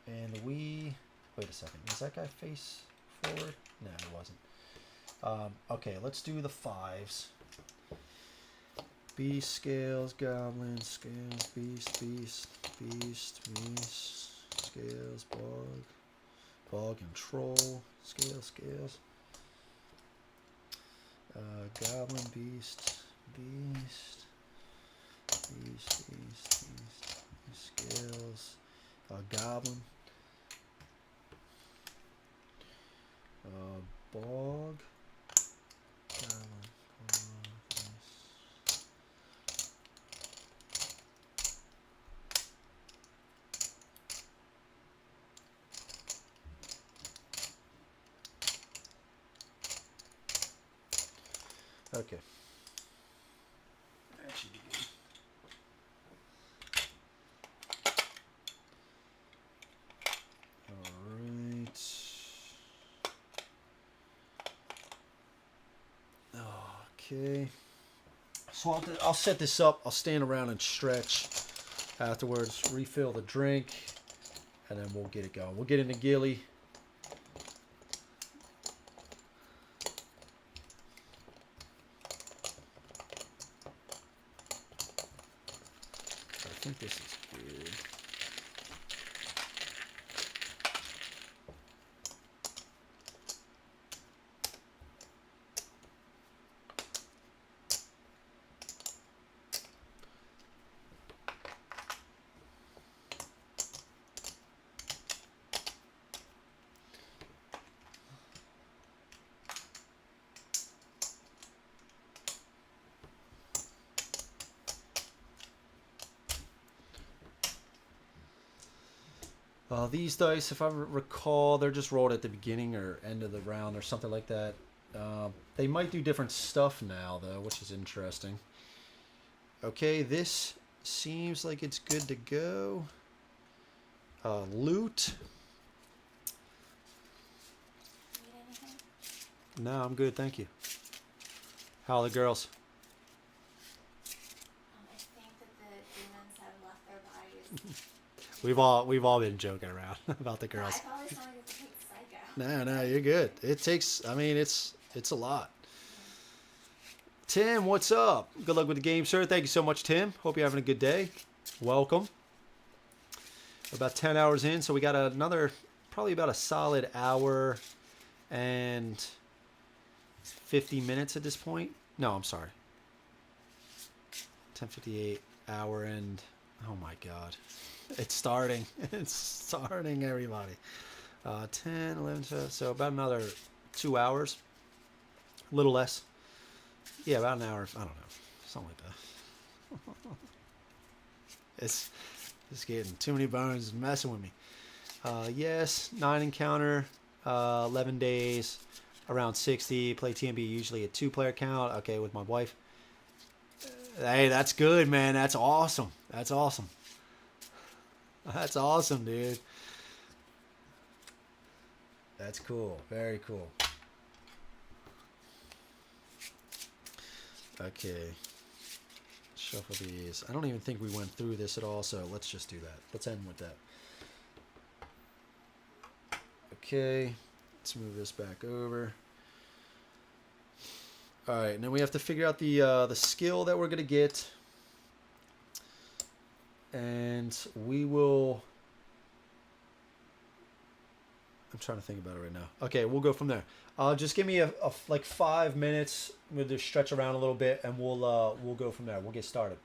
and we. Wait a second. Was that guy face forward? No, he wasn't. Okay, let's do the 5s. Beast, scales, goblin, scales, beast, beast, beast, beast, scales, bog, and troll, scales, goblin, beast, beast, scales, goblin, bog, goblin, okay. That should be good. All right. Okay. So I'll set this up. I'll stand around and stretch. Afterwards, refill the drink, and then we'll get it going. We'll get into Ghillie. I think this is good. These dice, if I recall, they're just rolled at the beginning or end of the round or something like that. They might do different stuff now, though, which is interesting. Okay, this seems like it's good to go. Loot. Need anything? No, I'm good, thank you. How are the girls? I think that the demons have left their bodies. We've all been joking around about the girls. I always wanted to take Psycho. No, you're good. It takes, I mean, it's a lot. Tim, what's up? Good luck with the game, sir. Thank you so much, Tim. Hope you're having a good day. Welcome. We're about 10 hours in, so we got another probably about a solid hour and 50 minutes at this point. No, I'm sorry. 10:58, hour and, oh my God. It's starting. It's starting, everybody. 10, 11, 12, so about another 2 hours. A little less. Yeah, about an hour. I don't know. Something like that. It's getting too many bones. It's messing with me. Yes, 9 encounter, 11 days, around 60. Play TMB usually a 2-player count. Okay, with my wife. Hey, that's good, man. That's awesome. That's awesome. That's awesome, dude. That's cool. Very cool. Okay. Shuffle these. I don't even think we went through this at all, so let's just do that. Let's end with that. Okay. Let's move this back over. All right, and then we have to figure out the skill that we're gonna get, and we will. I'm trying to think about it right now. Okay, we'll go from there. Just give me a like 5 minutes. We'll just stretch around a little bit, and we'll go from there. We'll get started.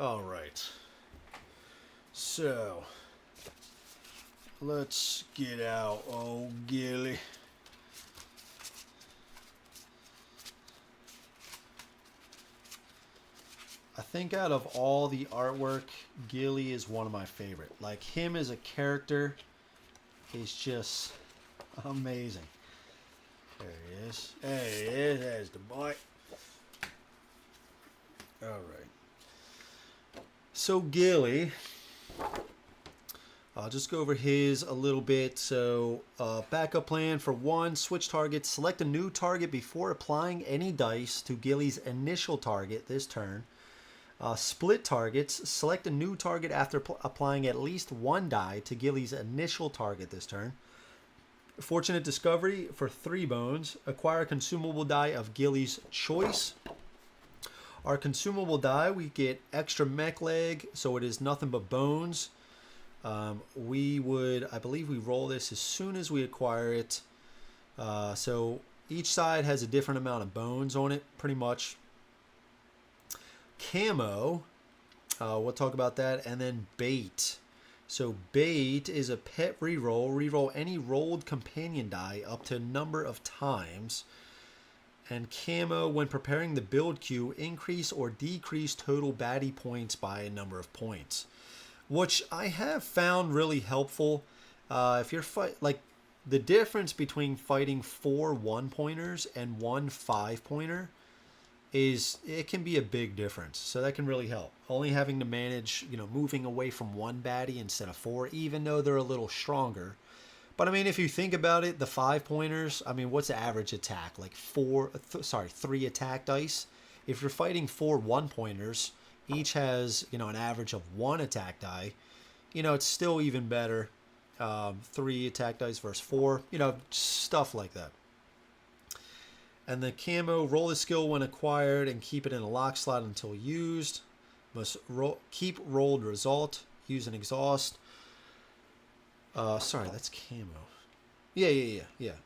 All right. So, let's get out old Ghillie. I think out of all the artwork, Ghillie is one of my favorite. Like, him as a character is just amazing. There he is. There he is. There's the boy. All right. So Ghillie, I'll just go over his a little bit. So backup plan for 1, switch target. Select a new target before applying any dice to Ghillie's initial target this turn. Split targets. Select a new target after applying at least 1 die to Ghillie's initial target this turn. Fortunate discovery for 3 bones. Acquire a consumable die of Ghillie's choice. Our consumable die, we get extra mech leg, so it is nothing but bones. We would, I believe we roll this as soon as we acquire it. So each side has a different amount of bones on it, pretty much. Camo, we'll talk about that. And then bait. So bait is a pet reroll. Reroll any rolled companion die up to a number of times. And camo, when preparing the build queue, increase or decrease total baddie points by a number of points, which I have found really helpful. If you're like the difference between fighting 4 1-pointers and 1 5-pointer is it can be a big difference. So that can really help. Only having to manage, moving away from 1 baddie instead of 4, even though they're a little stronger. But I mean, if you think about it, the 5-pointers, I mean, what's the average attack? Like 3 attack dice. If you're fighting 4 1-pointers, each has, an average of 1 attack die. It's still even better. 3 attack dice versus 4, stuff like that. And the camo, roll the skill when acquired and keep it in a lock slot until used. Must keep rolled result. Use an exhaust. Sorry, that's camo. Yeah.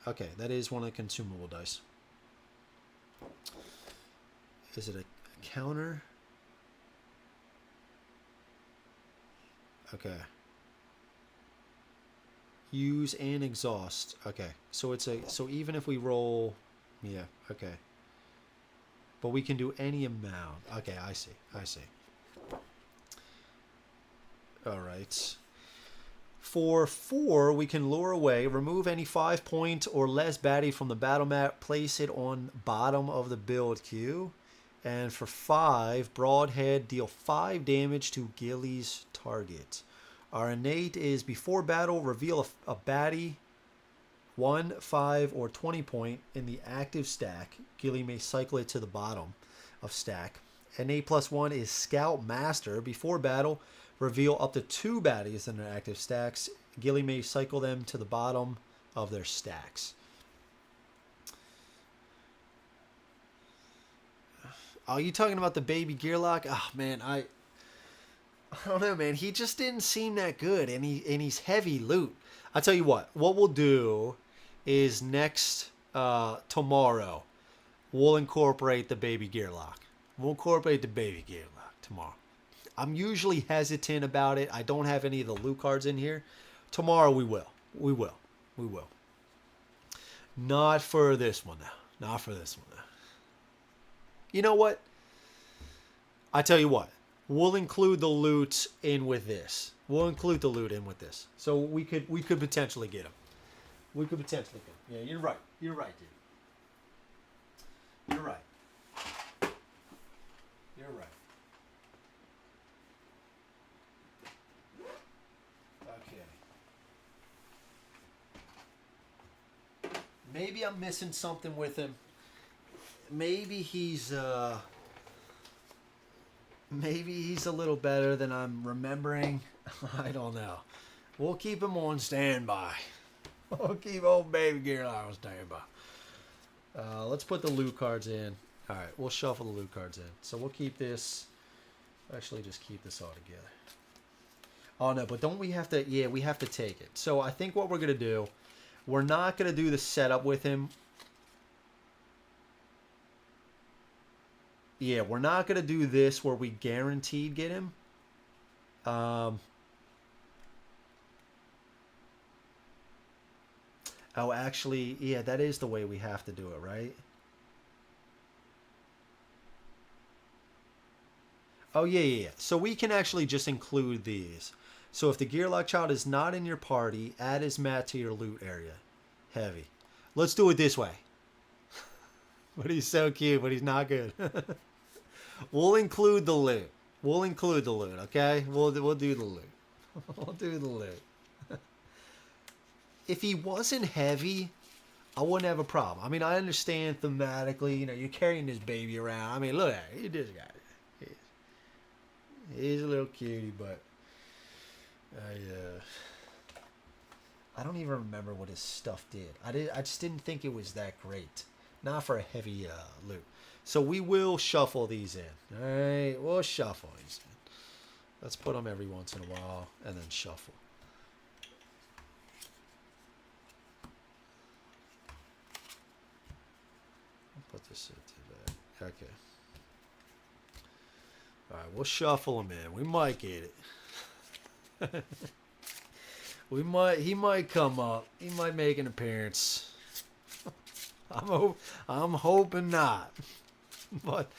Okay, that is one of the consumable dice. Is it a counter? Okay. Use and exhaust. Okay, so so even if we roll, yeah. Okay. But we can do any amount. Okay, I see. All right. For 4, we can lure away, remove any 5-point or less baddie from the battle map, place it on bottom of the build queue. And for 5, broadhead, deal 5 damage to Ghillie's target. Our innate is before battle, reveal a baddie, 1, 5, or 20 point in the active stack. Ghillie may cycle it to the bottom of stack. Innate +1 is Scout Master. Before battle, reveal up to 2 baddies in their active stacks. Ghillie may cycle them to the bottom of their stacks. Oh, you talking about the baby Gearlock? Oh, man, I don't know, man. He just didn't seem that good, and he's heavy loot. I'll tell you what we'll do is next tomorrow, we'll incorporate the baby Gearlock. We'll incorporate the baby Gearlock tomorrow. I'm usually hesitant about it. I don't have any of the loot cards in here. Tomorrow we will. We will. Not for this one, though. Not for this one, though. You know what? I tell you what. We'll include the loot in with this. So we could potentially get him. Yeah, you're right. You're right, dude. You're right. Okay. Maybe I'm missing something with him. Maybe he's a little better than I'm remembering. I don't know. We'll keep him on standby. We'll keep old baby Gearlock on standby. Let's put the loot cards in. All right, we'll shuffle the loot cards in. So we'll keep this. Actually, just keep this all together. Oh no, but don't we have to? Yeah, we have to take it. So I think what we're gonna do, we're not gonna do the setup with him. yeah, we're not going to do this where we guaranteed get him. Oh, actually, yeah, that is the way we have to do it, right? Oh, yeah. So we can actually just include these. So if the Gearlock Child is not in your party, add his mat to your loot area. Heavy. Let's do it this way. But he's so cute, but he's not good. We'll include the loot. We'll include the loot, okay? We'll do the loot. We'll do the loot. If he wasn't heavy, I wouldn't have a problem. I mean, I understand thematically, you know, you're carrying this baby around. I mean, look at it. This guy. He's a little cutie, but I don't even remember what his stuff did. I just didn't think it was that great. Not for a heavy loot. So we will shuffle these in. All right, we'll shuffle these in. Let's put them every once in a while and then shuffle. I'll put this into that. Okay. All right, we'll shuffle them in. We might get it. He might come up. He might make an appearance. I'm hoping not. But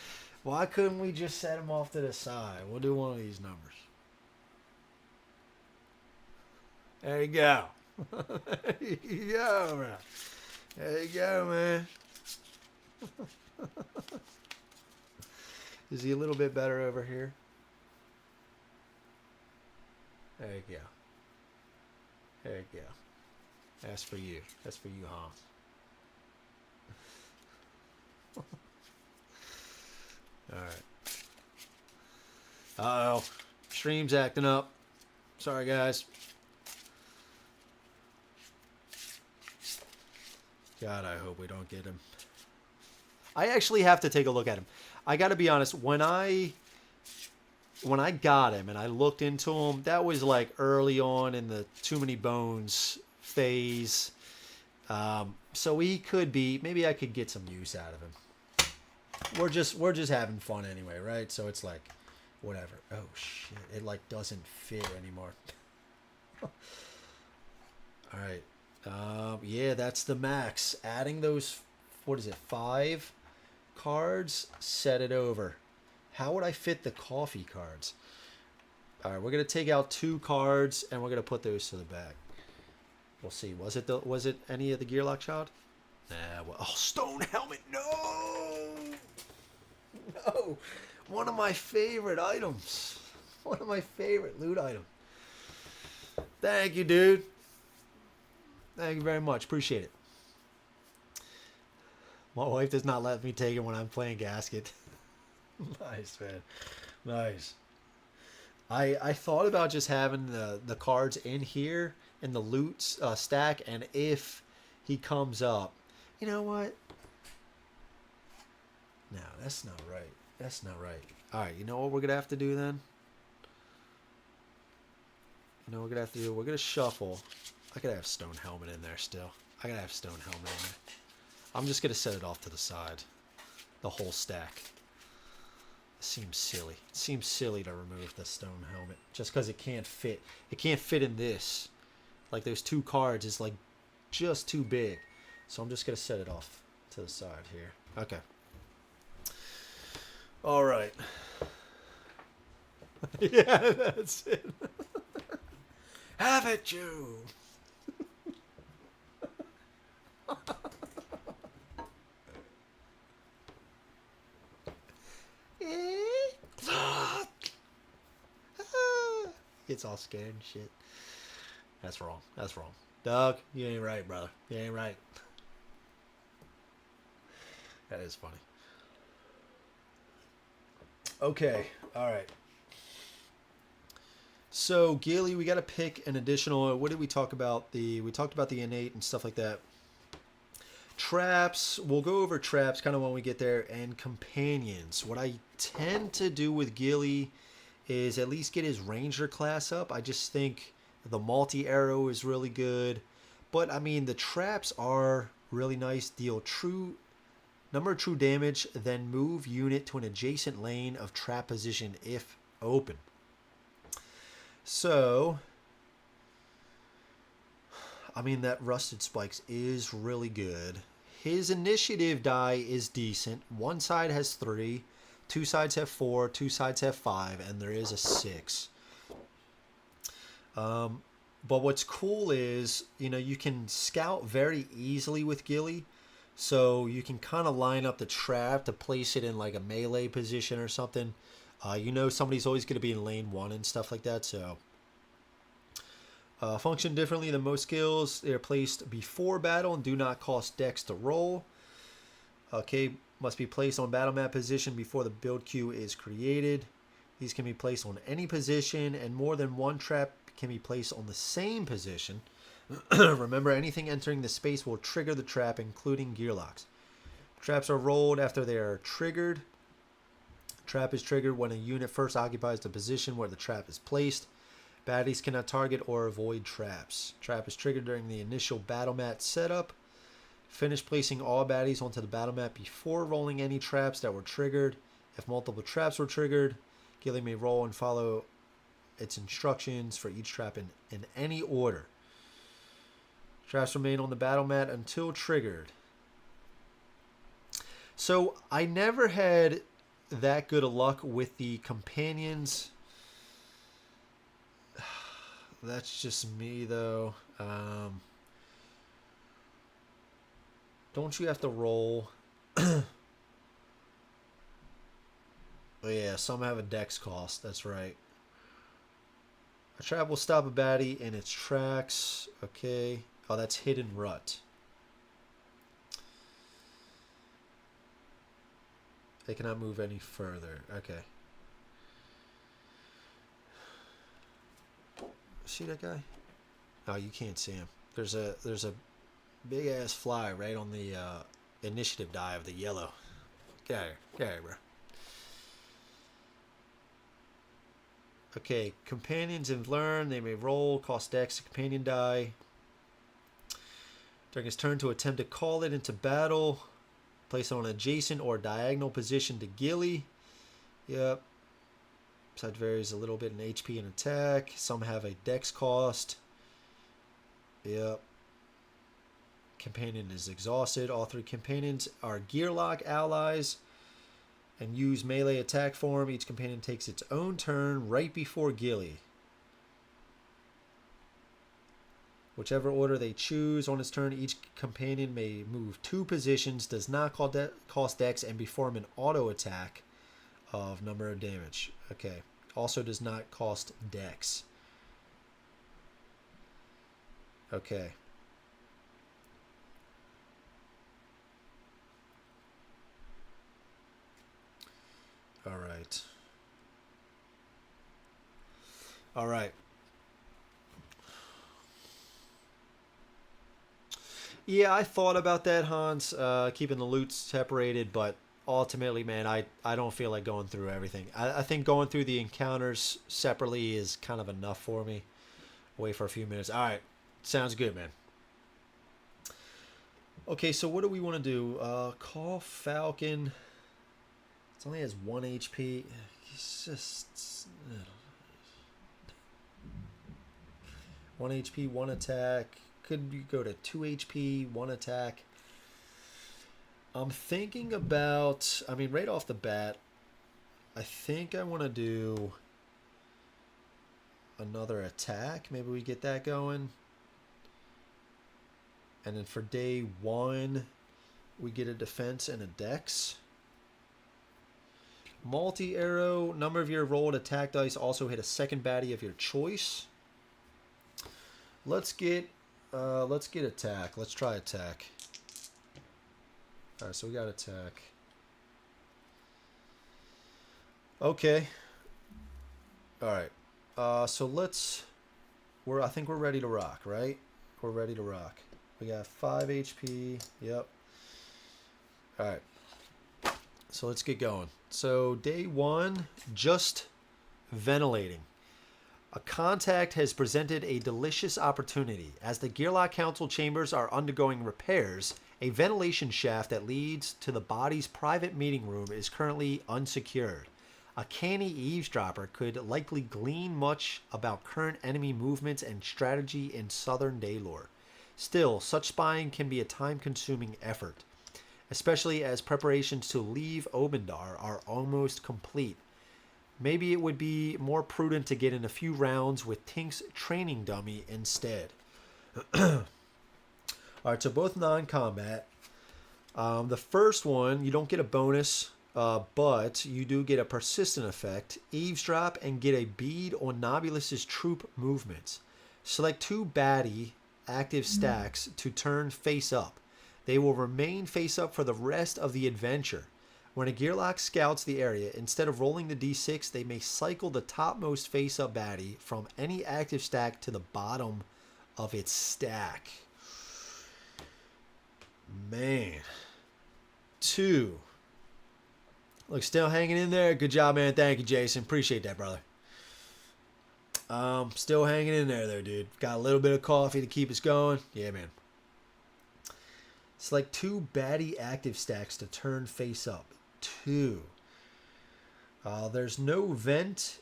why couldn't we just set him off to the side? We'll do one of these numbers. There you go. There you go, man. There you go, man. Is he a little bit better over here? There you go. There you go. That's for you. That's for you, Hans. Alright. Uh-oh. Stream's acting up. Sorry, guys. God, I hope we don't get him. I actually have to take a look at him. I gotta be honest, when I got him and I looked into him, that was like early on in the Too Many Bones phase. So he could be, maybe I could get some use out of him. We're just having fun anyway, right? So it's like, whatever. Oh shit, it like doesn't fit anymore. All right. Yeah, that's the max. Adding those, what is it, 5 cards? Set it over. How would I fit the coffee cards? All right, we're gonna take out 2 cards and we're gonna put those to the back. We'll see. Was it any of the Gearlock Child? Nah. Well, oh, Stone Helmet. No. One of my favorite items. One of my favorite loot items. Thank you, dude. Thank you very much. Appreciate it. My wife does not let me take it when I'm playing Gasket. Nice, man. Nice. I thought about just having the cards in here in the loot stack, and if he comes up, you know what? No, that's not right. That's not right. All right, you know what we're gonna have to do then? You know what we're gonna have to do? We're gonna shuffle. I gotta have Stone Helmet in there still. I gotta have Stone Helmet in there. I'm just gonna set it off to the side. The whole stack. It seems silly. It seems silly to remove the Stone Helmet just because it can't fit. It can't fit in this. Like those 2 cards is like just too big. So I'm just gonna set it off to the side here. Okay. All right. Yeah, that's it. Have it, you. It's all scared and shit. That's wrong. That's wrong. Doug, you ain't right, brother. You ain't right. That is funny. Okay. All right. So, Ghillie, we got to pick an additional... What did we talk about? We talked about the innate and stuff like that. Traps. We'll go over traps kind of when we get there. And companions. What I tend to do with Ghillie is at least get his ranger class up. I just think the multi-arrow is really good. But, I mean, the traps are really nice. Deal true Number of true damage, then move unit to an adjacent lane of trap position if open. So, I mean, that Rusted Spikes is really good. His initiative die is decent. One side has 3, 2 sides have 4, 2 sides have 5, and there is a 6. But what's cool is, you know, you can scout very easily with Ghillie. So you can kind of line up the trap to place it in like a melee position or something. You know somebody's always going to be in lane 1 and stuff like that. So function differently than most skills. They are placed before battle and do not cost dex to roll. Okay, must be placed on battle map position before the build queue is created. These can be placed on any position, and more than one trap can be placed on the same position. Remember, anything entering the space will trigger the trap, including gear locks. Traps are rolled after they are triggered. Trap is triggered when a unit first occupies the position where the trap is placed. Baddies cannot target or avoid traps. Trap is triggered during the initial battle mat setup. Finish placing all baddies onto the battle mat before rolling any traps that were triggered. If multiple traps were triggered, Ghillie may roll and follow its instructions for each trap in any order. Traps remain on the battle mat until triggered. So I never had that good of luck with the companions. That's just me though. Don't you have to roll? Oh yeah, some have a dex cost. That's right. A trap will stop a baddie in its tracks. Okay. Oh, that's Hidden Rut. They cannot move any further. Okay. See that guy? Oh, you can't see him. There's a big ass fly right on the initiative die of the yellow. Get out of here. Get out of here, bro. Okay, companions have learned. They may roll, cost dex, a companion die. During his turn to attempt to call it into battle. Place it on an adjacent or diagonal position to Ghillie. Yep. Side varies a little bit in HP and attack. Some have a dex cost. Yep. Companion is exhausted. All 3 companions are Gearlock allies and use melee attack form. Each companion takes its own turn right before Ghillie. Whichever order they choose on its turn, each companion may move 2 positions, does not cost dex, and perform an auto attack of number of damage. Okay. Also does not cost dex. Okay. All right. All right. Yeah, I thought about that, Hans, keeping the loot separated, but ultimately, man, I don't feel like going through everything. I think going through the encounters separately is kind of enough for me. Wait for a few minutes. All right. Sounds good, man. Okay, so what do we want to do? Call Falcon. It only has 1 HP. It's just 1 HP, 1 attack. Could you go to 2 HP, 1 attack? I'm thinking about, I mean, right off the bat, I think I want to do another attack. Maybe we get that going. And then for day 1, we get a defense and a dex. Multi-arrow, number of your rolled attack dice also hit a second baddie of your choice. Let's get attack. Let's try attack. All right, so we got attack. Okay. All right. So I think we're ready to rock, right? We're ready to rock. We got 5 HP. Yep. All right. So let's get going. So day 1, just ventilating. A contact has presented a delicious opportunity. As the Gearlock Council chambers are undergoing repairs, A ventilation shaft that leads to the body's private meeting room is currently unsecured. A canny eavesdropper could likely glean much about current enemy movements and strategy in southern Daylor. Still, such spying can be a time-consuming effort, especially as preparations to leave Obendar are almost complete. Maybe it would be more prudent to get in a few rounds with Tink's training dummy instead. Alright, so both non-combat. The first one, you don't get a bonus, but you do get a persistent effect. Eavesdrop and get a bead on Nobulus's troop movements. Select 2 baddie active stacks to turn face up. They will remain face up for the rest of the adventure. When a Gearlock scouts the area, instead of rolling the d6, they may cycle the topmost face up baddie from any active stack to the bottom of its stack. Man. 2. Look, still hanging in there. Good job, man. Thank you, Jason. Appreciate that, brother. Still hanging in there, dude. Got a little bit of coffee to keep us going. Yeah, man. It's like 2 baddie active stacks to turn face up. 2. There's no vent.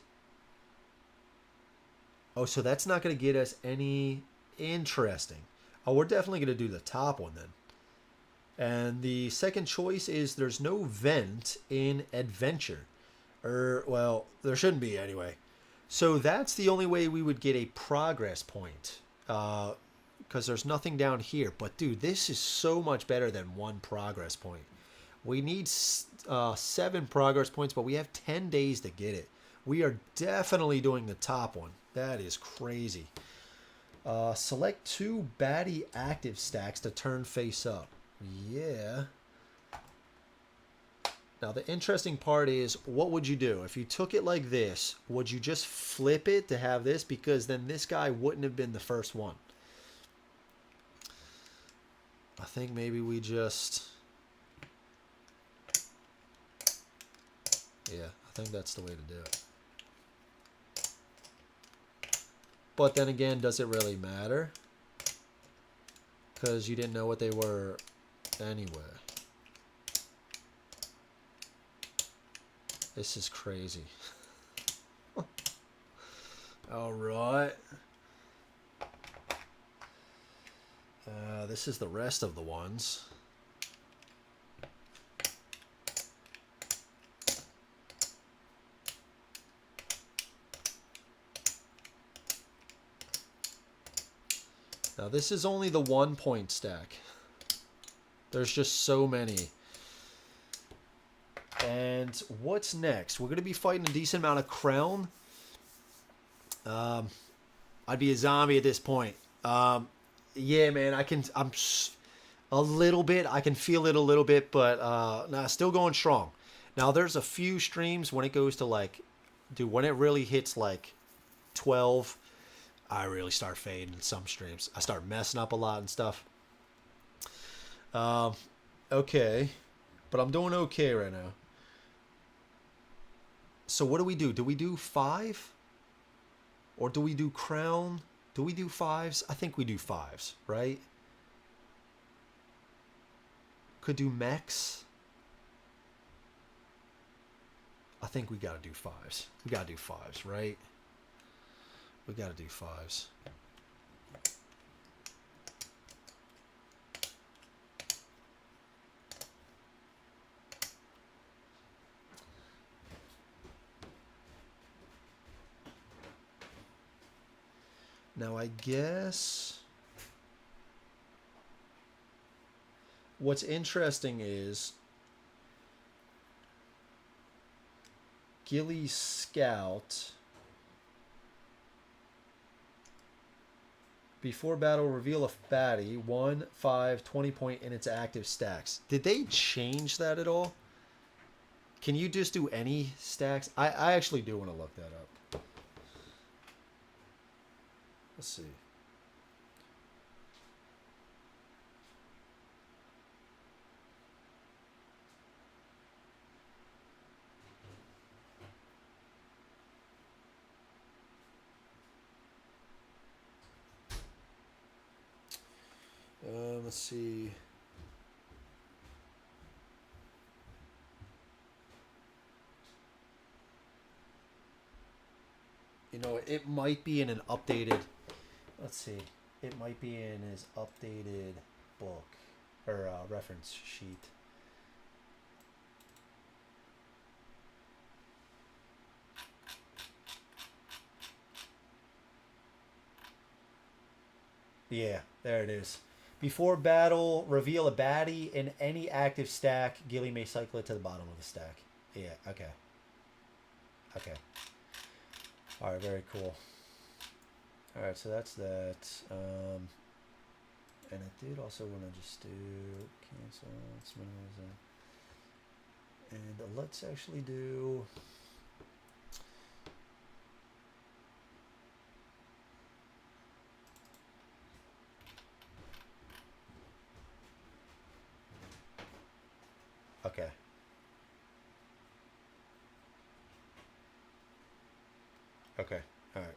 Oh, so that's not going to get us any interesting. Oh, we're definitely going to do the top one then. And the second choice is there's no vent in adventure. Well, there shouldn't be anyway. So that's the only way we would get a progress point. Because there's nothing down here. But dude, this is so much better than 1 progress point. We need 7 progress points, but we have 10 days to get it. We are definitely doing the top one. That is crazy. Select 2 baddie active stacks to turn face up. Yeah. Now the interesting part is, what would you do? If you took it like this, would you just flip it to have this? Because then this guy wouldn't have been the first one. I think maybe we just... Yeah, I think that's the way to do it. But then again, does it really matter? Because you didn't know what they were anyway. This is crazy. All right. This is the rest of the ones. Now this is only the 1 point stack. There's just so many. And what's next? We're going to be fighting a decent amount of Crown. I'd be a zombie at this point. Yeah, man, I'm a little bit. I can feel it a little bit, but nah, still going strong. Now, there's a few streams when it goes to like, dude, when it really hits like 12, I really start fading in some streams. I start messing up a lot and stuff. Okay, but I'm doing okay right now. So what do we do? Do we do 5? Or do we do Crown? Do we do 5s? I think we do 5s, right? Could do mechs. I think we gotta do 5s. We gotta do 5s, right? We gotta do 5s. Now, I guess what's interesting is Ghillie Scout. Before battle, reveal a baddie. 1, 5, 20 point in its active stacks. Did they change that at all? Can you just do any stacks? I actually do want to look that up. Let's see. Let's see. it might be in an updated. Let's see. It might be in his updated book or reference sheet. Yeah, there it is. Before battle, reveal a baddie in any active stack. Ghillie may cycle it to the bottom of the stack. Yeah, okay. Okay. Alright, very cool. Alright, so that's that. And I did also want to just do cancel, let's minimize that. And let's actually do... Okay. Okay. All right.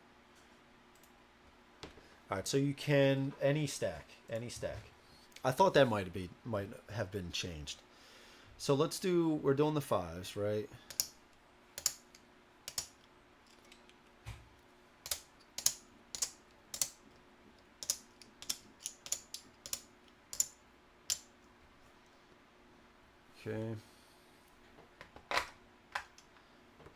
All right. So you can any stack. I thought that might have been changed. So let's do. We're doing the 5s, right? Okay.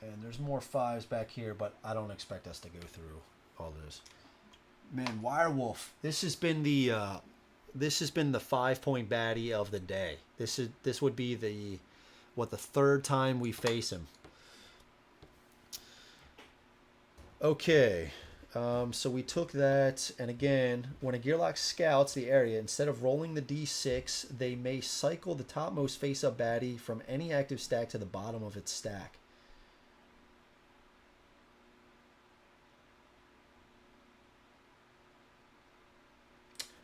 And there's more 5s back here, but I don't expect us to go through all this. Man, Wirewolf. This has been the 5-point baddie of the day. This would be the third time we face him. Okay. So we took that, and again, when a Gearlock scouts the area, instead of rolling the d6, they may cycle the topmost face-up baddie from any active stack to the bottom of its stack.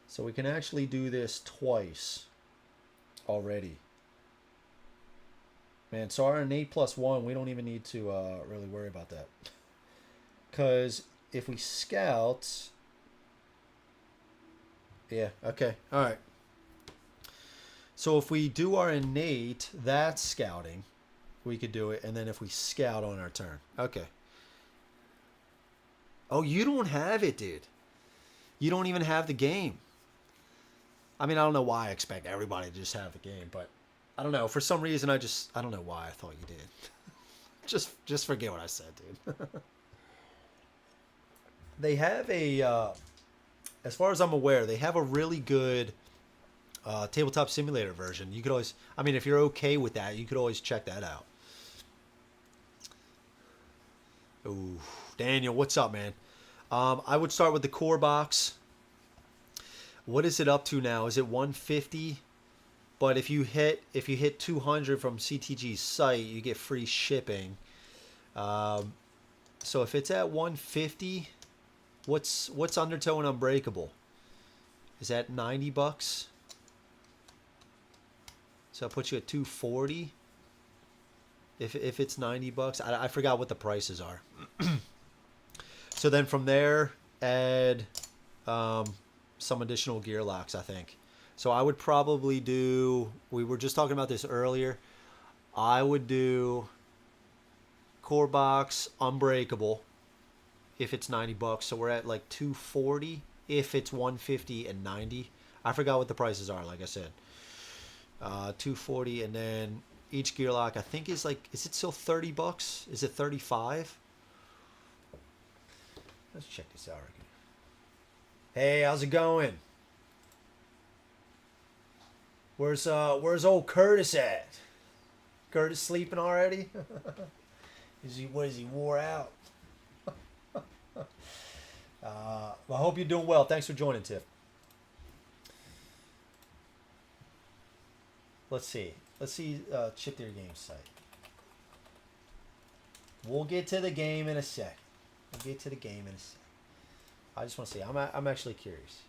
So we can actually do this twice already. Man, so our innate +1, we don't even need to really worry about that. Because if we scout... Yeah, okay, alright. So if we do our innate, that's scouting. We could do it, and then if we scout on our turn. Okay. Oh, you don't have it, dude. You don't even have the game. I mean, I don't know why I expect everybody to just have the game, but I don't know. For some reason, I don't know why I thought you did. just forget what I said, dude. They have a, as far as I'm aware, they have a really good tabletop simulator version. You could always, I mean, if you're okay with that, you could always check that out. Ooh, Daniel, what's up, man? I would start with the core box. What is it up to now? Is it 150? But if you hit 200 from CTG's site, you get free shipping. So if it's at 150, what's Undertow and Unbreakable? Is that $90? So that puts you at 240. If it's $90, I forgot what the prices are. So then from there, add some additional gear locks, I think. So I would probably do, we were just talking about this earlier, I would do core box, Unbreakable, if it's $90. So we're at like 240 if it's 150 and 90. I forgot what the prices are, like I said. 240, and then each gear lock I think is like, is it still $30? Is it 35? Let's check this out again. Hey, how's it going? Where's old Curtis at? Curtis sleeping already? Is he wore out? I hope you're doing well. Thanks for joining, Tiff. Let's see Chip Theory Games site. We'll get to the game in a sec. I just want to see. I'm actually curious.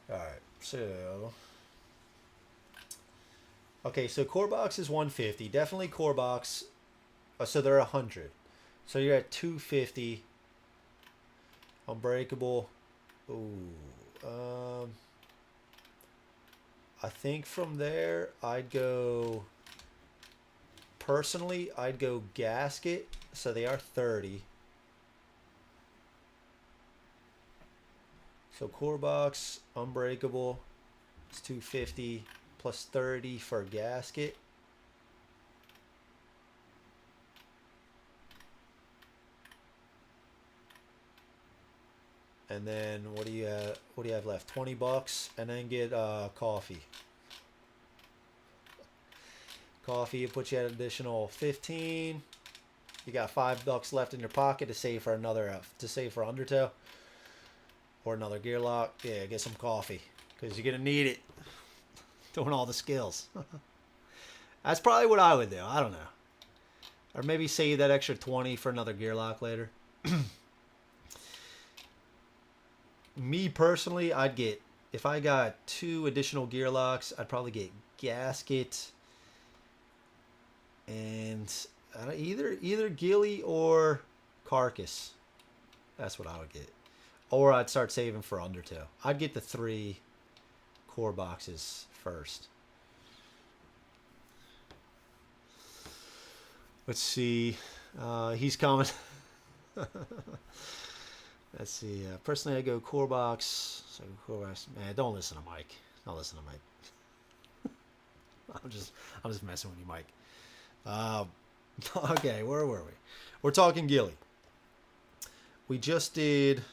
All right, so okay, so core box is 150. Definitely core box. So they're 100. So you're at 250. Unbreakable. Ooh. I think from there I'd go. Personally, I'd go Gasket. So they are 30. So core box, unbreakable. It's 250 plus 30 for gasket. And then what do you have left? 20 bucks, and then get coffee. Coffee puts you at an additional 15. You got $5 left in your pocket to save for another Undertow or another gear lock. Yeah, get some coffee because you're gonna need it. Doing all the skills. That's probably what I would do. I don't know, or maybe save that extra 20 for another gear lock later. Me personally, I'd get, if I got 2 additional gear locks, I'd probably get gasket and either Ghillie or carcass. That's what I would get. Or I'd start saving for Undertow. I'd get the 3 core boxes first. Let's see. He's coming. Let's see. Personally, I go core box. So core box. Man, don't listen to Mike. Don't listen to Mike. I'm just messing with you, Mike. Okay, where were we? We're talking Ghillie. We just did. I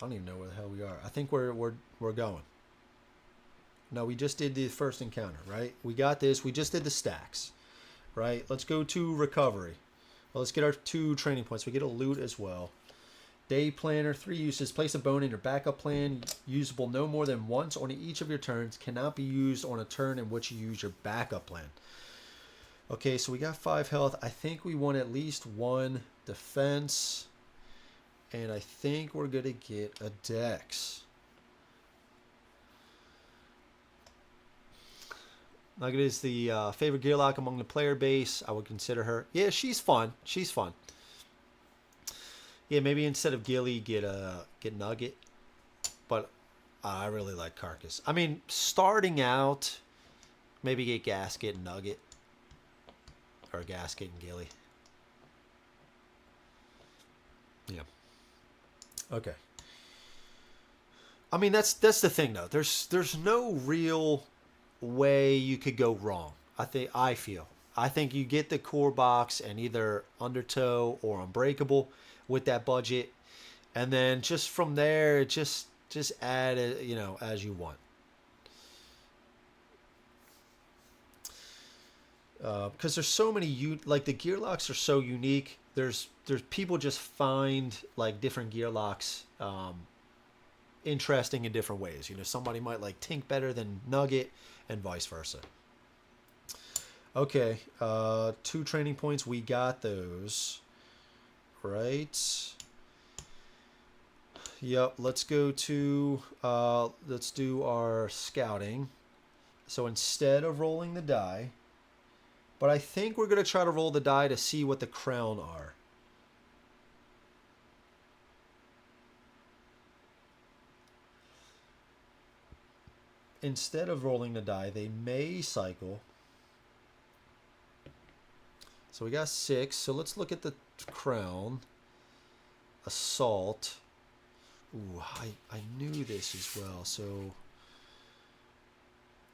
don't even know where the hell we are. I think we're going. No, we just did the first encounter, right? We got this. We just did the stacks, right? Let's go to recovery. Well, let's get our 2 training points. We get a loot as well. Day planner, 3 uses. Place a bone in your backup plan. Usable no more than once on each of your turns. Cannot be used on a turn in which you use your backup plan. Okay, so we got 5 health. I think we want at least 1 defense. And I think we're going to get a dex. Nugget is the favorite gear lock among the player base. I would consider her. Yeah, she's fun. She's fun. Yeah, maybe instead of Ghillie, get Nugget. But I really like Carcass. I mean, starting out, maybe get Gasket and Nugget. Or Gasket and Ghillie. Yeah. Okay. I mean, that's the thing, though. There's no real way you could go wrong. I think you get the core box and either Undertow or Unbreakable with that budget, and then just from there, just add it, as you want. Because there's so many like the gear locks are so unique. There's people just find like different gear locks interesting in different ways. Somebody might like Tink better than Nugget, and vice versa. Okay, 2 training points. We got those. Right. Yep. Let's go to let's do our scouting. So instead of rolling the die, but I think we're gonna try to roll the die to see what the crown are. Instead of rolling the die, they may cycle. So we got 6. So let's look at the crown. Assault. Ooh, I knew this as well. So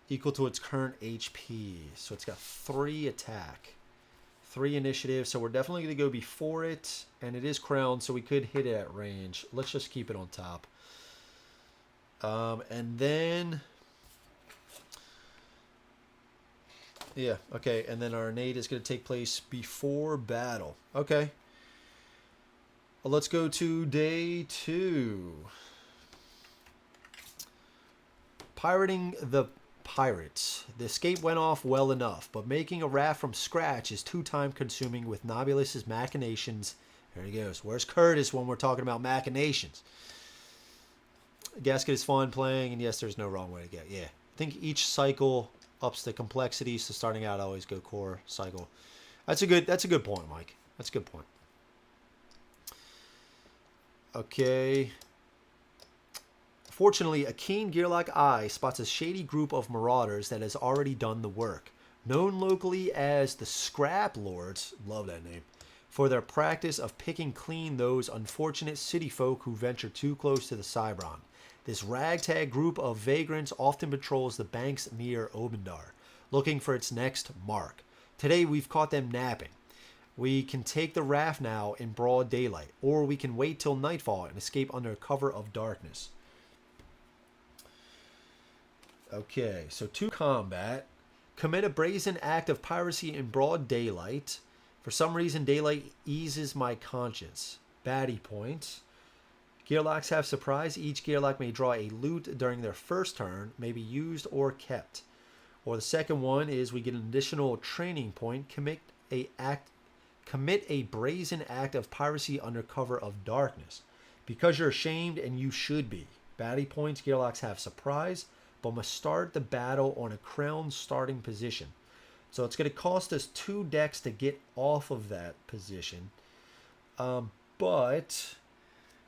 equal to its current HP. So it's got 3 attack, 3 initiative. So we're definitely going to go before it. And it is crown, so we could hit it at range. Let's just keep it on top. And then... yeah, okay, and then our innate is going to take place before battle. Okay. Well, let's go to day 2. Pirating the pirates. The escape went off well enough, but making a raft from scratch is too time-consuming with Nobulous' machinations. There he goes. Where's Curtis when we're talking about machinations? Gasket is fun playing, and yes, there's no wrong way to get. Yeah, I think each cycle ups the complexity, so starting out I always go core cycle. That's a good point, Mike. That's a good point. Okay. Fortunately, a keen gearlock eye spots a shady group of marauders that has already done the work. Known locally as the Scrap Lords, love that name, for their practice of picking clean those unfortunate city folk who venture too close to the Cybron. This ragtag group of vagrants often patrols the banks near Obendar, looking for its next mark. Today we've caught them napping. We can take the raft now in broad daylight, or we can wait till nightfall and escape under cover of darkness. Okay, so to combat, commit a brazen act of piracy in broad daylight. For some reason, daylight eases my conscience. Baddie points. Gearlocks have surprise. Each Gearlock may draw a loot during their first turn, may be used or kept. Or the second one is we get an additional training point. Commit a brazen act of piracy under cover of darkness. Because you're ashamed, and you should be. Baddie points. Gearlocks have surprise, but must start the battle on a crown starting position. So it's going to cost us 2 decks to get off of that position. But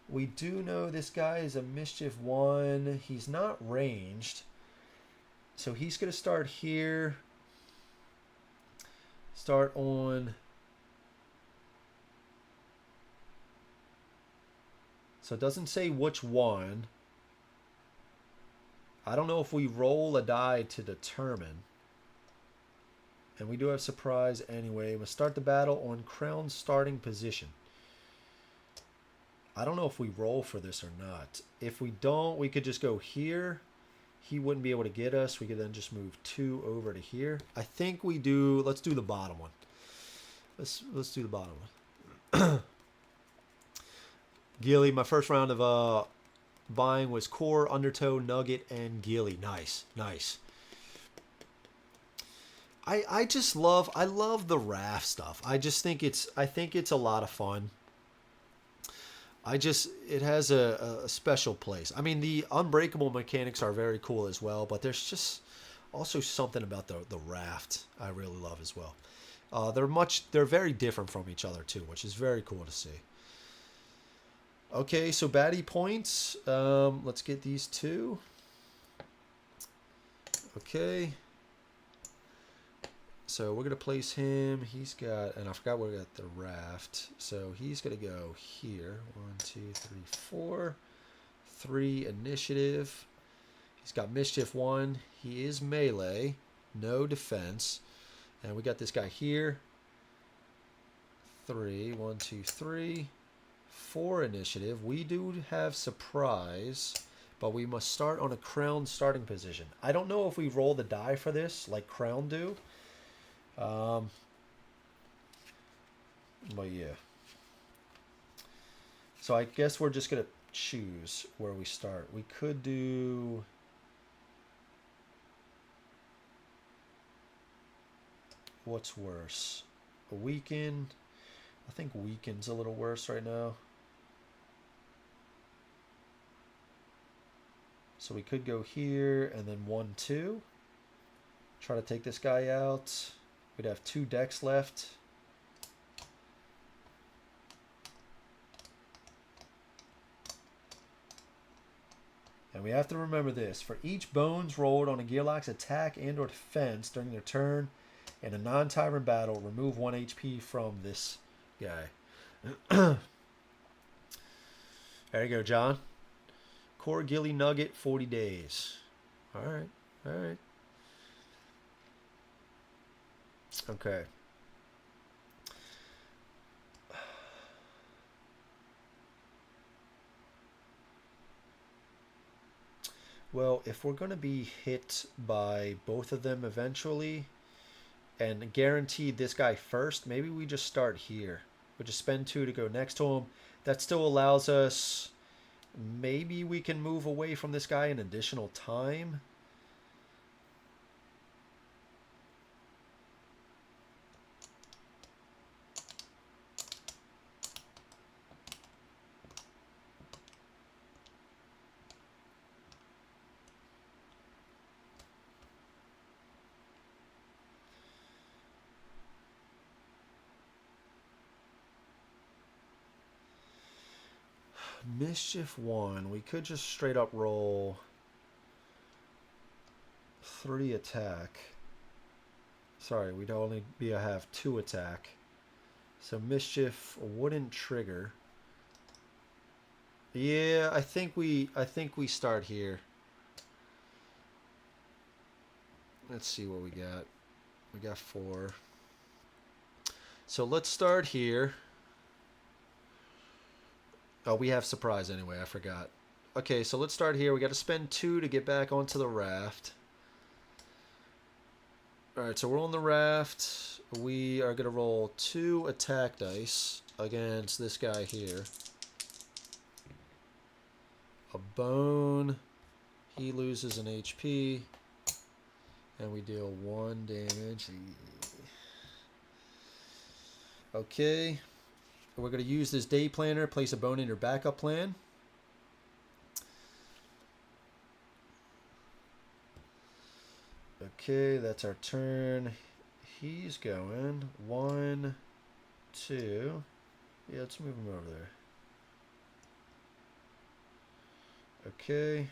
we do know this guy is a Mischief 1. He's not ranged. So he's going to start here. Start on... So it doesn't say which one. I don't know if we roll a die to determine. And we do have surprise anyway. We'll start the battle on crown starting position. I don't know if we roll for this or not. If we don't, we could just go here. He wouldn't be able to get us. We could then just move 2 over to here. I think we do. Let's do the bottom one. Let's do the bottom one. Ghillie, my first round of buying was Core, Undertow, Nugget, and Ghillie. Nice, nice. I just love the raft stuff. I think it's a lot of fun. It has a special place. I mean, the unbreakable mechanics are very cool as well, but there's just also something about the raft I really love as well. They're very different from each other too, which is very cool to see. Okay, so Baddie points. Let's get these 2. Okay. So we're going to place him. He's got, and I forgot we got the raft. So he's going to go here. 1, 2, 3, 4. 3 initiative. He's got Mischief 1. He is melee. No defense. And we got this guy here. 3. 1, 2, 3. 4 initiative. We do have surprise, but we must start on a crown starting position. I don't know if we roll the die for this like crown do. But yeah. So I guess we're just gonna choose where we start. We could do what's worse? A weaken. I think weaken's a little worse right now. So we could go here and then 1, 2. Try to take this guy out. We'd have 2 decks left. And we have to remember this. For each bones rolled on a Gearlock's attack and or defense during their turn in a non-tyrant battle, remove 1 HP from this guy. There you go, John. Core Ghillie Nugget, 40 days. All right. All right. Okay. Well, if we're going to be hit by both of them eventually and guaranteed this guy first, maybe we just start here. We just spend 2 to go next to him. That still allows us, maybe we can move away from this guy an additional time. Mischief 1. We could just straight up roll 3 attack. Sorry, we'd only have 2 attack. So Mischief wouldn't trigger. Yeah, I think we start here. Let's see what we got. We got 4. So let's start here. Oh, we have surprise anyway. I forgot. Okay, so let's start here. We got to spend 2 to get back onto the raft. All right, so we're on the raft. We are going to roll 2 attack dice against this guy here. A bone. He loses an HP. And we deal 1 damage. Okay. We're going to use this day planner. Place a bone in your backup plan. Okay, that's our turn. He's going 1, 2. Yeah, let's move him over there. Okay.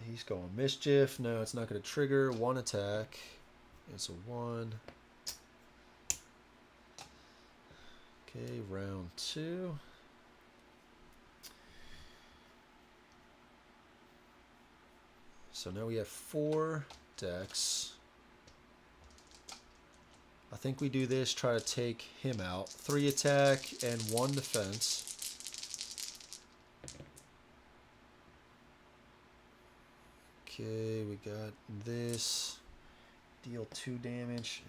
He's going Mischief. No, it's not going to trigger. 1 attack. It's a 1. Okay, round 2. So now we have 4 decks. I think we do this, try to take him out. 3 attack and 1 defense. Okay, we got this. Deal 2 damage.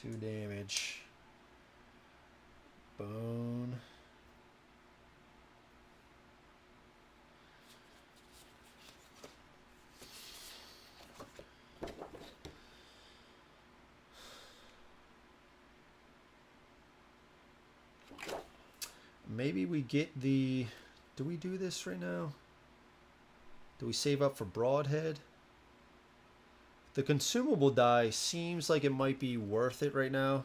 2 damage. Bone. Maybe we get the... Do we do this right now? Do we save up for Broadhead? The consumable die seems like it might be worth it right now.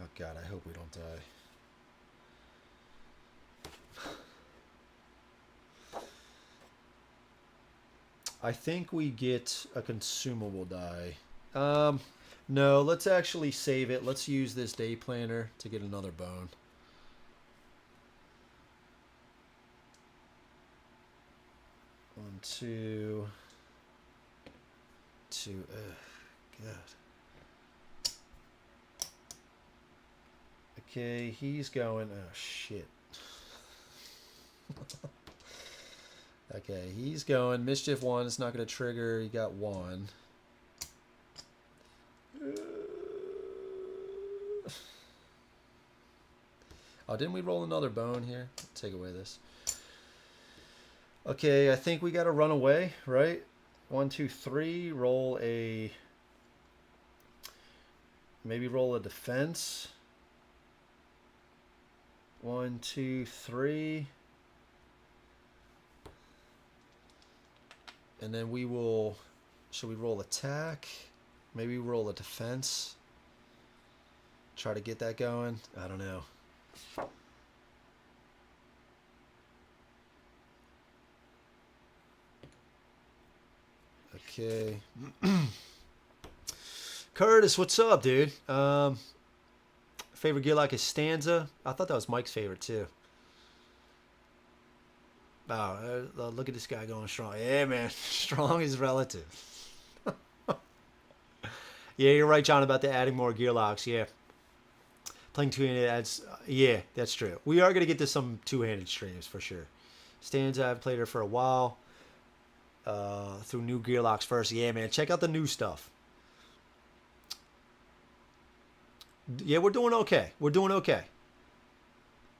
Oh god, I hope we don't die. I think we get a consumable die. No, let's actually save it. Let's use this day planner to get another bone. One, two. God. Okay, he's going. Oh shit. Okay, he's going. Mischief 1. It's not going to trigger. He got 1. Oh, didn't we roll another bone here? Take away this. Okay, I think we got to run away, right? 1, 2, 3. Roll a... Maybe roll a defense. 1, 2, 3. And then we will... Should we roll attack? Maybe roll a defense. Try to get that going. I don't know. Okay. Curtis, what's up, dude? Favorite Ghillie is Stanza. I thought that was Mike's favorite, too. Oh, look at this guy going strong. Yeah, man. Strong is relative. Yeah, you're right, John, about the adding more Gearlocks. Yeah. Playing two-handed adds... yeah, that's true. We are going to get to some two-handed streams, for sure. Stanza, I've played her for a while. Through new Gearlocks first. Yeah, man. Check out the new stuff. Yeah, we're doing okay. We're doing okay.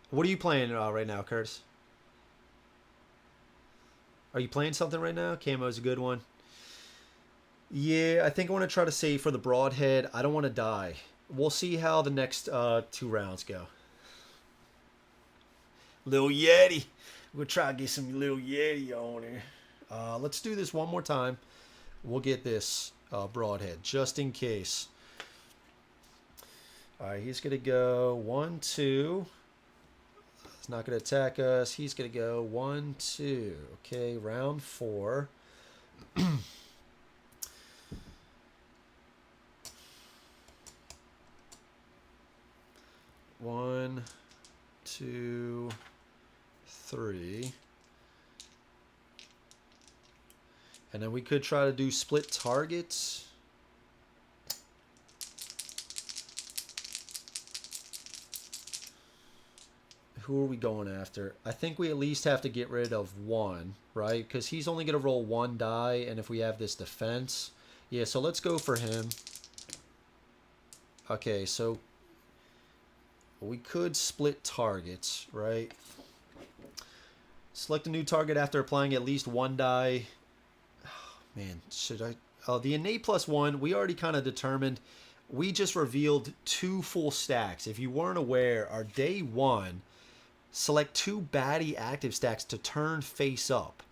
What are you playing right now, Curtis? Are you playing something right now? Camo's a good one. Yeah, I think I want to try to save for the Broadhead. I don't want to die. We'll see how the next 2 rounds go. Lil Yeti. We'll try to get some Lil Yeti on here. Let's do this one more time. We'll get this Broadhead, just in case. All right, he's going to go 1, 2. He's not going to attack us. He's going to go 1, 2. Okay, round 4. One, 2, 3. And then we could try to do split targets. Who are we going after? I think we at least have to get rid of 1, right? Because he's only going to roll 1 die, and if we have this defense... Yeah, so let's go for him. Okay, so we could split targets, right? Select a new target after applying at least 1 die. Oh, man, should I... the innate +1, we already kind of determined. We just revealed 2 full stacks. If you weren't aware, our day 1... Select 2 baddie active stacks to turn face up.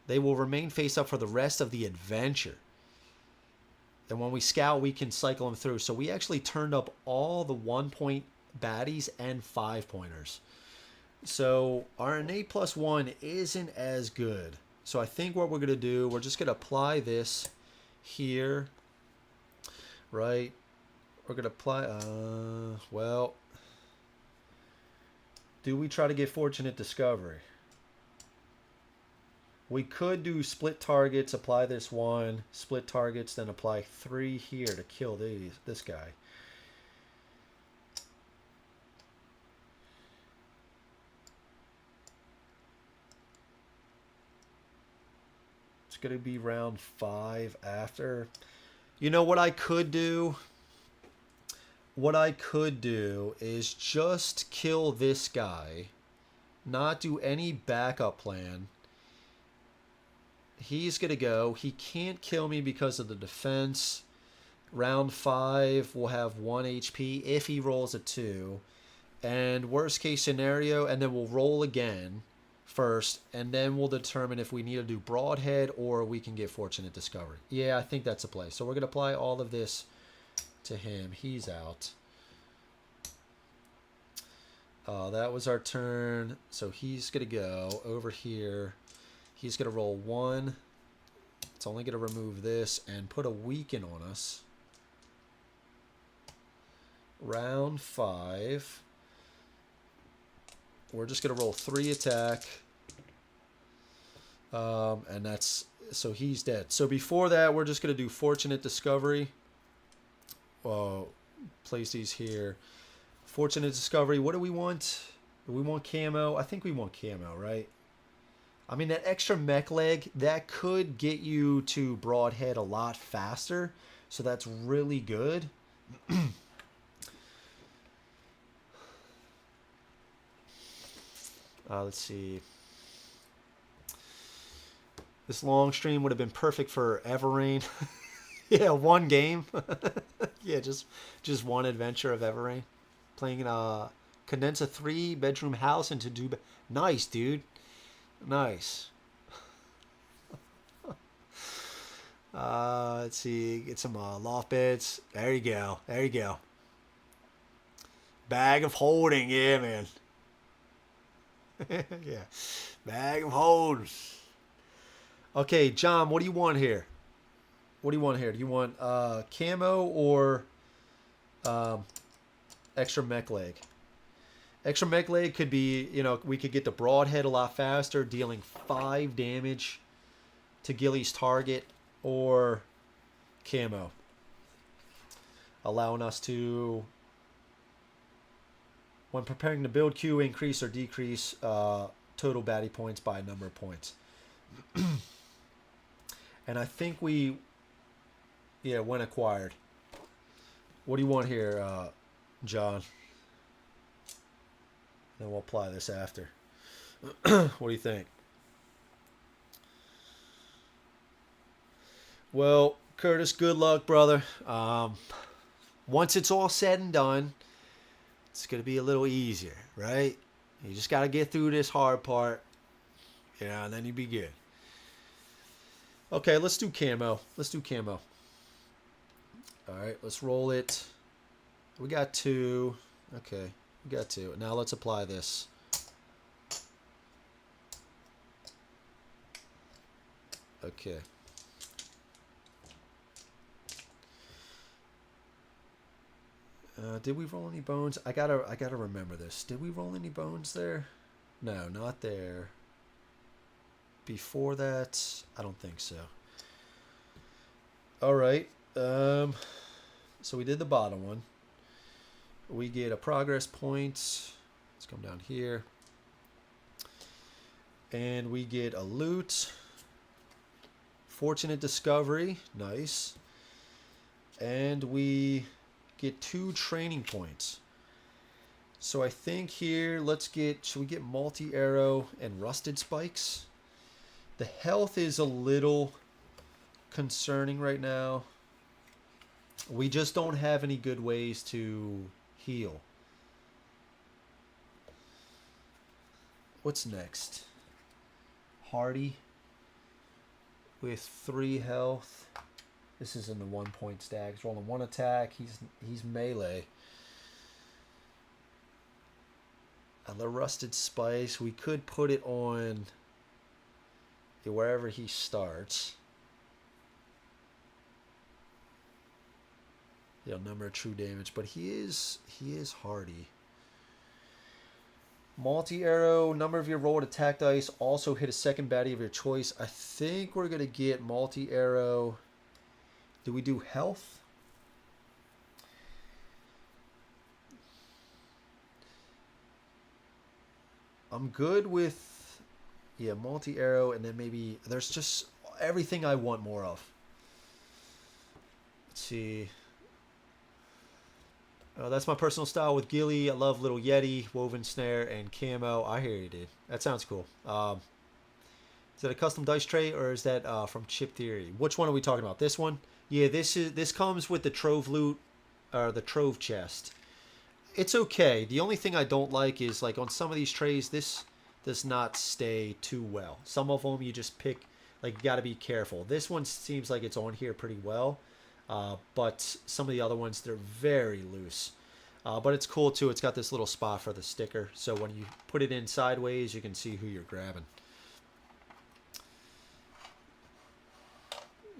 They will remain face up for the rest of the adventure. And when we scout, we can cycle them through. So we actually turned up all the 1-point baddies and 5-pointers. So our innate +1 isn't as good. So I think what we're going to do, we're just going to apply this here. Right? We're going to apply... well... Do we try to get Fortunate Discovery? We could do split targets, apply this 1, split targets, then apply 3 here to kill this guy. It's going to be round 5 after. You know what I could do? What I could do is just kill this guy, not do any backup plan. He's going to go. He can't kill me because of the defense. Round 5 will have 1 HP if he rolls a 2. And worst case scenario, and then we'll roll again first, and then we'll determine if we need to do Broadhead or we can get Fortunate Discovery. Yeah, I think that's a play. So we're going to apply all of this to him. He's out. That was our turn. So he's going to go over here. He's going to roll 1. It's only going to remove this and put a weaken on us. Round 5. We're just going to roll 3 attack. And that's... So he's dead. So before that, we're just going to do Fortunate Discovery. Place these here. Fortunate Discovery. What do we want? Do we want camo? I think we want camo, right? I mean, that extra mech leg, that could get you to Broadhead a lot faster. So that's really good. Let's see. This long stream would have been perfect for Everrain. Yeah, 1 game. Yeah, just 1 adventure of Everrain. Playing condense a 3-bedroom house into 2. Nice, dude. Nice. Let's see. Get some loft beds. There you go. There you go. Bag of holding. Yeah, man. Yeah. Bag of holding. Okay, John, what do you want here? What do you want here? Do you want camo or extra mech leg? Extra mech leg could be, you know, we could get the Broadhead a lot faster, dealing 5 damage to Ghillie's target, or camo, allowing us to, when preparing the build queue, increase or decrease total baddie points by a number of points. And I think we, yeah, when acquired. What do you want here, John? Then we'll apply this after. What do you think? Well, Curtis, good luck, brother. Once it's all said and done, it's going to be a little easier, right? You just got to get through this hard part, yeah, and then you'll be good. Okay, let's do camo. Let's do camo. All right, let's roll it. We got 2. Okay, we got 2. Now let's apply this. Okay. Did we roll any bones? I gotta remember this. Did we roll any bones there? No, not there. Before that, I don't think so. All right. So we did the bottom one. We get a progress point. Let's come down here. And we get a loot. Fortunate discovery. Nice. And we get 2 training points. So I think here, should we get multi-arrow and rusted spikes? The health is a little concerning right now. We just don't have any good ways to heal. What's next? Hardy with 3 health. This is in the 1 point stack. He's rolling 1 attack. He's melee. And the rusted spice, we could put it on wherever he starts. The number of true damage, but he is hardy. Multi-arrow, number of your rolled attack dice, also hit a second baddie of your choice. I think we're gonna get multi-arrow. Do we do health? I'm good with, yeah, multi-arrow, and then maybe there's just everything I want more of. Let's see. That's my personal style with Ghillie. I love little Yeti, woven snare, and camo. I hear you, dude. That sounds cool. Is that a custom dice tray, or is that from Chip Theory? Which one are we talking about? This one? Yeah, this comes with the trove loot, or the trove chest. It's okay. The only thing I don't like is, like, on some of these trays, this does not stay too well. Some of them you just pick, like, you got to be careful. This one seems like it's on here pretty well. But some of the other ones, they're very loose. But it's cool too. It's got this little spot for the sticker. So when you put it in sideways, you can see who you're grabbing.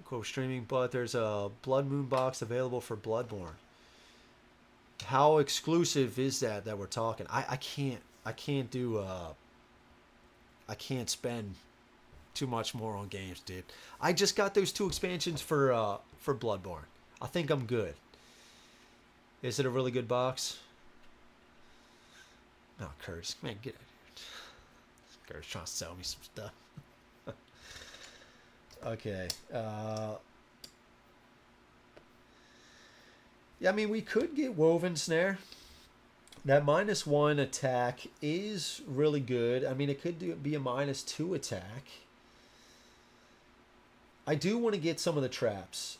Cool streaming, but there's a Blood Moon box available for Bloodborne. How exclusive is that we're talking? I can't spend too much more on games, dude. I just got those 2 expansions for Bloodborne. I think I'm good. Is it a really good box? No, Curtis, man, get out of here. Curtis trying to sell me some stuff. Okay. Yeah, I mean, we could get Woven Snare. That -1 attack is really good. I mean, it could be a -2 attack. I do want to get some of the traps.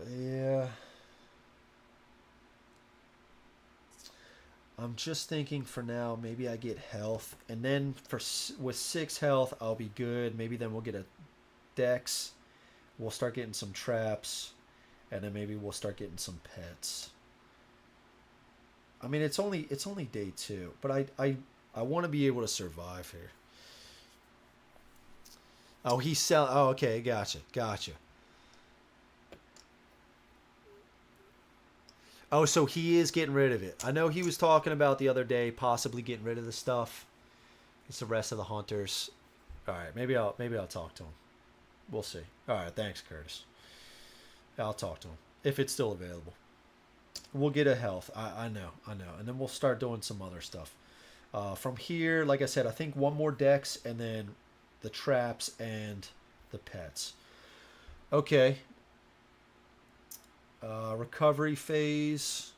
Yeah. I'm just thinking for now, maybe I get health. And then with 6 health, I'll be good. Maybe then we'll get a dex. We'll start getting some traps. And then maybe we'll start getting some pets. I mean, it's only day 2. But I want to be able to survive here. Oh, oh, okay, gotcha. Oh, so he is getting rid of it. I know he was talking about the other day possibly getting rid of the stuff. It's the rest of the hunters. All right, maybe I'll talk to him. We'll see. All right, thanks, Curtis. I'll talk to him if it's still available. We'll get a health. I know. And then we'll start doing some other stuff. From here, like I said, I think 1 more dex and then the traps and the pets. Okay. Recovery phase.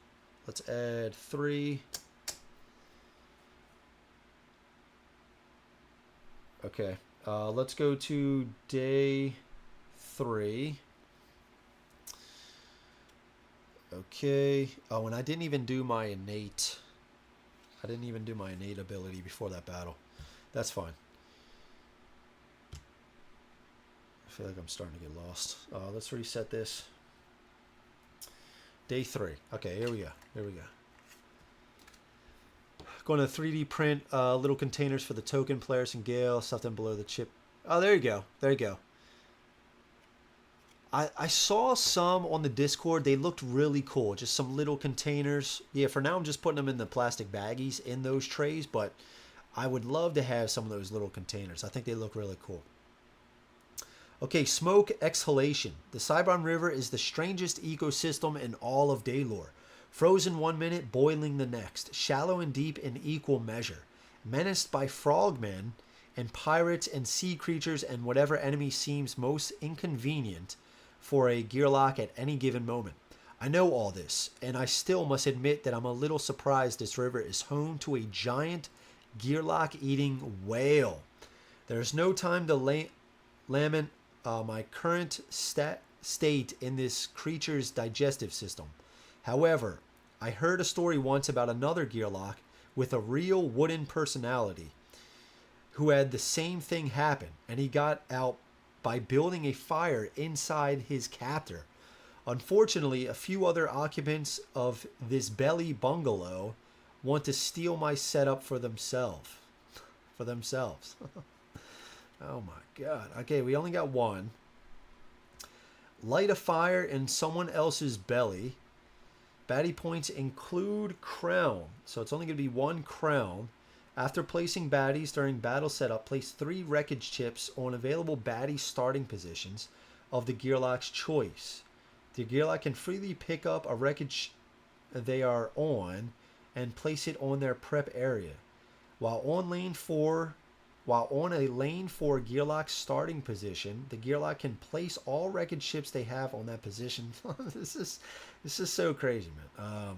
Let's add 3. Okay. Let's go to day 3. Okay. Oh, and I didn't even do my innate I didn't even do my innate ability before that battle. That's fine. I feel like I'm starting to get lost. Let's reset this. Day 3. Okay, here we go. Here we go. Going to 3D print little containers for the token players and Gale. Stuff them below the chip. Oh, there you go. There you go. I saw some on the Discord. They looked really cool. Just some little containers. Yeah, for now I'm just putting them in the plastic baggies in those trays, but I would love to have some of those little containers. I think they look really cool. Okay, smoke exhalation. The Cybron River is the strangest ecosystem in all of Daylore. Frozen 1 minute, boiling the next. Shallow and deep in equal measure. Menaced by frogmen and pirates and sea creatures and whatever enemy seems most inconvenient for a Gearlock at any given moment. I know all this, and I still must admit that I'm a little surprised this river is home to a giant Gearlock-eating whale. There's no time to lament my current state in this creature's digestive system. However, I heard a story once about another Gearlock with a real wooden personality who had the same thing happen, and he got out by building a fire inside his captor. Unfortunately, a few other occupants of this belly bungalow want to steal my setup for themselves. Oh my god. Okay, we only got one. Light a fire in someone else's belly. Baddie points include crown. So it's only going to be 1 crown. After placing baddies during battle setup, place 3 wreckage chips on available baddie starting positions of the Gearlock's choice. The Gearlock can freely pick up a wreckage they are on and place it on their prep area. While on a lane 4 Gearlock starting position, the Gearlock can place all wreckage chips they have on that position. This is so crazy, man.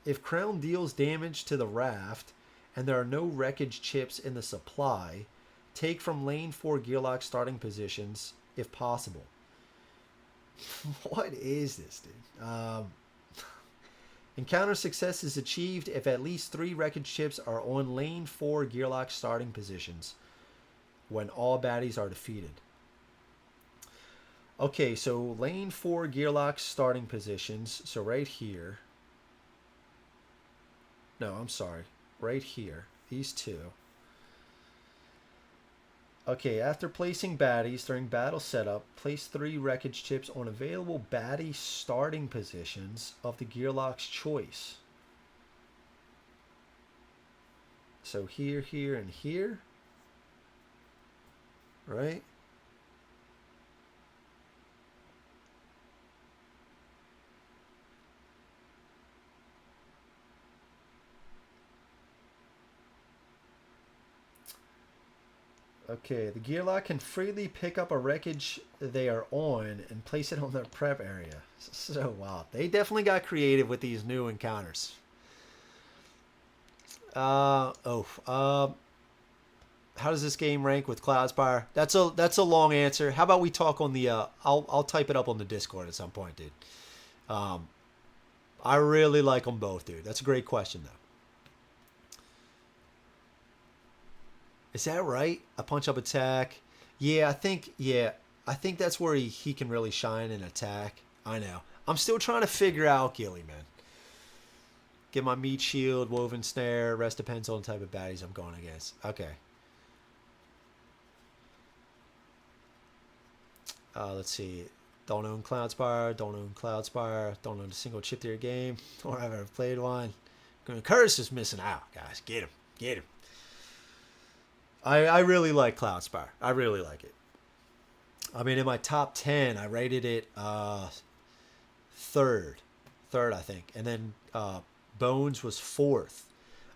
If Crown deals damage to the raft and there are no wreckage chips in the supply, take from lane 4 Gearlock starting positions if possible. What is this, dude? Encounter success is achieved if at least 3 wreckage chips are on lane 4 Gearlock starting positions when all baddies are defeated. Okay, so lane 4 Gearlock starting positions. So right here. No, I'm sorry. Right here. These 2. Okay, after placing baddies during battle setup, place 3 wreckage chips on available baddie starting positions of the Gearlock's choice. So here, here, and here. Right? Okay, the Gearlock can freely pick up a wreckage they are on and place it on their prep area. So, wow. They definitely got creative with these new encounters. How does this game rank with Cloudspire? That's a long answer. How about we talk on the... I'll type it up on the Discord at some point, dude. I really like them both, dude. That's a great question, though. Is that right? A punch-up attack? Yeah, I think that's where he can really shine in attack. I know. I'm still trying to figure out Ghillie, man. Get my meat shield, woven snare. Rest depends on the type of baddies I'm going against. Okay. Let's see. Don't own Cloudspire. Don't own Cloudspire. Don't own a single chip to your game. Or I've ever played one. Curse is missing out, guys. Get him. Get him. I really like Cloudspire. I really like it. I mean, in my top 10, I rated it third, I think. And then Bones was 4th.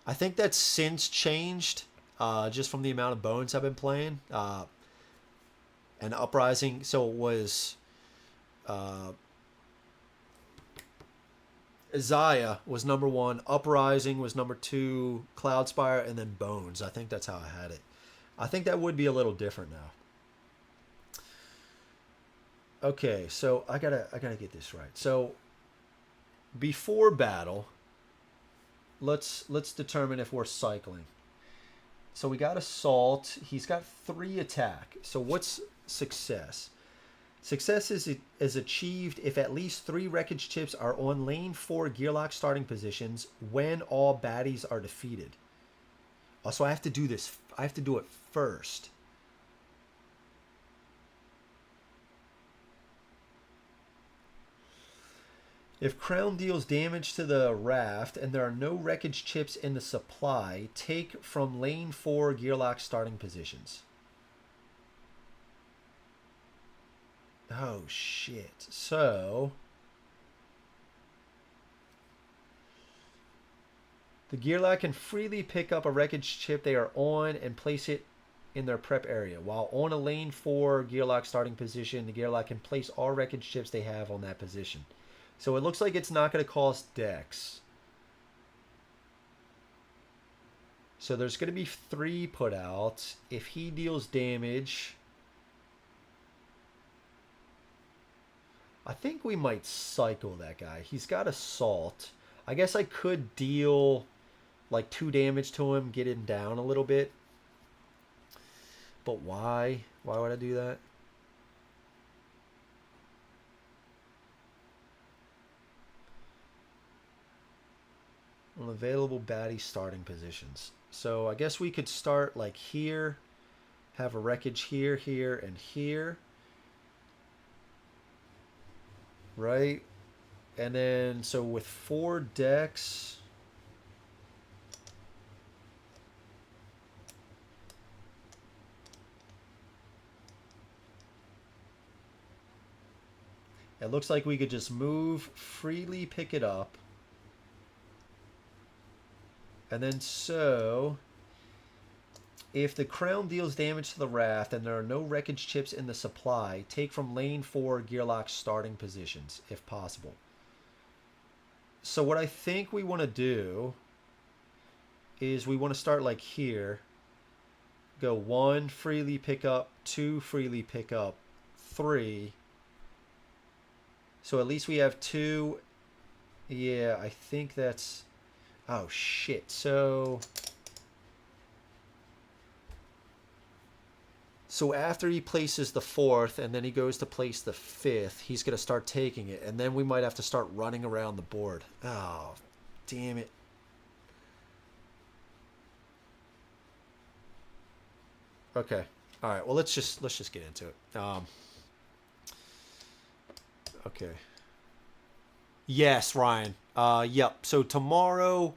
I think that's since changed just from the amount of Bones I've been playing. And Uprising, so it was... Isaiah was number 1, Uprising was number 2, Cloudspire, and then Bones. I think that's how I had it. I think that would be a little different now. Okay, so I gotta get this right. So before battle, I gotta get this right. So before battle, let's determine if we're cycling. So we got assault. He's got 3 attack. So what's success? Success is achieved if at least 3 wreckage chips are on lane 4 gearlock starting positions when all baddies are defeated. Oh, so I have to do this. I have to do it first. If Crown deals damage to the raft and there are no wreckage chips in the supply, take from lane 4 gearlock starting positions. Oh, shit. So the gearlock can freely pick up a wreckage chip they are on and place it in their prep area. While on a lane 4 gearlock starting position, the gearlock can place all wreckage chips they have on that position. So it looks like it's not going to cost Dex. So there's going to be 3 put out. If he deals damage, I think we might cycle that guy. He's got assault. I guess I could deal like 2 damage to him, get him down a little bit. But why? Why would I do that? Unavailable baddie starting positions. So I guess we could start like here, have a wreckage here, here, and here. Right? And then, so with 4 decks, it looks like we could just move, freely pick it up. And then so, if the crown deals damage to the raft and there are no wreckage chips in the supply, take from lane 4 gearlock starting positions, if possible. So what I think we want to do is we want to start like here. Go 1, freely pick up, 2, freely pick up, 3. So at least we have 2. Yeah, I think that's... Oh, shit. So after he places the 4th and then he goes to place the 5th, he's going to start taking it. And then we might have to start running around the board. Oh, damn it. Okay. All right. Well, let's just get into it. Okay. Yes, Ryan. Yep. So tomorrow,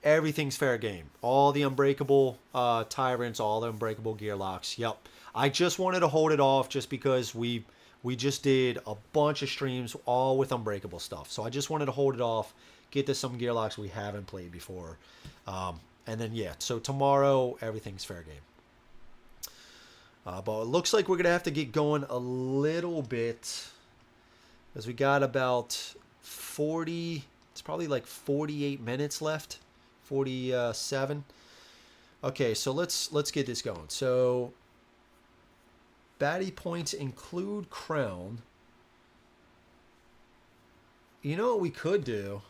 everything's fair game. All the unbreakable tyrants, all the unbreakable gearlocks. Yep. I just wanted to hold it off just because we just did a bunch of streams all with unbreakable stuff. So I just wanted to hold it off, get to some gearlocks we haven't played before. And then, yeah. So tomorrow, everything's fair game. But it looks like we're going to have to get going a little bit, because we got about 40, it's probably like 48 minutes left, 47. Okay, so let's get this going. So baddie points include crown. You know what we could do?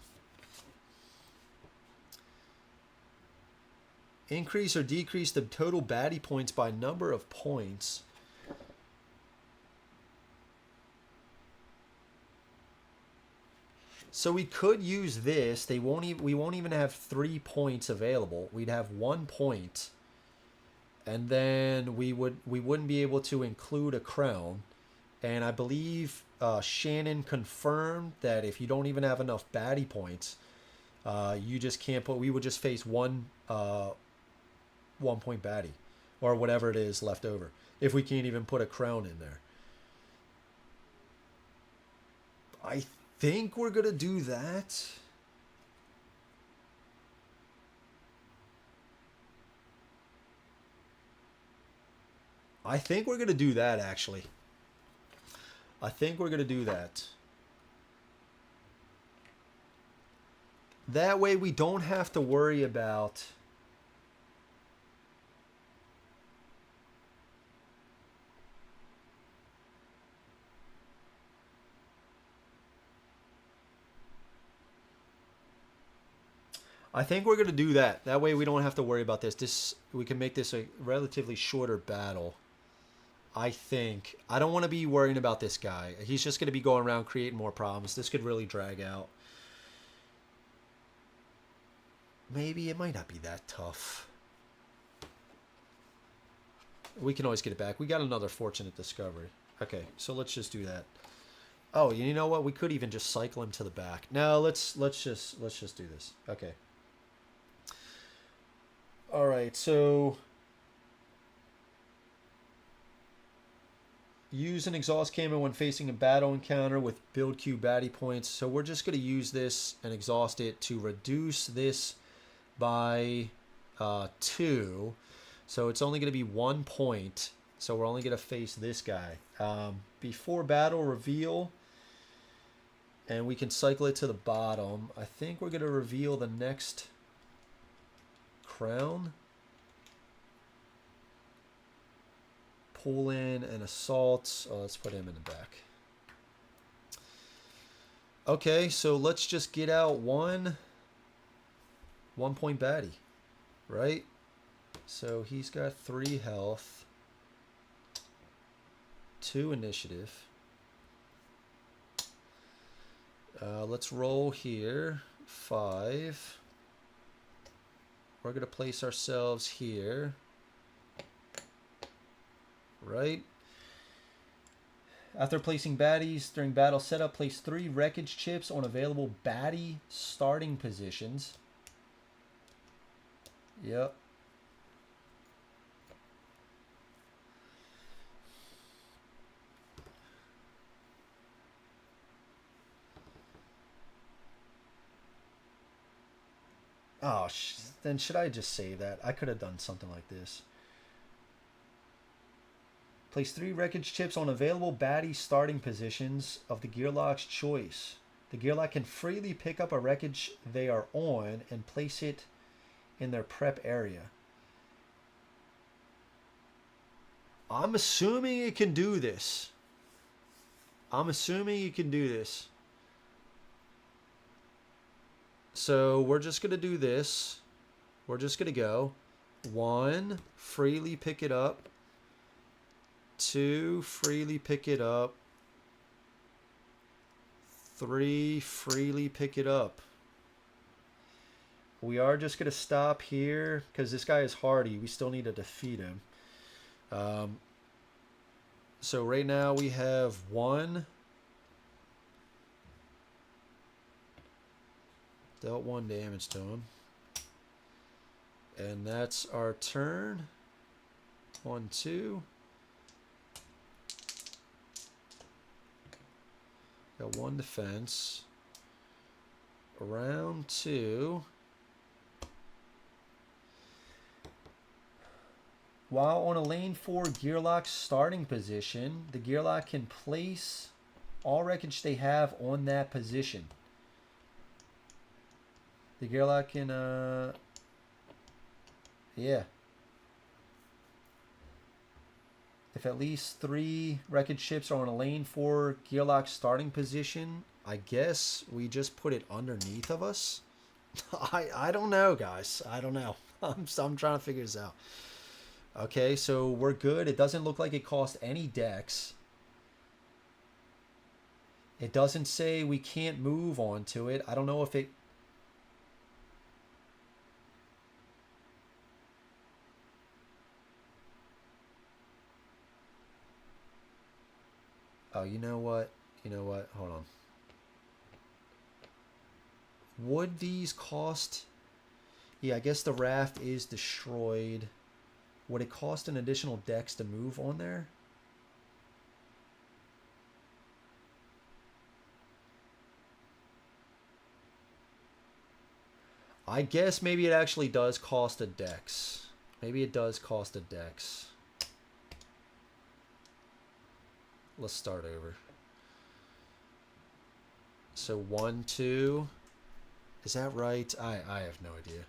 Increase or decrease the total baddie points by number of points. So we could use this. We won't even have 3 points available. We'd have 1 point. And then we wouldn't be able to include a crown. And I believe Shannon confirmed that if you don't even have enough baddie points, you just can't put. We would just face 1 point baddie, or whatever it is left over, if we can't even put a crown in there. I think we're gonna do that. I think we're gonna do that, actually. I think we're gonna do that. That way we don't have to worry about I think we're gonna do that. That way we don't have to worry about this. We can make this a relatively shorter battle. I think. I don't want to be worrying about this guy. He's just gonna be going around creating more problems. This could really drag out. Maybe it might not be that tough. We can always get it back. We got another fortunate discovery. Okay, so let's just do that. Oh, you know what? We could even just cycle him to the back. No, let's just do this. Okay. All right, so use an exhaust camo when facing a battle encounter with build queue baddie points. So we're just going to use this and exhaust it to reduce this by 2. So it's only going to be 1 point. So we're only going to face this guy. Before battle reveal, and we can cycle it to the bottom. I think we're going to reveal the next crown. Pull in and assault. Oh, let's put him in the back. Okay, so let's just get out 1 point baddie, right? So he's got 3 health, 2 initiative. Let's roll here. 5. We're going to place ourselves here. Right? After placing baddies during battle setup, place 3 wreckage chips on available baddie starting positions. Yep. Oh, then should I just say that? I could have done something like this. Place 3 wreckage chips on available baddie starting positions of the gearlock's choice. The gearlock can freely pick up a wreckage they are on and place it in their prep area. I'm assuming it can do this. I'm assuming you can do this. So we're just going to do this. We're just going to go 1, freely pick it up. 2, freely pick it up. 3, freely pick it up. We are just going to stop here because this guy is hardy. We still need to defeat him. So right now we have 1. Dealt 1 damage to him. And that's our turn. 1, 2. Got 1 defense. Round 2. While on a lane 4 gearlock starting position, the gearlock can place all wreckage they have on that position. The gearlock can, yeah. If at least 3 wreckage ships are on a lane 4 gearlock starting position, I guess we just put it underneath of us. I don't know, guys. I don't know. I'm trying to figure this out. Okay, so we're good. It doesn't look like it cost any dex. It doesn't say we can't move onto it. I don't know if it... Oh, you know what? You know what? Hold on. Would these cost... Yeah, I guess the raft is destroyed. Would it cost an additional dex to move on there? I guess maybe it actually does cost a dex. Maybe it does cost a dex. Let's start over. So 1, 2. Is that right? I have no idea.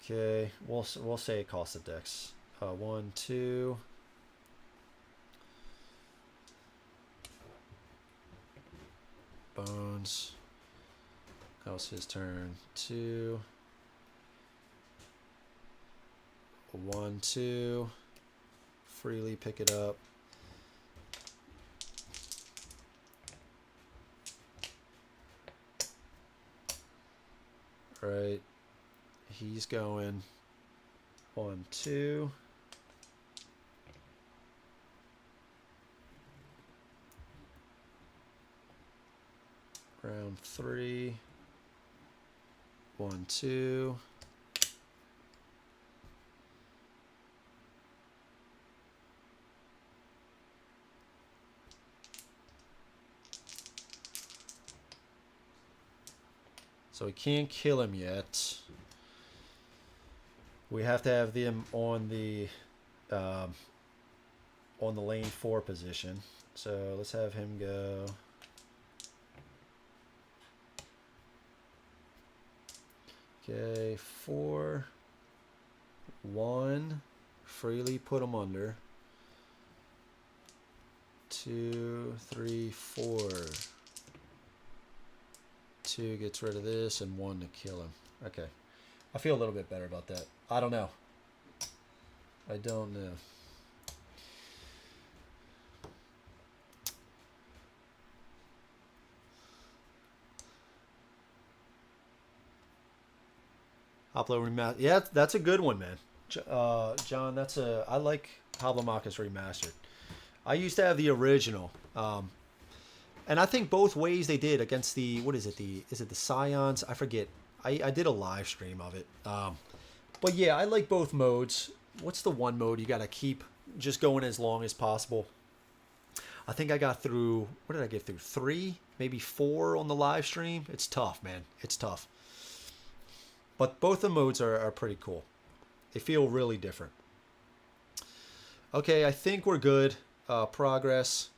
Okay, we'll say it costs a dex. 1, 2. bones. That was his turn. 2. 1, 2. Freely pick it up. Right. He's going 1, 2. Round 3. 1, 2. So we can't kill him yet. We have to have them on the lane 4 position. So let's have him go. Okay, 4, 1. Freely put him under. 2, 3, 4. 2 gets rid of this, and 1 to kill him. Okay. I feel a little bit better about that. I don't know. I don't know. Hoplo Remastered. Yeah, that's a good one, man. John, that's a... I like Hoplomachus Remastered. I used to have the original. And I think both ways they did against the... What is it? Is it the Scions? I forget. I did a live stream of it. But yeah, I like both modes. What's the one mode you got to keep just going as long as possible? I think I got through... What did I get through? 3? Maybe 4 on the live stream? It's tough, man. It's tough. But both the modes are pretty cool. They feel really different. Okay, I think we're good. Progress.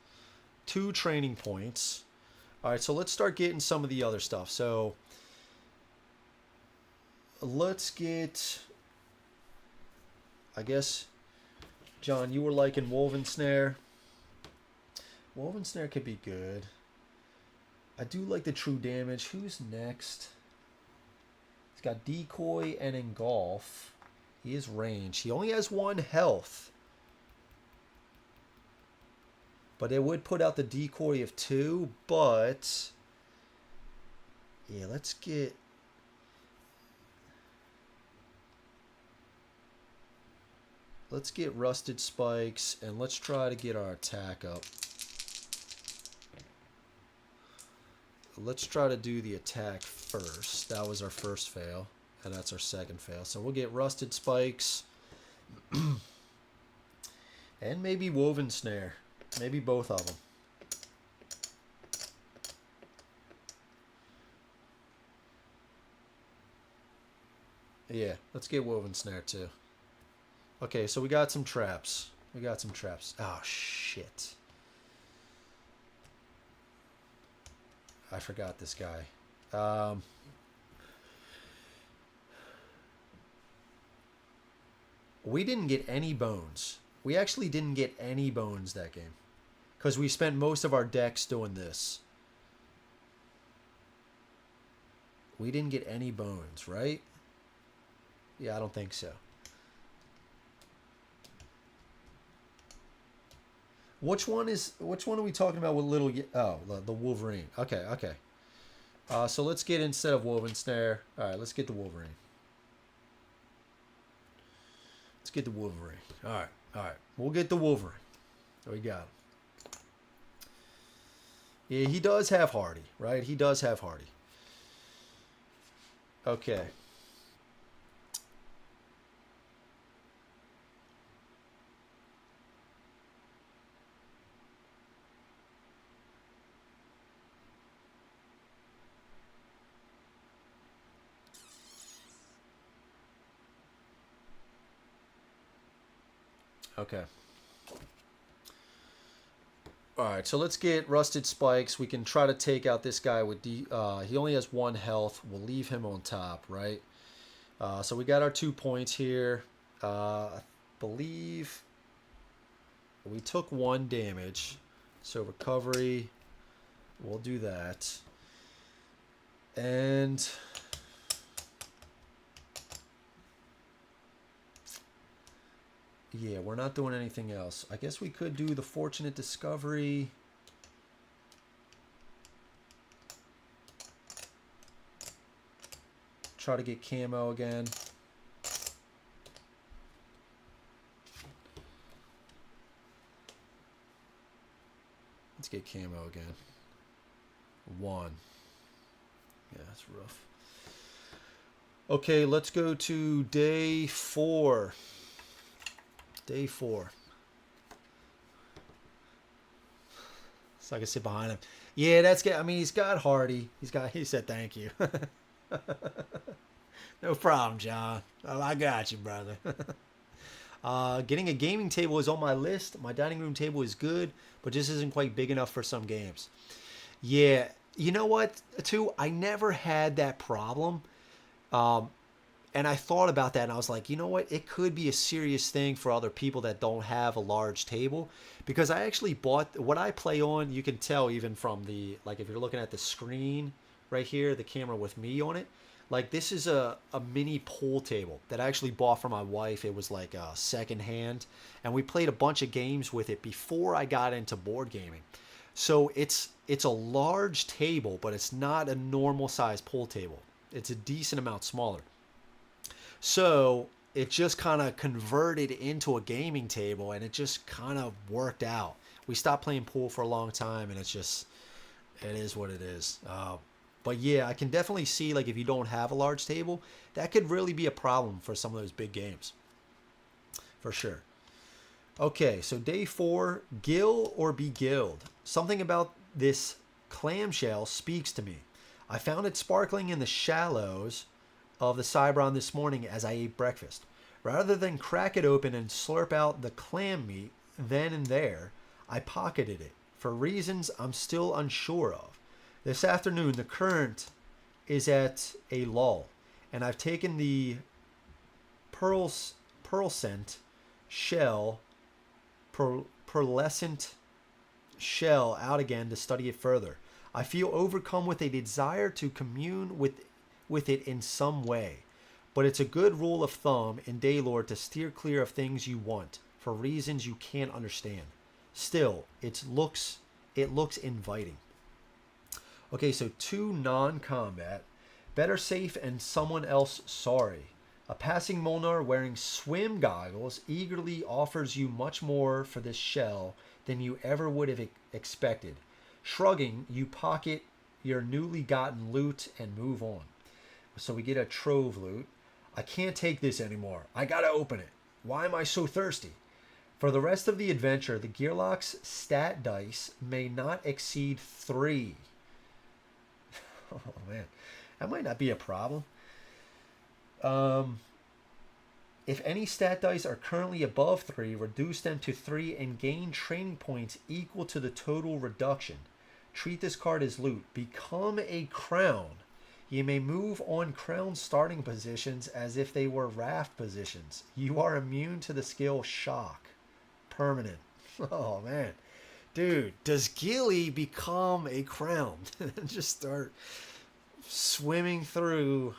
2 training points. All right, so let's start getting some of the other stuff. So let's get... I guess, John, you were liking Woven Snare. Woven Snare could be good. I do like the true damage. Who's next? He's got Decoy and Engulf. He is range. He only has 1 health. But it would put out the Decoy of 2. But yeah, let's get... Let's get Rusted Spikes, and let's try to get our attack up. Let's try to do the attack first. That was our first fail, and that's our second fail. So we'll get Rusted Spikes, and maybe Woven Snare. Maybe both of them. Yeah, let's get Woven Snare too. Okay, so we got some traps. We got some traps. Oh, shit. I forgot this guy. We didn't get any bones. We actually didn't get any bones that game. Because we spent most of our decks doing this. We didn't get any bones, right? Yeah, I don't think so. Which one are we talking about with little... Oh, the Wolverine. Okay, okay. So let's get, instead of Woven Snare... Alright, let's get the Wolverine. Let's get the Wolverine. Alright, alright. We'll get the Wolverine. There we got him. Yeah, he does have Hardy, right? He does have Hardy. Okay. Okay. Alright, so let's get Rusted Spikes. We can try to take out this guy with... he only has 1 health. We'll leave him on top, right? So we got our 2 points here. I believe we took 1 damage. So recovery, we'll do that. And yeah, we're not doing anything else. I guess we could do the Fortunate Discovery. Try to get camo again. Let's get camo again. 1. Yeah, that's rough. Okay, let's go to day 4. Day 4. So I can sit behind him. Yeah, that's good. I mean, he's got Hardy. He said thank you. No problem, John. Oh, I got you, brother. Getting a gaming table is on my list. My dining room table is good, but just isn't quite big enough for some games. Yeah, you know what, too? I never had that problem. And I thought about that, and I was like, you know what? It could be a serious thing for other people that don't have a large table. Because I actually bought, what I play on, you can tell even from the, like if you're looking at the screen right here, the camera with me on it. Like this is a mini pool table that I actually bought for my wife. It was like a second hand. And we played a bunch of games with it before I got into board gaming. So it's a large table, but it's not a normal size pool table. It's a decent amount smaller. So it just kind of converted into a gaming table, and it just kind of worked out. We stopped playing pool for a long time, and it is what it is. But yeah, I can definitely see, like, if you don't have a large table, that could really be a problem for some of those big games. For sure. Okay, so day 4, gill or be gilled. Something about this clamshell speaks to me. I found it sparkling in the shallows of the Cybron this morning as I ate breakfast. Rather than crack it open and slurp out the clam meat then and there, I pocketed it for reasons I'm still unsure of. This afternoon, the current is at a lull, and I've taken the pearlescent shell, pearlescent shell out again to study it further. I feel overcome with a desire to commune with it in some way, but it's a good rule of thumb in Daylore to steer clear of things you want for reasons you can't understand. Still, it looks inviting. Okay, so 2 non-combat. Better safe and someone else sorry. A passing Molnar wearing swim goggles eagerly offers you much more for this shell than you ever would have expected. Shrugging, you pocket your newly gotten loot and move on. So we get a trove loot. I can't take this anymore. I gotta open it. Why am I so thirsty? For the rest of the adventure, the Gearlock's stat dice may not exceed 3. Oh man, that might not be a problem. If any stat dice are currently above 3, reduce them to 3 and gain training points equal to the total reduction. Treat this card as loot. Become a crown. You may move on crown starting positions as if they were raft positions. You are immune to the skill shock. Permanent. Oh man. Dude, does Ghillie become a crown? Just start swimming through.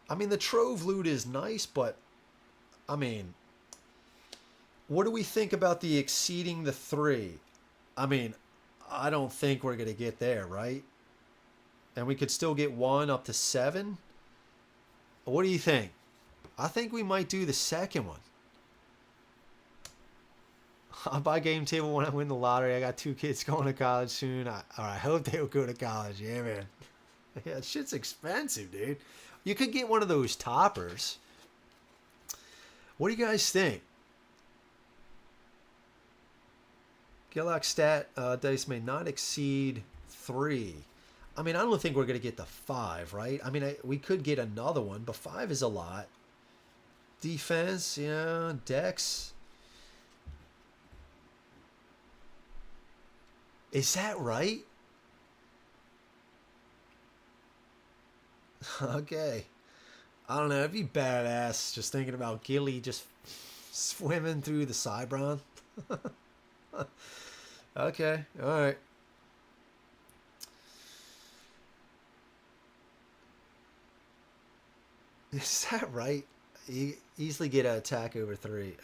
I mean, the trove loot is nice, but I mean, what do we think about the exceeding the 3? I mean, I don't think we're going to get there, right? And we could still get 1 up to 7. What do you think? I think we might do the second one. I'll buy game table when I win the lottery. I got 2 kids going to college soon. I hope they'll go to college. Yeah, man. Yeah, shit's expensive, dude. You could get one of those toppers. What do you guys think? Gillock stat dice may not exceed 3. I mean, I don't think we're going to get the 5, right? I mean, we could get another one, but 5 is a lot. Defense, yeah, dex. Is that right? Okay. I don't know. It'd be badass just thinking about Ghillie just swimming through the Cybron. Okay. All right. Is that right? You easily get an attack over 3.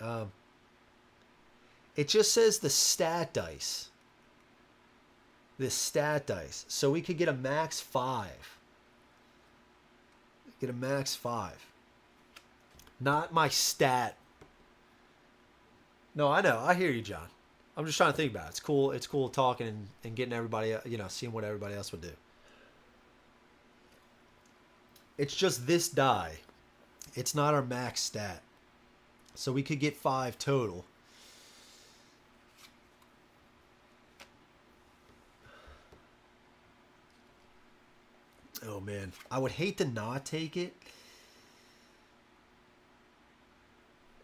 It just says the stat dice. The stat dice. So we could get a max 5. Get a max 5. Not my stat. No, I know. I hear you, John. I'm just trying to think about it. It's cool. It's cool talking and getting everybody, seeing what everybody else would do. It's just this die. It's not our max stat. So we could get 5 total. Oh, man. I would hate to not take it.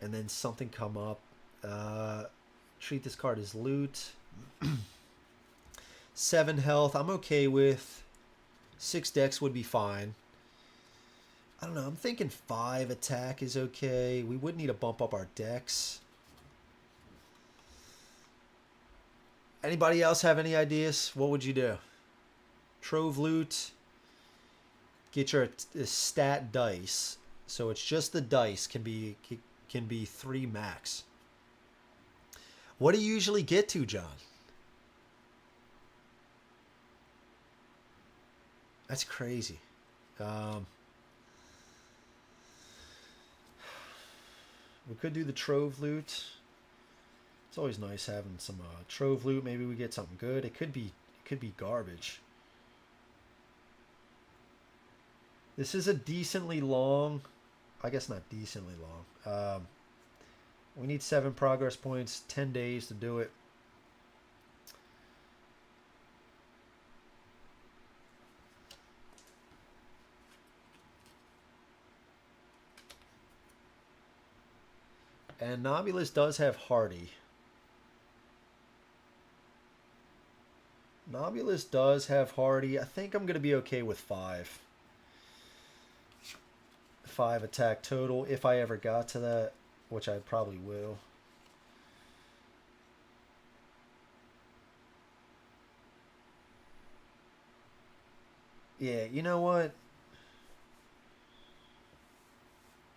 And then something come up. Treat this card as loot. 7 health. I'm okay with. 6 dex would be fine. I don't know. I'm thinking 5 attack is okay. We would need to bump up our dex. Anybody else have any ideas? What would you do? Trove loot. Get your stat dice. So it's just the dice can be 3 max. What do you usually get to, John? That's crazy. We could do the trove loot. It's always nice having some trove loot. Maybe we get something good. It could be garbage. This is a decently long. I guess not decently long. We need 7 progress points, 10 days to do it. And Nobulous does have Hardy. Nobulous does have Hardy. I think I'm going to be okay with 5. 5 attack total if I ever got to that, which I probably will. Yeah, you know what?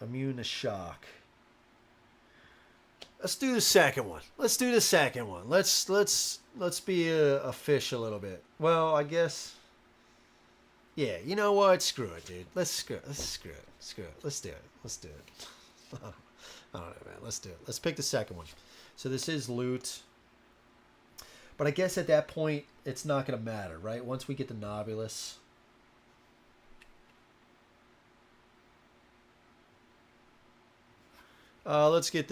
Immune to shock. Let's do the second one. Let's do the second one. Let's be a fish a little bit. Well, I guess. Yeah, you know what? Screw it, dude. Let's screw it. Let's do it. I don't know, man. Let's do it. Let's pick the second one. So this is loot. But I guess at that point, it's not going to matter, right? Once we get the Nobulous. Let's do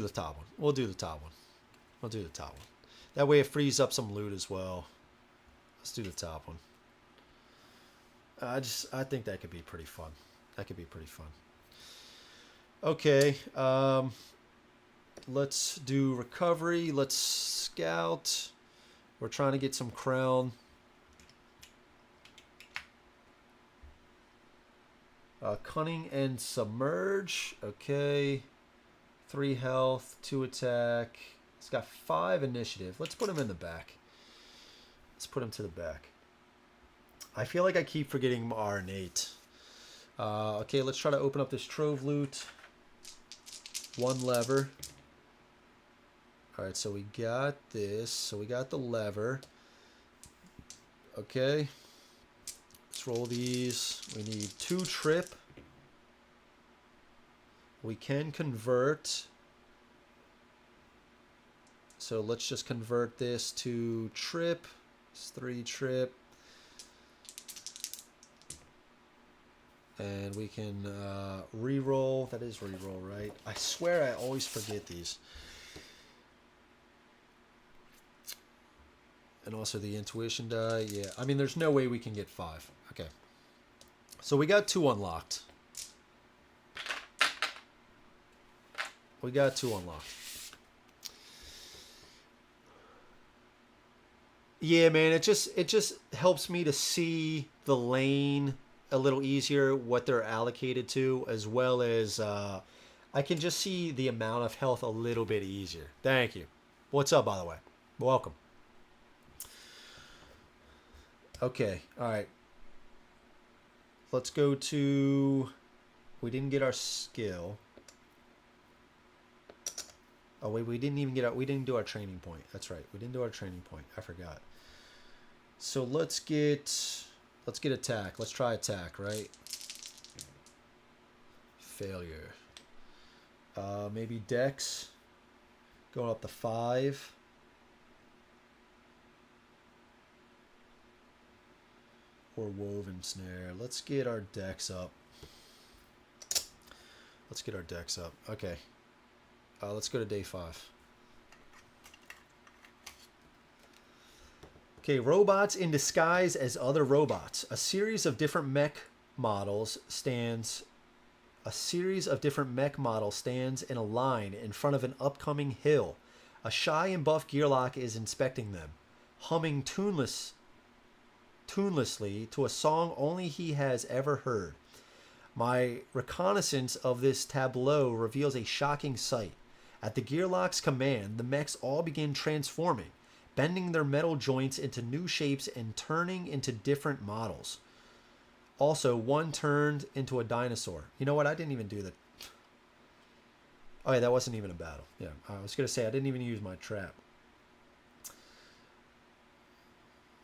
the top one. We'll do the top one. That way it frees up some loot as well. Let's do the top one. I think that could be pretty fun. Okay. Let's do recovery. Let's scout. We're trying to get some crown. Cunning and submerge. Okay. 3 health, 2 attack. It's got 5 initiative. Let's put him in the back. Let's put him to the back. I feel like I keep forgetting our innate. Okay, let's try to open up this trove loot. 1 lever. Alright, so we got this. So we got the lever. Okay. Let's roll these. We need 2 trip. We can convert. So let's just convert this to trip. It's 3 trip. And we can re-roll. That is re-roll, right? I swear I always forget these. And also the intuition die. Yeah, I mean, there's no way we can get 5. Okay. So we got 2 unlocked. Yeah, man, it just helps me to see the lane a little easier, what they're allocated to, as well as I can just see the amount of health a little bit easier. Thank you. What's up, by the way? Welcome. Okay, all right. Let's go to We didn't get our skill. Oh wait, we didn't do our training point. That's right. We didn't do our training point. I forgot. So let's get attack. Let's try attack, right? Failure. Maybe dex. Going up to 5. Or woven snare. Let's get our dex up. Let's get our dex up. Okay. Let's go to day 5. Okay, robots in disguise as other robots. A series of different mech models stands in a line in front of an upcoming hill. A shy and buff Gearlock is inspecting them, humming tunelessly to a song only he has ever heard. My reconnaissance of this tableau reveals a shocking sight. At the Gearlock's command, the mechs all begin transforming, bending their metal joints into new shapes and turning into different models. Also, one turned into a dinosaur. You know what? I didn't even do that. Oh yeah, that wasn't even a battle. Yeah, I was going to say I didn't even use my trap.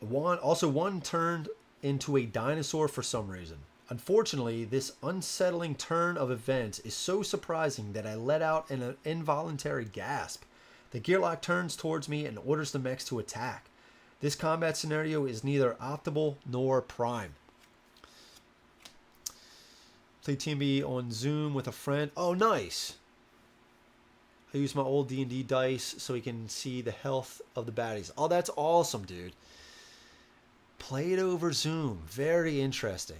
One turned into a dinosaur for some reason. Unfortunately, this unsettling turn of events is so surprising that I let out an involuntary gasp. The Gearlock turns towards me and orders the mechs to attack. This combat scenario is neither optimal nor prime. Play TMB on Zoom with a friend. Oh, nice. I use my old D&D dice so we can see the health of the baddies. Oh, that's awesome, dude. Play it over Zoom. Very interesting.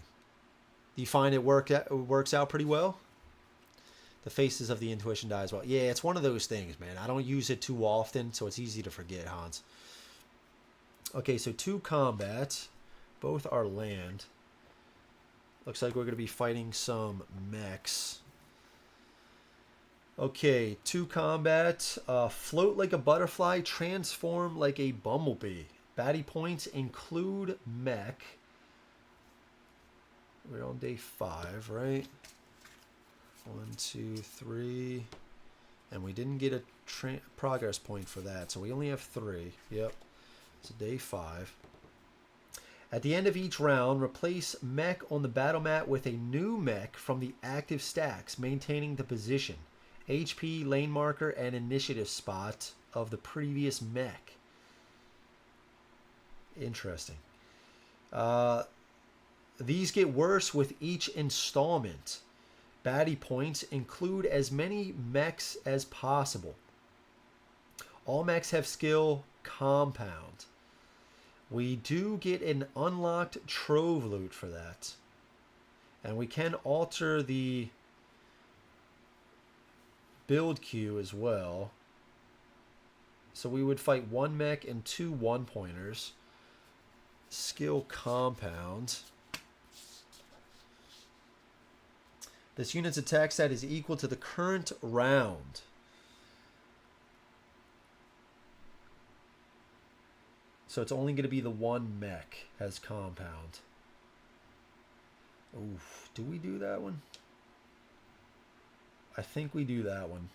Do you find it works out pretty well? The faces of the intuition die as well. Yeah, it's one of those things, man. I don't use it too often, so it's easy to forget, Hans. Okay, so 2 combat. Both are land. Looks like we're going to be fighting some mechs. Okay, 2 combat. Float like a butterfly, transform like a bumblebee. Baddie points include mech. We're on day 5, right? 1, 2, 3. And we didn't get a progress point for that, so we only have 3. Yep. So day 5. At the end of each round, replace mech on the battle mat with a new mech from the active stacks, maintaining the position, HP, lane marker, and initiative spot of the previous mech. Interesting. These get worse with each installment. Baddie points include as many mechs as possible. All mechs have skill compound. We do get an unlocked trove loot for that. And we can alter the build queue as well. So we would fight 1 mech and 2 1-pointers. Skill compound. This unit's attack stat is equal to the current round. So it's only going to be the 1 mech has compound. Oof, do we do that one? I think we do that one.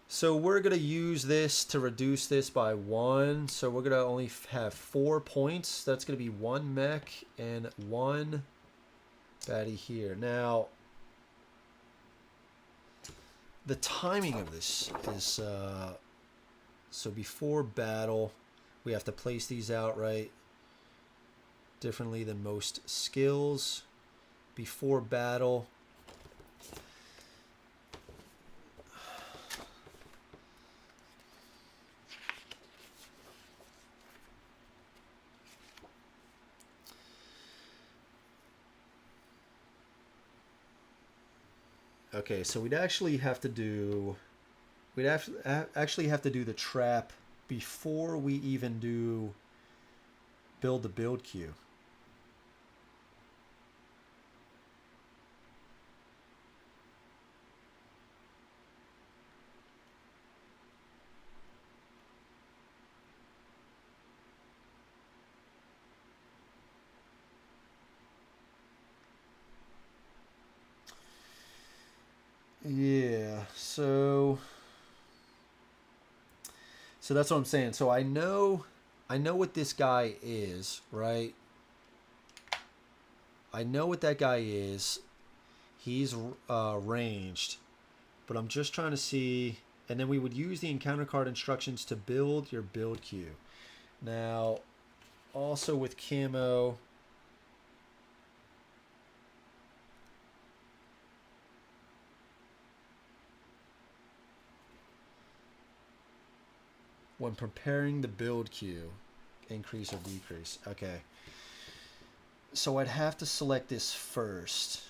So we're going to use this to reduce this by 1. So we're going to only have 4 points. That's going to be 1 mech and 1 baddie here. Now, the timing of this is... so before battle, we have to place these out right differently than most skills. Before battle, okay, so we'd actually have to do the trap before we even do build the build queue. Yeah, so that's what I'm saying. So I know what this guy is, right? I know what that guy is. He's ranged, but I'm just trying to see. And then we would use the encounter card instructions to build your build queue. Now, also with camo, when preparing the build queue, increase or decrease. Okay. So I'd have to select this first.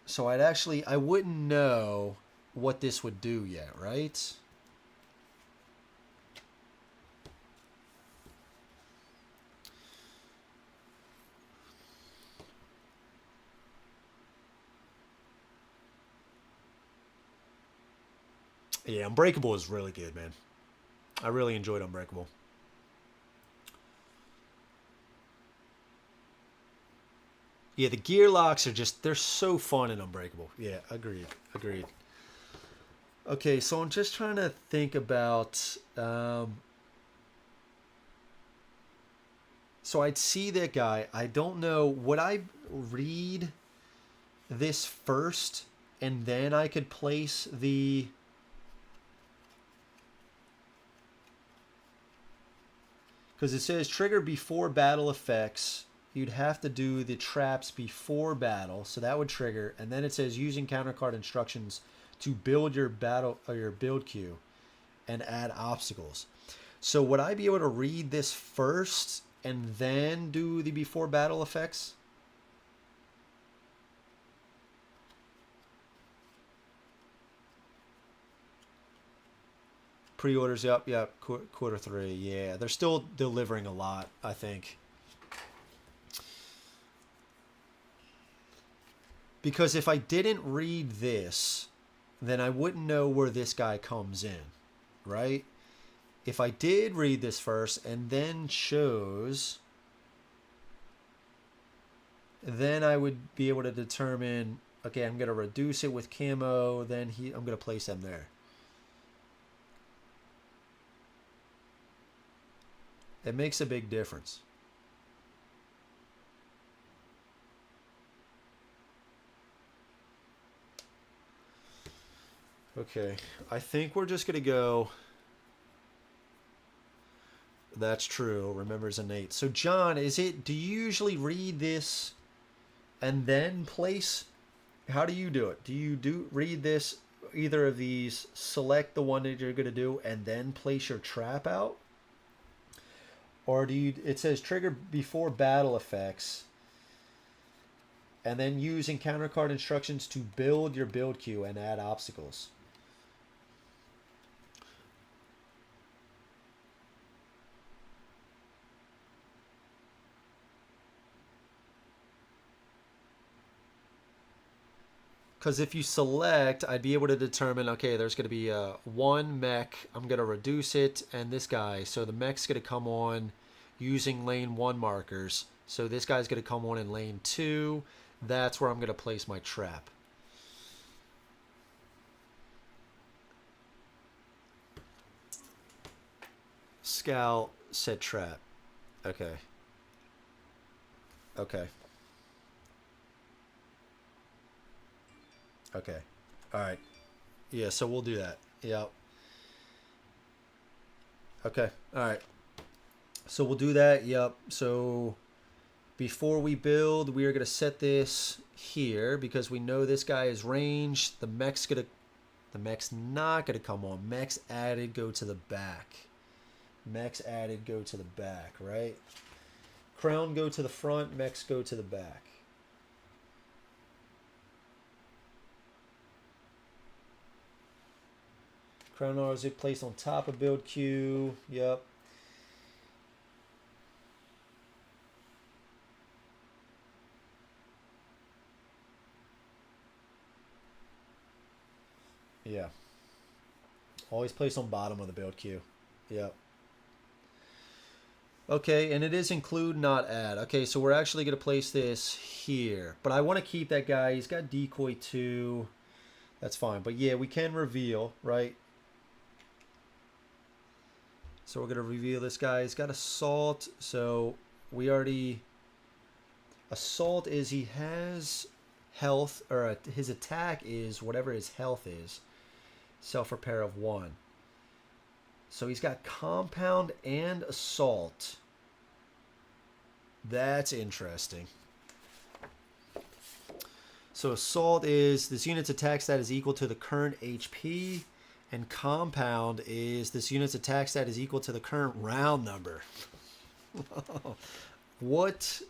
So I wouldn't know what this would do yet, right? Yeah, Unbreakable is really good, man. I really enjoyed Unbreakable. Yeah, the gear locks are just, they're so fun in Unbreakable. Yeah, agreed. Okay, so I'm just trying to think about... so I'd see that guy. I don't know. Would I read this first and then I could place the... Because it says trigger before battle effects. You'd have to do the traps before battle, so that would trigger. And then it says using counter card instructions to build your battle or your build queue and add obstacles. So would I be able to read this first and then do the before battle effects? Pre-orders, yep, quarter 3, yeah. They're still delivering a lot, I think. Because if I didn't read this, then I wouldn't know where this guy comes in, right? If I did read this first and then chose, then I would be able to determine, okay, I'm going to reduce it with camo, then I'm going to place them there. It makes a big difference. Okay, I think we're just going to go... That's true, remembers innate. So John, do you usually read this and then place? How do you do it? Do you read this, either of these, select the one that you're going to do, and then place your trap out? Or it says trigger before battle effects, and then use encounter card instructions to build your build queue and add obstacles. Because if you select, I'd be able to determine, okay, there's going to be one mech. I'm going to reduce it, and this guy. So the mech's going to come on using lane 1 markers. So this guy's going to come on in lane 2. That's where I'm going to place my trap. Scout set trap. Okay. Okay. Okay. All right. Yeah, so we'll do that. Yep. Okay. All right. So we'll do that. Yep. So before we build, we are going to set this here because we know this guy is ranged. The mech's not going to come on. Mech's added, go to the back. Mechs added, go to the back, right? Crown go to the front, mechs go to the back. Crown RZ placed on top of build queue. Yep. Yeah. Always placed on bottom of the build queue. Yep. Okay, and it is include, not add. Okay, so we're actually going to place this here. But I want to keep that guy. He's got decoy 2. That's fine. But yeah, we can reveal, right? So we're going to reveal this guy. He's got assault. So we already... Assault is he has health, or his attack is whatever his health is. Self-repair of 1. So he's got compound and assault. That's interesting. So assault is this unit's attack stat is equal to the current HP, and compound is this unit's attack stat is equal to the current round number. What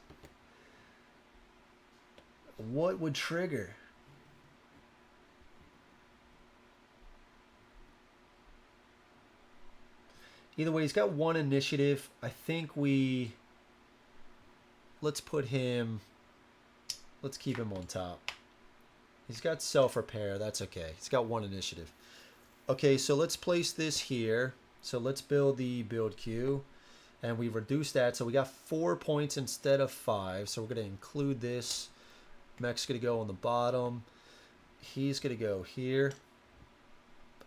would trigger? Either way, he's got 1 initiative. I think let's put him, let's keep him on top. He's got self-repair. That's okay. He's got 1 initiative. Okay, so let's place this here. So let's build the build queue. And we reduce that. So we got 4 points instead of 5. So we're going to include this. Mech's going to go on the bottom. He's going to go here.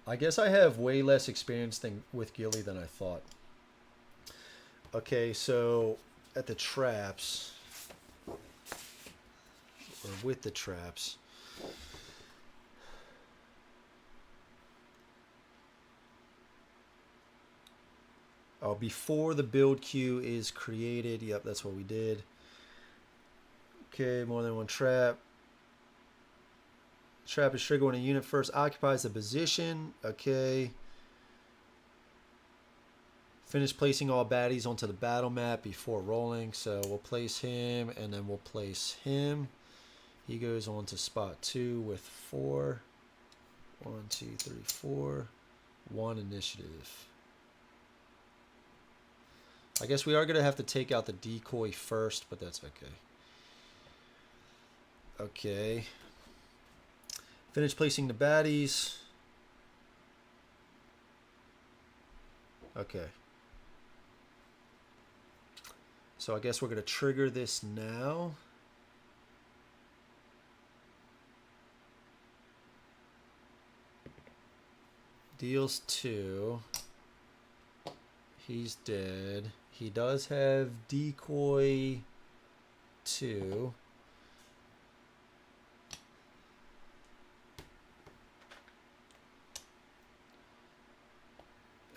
I guess I have way less experience with Ghillie than I thought. Okay, so at the traps, or with the traps, oh, before the build queue is created, yep, that's what we did. Okay, more than 1 trap. Trap is triggered when a unit first occupies the position. Okay. Finish placing all baddies onto the battle map before rolling. So we'll place him, and then we'll place him. He goes on to spot 2 with 4. 1, 2, 3, 4. 1 initiative. I guess we are going to have to take out the decoy first, but that's okay. Okay. Finish placing the baddies. Okay. So I guess we're going to trigger this now. Deals 2. He's dead. He does have decoy 2.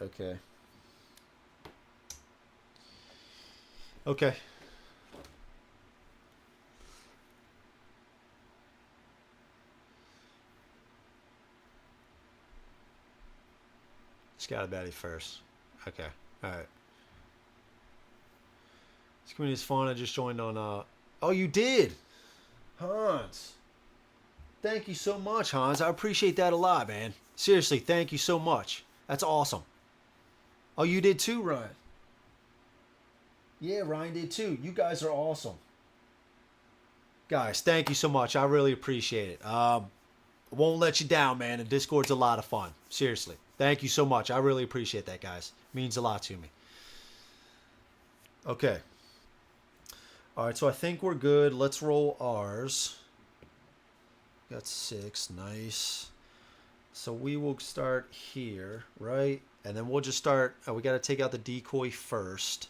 Okay. Okay. Just got a baddie first. Okay. Alright. This community is fun. I just joined on oh, you did? Hans. Thank you so much, Hans. I appreciate that a lot, man. Seriously, thank you so much. That's awesome. Oh, you did too, Ryan. Yeah, Ryan did too. You guys are awesome. Guys, thank you so much. I really appreciate it. I won't let you down, man. The Discord's a lot of fun. Seriously. Thank you so much. I really appreciate that, guys. It means a lot to me. Okay. All right, so I think we're good. Let's roll ours. Got 6. Nice. So we will start here, right? And then we'll just start. We got to take out the decoy first.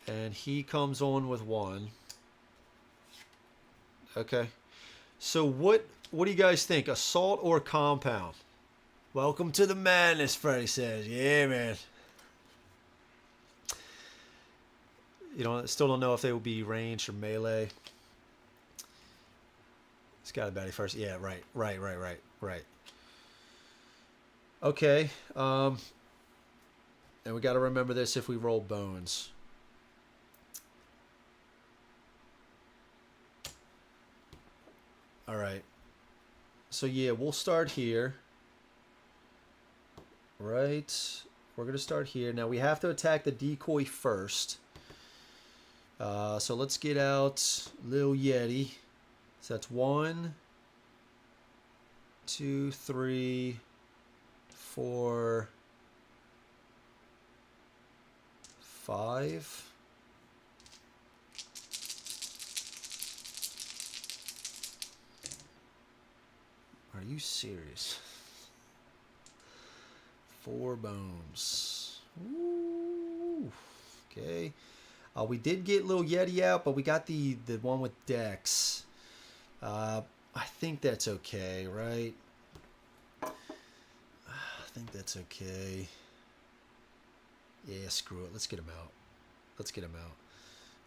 And he comes on with 1. Okay. So what do you guys think? Assault or compound? Welcome to the madness, Freddie says. Yeah, man. You know, still don't know if they will be ranged or melee. It's got a baddie first. Yeah, right. Okay. And we got to remember this if we roll bones. All right. So yeah, we'll start here. Right. We're going to start here. Now we have to attack the decoy first. So let's get out Lil Yeti. So that's 1, 2, 3, 4, 5. Are you serious? 4 bones. Ooh. Okay. We did get Little Yeti out, but we got the one with Dex. I think that's okay, right? I think that's okay. Yeah, screw it. Let's get him out. Let's get him out.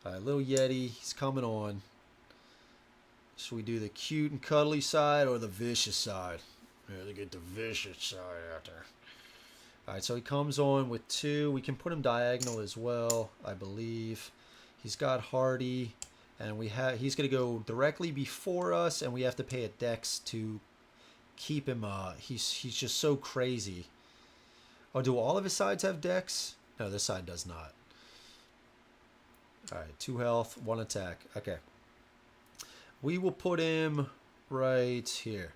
All right, Little Yeti, he's coming on. Should we do the cute and cuddly side or the vicious side? Yeah, they get the vicious side out there. All right, so he comes on with 2. We can put him diagonal as well, I believe. He's got Hardy, and he's going to go directly before us, and we have to pay a dex to keep him. He's just so crazy. Oh, do all of his sides have dex? No, this side does not. All right, 2 health, 1 attack. Okay. We will put him right here.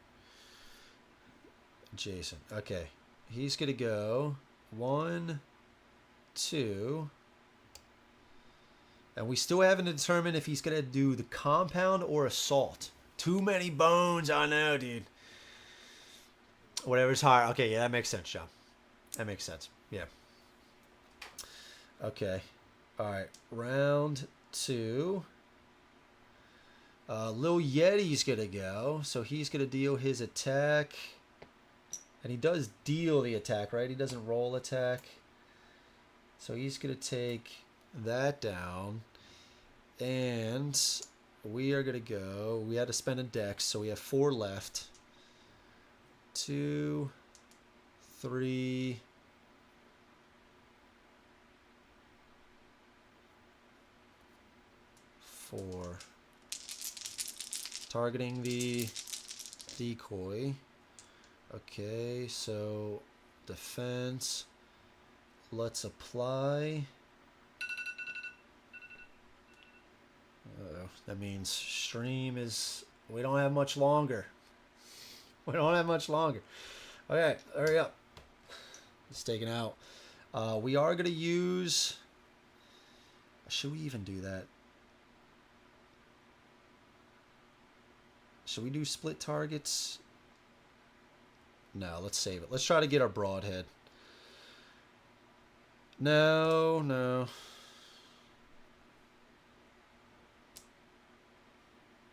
Jason. Okay. He's going to go 1, 2. And we still haven't determined if he's going to do the compound or assault. Too many bones. I know, dude. Whatever's higher. Okay, yeah, that makes sense, John. That makes sense. Yeah. Okay. All right. Round 2. Lil Yeti's going to go. So he's going to deal his attack. And he does deal the attack, right? He doesn't roll attack. So he's going to take that down. And we are going to go. We had to spend a dex, so we have 4 left. 2, 3. 4. Targeting the decoy. Okay, so defense. Let's apply. Uh-oh. That means stream is... We don't have much longer. We don't have much longer. Okay, hurry up. It's taken out. We are going to use... Should we even do that? Should we do split targets? No, let's save it. Let's try to get our broadhead. No, no.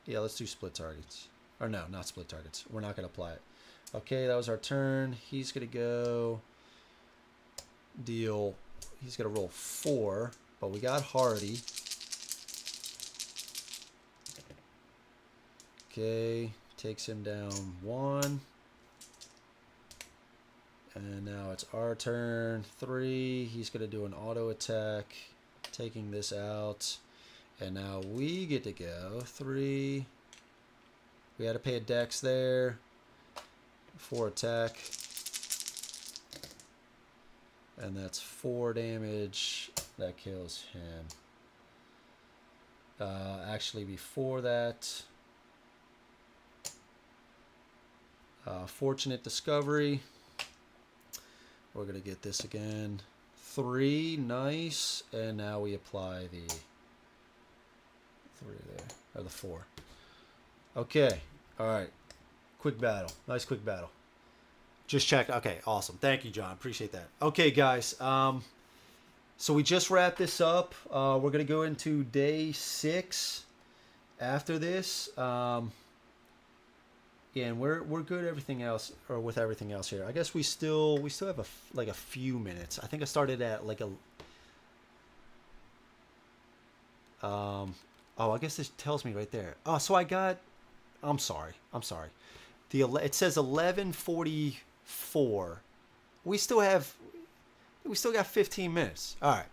Yeah, let's do split targets. Or no, not split targets. We're not going to apply it. Okay, that was our turn. He's going to go deal. He's going to roll 4, but we got Hardy. Okay, takes him down 1. And now it's our turn. 3. He's going to do an auto attack, taking this out. And now we get to go. 3. We had to pay a dex there. 4 attack. And that's 4 damage. That kills him. Actually, before that... Fortunate Discovery. We're going to get this again. 3, nice. And now we apply the 3 there, or the 4. Okay, all right. Quick battle. Nice quick battle. Just check. Okay, awesome. Thank you, John. Appreciate that. Okay, guys. So we just wrapped this up. We're going to go into day 6 after this. Yeah, and we're good. Everything else, or with everything else here. I guess we still have a few minutes. I think I started at like a. Oh, I guess this tells me right there. Oh, so I got. I'm sorry. It says 11:44. We still got 15 minutes. All right.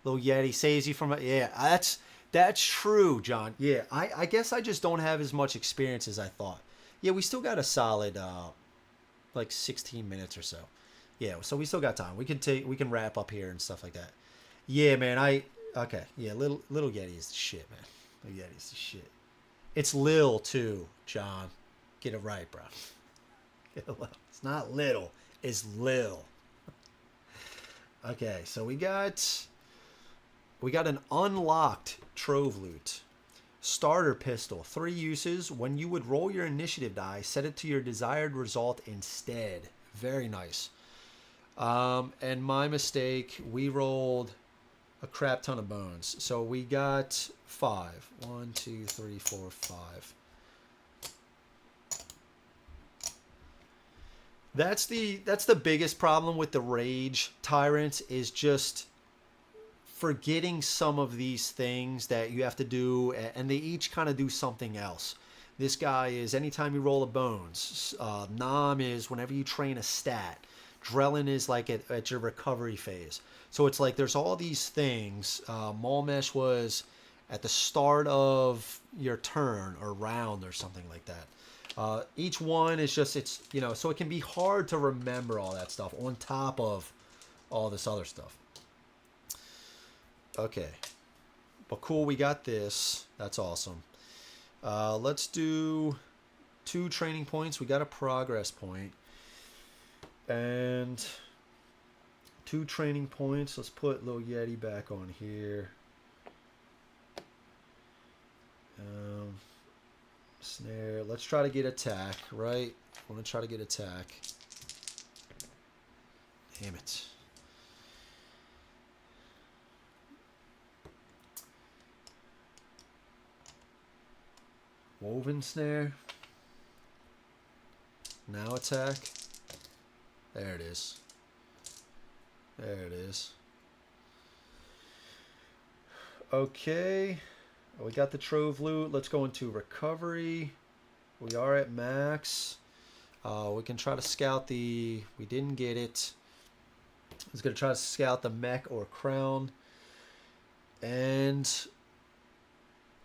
Little Yeti saves you from it. Yeah, that's true, John. Yeah, I guess I just don't have as much experience as I thought. Yeah, we still got a solid like 16 minutes or so. Yeah, so we still got time. We can wrap up here and stuff like that. Yeah, man. Okay. Yeah, little Yeti is the shit, man. Little Yeti is the shit. It's Lil too, John. Get it right, bro. It's not little. It's Lil. Okay, so we got we got an unlocked Trove Loot. Starter pistol, 3 uses. When you would roll your initiative die, set it to your desired result instead. Very nice. And my mistake, we rolled a crap ton of bones. So we got 5. 1, 2, 3, 4, 5. That's the biggest problem with the Rage Tyrants, is just forgetting some of these things that you have to do, and they each kind of do something else. This guy is anytime you roll a bones. Nom is whenever you train a stat. Drellin is like at your recovery phase. So it's like there's all these things. Mulmesh was at the start of your turn or round or something like that. Each one is just, it's, you know, so it can be hard to remember all that stuff on top of all this other stuff. Okay, but cool, we got this. That's awesome. Let's do 2 training points. We got a progress point. And 2 training points. Let's put little Yeti back on here. Snare. Let's try to get attack, right? I want to try to get attack. Damn it. Woven snare. Now attack. There it is. There it is. Okay. We got the Trove Loot. Let's go into recovery. We are at max. We can try to scout the... We didn't get it. I was going to try to scout the mech or crown. And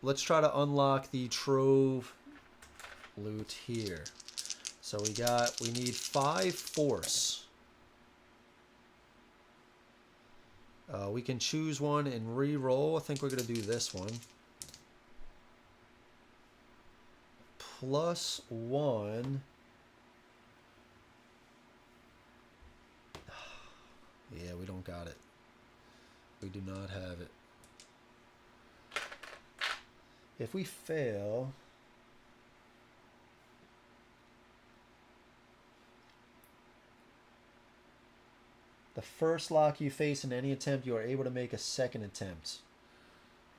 let's try to unlock the Trove Loot here. So we need 5 force. We can choose one and re-roll. I think we're going to do this one. +1. Yeah, we don't got it. We do not have it. If we fail... The first lock you face in any attempt, you are able to make a second attempt.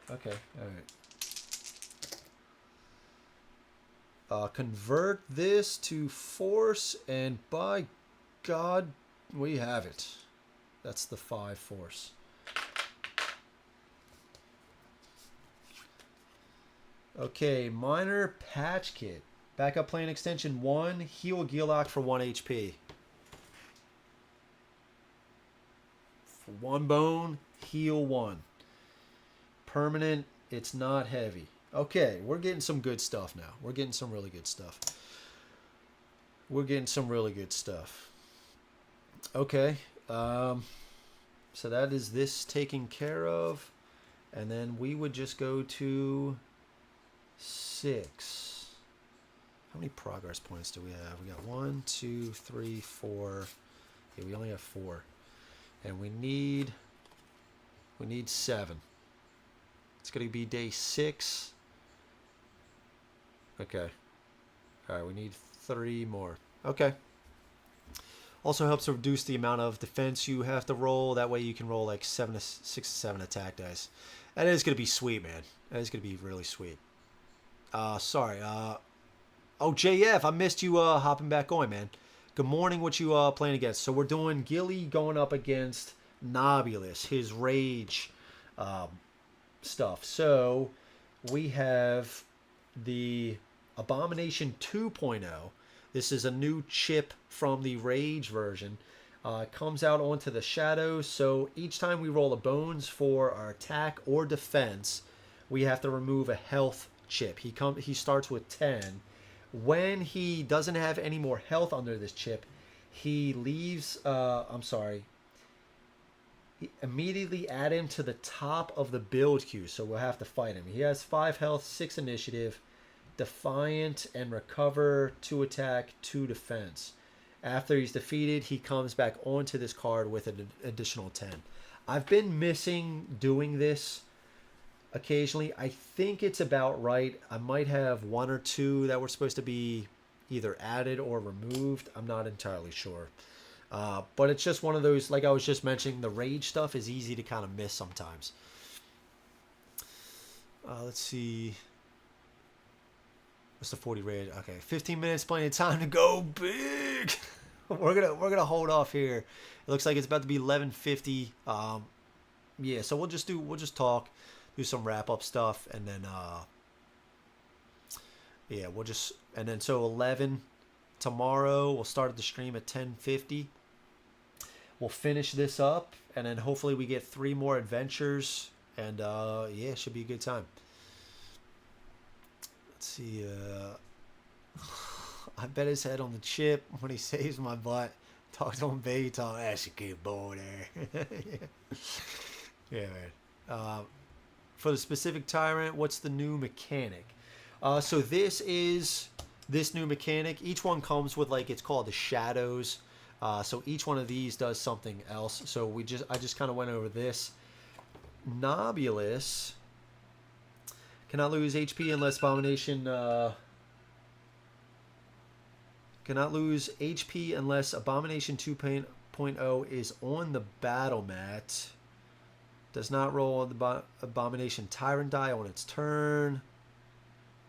Okay, alright. Convert this to force, and by God, we have it. That's the 5 force. Okay, minor patch kit. Backup plan extension 1, heal Ghillie for 1 HP. For 1 bone, heal 1. Permanent, it's not heavy. Okay, we're getting some good stuff now. We're getting some really good stuff. We're getting some really good stuff. Okay, so that is this taken care of. And then we would just go to 6. How many progress points do we have? We got 1, 2, 3, 4. Yeah, we only have 4. And we need 7. It's going to be day 6. Okay. All right, we need 3 more. Okay. Also helps to reduce the amount of defense you have to roll. That way you can roll like 6 to 7 attack dice. That is going to be sweet, man. That is going to be really sweet. Sorry. Oh, JF, I missed you hopping back on, man. Good morning, what you playing against? So we're doing Ghillie going up against Nobulous, his rage stuff. So we have the Abomination 2.0. This is a new chip from the Rage version. It comes out onto the shadows, so each time we roll a bones for our attack or defense, we have to remove a health chip. He starts with 10. When he doesn't have any more health under this chip, he leaves, immediately add him to the top of the build queue, so we'll have to fight him. He has 5 health, 6 initiative, Defiant, and Recover, 2 attack, 2 defense. After he's defeated, he comes back onto this card with an additional 10. I've been missing doing this occasionally. I think it's about right. I might have one or two that were supposed to be either added or removed. I'm not entirely sure. But it's just one of those, like I was just mentioning, the rage stuff is easy to kind of miss sometimes. Let's see. What's the 40 rage? Okay, 15 minutes, plenty of time to go big. we're gonna hold off here. It looks like it's about to be 11:50. Yeah, so we'll just talk, do some wrap up stuff, and then yeah, and then so 11 tomorrow. We'll start the stream at 10:50. We'll finish this up, and then hopefully we get 3 more adventures, and yeah, it should be a good time. Let's see. I bet his head on the chip when he saves my butt. Talk to him, baby. Talk. That's a good boy there. Yeah, man. For the specific tyrant, what's the new mechanic? So this is this new mechanic. Each one comes with, like, it's called the shadows. So each one of these does something else. So I just kind of went over this. Nobulous cannot lose HP unless Abomination cannot lose HP unless Abomination 2.0 is on the battle mat. Does not roll on the Abomination Tyrant die on its turn.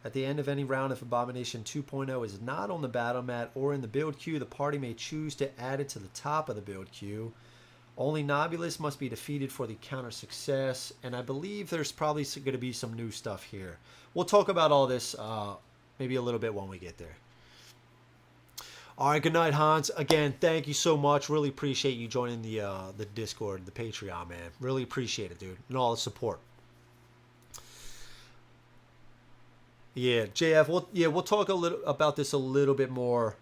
At the end of any round, if Abomination 2.0 is not on the battle mat or in the build queue, the party may choose to add it to the top of the build queue. Only Nobulous must be defeated for the counter success. And I believe there's probably going to be some new stuff here. We'll talk about all this maybe a little bit when we get there. All right, good night, Hans. Again, thank you so much. Really appreciate you joining the Discord, the Patreon, man. Really appreciate it, dude, and all the support. Yeah, JF. We'll talk a little about this a little bit more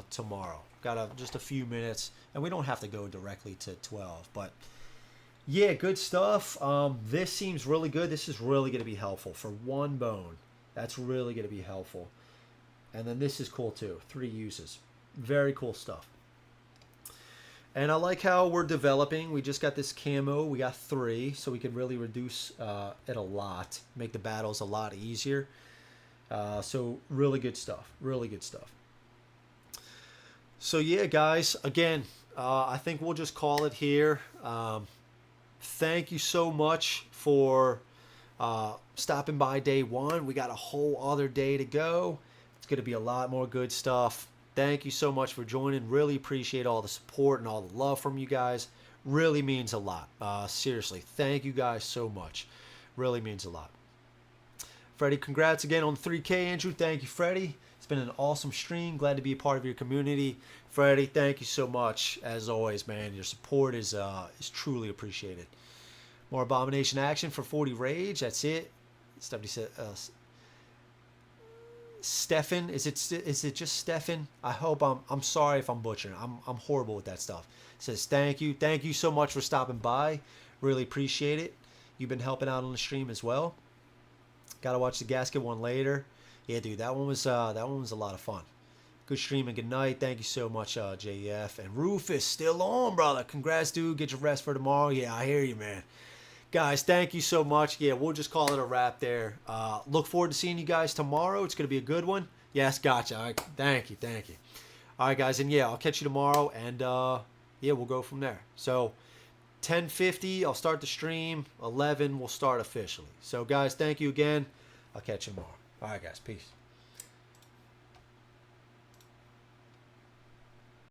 tomorrow. Got just a few minutes, and we don't have to go directly to 12. But yeah, good stuff. This seems really good. This is really going to be helpful for 1 bone. That's really going to be helpful. And then this is cool too. 3 uses. Very cool stuff. And I like how we're developing. We just got this camo. We got 3, so we can really reduce it a lot. Make the battles a lot easier. So really good stuff. Really good stuff. So yeah, guys. Again, I think we'll just call it here. Thank you so much for stopping by day 1. We got a whole other day to go. It's going to be a lot more good stuff. Thank you so much for joining. Really appreciate all the support and all the love from you guys. Really means a lot. Seriously, thank you guys so much. Really means a lot. Freddie, congrats again on 3K, Andrew. Thank you, Freddie. It's been an awesome stream. Glad to be a part of your community. Freddie, thank you so much. As always, man, your support is truly appreciated. More Abomination action for 40 Rage. That's it. Stephanie said... Stefan, is it just Stefan? I hope I'm sorry if I'm butchering. I'm horrible with that stuff. It says thank you so much for stopping by. Really appreciate it. You've been helping out on the stream as well. Got to watch the Gasket one later. Yeah, dude, that one was a lot of fun. Good stream and good night. Thank you so much, JF and Rufus. Still on, brother. Congrats, dude. Get your rest for tomorrow. Yeah, I hear you, man. Guys, thank you so much. Yeah, we'll just call it a wrap there. Look forward to seeing you guys tomorrow. It's going to be a good one. Yes, gotcha. All right, thank you. All right, guys, and yeah, I'll catch you tomorrow, and yeah, we'll go from there. So 10:50, I'll start the stream. 11, we'll start officially. So, guys, thank you again. I'll catch you tomorrow. All right, guys, peace.